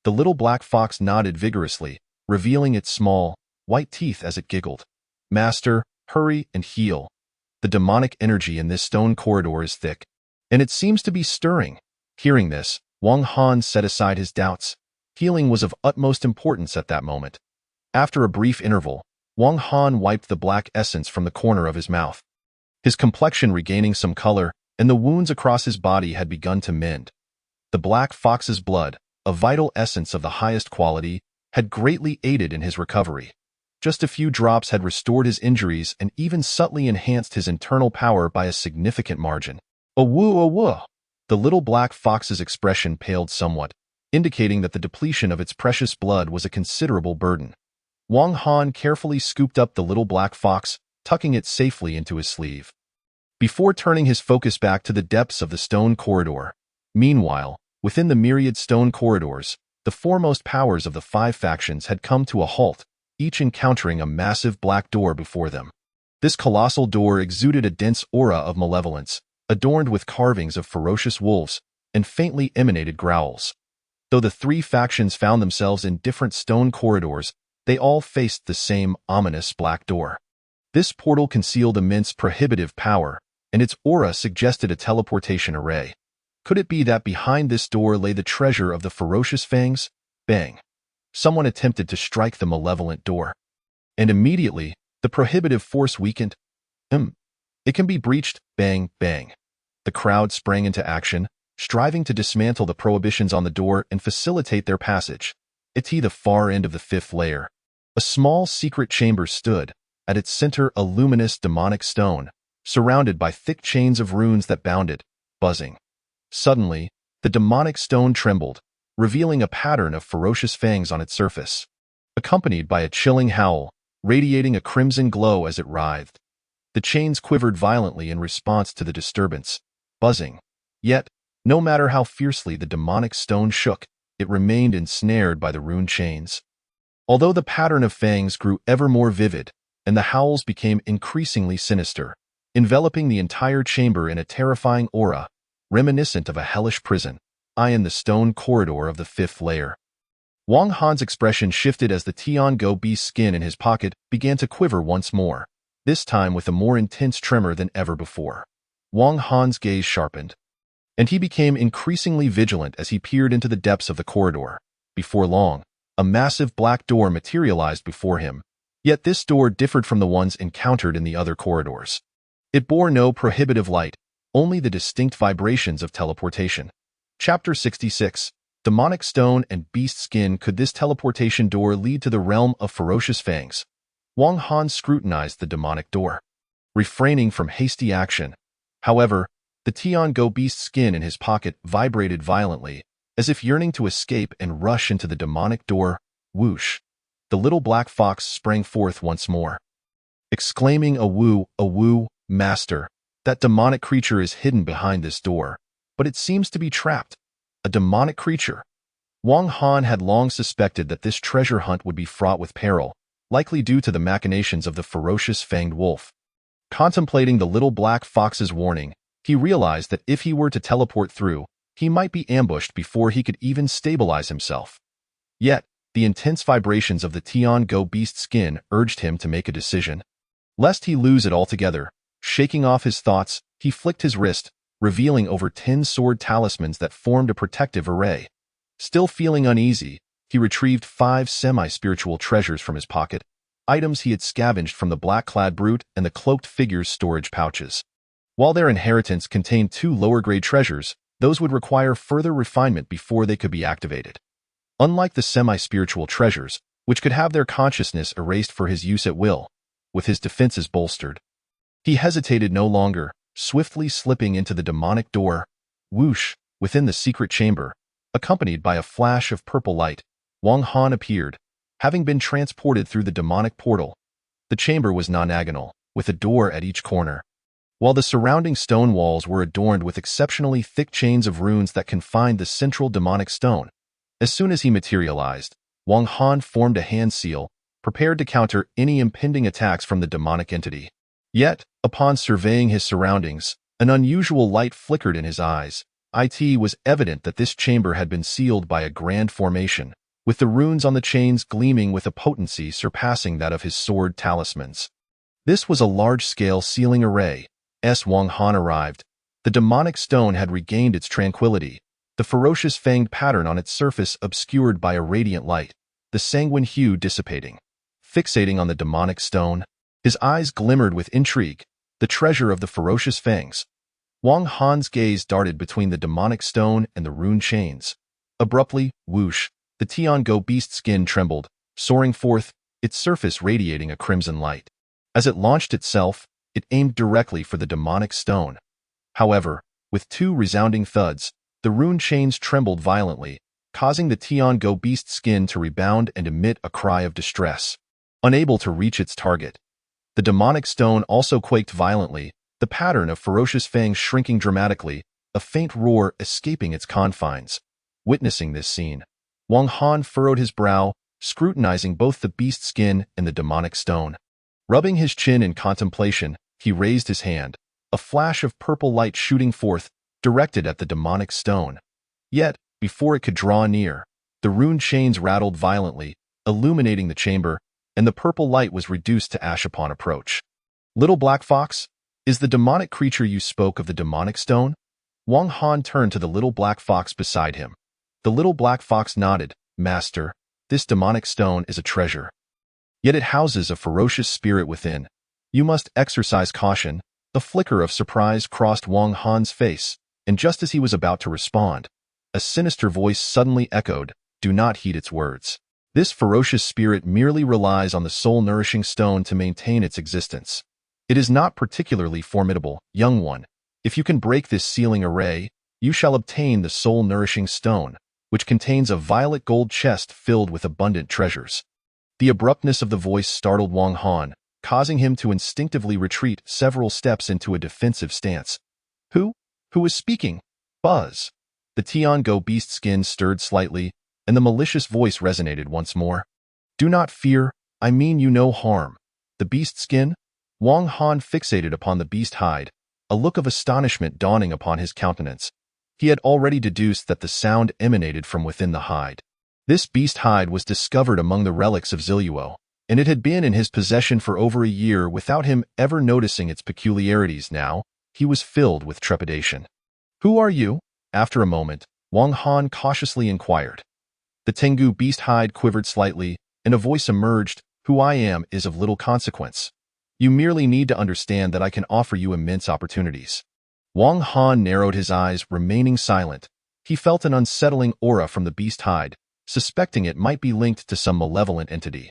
The little black fox nodded vigorously, revealing its small, white teeth as it giggled. "Master, hurry and heal. The demonic energy in this stone corridor is thick, and it seems to be stirring." Hearing this, Wang Han set aside his doubts. Healing was of utmost importance at that moment. After a brief interval, Wang Han wiped the black essence from the corner of his mouth, his complexion regaining some color, and the wounds across his body had begun to mend. The black fox's blood, a vital essence of the highest quality, had greatly aided in his recovery. Just a few drops had restored his injuries and even subtly enhanced his internal power by a significant margin. "A woo, a woo." The little black fox's expression paled somewhat, indicating that the depletion of its precious blood was a considerable burden. Wang Han carefully scooped up the little black fox, tucking it safely into his sleeve, before turning his focus back to the depths of the stone corridor. Meanwhile, within the myriad stone corridors, the foremost powers of the 5 factions had come to a halt, each encountering a massive black door before them. This colossal door exuded a dense aura of malevolence, adorned with carvings of ferocious wolves, and faintly emanated growls. Though the 3 factions found themselves in different stone corridors, they all faced the same ominous black door. This portal concealed immense prohibitive power, and its aura suggested a teleportation array. Could it be that behind this door lay the treasure of the ferocious fangs? Bang! Someone attempted to strike the malevolent door, and immediately, the prohibitive force weakened. It can be breached. Bang, bang. The crowd sprang into action, striving to dismantle the prohibitions on the door and facilitate their passage. At the far end of the 5th layer, a small secret chamber stood, at its center a luminous demonic stone, surrounded by thick chains of runes that bound it, buzzing. Suddenly, the demonic stone trembled, revealing a pattern of ferocious fangs on its surface, accompanied by a chilling howl, radiating a crimson glow as it writhed. The chains quivered violently in response to the disturbance, buzzing. Yet, no matter how fiercely the demonic stone shook, it remained ensnared by the rune chains. Although the pattern of fangs grew ever more vivid, and the howls became increasingly sinister, enveloping the entire chamber in a terrifying aura, reminiscent of a hellish prison, in the stone corridor of the fifth layer. Wang Han's expression shifted as the Tian-Go beast's skin in his pocket began to quiver once more, this time with a more intense tremor than ever before. Wang Han's gaze sharpened, and he became increasingly vigilant as he peered into the depths of the corridor. Before long, a massive black door materialized before him, yet this door differed from the ones encountered in the other corridors. It bore no prohibitive light, only the distinct vibrations of teleportation. Chapter 66. Demonic Stone and Beast Skin. Could this teleportation door lead to the realm of ferocious fangs? Wang Han scrutinized the demonic door, refraining from hasty action. However, the Tian-Go beast skin in his pocket vibrated violently, as if yearning to escape and rush into the demonic door. Whoosh! The little black fox sprang forth once more, exclaiming, a woo, master. That demonic creature is hidden behind this door, but it seems to be trapped. A demonic creature. Wang Han had long suspected that this treasure hunt would be fraught with peril, likely due to the machinations of the ferocious fanged wolf. Contemplating the little black fox's warning, he realized that if he were to teleport through, he might be ambushed before he could even stabilize himself. Yet, the intense vibrations of the Tian-Go beast skin urged him to make a decision. Lest he lose it altogether, shaking off his thoughts, he flicked his wrist, revealing over 10 sword talismans that formed a protective array. Still feeling uneasy, he retrieved 5 semi-spiritual treasures from his pocket, items he had scavenged from the black-clad brute and the cloaked figure's storage pouches. While their inheritance contained 2 lower-grade treasures, those would require further refinement before they could be activated. Unlike the semi-spiritual treasures, which could have their consciousness erased for his use at will, with his defenses bolstered, he hesitated no longer, swiftly slipping into the demonic door. Whoosh! Within the secret chamber, accompanied by a flash of purple light, Wang Han appeared, having been transported through the demonic portal. The chamber was nonagonal, with a door at each corner, while the surrounding stone walls were adorned with exceptionally thick chains of runes that confined the central demonic stone. As soon as he materialized, Wang Han formed a hand seal, prepared to counter any impending attacks from the demonic entity. Yet, upon surveying his surroundings, an unusual light flickered in his eyes. It was evident that this chamber had been sealed by a grand formation, with the runes on the chains gleaming with a potency surpassing that of his sword talismans. This was a large-scale sealing array. As Wang Han arrived, the demonic stone had regained its tranquility, the ferocious fanged pattern on its surface obscured by a radiant light, the sanguine hue dissipating. Fixating on the demonic stone, his eyes glimmered with intrigue, the treasure of the ferocious fangs. Wang Han's gaze darted between the demonic stone and the rune chains. Abruptly, whoosh, the Tian-Go beast skin trembled, soaring forth, its surface radiating a crimson light. As it launched itself, it aimed directly for the demonic stone. However, with 2 resounding thuds, the rune chains trembled violently, causing the Tian-Go beast skin to rebound and emit a cry of distress. Unable to reach its target, the demonic stone also quaked violently, the pattern of ferocious fangs shrinking dramatically, a faint roar escaping its confines. Witnessing this scene, Wang Han furrowed his brow, scrutinizing both the beast skin and the demonic stone. Rubbing his chin in contemplation, he raised his hand, a flash of purple light shooting forth, directed at the demonic stone. Yet, before it could draw near, the rune chains rattled violently, illuminating the chamber, and the purple light was reduced to ash upon approach. Little Black Fox, is the demonic creature you spoke of the demonic stone? Wang Han turned to the little black fox beside him. The little black fox nodded. Master, this demonic stone is a treasure. Yet it houses a ferocious spirit within. You must exercise caution. A flicker of surprise crossed Wang Han's face, and just as he was about to respond, a sinister voice suddenly echoed, do not heed its words. This ferocious spirit merely relies on the soul-nourishing stone to maintain its existence. It is not particularly formidable, young one. If you can break this sealing array, you shall obtain the soul-nourishing stone, which contains a violet gold chest filled with abundant treasures. The abruptness of the voice startled Wang Han, causing him to instinctively retreat several steps into a defensive stance. Who is speaking? Buzz. The Tian-Go beast skin stirred slightly, and the malicious voice resonated once more. Do not fear, I mean you no harm. The beast skin? Wang Han fixated upon the beast hide, a look of astonishment dawning upon his countenance. He had already deduced that the sound emanated from within the hide. This beast hide was discovered among the relics of Ziluo, and it had been in his possession for over a year without him ever noticing its peculiarities. Now, he was filled with trepidation. Who are you? After a moment, Wang Han cautiously inquired. The Tengu beast hide quivered slightly, and a voice emerged. Who I am is of little consequence. You merely need to understand that I can offer you immense opportunities. Wang Han narrowed his eyes, remaining silent. He felt an unsettling aura from the beast hide, suspecting it might be linked to some malevolent entity.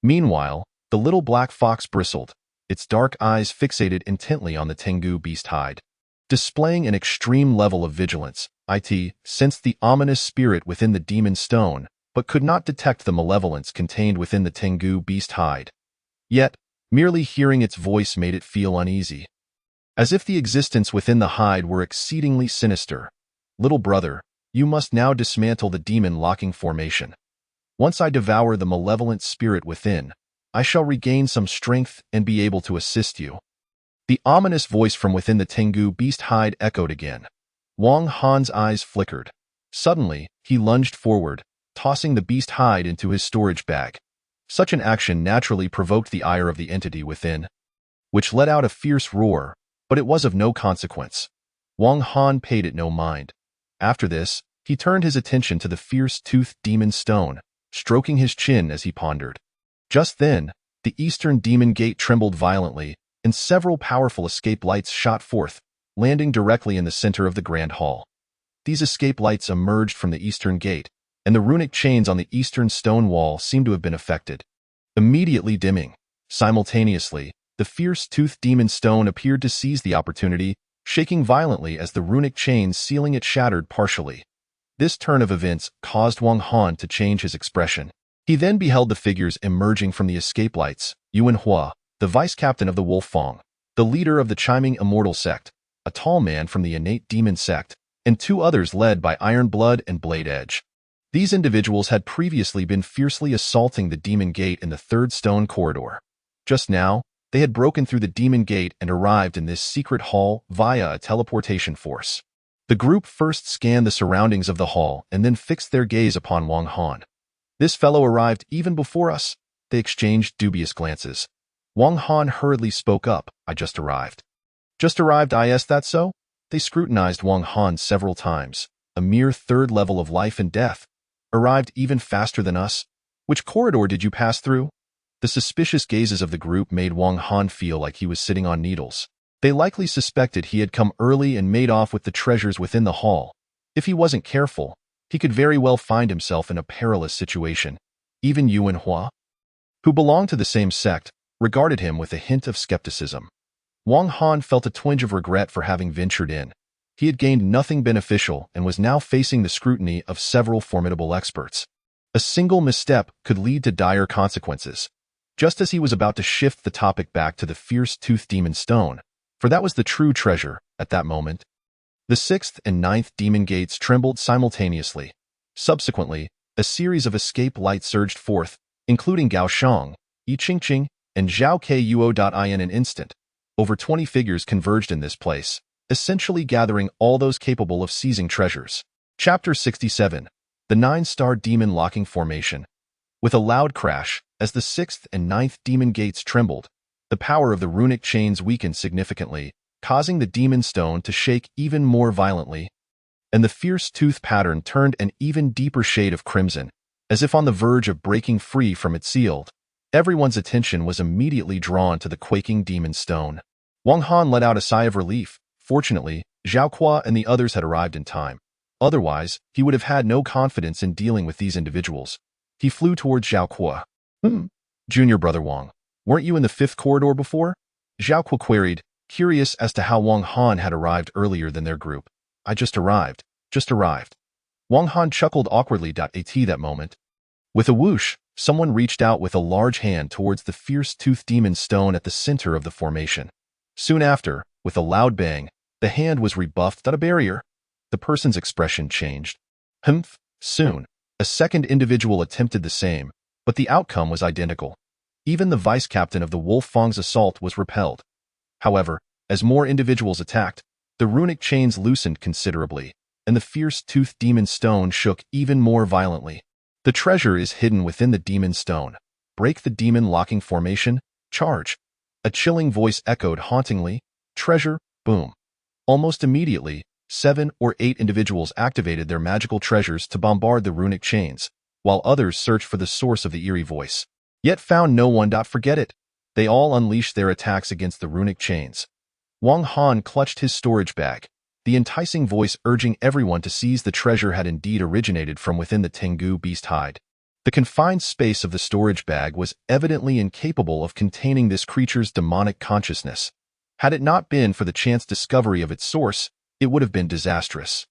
Meanwhile, the little black fox bristled, its dark eyes fixated intently on the Tengu beast hide. Displaying an extreme level of vigilance, it sensed the ominous spirit within the demon stone, but could not detect the malevolence contained within the Tengu beast hide. Yet, merely hearing its voice made it feel uneasy, as if the existence within the hide were exceedingly sinister. Little brother, you must now dismantle the demon locking formation. Once I devour the malevolent spirit within, I shall regain some strength and be able to assist you. The ominous voice from within the Tengu beast hide echoed again. Wang Han's eyes flickered. Suddenly, he lunged forward, tossing the beast hide into his storage bag. Such an action naturally provoked the ire of the entity within, which let out a fierce roar, but it was of no consequence. Wang Han paid it no mind. After this, he turned his attention to the fierce-toothed demon stone, stroking his chin as he pondered. Just then, the eastern demon gate trembled violently, and several powerful escape lights shot forth, landing directly in the center of the grand hall. These escape lights emerged from the eastern gate, and the runic chains on the eastern stone wall seemed to have been affected. Immediately dimming. Simultaneously, the fierce-toothed demon stone appeared to seize the opportunity, shaking violently as the runic chains sealing it shattered partially. This turn of events caused Wang Han to change his expression. He then beheld the figures emerging from the escape lights: Yuan Hua, the vice-captain of the Wolf Fang, the leader of the Chiming Immortal sect, a tall man from the Innate Demon sect, and two others led by Iron Blood and Blade Edge. These individuals had previously been fiercely assaulting the demon gate in the third stone corridor. Just now, they had broken through the demon gate and arrived in this secret hall via a teleportation force. The group first scanned the surroundings of the hall and then fixed their gaze upon Wang Han. This fellow arrived even before us. They exchanged dubious glances. Wang Han hurriedly spoke up. I just arrived. Just arrived, is that so? They scrutinized Wang Han several times. A mere third level of life and death. Arrived even faster than us? Which corridor did you pass through? The suspicious gazes of the group made Wang Han feel like he was sitting on needles. They likely suspected he had come early and made off with the treasures within the hall. If he wasn't careful, he could very well find himself in a perilous situation. Even Yuan Hua, who belonged to the same sect, regarded him with a hint of skepticism. Wang Han felt a twinge of regret for having ventured in. He had gained nothing beneficial and was now facing the scrutiny of several formidable experts. A single misstep could lead to dire consequences. Just as he was about to shift the topic back to the fierce-toothed demon stone, for that was the true treasure at that moment, the sixth and ninth demon gates trembled simultaneously. Subsequently, a series of escape lights surged forth, including Gao Shang, Yi Qingqing, and Zhao Kuo. In an instant, over 20 figures converged in this place, essentially gathering all those capable of seizing treasures. Chapter 67. The 9-star demon locking formation. With a loud crash, as the 6th and 9th demon gates trembled, the power of the runic chains weakened significantly, causing the demon stone to shake even more violently, and the fierce tooth pattern turned an even deeper shade of crimson, as if on the verge of breaking free from its seal. Everyone's attention was immediately drawn to the quaking demon stone. Wang Han let out a sigh of relief. Fortunately, Zhao Kuo and the others had arrived in time. Otherwise, he would have had no confidence in dealing with these individuals. He flew towards Zhao Kuo. Junior brother Wang, weren't you in the 5th corridor before? Zhao Kuo queried, curious as to how Wang Han had arrived earlier than their group. I just arrived. Wang Han chuckled awkwardly at that moment. With a whoosh, someone reached out with a large hand towards the fierce-toothed demon stone at the center of the formation. Soon after, with a loud bang, the hand was rebuffed at a barrier. The person's expression changed. Soon, a second individual attempted the same, But the outcome was identical. Even the vice-captain of the Wolf Fang's assault was repelled. However, as more individuals attacked, the runic chains loosened considerably, and the fierce toothed demon stone shook even more violently. The treasure is hidden within the demon stone. Break the demon locking formation, charge. A chilling voice echoed hauntingly, treasure, boom. Almost immediately, 7 or 8 individuals activated their magical treasures to bombard the runic chains, while others searched for the source of the eerie voice. Yet found no one. Forget it. They all unleashed their attacks against the runic chains. Wang Han clutched his storage bag. The enticing voice urging everyone to seize the treasure had indeed originated from within the Tengu beast hide. The confined space of the storage bag was evidently incapable of containing this creature's demonic consciousness. Had it not been for the chance discovery of its source, it would have been disastrous.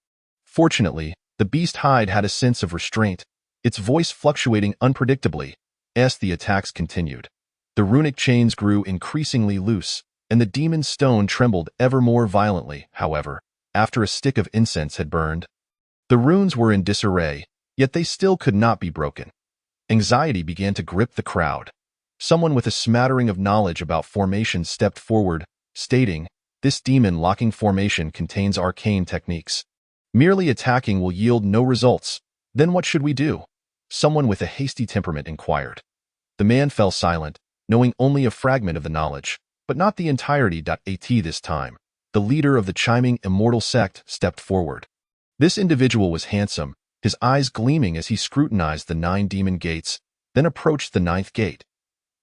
Fortunately, the beast hide had a sense of restraint, its voice fluctuating unpredictably as the attacks continued. The runic chains grew increasingly loose, and the demon stone trembled ever more violently, however, after a stick of incense had burned. The runes were in disarray, yet they still could not be broken. Anxiety began to grip the crowd. Someone with a smattering of knowledge about formation stepped forward, stating, "This demon-locking formation contains arcane techniques. Merely attacking will yield no results. Then what should we do?" Someone with a hasty temperament inquired. The man fell silent, knowing only a fragment of the knowledge, but not the entirety. At this time, the leader of the chiming immortal sect stepped forward. This individual was handsome, his eyes gleaming as he scrutinized the 9 demon gates, then approached the 9th gate.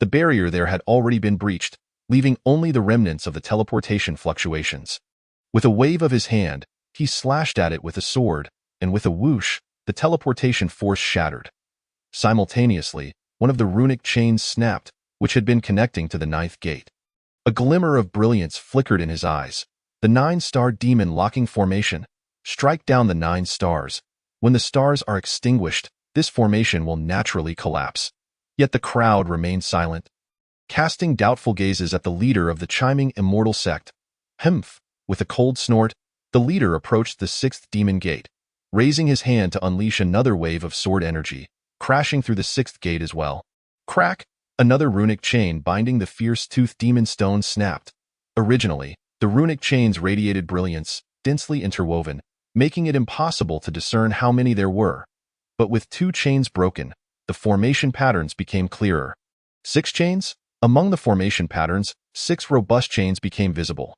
The barrier there had already been breached, leaving only the remnants of the teleportation fluctuations. With a wave of his hand, he slashed at it with a sword, and with a whoosh, the teleportation force shattered. Simultaneously, one of the runic chains snapped, which had been connecting to the 9th gate. A glimmer of brilliance flickered in his eyes. The 9-star demon locking formation. Strike down the 9 stars. When the stars are extinguished, this formation will naturally collapse. Yet the crowd remained silent, casting doubtful gazes at the leader of the chiming immortal sect. Humph! With a cold snort, the leader approached the 6th demon gate, raising his hand to unleash another wave of sword energy, crashing through the 6th gate as well. Crack! Another runic chain binding the fierce tooth demon stone snapped. Originally, the runic chains radiated brilliance, densely interwoven, making it impossible to discern how many there were. But with 2 chains broken, the formation patterns became clearer. 6 chains? Among the formation patterns, 6 robust chains became visible.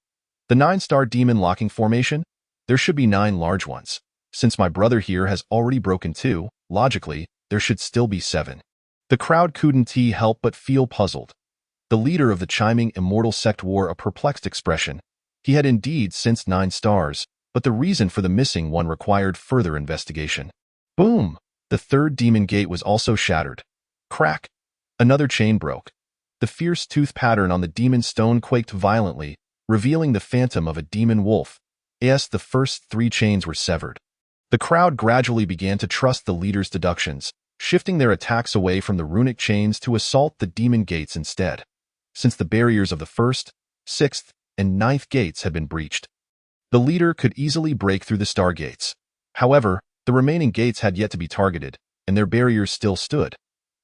The 9-star demon locking formation? There should be 9 large ones. Since my brother here has already broken 2, logically, there should still be 7. The crowd couldn't help but feel puzzled. The leader of the chiming immortal sect wore a perplexed expression. He had indeed sensed 9 stars, but the reason for the missing one required further investigation. Boom! The 3rd demon gate was also shattered. Crack! Another chain broke. The fierce tooth pattern on the demon stone quaked violently, revealing the phantom of a demon wolf. As the first 3 chains were severed. The crowd gradually began to trust the leader's deductions, shifting their attacks away from the runic chains to assault the demon gates instead. Since the barriers of the 1st, 6th, and 9th gates had been breached, the leader could easily break through the stargates. However, the remaining gates had yet to be targeted, and their barriers still stood.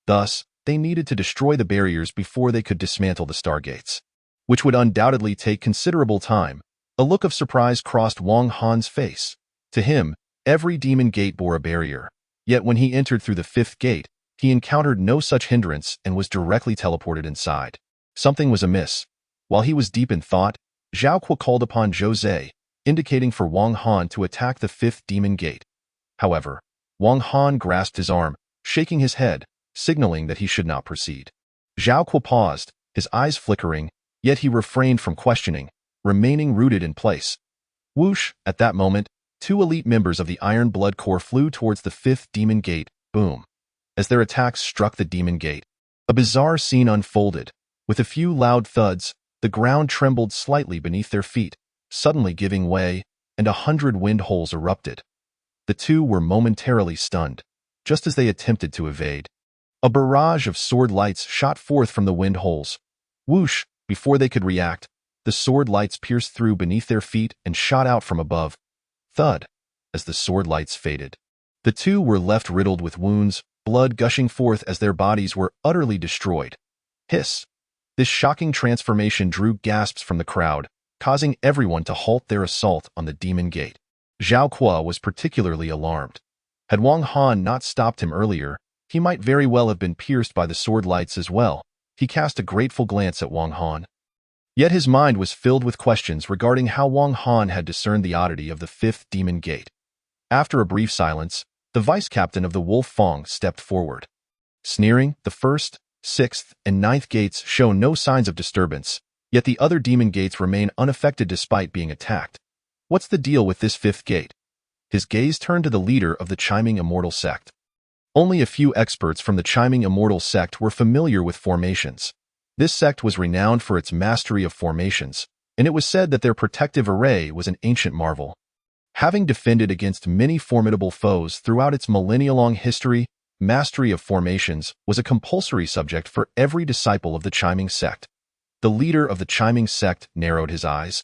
Thus, they needed to destroy the barriers before they could dismantle the stargates, which would undoubtedly take considerable time. A look of surprise crossed Wang Han's face. To him, every demon gate bore a barrier. Yet when he entered through the 5th gate, he encountered no such hindrance and was directly teleported inside. Something was amiss. While he was deep in thought, Zhao Kuo called upon Jose, indicating for Wang Han to attack the 5th demon gate. However, Wang Han grasped his arm, shaking his head, signaling that he should not proceed. Zhao Kuo paused, his eyes flickering, yet he refrained from questioning, remaining rooted in place. Whoosh! At that moment, 2 elite members of the Iron Blood Corps flew towards the 5th demon gate. Boom! As their attacks struck the demon gate, a bizarre scene unfolded. With a few loud thuds, the ground trembled slightly beneath their feet, suddenly giving way, and 100 wind holes erupted. The 2 were momentarily stunned, just as they attempted to evade. A barrage of sword lights shot forth from the wind holes. Whoosh! Before they could react, the sword lights pierced through beneath their feet and shot out from above. Thud! As the sword lights faded, the 2 were left riddled with wounds, blood gushing forth as their bodies were utterly destroyed. Hiss! This shocking transformation drew gasps from the crowd, causing everyone to halt their assault on the demon gate. Zhao Kuo was particularly alarmed. Had Wang Han not stopped him earlier, he might very well have been pierced by the sword lights as well. He cast a grateful glance at Wang Han. Yet his mind was filled with questions regarding how Wang Han had discerned the oddity of the fifth demon gate. After a brief silence, the vice-captain of the Wolf Fang stepped forward. Sneering, the first, sixth, and ninth gates show no signs of disturbance, yet the other demon gates remain unaffected despite being attacked. What's the deal with this fifth gate? His gaze turned to the leader of the Chiming Immortal sect. Only a few experts from the Chiming Immortal sect were familiar with formations. This sect was renowned for its mastery of formations, and it was said that their protective array was an ancient marvel. Having defended against many formidable foes throughout its millennia-long history, mastery of formations was a compulsory subject for every disciple of the Chiming sect. The leader of the Chiming sect narrowed his eyes.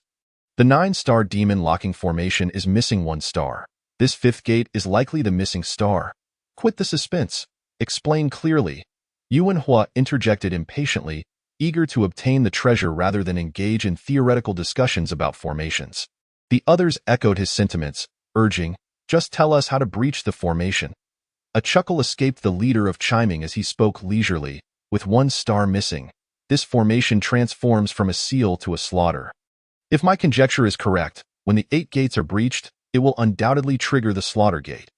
The 9-star demon locking formation is missing 1 star. This fifth gate is likely the missing star. Quit the suspense. Explain clearly. Yuan Hua interjected impatiently, eager to obtain the treasure rather than engage in theoretical discussions about formations. The others echoed his sentiments, urging, just tell us how to breach the formation. A chuckle escaped the leader of Chiming as he spoke leisurely. With 1 star missing, this formation transforms from a seal to a slaughter. If my conjecture is correct, when the 8 gates are breached, it will undoubtedly trigger the slaughter gate.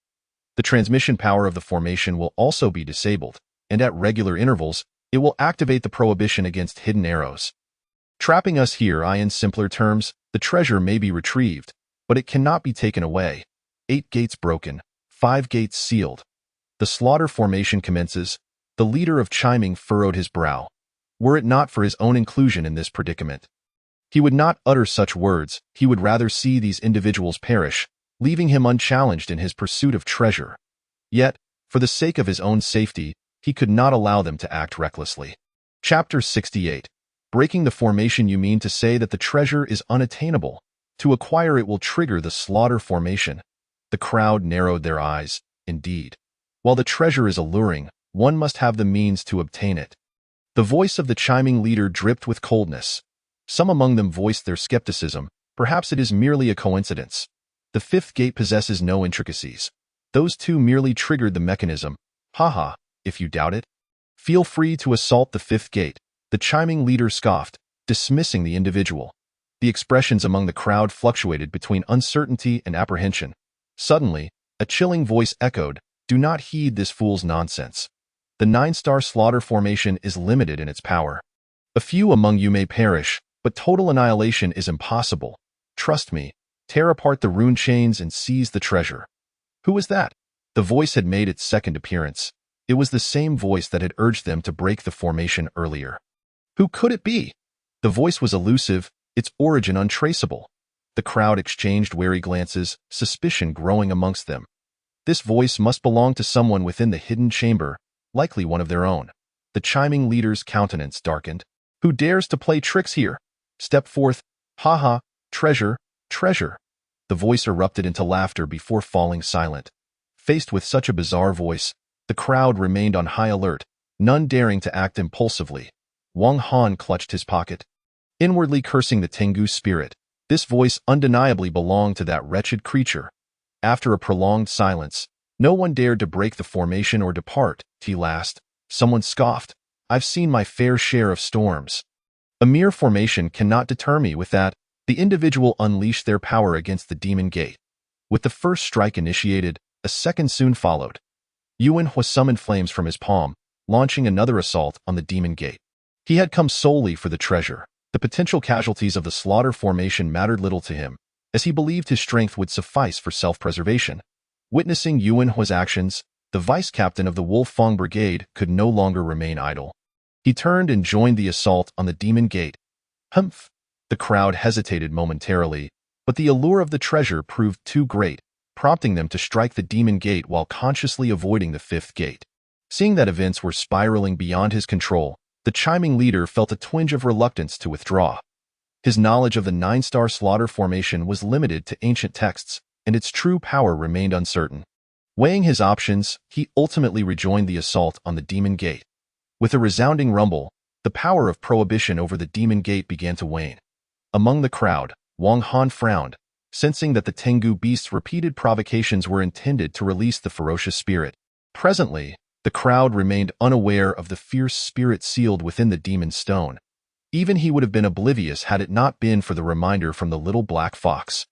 The transmission power of the formation will also be disabled, and at regular intervals, it will activate the prohibition against hidden arrows. Trapping us here, in simpler terms, the treasure may be retrieved, but it cannot be taken away. 8 gates broken, 5 gates sealed. The slaughter formation commences. The leader of Chiming furrowed his brow. Were it not for his own inclusion in this predicament, he would not utter such words. He would rather see these individuals perish, leaving him unchallenged in his pursuit of treasure. Yet, for the sake of his own safety, he could not allow them to act recklessly. Chapter 68. Breaking the formation. You mean to say that the treasure is unattainable? To acquire it will trigger the slaughter formation. The crowd narrowed their eyes. Indeed. While the treasure is alluring, one must have the means to obtain it. The voice of the Chiming leader dripped with coldness. Some among them voiced their skepticism. Perhaps it is merely a coincidence. The fifth gate possesses no intricacies. Those 2 merely triggered the mechanism. Haha, if you doubt it, feel free to assault the fifth gate. The Chiming leader scoffed, dismissing the individual. The expressions among the crowd fluctuated between uncertainty and apprehension. Suddenly, a chilling voice echoed, do not heed this fool's nonsense. The 9-star slaughter formation is limited in its power. A few among you may perish, but total annihilation is impossible. Trust me, tear apart the rune chains and seize the treasure. Who was that? The voice had made its second appearance. It was the same voice that had urged them to break the formation earlier. Who could it be? The voice was elusive, its origin untraceable. The crowd exchanged wary glances, suspicion growing amongst them. This voice must belong to someone within the hidden chamber, likely one of their own. The Chiming leader's countenance darkened. Who dares to play tricks here? Step forth. Ha, treasure, treasure. The voice erupted into laughter before falling silent. Faced with such a bizarre voice, the crowd remained on high alert, none daring to act impulsively. Wang Han clutched his pocket, inwardly cursing the Tengu spirit. This voice undeniably belonged to that wretched creature. After a prolonged silence, no one dared to break the formation or depart. Till last, someone scoffed, I've seen my fair share of storms. A mere formation cannot deter me. With that, the individual unleashed their power against the demon gate. With the first strike initiated, a second soon followed. Yuan Hua summoned flames from his palm, launching another assault on the demon gate. He had come solely for the treasure. The potential casualties of the slaughter formation mattered little to him, as he believed his strength would suffice for self-preservation. Witnessing Yuan Hua's actions, the vice-captain of the Wolf Fang Brigade could no longer remain idle. He turned and joined the assault on the demon gate. Humph! The crowd hesitated momentarily, but the allure of the treasure proved too great, prompting them to strike the demon gate while consciously avoiding the fifth gate. Seeing that events were spiraling beyond his control, the Chiming leader felt a twinge of reluctance to withdraw. His knowledge of the 9-star slaughter formation was limited to ancient texts, and its true power remained uncertain. Weighing his options, he ultimately rejoined the assault on the Demon Gate. With a resounding rumble, the power of prohibition over the Demon Gate began to wane. Among the crowd, Wang Han frowned, sensing that the Tengu beast's repeated provocations were intended to release the ferocious spirit. Presently, the crowd remained unaware of the fierce spirit sealed within the demon stone. Even he would have been oblivious had it not been for the reminder from the little black fox.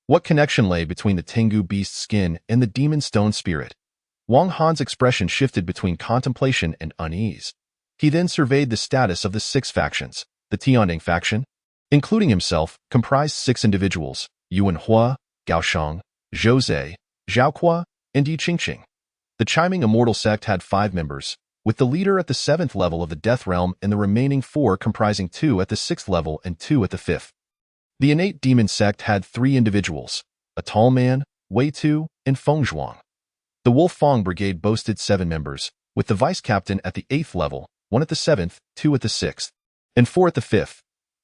What connection lay between the Tengu beast's skin and the demon stone spirit? Wang Han's expression shifted between contemplation and unease. He then surveyed the status of the 6 factions. The Tianding faction, including himself, comprised 6 individuals: Yuan Hua, Gao Shang, Zhou Zhe, Zhao Qua, and Yi Qingqing. The Chiming Immortal sect had 5 members, with the leader at the 7th level of the Death Realm and the remaining 4 comprising 2 at the 6th level and 2 at the 5th. The Innate Demon sect had 3 individuals: a tall man, Wei Tu, and Feng Zhuang. The Wolf Fang Brigade boasted 7 members, with the vice captain at the 8th level, 1 at the 7th, 2 at the 6th, and 4 at the 5th.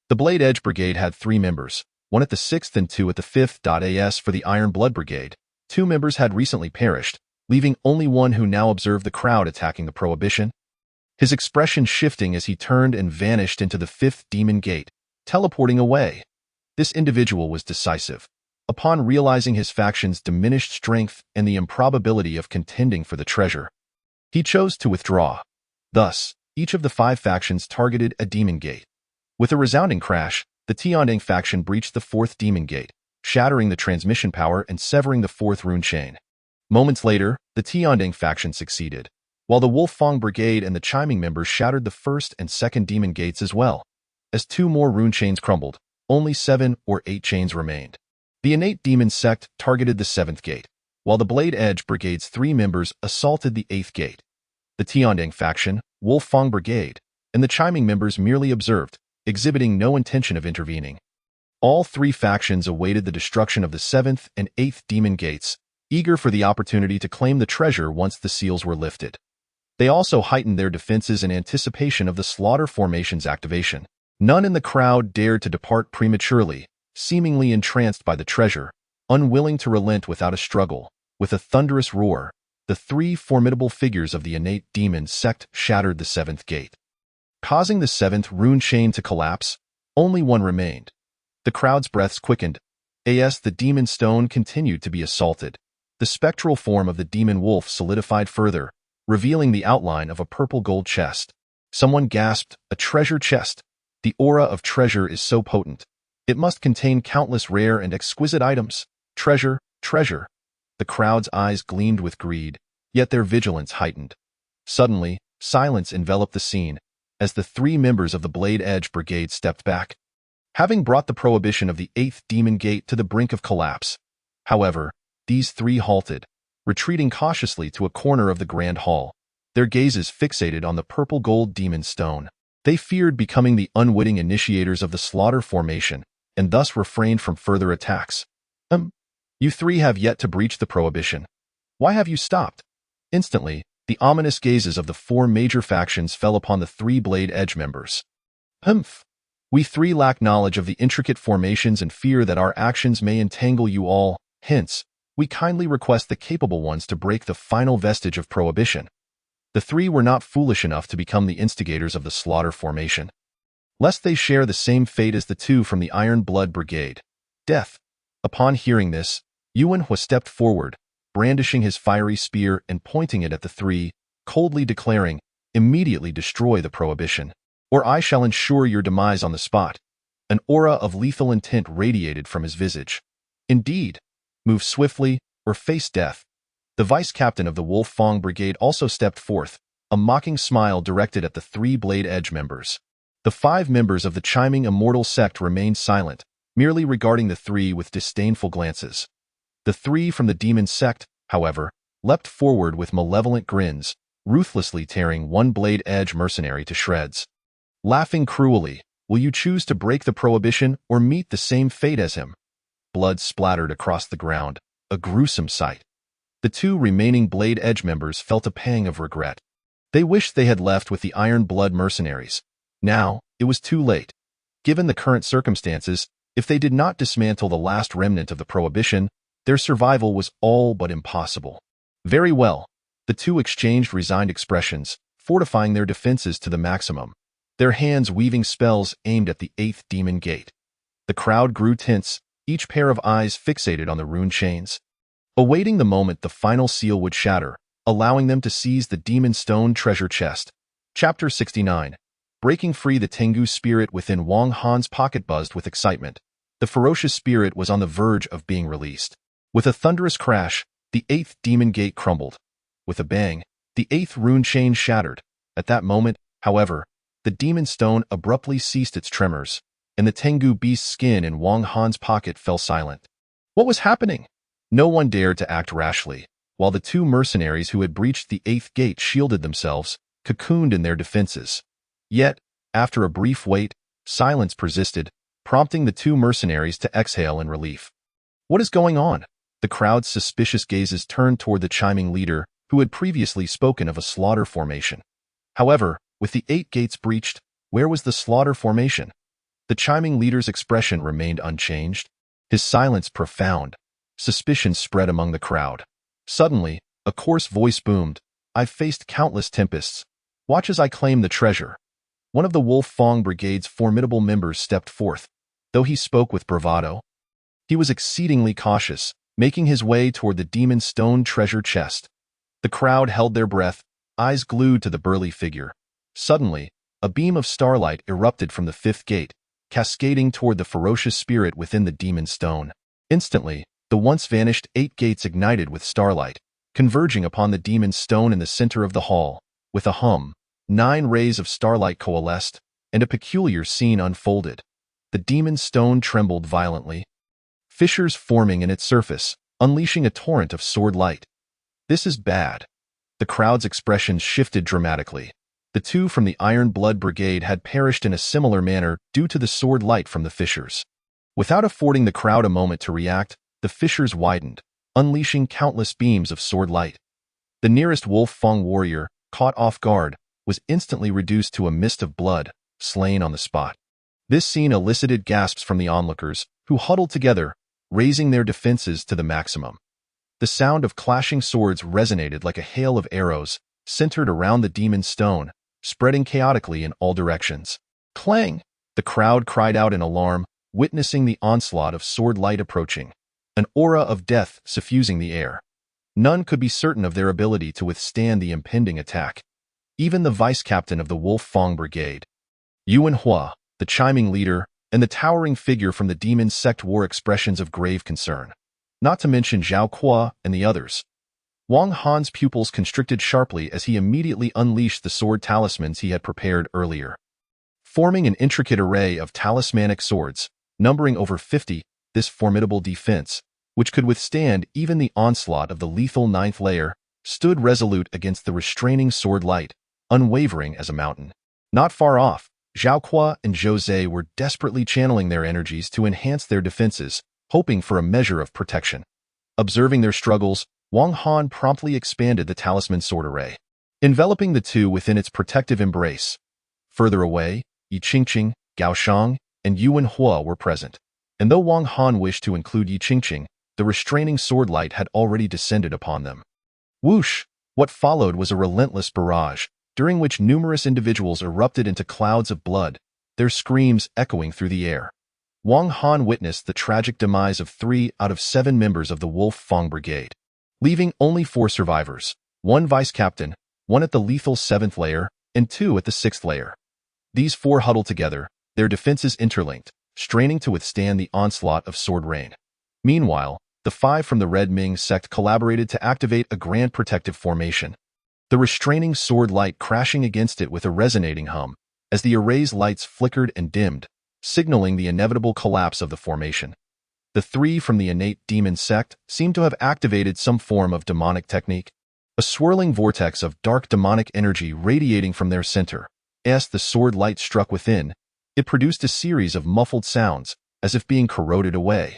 The Blade Edge Brigade had 3 members, 1 at the 6th and 2 at the 5th. As for the Iron Blood Brigade, 2 members had recently perished, leaving only one who now observed the crowd attacking the prohibition. His expression shifting as he turned and vanished into the 5th Demon Gate, teleporting away. This individual was decisive. Upon realizing his faction's diminished strength and the improbability of contending for the treasure, he chose to withdraw. Thus, each of the 5 factions targeted a Demon Gate. With a resounding crash, the Tianding faction breached the 4th Demon Gate, shattering the transmission power and severing the 4th rune chain. Moments later, the Tianding faction succeeded, while the Wolf Fang Brigade and the Chiming members shattered the 1st and 2nd Demon Gates as well. As 2 more rune chains crumbled, only 7 or 8 chains remained. The Innate Demon sect targeted the 7th Gate, while the Blade Edge Brigade's 3 members assaulted the 8th Gate. The Tianding faction, Wolf Fang Brigade, and the Chiming members merely observed, exhibiting no intention of intervening. All 3 factions awaited the destruction of the 7th and 8th Demon Gates, eager for the opportunity to claim the treasure once the seals were lifted. They also heightened their defenses in anticipation of the Slaughter Formation's activation. None in the crowd dared to depart prematurely, seemingly entranced by the treasure, unwilling to relent without a struggle. With a thunderous roar, the 3 formidable figures of the Innate Demon sect shattered the 7th Gate. Causing the 7th rune chain to collapse, only one remained. The crowd's breaths quickened. As the Demon Stone continued to be assaulted, the spectral form of the Demon Wolf solidified further, revealing the outline of a purple-gold chest. Someone gasped, "A treasure chest! The aura of treasure is so potent. It must contain countless rare and exquisite items. Treasure, treasure!" The crowd's eyes gleamed with greed, yet their vigilance heightened. Suddenly, silence enveloped the scene, as the 3 members of the Blade Edge Brigade stepped back, having brought the prohibition of the 8th Demon Gate to the brink of collapse. However, these 3 halted, retreating cautiously to a corner of the Grand Hall, their gazes fixated on the purple-gold Demon Stone. They feared becoming the unwitting initiators of the Slaughter Formation, and thus refrained from further attacks. You 3 have yet to breach the prohibition. Why have you stopped?" Instantly, the ominous gazes of the 4 major factions fell upon the 3 Blade Edge members. We 3 lack knowledge of the intricate formations and fear that our actions may entangle you all. Hence, we kindly request the capable ones to break the final vestige of prohibition. The 3 were not foolish enough to become the instigators of the Slaughter Formation, lest they share the same fate as the 2 from the Iron Blood Brigade. Death. Upon hearing this, Yuan Hua stepped forward, brandishing his fiery spear and pointing it at the 3, coldly declaring, "Immediately destroy the prohibition, or I shall ensure your demise on the spot." An aura of lethal intent radiated from his visage. Indeed, move swiftly, or face death. The vice captain of the Wolf Fang Brigade also stepped forth, a mocking smile directed at the 3 Blade Edge members. The 5 members of the Chiming Immortal sect remained silent, merely regarding the 3 with disdainful glances. The 3 from the Demon sect, however, leapt forward with malevolent grins, ruthlessly tearing one Blade Edge mercenary to shreds. Laughing cruelly, "Will you choose to break the prohibition or meet the same fate as him?" Blood splattered across the ground, a gruesome sight. The 2 remaining Blade Edge members felt a pang of regret. They wished they had left with the Iron Blood mercenaries. Now, it was too late. Given the current circumstances, if they did not dismantle the last remnant of the prohibition, their survival was all but impossible. Very well. The two exchanged resigned expressions, fortifying their defenses to the maximum, their hands weaving spells aimed at the 8th demon gate. The crowd grew tense, each pair of eyes fixated on the rune chains, awaiting the moment the final seal would shatter, allowing them to seize the demon stone treasure chest. Chapter 69. Breaking free. The Tengu spirit within Wang Han's pocket buzzed with excitement. The ferocious spirit was on the verge of being released. With a thunderous crash, the 8th demon gate crumbled. With a bang, the 8th rune chain shattered. At that moment, however, the demon stone abruptly ceased its tremors, and the Tengu beast's skin in Wang Han's pocket fell silent. What was happening? No one dared to act rashly, while the two mercenaries who had breached the 8th gate shielded themselves, cocooned in their defenses. Yet, after a brief wait, silence persisted, prompting the two mercenaries to exhale in relief. What is going on? The crowd's suspicious gazes turned toward the chiming leader, who had previously spoken of a slaughter formation. However, with the 8 gates breached, where was the slaughter formation? The chiming leader's expression remained unchanged, his silence profound. Suspicion spread among the crowd. Suddenly, a coarse voice boomed, "I've faced countless tempests. Watch as I claim the treasure." One of the Wolf Fong Brigade's formidable members stepped forth. Though he spoke with bravado, he was exceedingly cautious, making his way toward the demon stone treasure chest. The crowd held their breath, eyes glued to the burly figure. Suddenly, a beam of starlight erupted from the 5th gate, cascading toward the ferocious spirit within the demon stone. Instantly, the once vanished 8 gates ignited with starlight, converging upon the demon stone in the center of the hall. With a hum, 9 rays of starlight coalesced, and a peculiar scene unfolded. The demon stone trembled violently, fissures forming in its surface, unleashing a torrent of sword light. This is bad. The crowd's expressions shifted dramatically. The two from the Iron Blood Brigade had perished in a similar manner due to the sword light from the fissures. Without affording the crowd a moment to react, the fissures widened, unleashing countless beams of sword light. The nearest Wolf Fong warrior, caught off guard, was instantly reduced to a mist of blood, slain on the spot. This scene elicited gasps from the onlookers, who huddled together, raising their defenses to the maximum. The sound of clashing swords resonated like a hail of arrows, centered around the demon stone, spreading chaotically in all directions. Clang! The crowd cried out in alarm, witnessing the onslaught of sword light approaching, an aura of death suffusing the air. None could be certain of their ability to withstand the impending attack. Even the vice-captain of the Wolf Fong Brigade, Yuan Hua, the chiming leader, and the towering figure from the demon sect wore expressions of grave concern. Not to mention Zhao Kuo and the others. Wang Han's pupils constricted sharply as he immediately unleashed the sword talismans he had prepared earlier. Forming an intricate array of talismanic swords, numbering over 50, this formidable defense, which could withstand even the onslaught of the lethal 9th layer, stood resolute against the restraining sword light, unwavering as a mountain. Not far off, Zhao Kuo and Jose were desperately channeling their energies to enhance their defenses, hoping for a measure of protection. Observing their struggles, Wang Han promptly expanded the talisman sword array, enveloping the two within its protective embrace. Further away, Yi Qingqing, Gao Shang, and Yuan Hua were present, and though Wang Han wished to include Yi Qingqing, the restraining sword light had already descended upon them. Whoosh! What followed was a relentless barrage, during which numerous individuals erupted into clouds of blood, their screams echoing through the air. Wang Han witnessed the tragic demise of 3 out of 7 members of the Wolf Fong Brigade, leaving only 4 survivors, 1 vice-captain, 1 at the lethal 7th layer, and 2 at the 6th layer. These 4 huddled together, their defenses interlinked, straining to withstand the onslaught of sword rain. Meanwhile, the 5 from the Red Ming sect collaborated to activate a grand protective formation, the restraining sword light crashing against it with a resonating hum, as the array's lights flickered and dimmed, signaling the inevitable collapse of the formation. The 3 from the innate demon sect seemed to have activated some form of demonic technique, a swirling vortex of dark demonic energy radiating from their center. As the sword light struck within, it produced a series of muffled sounds, as if being corroded away.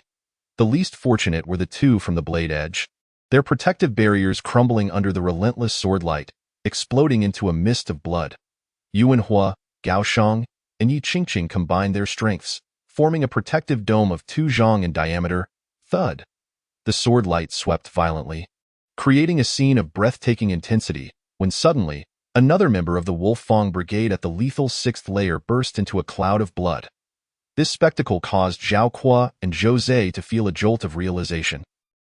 The least fortunate were the 2 from the blade edge, their protective barriers crumbling under the relentless sword light, exploding into a mist of blood. Yuan Hua, Gao Shang, and Yi Qingqing combined their strengths, forming a protective dome of 2 zhang in diameter. Thud! The sword light swept violently, creating a scene of breathtaking intensity, when suddenly, another member of the Wolf Fang Brigade at the lethal 6th layer burst into a cloud of blood. This spectacle caused Zhao Kuo and Zhou Zhe to feel a jolt of realization,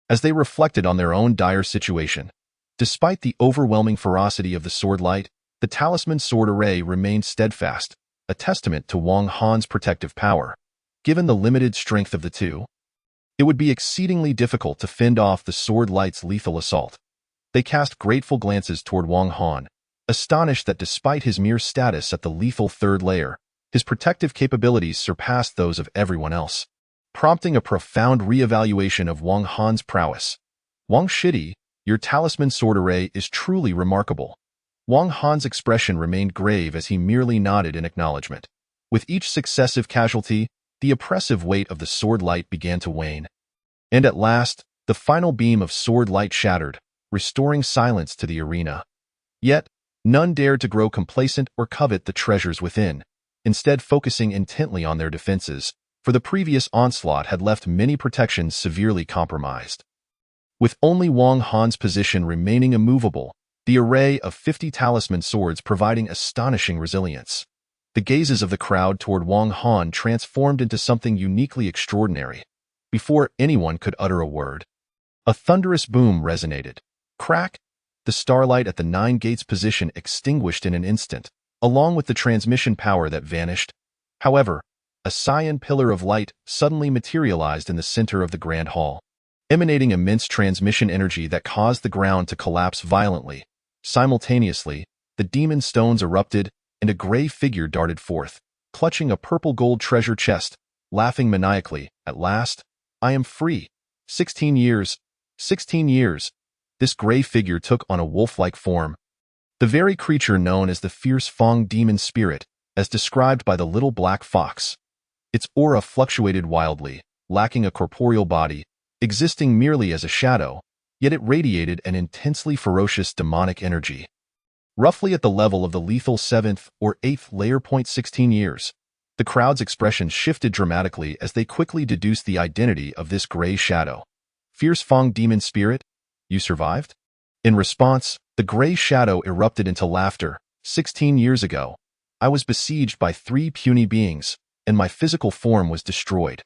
as they reflected on their own dire situation. Despite the overwhelming ferocity of the sword light, the talisman sword array remained steadfast, a testament to Wang Han's protective power. Given the limited strength of the two, it would be exceedingly difficult to fend off the sword light's lethal assault. They cast grateful glances toward Wang Han, astonished that despite his mere status at the lethal 3rd layer, his protective capabilities surpassed those of everyone else, prompting a profound reevaluation of Wang Han's prowess. Wang Shidi, your talisman sword array is truly remarkable. Wang Han's expression remained grave as he merely nodded in acknowledgement. With each successive casualty, the oppressive weight of the sword light began to wane. And at last, the final beam of sword light shattered, restoring silence to the arena. Yet, none dared to grow complacent or covet the treasures within, instead focusing intently on their defenses, for the previous onslaught had left many protections severely compromised. With only Wang Han's position remaining immovable, the array of 50 talisman swords providing astonishing resilience. The gazes of the crowd toward Wang Han transformed into something uniquely extraordinary. Before anyone could utter a word, a thunderous boom resonated. Crack! The starlight at the 9 gates position extinguished in an instant, along with the transmission power that vanished. However, a cyan pillar of light suddenly materialized in the center of the grand hall, emanating immense transmission energy that caused the ground to collapse violently. Simultaneously, the demon stones erupted, and a gray figure darted forth, clutching a purple gold treasure chest, laughing maniacally. At last, I am free. 16 years. 16 years. This gray figure took on a wolf-like form. The very creature known as the fierce Fang demon spirit, as described by the little black fox. Its aura fluctuated wildly, lacking a corporeal body, existing merely as a shadow, yet it radiated an intensely ferocious demonic energy. Roughly at the level of the lethal 7th or 8th layer. 16 years. The crowd's expressions shifted dramatically as they quickly deduced the identity of this gray shadow. Fierce Fang demon spirit? You survived? In response, the gray shadow erupted into laughter. 16 years ago, I was besieged by 3 puny beings, and my physical form was destroyed.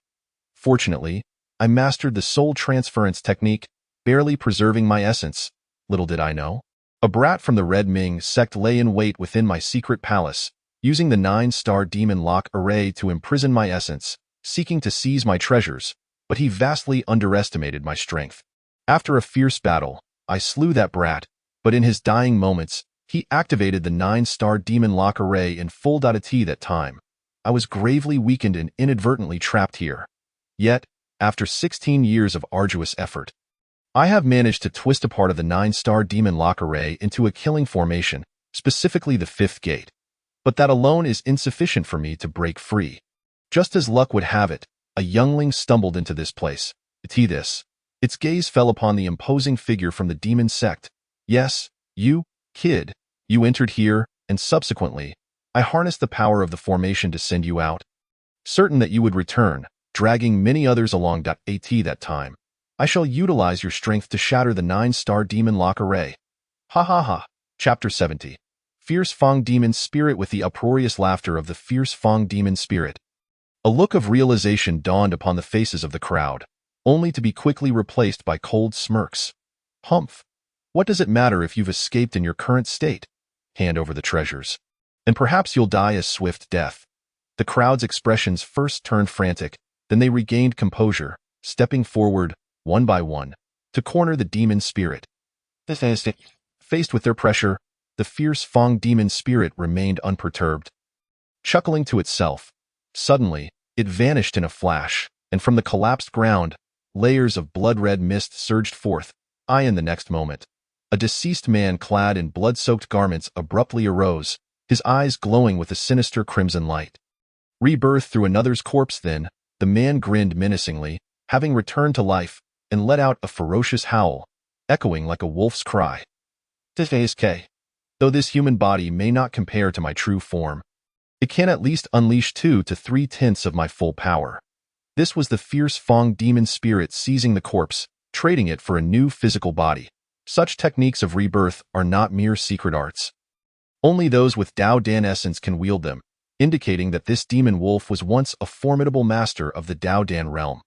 Fortunately, I mastered the soul transference technique, barely preserving my essence. Little did I know, a brat from the Red Ming sect lay in wait within my secret palace, using the 9-star demon lock array to imprison my essence, seeking to seize my treasures, but he vastly underestimated my strength. After a fierce battle, I slew that brat, but in his dying moments, he activated the 9-star demon lock array in full T that time. I was gravely weakened and inadvertently trapped here. Yet, after 16 years of arduous effort, I have managed to twist a part of the 9-star demon lock array into a killing formation, specifically the 5th gate. But that alone is insufficient for me to break free. Just as luck would have it, a youngling stumbled into this place. Its gaze fell upon the imposing figure from the demon sect. Yes, you, kid, you entered here, and subsequently, I harnessed the power of the formation to send you out. Certain that you would return, dragging many others along. At that time, I shall utilize your strength to shatter the 9-star demon lock array. Ha ha ha. Chapter 70. Fierce Fang Demon Spirit. With the uproarious laughter of the fierce Fang Demon Spirit, a look of realization dawned upon the faces of the crowd, only to be quickly replaced by cold smirks. Humph. What does it matter if you've escaped in your current state? Hand over the treasures, and perhaps you'll die a swift death. The crowd's expressions first turned frantic, then they regained composure, stepping forward, one by one, to corner the demon spirit. Faced with their pressure, the fierce Fang demon spirit remained unperturbed. Chuckling to itself, suddenly, it vanished in a flash, and from the collapsed ground, layers of blood-red mist surged forth. In the next moment, a deceased man clad in blood-soaked garments abruptly arose, his eyes glowing with a sinister crimson light. Rebirth through another's corpse. Then, the man grinned menacingly, having returned to life, and let out a ferocious howl, echoing like a wolf's cry. Though this human body may not compare to my true form, it can at least unleash 2 to 3/10 of my full power. This was the fierce Fang demon spirit seizing the corpse, trading it for a new physical body. Such techniques of rebirth are not mere secret arts. Only those with Dao Dan essence can wield them, indicating that this demon wolf was once a formidable master of the Dao Dan realm.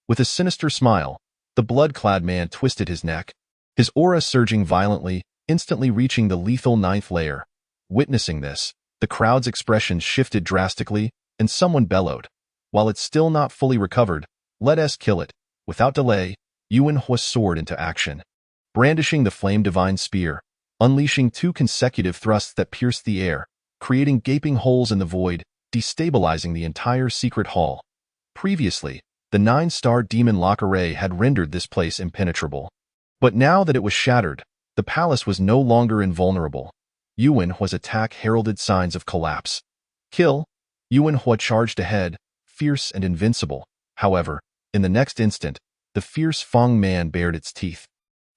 With a sinister smile, the blood-clad man twisted his neck, his aura surging violently, instantly reaching the lethal 9th layer. Witnessing this, the crowd's expressions shifted drastically, and someone bellowed, "While it's still not fully recovered, let us kill it." Without delay, Yuan Hua's sword into action. Brandishing the flame divine spear, unleashing 2 consecutive thrusts that pierced the air, creating gaping holes in the void, destabilizing the entire secret hall. Previously, the 9-star demon lock array had rendered this place impenetrable. But now that it was shattered, the palace was no longer invulnerable. Yuan Hua's attack heralded signs of collapse. Kill! Yuan Hua charged ahead, fierce and invincible. However, in the next instant, the fierce Feng man bared its teeth.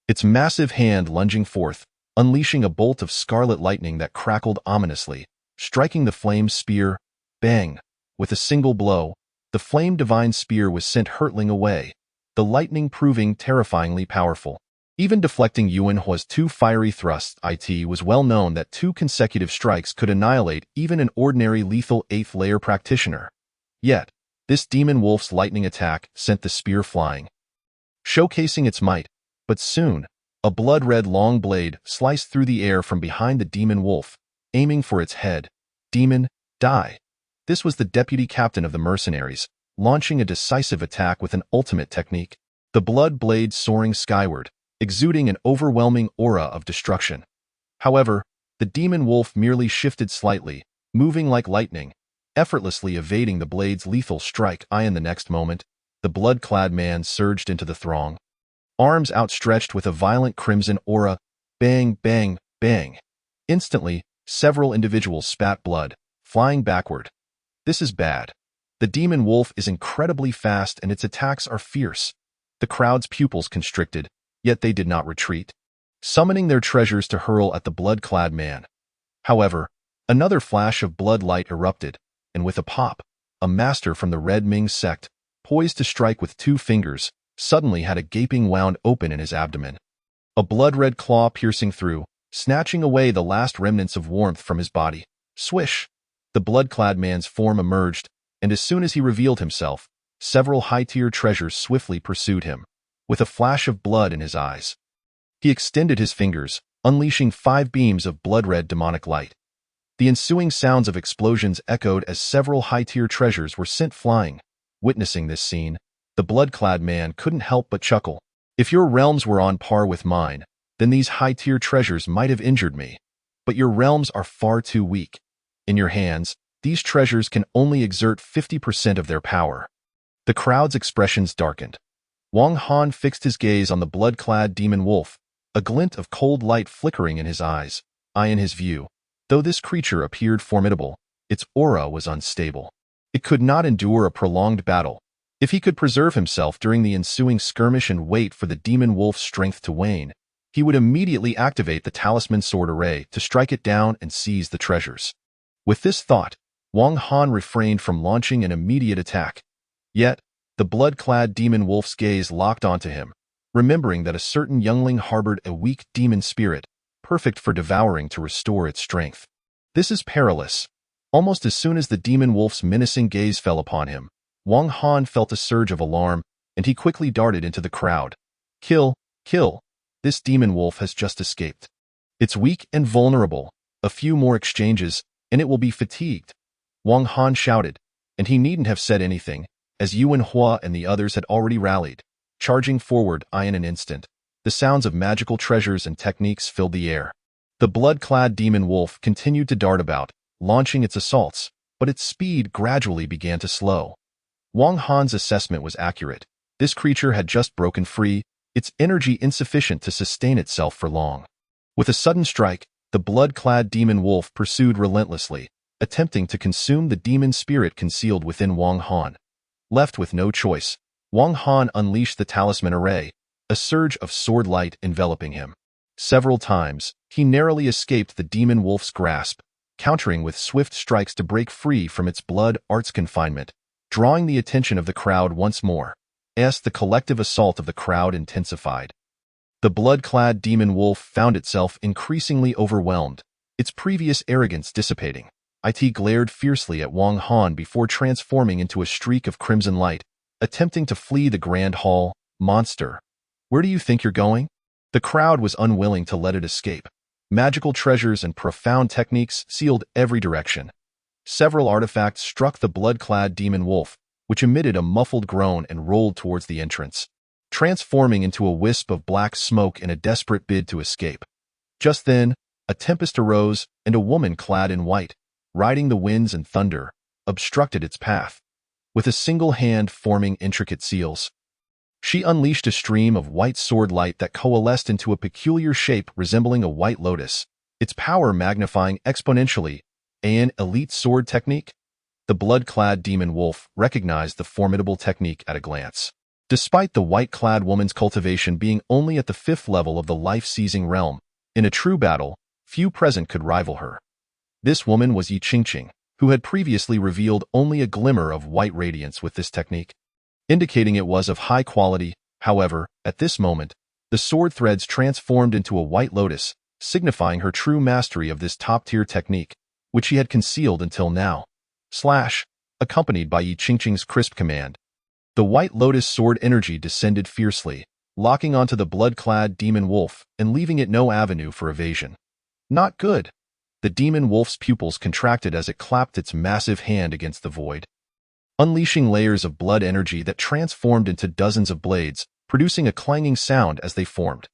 Its massive hand lunging forth, unleashing a bolt of scarlet lightning that crackled ominously, striking the flame spear. Bang! With a single blow, the flame divine spear was sent hurtling away, the lightning proving terrifyingly powerful. Even deflecting Yuan Hua's 2 fiery thrusts, it was well known that 2 consecutive strikes could annihilate even an ordinary lethal 8th layer practitioner. Yet, this demon wolf's lightning attack sent the spear flying, showcasing its might. But soon, a blood-red long blade sliced through the air from behind the demon wolf, aiming for its head. Demon, die! This was the deputy captain of the mercenaries, launching a decisive attack with an ultimate technique, the blood blade soaring skyward, exuding an overwhelming aura of destruction. However, the demon wolf merely shifted slightly, moving like lightning, effortlessly evading the blade's lethal strike. In the next moment, the blood-clad man surged into the throng, arms outstretched with a violent crimson aura. Bang, bang, bang. Instantly, several individuals spat blood, flying backward. This is bad. The demon wolf is incredibly fast and its attacks are fierce. The crowd's pupils constricted, yet they did not retreat, summoning their treasures to hurl at the blood-clad man. However, another flash of blood light erupted, and with a pop, a master from the Red Ming sect, poised to strike with 2 fingers, suddenly had a gaping wound open in his abdomen. A blood-red claw piercing through, snatching away the last remnants of warmth from his body. Swish! The blood-clad man's form emerged, and as soon as he revealed himself, several high-tier treasures swiftly pursued him, with a flash of blood in his eyes. He extended his fingers, unleashing 5 beams of blood-red demonic light. The ensuing sounds of explosions echoed as several high-tier treasures were sent flying. Witnessing this scene, the blood-clad man couldn't help but chuckle. If your realms were on par with mine, then these high-tier treasures might have injured me. But your realms are far too weak. In your hands, these treasures can only exert 50% of their power. The crowd's expressions darkened. Wang Han fixed his gaze on the blood-clad demon wolf, a glint of cold light flickering in his eyes. In his view, though this creature appeared formidable, its aura was unstable. It could not endure a prolonged battle. If he could preserve himself during the ensuing skirmish and wait for the demon wolf's strength to wane, he would immediately activate the talisman sword array to strike it down and seize the treasures. With this thought, Wang Han refrained from launching an immediate attack. Yet, the blood-clad demon wolf's gaze locked onto him, remembering that a certain youngling harbored a weak demon spirit, perfect for devouring to restore its strength. This is perilous. Almost as soon as the demon wolf's menacing gaze fell upon him, Wang Han felt a surge of alarm, and he quickly darted into the crowd. Kill, kill! This demon wolf has just escaped. It's weak and vulnerable. A few more exchanges, and it will be fatigued. Wang Han shouted, and he needn't have said anything, as Yuan Hua and the others had already rallied, charging forward in an instant. The sounds of magical treasures and techniques filled the air. The blood-clad demon wolf continued to dart about, launching its assaults, but its speed gradually began to slow. Wang Han's assessment was accurate. This creature had just broken free, its energy insufficient to sustain itself for long. With a sudden strike, the blood-clad demon wolf pursued relentlessly, attempting to consume the demon spirit concealed within Wang Han. Left with no choice, Wang Han unleashed the talisman array, a surge of sword light enveloping him. Several times, he narrowly escaped the demon wolf's grasp, countering with swift strikes to break free from its blood art's confinement, drawing the attention of the crowd once more. The collective assault of the crowd intensified. The blood-clad demon wolf found itself increasingly overwhelmed, its previous arrogance dissipating. It glared fiercely at Wang Han before transforming into a streak of crimson light, attempting to flee the grand hall. Monster, where do you think you're going? The crowd was unwilling to let it escape. Magical treasures and profound techniques sealed every direction. Several artifacts struck the blood-clad demon wolf, which emitted a muffled groan and rolled towards the entrance, transforming into a wisp of black smoke in a desperate bid to escape. Just then, a tempest arose, and a woman clad in white, riding the winds and thunder, obstructed its path. With a single hand forming intricate seals, she unleashed a stream of white sword light that coalesced into a peculiar shape resembling a white lotus, its power magnifying exponentially. An elite sword technique? The blood-clad demon wolf recognized the formidable technique at a glance. Despite the white-clad woman's cultivation being only at the 5th level of the life-seizing realm, in a true battle, few present could rival her. This woman was Yi Qingqing, who had previously revealed only a glimmer of white radiance with this technique, indicating it was of high quality. However, at this moment, the sword threads transformed into a white lotus, signifying her true mastery of this top-tier technique, which she had concealed until now. Slash, accompanied by Yi Qingqing's crisp command. The white lotus sword energy descended fiercely, locking onto the blood-clad demon wolf and leaving it no avenue for evasion. Not good. The demon wolf's pupils contracted as it clapped its massive hand against the void, unleashing layers of blood energy that transformed into dozens of blades, producing a clanging sound as they formed.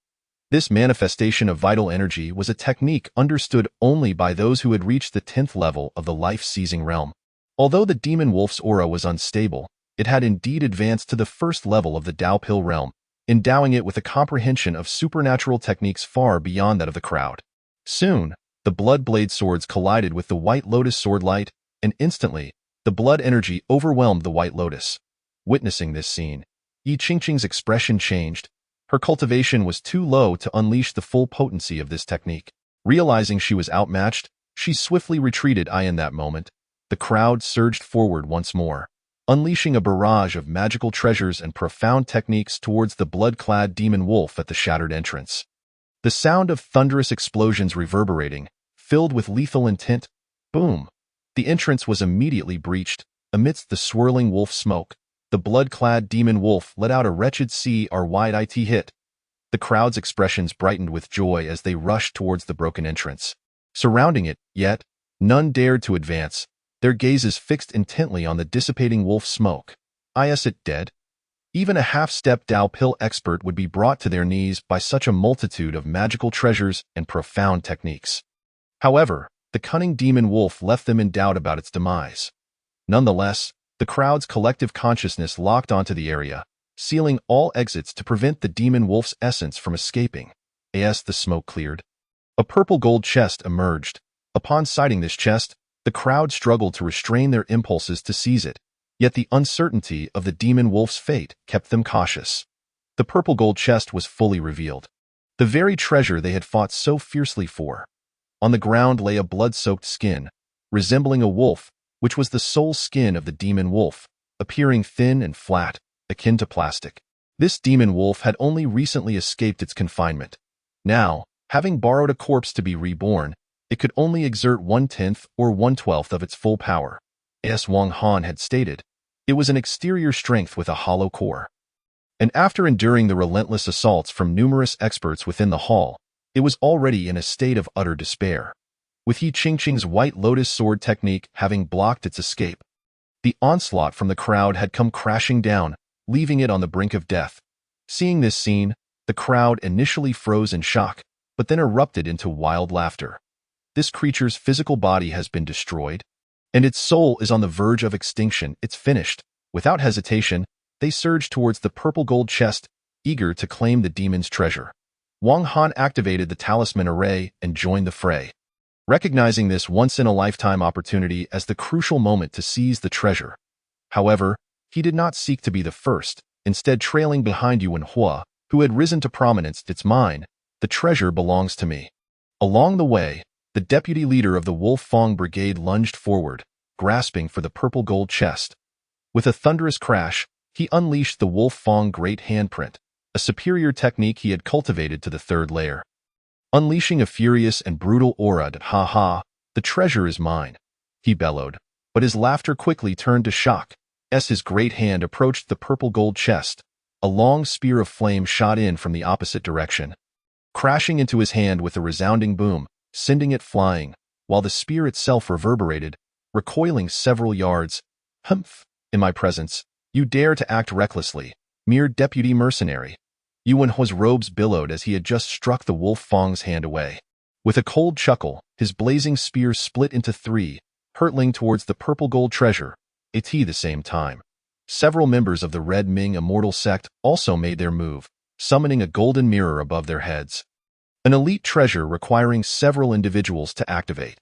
This manifestation of vital energy was a technique understood only by those who had reached the 10th level of the life-seizing realm. Although the demon wolf's aura was unstable, it had indeed advanced to the 1st level of the Daopil realm, endowing it with a comprehension of supernatural techniques far beyond that of the crowd. Soon, the blood blade swords collided with the white lotus sword light, and instantly, the blood energy overwhelmed the white lotus. Witnessing this scene, Yi Qingqing's expression changed. Her cultivation was too low to unleash the full potency of this technique. Realizing she was outmatched, she swiftly retreated. In that moment, the crowd surged forward once more, unleashing a barrage of magical treasures and profound techniques towards the blood-clad demon wolf at the shattered entrance. The sound of thunderous explosions reverberating, filled with lethal intent. Boom! The entrance was immediately breached. Amidst the swirling wolf smoke, the blood-clad demon wolf let out a wretched CRYT hit. The crowd's expressions brightened with joy as they rushed towards the broken entrance, surrounding it, yet none dared to advance, their gazes fixed intently on the dissipating wolf smoke. Is it dead? Even a half-step Daopil expert would be brought to their knees by such a multitude of magical treasures and profound techniques. However, the cunning demon wolf left them in doubt about its demise. Nonetheless, the crowd's collective consciousness locked onto the area, sealing all exits to prevent the demon wolf's essence from escaping. As the smoke cleared, a purple gold chest emerged. Upon sighting this chest, the crowd struggled to restrain their impulses to seize it, yet the uncertainty of the demon wolf's fate kept them cautious. The purple gold chest was fully revealed, the very treasure they had fought so fiercely for. On the ground lay a blood-soaked skin, resembling a wolf, which was the sole skin of the demon wolf, appearing thin and flat, akin to plastic. This demon wolf had only recently escaped its confinement. Now, having borrowed a corpse to be reborn, it could only exert 1/10 or 1/12 of its full power. As Wang Han had stated, it was an exterior strength with a hollow core. And after enduring the relentless assaults from numerous experts within the hall, it was already in a state of utter despair. With Yi Qingqing's white lotus sword technique having blocked its escape, the onslaught from the crowd had come crashing down, leaving it on the brink of death. Seeing this scene, the crowd initially froze in shock, but then erupted into wild laughter. This creature's physical body has been destroyed, and its soul is on the verge of extinction. It's finished. Without hesitation, they surged towards the purple gold chest, eager to claim the demon's treasure. Wang Han activated the talisman array and joined the fray, recognizing this once-in-a-lifetime opportunity as the crucial moment to seize the treasure. However, he did not seek to be the first, instead trailing behind Yuan Hua, who had risen to prominence. It's mine. The treasure belongs to me. Along the way, the deputy leader of the Wolf Fong Brigade lunged forward, grasping for the purple gold chest. With a thunderous crash, he unleashed the Wolf Fong Great Handprint, a superior technique he had cultivated to the third layer. Unleashing a furious and brutal aura that "Ha ha, the treasure is mine," he bellowed, but his laughter quickly turned to shock. As his great hand approached the purple gold chest, a long spear of flame shot in from the opposite direction, crashing into his hand with a resounding boom, sending it flying, while the spear itself reverberated, recoiling several yards. "Humph! In my presence, you dare to act recklessly, mere deputy mercenary." Yuanhua's robes billowed as he had just struck the wolf Fang's hand away. With a cold chuckle, his blazing spear split into three, hurtling towards the purple gold treasure. At the same time, several members of the Red Ming immortal sect also made their move, summoning a golden mirror above their heads. An elite treasure requiring several individuals to activate.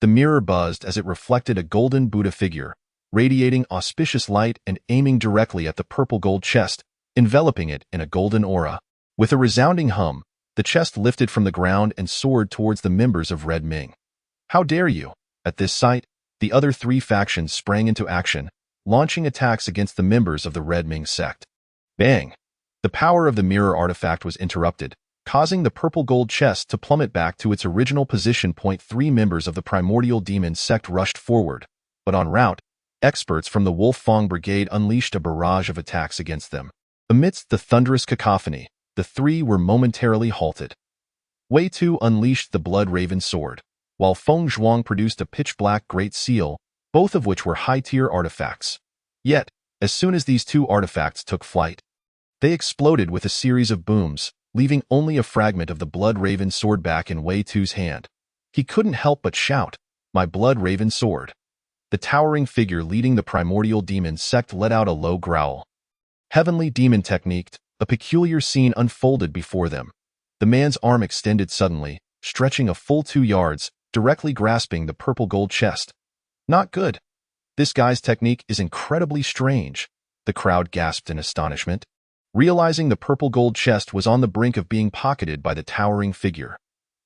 The mirror buzzed as it reflected a golden Buddha figure, radiating auspicious light and aiming directly at the purple gold chest, enveloping it in a golden aura. With a resounding hum, the chest lifted from the ground and soared towards the members of Red Ming. "How dare you!" At this sight, the other three factions sprang into action, launching attacks against the members of the Red Ming sect. Bang! The power of the mirror artifact was interrupted, causing the purple gold chest to plummet back to its original position. Three members of the primordial demon sect rushed forward, but en route, experts from the Wolf Fang Brigade unleashed a barrage of attacks against them. Amidst the thunderous cacophony, the three were momentarily halted. Wei Tu unleashed the Blood Raven sword, while Feng Zhuang produced a pitch-black Great Seal, both of which were high-tier artifacts. Yet, as soon as these two artifacts took flight, they exploded with a series of booms, leaving only a fragment of the Blood Raven sword back in Wei Tu's hand. He couldn't help but shout, "My Blood Raven sword!" The towering figure leading the primordial demon sect let out a low growl. Heavenly demon technique, a peculiar scene unfolded before them. The man's arm extended suddenly, stretching a full 2 yards, directly grasping the purple gold chest. "Not good. This guy's technique is incredibly strange," the crowd gasped in astonishment, realizing the purple gold chest was on the brink of being pocketed by the towering figure.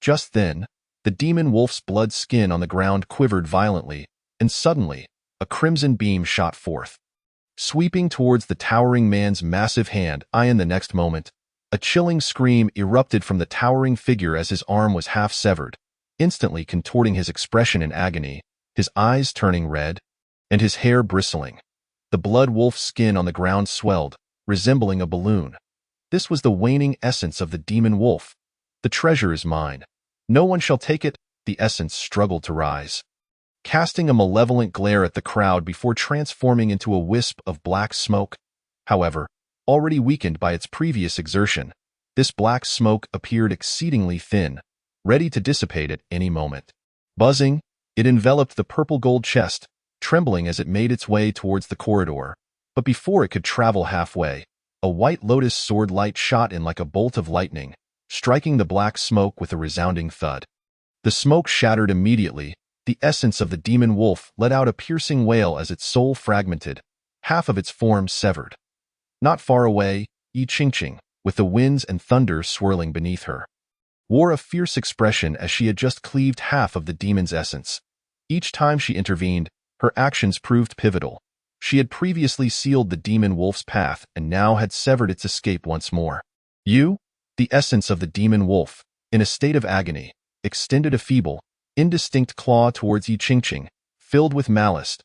Just then, the demon wolf's blood skin on the ground quivered violently, and suddenly, a crimson beam shot forth, sweeping towards the towering man's massive hand. In the next moment, a chilling scream erupted from the towering figure as his arm was half severed, instantly contorting his expression in agony, his eyes turning red, and his hair bristling. The blood wolf's skin on the ground swelled, resembling a balloon. This was the waning essence of the demon wolf. "The treasure is mine. No one shall take it." The essence struggled to rise, casting a malevolent glare at the crowd before transforming into a wisp of black smoke. However, already weakened by its previous exertion, this black smoke appeared exceedingly thin, ready to dissipate at any moment. Buzzing, it enveloped the purple gold chest, trembling as it made its way towards the corridor. But before it could travel halfway, a white lotus sword light shot in like a bolt of lightning, striking the black smoke with a resounding thud. The smoke shattered immediately. The essence of the demon wolf let out a piercing wail as its soul fragmented, half of its form severed. Not far away, Yi Qingqing, with the winds and thunder swirling beneath her, wore a fierce expression as she had just cleaved half of the demon's essence. Each time she intervened, her actions proved pivotal. She had previously sealed the demon wolf's path and now had severed its escape once more. You, the essence of the demon wolf, in a state of agony, extended a feeble, indistinct claw towards Yi Qingqing, filled with malice.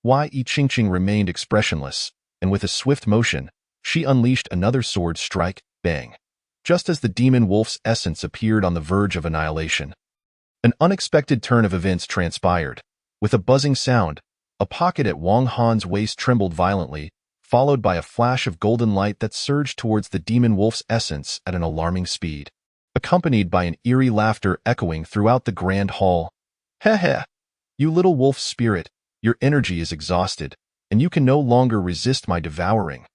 Yi Qingqing remained expressionless, and with a swift motion, she unleashed another sword strike. Bang! Just as the demon wolf's essence appeared on the verge of annihilation, an unexpected turn of events transpired. With a buzzing sound, a pocket at Wang Han's waist trembled violently, followed by a flash of golden light that surged towards the demon wolf's essence at an alarming speed, accompanied by an eerie laughter echoing throughout the grand hall. "Heh heh! You little wolf spirit, your energy is exhausted, and you can no longer resist my devouring.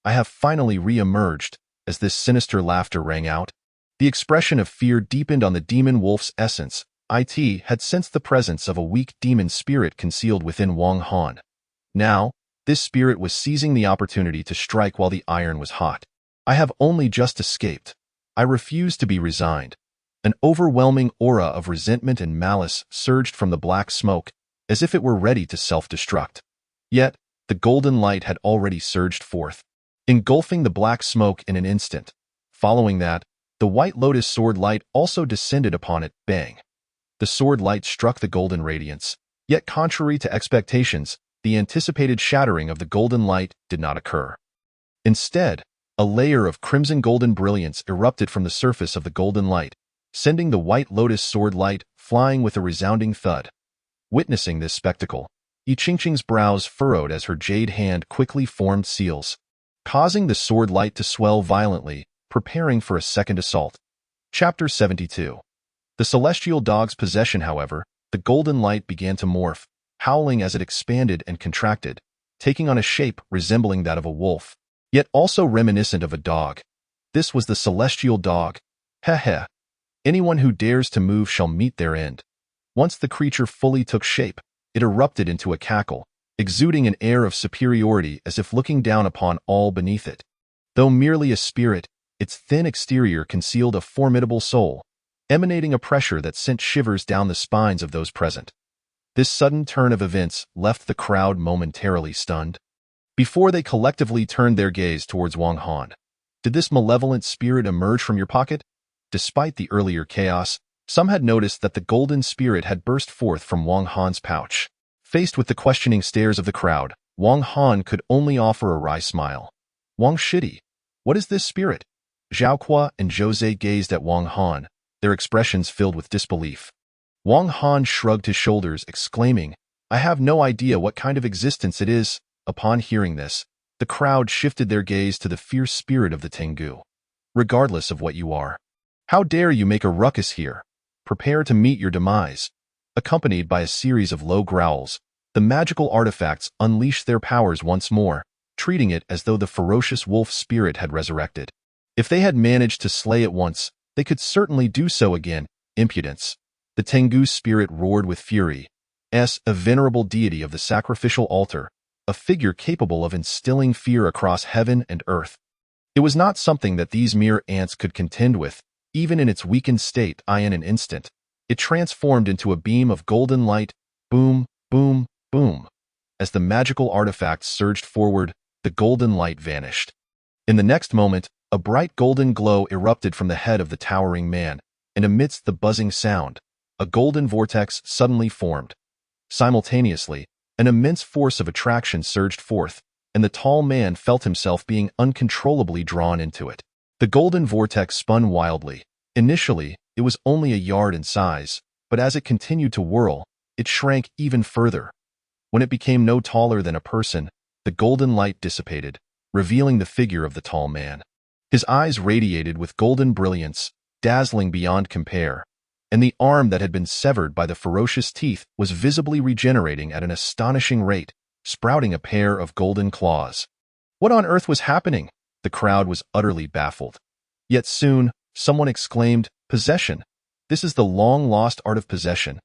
I have finally re-emerged." As this sinister laughter rang out, the expression of fear deepened on the demon wolf's essence. It had sensed the presence of a weak demon spirit concealed within Wang Han. Now, this spirit was seizing the opportunity to strike while the iron was hot. "I have only just escaped. I refuse to be resigned." An overwhelming aura of resentment and malice surged from the black smoke, as if it were ready to self-destruct. Yet, the golden light had already surged forth, engulfing the black smoke in an instant. Following that, the White Lotus sword light also descended upon it, bang. The sword light struck the golden radiance, yet contrary to expectations, the anticipated shattering of the golden light did not occur. Instead, a layer of crimson golden brilliance erupted from the surface of the golden light, sending the White Lotus sword light flying with a resounding thud. Witnessing this spectacle, Yi Qingqing's brows furrowed as her jade hand quickly formed seals, causing the sword light to swell violently, preparing for a second assault. Chapter 72. The celestial dog's possession, however, the golden light began to morph, howling as it expanded and contracted, taking on a shape resembling that of a wolf, yet also reminiscent of a dog. This was the celestial dog. Heh. Anyone who dares to move shall meet their end. Once the creature fully took shape, it erupted into a cackle, exuding an air of superiority as if looking down upon all beneath it. Though merely a spirit, its thin exterior concealed a formidable soul, emanating a pressure that sent shivers down the spines of those present. This sudden turn of events left the crowd momentarily stunned. Before they collectively turned their gaze towards Wang Han, did this malevolent spirit emerge from your pocket? Despite the earlier chaos, some had noticed that the golden spirit had burst forth from Wang Han's pouch. Faced with the questioning stares of the crowd, Wang Han could only offer a wry smile. Wang Shidi, what is this spirit? Zhao Kuo and Jose gazed at Wang Han, their expressions filled with disbelief. Wang Han shrugged his shoulders, exclaiming, I have no idea what kind of existence it is. Upon hearing this, the crowd shifted their gaze to the fierce spirit of the Tengu. Regardless of what you are, how dare you make a ruckus here? Prepare to meet your demise. Accompanied by a series of low growls, the magical artifacts unleashed their powers once more, treating it as though the ferocious wolf spirit had resurrected. If they had managed to slay it once, they could certainly do so again. Impudence. The Tengu spirit roared with fury. A venerable deity of the sacrificial altar, a figure capable of instilling fear across heaven and earth. It was not something that these mere ants could contend with, even in its weakened state. In an instant, it transformed into a beam of golden light. Boom, boom, boom. As the magical artifacts surged forward, the golden light vanished. In the next moment, a bright golden glow erupted from the head of the towering man, and amidst the buzzing sound, a golden vortex suddenly formed. Simultaneously, an immense force of attraction surged forth, and the tall man felt himself being uncontrollably drawn into it. The golden vortex spun wildly. Initially, it was only a yard in size, but as it continued to whirl, it shrank even further. When it became no taller than a person, the golden light dissipated, revealing the figure of the tall man. His eyes radiated with golden brilliance, dazzling beyond compare, and the arm that had been severed by the ferocious teeth was visibly regenerating at an astonishing rate, sprouting a pair of golden claws. What on earth was happening? The crowd was utterly baffled. Yet soon, someone exclaimed, Possession! This is the long-lost art of possession.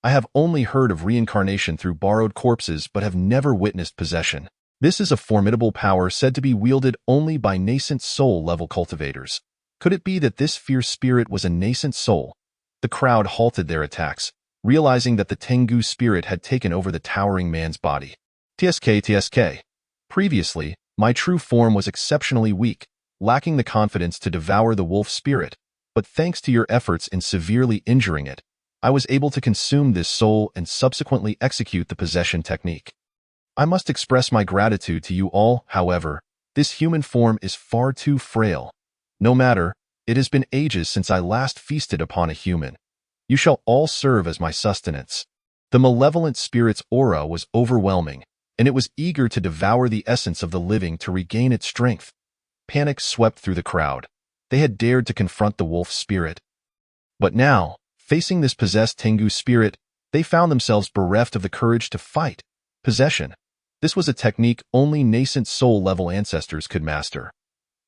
I have only heard of reincarnation through borrowed corpses but have never witnessed possession. This is a formidable power said to be wielded only by nascent soul-level cultivators. Could it be that this fierce spirit was a nascent soul? The crowd halted their attacks, realizing that the Tengu spirit had taken over the towering man's body. TSK. Previously, my true form was exceptionally weak, lacking the confidence to devour the wolf spirit, but thanks to your efforts in severely injuring it, I was able to consume this soul and subsequently execute the possession technique. I must express my gratitude to you all. However, this human form is far too frail. No matter, it has been ages since I last feasted upon a human. You shall all serve as my sustenance. The malevolent spirit's aura was overwhelming, and it was eager to devour the essence of the living to regain its strength. Panic swept through the crowd. They had dared to confront the wolf spirit. But now, facing this possessed Tengu spirit, they found themselves bereft of the courage to fight. Possession. This was a technique only nascent soul-level ancestors could master.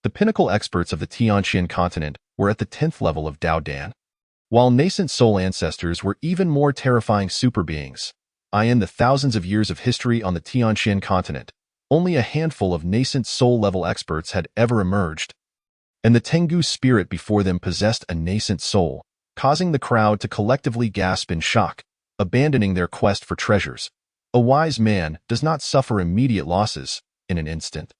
The pinnacle experts of the Tianqian continent were at the 10th level of Dao Dan, while nascent soul ancestors were even more terrifying super beings. In the thousands of years of history on the Tianqian continent, only a handful of nascent soul-level experts had ever emerged, and the Tengu spirit before them possessed a nascent soul, causing the crowd to collectively gasp in shock, abandoning their quest for treasures. A wise man does not suffer immediate losses in an instant.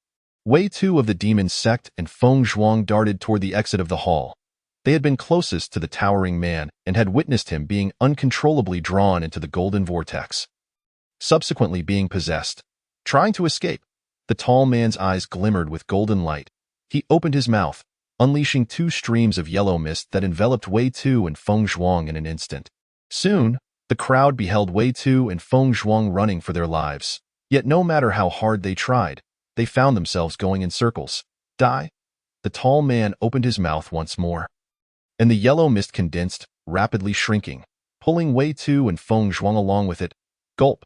Wei Tu of the demon sect and Feng Zhuang darted toward the exit of the hall. They had been closest to the towering man and had witnessed him being uncontrollably drawn into the golden vortex, subsequently being possessed. Trying to escape, the tall man's eyes glimmered with golden light. He opened his mouth, unleashing two streams of yellow mist that enveloped Wei Tu and Feng Zhuang in an instant. Soon, the crowd beheld Wei Tu and Feng Zhuang running for their lives. Yet no matter how hard they tried, they found themselves going in circles. Die? The tall man opened his mouth once more, and the yellow mist condensed, rapidly shrinking, pulling Wei Tu and Feng Zhuang along with it. Gulp!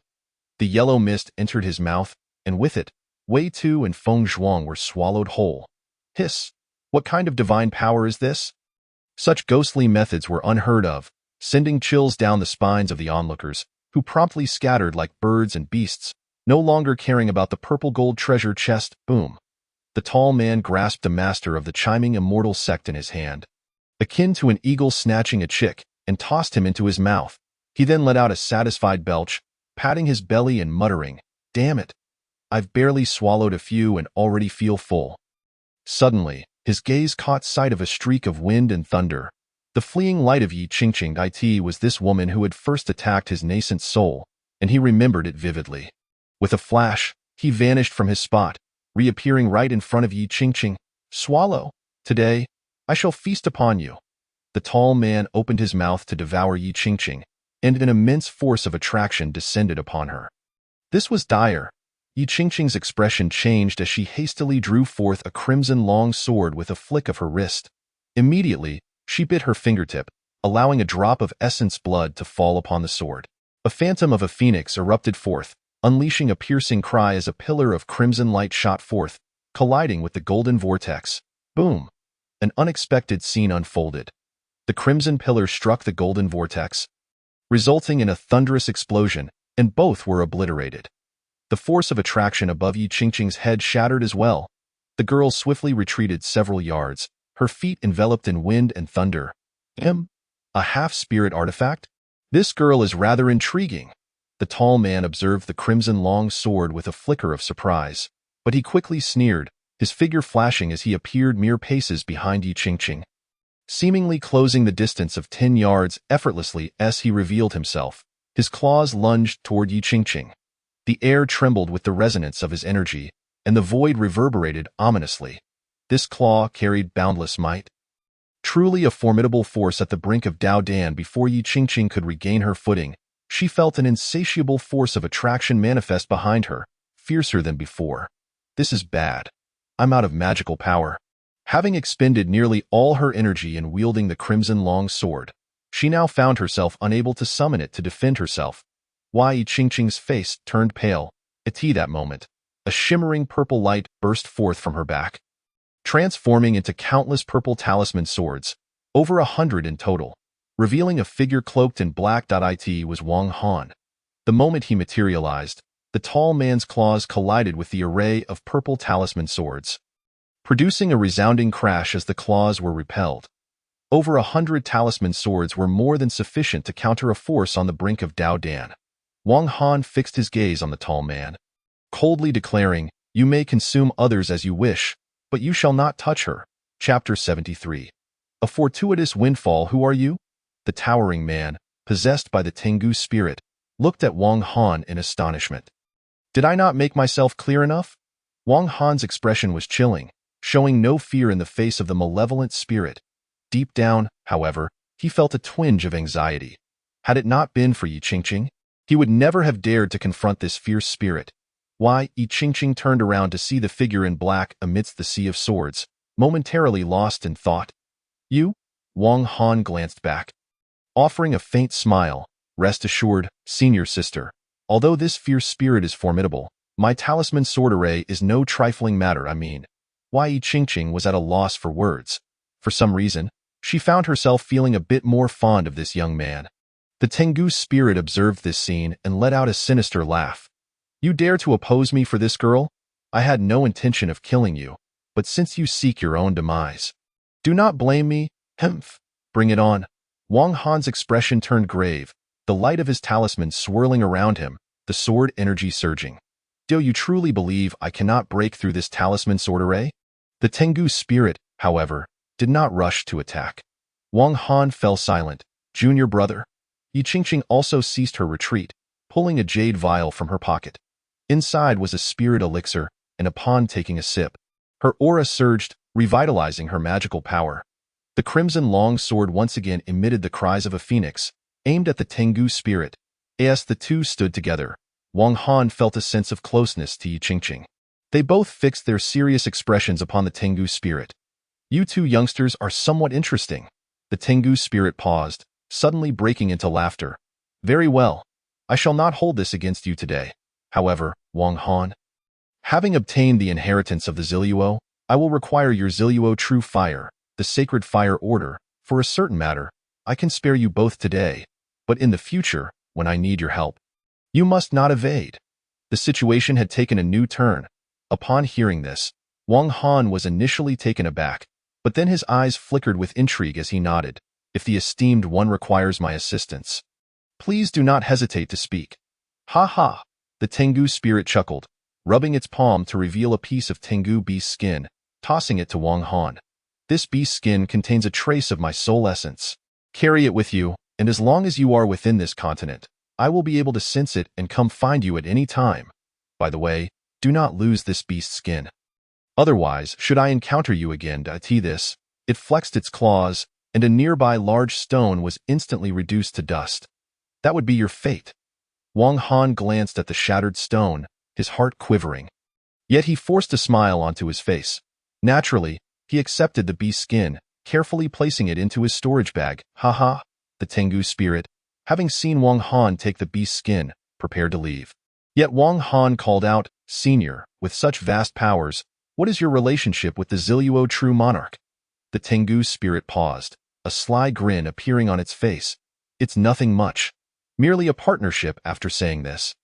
The yellow mist entered his mouth, and with it, Wei Tu and Feng Zhuang were swallowed whole. Hiss! What kind of divine power is this? Such ghostly methods were unheard of, sending chills down the spines of the onlookers, who promptly scattered like birds and beasts, no longer caring about the purple gold treasure chest. Boom! The tall man grasped the master of the chiming immortal sect in his hand, akin to an eagle snatching a chick, and tossed him into his mouth. He then let out a satisfied belch, patting his belly and muttering, "Damn it! I've barely swallowed a few and already feel full." Suddenly, his gaze caught sight of a streak of wind and thunder. The fleeing light of Yi Qingqing It was this woman who had first attacked his nascent soul, and he remembered it vividly. With a flash, he vanished from his spot, reappearing right in front of Yi Qingqing. "Swallow! Today, I shall feast upon you." The tall man opened his mouth to devour Yi Qingqing, and an immense force of attraction descended upon her. This was dire. Yi Qingqing's expression changed as she hastily drew forth a crimson long sword with a flick of her wrist. Immediately, she bit her fingertip, allowing a drop of essence blood to fall upon the sword. A phantom of a phoenix erupted forth, unleashing a piercing cry as a pillar of crimson light shot forth, colliding with the golden vortex. Boom! An unexpected scene unfolded. The crimson pillar struck the golden vortex, resulting in a thunderous explosion, and both were obliterated. The force of attraction above Yi Qingqing's head shattered as well. The girl swiftly retreated several yards, her feet enveloped in wind and thunder. A half-spirit artifact? This girl is rather intriguing. The tall man observed the crimson long sword with a flicker of surprise, but he quickly sneered, his figure flashing as he appeared mere paces behind Yi Qingqing, seemingly closing the distance of 10 yards effortlessly as he revealed himself. His claws lunged toward Yi Qingqing. The air trembled with the resonance of his energy, and the void reverberated ominously. This claw carried boundless might. Truly a formidable force at the brink of Dao Dan. Before Yi Qingqing could regain her footing, she felt an insatiable force of attraction manifest behind her, fiercer than before. This is bad. I'm out of magical power. Having expended nearly all her energy in wielding the crimson long sword, she now found herself unable to summon it to defend herself. Yi Qingqing's face turned pale. At that moment, a shimmering purple light burst forth from her back, transforming into countless purple talisman swords, over 100 in total, revealing a figure cloaked in black. It was Wang Han. The moment he materialized, the tall man's claws collided with the array of purple talisman swords, producing a resounding crash as the claws were repelled. Over 100 talisman swords were more than sufficient to counter a force on the brink of Dao Dan. Wang Han fixed his gaze on the tall man, coldly declaring, "You may consume others as you wish, but you shall not touch her." Chapter 73. A fortuitous windfall. Who are you? The towering man, possessed by the Tengu spirit, looked at Wang Han in astonishment. Did I not make myself clear enough? Wang Han's expression was chilling, showing no fear in the face of the malevolent spirit. Deep down, however, he felt a twinge of anxiety. Had it not been for Yi Qingqing, he would never have dared to confront this fierce spirit. Yi Qingqing turned around to see the figure in black amidst the sea of swords, momentarily lost in thought. "You?" Wang Han glanced back, offering a faint smile. "Rest assured, senior sister, although this fierce spirit is formidable, my talisman sword array is no trifling matter. Yi Qingqing was at a loss for words. For some reason, she found herself feeling a bit more fond of this young man. The Tengu spirit observed this scene and let out a sinister laugh. "You dare to oppose me for this girl? I had no intention of killing you, but since you seek your own demise, do not blame me. Bring it on." Wang Han's expression turned grave, the light of his talisman swirling around him, the sword energy surging. Do you truly believe I cannot break through this talisman sword array? The Tengu spirit, however, did not rush to attack. Wang Han fell silent. Junior brother? Yi Qingqing also ceased her retreat, pulling a jade vial from her pocket. Inside was a spirit elixir, and upon taking a sip, her aura surged, revitalizing her magical power. The crimson long sword once again emitted the cries of a phoenix, aimed at the Tengu spirit. As the two stood together, Wang Han felt a sense of closeness to Yi Qingqing. They both fixed their serious expressions upon the Tengu spirit. You two youngsters are somewhat interesting. The Tengu spirit paused, suddenly breaking into laughter. Very well. I shall not hold this against you today. However, Wang Han, having obtained the inheritance of the Ziluo, I will require your Ziluo true fire, the sacred fire order. For a certain matter, I can spare you both today, but in the future, when I need your help, you must not evade. The situation had taken a new turn. Upon hearing this, Wang Han was initially taken aback, but then his eyes flickered with intrigue as he nodded. If the esteemed one requires my assistance, please do not hesitate to speak. Ha ha! The Tengu spirit chuckled, rubbing its palm to reveal a piece of Tengu beast skin, tossing it to Wang Han. This beast skin contains a trace of my soul essence. Carry it with you, and as long as you are within this continent, I will be able to sense it and come find you at any time. By the way, do not lose this beast skin. Otherwise, should I encounter you again, this, it flexed its claws, and a nearby large stone was instantly reduced to dust. That would be your fate. Wang Han glanced at the shattered stone, his heart quivering. Yet he forced a smile onto his face. Naturally, he accepted the beast skin, carefully placing it into his storage bag. Ha! The Tengu spirit, having seen Wang Han take the beast skin, prepared to leave. Yet Wang Han called out, Senior, with such vast powers, what is your relationship with the Ziluo true monarch? The Tengu spirit paused, a sly grin appearing on its face. It's nothing much. Merely a partnership. After saying this,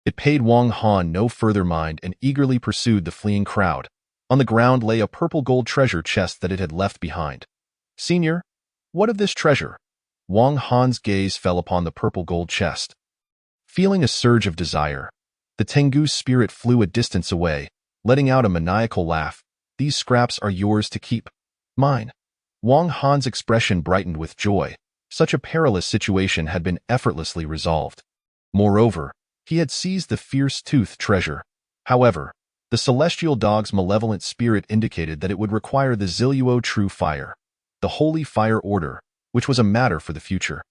it paid Wang Han no further mind and eagerly pursued the fleeing crowd. On the ground lay a purple gold treasure chest that it had left behind. Senior, what of this treasure? Wang Han's gaze fell upon the purple gold chest. Feeling a surge of desire, the Tengu spirit flew a distance away, letting out a maniacal laugh. These scraps are yours to keep. Mine. Wang Han's expression brightened with joy. Such a perilous situation had been effortlessly resolved. Moreover, he had seized the fierce tooth treasure. However, the celestial dog's malevolent spirit indicated that it would require the Ziluo true fire, the holy fire order, which was a matter for the future.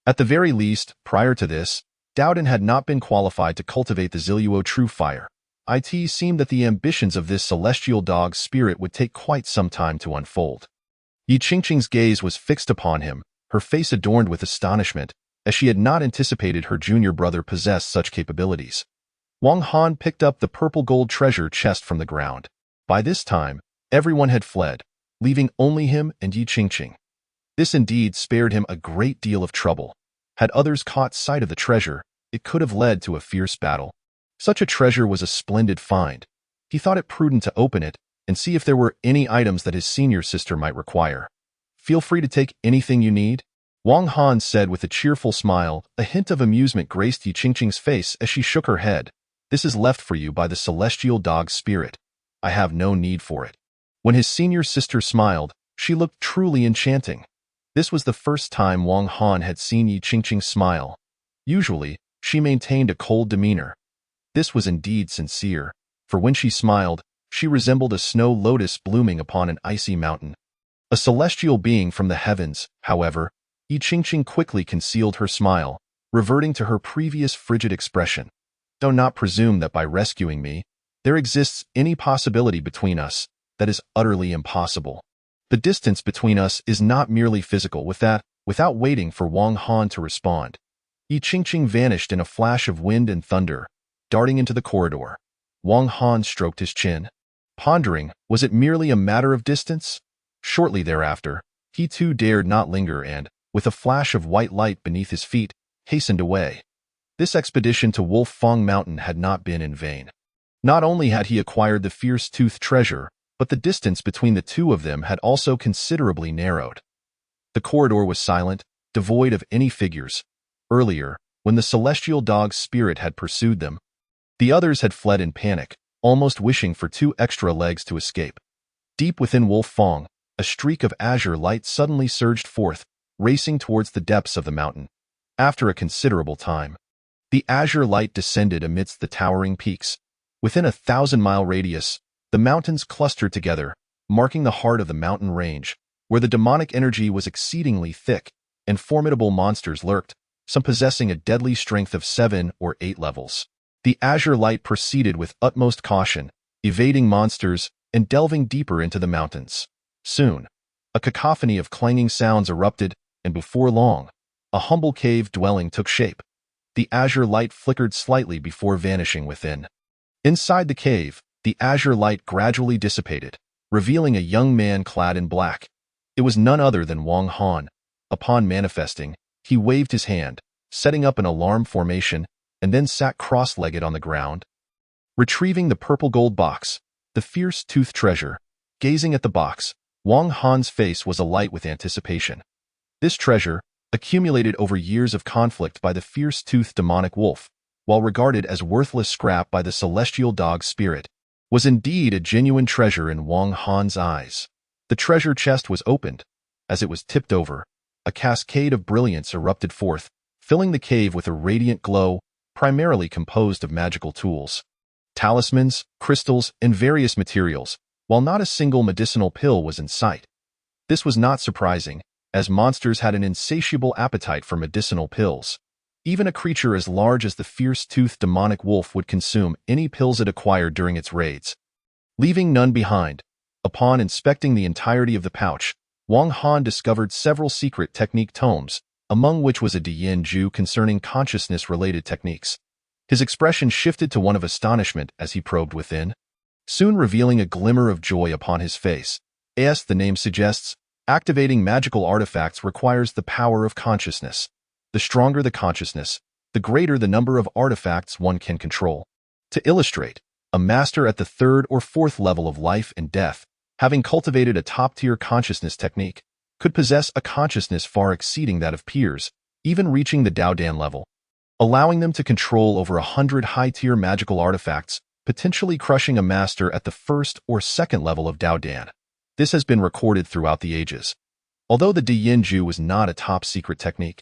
At the very least, prior to this, Dowden had not been qualified to cultivate the Ziluo true fire. It seemed that the ambitions of this celestial dog's spirit would take quite some time to unfold. Yi Qingqing's gaze was fixed upon him, her face adorned with astonishment, as she had not anticipated her junior brother possessed such capabilities. Wang Han picked up the purple gold treasure chest from the ground. By this time, everyone had fled, leaving only him and Yi Qingqing. This indeed spared him a great deal of trouble. Had others caught sight of the treasure, it could have led to a fierce battle. Such a treasure was a splendid find. He thought it prudent to open it and see if there were any items that his senior sister might require. Feel free to take anything you need, Wang Han said with a cheerful smile. A hint of amusement graced Yi Qingqing's face as she shook her head. This is left for you by the celestial dog spirit. I have no need for it. When his senior sister smiled, she looked truly enchanting. This was the first time Wang Han had seen Yi Qingqing smile. Usually, she maintained a cold demeanor. This was indeed sincere, for when she smiled, she resembled a snow lotus blooming upon an icy mountain. A celestial being from the heavens, however, Yi Qingqing quickly concealed her smile, reverting to her previous frigid expression. Do not presume that by rescuing me, there exists any possibility between us. That is utterly impossible. The distance between us is not merely physical. Without waiting for Wang Han to respond, Yi Qingqing vanished in a flash of wind and thunder, darting into the corridor. Wang Han stroked his chin, pondering, was it merely a matter of distance? Shortly thereafter, he too dared not linger and, with a flash of white light beneath his feet, hastened away. This expedition to Wolf Fong Mountain had not been in vain. Not only had he acquired the fierce tooth treasure, but the distance between the two of them had also considerably narrowed. The corridor was silent, devoid of any figures. Earlier, when the celestial dog's spirit had pursued them, The others had fled in panic, almost wishing for 2 extra legs to escape. Deep within Wolf Fong, a streak of azure light suddenly surged forth, racing towards the depths of the mountain. After a considerable time, the azure light descended amidst the towering peaks. Within a 1,000-mile radius, the mountains clustered together, marking the heart of the mountain range, where the demonic energy was exceedingly thick, and formidable monsters lurked, some possessing a deadly strength of 7 or 8 levels. The azure light proceeded with utmost caution, evading monsters and delving deeper into the mountains. Soon, a cacophony of clanging sounds erupted, and before long, a humble cave dwelling took shape. The azure light flickered slightly before vanishing within. Inside the cave, the azure light gradually dissipated, revealing a young man clad in black. It was none other than Wang Han. Upon manifesting, he waved his hand, setting up an alarm formation, and then sat cross-legged on the ground. Retrieving the purple gold box, the fierce tooth treasure, gazing at the box, Wang Han's face was alight with anticipation. This treasure, accumulated over years of conflict by the fierce-toothed demonic wolf, while regarded as worthless scrap by the celestial dog spirit, was indeed a genuine treasure in Wang Han's eyes. The treasure chest was opened. As it was tipped over, a cascade of brilliance erupted forth, filling the cave with a radiant glow, primarily composed of magical tools, talismans, crystals, and various materials, while not a single medicinal pill was in sight. This was not surprising, as monsters had an insatiable appetite for medicinal pills. Even a creature as large as the fierce-toothed demonic wolf would consume any pills it acquired during its raids, leaving none behind. Upon inspecting the entirety of the pouch, Wang Han discovered several secret technique tomes, among which was a Diyin Ju concerning consciousness-related techniques. His expression shifted to one of astonishment as he probed within, soon revealing a glimmer of joy upon his face. As the name suggests, activating magical artifacts requires the power of consciousness. The stronger the consciousness, the greater the number of artifacts one can control. To illustrate, a master at the 3rd or 4th level of life and death, having cultivated a top-tier consciousness technique, could possess a consciousness far exceeding that of peers, even reaching the Daodan level, allowing them to control over 100 high-tier magical artifacts, potentially crushing a master at the 1st or 2nd level of Daodan. This has been recorded throughout the ages. Although the Diyin Ju was not a top-secret technique,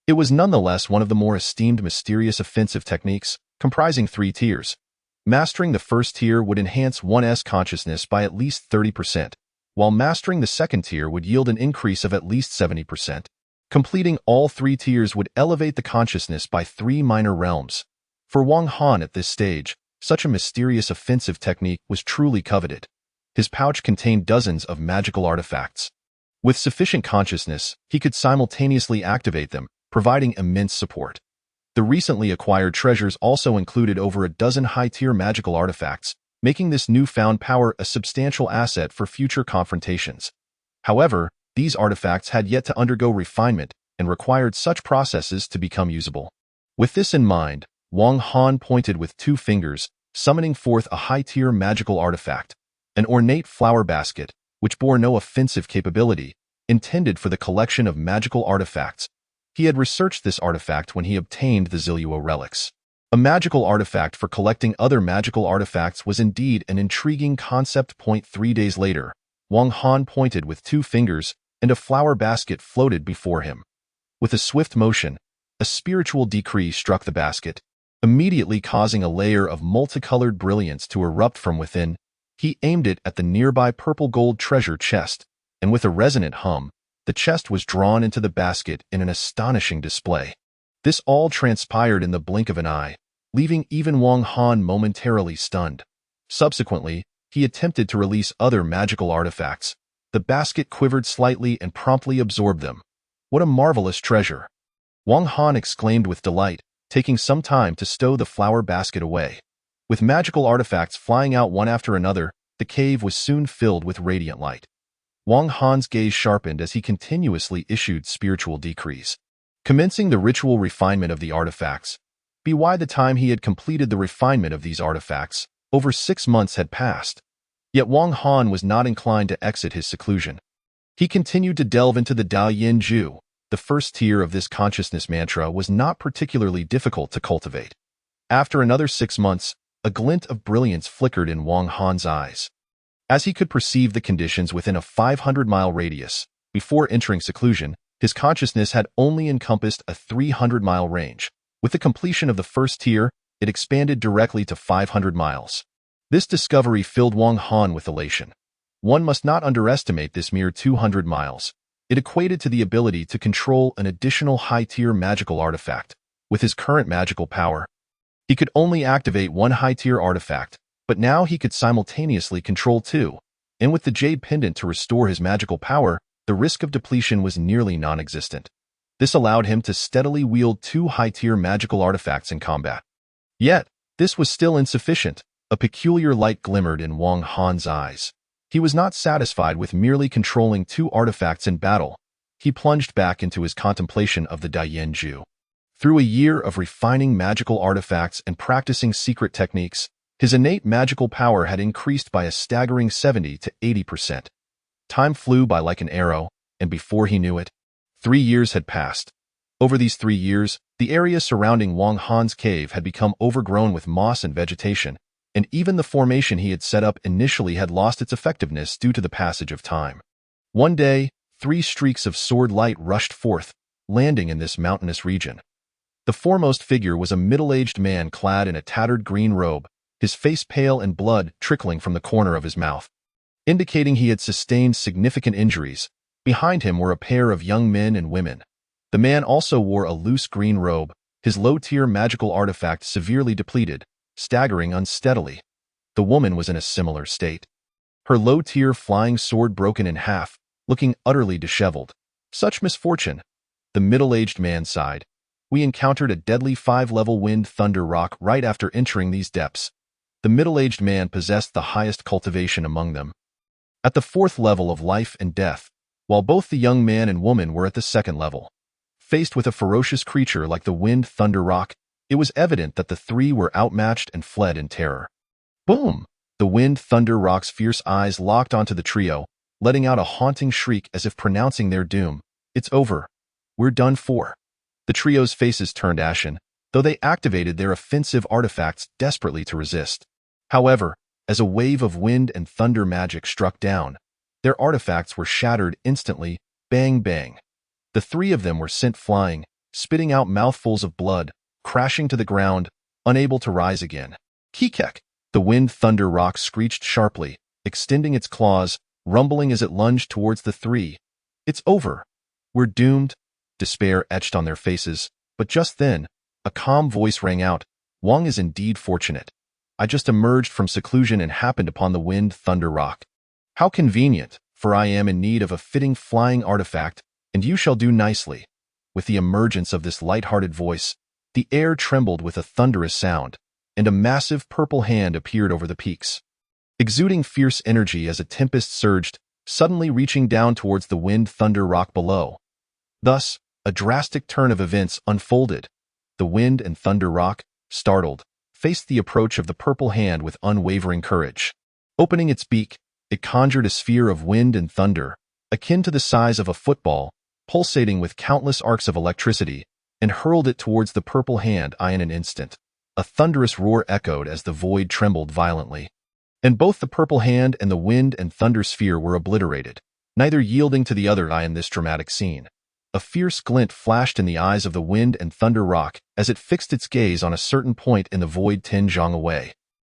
it was nonetheless one of the more esteemed mysterious offensive techniques, comprising 3 tiers. Mastering the 1st tier would enhance one's consciousness by at least 30%, while mastering the 2nd tier would yield an increase of at least 70%. Completing all 3 tiers would elevate the consciousness by 3 minor realms. For Wang Han at this stage, such a mysterious offensive technique was truly coveted. His pouch contained dozens of magical artifacts. With sufficient consciousness, he could simultaneously activate them, providing immense support. The recently acquired treasures also included over a dozen high-tier magical artifacts, making this newfound power a substantial asset for future confrontations. However, these artifacts had yet to undergo refinement and required such processes to become usable. With this in mind, Wang Han pointed with 2 fingers, summoning forth a high-tier magical artifact, an ornate flower basket, which bore no offensive capability, intended for the collection of magical artifacts. He had researched this artifact when he obtained the Ziluo relics. A magical artifact for collecting other magical artifacts was indeed an intriguing concept. 3 days later, Wang Han pointed with 2 fingers, and a flower basket floated before him. With a swift motion, a spiritual decree struck the basket, immediately causing a layer of multicolored brilliance to erupt from within. He aimed it at the nearby purple gold treasure chest, and with a resonant hum, the chest was drawn into the basket in an astonishing display. This all transpired in the blink of an eye, leaving even Wang Han momentarily stunned. Subsequently, he attempted to release other magical artifacts. The basket quivered slightly and promptly absorbed them. What a marvelous treasure! Wang Han exclaimed with delight, taking some time to stow the flower basket away. With magical artifacts flying out one after another, the cave was soon filled with radiant light. Wang Han's gaze sharpened as he continuously issued spiritual decrees, commencing the ritual refinement of the artifacts. By the time he had completed the refinement of these artifacts, over 6 months had passed. Yet Wang Han was not inclined to exit his seclusion. He continued to delve into the Diyin Ju. The 1st tier of this consciousness mantra was not particularly difficult to cultivate. After another 6 months, a glint of brilliance flickered in Wang Han's eyes. As he could perceive the conditions within a 500-mile radius, before entering seclusion, his consciousness had only encompassed a 300-mile range. With the completion of the first tier, it expanded directly to 500 miles. This discovery filled Wang Han with elation. One must not underestimate this mere 200 miles. It equated to the ability to control an additional high-tier magical artifact. With his current magical power, he could only activate one high-tier artifact, but now he could simultaneously control two. And with the Jade Pendant to restore his magical power, the risk of depletion was nearly non-existent. This allowed him to steadily wield two high-tier magical artifacts in combat. Yet, this was still insufficient. A peculiar light glimmered in Wang Han's eyes. He was not satisfied with merely controlling two artifacts in battle. He plunged back into his contemplation of the Daiyanju. Through a year of refining magical artifacts and practicing secret techniques, his innate magical power had increased by a staggering 70 to 80%. Time flew by like an arrow, and before he knew it, 3 years had passed. Over these 3 years, the area surrounding Wang Han's cave had become overgrown with moss and vegetation, and even the formation he had set up initially had lost its effectiveness due to the passage of time. One day, 3 streaks of sword light rushed forth, landing in this mountainous region. The foremost figure was a middle-aged man clad in a tattered green robe, his face pale and blood trickling from the corner of his mouth, indicating he had sustained significant injuries. Behind him were a pair of young men and women. The man also wore a loose green robe, his low-tier magical artifact severely depleted, staggering unsteadily. The woman was in a similar state. Her low-tier flying sword broken in half, looking utterly disheveled. Such misfortune! The middle-aged man sighed. We encountered a deadly 5-level wind thunder rock right after entering these depths. The middle-aged man possessed the highest cultivation among them. At the 4th level of life and death, while both the young man and woman were at the 2nd level. Faced with a ferocious creature like the wind thunder rock, it was evident that the 3 were outmatched and fled in terror. Boom! The wind thunder rock's fierce eyes locked onto the trio, letting out a haunting shriek as if pronouncing their doom. It's over. We're done for. The trio's faces turned ashen, though they activated their offensive artifacts desperately to resist. However, as a wave of wind and thunder magic struck down, their artifacts were shattered instantly, bang bang. The 3 of them were sent flying, spitting out mouthfuls of blood, crashing to the ground, unable to rise again. Kekek! The wind thunder rock screeched sharply, extending its claws, rumbling as it lunged towards the 3. It's over. We're doomed. Despair etched on their faces, but just then, a calm voice rang out. Wang is indeed fortunate. I just emerged from seclusion and happened upon the wind thunder rock. How convenient, for I am in need of a fitting flying artifact, and you shall do nicely. With the emergence of this light-hearted voice, the air trembled with a thunderous sound, and a massive purple hand appeared over the peaks. Exuding fierce energy as a tempest surged, suddenly reaching down towards the wind thunder rock below. Thus, a drastic turn of events unfolded. The wind and thunder rock, startled, faced the approach of the purple hand with unwavering courage. Opening its beak, it conjured a sphere of wind and thunder, akin to the size of a football, pulsating with countless arcs of electricity, and hurled it towards the purple hand in an instant. A thunderous roar echoed as the void trembled violently, and both the purple hand and the wind and thunder sphere were obliterated, neither yielding to the other in this dramatic scene. A fierce glint flashed in the eyes of the wind and thunder rock as it fixed its gaze on a certain point in the void 10 zhang away.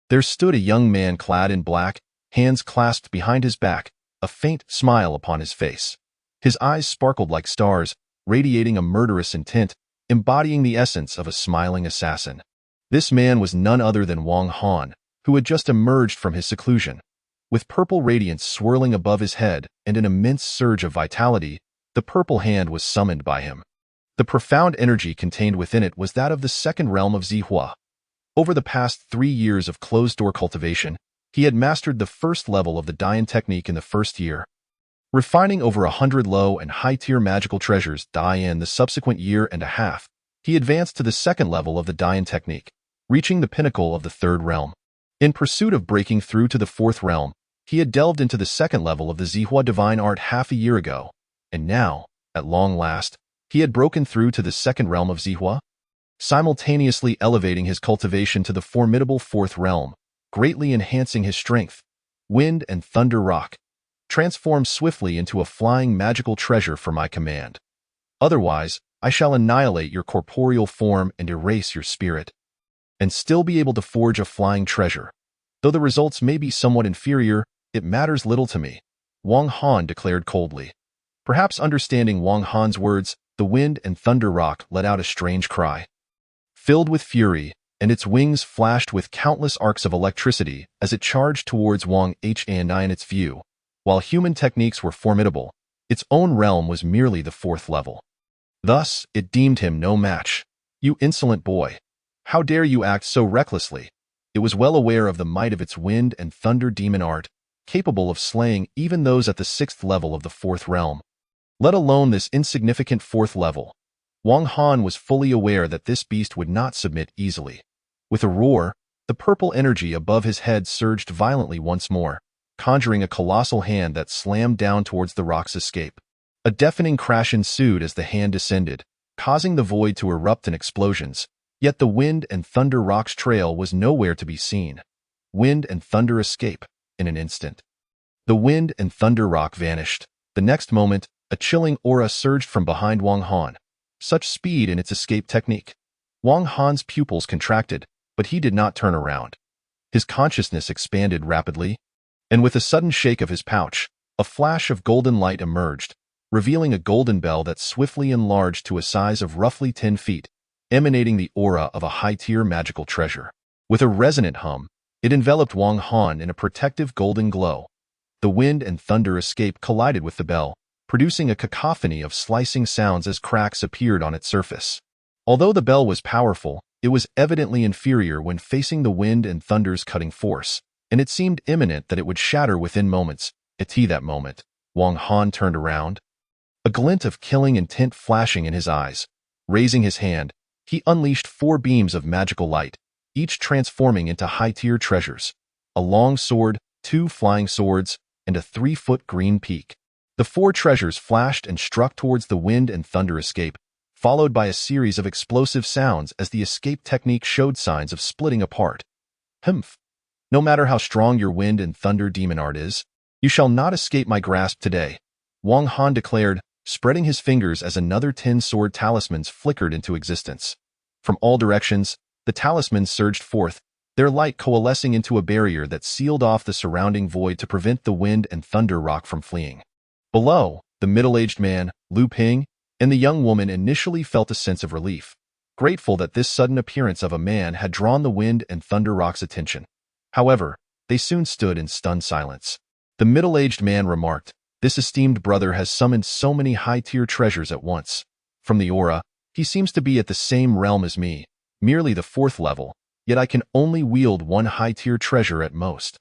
There stood a young man clad in black, hands clasped behind his back, a faint smile upon his face. His eyes sparkled like stars, radiating a murderous intent, embodying the essence of a smiling assassin. This man was none other than Wang Han, who had just emerged from his seclusion. With purple radiance swirling above his head and an immense surge of vitality, the purple hand was summoned by him. The profound energy contained within it was that of the 2nd realm of Zihua. Over the past 3 years of closed-door cultivation, he had mastered the 1st level of the Dian technique in the 1st year, refining over 100 low and high-tier magical treasures in the subsequent year and a half. He advanced to the 2nd level of the Dian technique, reaching the pinnacle of the 3rd realm. In pursuit of breaking through to the 4th realm, he had delved into the 2nd level of the Zihua divine art half a year ago, and now, at long last, he had broken through to the 2nd realm of Zihua. simultaneously elevating his cultivation to the formidable fourth realm, greatly enhancing his strength. Wind and Thunder Rock. Transform swiftly into a flying magical treasure for my command. Otherwise, I shall annihilate your corporeal form and erase your spirit, and still be able to forge a flying treasure. Though the results may be somewhat inferior, it matters little to me, Wang Han declared coldly. Perhaps understanding Wang Han's words, the Wind and Thunder Rock let out a strange cry. Filled with fury, and its wings flashed with countless arcs of electricity as it charged towards Wang Han. In its view, while human techniques were formidable, its own realm was merely the fourth level. Thus, it deemed him no match. You insolent boy! How dare you act so recklessly? It was well aware of the might of its wind and thunder demon art, capable of slaying even those at the sixth level of the fourth realm, let alone this insignificant fourth level. Wang Han was fully aware that this beast would not submit easily. With a roar, the purple energy above his head surged violently once more, conjuring a colossal hand that slammed down towards the rock's escape. A deafening crash ensued as the hand descended, causing the void to erupt in explosions, yet the Wind and Thunder Rock's trail was nowhere to be seen. Wind and Thunder escape, in an instant. The Wind and Thunder Rock vanished. The next moment, a chilling aura surged from behind Wang Han. Such speed in its escape technique. Wang Han's pupils contracted, but he did not turn around. His consciousness expanded rapidly, and with a sudden shake of his pouch, a flash of golden light emerged, revealing a golden bell that swiftly enlarged to a size of roughly 10 feet, emanating the aura of a high-tier magical treasure. With a resonant hum, it enveloped Wang Han in a protective golden glow. The Wind and Thunder escape collided with the bell, producing a cacophony of slicing sounds as cracks appeared on its surface. Although the bell was powerful, it was evidently inferior when facing the Wind and Thunder's cutting force, and it seemed imminent that it would shatter within moments. At that moment, Wang Han turned around, a glint of killing intent flashing in his eyes. Raising his hand, he unleashed 4 beams of magical light, each transforming into high-tier treasures: a long sword, 2 flying swords, and a 3-foot green peak. The 4 treasures flashed and struck towards the Wind and Thunder escape, followed by a series of explosive sounds as the escape technique showed signs of splitting apart. Humph! No matter how strong your Wind and Thunder demon art is, you shall not escape my grasp today, Wang Han declared, spreading his fingers as another 10 sword talismans flickered into existence. From all directions, the talismans surged forth, their light coalescing into a barrier that sealed off the surrounding void to prevent the Wind and Thunder Rock from fleeing. Below, the middle-aged man, Lu Ping, and the young woman initially felt a sense of relief, grateful that this sudden appearance of a man had drawn the Wind and Thunder Rock's attention. However, they soon stood in stunned silence. The middle-aged man remarked, "This esteemed brother has summoned so many high-tier treasures at once. From the aura, he seems to be at the same realm as me, merely the 4th level, yet I can only wield 1 high-tier treasure at most.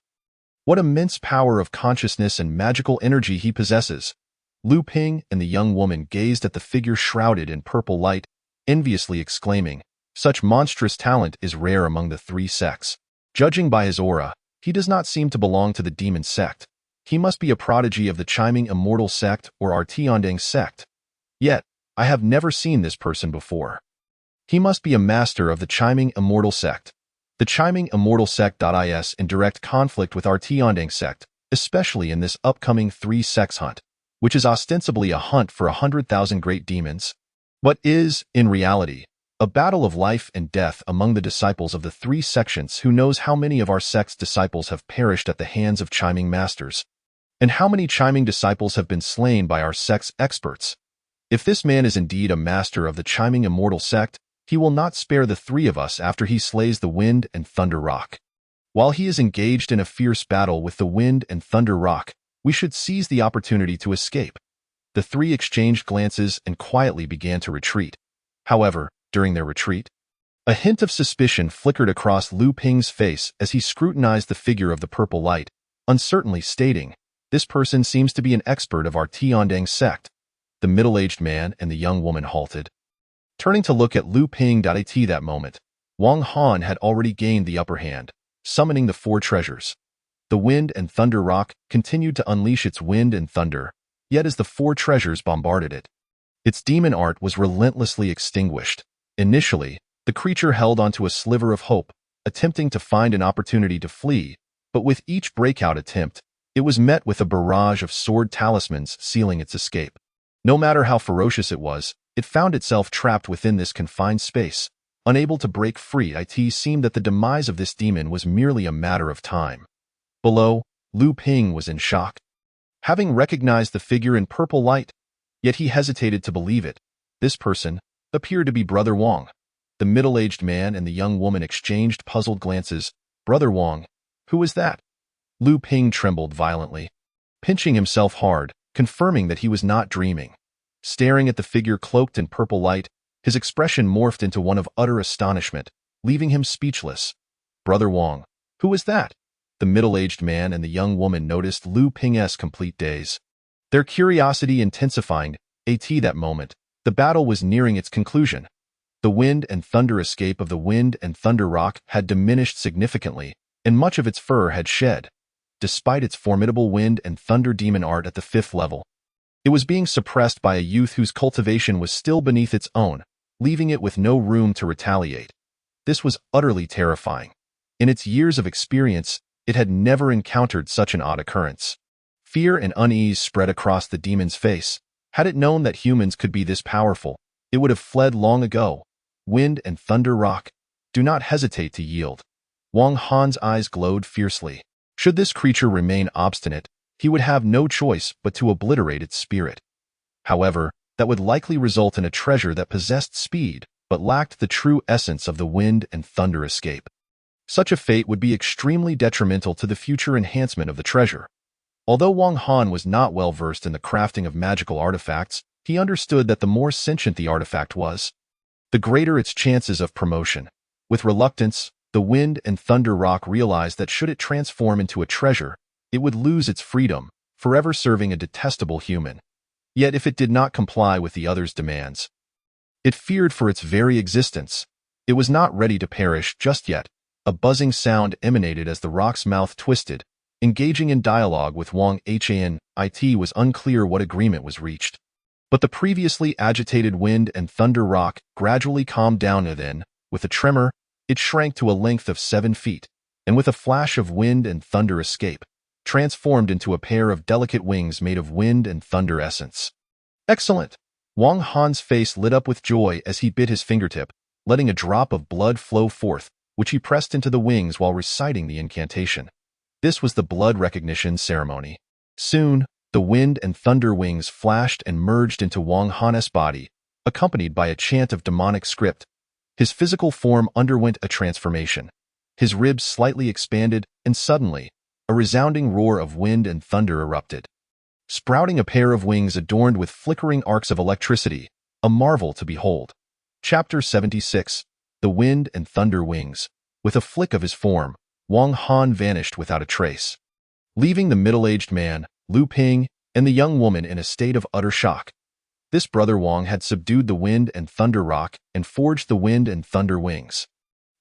What immense power of consciousness and magical energy he possesses." Lu Ping and the young woman gazed at the figure shrouded in purple light, enviously exclaiming, "Such monstrous talent is rare among the 3 sects. Judging by his aura, he does not seem to belong to the demon sect. He must be a prodigy of the Chiming Immortal sect or our Tiandang sect. Yet, I have never seen this person before. He must be a master of the Chiming Immortal sect. The Chiming Immortal sect is in direct conflict with our Tiandang sect, especially in this upcoming 3 sects hunt, which is ostensibly a hunt for 100,000 great demons, but is, in reality, a battle of life and death among the disciples of the 3 sections. Who knows how many of our sect's disciples have perished at the hands of chiming masters, and how many chiming disciples have been slain by our sect's experts. If this man is indeed a master of the Chiming Immortal sect, he will not spare the 3 of us after he slays the Wind and Thunder Rock. While he is engaged in a fierce battle with the Wind and Thunder Rock, we should seize the opportunity to escape." The 3 exchanged glances and quietly began to retreat. However, during their retreat, a hint of suspicion flickered across Lu Ping's face as he scrutinized the figure of the purple light, uncertainly stating, "This person seems to be an expert of our Tiandang sect." The middle-aged man and the young woman halted, turning to look at Lu Ping. At that moment, Wang Han had already gained the upper hand, summoning the 4 treasures. The Wind and Thunder Rock continued to unleash its wind and thunder, yet as the 4 treasures bombarded it, its demon art was relentlessly extinguished. Initially, The creature held onto a sliver of hope, attempting to find an opportunity to flee, but with each breakout attempt, it was met with a barrage of sword talismans sealing its escape. No matter how ferocious it found itself trapped within this confined space, unable to break free. It seemed that the demise of this demon was merely a matter of time. Below, Lu Ping was in shock. Having recognized the figure in purple light, yet he hesitated to believe it. This person appeared to be Brother Wong. The middle-aged man and the young woman exchanged puzzled glances. Brother Wong, who is that? Lu Ping trembled violently, pinching himself hard, confirming that he was not dreaming. Staring at the figure cloaked in purple light, his expression morphed into one of utter astonishment, leaving him speechless. Brother Wong, who is that? The middle-aged man and the young woman noticed Lu Ping's complete daze, their curiosity intensifying. At that moment, the battle was nearing its conclusion. The wind and thunder escape of the Wind and Thunder Rock had diminished significantly, and much of its fur had shed. Despite its formidable wind and thunder demon art at the 5th level, it was being suppressed by a youth whose cultivation was still beneath its own, leaving it with no room to retaliate. This was utterly terrifying. In its years of experience, it had never encountered such an odd occurrence. Fear and unease spread across the demon's face. Had it known that humans could be this powerful, it would have fled long ago. Wind and Thunder Rock, do not hesitate to yield. Wang Han's eyes glowed fiercely. Should this creature remain obstinate, he would have no choice but to obliterate its spirit. However, that would likely result in a treasure that possessed speed, but lacked the true essence of the Wind and Thunder escape. Such a fate would be extremely detrimental to the future enhancement of the treasure. Although Wang Han was not well versed in the crafting of magical artifacts, he understood that the more sentient the artifact was, the greater its chances of promotion. With reluctance, the Wind and Thunder Rock realized that should it transform into a treasure, it would lose its freedom, forever serving a detestable human. Yet if it did not comply with the other's demands, it feared for its very existence. It was not ready to perish just yet. A buzzing sound emanated as the rock's mouth twisted, engaging in dialogue with Wang Han. It was unclear what agreement was reached. But the previously agitated Wind and Thunder Rock gradually calmed down, and then, with a tremor, it shrank to a length of 7 feet, and with a flash of wind and thunder escape, transformed into a pair of delicate wings made of wind and thunder essence. Excellent! Wang Han's face lit up with joy as he bit his fingertip, letting a drop of blood flow forth, which he pressed into the wings while reciting the incantation. This was the blood recognition ceremony. Soon, the wind and thunder wings flashed and merged into Wang Han's body, accompanied by a chant of demonic script. His physical form underwent a transformation. His ribs slightly expanded, and suddenly, a resounding roar of wind and thunder erupted, sprouting a pair of wings adorned with flickering arcs of electricity, a marvel to behold. Chapter 76. The Wind and Thunder Wings. With a flick of his form, Wang Han vanished without a trace, leaving the middle-aged man, Lu Ping, and the young woman in a state of utter shock. This Brother Wang had subdued the Wind and Thunder Rock and forged the Wind and Thunder Wings.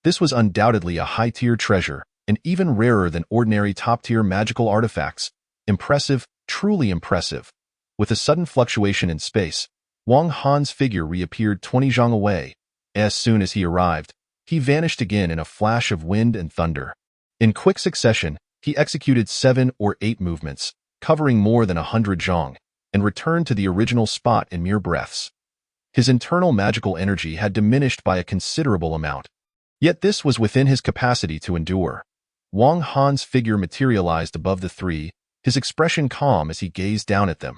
This was undoubtedly a high-tier treasure, and even rarer than ordinary top-tier magical artifacts. Impressive, truly impressive. With a sudden fluctuation in space, Wang Han's figure reappeared 20 zhang away. As soon as he arrived, he vanished again in a flash of wind and thunder. In quick succession, he executed 7 or 8 movements, covering more than 100 zhang, and returned to the original spot in mere breaths. His internal magical energy had diminished by a considerable amount. Yet this was within his capacity to endure. Wang Han's figure materialized above the three, his expression calm as he gazed down at them.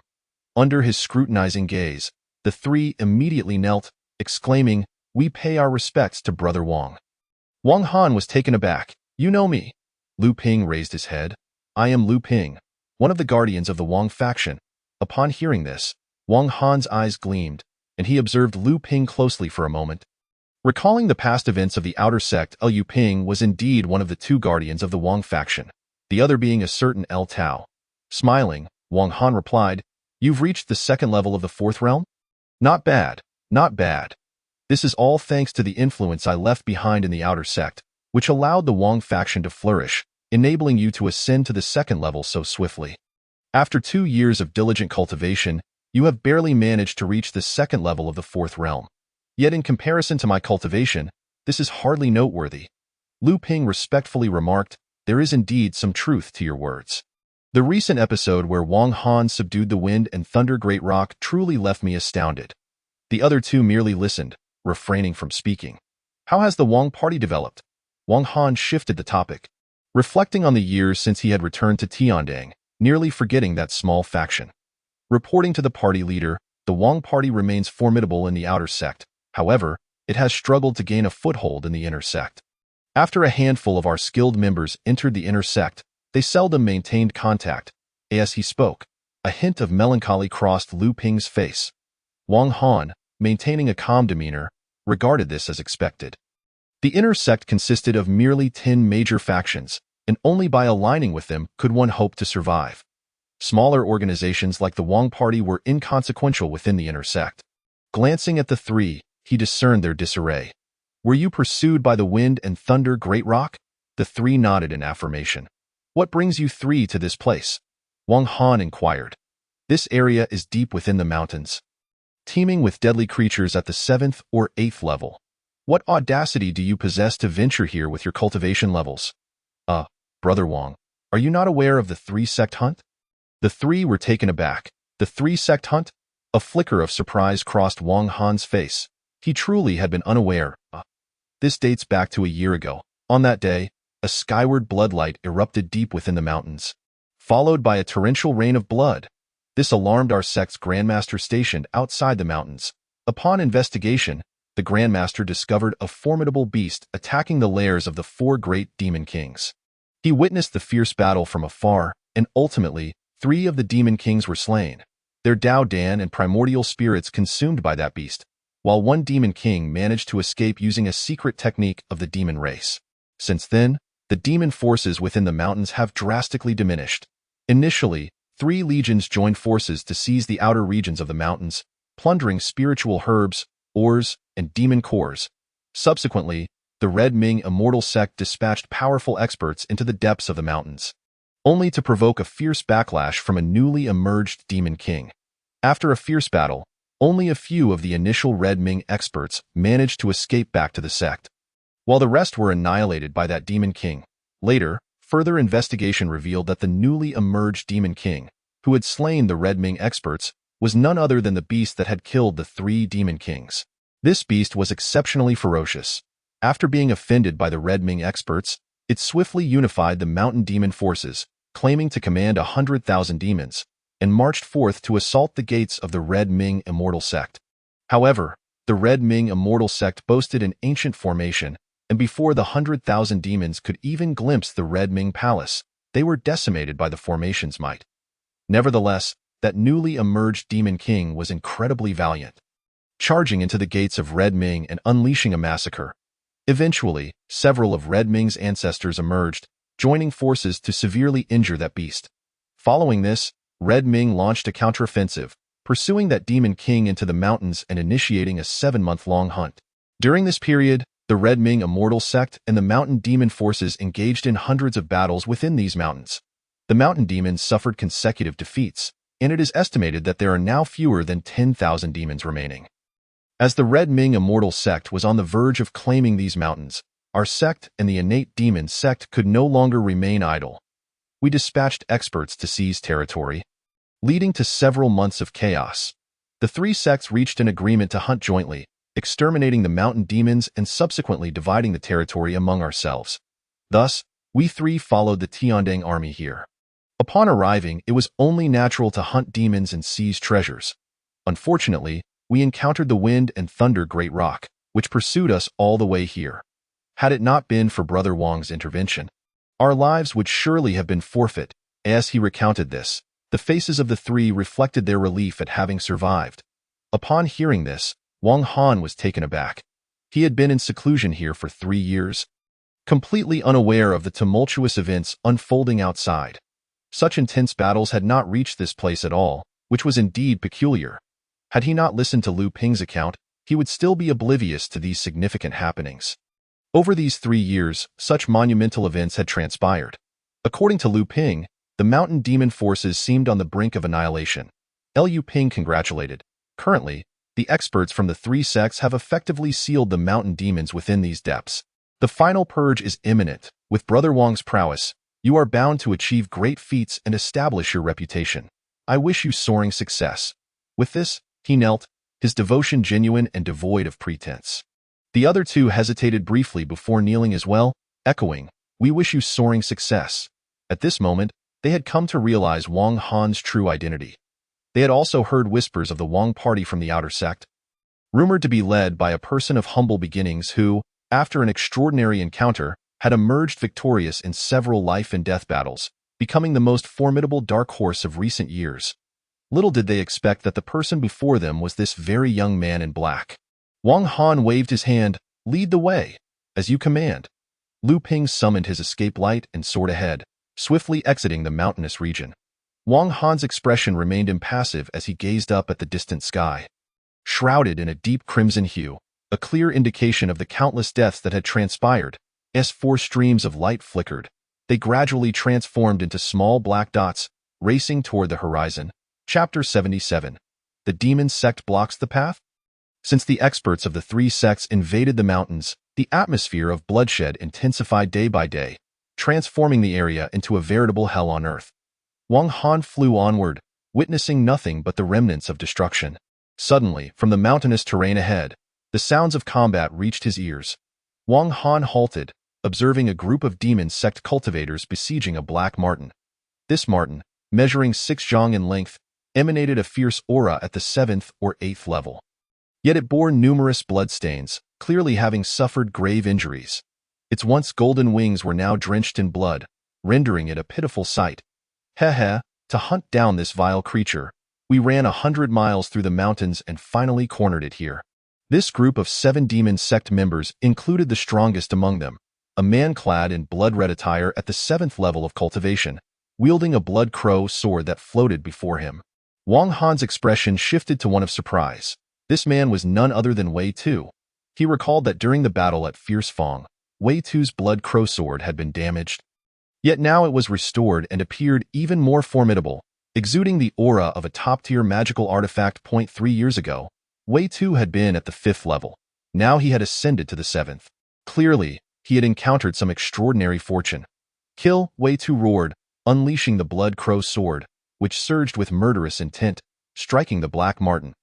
Under his scrutinizing gaze, the three immediately knelt, exclaiming, "We pay our respects to Brother Wang." Wang Han was taken aback. "You know me?" Lu Ping raised his head. "I am Lu Ping, one of the guardians of the Wang faction." Upon hearing this, Wang Han's eyes gleamed, and he observed Lu Ping closely for a moment. Recalling the past events of the outer sect, Lu Ping was indeed one of the 2 guardians of the Wang faction, the other being a certain El Tao. Smiling, Wang Han replied, "You've reached the 2nd level of the 4th realm? Not bad, not bad. This is all thanks to the influence I left behind in the outer sect, which allowed the Wang faction to flourish, enabling you to ascend to the 2nd level so swiftly. After 2 years of diligent cultivation, you have barely managed to reach the 2nd level of the 4th realm. Yet in comparison to my cultivation, This is hardly noteworthy. Lu Ping respectfully remarked, "There is indeed some truth to your words." The recent episode where Wang Han subdued the wind and thunder Great Rock truly left me astounded. The other two merely listened, refraining from speaking. How has the Wang party developed? Wang Han shifted the topic, reflecting on the years since he had returned to Tiandang, nearly forgetting that small faction. Reporting to the party leader, the Wang party remains formidable in the outer sect. However, it has struggled to gain a foothold in the inner sect. After a handful of our skilled members entered the inner sect, they seldom maintained contact. As he spoke, a hint of melancholy crossed Lu Ping's face. Wang Han, maintaining a calm demeanor, regarded this as expected. The inner sect consisted of merely 10 major factions, and only by aligning with them could one hope to survive. Smaller organizations like the Wang party were inconsequential within the inner sect. Glancing at the three, he discerned their disarray. "Were you pursued by the wind and thunder Great Rock?" The three nodded in affirmation. "What brings you three to this place?" Wang Han inquired. "This area is deep within the mountains, teeming with deadly creatures at the 7th or 8th level. What audacity do you possess to venture here with your cultivation levels?" Brother Wang, are you not aware of the three-sect hunt?" The three were taken aback. The three-sect hunt? A flicker of surprise crossed Wang Han's face. He truly had been unaware. This dates back to a year ago. On that day, a skyward bloodlight erupted deep within the mountains, followed by a torrential rain of blood. This alarmed our sect's Grandmaster stationed outside the mountains. Upon investigation, the Grandmaster discovered a formidable beast attacking the lairs of the 4 great demon kings. He witnessed the fierce battle from afar, and ultimately, 3 of the demon kings were slain, their Dao Dan and primordial spirits consumed by that beast, while 1 demon king managed to escape using a secret technique of the demon race. Since then, the demon forces within the mountains have drastically diminished. Initially, 3 legions joined forces to seize the outer regions of the mountains, plundering spiritual herbs, ores, and demon cores. Subsequently, the Red Ming Immortal Sect dispatched powerful experts into the depths of the mountains, only to provoke a fierce backlash from a newly emerged demon king. After a fierce battle, only a few of the initial Red Ming experts managed to escape back to the sect, while the rest were annihilated by that demon king. Later, further investigation revealed that the newly emerged demon king, who had slain the Red Ming experts, was none other than the beast that had killed the 3 demon kings. This beast was exceptionally ferocious. After being offended by the Red Ming experts, it swiftly unified the mountain demon forces, claiming to command 100,000 demons, and marched forth to assault the gates of the Red Ming Immortal Sect. However, the Red Ming Immortal Sect boasted an ancient formation, and before the 100,000 demons could even glimpse the Red Ming Palace, they were decimated by the formation's might. Nevertheless, that newly emerged demon king was incredibly valiant, charging into the gates of Red Ming and unleashing a massacre. Eventually, several of Red Ming's ancestors emerged, joining forces to severely injure that beast. Following this, Red Ming launched a counteroffensive, pursuing that demon king into the mountains and initiating a 7-month-long hunt. During this period, the Red Ming Immortal Sect and the mountain demon forces engaged in hundreds of battles within these mountains. The mountain demons suffered consecutive defeats, and it is estimated that there are now fewer than 10,000 demons remaining. As the Red Ming Immortal Sect was on the verge of claiming these mountains, our sect and the innate demon sect could no longer remain idle. We dispatched experts to seize territory, leading to several months of chaos. The 3 sects reached an agreement to hunt jointly, exterminating the mountain demons and subsequently dividing the territory among ourselves. Thus, we 3 followed the Tiandang army here. Upon arriving, it was only natural to hunt demons and seize treasures. Unfortunately, we encountered the wind and thunder Great Rock, which pursued us all the way here. Had it not been for Brother Wang's intervention, our lives would surely have been forfeit. As he recounted this, the faces of the 3 reflected their relief at having survived. Upon hearing this, Wang Han was taken aback. He had been in seclusion here for 3 years, completely unaware of the tumultuous events unfolding outside. Such intense battles had not reached this place at all, which was indeed peculiar. Had he not listened to Lu Ping's account, he would still be oblivious to these significant happenings. Over these 3 years, such monumental events had transpired. According to Lu Ping, the mountain demon forces seemed on the brink of annihilation. Lu Ping congratulated. Currently, The experts from the three sects have effectively sealed the mountain demons within these depths. The final purge is imminent. With Brother Wang's prowess, you are bound to achieve great feats and establish your reputation. I wish you soaring success. With this, he knelt, his devotion genuine and devoid of pretense. The other two hesitated briefly before kneeling as well, echoing, "We wish you soaring success." At this moment, they had come to realize Wang Han's true identity. They had also heard whispers of the Wang party from the outer sect, rumored to be led by a person of humble beginnings who, after an extraordinary encounter, had emerged victorious in several life and death battles, becoming the most formidable dark horse of recent years. Little did they expect that the person before them was this very young man in black. Wang Han waved his hand, "Lead the way, as you command." Lu Ping summoned his escape light and soared ahead, swiftly exiting the mountainous region. Wang Han's expression remained impassive as he gazed up at the distant sky. Shrouded in a deep crimson hue, a clear indication of the countless deaths that had transpired, as four streams of light flickered. They gradually transformed into small black dots, racing toward the horizon. Chapter 77. The Demon Sect Blocks the Path? Since the experts of the three sects invaded the mountains, the atmosphere of bloodshed intensified day by day, transforming the area into a veritable hell on earth. Wang Han flew onward, witnessing nothing but the remnants of destruction. Suddenly, from the mountainous terrain ahead, the sounds of combat reached his ears. Wang Han halted, observing a group of demon sect cultivators besieging a black marten. This marten, measuring 6 zhang in length, emanated a fierce aura at the 7th or 8th level. Yet it bore numerous bloodstains, clearly having suffered grave injuries. Its once golden wings were now drenched in blood, rendering it a pitiful sight. To hunt down this vile creature, we ran 100 miles through the mountains and finally cornered it here. This group of 7 demon sect members included the strongest among them, a man clad in blood-red attire at the 7th level of cultivation, wielding a blood crow sword that floated before him. Wang Han's expression shifted to one of surprise. This man was none other than Wei Tu. He recalled that during the battle at Fierce Fong, Wei Tu's blood crow sword had been damaged. Yet now it was restored and appeared even more formidable, exuding the aura of a top-tier magical artifact. 3 years ago, Wei Tu had been at the 5th level. Now he had ascended to the 7th. Clearly, he had encountered some extraordinary fortune. "Kill!" Wei Tu roared, unleashing the blood crow sword, which surged with murderous intent, striking the black marten.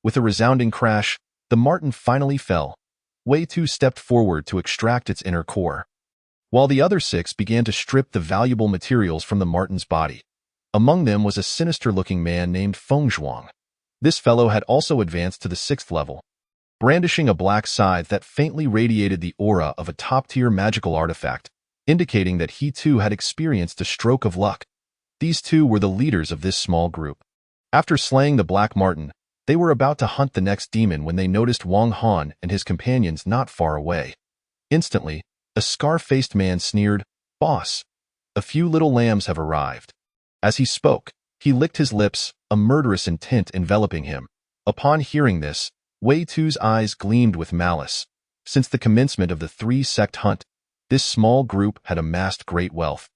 With a resounding crash, the marten finally fell. Wei Tu stepped forward to extract its inner core, while the other 6 began to strip the valuable materials from the marten's body. Among them was a sinister-looking man named Feng Zhuang. This fellow had also advanced to the 6th level, brandishing a black scythe that faintly radiated the aura of a top-tier magical artifact, indicating that he too had experienced a stroke of luck. These two were the leaders of this small group. After slaying the black marten, they were about to hunt the next demon when they noticed Wang Han and his companions not far away. Instantly, a scar-faced man sneered, "Boss, a few little lambs have arrived." As he spoke, he licked his lips, a murderous intent enveloping him. Upon hearing this, Wei Tu's eyes gleamed with malice. Since the commencement of the 3-sect hunt, this small group had amassed great wealth,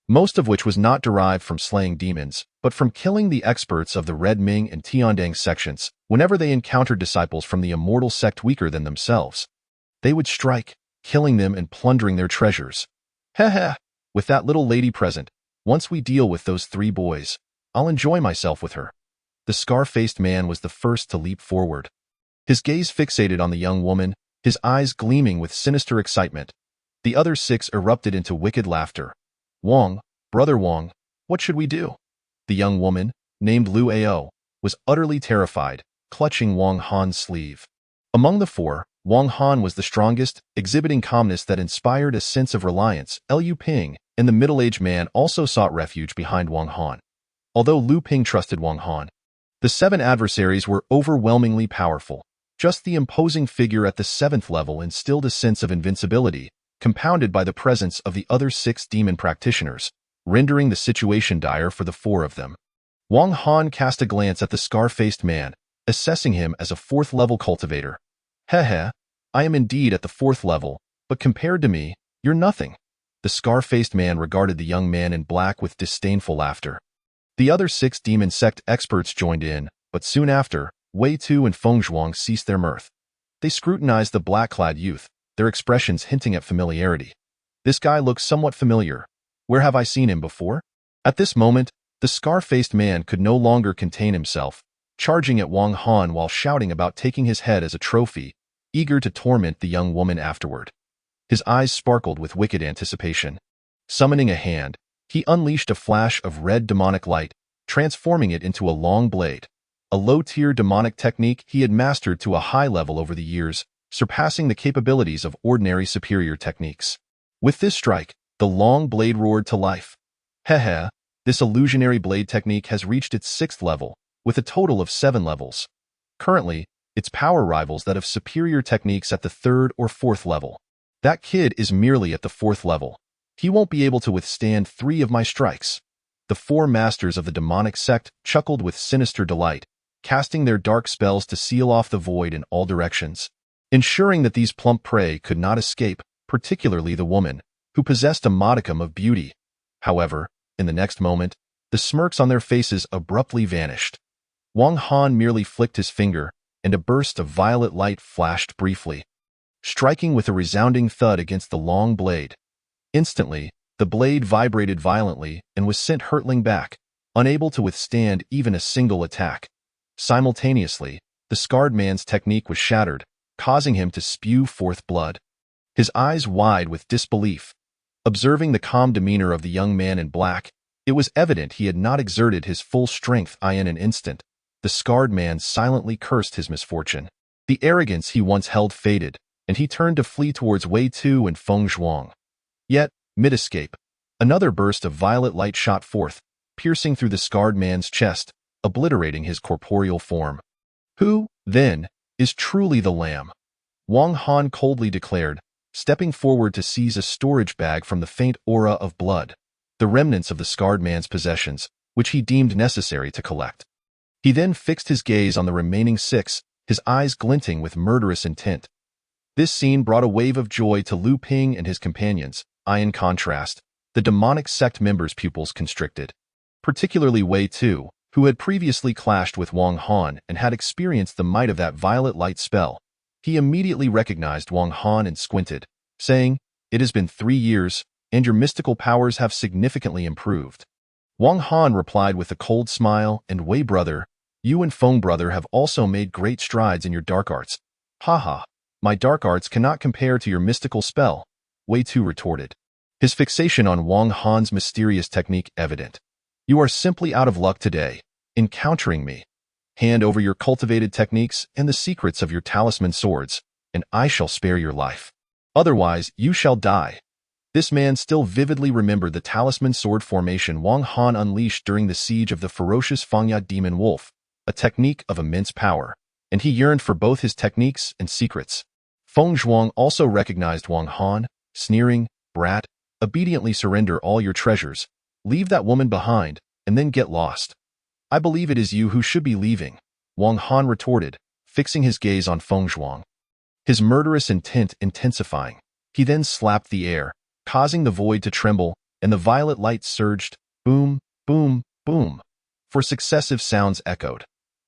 most of which was not derived from slaying demons, but from killing the experts of the Red Ming and Tiandang sections. Whenever they encountered disciples from the immortal sect weaker than themselves, they would strike, killing them and plundering their treasures. With that little lady present, once we deal with those 3 boys, I'll enjoy myself with her. The scar-faced man was the first to leap forward. His gaze fixated on the young woman, his eyes gleaming with sinister excitement. The other 6 erupted into wicked laughter. "Wang, Brother Wang, what should we do?" The young woman, named Lu Ao, was utterly terrified, clutching Wang Han's sleeve. Among the 4, Wang Han was the strongest, exhibiting calmness that inspired a sense of reliance. Lu Ping and the middle-aged man also sought refuge behind Wang Han. Although Lu Ping trusted Wang Han, the 7 adversaries were overwhelmingly powerful. Just the imposing figure at the 7th level instilled a sense of invincibility, compounded by the presence of the other 6 demon practitioners, rendering the situation dire for the 4 of them. Wang Han cast a glance at the scar-faced man, assessing him as a 4th-level cultivator. I am indeed at the 4th level, but compared to me, you're nothing." The scar-faced man regarded the young man in black with disdainful laughter. The other 6 demon sect experts joined in, but soon after, Wei Tu and Feng Zhuang ceased their mirth. They scrutinized the black-clad youth, their expressions hinting at familiarity. This guy looks somewhat familiar. Where have I seen him before? At this moment, the scar-faced man could no longer contain himself, charging at Wang Han while shouting about taking his head as a trophy, eager to torment the young woman afterward. His eyes sparkled with wicked anticipation. Summoning a hand, he unleashed a flash of red demonic light, transforming it into a long blade. A low-tier demonic technique he had mastered to a high level over the years, surpassing the capabilities of ordinary superior techniques. With this strike, the long blade roared to life. Heh, this illusionary blade technique has reached its 6th level, with a total of 7 levels. Currently, its power rivals that of superior techniques at the 3rd or 4th level. That kid is merely at the 4th level. He won't be able to withstand 3 of my strikes. The 4 masters of the demonic sect chuckled with sinister delight, casting their dark spells to seal off the void in all directions, ensuring that these plump prey could not escape, particularly the woman, who possessed a modicum of beauty. However, in the next moment, the smirks on their faces abruptly vanished. Wang Han merely flicked his finger, and a burst of violet light flashed briefly, striking with a resounding thud against the long blade. Instantly, the blade vibrated violently and was sent hurtling back, unable to withstand even a single attack. Simultaneously, the scarred man's technique was shattered, causing him to spew forth blood. His eyes wide with disbelief. Observing the calm demeanor of the young man in black, it was evident he had not exerted his full strength in an instant. The scarred man silently cursed his misfortune. The arrogance he once held faded, and he turned to flee towards Wei Tu and Feng Zhuang. Yet, mid-escape, another burst of violet light shot forth, piercing through the scarred man's chest, obliterating his corporeal form. Who, then, is truly the Lamb? Wang Han coldly declared, stepping forward to seize a storage bag from the faint aura of blood, the remnants of the scarred man's possessions, which he deemed necessary to collect. He then fixed his gaze on the remaining 6, his eyes glinting with murderous intent. This scene brought a wave of joy to Lu Ping and his companions. In contrast, the demonic sect members' pupils constricted, particularly Wei Tu, who had previously clashed with Wang Han and had experienced the might of that violet light spell. He immediately recognized Wang Han and squinted, saying, "It has been 3 years, and your mystical powers have significantly improved." Wang Han replied with a cold smile, "And Wei brother, you and Feng brother have also made great strides in your dark arts." "Haha, my dark arts cannot compare to your mystical spell," Wei Tu retorted, his fixation on Wang Han's mysterious technique evident. "You are simply out of luck today, encountering me. Hand over your cultivated techniques and the secrets of your talisman swords, and I shall spare your life. Otherwise, you shall die." This man still vividly remembered the talisman sword formation Wang Han unleashed during the siege of the ferocious Fangya demon wolf, a technique of immense power, and he yearned for both his techniques and secrets. Feng Zhuang also recognized Wang Han, sneering, "Brat, obediently surrender all your treasures, leave that woman behind, and then get lost." "I believe it is you who should be leaving," Wang Han retorted, fixing his gaze on Feng Zhuang, his murderous intent intensifying. He then slapped the air, causing the void to tremble, and the violet light surged, boom, boom, boom, for successive sounds echoed.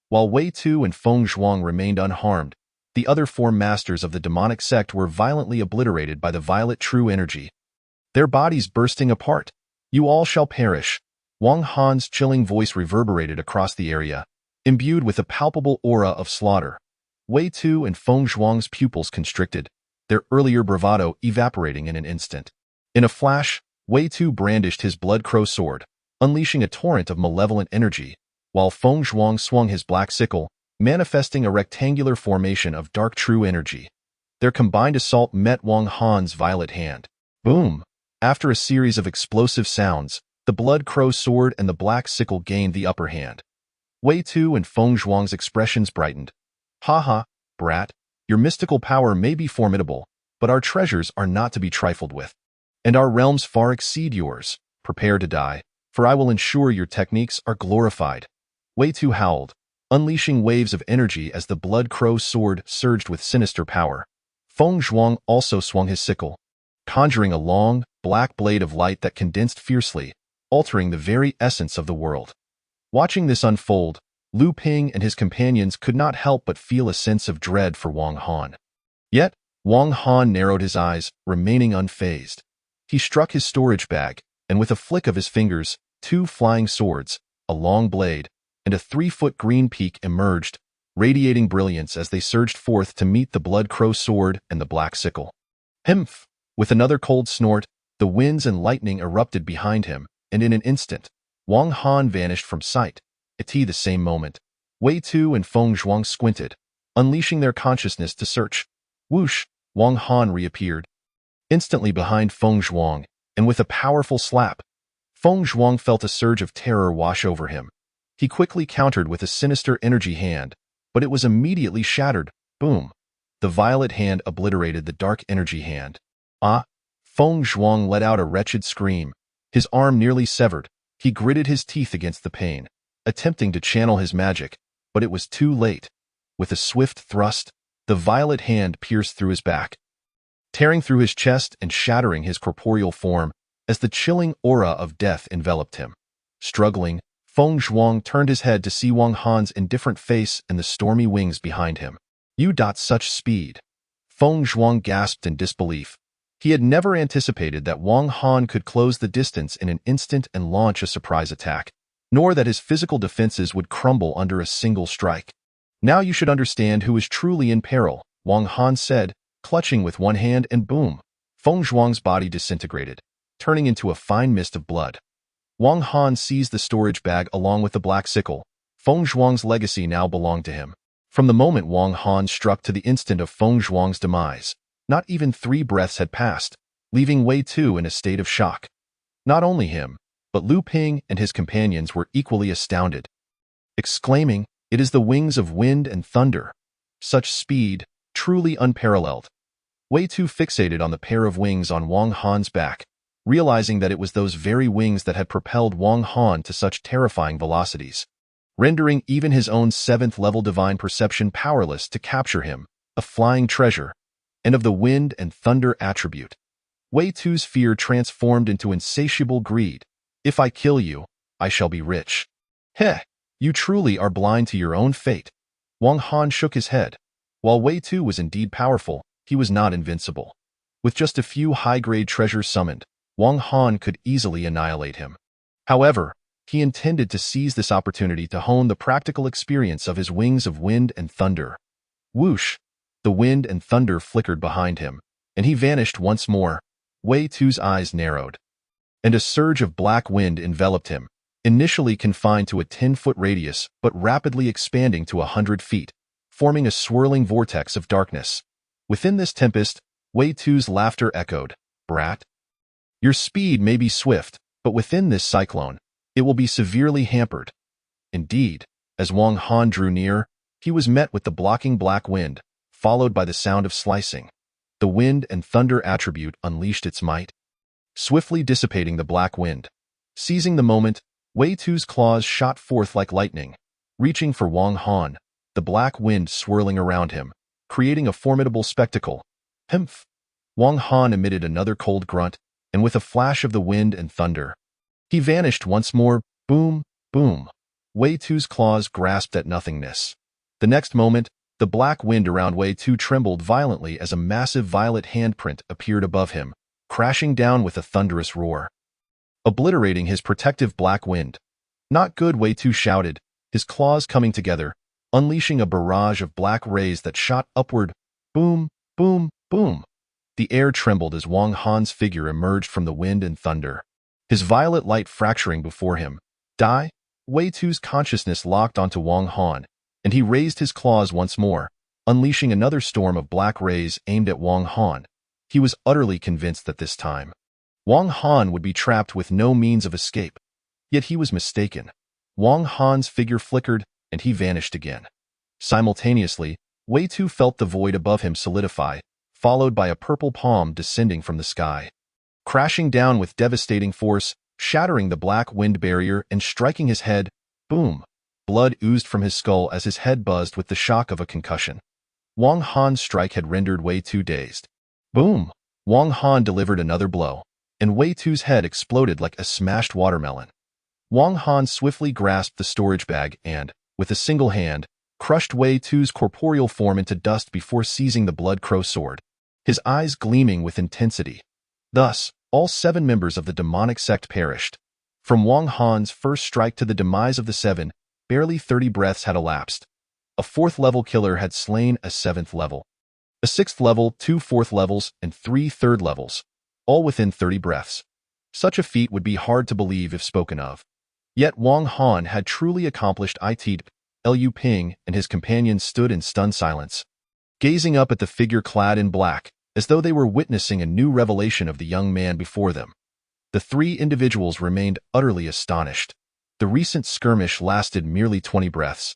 While Wei Tu and Feng Zhuang remained unharmed, the other 4 masters of the demonic sect were violently obliterated by the violet true energy, their bodies bursting apart. "You all shall perish." Wang Han's chilling voice reverberated across the area, imbued with a palpable aura of slaughter. Wei Tu and Feng Zhuang's pupils constricted, their earlier bravado evaporating in an instant. In a flash, Wei Tu brandished his blood crow sword, unleashing a torrent of malevolent energy, while Feng Zhuang swung his black sickle, manifesting a rectangular formation of dark true energy. Their combined assault met Wang Han's violet hand. Boom! After a series of explosive sounds, the blood crow sword and the black sickle gained the upper hand. Wei Tu and Feng Zhuang's expressions brightened. "Haha, brat, your mystical power may be formidable, but our treasures are not to be trifled with. And our realms far exceed yours. Prepare to die, for I will ensure your techniques are glorified." Wei Tu howled, unleashing waves of energy as the blood crow sword surged with sinister power. Feng Zhuang also swung his sickle, conjuring a long, black blade of light that condensed fiercely, altering the very essence of the world. Watching this unfold, Lu Ping and his companions could not help but feel a sense of dread for Wang Han. Yet, Wang Han narrowed his eyes, remaining unfazed. He struck his storage bag, and with a flick of his fingers, 2 flying swords, a long blade, and a 3-foot green peak emerged, radiating brilliance as they surged forth to meet the blood crow sword and the black sickle. Himph! With another cold snort, the winds and lightning erupted behind him, and in an instant, Wang Han vanished from sight. At the same moment, Wei Tu and Feng Zhuang squinted, unleashing their consciousness to search. Whoosh! Wang Han reappeared. Instantly behind Feng Zhuang, and with a powerful slap, Feng Zhuang felt a surge of terror wash over him. He quickly countered with a sinister energy hand, but it was immediately shattered. Boom! The violet hand obliterated the dark energy hand. Ah! Feng Zhuang let out a wretched scream. His arm nearly severed. He gritted his teeth against the pain, attempting to channel his magic, but it was too late. With a swift thrust, the violet hand pierced through his back, tearing through his chest and shattering his corporeal form as the chilling aura of death enveloped him. Struggling, Feng Zhuang turned his head to see Wang Han's indifferent face and the stormy wings behind him. Such speed! Feng Zhuang gasped in disbelief. He had never anticipated that Wang Han could close the distance in an instant and launch a surprise attack, nor that his physical defenses would crumble under a single strike. Now you should understand who is truly in peril, Wang Han said, clutching with one hand, and boom! Feng Zhuang's body disintegrated, turning into a fine mist of blood. Wang Han seized the storage bag along with the black sickle. Feng Zhuang's legacy now belonged to him. From the moment Wang Han struck to the instant of Feng Zhuang's demise, not even 3 breaths had passed, leaving Wei Tu in a state of shock. Not only him, but Lu Ping and his companions were equally astounded, exclaiming, "It is the wings of wind and thunder! Such speed, truly unparalleled!" Wei Tu fixated on the pair of wings on Wang Han's back, realizing that it was those very wings that had propelled Wang Han to such terrifying velocities, rendering even his own 7th-level divine perception powerless to capture him, a flying treasure, and of the wind and thunder attribute. Wei Tu's fear transformed into insatiable greed. "If I kill you, I shall be rich." "Heh, you truly are blind to your own fate." Wang Han shook his head. While Wei Tu was indeed powerful, he was not invincible. With just a few high-grade treasures summoned, Wang Han could easily annihilate him. However, he intended to seize this opportunity to hone the practical experience of his wings of wind and thunder. Whoosh! The wind and thunder flickered behind him, and he vanished once more. Wei Tu's eyes narrowed, and a surge of black wind enveloped him, initially confined to a 10-foot radius but rapidly expanding to 100 feet, forming a swirling vortex of darkness. Within this tempest, Wei Tu's laughter echoed. "Brat, your speed may be swift, but within this cyclone, it will be severely hampered." Indeed, as Wang Han drew near, he was met with the blocking black wind, followed by the sound of slicing. The wind and thunder attribute unleashed its might, swiftly dissipating the black wind. Seizing the moment, Wei Tu's claws shot forth like lightning, reaching for Wang Han, the black wind swirling around him, creating a formidable spectacle. Himph! Wang Han emitted another cold grunt, and with a flash of the wind and thunder, he vanished once more. Boom! Boom! Wei Tu's claws grasped at nothingness. The next moment, the black wind around Wei Tu trembled violently as a massive violet handprint appeared above him, crashing down with a thunderous roar, obliterating his protective black wind. "Not good," Wei Tu shouted, his claws coming together, unleashing a barrage of black rays that shot upward. Boom! Boom! Boom! The air trembled as Wang Han's figure emerged from the wind and thunder, his violet light fracturing before him. "Die!" Wei Tu's consciousness locked onto Wang Han, and he raised his claws once more, unleashing another storm of black rays aimed at Wang Han. He was utterly convinced that this time, Wang Han would be trapped with no means of escape. Yet he was mistaken. Wang Han's figure flickered, and he vanished again. Simultaneously, Wei Tu felt the void above him solidify, followed by a purple palm descending from the sky, crashing down with devastating force, shattering the black wind barrier and striking his head. Boom! Blood oozed from his skull as his head buzzed with the shock of a concussion. Wang Han's strike had rendered Wei Tu dazed. Boom! Wang Han delivered another blow, and Wei Tu's head exploded like a smashed watermelon. Wang Han swiftly grasped the storage bag and, with a single hand, crushed Wei Tu's corporeal form into dust before seizing the Blood Crow sword, his eyes gleaming with intensity. Thus, all 7 members of the demonic sect perished. From Wang Han's first strike to the demise of the 7, barely 30 breaths had elapsed. A 4th-level killer had slain a 7th level, a 6th level, 2 4th levels, and 3 3rd levels, all within 30 breaths. Such a feat would be hard to believe if spoken of. Yet Wang Han had truly accomplished it. Liu Ping and his companions stood in stunned silence, gazing up at the figure clad in black, as though they were witnessing a new revelation of the young man before them. The 3 individuals remained utterly astonished. The recent skirmish lasted merely 20 breaths.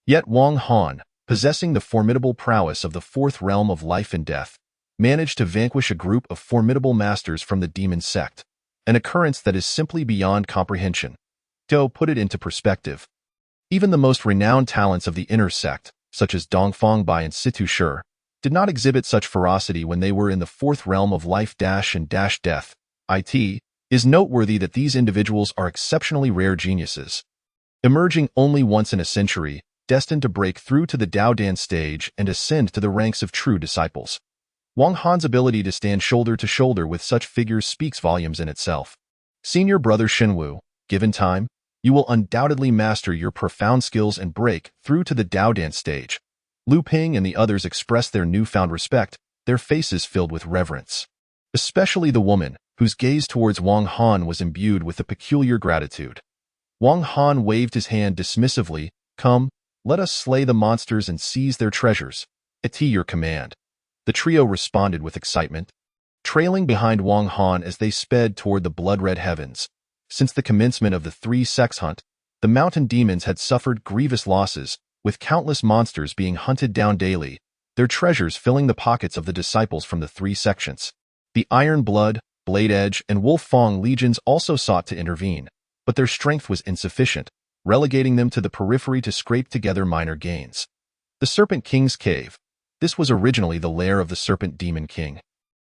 Yet Wang Han, possessing the formidable prowess of the 4th realm of life and death, managed to vanquish a group of formidable masters from the demon sect, an occurrence that is simply beyond comprehension. To put it into perspective, even the most renowned talents of the inner sect, such as Dongfang Bai and Situ Shi, did not exhibit such ferocity when they were in the 4th realm of life and death. It is noteworthy that these individuals are exceptionally rare geniuses, emerging only once in a century, destined to break through to the Daodan stage and ascend to the ranks of true disciples. Wang Han's ability to stand shoulder to shoulder with such figures speaks volumes in itself. Senior brother Shenwu, given time, you will undoubtedly master your profound skills and break through to the Daodan stage. Liu Ping and the others expressed their newfound respect, their faces filled with reverence. Especially the woman, whose gaze towards Wang Han was imbued with a peculiar gratitude. Wang Han waved his hand dismissively. Come, let us slay the monsters and seize their treasures. At your command. The trio responded with excitement, trailing behind Wang Han as they sped toward the blood-red heavens. Since the commencement of the 3 sects hunt, the mountain demons had suffered grievous losses, with countless monsters being hunted down daily, their treasures filling the pockets of the disciples from the 3 sections. The Iron Blood, Blade Edge, and Wolf Fang legions also sought to intervene, but their strength was insufficient, relegating them to the periphery to scrape together minor gains. The Serpent King's Cave. This was originally the lair of the Serpent Demon King,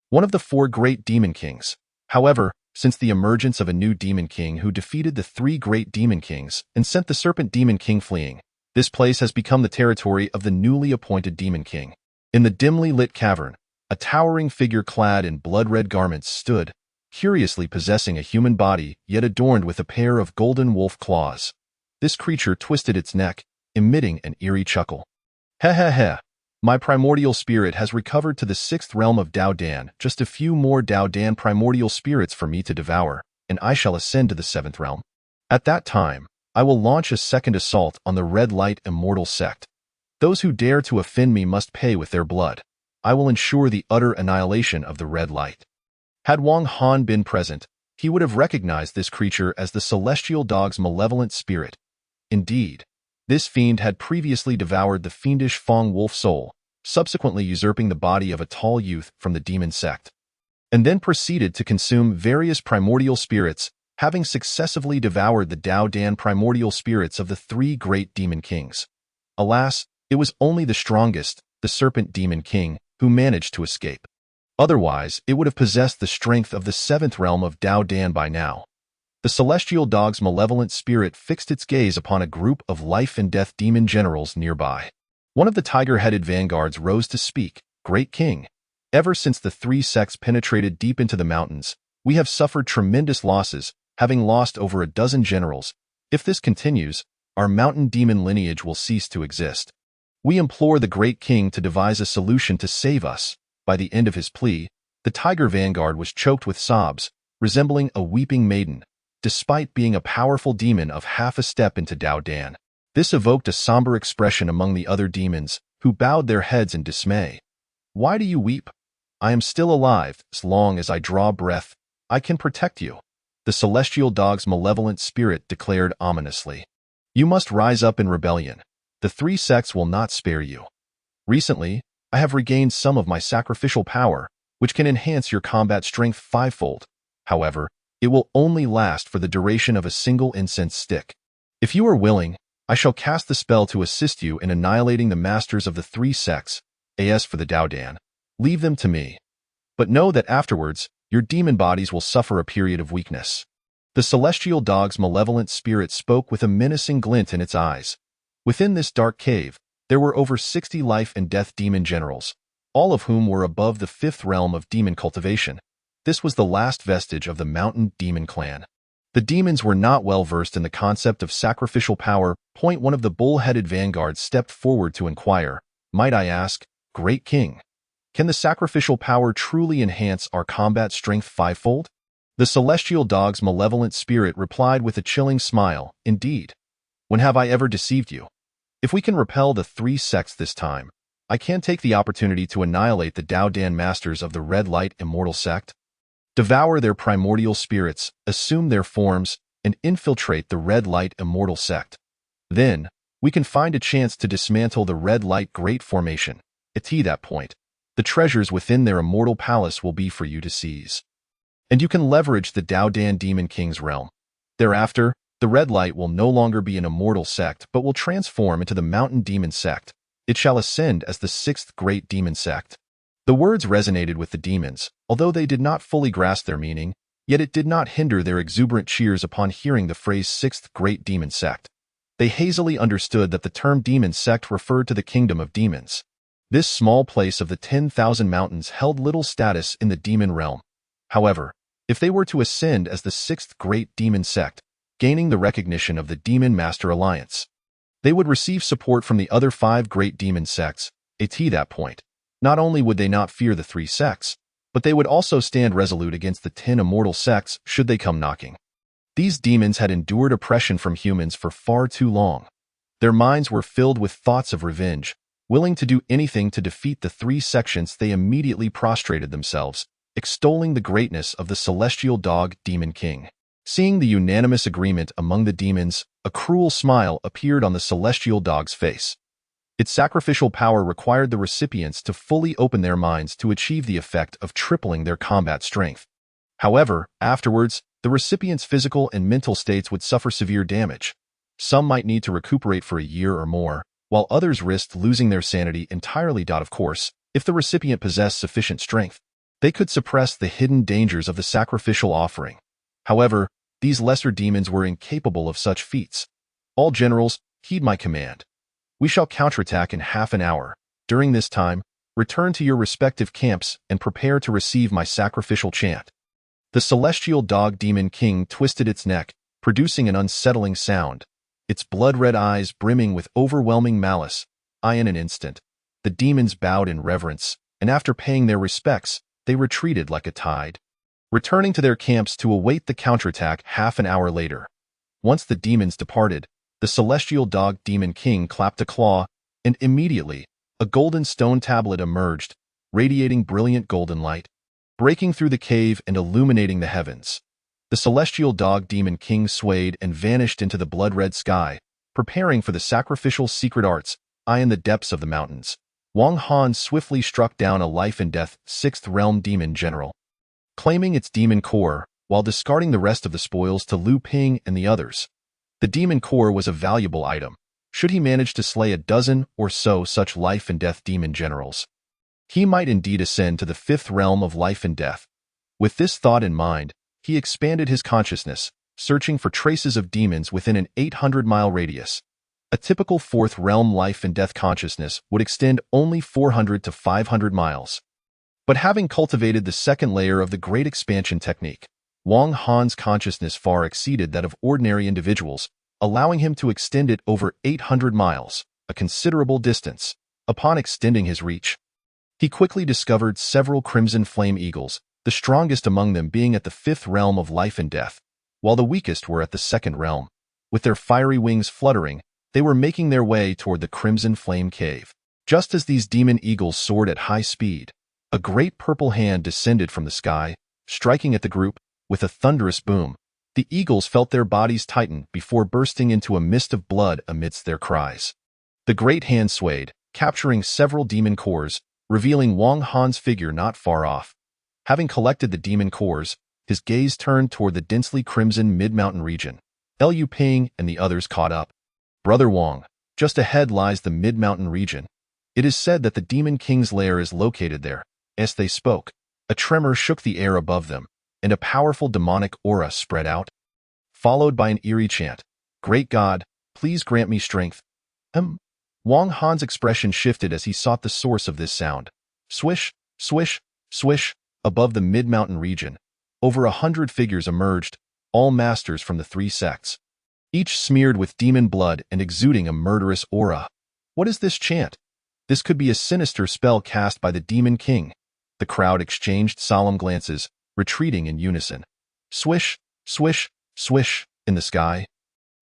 one of the 4 great demon kings. However, since the emergence of a new demon king who defeated the 3 great demon kings and sent the Serpent Demon King fleeing, this place has become the territory of the newly appointed demon king. In the dimly lit cavern, a towering figure clad in blood-red garments stood, curiously possessing a human body yet adorned with a pair of golden wolf claws. This creature twisted its neck, emitting an eerie chuckle. Heh. My primordial spirit has recovered to the 6th realm of Daodan, just a few more Daodan primordial spirits for me to devour, and I shall ascend to the 7th realm. At that time, I will launch a second assault on the Red Light Immortal sect. Those who dare to offend me must pay with their blood. I will ensure the utter annihilation of the Red Light. Had Wang Han been present, he would have recognized this creature as the celestial dog's malevolent spirit. Indeed, this fiend had previously devoured the fiendish Fang wolf soul, subsequently usurping the body of a tall youth from the demon sect, and then proceeded to consume various primordial spirits, having successively devoured the Daodan primordial spirits of the 3 great demon kings. Alas, it was only the strongest, the Serpent Demon King, who managed to escape. Otherwise, it would have possessed the strength of the 7th realm of Daodan by now. The celestial dog's malevolent spirit fixed its gaze upon a group of life and death demon generals nearby. One of the tiger-headed vanguards rose to speak. Great King, ever since the 3 sects penetrated deep into the mountains, we have suffered tremendous losses, having lost over a dozen generals. If this continues, our mountain demon lineage will cease to exist. We implore the Great King to devise a solution to save us. By the end of his plea, the tiger vanguard was choked with sobs, resembling a weeping maiden, despite being a powerful demon of half a step into Daodan. This evoked a somber expression among the other demons, who bowed their heads in dismay. Why do you weep? I am still alive. As long as I draw breath, I can protect you. The celestial dog's malevolent spirit declared ominously. You must rise up in rebellion. The 3 sects will not spare you. Recently, I have regained some of my sacrificial power, which can enhance your combat strength 5-fold. However, it will only last for the duration of a single incense stick. If you are willing, I shall cast the spell to assist you in annihilating the masters of the 3 sects. As for the Daodan, leave them to me. But know that afterwards, your demon bodies will suffer a period of weakness. The celestial dog's malevolent spirit spoke with a menacing glint in its eyes. Within this dark cave, there were over 60 life and death demon generals, all of whom were above the 5th realm of demon cultivation. This was the last vestige of the Mountain Demon Clan. The demons were not well versed in the concept of sacrificial power. One of the bull-headed vanguards stepped forward to inquire, "Might I ask, Great King, can the sacrificial power truly enhance our combat strength fivefold?" The celestial dog's malevolent spirit replied with a chilling smile, "Indeed. When have I ever deceived you? If we can repel the 3 sects this time, I can take the opportunity to annihilate the Dao Dan masters of the Red Light Immortal Sect, devour their primordial spirits, assume their forms, and infiltrate the Red Light Immortal Sect. Then, we can find a chance to dismantle the Red Light Great Formation. At that point, the treasures within their immortal palace will be for you to seize. And you can leverage the Dao Dan Demon King's realm. Thereafter, the Red Light will no longer be an immortal sect but will transform into the Mountain Demon Sect. It shall ascend as the 6th Great Demon Sect." The words resonated with the demons, although they did not fully grasp their meaning, yet it did not hinder their exuberant cheers upon hearing the phrase 6th Great Demon Sect. They hazily understood that the term Demon Sect referred to the kingdom of demons. This small place of the 10,000 mountains held little status in the demon realm. However, if they were to ascend as the 6th Great Demon Sect, gaining the recognition of the Demon Master Alliance, they would receive support from the other 5 great demon sects. At that point, not only would they not fear the 3 sects, but they would also stand resolute against the 10 immortal sects should they come knocking. These demons had endured oppression from humans for far too long. Their minds were filled with thoughts of revenge. Willing to do anything to defeat the 3 sections, they immediately prostrated themselves, extolling the greatness of the celestial dog Demon King. Seeing the unanimous agreement among the demons, a cruel smile appeared on the celestial dog's face. Its sacrificial power required the recipients to fully open their minds to achieve the effect of tripling their combat strength. However, afterwards, the recipients' physical and mental states would suffer severe damage. Some might need to recuperate for a year or more, while others risked losing their sanity entirely. Of course, if the recipient possessed sufficient strength, they could suppress the hidden dangers of the sacrificial offering. However, these lesser demons were incapable of such feats. "All generals, heed my command. We shall counterattack in half an hour. During this time, return to your respective camps and prepare to receive my sacrificial chant." The celestial dog Demon King twisted its neck, producing an unsettling sound, its blood-red eyes brimming with overwhelming malice. In an instant, the demons bowed in reverence, and after paying their respects, they retreated like a tide, returning to their camps to await the counterattack half an hour later. Once the demons departed, the celestial dog Demon King clapped a claw, and immediately, a golden stone tablet emerged, radiating brilliant golden light, breaking through the cave and illuminating the heavens. The celestial dog Demon King swayed and vanished into the blood-red sky, preparing for the sacrificial secret arts. In the depths of the mountains, Wang Han swiftly struck down a life-and-death 6th realm demon general, claiming its demon core, while discarding the rest of the spoils to Lu Ping and the others. The demon core was a valuable item, should he manage to slay a dozen or so such life-and-death demon generals. He might indeed ascend to the 5th realm of life and death. With this thought in mind, he expanded his consciousness, searching for traces of demons within an 800-mile radius. A typical 4th realm life and death consciousness would extend only 400 to 500 miles. But having cultivated the 2nd layer of the Great Expansion technique, Wang Han's consciousness far exceeded that of ordinary individuals, allowing him to extend it over 800 miles, a considerable distance. Upon extending his reach, he quickly discovered several crimson flame eagles, the strongest among them being at the 5th realm of life and death, while the weakest were at the 2nd realm. With their fiery wings fluttering, they were making their way toward the crimson flame cave. Just as these demon eagles soared at high speed, a great purple hand descended from the sky, striking at the group. With a thunderous boom, the eagles felt their bodies tighten before bursting into a mist of blood amidst their cries. The great hand swayed, capturing several demon cores, revealing Wang Han's figure not far off. Having collected the demon cores, his gaze turned toward the densely crimson mid-mountain region. Lu Ping and the others caught up. "Brother Wang, just ahead lies the mid-mountain region. It is said that the Demon King's lair is located there." As they spoke, a tremor shook the air above them, and a powerful demonic aura spread out, followed by an eerie chant, "Great God, please grant me strength." Wang Han's expression shifted as he sought the source of this sound. Swish, swish, swish, above the mid-mountain region. Over 100 figures emerged, all masters from the three sects, each smeared with demon blood and exuding a murderous aura. What is this chant? This could be a sinister spell cast by the Demon King. The crowd exchanged solemn glances, retreating in unison. Swish, swish, swish, in the sky.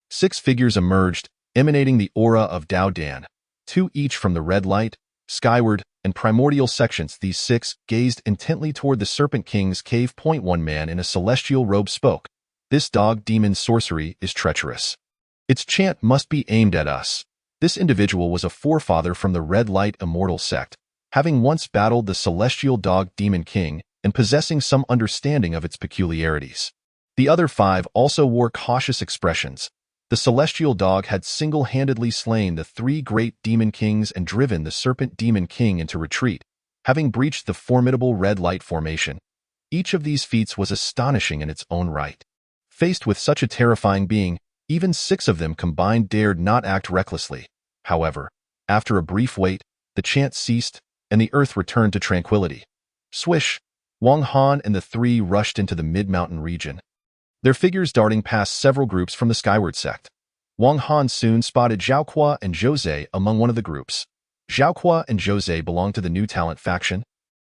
6 figures emerged, emanating the aura of Dao Dan, 2 each from the red light, skyward, and primordial sections. These 6 gazed intently toward the Serpent King's cave. One man in a celestial robe spoke. This dog demon sorcery is treacherous. Its chant must be aimed at us. This individual was a forefather from the Red Light Immortal sect, having once battled the celestial dog Demon King and possessing some understanding of its peculiarities. The other 5 also wore cautious expressions. The celestial dog had single-handedly slain the 3 great demon kings and driven the serpent demon king into retreat, having breached the formidable red light formation. Each of these feats was astonishing in its own right. Faced with such a terrifying being, even 6 of them combined dared not act recklessly. However, after a brief wait, the chant ceased, and the earth returned to tranquility. Swish! Wang Han and the 3 rushed into the mid-mountain region, their figures darting past several groups from the Skyward sect. Wang Han soon spotted Zhaoqua and Jose among one of the groups. Zhaoqua and Jose belonged to the New Talent faction,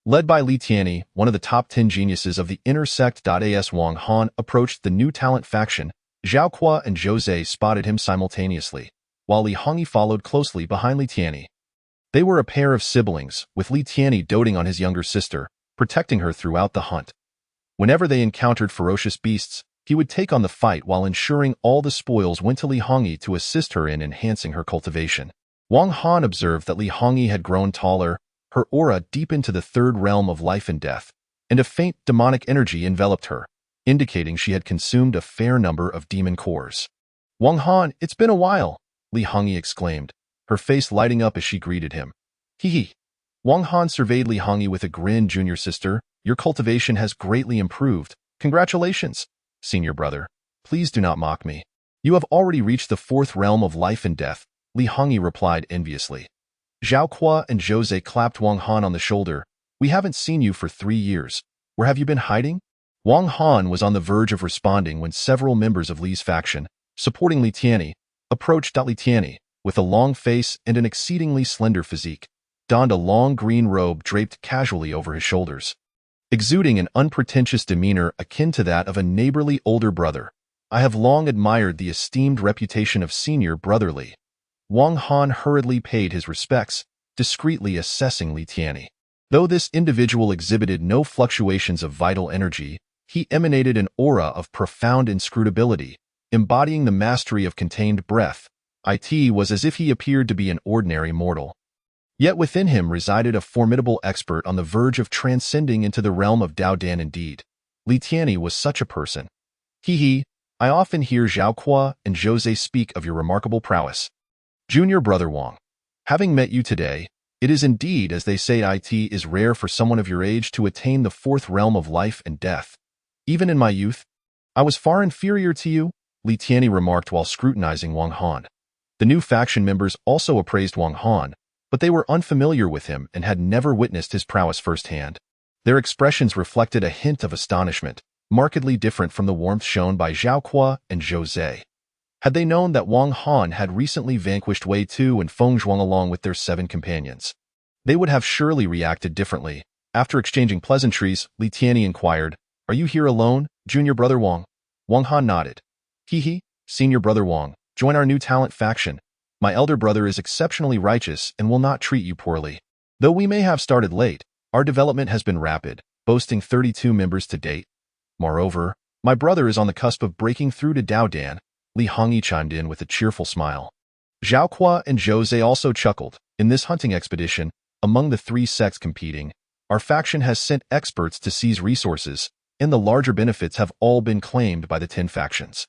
led by Li Tianyi, one of the top 10 geniuses of the inner sect. As Wang Han approached the New Talent faction, Zhaoqua and Jose spotted him simultaneously, while Li Hongyi followed closely behind Li Tianyi. They were a pair of siblings, with Li Tianyi doting on his younger sister, protecting her throughout the hunt. Whenever they encountered ferocious beasts, he would take on the fight while ensuring all the spoils went to Li Hongyi to assist her in enhancing her cultivation. Wang Han observed that Li Hongyi had grown taller, her aura deep into the 3rd realm of life and death, and a faint demonic energy enveloped her, indicating she had consumed a fair number of demon cores. Wang Han, it's been a while, Li Hongyi exclaimed, her face lighting up as she greeted him. Hee. Wang Han surveyed Li Hongyi with a grin. Junior sister, your cultivation has greatly improved. Congratulations. Senior brother, please do not mock me. You have already reached the 4th realm of life and death, Li Hongyi replied enviously. Zhaoqua and Jose clapped Wang Han on the shoulder. We haven't seen you for 3 years. Where have you been hiding? Wang Han was on the verge of responding when several members of Li's faction, supporting Li Tianyi, approached. Li Tianyi, with a long face and an exceedingly slender physique, donned a long green robe draped casually over his shoulders, exuding an unpretentious demeanor akin to that of a neighborly older brother. I have long admired the esteemed reputation of senior brother Li. Wang Han hurriedly paid his respects, discreetly assessing Li Tianyi. Though this individual exhibited no fluctuations of vital energy, he emanated an aura of profound inscrutability, embodying the mastery of contained breath. It was as if he appeared to be an ordinary mortal. Yet within him resided a formidable expert on the verge of transcending into the realm of Dao Dan. Indeed, Li Tianyi was such a person. I often hear Zhaoqua and Jose speak of your remarkable prowess. Junior brother Wang, having met you today, it is indeed as they say, it is rare for someone of your age to attain the 4th realm of life and death. Even in my youth, I was far inferior to you, Li Tianyi remarked while scrutinizing Wang Han. The new faction members also appraised Wang Han, but they were unfamiliar with him and had never witnessed his prowess firsthand. Their expressions reflected a hint of astonishment, markedly different from the warmth shown by Zhaoqua and Jose. Had they known that Wang Han had recently vanquished Wei Tu and Feng Zhuang along with their 7 companions, they would have surely reacted differently. After exchanging pleasantries, Li Tianyi inquired, Are you here alone, junior brother Wang? Wang Han nodded. Senior brother Wang, join our New Talent faction. My elder brother is exceptionally righteous and will not treat you poorly. Though we may have started late, our development has been rapid, boasting 32 members to date. Moreover, my brother is on the cusp of breaking through to Dao Dan, Li Hongyi chimed in with a cheerful smile. Zhaoqua and Jose also chuckled. In this hunting expedition, among the 3 sects competing, our faction has sent experts to seize resources, and the larger benefits have all been claimed by the 10 factions.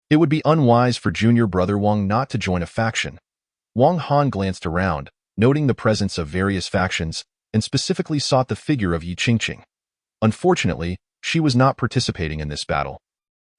It would be unwise for junior brother Wang not to join a faction. Wang Han glanced around, noting the presence of various factions, and specifically sought the figure of Yi Qingqing. Unfortunately, she was not participating in this battle.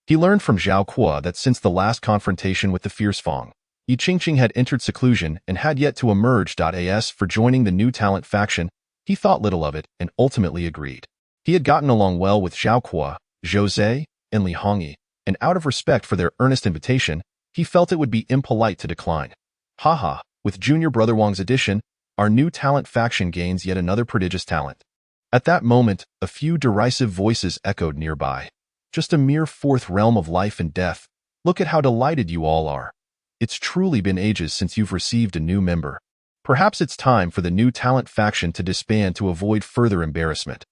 He learned from Zhaoqua that since the last confrontation with the fierce Feng, Yi Qingqing had entered seclusion and had yet to emerge. As for joining the new talent faction, he thought little of it and ultimately agreed. He had gotten along well with Zhao Kuo, Zhou Zhe, and Li Hongyi, and out of respect for their earnest invitation, he felt it would be impolite to decline. Haha, with Junior Brother Wang's addition, our new talent faction gains yet another prodigious talent. At that moment, a few derisive voices echoed nearby. Just a mere fourth realm of life and death. Look at how delighted you all are. It's truly been ages since you've received a new member. Perhaps it's time for the new talent faction to disband to avoid further embarrassment.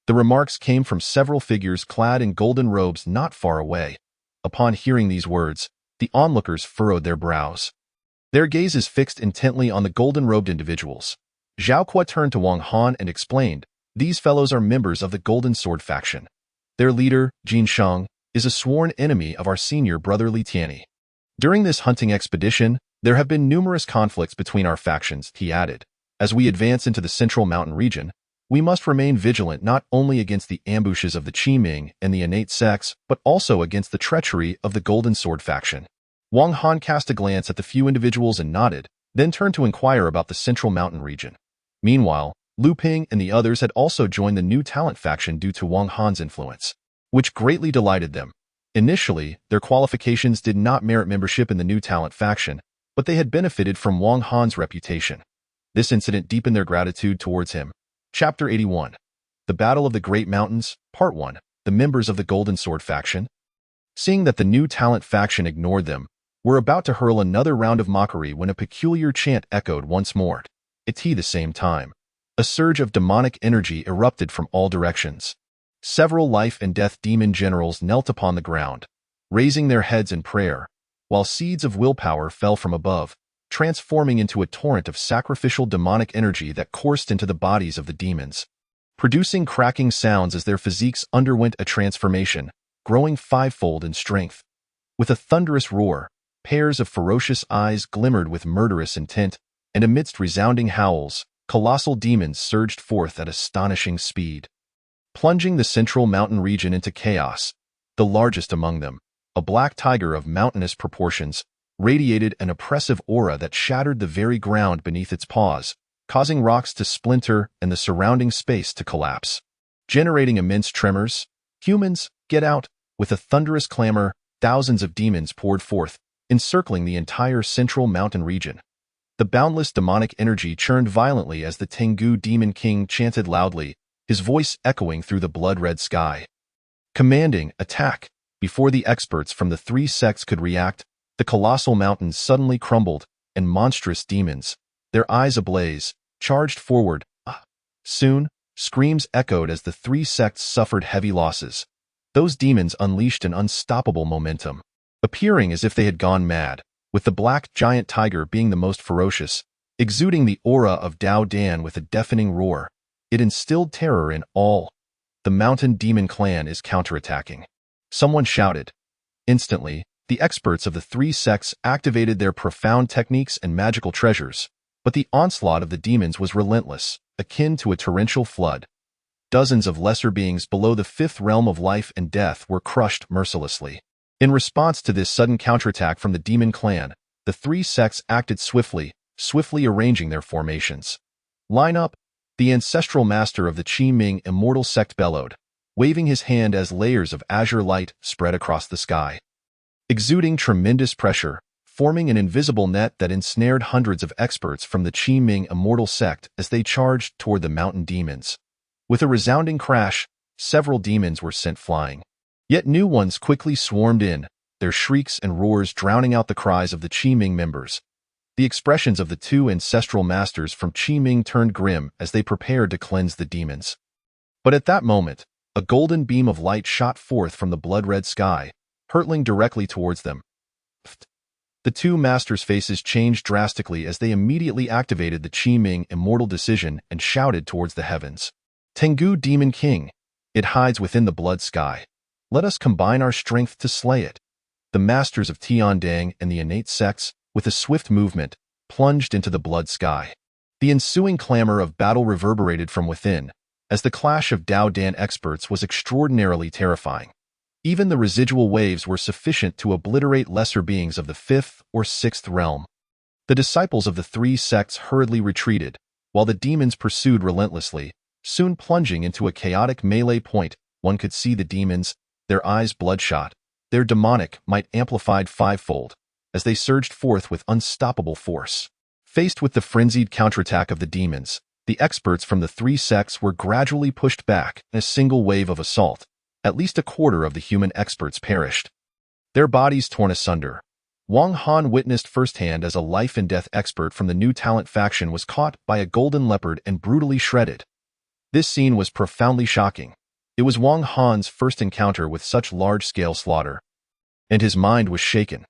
The remarks came from several figures clad in golden robes not far away. Upon hearing these words, the onlookers furrowed their brows. Their gazes fixed intently on the golden-robed individuals. Zhao Kuo turned to Wang Han and explained, "These fellows are members of the Golden Sword faction. Their leader, Jin Sheng, is a sworn enemy of our senior brother Li Tianyi. During this hunting expedition, there have been numerous conflicts between our factions," he added. "As we advance into the central mountain region, we must remain vigilant not only against the ambushes of the Qiming and the innate sects, but also against the treachery of the Golden Sword faction." Wang Han cast a glance at the few individuals and nodded, then turned to inquire about the central mountain region. Meanwhile, Lu Ping and the others had also joined the new talent faction due to Wang Han's influence, which greatly delighted them. Initially, their qualifications did not merit membership in the new talent faction, but they had benefited from Wang Han's reputation. This incident deepened their gratitude towards him. Chapter 81. The Battle of the Great Mountains, Part 1. The members of the Golden Sword faction. Seeing that the new talent faction ignored them, were about to hurl another round of mockery when a peculiar chant echoed once more. At the same time, a surge of demonic energy erupted from all directions. Several life and death demon generals knelt upon the ground, raising their heads in prayer, while seeds of willpower fell from above, transforming into a torrent of sacrificial demonic energy that coursed into the bodies of the demons, producing cracking sounds as their physiques underwent a transformation, growing fivefold in strength. With a thunderous roar, pairs of ferocious eyes glimmered with murderous intent, and amidst resounding howls, colossal demons surged forth at astonishing speed, plunging the central mountain region into chaos. The largest among them, a black tiger of mountainous proportions, radiated an oppressive aura that shattered the very ground beneath its paws, causing rocks to splinter and the surrounding space to collapse. Generating immense tremors, "Humans, get out!" With a thunderous clamor, thousands of demons poured forth, encircling the entire central mountain region. The boundless demonic energy churned violently as the Tengu Demon King chanted loudly, his voice echoing through the blood-red sky, commanding attack. Before the experts from the three sects could react, the colossal mountains suddenly crumbled, and monstrous demons, their eyes ablaze, charged forward. Soon, screams echoed as the three sects suffered heavy losses. Those demons unleashed an unstoppable momentum, appearing as if they had gone mad, with the black giant tiger being the most ferocious, exuding the aura of Dao Dan with a deafening roar. It instilled terror in all. "The mountain demon clan is counterattacking," someone shouted. Instantly, the experts of the three sects activated their profound techniques and magical treasures, but the onslaught of the demons was relentless, akin to a torrential flood. Dozens of lesser beings below the fifth realm of life and death were crushed mercilessly. In response to this sudden counterattack from the demon clan, the three sects acted swiftly arranging their formations. "Line up!" The ancestral master of the Qiming immortal sect bellowed, waving his hand as layers of azure light spread across the sky, exuding tremendous pressure, forming an invisible net that ensnared hundreds of experts from the Qiming immortal sect as they charged toward the mountain demons. With a resounding crash, several demons were sent flying. Yet new ones quickly swarmed in, their shrieks and roars drowning out the cries of the Qiming members. The expressions of the two ancestral masters from Qiming turned grim as they prepared to cleanse the demons. But at that moment, a golden beam of light shot forth from the blood-red sky, hurtling directly towards them. The two masters' faces changed drastically as they immediately activated the Qiming immortal decision and shouted towards the heavens. "Tengu Demon King, it hides within the blood sky. Let us combine our strength to slay it." The masters of Tiandang and the innate sects, with a swift movement, plunged into the blood sky. The ensuing clamor of battle reverberated from within, as the clash of Dao Dan experts was extraordinarily terrifying. Even the residual waves were sufficient to obliterate lesser beings of the 5th or 6th realm. The disciples of the three sects hurriedly retreated, while the demons pursued relentlessly, soon plunging into a chaotic melee point. One could see the demons, their eyes bloodshot, their demonic might amplified fivefold, as they surged forth with unstoppable force. Faced with the frenzied counterattack of the demons, the experts from the three sects were gradually pushed back in a single wave of assault. At least a quarter of the human experts perished, their bodies torn asunder. Wang Han witnessed firsthand as a life-and-death expert from the New Talent faction was caught by a golden leopard and brutally shredded. This scene was profoundly shocking. It was Wang Han's first encounter with such large-scale slaughter, and his mind was shaken.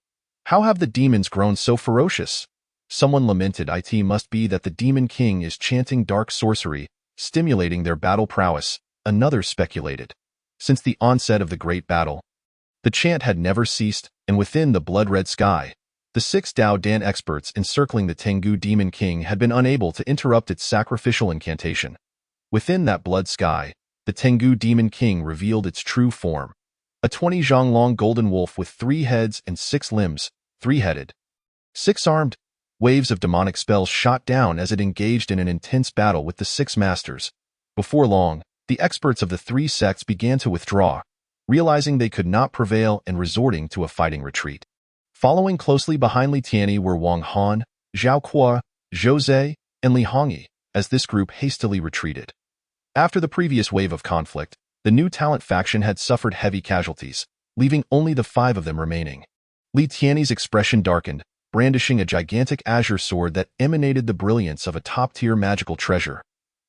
How have the demons grown so ferocious? Someone lamented. It must be that the Demon King is chanting dark sorcery, stimulating their battle prowess, another speculated. Since the onset of the great battle, the chant had never ceased, and within the blood-red sky, the 6 Dao Dan experts encircling the Tengu Demon King had been unable to interrupt its sacrificial incantation. Within that blood sky, the Tengu Demon King revealed its true form, a 20-zhang-long golden wolf with 3 heads and 6 limbs, 3-headed, 6-armed. Waves of demonic spells shot down as it engaged in an intense battle with the 6 masters. Before long, the experts of the 3 sects began to withdraw, realizing they could not prevail and resorting to a fighting retreat. Following closely behind Li Tianyi were Wang Han, Zhao Kuo, Zhou Zhe, and Li Hongyi, as this group hastily retreated. After the previous wave of conflict, the New Talent faction had suffered heavy casualties, leaving only the 5 of them remaining. Li Tianyi's expression darkened, brandishing a gigantic azure sword that emanated the brilliance of a top-tier magical treasure.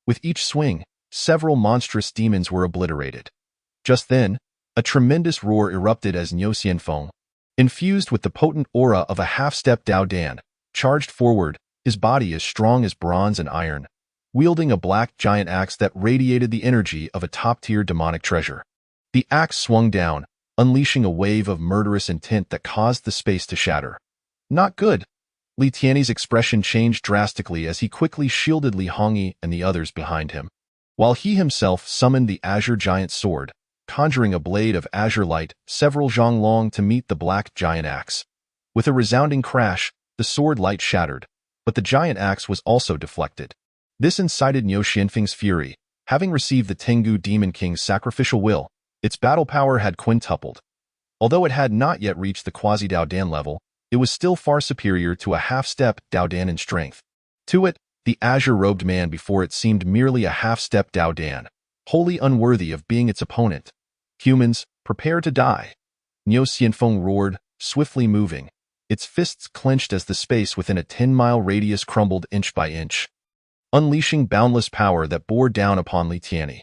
With each swing, several monstrous demons were obliterated. Just then, a tremendous roar erupted as Niu Xianfeng, infused with the potent aura of a half-step Dao Dan, charged forward, his body as strong as bronze and iron, wielding a black giant axe that radiated the energy of a top-tier demonic treasure. The axe swung down, unleashing a wave of murderous intent that caused the space to shatter. Not good. Li Tianyi's expression changed drastically as he quickly shielded Li Hongyi and the others behind him, while he himself summoned the azure giant sword, conjuring a blade of azure light several zhang long to meet the black giant axe. With a resounding crash, the sword light shattered, but the giant axe was also deflected. This incited Niu Xianfeng's fury. Having received the Tengu Demon King's sacrificial will, its battle power had quintupled. Although it had not yet reached the quasi-Dao Dan level, it was still far superior to a half-step Dao Dan in strength. To it, the azure-robed man before it seemed merely a half-step Dao Dan, wholly unworthy of being its opponent. Humans, prepare to die. Niu Xianfeng roared, swiftly moving, its fists clenched as the space within a 10-mile radius crumbled inch by inch, unleashing boundless power that bore down upon Li Tianyi.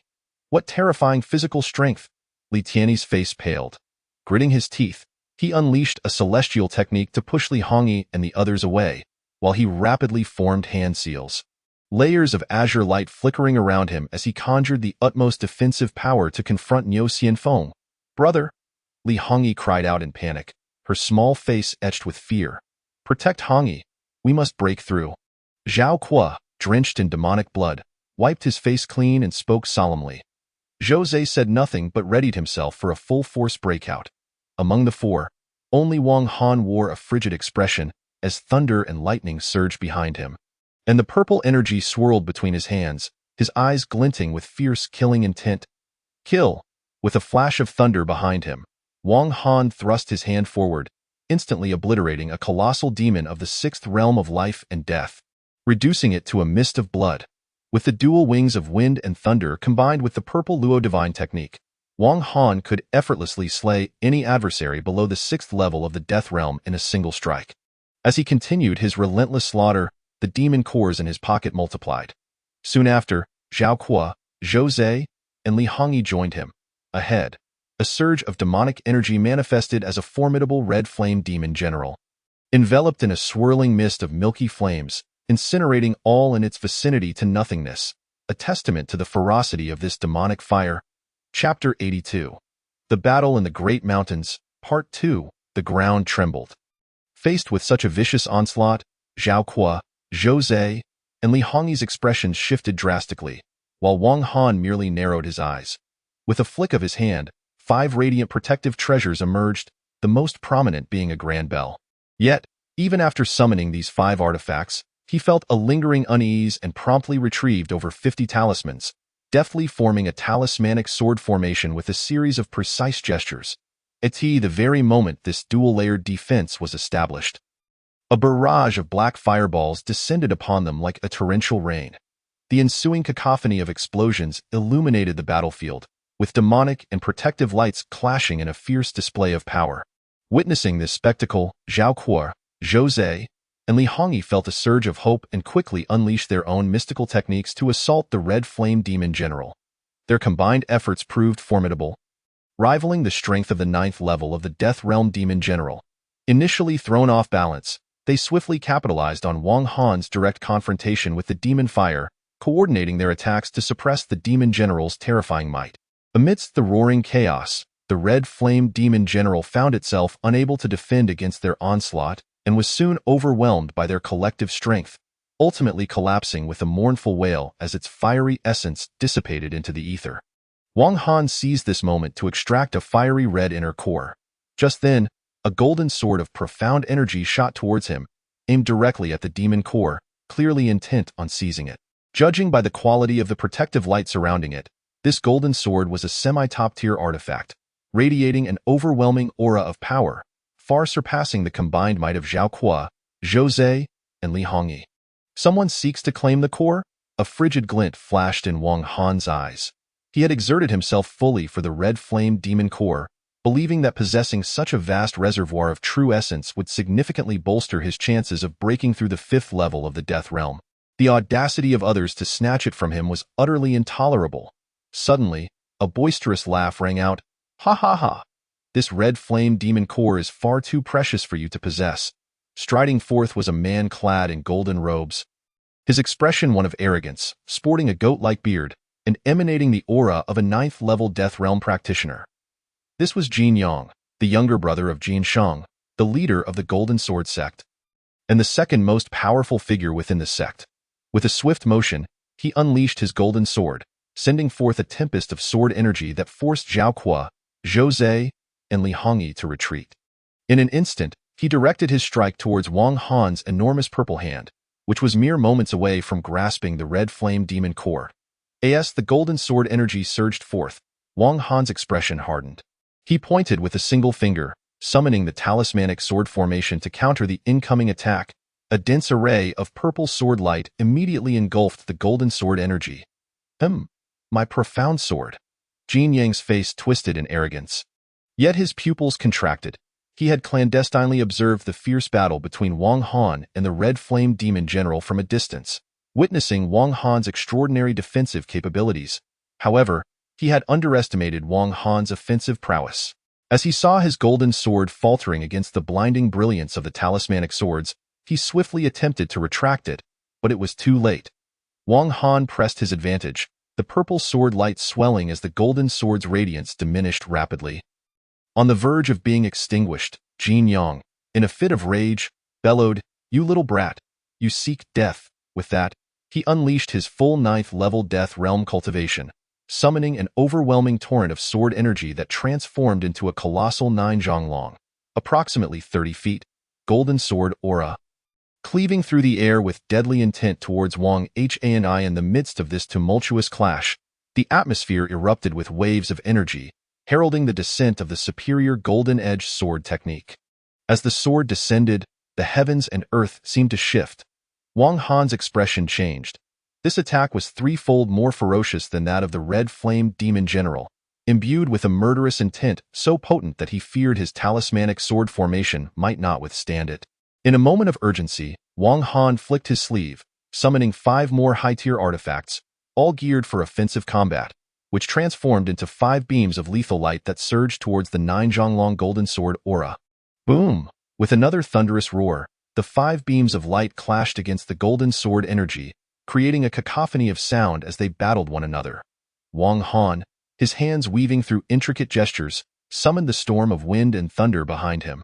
What terrifying physical strength! Li Tianyi's face paled. Gritting his teeth, he unleashed a celestial technique to push Li Hongyi and the others away, while he rapidly formed hand seals, layers of azure light flickering around him as he conjured the utmost defensive power to confront Niu Xianfeng. Brother! Li Hongyi cried out in panic, her small face etched with fear. Protect Hongyi. We must break through. Zhao Kuo, drenched in demonic blood, wiped his face clean and spoke solemnly. Zhou Zhe said nothing but readied himself for a full-force breakout. Among the 4, only Wang Han wore a frigid expression as thunder and lightning surged behind him, and the purple energy swirled between his hands, his eyes glinting with fierce killing intent. Kill! With a flash of thunder behind him, Wang Han thrust his hand forward, instantly obliterating a colossal demon of the 6th realm of life and death, reducing it to a mist of blood. With the dual wings of wind and thunder combined with the purple Luo divine technique, Wang Han could effortlessly slay any adversary below the 6th level of the death realm in a single strike. As he continued his relentless slaughter, the demon cores in his pocket multiplied. Soon after, Zhao Kuo, Zhou Zhe, and Li Hongyi joined him. Ahead, a surge of demonic energy manifested as a formidable red flame demon general, enveloped in a swirling mist of milky flames, incinerating all in its vicinity to nothingness, a testament to the ferocity of this demonic fire. Chapter 82. The Battle in the Great Mountains, Part 2. The ground trembled. Faced with such a vicious onslaught, Zhao Kuo, Zhou Zhe, and Li Hongyi's expressions shifted drastically, while Wang Han merely narrowed his eyes. With a flick of his hand, 5 radiant protective treasures emerged, the most prominent being a grand bell. Yet, even after summoning these 5 artifacts, he felt a lingering unease and promptly retrieved over 50 talismans, deftly forming a talismanic sword formation with a series of precise gestures. At the very moment this dual-layered defense was established, a barrage of black fireballs descended upon them like a torrential rain. The ensuing cacophony of explosions illuminated the battlefield, with demonic and protective lights clashing in a fierce display of power. Witnessing this spectacle, Zhao Kuo, Zhou Zhe, and Li Hongyi felt a surge of hope and quickly unleashed their own mystical techniques to assault the Red Flame Demon General. Their combined efforts proved formidable, rivaling the strength of the 9th level of the Death Realm Demon General. Initially thrown off balance, they swiftly capitalized on Wang Han's direct confrontation with the Demon Fire, coordinating their attacks to suppress the Demon General's terrifying might. Amidst the roaring chaos, the Red Flame Demon General found itself unable to defend against their onslaught and was soon overwhelmed by their collective strength, ultimately collapsing with a mournful wail as its fiery essence dissipated into the ether. Wang Han seized this moment to extract a fiery red inner core. Just then, a golden sword of profound energy shot towards him, aimed directly at the demon core, clearly intent on seizing it. Judging by the quality of the protective light surrounding it, this golden sword was a semi-top-tier artifact, radiating an overwhelming aura of power, far surpassing the combined might of Zhao Kuo, Zhou Zhe, and Li Hongyi. Someone seeks to claim the core? A frigid glint flashed in Wang Han's eyes. He had exerted himself fully for the Red Flame Demon Core, believing that possessing such a vast reservoir of true essence would significantly bolster his chances of breaking through the 5th level of the Death Realm. The audacity of others to snatch it from him was utterly intolerable. Suddenly, a boisterous laugh rang out. Ha ha ha! This Red Flame Demon Core is far too precious for you to possess. Striding forth was a man clad in golden robes, his expression one of arrogance, sporting a goat-like beard, and emanating the aura of a 9th-level Death Realm practitioner. This was Jin Yang, the younger brother of Jin Shang, the leader of the Golden Sword sect, and the second most powerful figure within the sect. With a swift motion, he unleashed his golden sword, sending forth a tempest of sword energy that forced Zhao Kuo, Zhou Zhe, and Li Hongyi to retreat. In an instant, he directed his strike towards Wang Han's enormous purple hand, which was mere moments away from grasping the Red Flame Demon Core. As the golden sword energy surged forth, Wang Han's expression hardened. He pointed with a single finger, summoning the talismanic sword formation to counter the incoming attack. A dense array of purple sword light immediately engulfed the golden sword energy. My profound sword. Jin Yang's face twisted in arrogance. Yet his pupils contracted. He had clandestinely observed the fierce battle between Wang Han and the Red Flame Demon General from a distance, witnessing Wang Han's extraordinary defensive capabilities. However, he had underestimated Wang Han's offensive prowess. As he saw his golden sword faltering against the blinding brilliance of the talismanic swords, he swiftly attempted to retract it, but it was too late. Wang Han pressed his advantage, the purple sword light swelling as the golden sword's radiance diminished rapidly. On the verge of being extinguished, Jin Yang, in a fit of rage, bellowed, "You little brat, you seek death." With that, he unleashed his full 9th-level Death Realm cultivation, summoning an overwhelming torrent of sword energy that transformed into a colossal 9 long, approximately 30 feet, golden sword aura. Cleaving through the air with deadly intent towards Wang Han in the midst of this tumultuous clash, the atmosphere erupted with waves of energy, heralding the descent of the superior golden-edged sword technique. As the sword descended, the heavens and earth seemed to shift. Wang Han's expression changed. This attack was threefold more ferocious than that of the Red Flame Demon General, imbued with a murderous intent so potent that he feared his talismanic sword formation might not withstand it. In a moment of urgency, Wang Han flicked his sleeve, summoning 5 more high-tier artifacts, all geared for offensive combat, which transformed into 5 beams of lethal light that surged towards the 9 long golden sword aura. Boom! With another thunderous roar, the 5 beams of light clashed against the golden sword energy, creating a cacophony of sound as they battled one another. Wang Han, his hands weaving through intricate gestures, summoned the storm of wind and thunder behind him.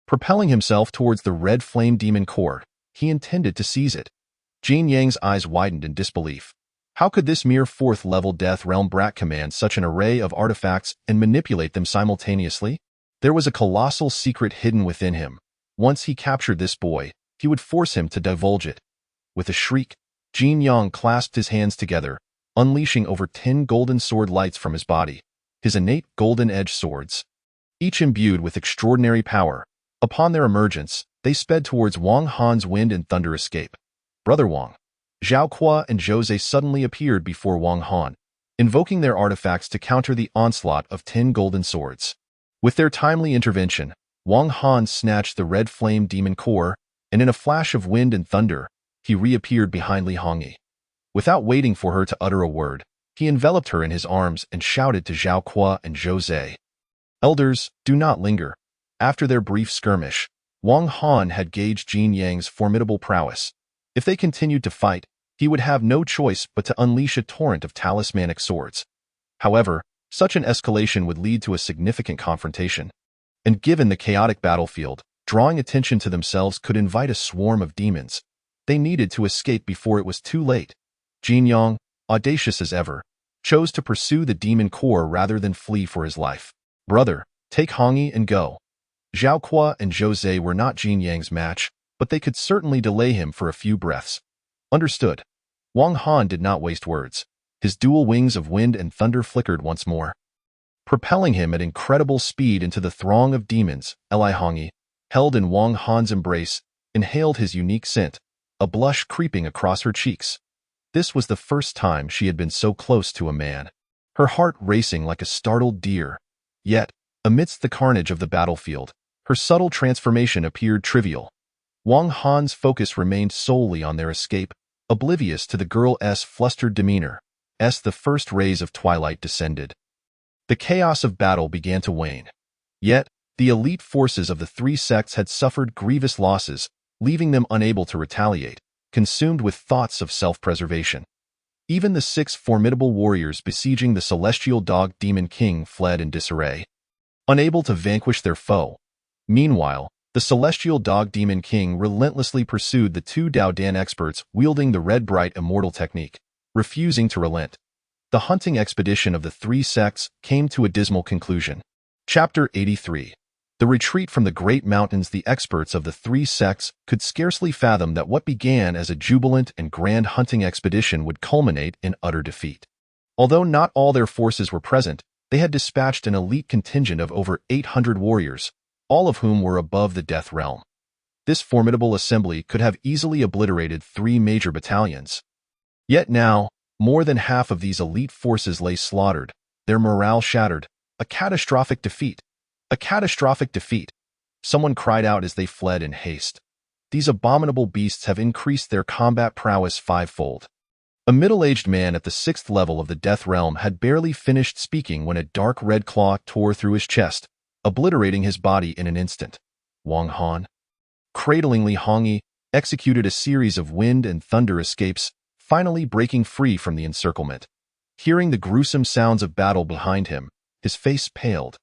Propelling himself towards the Red Flame Demon Core, he intended to seize it. Jin Yang's eyes widened in disbelief. How could this mere 4th-level Death Realm brat command such an array of artifacts and manipulate them simultaneously? There was a colossal secret hidden within him. Once he captured this boy, he would force him to divulge it. With a shriek, Jin Yang clasped his hands together, unleashing over 10 golden sword lights from his body, his innate golden-edged swords, each imbued with extraordinary power. Upon their emergence, they sped towards Wang Han's wind and thunder escape. Brother Wang, Zhao Kuo and Jose suddenly appeared before Wang Han, invoking their artifacts to counter the onslaught of 10 golden swords. With their timely intervention, Wang Han snatched the red flame demon core, and in a flash of wind and thunder, he reappeared behind Li Hongyi. Without waiting for her to utter a word, he enveloped her in his arms and shouted to Zhao Kuo and Jose, "Elders, do not linger." After their brief skirmish, Wang Han had gauged Jin Yang's formidable prowess. If they continued to fight, he would have no choice but to unleash a torrent of talismanic swords. However, such an escalation would lead to a significant confrontation. And given the chaotic battlefield, drawing attention to themselves could invite a swarm of demons. They needed to escape before it was too late. Jin Yang, audacious as ever, chose to pursue the demon core rather than flee for his life. "Brother, take Hongyi and go." Zhao Kuo and Jose were not Jin Yang's match, but they could certainly delay him for a few breaths. Understood. Wang Han did not waste words. His dual wings of wind and thunder flickered once more, propelling him at incredible speed into the throng of demons. Li Hongyi, held in Wang Han's embrace, inhaled his unique scent, a blush creeping across her cheeks. This was the first time she had been so close to a man, her heart racing like a startled deer. Yet, amidst the carnage of the battlefield, her subtle transformation appeared trivial. Wang Han's focus remained solely on their escape, oblivious to the girl's flustered demeanor. As the first rays of twilight descended, the chaos of battle began to wane. Yet, the elite forces of the three sects had suffered grievous losses, leaving them unable to retaliate, consumed with thoughts of self-preservation. Even the 6 formidable warriors besieging the celestial dog demon king fled in disarray, unable to vanquish their foe. Meanwhile, the celestial dog demon king relentlessly pursued the 2 Daodan experts wielding the red bright immortal technique, refusing to relent. The hunting expedition of the 3 sects came to a dismal conclusion. Chapter 83. The retreat from the great mountains. The experts of the 3 sects could scarcely fathom that what began as a jubilant and grand hunting expedition would culminate in utter defeat. Although not all their forces were present, they had dispatched an elite contingent of over 800 warriors, all of whom were above the Death Realm. This formidable assembly could have easily obliterated 3 major battalions. Yet now, more than half of these elite forces lay slaughtered, their morale shattered. A catastrophic defeat. A catastrophic defeat. Someone cried out as they fled in haste. These abominable beasts have increased their combat prowess 5-fold. A middle-aged man at the 6th level of the Death Realm had barely finished speaking when a dark red claw tore through his chest, obliterating his body in an instant. Wang Han, cradling Li Hongyi, executed a series of wind and thunder escapes, finally breaking free from the encirclement. Hearing the gruesome sounds of battle behind him, his face paled.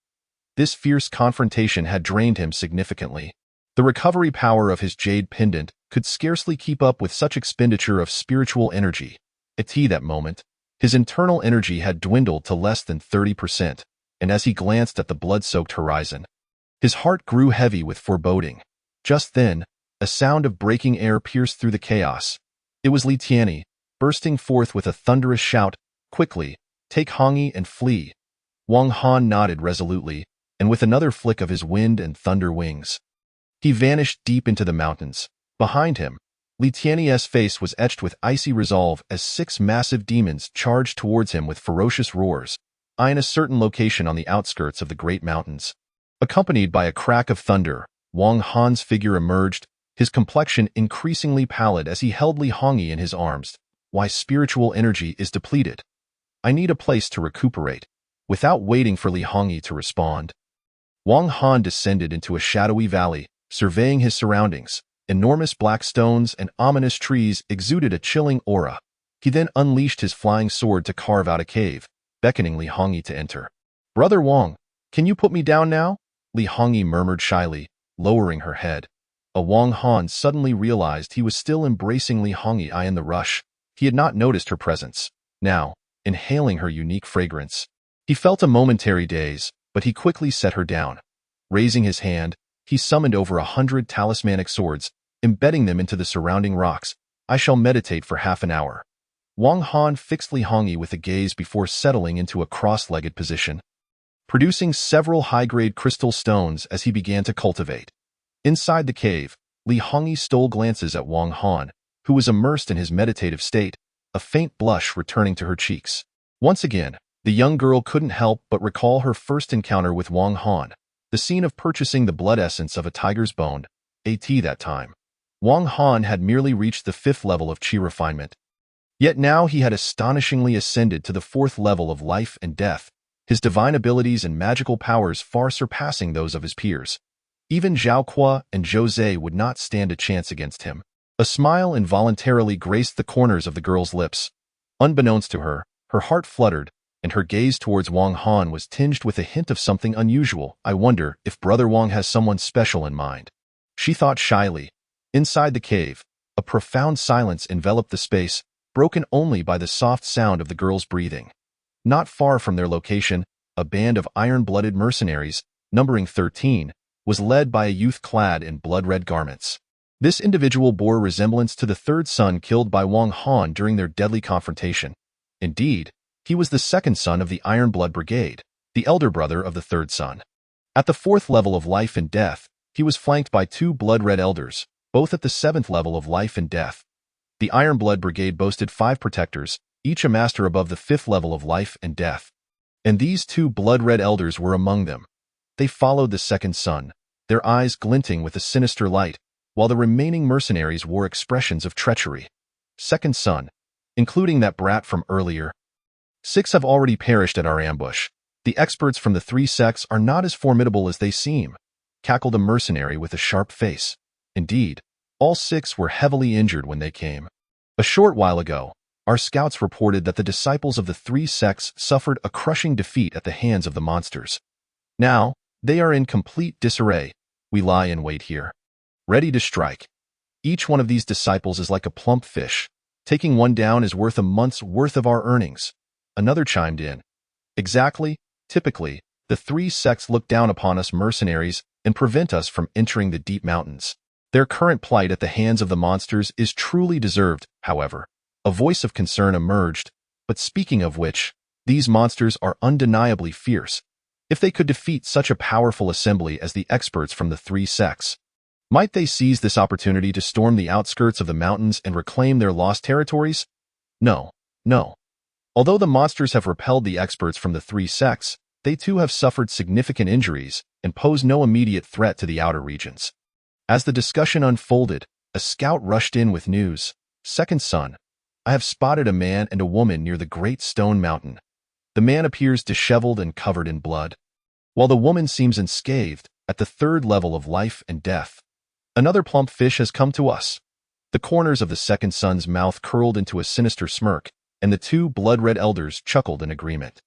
This fierce confrontation had drained him significantly. The recovery power of his jade pendant could scarcely keep up with such expenditure of spiritual energy. At that moment, his internal energy had dwindled to less than 30%, and as he glanced at the blood-soaked horizon, his heart grew heavy with foreboding. Just then, a sound of breaking air pierced through the chaos. It was Li Tianyi, bursting forth with a thunderous shout, "Quickly, take Hongyi and flee." Wang Han nodded resolutely, and with another flick of his wind and thunder wings, he vanished deep into the mountains. Behind him, Li Tianyi's face was etched with icy resolve as 6 massive demons charged towards him with ferocious roars, eyeing a certain location on the outskirts of the great mountains. Accompanied by a crack of thunder, Wang Han's figure emerged, his complexion increasingly pallid as he held Li Hongyi in his arms. "My spiritual energy is depleted. I need a place to recuperate." Without waiting for Li Hongyi to respond, Wang Han descended into a shadowy valley, surveying his surroundings. Enormous black stones and ominous trees exuded a chilling aura. He then unleashed his flying sword to carve out a cave, beckoning Li Hongyi to enter. "Brother Wang, can you put me down now?" Li Hongyi murmured shyly, lowering her head. Wang Han suddenly realized he was still embracing Li Hongyi in the rush. He had not noticed her presence. now, inhaling her unique fragrance. He felt a momentary daze, but he quickly set her down. Raising his hand, he summoned over 100 talismanic swords, embedding them into the surrounding rocks. I shall meditate for half an hour. Wang Han fixed Li Hongyi with a gaze before settling into a cross-legged position, producing several high-grade crystal stones as he began to cultivate. Inside the cave, Li Hongyi stole glances at Wang Han, who was immersed in his meditative state, a faint blush returning to her cheeks. Once again, the young girl couldn't help but recall her first encounter with Wang Han, the scene of purchasing the blood essence of a tiger's bone, that time. Wang Han had merely reached the 5th level of qi refinement. Yet now he had astonishingly ascended to the 4th level of life and death, his divine abilities and magical powers far surpassing those of his peers. Even Zhao Kuo and Zhou Zhe would not stand a chance against him. A smile involuntarily graced the corners of the girl's lips. Unbeknownst to her, her heart fluttered, and her gaze towards Wang Han was tinged with a hint of something unusual. I wonder if Brother Wang has someone special in mind. She thought shyly. Inside the cave, a profound silence enveloped the space, broken only by the soft sound of the girl's breathing. Not far from their location, a band of iron-blooded mercenaries, numbering 13, was led by a youth clad in blood-red garments. This individual bore resemblance to the third son killed by Wang Han during their deadly confrontation. Indeed, he was the second son of the Iron Blood Brigade, the elder brother of the third son. At the 4th level of life and death, he was flanked by 2 blood-red elders, both at the 7th level of life and death. The Iron Blood Brigade boasted 5 protectors, each a master above the 5th level of life and death. And these 2 blood-red elders were among them. They followed the second son, their eyes glinting with a sinister light, while the remaining mercenaries wore expressions of treachery. Second son, including that brat from earlier. 6 have already perished at our ambush. The experts from the 3 sects are not as formidable as they seem, cackled a mercenary with a sharp face. Indeed, all 6 were heavily injured when they came. A short while ago, our scouts reported that the disciples of the 3 sects suffered a crushing defeat at the hands of the monsters. Now, they are in complete disarray. We lie in wait here, ready to strike. Each one of these disciples is like a plump fish. Taking one down is worth a month's worth of our earnings. Another chimed in. Exactly, typically, the 3 sects look down upon us mercenaries and prevent us from entering the deep mountains. Their current plight at the hands of the monsters is truly deserved, however. A voice of concern emerged, but speaking of which, these monsters are undeniably fierce. If they could defeat such a powerful assembly as the experts from the 3 sects, might they seize this opportunity to storm the outskirts of the mountains and reclaim their lost territories? No. Although the monsters have repelled the experts from the 3 sects, they too have suffered significant injuries and pose no immediate threat to the outer regions. As the discussion unfolded, a scout rushed in with news. Second son, I have spotted a man and a woman near the Great Stone Mountain. The man appears disheveled and covered in blood, while the woman seems unscathed at the 3rd level of life and death. Another plump fish has come to us. The corners of the second son's mouth curled into a sinister smirk, and the 2 blood-red elders chuckled in agreement.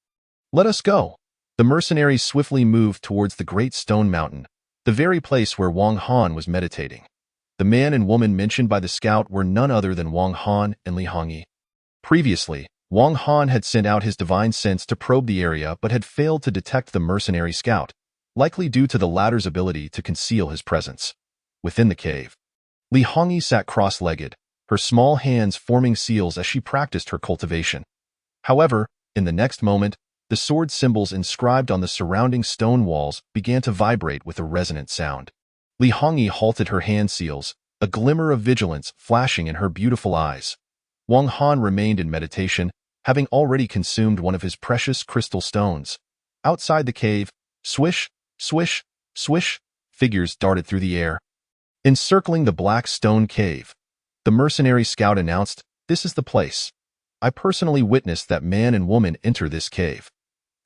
Let us go. The mercenaries swiftly moved towards the Great Stone Mountain, the very place where Wang Han was meditating. The man and woman mentioned by the scout were none other than Wang Han and Li Hongyi. Previously, Wang Han had sent out his divine sense to probe the area but had failed to detect the mercenary scout, likely due to the latter's ability to conceal his presence. Within the cave, Li Hongyi sat cross-legged, her small hands forming seals as she practiced her cultivation. However, in the next moment, the sword symbols inscribed on the surrounding stone walls began to vibrate with a resonant sound. Li Hongyi halted her hand seals, a glimmer of vigilance flashing in her beautiful eyes. Wang Han remained in meditation, having already consumed one of his precious crystal stones. Outside the cave, swish, swish, swish, figures darted through the air. Encircling the black stone cave, the mercenary scout announced, "This is the place. I personally witnessed that man and woman enter this cave."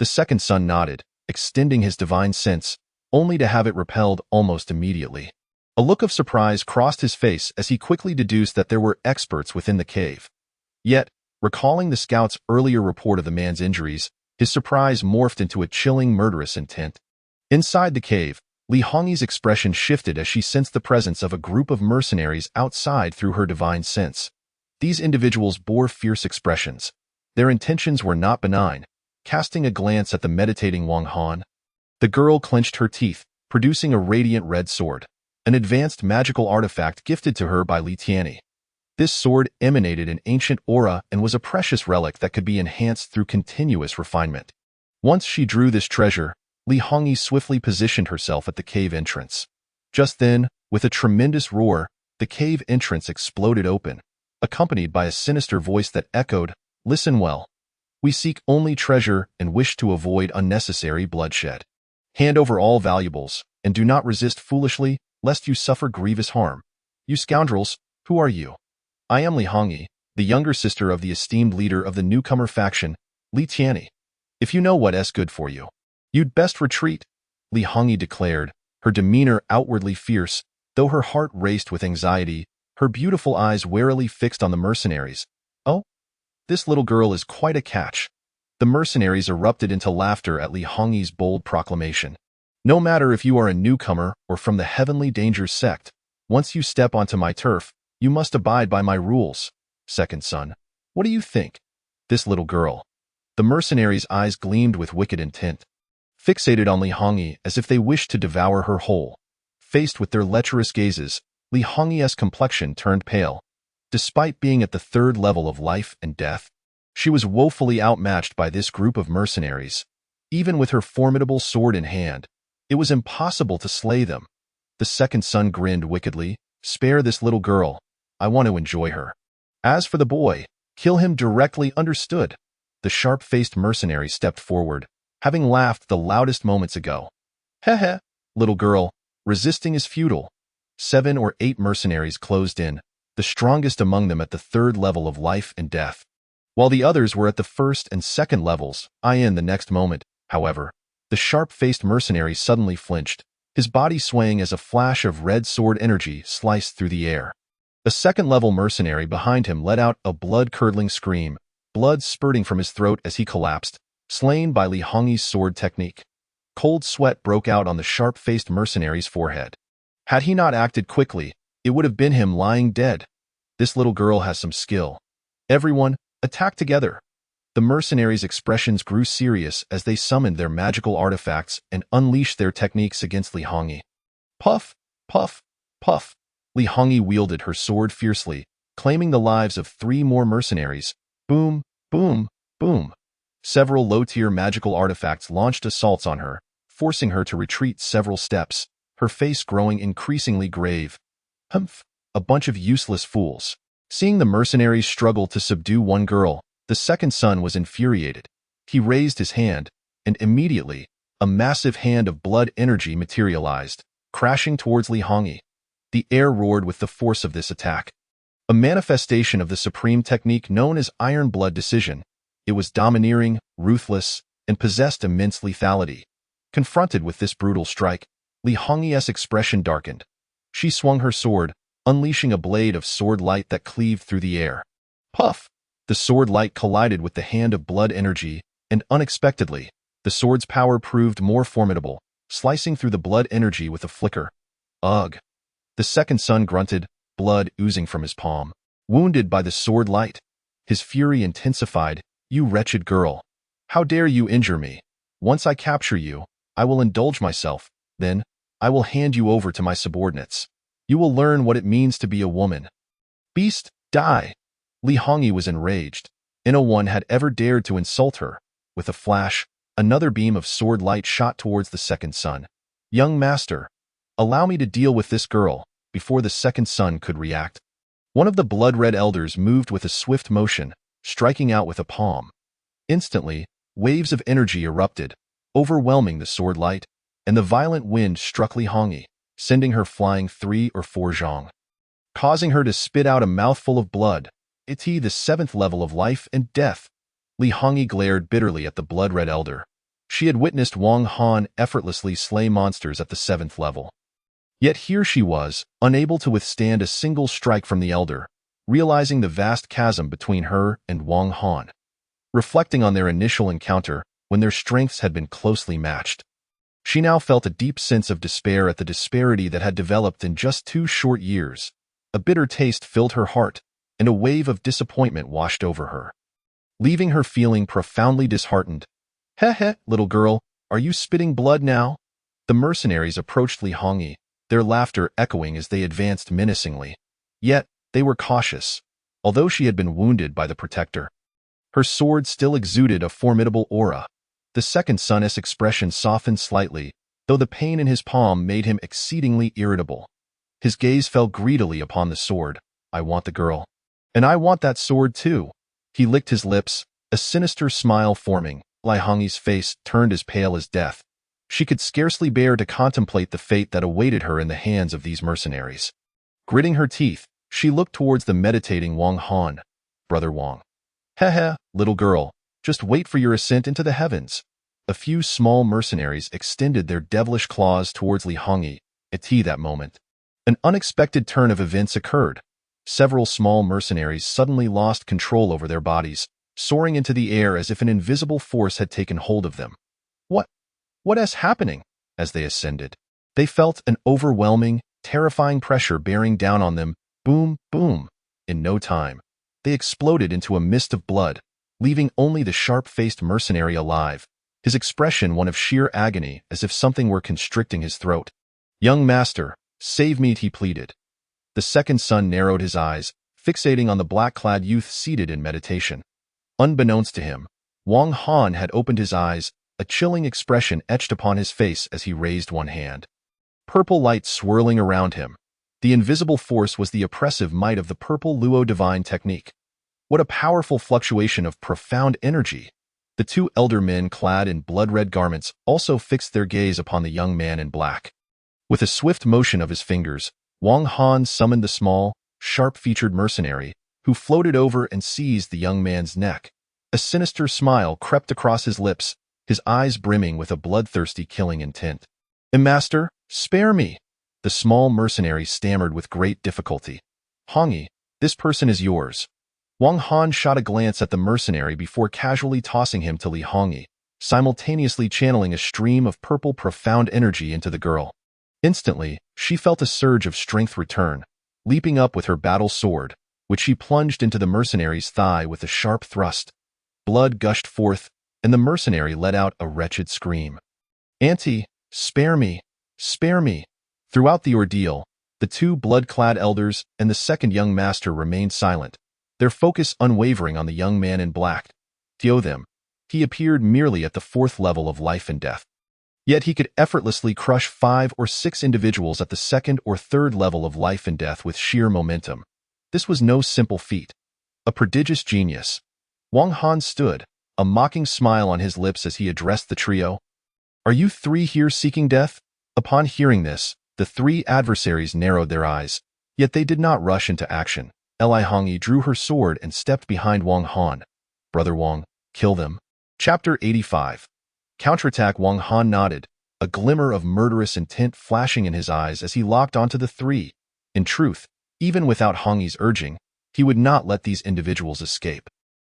The second son nodded, extending his divine sense, only to have it repelled almost immediately. A look of surprise crossed his face as he quickly deduced that there were experts within the cave. Yet, recalling the scout's earlier report of the man's injuries, his surprise morphed into a chilling murderous intent. Inside the cave, Li Hongyi's expression shifted as she sensed the presence of a group of mercenaries outside through her divine sense. These individuals bore fierce expressions, Their intentions were not benign. Casting a glance at the meditating Wang Han, the girl clenched her teeth, producing a radiant red sword, an advanced magical artifact gifted to her by Li Tianyi. This sword emanated an ancient aura and was a precious relic that could be enhanced through continuous refinement. Once she drew this treasure, Li Hongyi swiftly positioned herself at the cave entrance. Just then, with a tremendous roar, the cave entrance exploded open, accompanied by a sinister voice that echoed, "Listen well. We seek only treasure and wish to avoid unnecessary bloodshed. Hand over all valuables, and do not resist foolishly, lest you suffer grievous harm. You scoundrels, who are you?" "I am Li Hongyi, the younger sister of the esteemed leader of the newcomer faction, Li Tianyi. If you know what's good for you, you'd best retreat," Li Hongyi declared, her demeanor outwardly fierce, though her heart raced with anxiety, her beautiful eyes warily fixed on the mercenaries. "Oh, this little girl is quite a catch." The mercenaries erupted into laughter at Li Hongyi's bold proclamation. "No matter if you are a newcomer or from the Heavenly Dangers sect, once you step onto my turf, you must abide by my rules. Second son, what do you think? This little girl." The mercenaries' eyes gleamed with wicked intent, fixated on Li Hongyi as if they wished to devour her whole. Faced with their lecherous gazes, Li Hongyi's complexion turned pale. Despite being at the third level of life and death, she was woefully outmatched by this group of mercenaries. Even with her formidable sword in hand, it was impossible to slay them. The second son grinned wickedly. "Spare this little girl. I want to enjoy her. As for the boy, kill him directly, understood?" The sharp-faced mercenary stepped forward, having laughed the loudest moments ago. "Heh, little girl, resisting is futile." 7 or 8 mercenaries closed in, the strongest among them at the third level of life and death, while the others were at the first and second levels. In the next moment, however, the sharp-faced mercenary suddenly flinched, his body swaying as a flash of red sword energy sliced through the air. A second-level mercenary behind him let out a blood-curdling scream, blood spurting from his throat as he collapsed, slain by Li Hongyi's sword technique. Cold sweat broke out on the sharp-faced mercenary's forehead. Had he not acted quickly, it would have been him lying dead. This little girl has some skill. Everyone, attack together. The mercenaries' expressions grew serious as they summoned their magical artifacts and unleashed their techniques against Li Hongyi. Puff, puff, puff. Li Hongyi wielded her sword fiercely, claiming the lives of 3 more mercenaries. Boom, boom, boom. Several low-tier magical artifacts launched assaults on her, forcing her to retreat several steps, her face growing increasingly grave. "Humph, a bunch of useless fools." Seeing the mercenaries struggle to subdue one girl, the second son was infuriated. He raised his hand, and immediately, a massive hand of blood energy materialized, crashing towards Li Hongyi. The air roared with the force of this attack. A manifestation of the supreme technique known as Iron Blood Decision, it was domineering, ruthless, and possessed immense lethality. Confronted with this brutal strike, Li Hongyi's expression darkened. She swung her sword, unleashing a blade of sword light that cleaved through the air. Puff! The sword light collided with the hand of blood energy, and unexpectedly, the sword's power proved more formidable, slicing through the blood energy with a flicker. Ugh! The second son grunted, blood oozing from his palm. Wounded by the sword light, his fury intensified. "You wretched girl! How dare you injure me? Once I capture you, I will indulge myself. Then, I will hand you over to my subordinates. You will learn what it means to be a woman." "Beast, die!" Li Hongyi was enraged. No one had ever dared to insult her. With a flash, another beam of sword light shot towards the second son. "Young master, allow me to deal with this girl." Before the second son could react, one of the blood-red elders moved with a swift motion, striking out with a palm. Instantly, waves of energy erupted, overwhelming the sword light, and the violent wind struck Li Hongyi, sending her flying 3 or 4 zhong, causing her to spit out a mouthful of blood. "It's the 7th level of life and death." Li Hongyi glared bitterly at the blood-red elder. She had witnessed Wang Han effortlessly slay monsters at the 7th level. Yet here she was, unable to withstand a single strike from the elder, realizing the vast chasm between her and Wang Han. Reflecting on their initial encounter, when their strengths had been closely matched, she now felt a deep sense of despair at the disparity that had developed in just 2 short years. A bitter taste filled her heart, and a wave of disappointment washed over her. leaving her feeling profoundly disheartened. "Heh heh, little girl, are you spitting blood now?" The mercenaries approached Li Hongyi, their laughter echoing as they advanced menacingly. Yet, they were cautious. Although she had been wounded by the protector, her sword still exuded a formidable aura. The second son's expression softened slightly, though the pain in his palm made him exceedingly irritable. His gaze fell greedily upon the sword. "I want the girl. And I want that sword too." He licked his lips, a sinister smile forming. Li Hongyi's face turned as pale as death. She could scarcely bear to contemplate the fate that awaited her in the hands of these mercenaries. Gritting her teeth, she looked towards the meditating Wang Han. "Brother Wang. Heh heh, little girl, just wait for your ascent into the heavens." A few small mercenaries extended their devilish claws towards Li Hongyi. At that moment, an unexpected turn of events occurred. Several small mercenaries suddenly lost control over their bodies, soaring into the air as if an invisible force had taken hold of them. What is happening? As they ascended, they felt an overwhelming, terrifying pressure bearing down on them. Boom, boom. In no time, they exploded into a mist of blood, leaving only the sharp-faced mercenary alive, his expression one of sheer agony as if something were constricting his throat. "Young master, save me," he pleaded. The second son narrowed his eyes, fixating on the black-clad youth seated in meditation. Unbeknownst to him, Wang Han had opened his eyes, a chilling expression etched upon his face as he raised one hand. Purple light swirling around him. The invisible force was the oppressive might of the purple Luo divine technique. What a powerful fluctuation of profound energy! The two elder men clad in blood-red garments also fixed their gaze upon the young man in black. With a swift motion of his fingers, Wang Han summoned the small, sharp-featured mercenary, who floated over and seized the young man's neck. A sinister smile crept across his lips, his eyes brimming with a bloodthirsty killing intent. "Master, spare me!" The small mercenary stammered with great difficulty. "Hongyi, this person is yours." Wang Han shot a glance at the mercenary before casually tossing him to Li Hongyi, simultaneously channeling a stream of purple profound energy into the girl. Instantly, she felt a surge of strength return, leaping up with her battle sword, which she plunged into the mercenary's thigh with a sharp thrust. Blood gushed forth, and the mercenary let out a wretched scream. "Auntie, spare me! Spare me!" Throughout the ordeal, the two blood-clad elders and the second young master remained silent, their focus unwavering on the young man in black. He appeared merely at the fourth level of life and death. Yet he could effortlessly crush 5 or 6 individuals at the second or third level of life and death with sheer momentum. This was no simple feat. A prodigious genius. Wang Han stood, a mocking smile on his lips as he addressed the trio. "Are you 3 here seeking death?" Upon hearing this, the 3 adversaries narrowed their eyes, yet they did not rush into action. Li Hongyi drew her sword and stepped behind Wang Han. "Brother Wang, kill them." Chapter 85. Counterattack. Wang Han nodded, a glimmer of murderous intent flashing in his eyes as he locked onto the 3. In truth, even without Hongyi's urging, he would not let these individuals escape.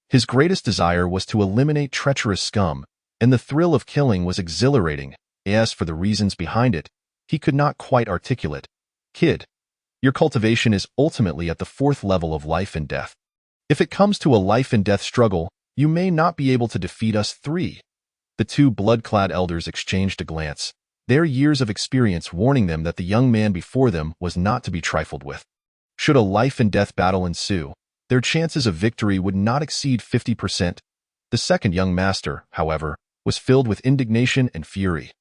His greatest desire was to eliminate treacherous scum, and the thrill of killing was exhilarating. As for the reasons behind it, he could not quite articulate. "Kid, your cultivation is ultimately at the 4th level of life and death. If it comes to a life and death struggle, you may not be able to defeat us 3. The two blood-clad elders exchanged a glance, their years of experience warning them that the young man before them was not to be trifled with. Should a life and death battle ensue, their chances of victory would not exceed 50%. The second young master, however, was filled with indignation and fury.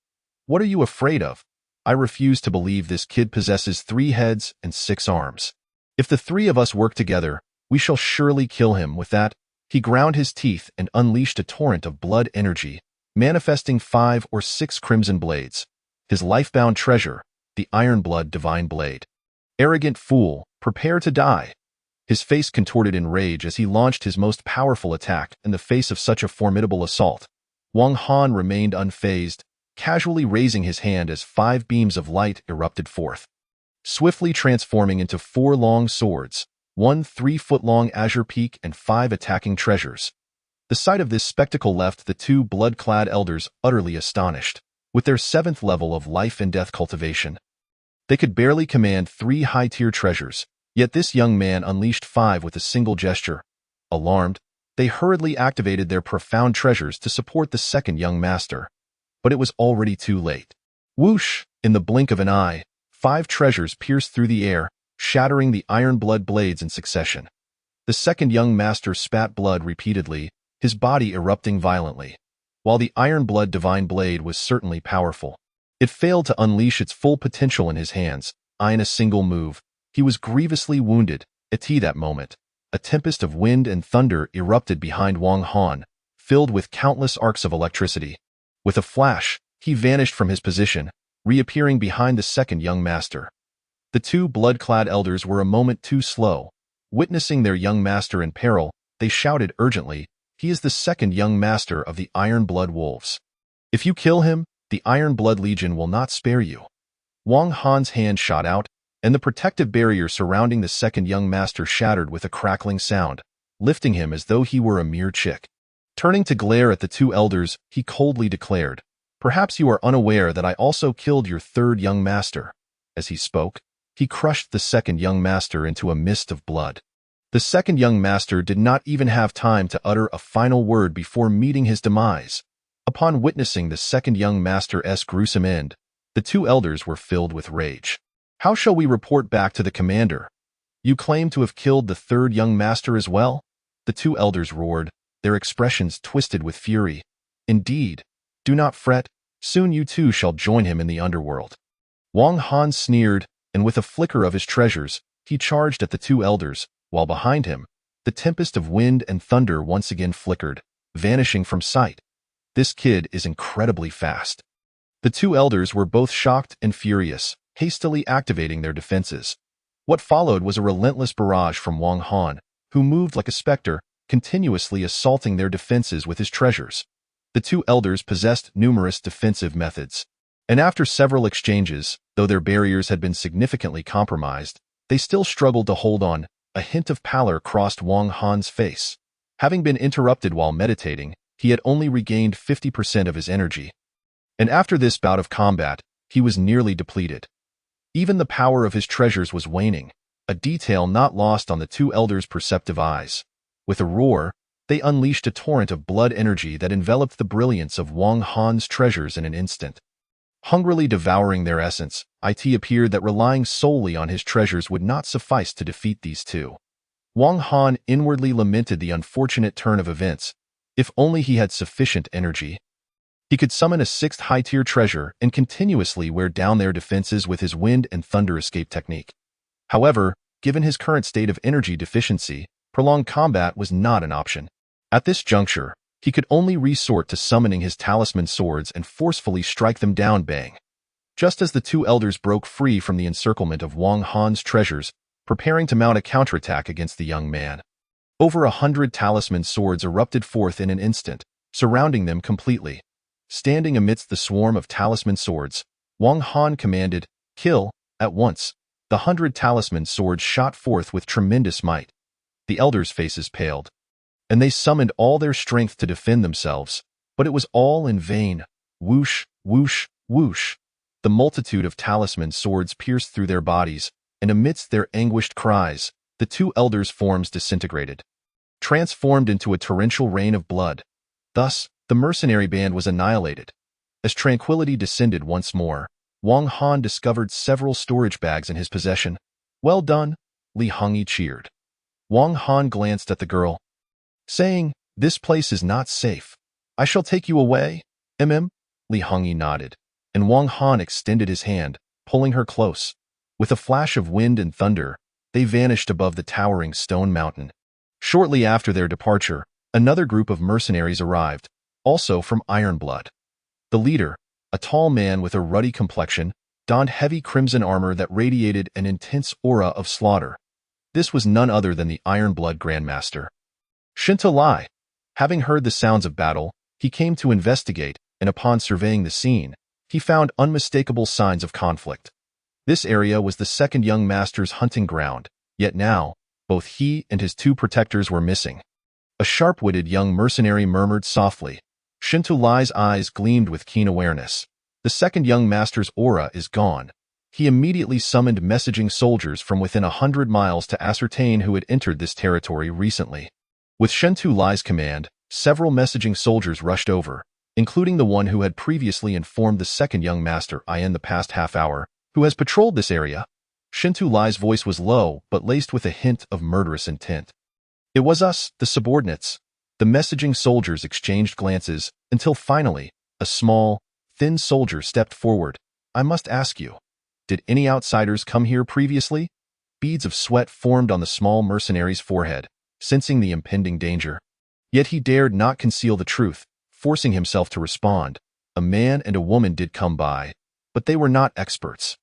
"What are you afraid of? I refuse to believe this kid possesses 3 heads and 6 arms. If the 3 of us work together, we shall surely kill him." With that, he ground his teeth and unleashed a torrent of blood energy, manifesting 5 or 6 crimson blades. His life-bound treasure, the Iron Blood Divine Blade. "Arrogant fool, prepare to die." His face contorted in rage as he launched his most powerful attack in the face of such a formidable assault. Wang Han remained unfazed, casually raising his hand as 5 beams of light erupted forth, swiftly transforming into 4 long swords, 1 3-foot-long azure peak and 5 attacking treasures. The sight of this spectacle left the 2 blood-clad elders utterly astonished. With their 7th level of life and death cultivation, they could barely command 3 high-tier treasures, yet this young man unleashed 5 with a single gesture. Alarmed, They hurriedly activated their profound treasures to support the second young master. But it was already too late. Whoosh! In the blink of an eye, 5 treasures pierced through the air, shattering the iron blood blades in succession. The second young master spat blood repeatedly, his body erupting violently. While the iron blood divine blade was certainly powerful, it failed to unleash its full potential in his hands. In a single move, he was grievously wounded. At that moment, a tempest of wind and thunder erupted behind Wang Han, filled with countless arcs of electricity. With a flash, he vanished from his position, reappearing behind the second young master. The 2 blood-clad elders were a moment too slow. Witnessing their young master in peril, they shouted urgently, "He is the second young master of the Iron Blood Wolves. If you kill him, the Iron Blood Legion will not spare you." Wang Han's hand shot out, and the protective barrier surrounding the second young master shattered with a crackling sound, lifting him as though he were a mere chick. Turning to glare at the 2 elders, he coldly declared, "Perhaps you are unaware that I also killed your third young master." As he spoke, he crushed the second young master into a mist of blood. The second young master did not even have time to utter a final word before meeting his demise. Upon witnessing the second young master's gruesome end, the 2 elders were filled with rage. "How shall we report back to the commander? You claim to have killed the third young master as well?" The 2 elders roared, their expressions twisted with fury. "Indeed. Do not fret, soon you too shall join him in the underworld." Wang Han sneered, and with a flicker of his treasures, he charged at the 2 elders, while behind him, the tempest of wind and thunder once again flickered, vanishing from sight. "This kid is incredibly fast." The 2 elders were both shocked and furious, hastily activating their defenses. What followed was a relentless barrage from Wang Han, who moved like a specter, continuously assaulting their defenses with his treasures. The 2 elders possessed numerous defensive methods, and after several exchanges, though their barriers had been significantly compromised, they still struggled to hold on. A hint of pallor crossed Wang Han's face. Having been interrupted while meditating, he had only regained 50% of his energy. And after this bout of combat, he was nearly depleted. Even the power of his treasures was waning, a detail not lost on the 2 elders' perceptive eyes. With a roar, they unleashed a torrent of blood energy that enveloped the brilliance of Wang Han's treasures in an instant. Hungrily devouring their essence, it appeared that relying solely on his treasures would not suffice to defeat these 2. Wang Han inwardly lamented the unfortunate turn of events. If only he had sufficient energy, he could summon a 6th high-tier treasure and continuously wear down their defenses with his wind and thunder escape technique. However, given his current state of energy deficiency, prolonged combat was not an option. At this juncture, he could only resort to summoning his talisman swords and forcefully strike them down. Bang! Just as the 2 elders broke free from the encirclement of Wang Han's treasures, preparing to mount a counterattack against the young man, over 100 talisman swords erupted forth in an instant, surrounding them completely. Standing amidst the swarm of talisman swords, Wang Han commanded, "Kill!" At once, the 100 talisman swords shot forth with tremendous might. The elders' faces paled, and they summoned all their strength to defend themselves, but it was all in vain. Whoosh, whoosh, whoosh. The multitude of talisman swords pierced through their bodies, and amidst their anguished cries, the 2 elders' forms disintegrated, transformed into a torrential rain of blood. Thus, the mercenary band was annihilated. As tranquility descended once more, Wang Han discovered several storage bags in his possession. "Well done," Li Hongyi cheered. Wang Han glanced at the girl, saying, "This place is not safe. I shall take you away." Li Hongyi nodded, and Wang Han extended his hand, pulling her close. With a flash of wind and thunder, they vanished above the towering stone mountain. Shortly after their departure, another group of mercenaries arrived, also from Ironblood. The leader, a tall man with a ruddy complexion, donned heavy crimson armor that radiated an intense aura of slaughter. This was none other than the Ironblood Grandmaster, Shinta Lai. Having heard the sounds of battle, he came to investigate, and upon surveying the scene, he found unmistakable signs of conflict. This area was the second young master's hunting ground, yet now, both he and his 2 protectors were missing. A sharp-witted young mercenary murmured softly. Shinta Lai's eyes gleamed with keen awareness. The second young master's aura is gone. He immediately summoned messaging soldiers from within 100 miles to ascertain who had entered this territory recently. With Shentu Lai's command, several messaging soldiers rushed over, including the one who had previously informed the second young master in the past half hour, who has patrolled this area. Shentu Lai's voice was low, but laced with a hint of murderous intent. It was us, the subordinates. The messaging soldiers exchanged glances, until finally, a small, thin soldier stepped forward. I must ask you, did any outsiders come here previously? Beads of sweat formed on the small mercenary's forehead, sensing the impending danger. Yet he dared not conceal the truth, forcing himself to respond. A man and a woman did come by, but they were not experts.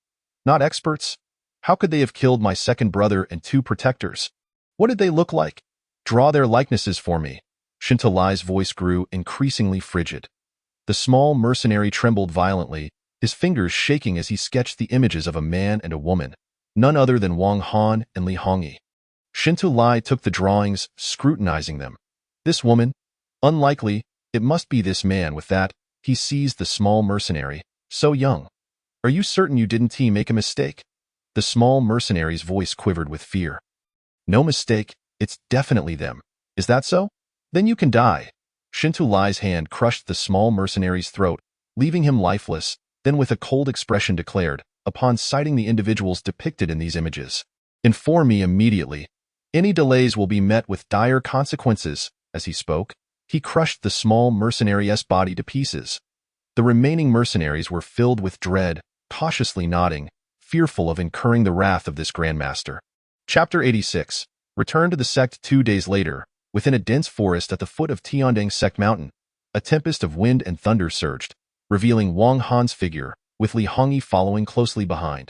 Not experts? How could they have killed my second brother and 2 protectors? What did they look like? Draw their likenesses for me. Shentu Lai's voice grew increasingly frigid. The small mercenary trembled violently, his fingers shaking as he sketched the images of a man and a woman, none other than Wang Han and Li Hongyi. Shentu Lai took the drawings, scrutinizing them. This woman? Unlikely, it must be this man. With that, he seized the small mercenary. So young. Are you certain you didn't make a mistake? The small mercenary's voice quivered with fear. No mistake, it's definitely them. Is that so? Then you can die. Shentu Lai's hand crushed the small mercenary's throat, leaving him lifeless, then with a cold expression declared, upon sighting the individuals depicted in these images, inform me immediately. Any delays will be met with dire consequences. As he spoke, he crushed the small mercenary's body to pieces. The remaining mercenaries were filled with dread, cautiously nodding, fearful of incurring the wrath of this grandmaster. Chapter 86. Return to the sect 2 days later. Within a dense forest at the foot of Tiandang Sect Mountain, a tempest of wind and thunder surged, revealing Wang Han's figure, with Li Hongyi following closely behind.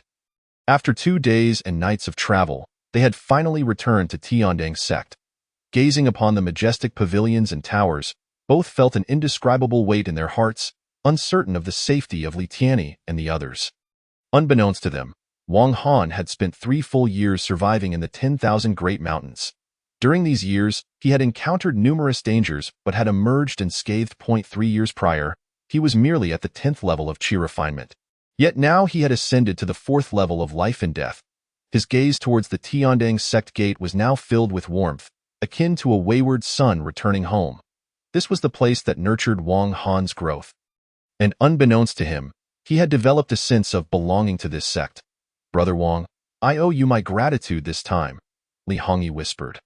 After 2 days and nights of travel, they had finally returned to Tiandang Sect. Gazing upon the majestic pavilions and towers, both felt an indescribable weight in their hearts, uncertain of the safety of Li Tianyi and the others. Unbeknownst to them, Wang Han had spent 3 full years surviving in the 10,000 Great Mountains. During these years, he had encountered numerous dangers but had emerged unscathed. 3 years prior, he was merely at the 10th level of chi refinement. Yet now he had ascended to the 4th level of life and death. His gaze towards the Tiandang Sect gate was now filled with warmth, akin to a wayward son returning home. This was the place that nurtured Wang Han's growth. And unbeknownst to him, he had developed a sense of belonging to this sect. Brother Wang, I owe you my gratitude this time, Li Hongyi whispered.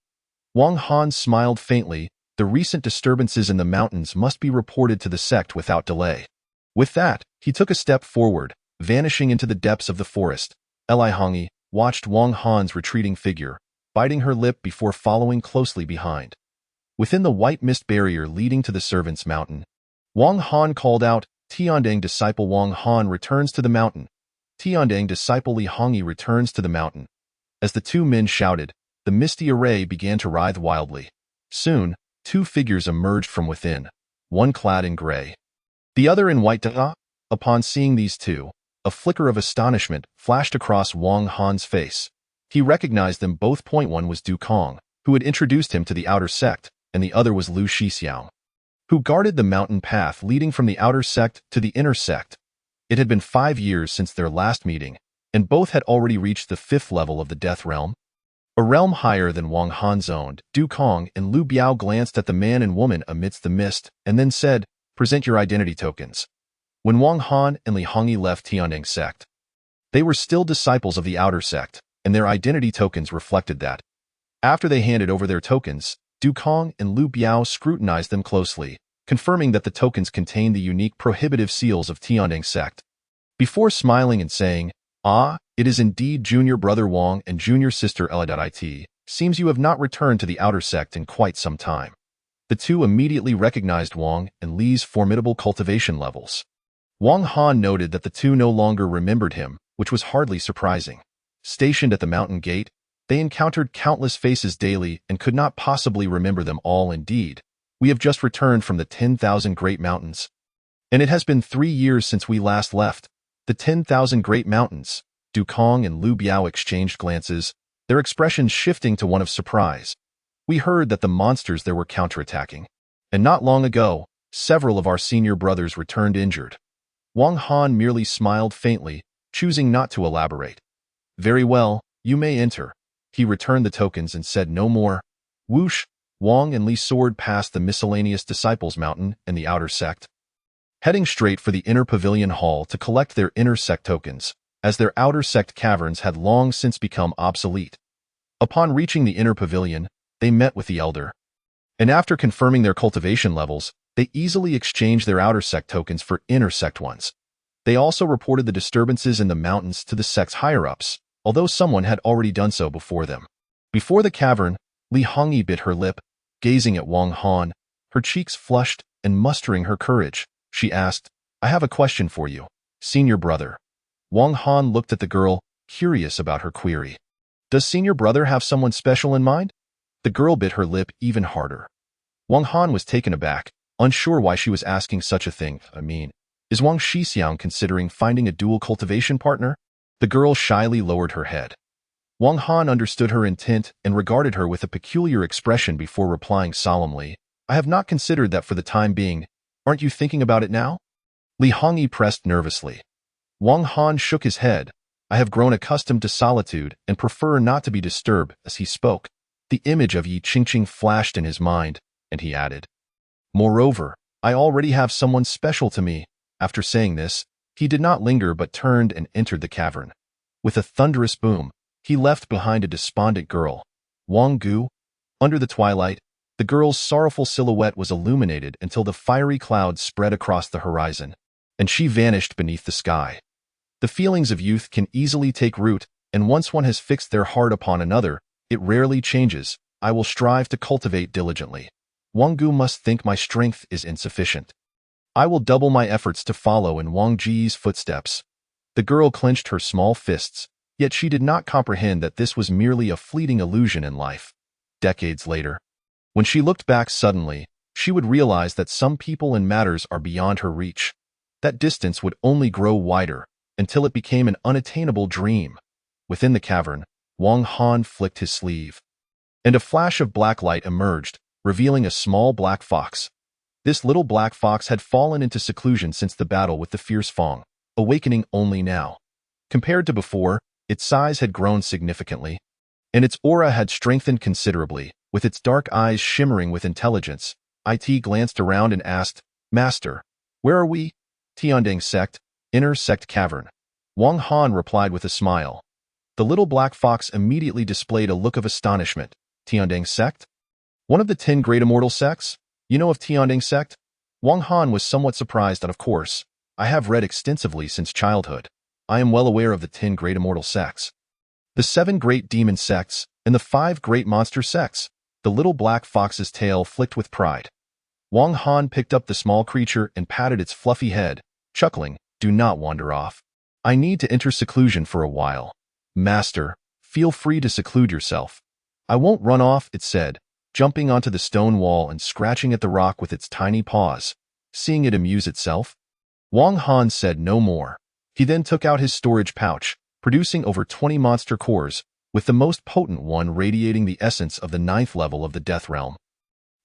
Wang Han smiled faintly. The recent disturbances in the mountains must be reported to the sect without delay. With that, he took a step forward, vanishing into the depths of the forest. Li Hongyi watched Wang Han's retreating figure, biting her lip before following closely behind. Within the white mist barrier leading to the servants' mountain, Wang Han called out, Tiandang disciple Wang Han returns to the mountain. Tiandang disciple Li Hongyi returns to the mountain. As the 2 men shouted, the misty array began to writhe wildly. Soon, 2 figures emerged from within, one clad in gray, the other in white. Upon seeing these 2, a flicker of astonishment flashed across Wang Han's face. He recognized them both. One was Du Kong, who had introduced him to the outer sect, and the other was Lu Shixiang, who guarded the mountain path leading from the outer sect to the inner sect. It had been 5 years since their last meeting, and both had already reached the 5th level of the Death Realm. A realm higher than Wang Han's own. Du Kong and Lu Biao glanced at the man and woman amidst the mist, and then said, present your identity tokens. When Wang Han and Li Hongyi left Tiandang Sect, they were still disciples of the outer sect, and their identity tokens reflected that. After they handed over their tokens, Du Kong and Lu Biao scrutinized them closely, confirming that the tokens contained the unique prohibitive seals of Tiandang Sect. Before smiling and saying, Ah, it is indeed junior brother Wang and junior sister Ella.it. Seems you have not returned to the outer sect in quite some time. The 2 immediately recognized Wang and Li's formidable cultivation levels. Wang Han noted that the 2 no longer remembered him, which was hardly surprising. Stationed at the mountain gate, they encountered countless faces daily and could not possibly remember them all. Indeed, we have just returned from the 10,000 Great Mountains. And it has been 3 years since we last left. The 10,000 Great Mountains. Du Kong and Lu Biao exchanged glances, their expressions shifting to one of surprise. We heard that the monsters there were counterattacking. And not long ago, several of our senior brothers returned injured. Wang Han merely smiled faintly, choosing not to elaborate. Very well, you may enter. He returned the tokens and said no more. Whoosh! Wang and Li soared past the miscellaneous Disciples Mountain and the outer sect, heading straight for the inner pavilion hall to collect their inner sect tokens, as their outer sect caverns had long since become obsolete. Upon reaching the inner pavilion, they met with the elder, and after confirming their cultivation levels, they easily exchanged their outer sect tokens for inner sect ones. They also reported the disturbances in the mountains to the sect's higher-ups, although someone had already done so before them. Before the cavern, Li Hongyi bit her lip, gazing at Wang Han, her cheeks flushed and mustering her courage. She asked, "I have a question for you, senior brother." Wang Han looked at the girl, curious about her query. "Does senior brother have someone special in mind?" The girl bit her lip even harder. Wang Han was taken aback, unsure why she was asking such a thing. Is Wang Shixiang considering finding a dual cultivation partner? The girl shyly lowered her head. Wang Han understood her intent and regarded her with a peculiar expression before replying solemnly, "I have not considered that for the time being. Aren't you thinking about it now?" Li Hongyi pressed nervously. Wang Han shook his head. "I have grown accustomed to solitude and prefer not to be disturbed." As he spoke, the image of Yi Qingqing flashed in his mind, and he added, "Moreover, I already have someone special to me." After saying this, he did not linger but turned and entered the cavern. With a thunderous boom, he left behind a despondent girl, Wang Gu. Under the twilight, the girl's sorrowful silhouette was illuminated until the fiery clouds spread across the horizon, and she vanished beneath the sky. The feelings of youth can easily take root, and once one has fixed their heart upon another, it rarely changes. I will strive to cultivate diligently. Wang Gu must think my strength is insufficient. I will double my efforts to follow in Wang Ji's footsteps. The girl clenched her small fists, yet she did not comprehend that this was merely a fleeting illusion in life. Decades later, when she looked back suddenly, she would realize that some people and matters are beyond her reach. That distance would only grow wider, until it became an unattainable dream. Within the cavern, Wang Han flicked his sleeve, and a flash of black light emerged, revealing a small black fox. This little black fox had fallen into seclusion since the battle with the fierce Fong, awakening only now. Compared to before, its size had grown significantly, and its aura had strengthened considerably. With its dark eyes shimmering with intelligence, It glanced around and asked, "Master, where are we?" "Tiandang sect, inner sect cavern." Wang Han replied with a smile. The little black fox immediately displayed a look of astonishment. "Tiandang sect? One of the 10 great immortal sects? You know of Tiandang sect?" Wang Han was somewhat surprised. "And of course, I have read extensively since childhood. I am well aware of the 10 great immortal sects, the 7 great demon sects, and the 5 great monster sects." The little black fox's tail flicked with pride. Wang Han picked up the small creature and patted its fluffy head, chuckling, "Do not wander off. I need to enter seclusion for a while." "Master, feel free to seclude yourself. I won't run off," it said, jumping onto the stone wall and scratching at the rock with its tiny paws, seeing it amuse itself. Wang Han said no more. He then took out his storage pouch, producing over 20 monster cores, with the most potent one radiating the essence of the 9th level of the Death Realm.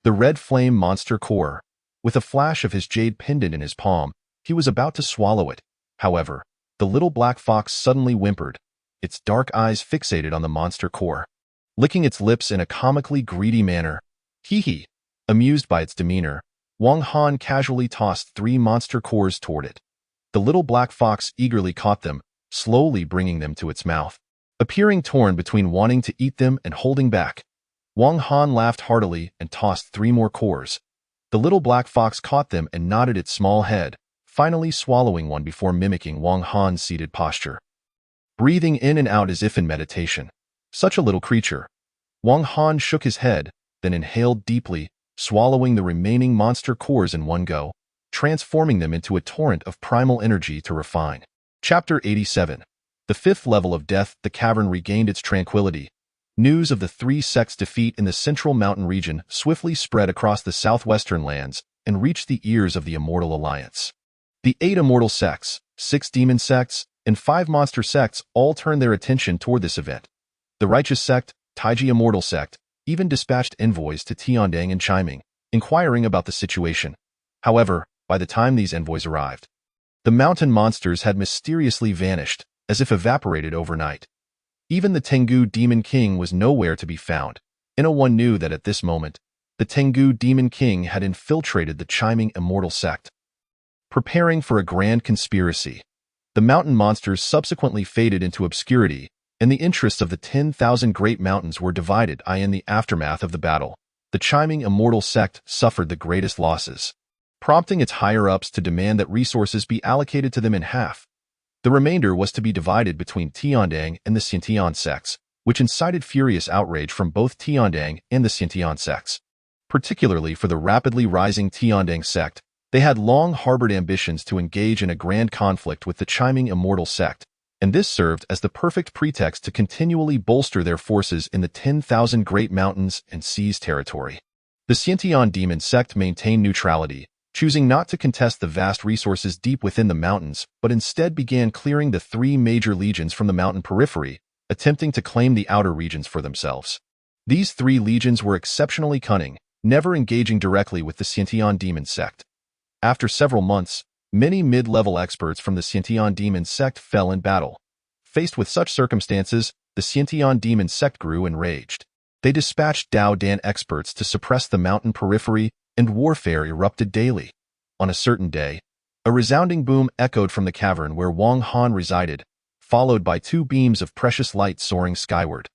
The Red Flame Monster Core. With a flash of his jade pendant in his palm, he was about to swallow it. However, the little black fox suddenly whimpered, its dark eyes fixated on the monster core, licking its lips in a comically greedy manner. Hee. Amused by its demeanor, Wang Han casually tossed 3 monster cores toward it. The little black fox eagerly caught them, slowly bringing them to its mouth, appearing torn between wanting to eat them and holding back. Wang Han laughed heartily and tossed 3 more cores. The little black fox caught them and nodded its small head, finally swallowing one before mimicking Wang Han's seated posture, breathing in and out as if in meditation. Such a little creature. Wang Han shook his head, then inhaled deeply, swallowing the remaining monster cores in one go, transforming them into a torrent of primal energy to refine. Chapter 87. The 5th level of death. The cavern regained its tranquility. News of the 3 sects' defeat in the central mountain region swiftly spread across the southwestern lands and reached the ears of the Immortal Alliance. The 8 immortal sects, 6 demon sects, and 5 monster sects all turned their attention toward this event. The Righteous Sect, Taiji Immortal Sect, even dispatched envoys to Tiandang and Chiming, inquiring about the situation. However, by the time these envoys arrived, the mountain monsters had mysteriously vanished, as if evaporated overnight. Even the Tengu Demon King was nowhere to be found. No one knew that at this moment, the Tengu Demon King had infiltrated the chiming immortal sect, preparing for a grand conspiracy. The mountain monsters subsequently faded into obscurity, and the interests of the 10,000 great mountains were divided. In the aftermath of the battle, the chiming immortal sect suffered the greatest losses, prompting its higher-ups to demand that resources be allocated to them in half. The remainder was to be divided between Tiandang and the Xintian sects, which incited furious outrage from both Tiandang and the Xintian sects. Particularly for the rapidly rising Tiandang sect, they had long harbored ambitions to engage in a grand conflict with the chiming immortal sect, and this served as the perfect pretext to continually bolster their forces in the 10,000 great mountains and seas territory. The Xintian demon sect maintained neutrality, choosing not to contest the vast resources deep within the mountains, but instead began clearing the 3 major legions from the mountain periphery, attempting to claim the outer regions for themselves. These 3 legions were exceptionally cunning, never engaging directly with the Xintian demon sect. After several months, many mid-level experts from the Xintian demon sect fell in battle. Faced with such circumstances, the Xintian demon sect grew enraged. They dispatched Dao Dan experts to suppress the mountain periphery, and warfare erupted daily. On a certain day, a resounding boom echoed from the cavern where Wang Han resided, followed by 2 beams of precious light soaring skyward.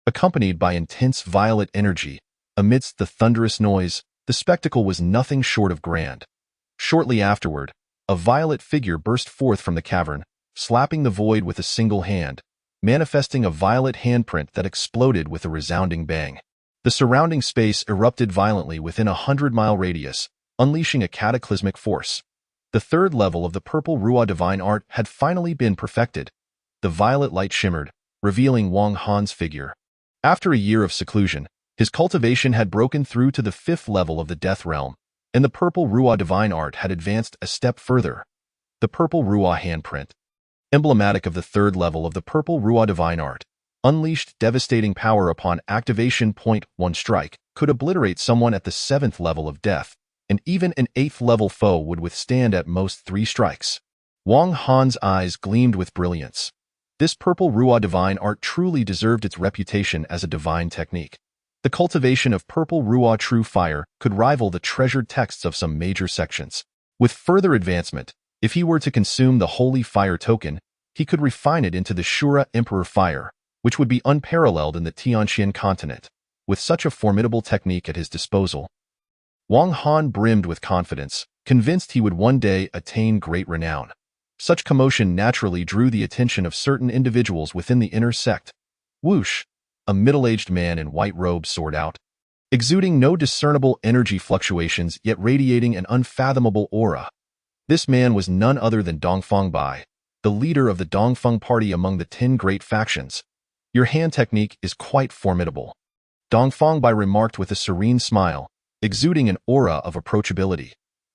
Accompanied by intense violet energy, amidst the thunderous noise, the spectacle was nothing short of grand. Shortly afterward, a violet figure burst forth from the cavern, slapping the void with a single hand, manifesting a violet handprint that exploded with a resounding bang. The surrounding space erupted violently within a 100-mile radius, unleashing a cataclysmic force. The 3rd level of the purple Ruo divine art had finally been perfected. The violet light shimmered, revealing Wang Han's figure. After a year of seclusion, his cultivation had broken through to the 5th level of the Death Realm, and the purple Ruo divine art had advanced a step further. The purple Ruo handprint, emblematic of the 3rd level of the purple Ruo divine art, unleashed devastating power upon activation. One strike could obliterate someone at the 7th level of death, and even an 8th level foe would withstand at most 3 strikes. Wang Han's eyes gleamed with brilliance. This purple Ruo divine art truly deserved its reputation as a divine technique. The cultivation of purple Ruo true fire could rival the treasured texts of some major sections. With further advancement, if he were to consume the holy fire token, he could refine it into the Shura Emperor fire, which would be unparalleled in the Tianxian continent. With such a formidable technique at his disposal, Wang Han brimmed with confidence, convinced he would one day attain great renown. Such commotion naturally drew the attention of certain individuals within the inner sect. Whoosh! A middle-aged man in white robes soared out, exuding no discernible energy fluctuations yet radiating an unfathomable aura. This man was none other than Dongfeng Bai, the leader of the Dongfeng party among the 10 great factions. Your hand technique is quite formidable, Dongfeng Bai remarked with a serene smile, exuding an aura of approachability.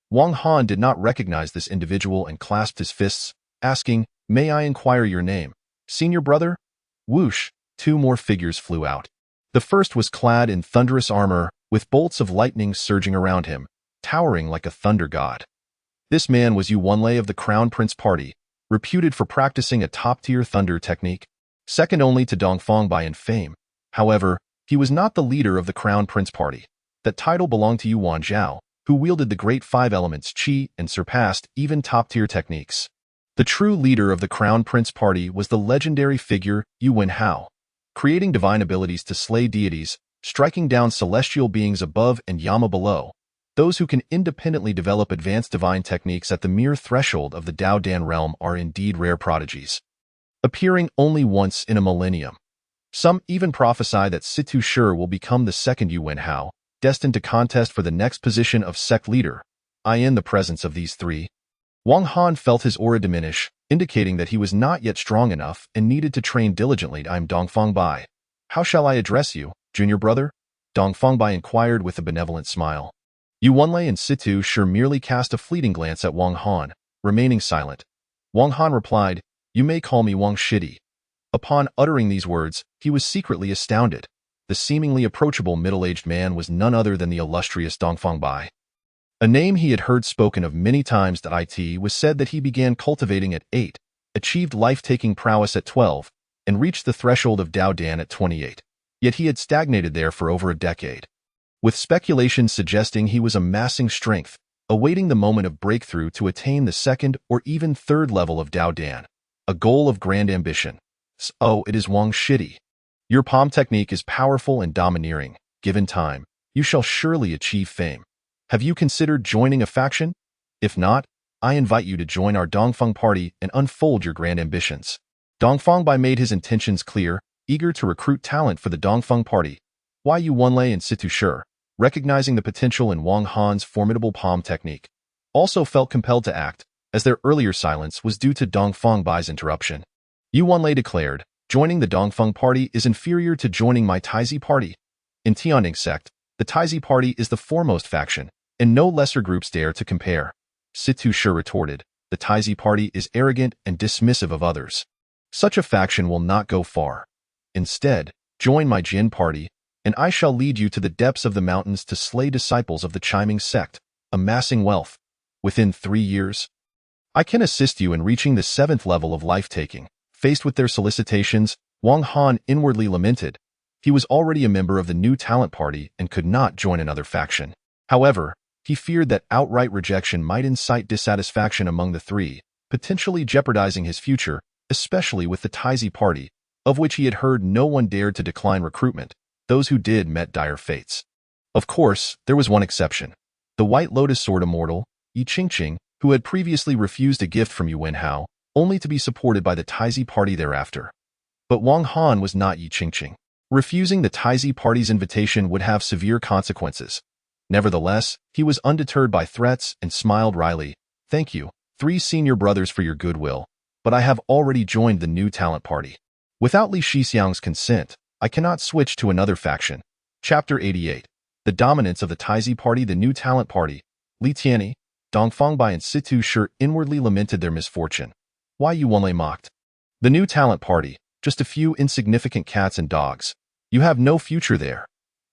Wang Han did not recognize this individual and clasped his fists, asking, "May I inquire your name, senior brother?" Whoosh! 2 more figures flew out. The first was clad in thunderous armor, with bolts of lightning surging around him, towering like a thunder god. This man was Yu Wenlei of the Crown Prince Party, reputed for practicing a top-tier thunder technique, second only to Dongfeng Bai in fame. However, he was not the leader of the Crown Prince Party. That title belonged to Yu Wanzhao, who wielded the great 5 elements qi and surpassed even top-tier techniques. The true leader of the Crown Prince Party was the legendary figure Yu Wenhao, creating divine abilities to slay deities, striking down celestial beings above and Yama below. Those who can independently develop advanced divine techniques at the mere threshold of the Dao Dan realm are indeed rare prodigies, appearing only once in a millennium. Some even prophesy that Situ Shi will become the second Yu Wenhao, destined to contest for the next position of sect leader. In the presence of these 3, Wang Han felt his aura diminish, indicating that he was not yet strong enough and needed to train diligently. "I'm Dongfeng Bai. How shall I address you, junior brother?" Dongfeng Bai inquired with a benevolent smile. Yu Wenlei and Situ Shi merely cast a fleeting glance at Wang Han, remaining silent. Wang Han replied, "You may call me Wang Shidi." Upon uttering these words, he was secretly astounded. The seemingly approachable middle-aged man was none other than the illustrious Dongfeng Bai. A name he had heard spoken of many times. It was said that he began cultivating at 8, achieved life-taking prowess at 12, and reached the threshold of Dao Dan at 28. Yet he had stagnated there for over a decade. with speculation suggesting he was amassing strength, awaiting the moment of breakthrough to attain the second or even third level of Dao Dan, a goal of grand ambition. So it is Wang Shidi. Your palm technique is powerful and domineering. Given time, you shall surely achieve fame. Have you considered joining a faction? If not, I invite you to join our Dongfeng party and unfold your grand ambitions. Dongfeng Bai made his intentions clear, eager to recruit talent for the Dongfeng party. Yu Wenlei and Situ Shi, recognizing the potential in Wang Han's formidable palm technique, also felt compelled to act, as their earlier silence was due to Dongfeng Bai's interruption. Yu Wenlei declared, joining the Dongfeng party is inferior to joining my Taizi party. In Tianying sect, the Taizi party is the foremost faction, and no lesser groups dare to compare. Situ Shi retorted, the Taizi party is arrogant and dismissive of others. Such a faction will not go far. Instead, join my Jin party, and I shall lead you to the depths of the mountains to slay disciples of the Chiming sect, amassing wealth. Within 3 years, I can assist you in reaching the 7th level of life-taking. Faced with their solicitations, Wang Han inwardly lamented. He was already a member of the new talent party and could not join another faction. However, he feared that outright rejection might incite dissatisfaction among the three, potentially jeopardizing his future, especially with the Taizi party, of which he had heard no one dared to decline recruitment. Those who did met dire fates. Of course, there was one exception. The White Lotus Sword Immortal, Yi Qingqing, who had previously refused a gift from Yu Wenhao, only to be supported by the Taizi party thereafter. But Wang Han was not Yi Qingqing. Refusing the Taizi party's invitation would have severe consequences. Nevertheless, he was undeterred by threats and smiled wryly. Thank you, 3 senior brothers, for your goodwill, but I have already joined the new talent party. Without Li Shixiang's consent, I cannot switch to another faction. Chapter 88. The dominance of the Taizi party. The new talent party. Li Tianyi, Dongfeng Bai and Situ Shi inwardly lamented their misfortune. Yu Wenlei mocked. The new talent party, just a few insignificant cats and dogs. You have no future there.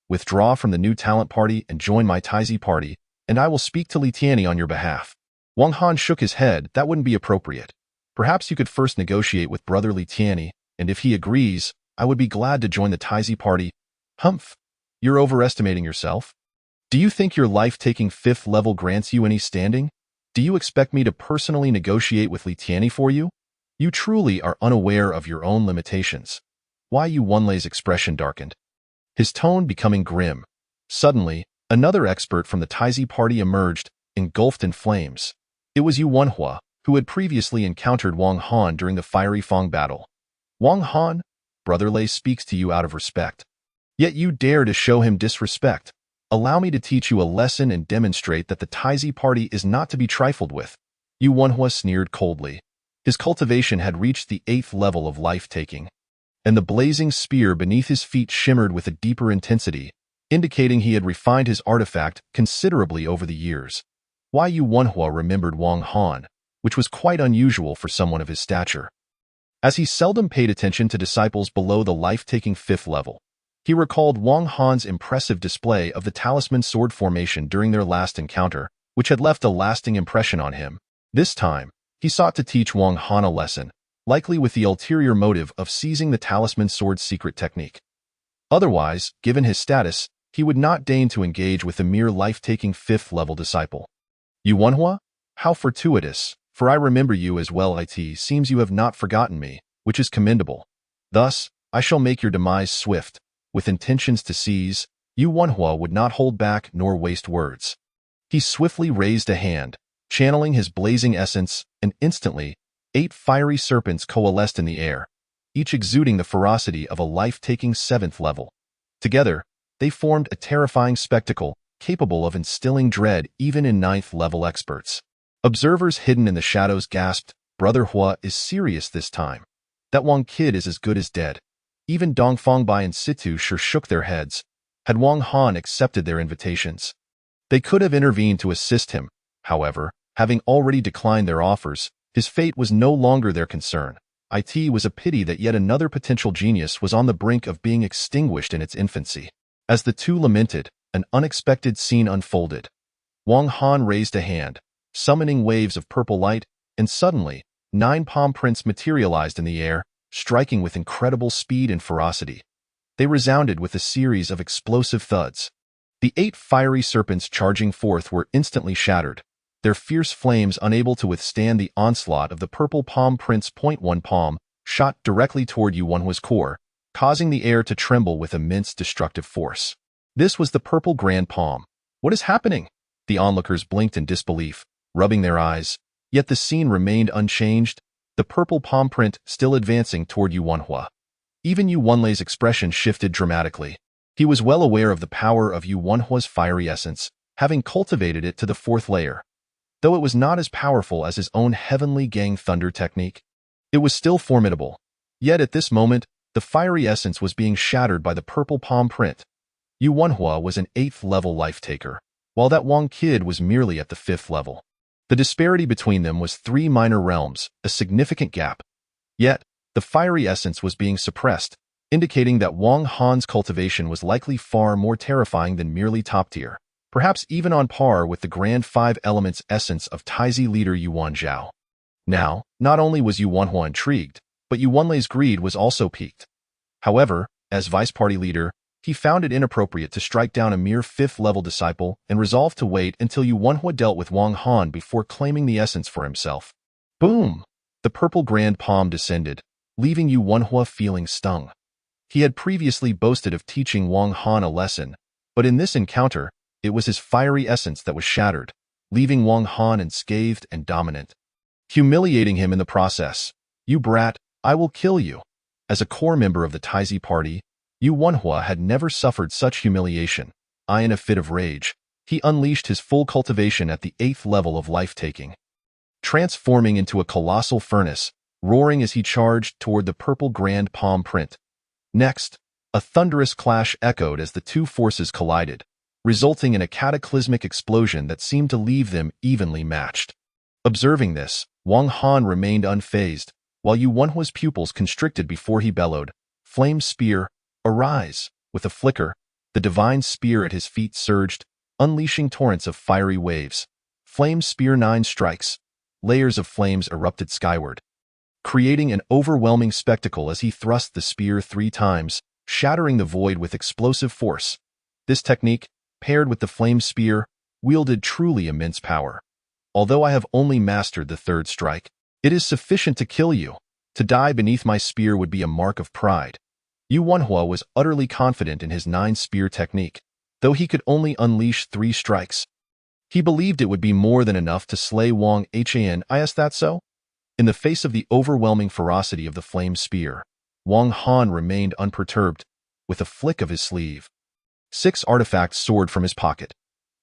Withdraw from the new talent party and join my Taizi party, and I will speak to Li Tianyi on your behalf. Wang Han shook his head. That wouldn't be appropriate. Perhaps you could first negotiate with brother Li Tianyi, and if he agrees, I would be glad to join the Taizi party. Humph, you're overestimating yourself. Do you think your life-taking 5th level grants you any standing? Do you expect me to personally negotiate with Li Tianyi for you? You truly are unaware of your own limitations. Yu Wenlei's expression darkened, his tone becoming grim. Suddenly, another expert from the Taizi party emerged, engulfed in flames. It was Yu Wenhua, who had previously encountered Wang Han during the fiery Fang battle. Wang Han, Brother Lei speaks to you out of respect. Yet you dare to show him disrespect. Allow me to teach you a lesson and demonstrate that the Taizi party is not to be trifled with. Yu Wenhua sneered coldly. His cultivation had reached the 8th level of life-taking, and the blazing spear beneath his feet shimmered with a deeper intensity, indicating he had refined his artifact considerably over the years. Yu Wenhua remembered Wang Han, which was quite unusual for someone of his stature. As he seldom paid attention to disciples below the life-taking 5th level, he recalled Wang Han's impressive display of the talisman sword formation during their last encounter, which had left a lasting impression on him. This time, he sought to teach Wang Han a lesson, likely with the ulterior motive of seizing the talisman sword's secret technique. Otherwise, given his status, he would not deign to engage with the mere life-taking 5th level disciple. Yu Wenhua? How fortuitous, for I remember you as well. It seems you have not forgotten me, which is commendable. Thus, I shall make your demise swift. With intentions to seize, Yu Wenhua would not hold back nor waste words. He swiftly raised a hand, channeling his blazing essence, and instantly, 8 fiery serpents coalesced in the air, each exuding the ferocity of a life-taking 7th level. Together, they formed a terrifying spectacle, capable of instilling dread even in 9th level experts. Observers hidden in the shadows gasped, Brother Hua is serious this time. That Wang kid is as good as dead. Even Dongfeng Bai and Situ Shi shook their heads. Had Wang Han accepted their invitations, they could have intervened to assist him. However, having already declined their offers, his fate was no longer their concern. It was a pity that yet another potential genius was on the brink of being extinguished in its infancy. As the two lamented, an unexpected scene unfolded. Wang Han raised a hand, summoning waves of purple light, and suddenly, 9 palm prints materialized in the air, striking with incredible speed and ferocity. They resounded with a series of explosive thuds. The 8 fiery serpents charging forth were instantly shattered, their fierce flames unable to withstand the onslaught of the purple palm prince. One palm shot directly toward Yuanhua's core, causing the air to tremble with immense destructive force. This was the purple grand palm. What is happening? The onlookers blinked in disbelief, rubbing their eyes, yet the scene remained unchanged, the purple palm print still advancing toward Yuanhua. Even Yuanlei's expression shifted dramatically. He was well aware of the power of Yuanhua's fiery essence, having cultivated it to the 4th layer. Though it was not as powerful as his own heavenly gang thunder technique, it was still formidable. Yet at this moment, the fiery essence was being shattered by the purple palm print. Yuanhua was an 8th level life taker, while that Wang kid was merely at the 5th level. The disparity between them was 3 minor realms, a significant gap. Yet, the fiery essence was being suppressed, indicating that Wang Han's cultivation was likely far more terrifying than merely top tier, perhaps even on par with the Grand 5 Elements essence of Taizi leader Yuan Zhao. Now, not only was Yuanhua intrigued, but Yuanlei's greed was also piqued. However, as vice party leader, he found it inappropriate to strike down a mere 5th-level disciple and resolved to wait until Yuanhua dealt with Wang Han before claiming the essence for himself. Boom! The purple grand palm descended, leaving Yuanhua feeling stung. He had previously boasted of teaching Wang Han a lesson, but in this encounter, it was his fiery essence that was shattered, leaving Wang Han unscathed and dominant, humiliating him in the process. You brat, I will kill you. As a core member of the Taizi party, Yuanhua had never suffered such humiliation. In a fit of rage, he unleashed his full cultivation at the 8th level of life-taking, transforming into a colossal furnace, roaring as he charged toward the purple grand palm print. Next, a thunderous clash echoed as the two forces collided, resulting in a cataclysmic explosion that seemed to leave them evenly matched. Observing this, Wang Han remained unfazed, while Yuanhua's pupils constricted before he bellowed, "Flame spear, arise!" With a flicker, the divine spear at his feet surged, unleashing torrents of fiery waves. Flame spear 9 strikes. Layers of flames erupted skyward, creating an overwhelming spectacle as he thrust the spear 3 times, shattering the void with explosive force. This technique, paired with the flame spear, wielded truly immense power. Although I have only mastered the 3rd strike, it is sufficient to kill you. To die beneath my spear would be a mark of pride. Yuanhua was utterly confident in his 9-spear technique, though he could only unleash 3 strikes. He believed it would be more than enough to slay Wang Han. Is that so? In the face of the overwhelming ferocity of the flame spear, Wang Han remained unperturbed. With a flick of his sleeve, 6 artifacts soared from his pocket.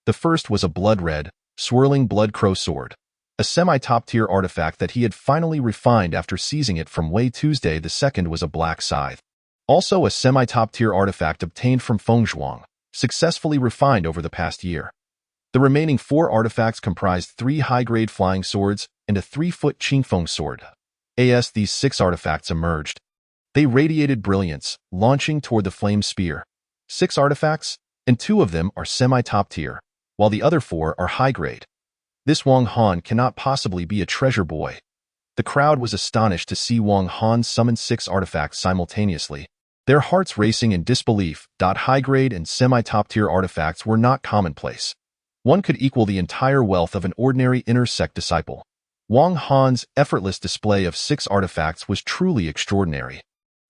The first was a blood-red, swirling blood crow sword, a semi-top-tier artifact that he had finally refined after seizing it from Wei Tuesday. The second was a black scythe, also a semi-top-tier artifact obtained from Fengzhuang, successfully refined over the past year. The remaining 4 artifacts comprised 3 high-grade flying swords and a 3-foot Qingfeng sword. As these 6 artifacts emerged, they radiated brilliance, launching toward the flame spear. 6 artifacts, and 2 of them are semi-top tier, while the other 4 are high-grade. This Wang Han cannot possibly be a treasure boy. The crowd was astonished to see Wang Han summon 6 artifacts simultaneously, their hearts racing in disbelief. High-grade and semi-top tier artifacts were not commonplace. One could equal the entire wealth of an ordinary inner sect disciple. Wang Han's effortless display of 6 artifacts was truly extraordinary.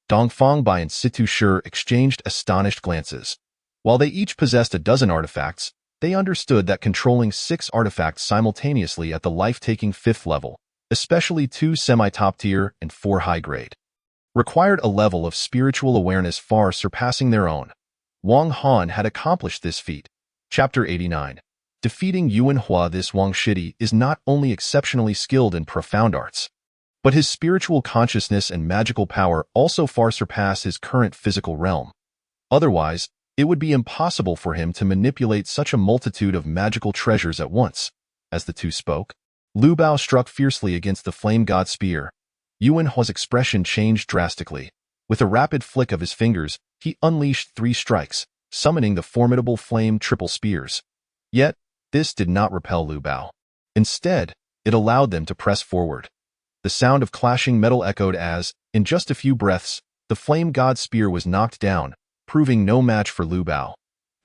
Dongfang Bai and Situ Shi exchanged astonished glances. While they each possessed a dozen artifacts, they understood that controlling 6 artifacts simultaneously at the life-taking 5th level, especially 2 semi-top tier and 4 high-grade, required a level of spiritual awareness far surpassing their own. Wang Han had accomplished this feat. Chapter 89. Defeating Yuanhua. This Wang Shidi is not only exceptionally skilled in profound arts, but his spiritual consciousness and magical power also far surpass his current physical realm. Otherwise, it would be impossible for him to manipulate such a multitude of magical treasures at once. As the two spoke, Lu Bao struck fiercely against the flame god spear. Yuanhua's expression changed drastically. With a rapid flick of his fingers, he unleashed 3 strikes, summoning the formidable flame triple spears. Yet, this did not repel Lu Bao. Instead, it allowed them to press forward. The sound of clashing metal echoed as, in just a few breaths, the flame god spear was knocked down, proving no match for Lu Bao.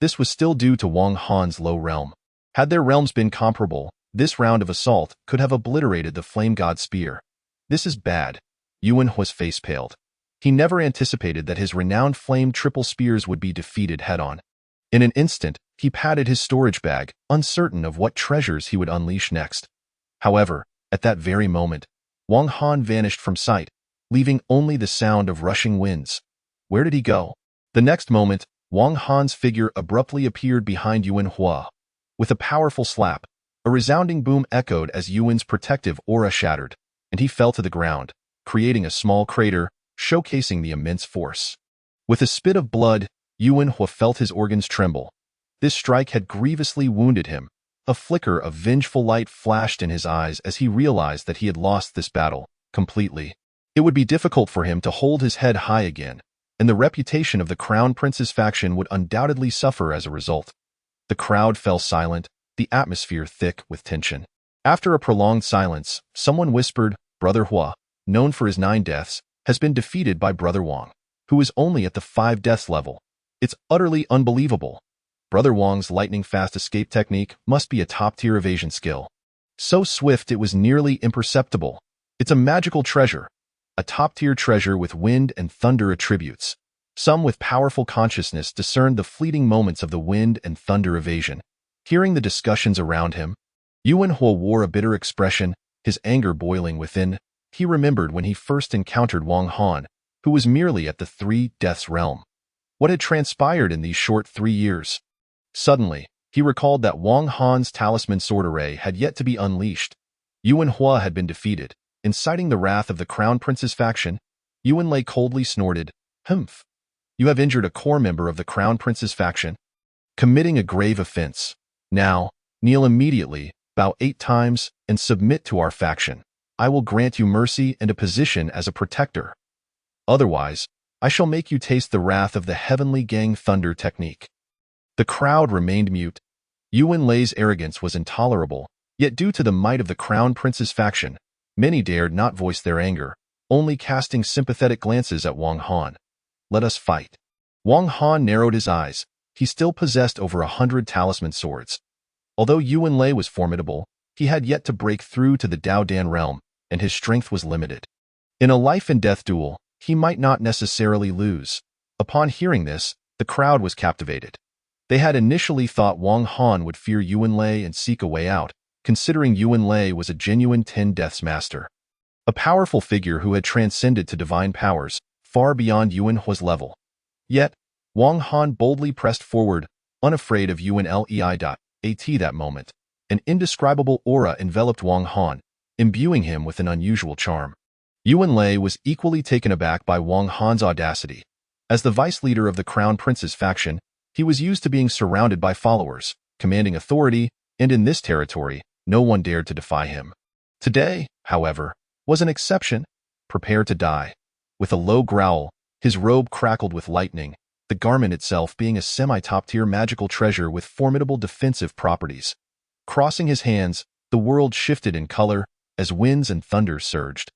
This was still due to Wang Han's low realm. Had their realms been comparable, this round of assault could have obliterated the Flame God spear. This is bad. Yuan Hua's face paled. He never anticipated that his renowned flame triple spears would be defeated head-on. In an instant, he patted his storage bag, uncertain of what treasures he would unleash next. However, at that very moment, Wang Han vanished from sight, leaving only the sound of rushing winds. Where did he go? The next moment, Wang Han's figure abruptly appeared behind Yuan Hua. With a powerful slap, a resounding boom echoed as Yuan's protective aura shattered, and he fell to the ground, creating a small crater, showcasing the immense force. With a spit of blood, Yuan Hua felt his organs tremble. This strike had grievously wounded him. A flicker of vengeful light flashed in his eyes as he realized that he had lost this battle completely. It would be difficult for him to hold his head high again, and the reputation of the Crown Prince's faction would undoubtedly suffer as a result. The crowd fell silent, the atmosphere thick with tension. After a prolonged silence, someone whispered, "Brother Hua, known for his 9 deaths, has been defeated by Brother Wang, who is only at the 5 deaths level. It's utterly unbelievable. Brother Wang's lightning-fast escape technique must be a top-tier evasion skill. So swift it was nearly imperceptible. It's a magical treasure, a top-tier treasure with wind and thunder attributes." Some with powerful consciousness discerned the fleeting moments of the wind and thunder evasion. Hearing the discussions around him, Yuan Hua wore a bitter expression, his anger boiling within. He remembered when he first encountered Wang Han, who was merely at the 3 deaths realm. What had transpired in these short 3 years? Suddenly, he recalled that Wang Han's talisman sword array had yet to be unleashed. Yuan Hua had been defeated. Inciting the wrath of the Crown Prince's faction, Yuan Lei coldly snorted, "Humph. You have injured a core member of the Crown Prince's faction, committing a grave offense. Now, kneel immediately, bow 8 times, and submit to our faction. I will grant you mercy and a position as a protector. Otherwise, I shall make you taste the wrath of the Heavenly Gang Thunder technique." The crowd remained mute. Yuan Lei's arrogance was intolerable, yet due to the might of the Crown Prince's faction, many dared not voice their anger, only casting sympathetic glances at Wang Han. "Let us fight." Wang Han narrowed his eyes. He still possessed over 100 talisman swords. Although Yuan Lei was formidable, he had yet to break through to the Dao Dan realm, and his strength was limited. In a life-and-death duel, he might not necessarily lose. Upon hearing this, the crowd was captivated. They had initially thought Wang Han would fear Yuan Lei and seek a way out, considering Yuan Lei was a genuine 10 deaths master. A powerful figure who had transcended to divine powers, far beyond Yuan Hua's level. Yet, Wang Han boldly pressed forward, unafraid of Yuan Lei.at that moment. An indescribable aura enveloped Wang Han, imbuing him with an unusual charm. Yuan Lei was equally taken aback by Wang Han's audacity. As the vice leader of the Crown Prince's faction, he was used to being surrounded by followers, commanding authority, and in this territory, no one dared to defy him. Today, however, was an exception. Prepare to die. With a low growl, his robe crackled with lightning, the garment itself being a semi-top-tier magical treasure with formidable defensive properties. Crossing his hands, the world shifted in color as winds and thunder surged.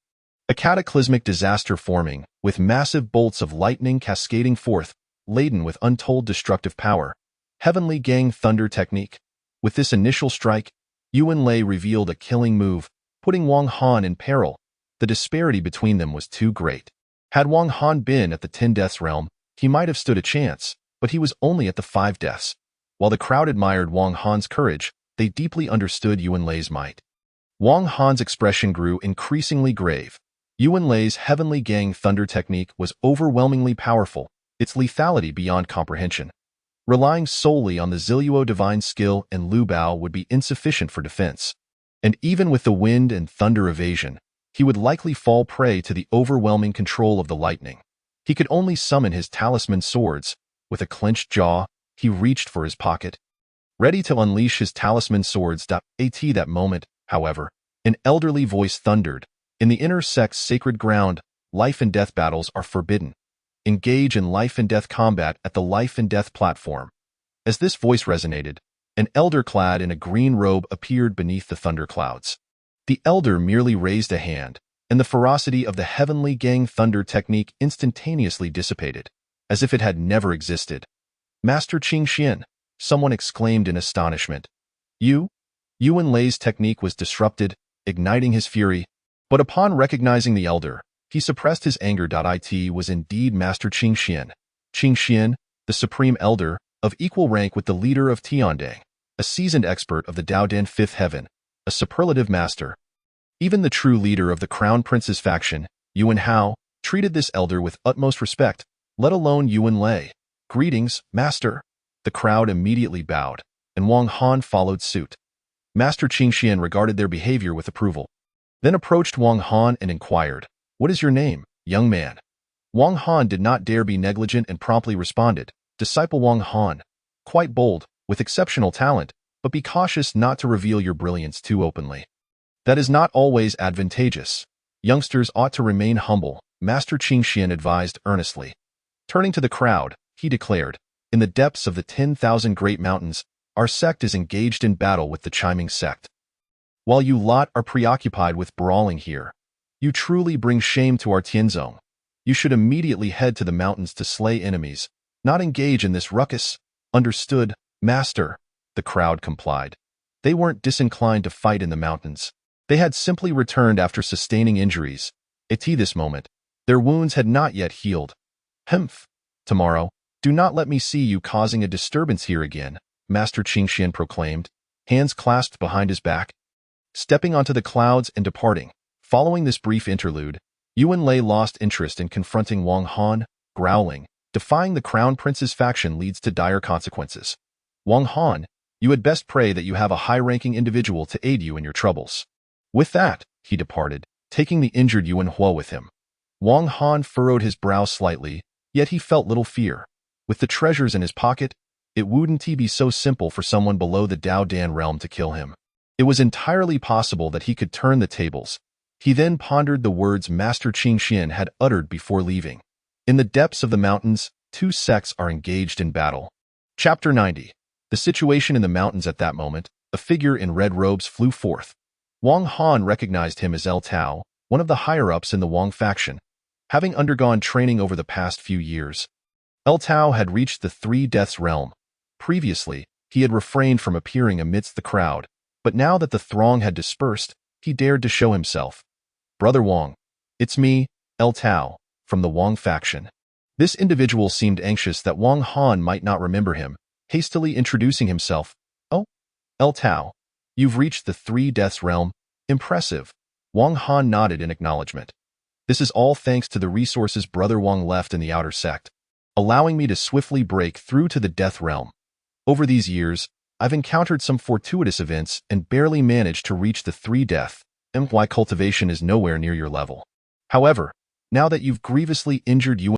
A cataclysmic disaster forming, with massive bolts of lightning cascading forth, laden with untold destructive power. Heavenly Gang Thunder technique. With this initial strike, Yuan Lei revealed a killing move, putting Wang Han in peril. The disparity between them was too great. Had Wang Han been at the 10 deaths realm, he might have stood a chance, but he was only at the 5 deaths. While the crowd admired Wang Han's courage, they deeply understood Yuan Lei's might. Wang Han's expression grew increasingly grave. Yuan Lei's Heavenly Gang Thunder technique was overwhelmingly powerful, its lethality beyond comprehension. Relying solely on the Ziluo divine skill and Lu Bao would be insufficient for defense. And even with the wind and thunder evasion, he would likely fall prey to the overwhelming control of the lightning. He could only summon his talisman swords. With a clenched jaw, he reached for his pocket, ready to unleash his talisman swords. At that moment, however, an elderly voice thundered, "In the inner sect's sacred ground, life and death battles are forbidden. Engage in life and death combat at the life and death platform." As this voice resonated, an elder clad in a green robe appeared beneath the thunderclouds. The elder merely raised a hand, and the ferocity of the Heavenly Gang Thunder technique instantaneously dissipated, as if it had never existed. "Master Qing Xian, someone exclaimed in astonishment. Yuan Lei's technique was disrupted, igniting his fury, but upon recognizing the elder, he suppressed his anger. It was indeed Master Qingxian. Qingxian, the supreme elder, of equal rank with the leader of Tiandang, a seasoned expert of the Daodan Fifth Heaven, a superlative master. Even the true leader of the Crown Prince's faction, Yuan Hao, treated this elder with utmost respect, let alone Yuan Lei. Greetings, Master. The crowd immediately bowed, and Wang Han followed suit. Master Qingxian regarded their behavior with approval, then approached Wang Han and inquired, "What is your name, young man?" Wang Han did not dare be negligent and promptly responded, "Disciple Wang Han. Quite bold, with exceptional talent, but be cautious not to reveal your brilliance too openly. That is not always advantageous. Youngsters ought to remain humble," Master Qingxian advised earnestly. Turning to the crowd, he declared, "In the depths of the 10,000 great mountains, our sect is engaged in battle with the chiming sect. While you lot are preoccupied with brawling here, you truly bring shame to our Tianzong. You should immediately head to the mountains to slay enemies, not engage in this ruckus." "Understood, Master." The crowd complied. They weren't disinclined to fight in the mountains. They had simply returned after sustaining injuries. At this moment, their wounds had not yet healed. "Humph. Tomorrow, do not let me see you causing a disturbance here again," Master Qingxian proclaimed, hands clasped behind his back. Stepping onto the clouds and departing. Following this brief interlude, Yuan Lei lost interest in confronting Wang Han, growling, "Defying the Crown Prince's faction leads to dire consequences. Wang Han, you had best pray that you have a high-ranking individual to aid you in your troubles." With that, he departed, taking the injured Yuan Hua with him. Wang Han furrowed his brow slightly, yet he felt little fear. With the treasures in his pocket, it wouldn't be so simple for someone below the Dao Dan realm to kill him. It was entirely possible that he could turn the tables. He then pondered the words Master Qingxian had uttered before leaving. In the depths of the mountains, two sects are engaged in battle. Chapter 90. The situation in the mountains at that moment, a figure in red robes flew forth. Wang Han recognized him as El Tao, one of the higher-ups in the Wang faction. Having undergone training over the past few years, El Tao had reached the Three Deaths realm. Previously, he had refrained from appearing amidst the crowd, but now that the throng had dispersed, he dared to show himself. "Brother Wang, it's me, El Tao, from the Wang faction." This individual seemed anxious that Wang Han might not remember him, hastily introducing himself. "Oh, El Tao, you've reached the Three Deaths realm. Impressive." Wang Han nodded in acknowledgement. "This is all thanks to the resources Brother Wang left in the outer sect, allowing me to swiftly break through to the Death realm. Over these years, I've encountered some fortuitous events and barely managed to reach the Three Death, and why cultivation is nowhere near your level. However, now that you've grievously injured Yuan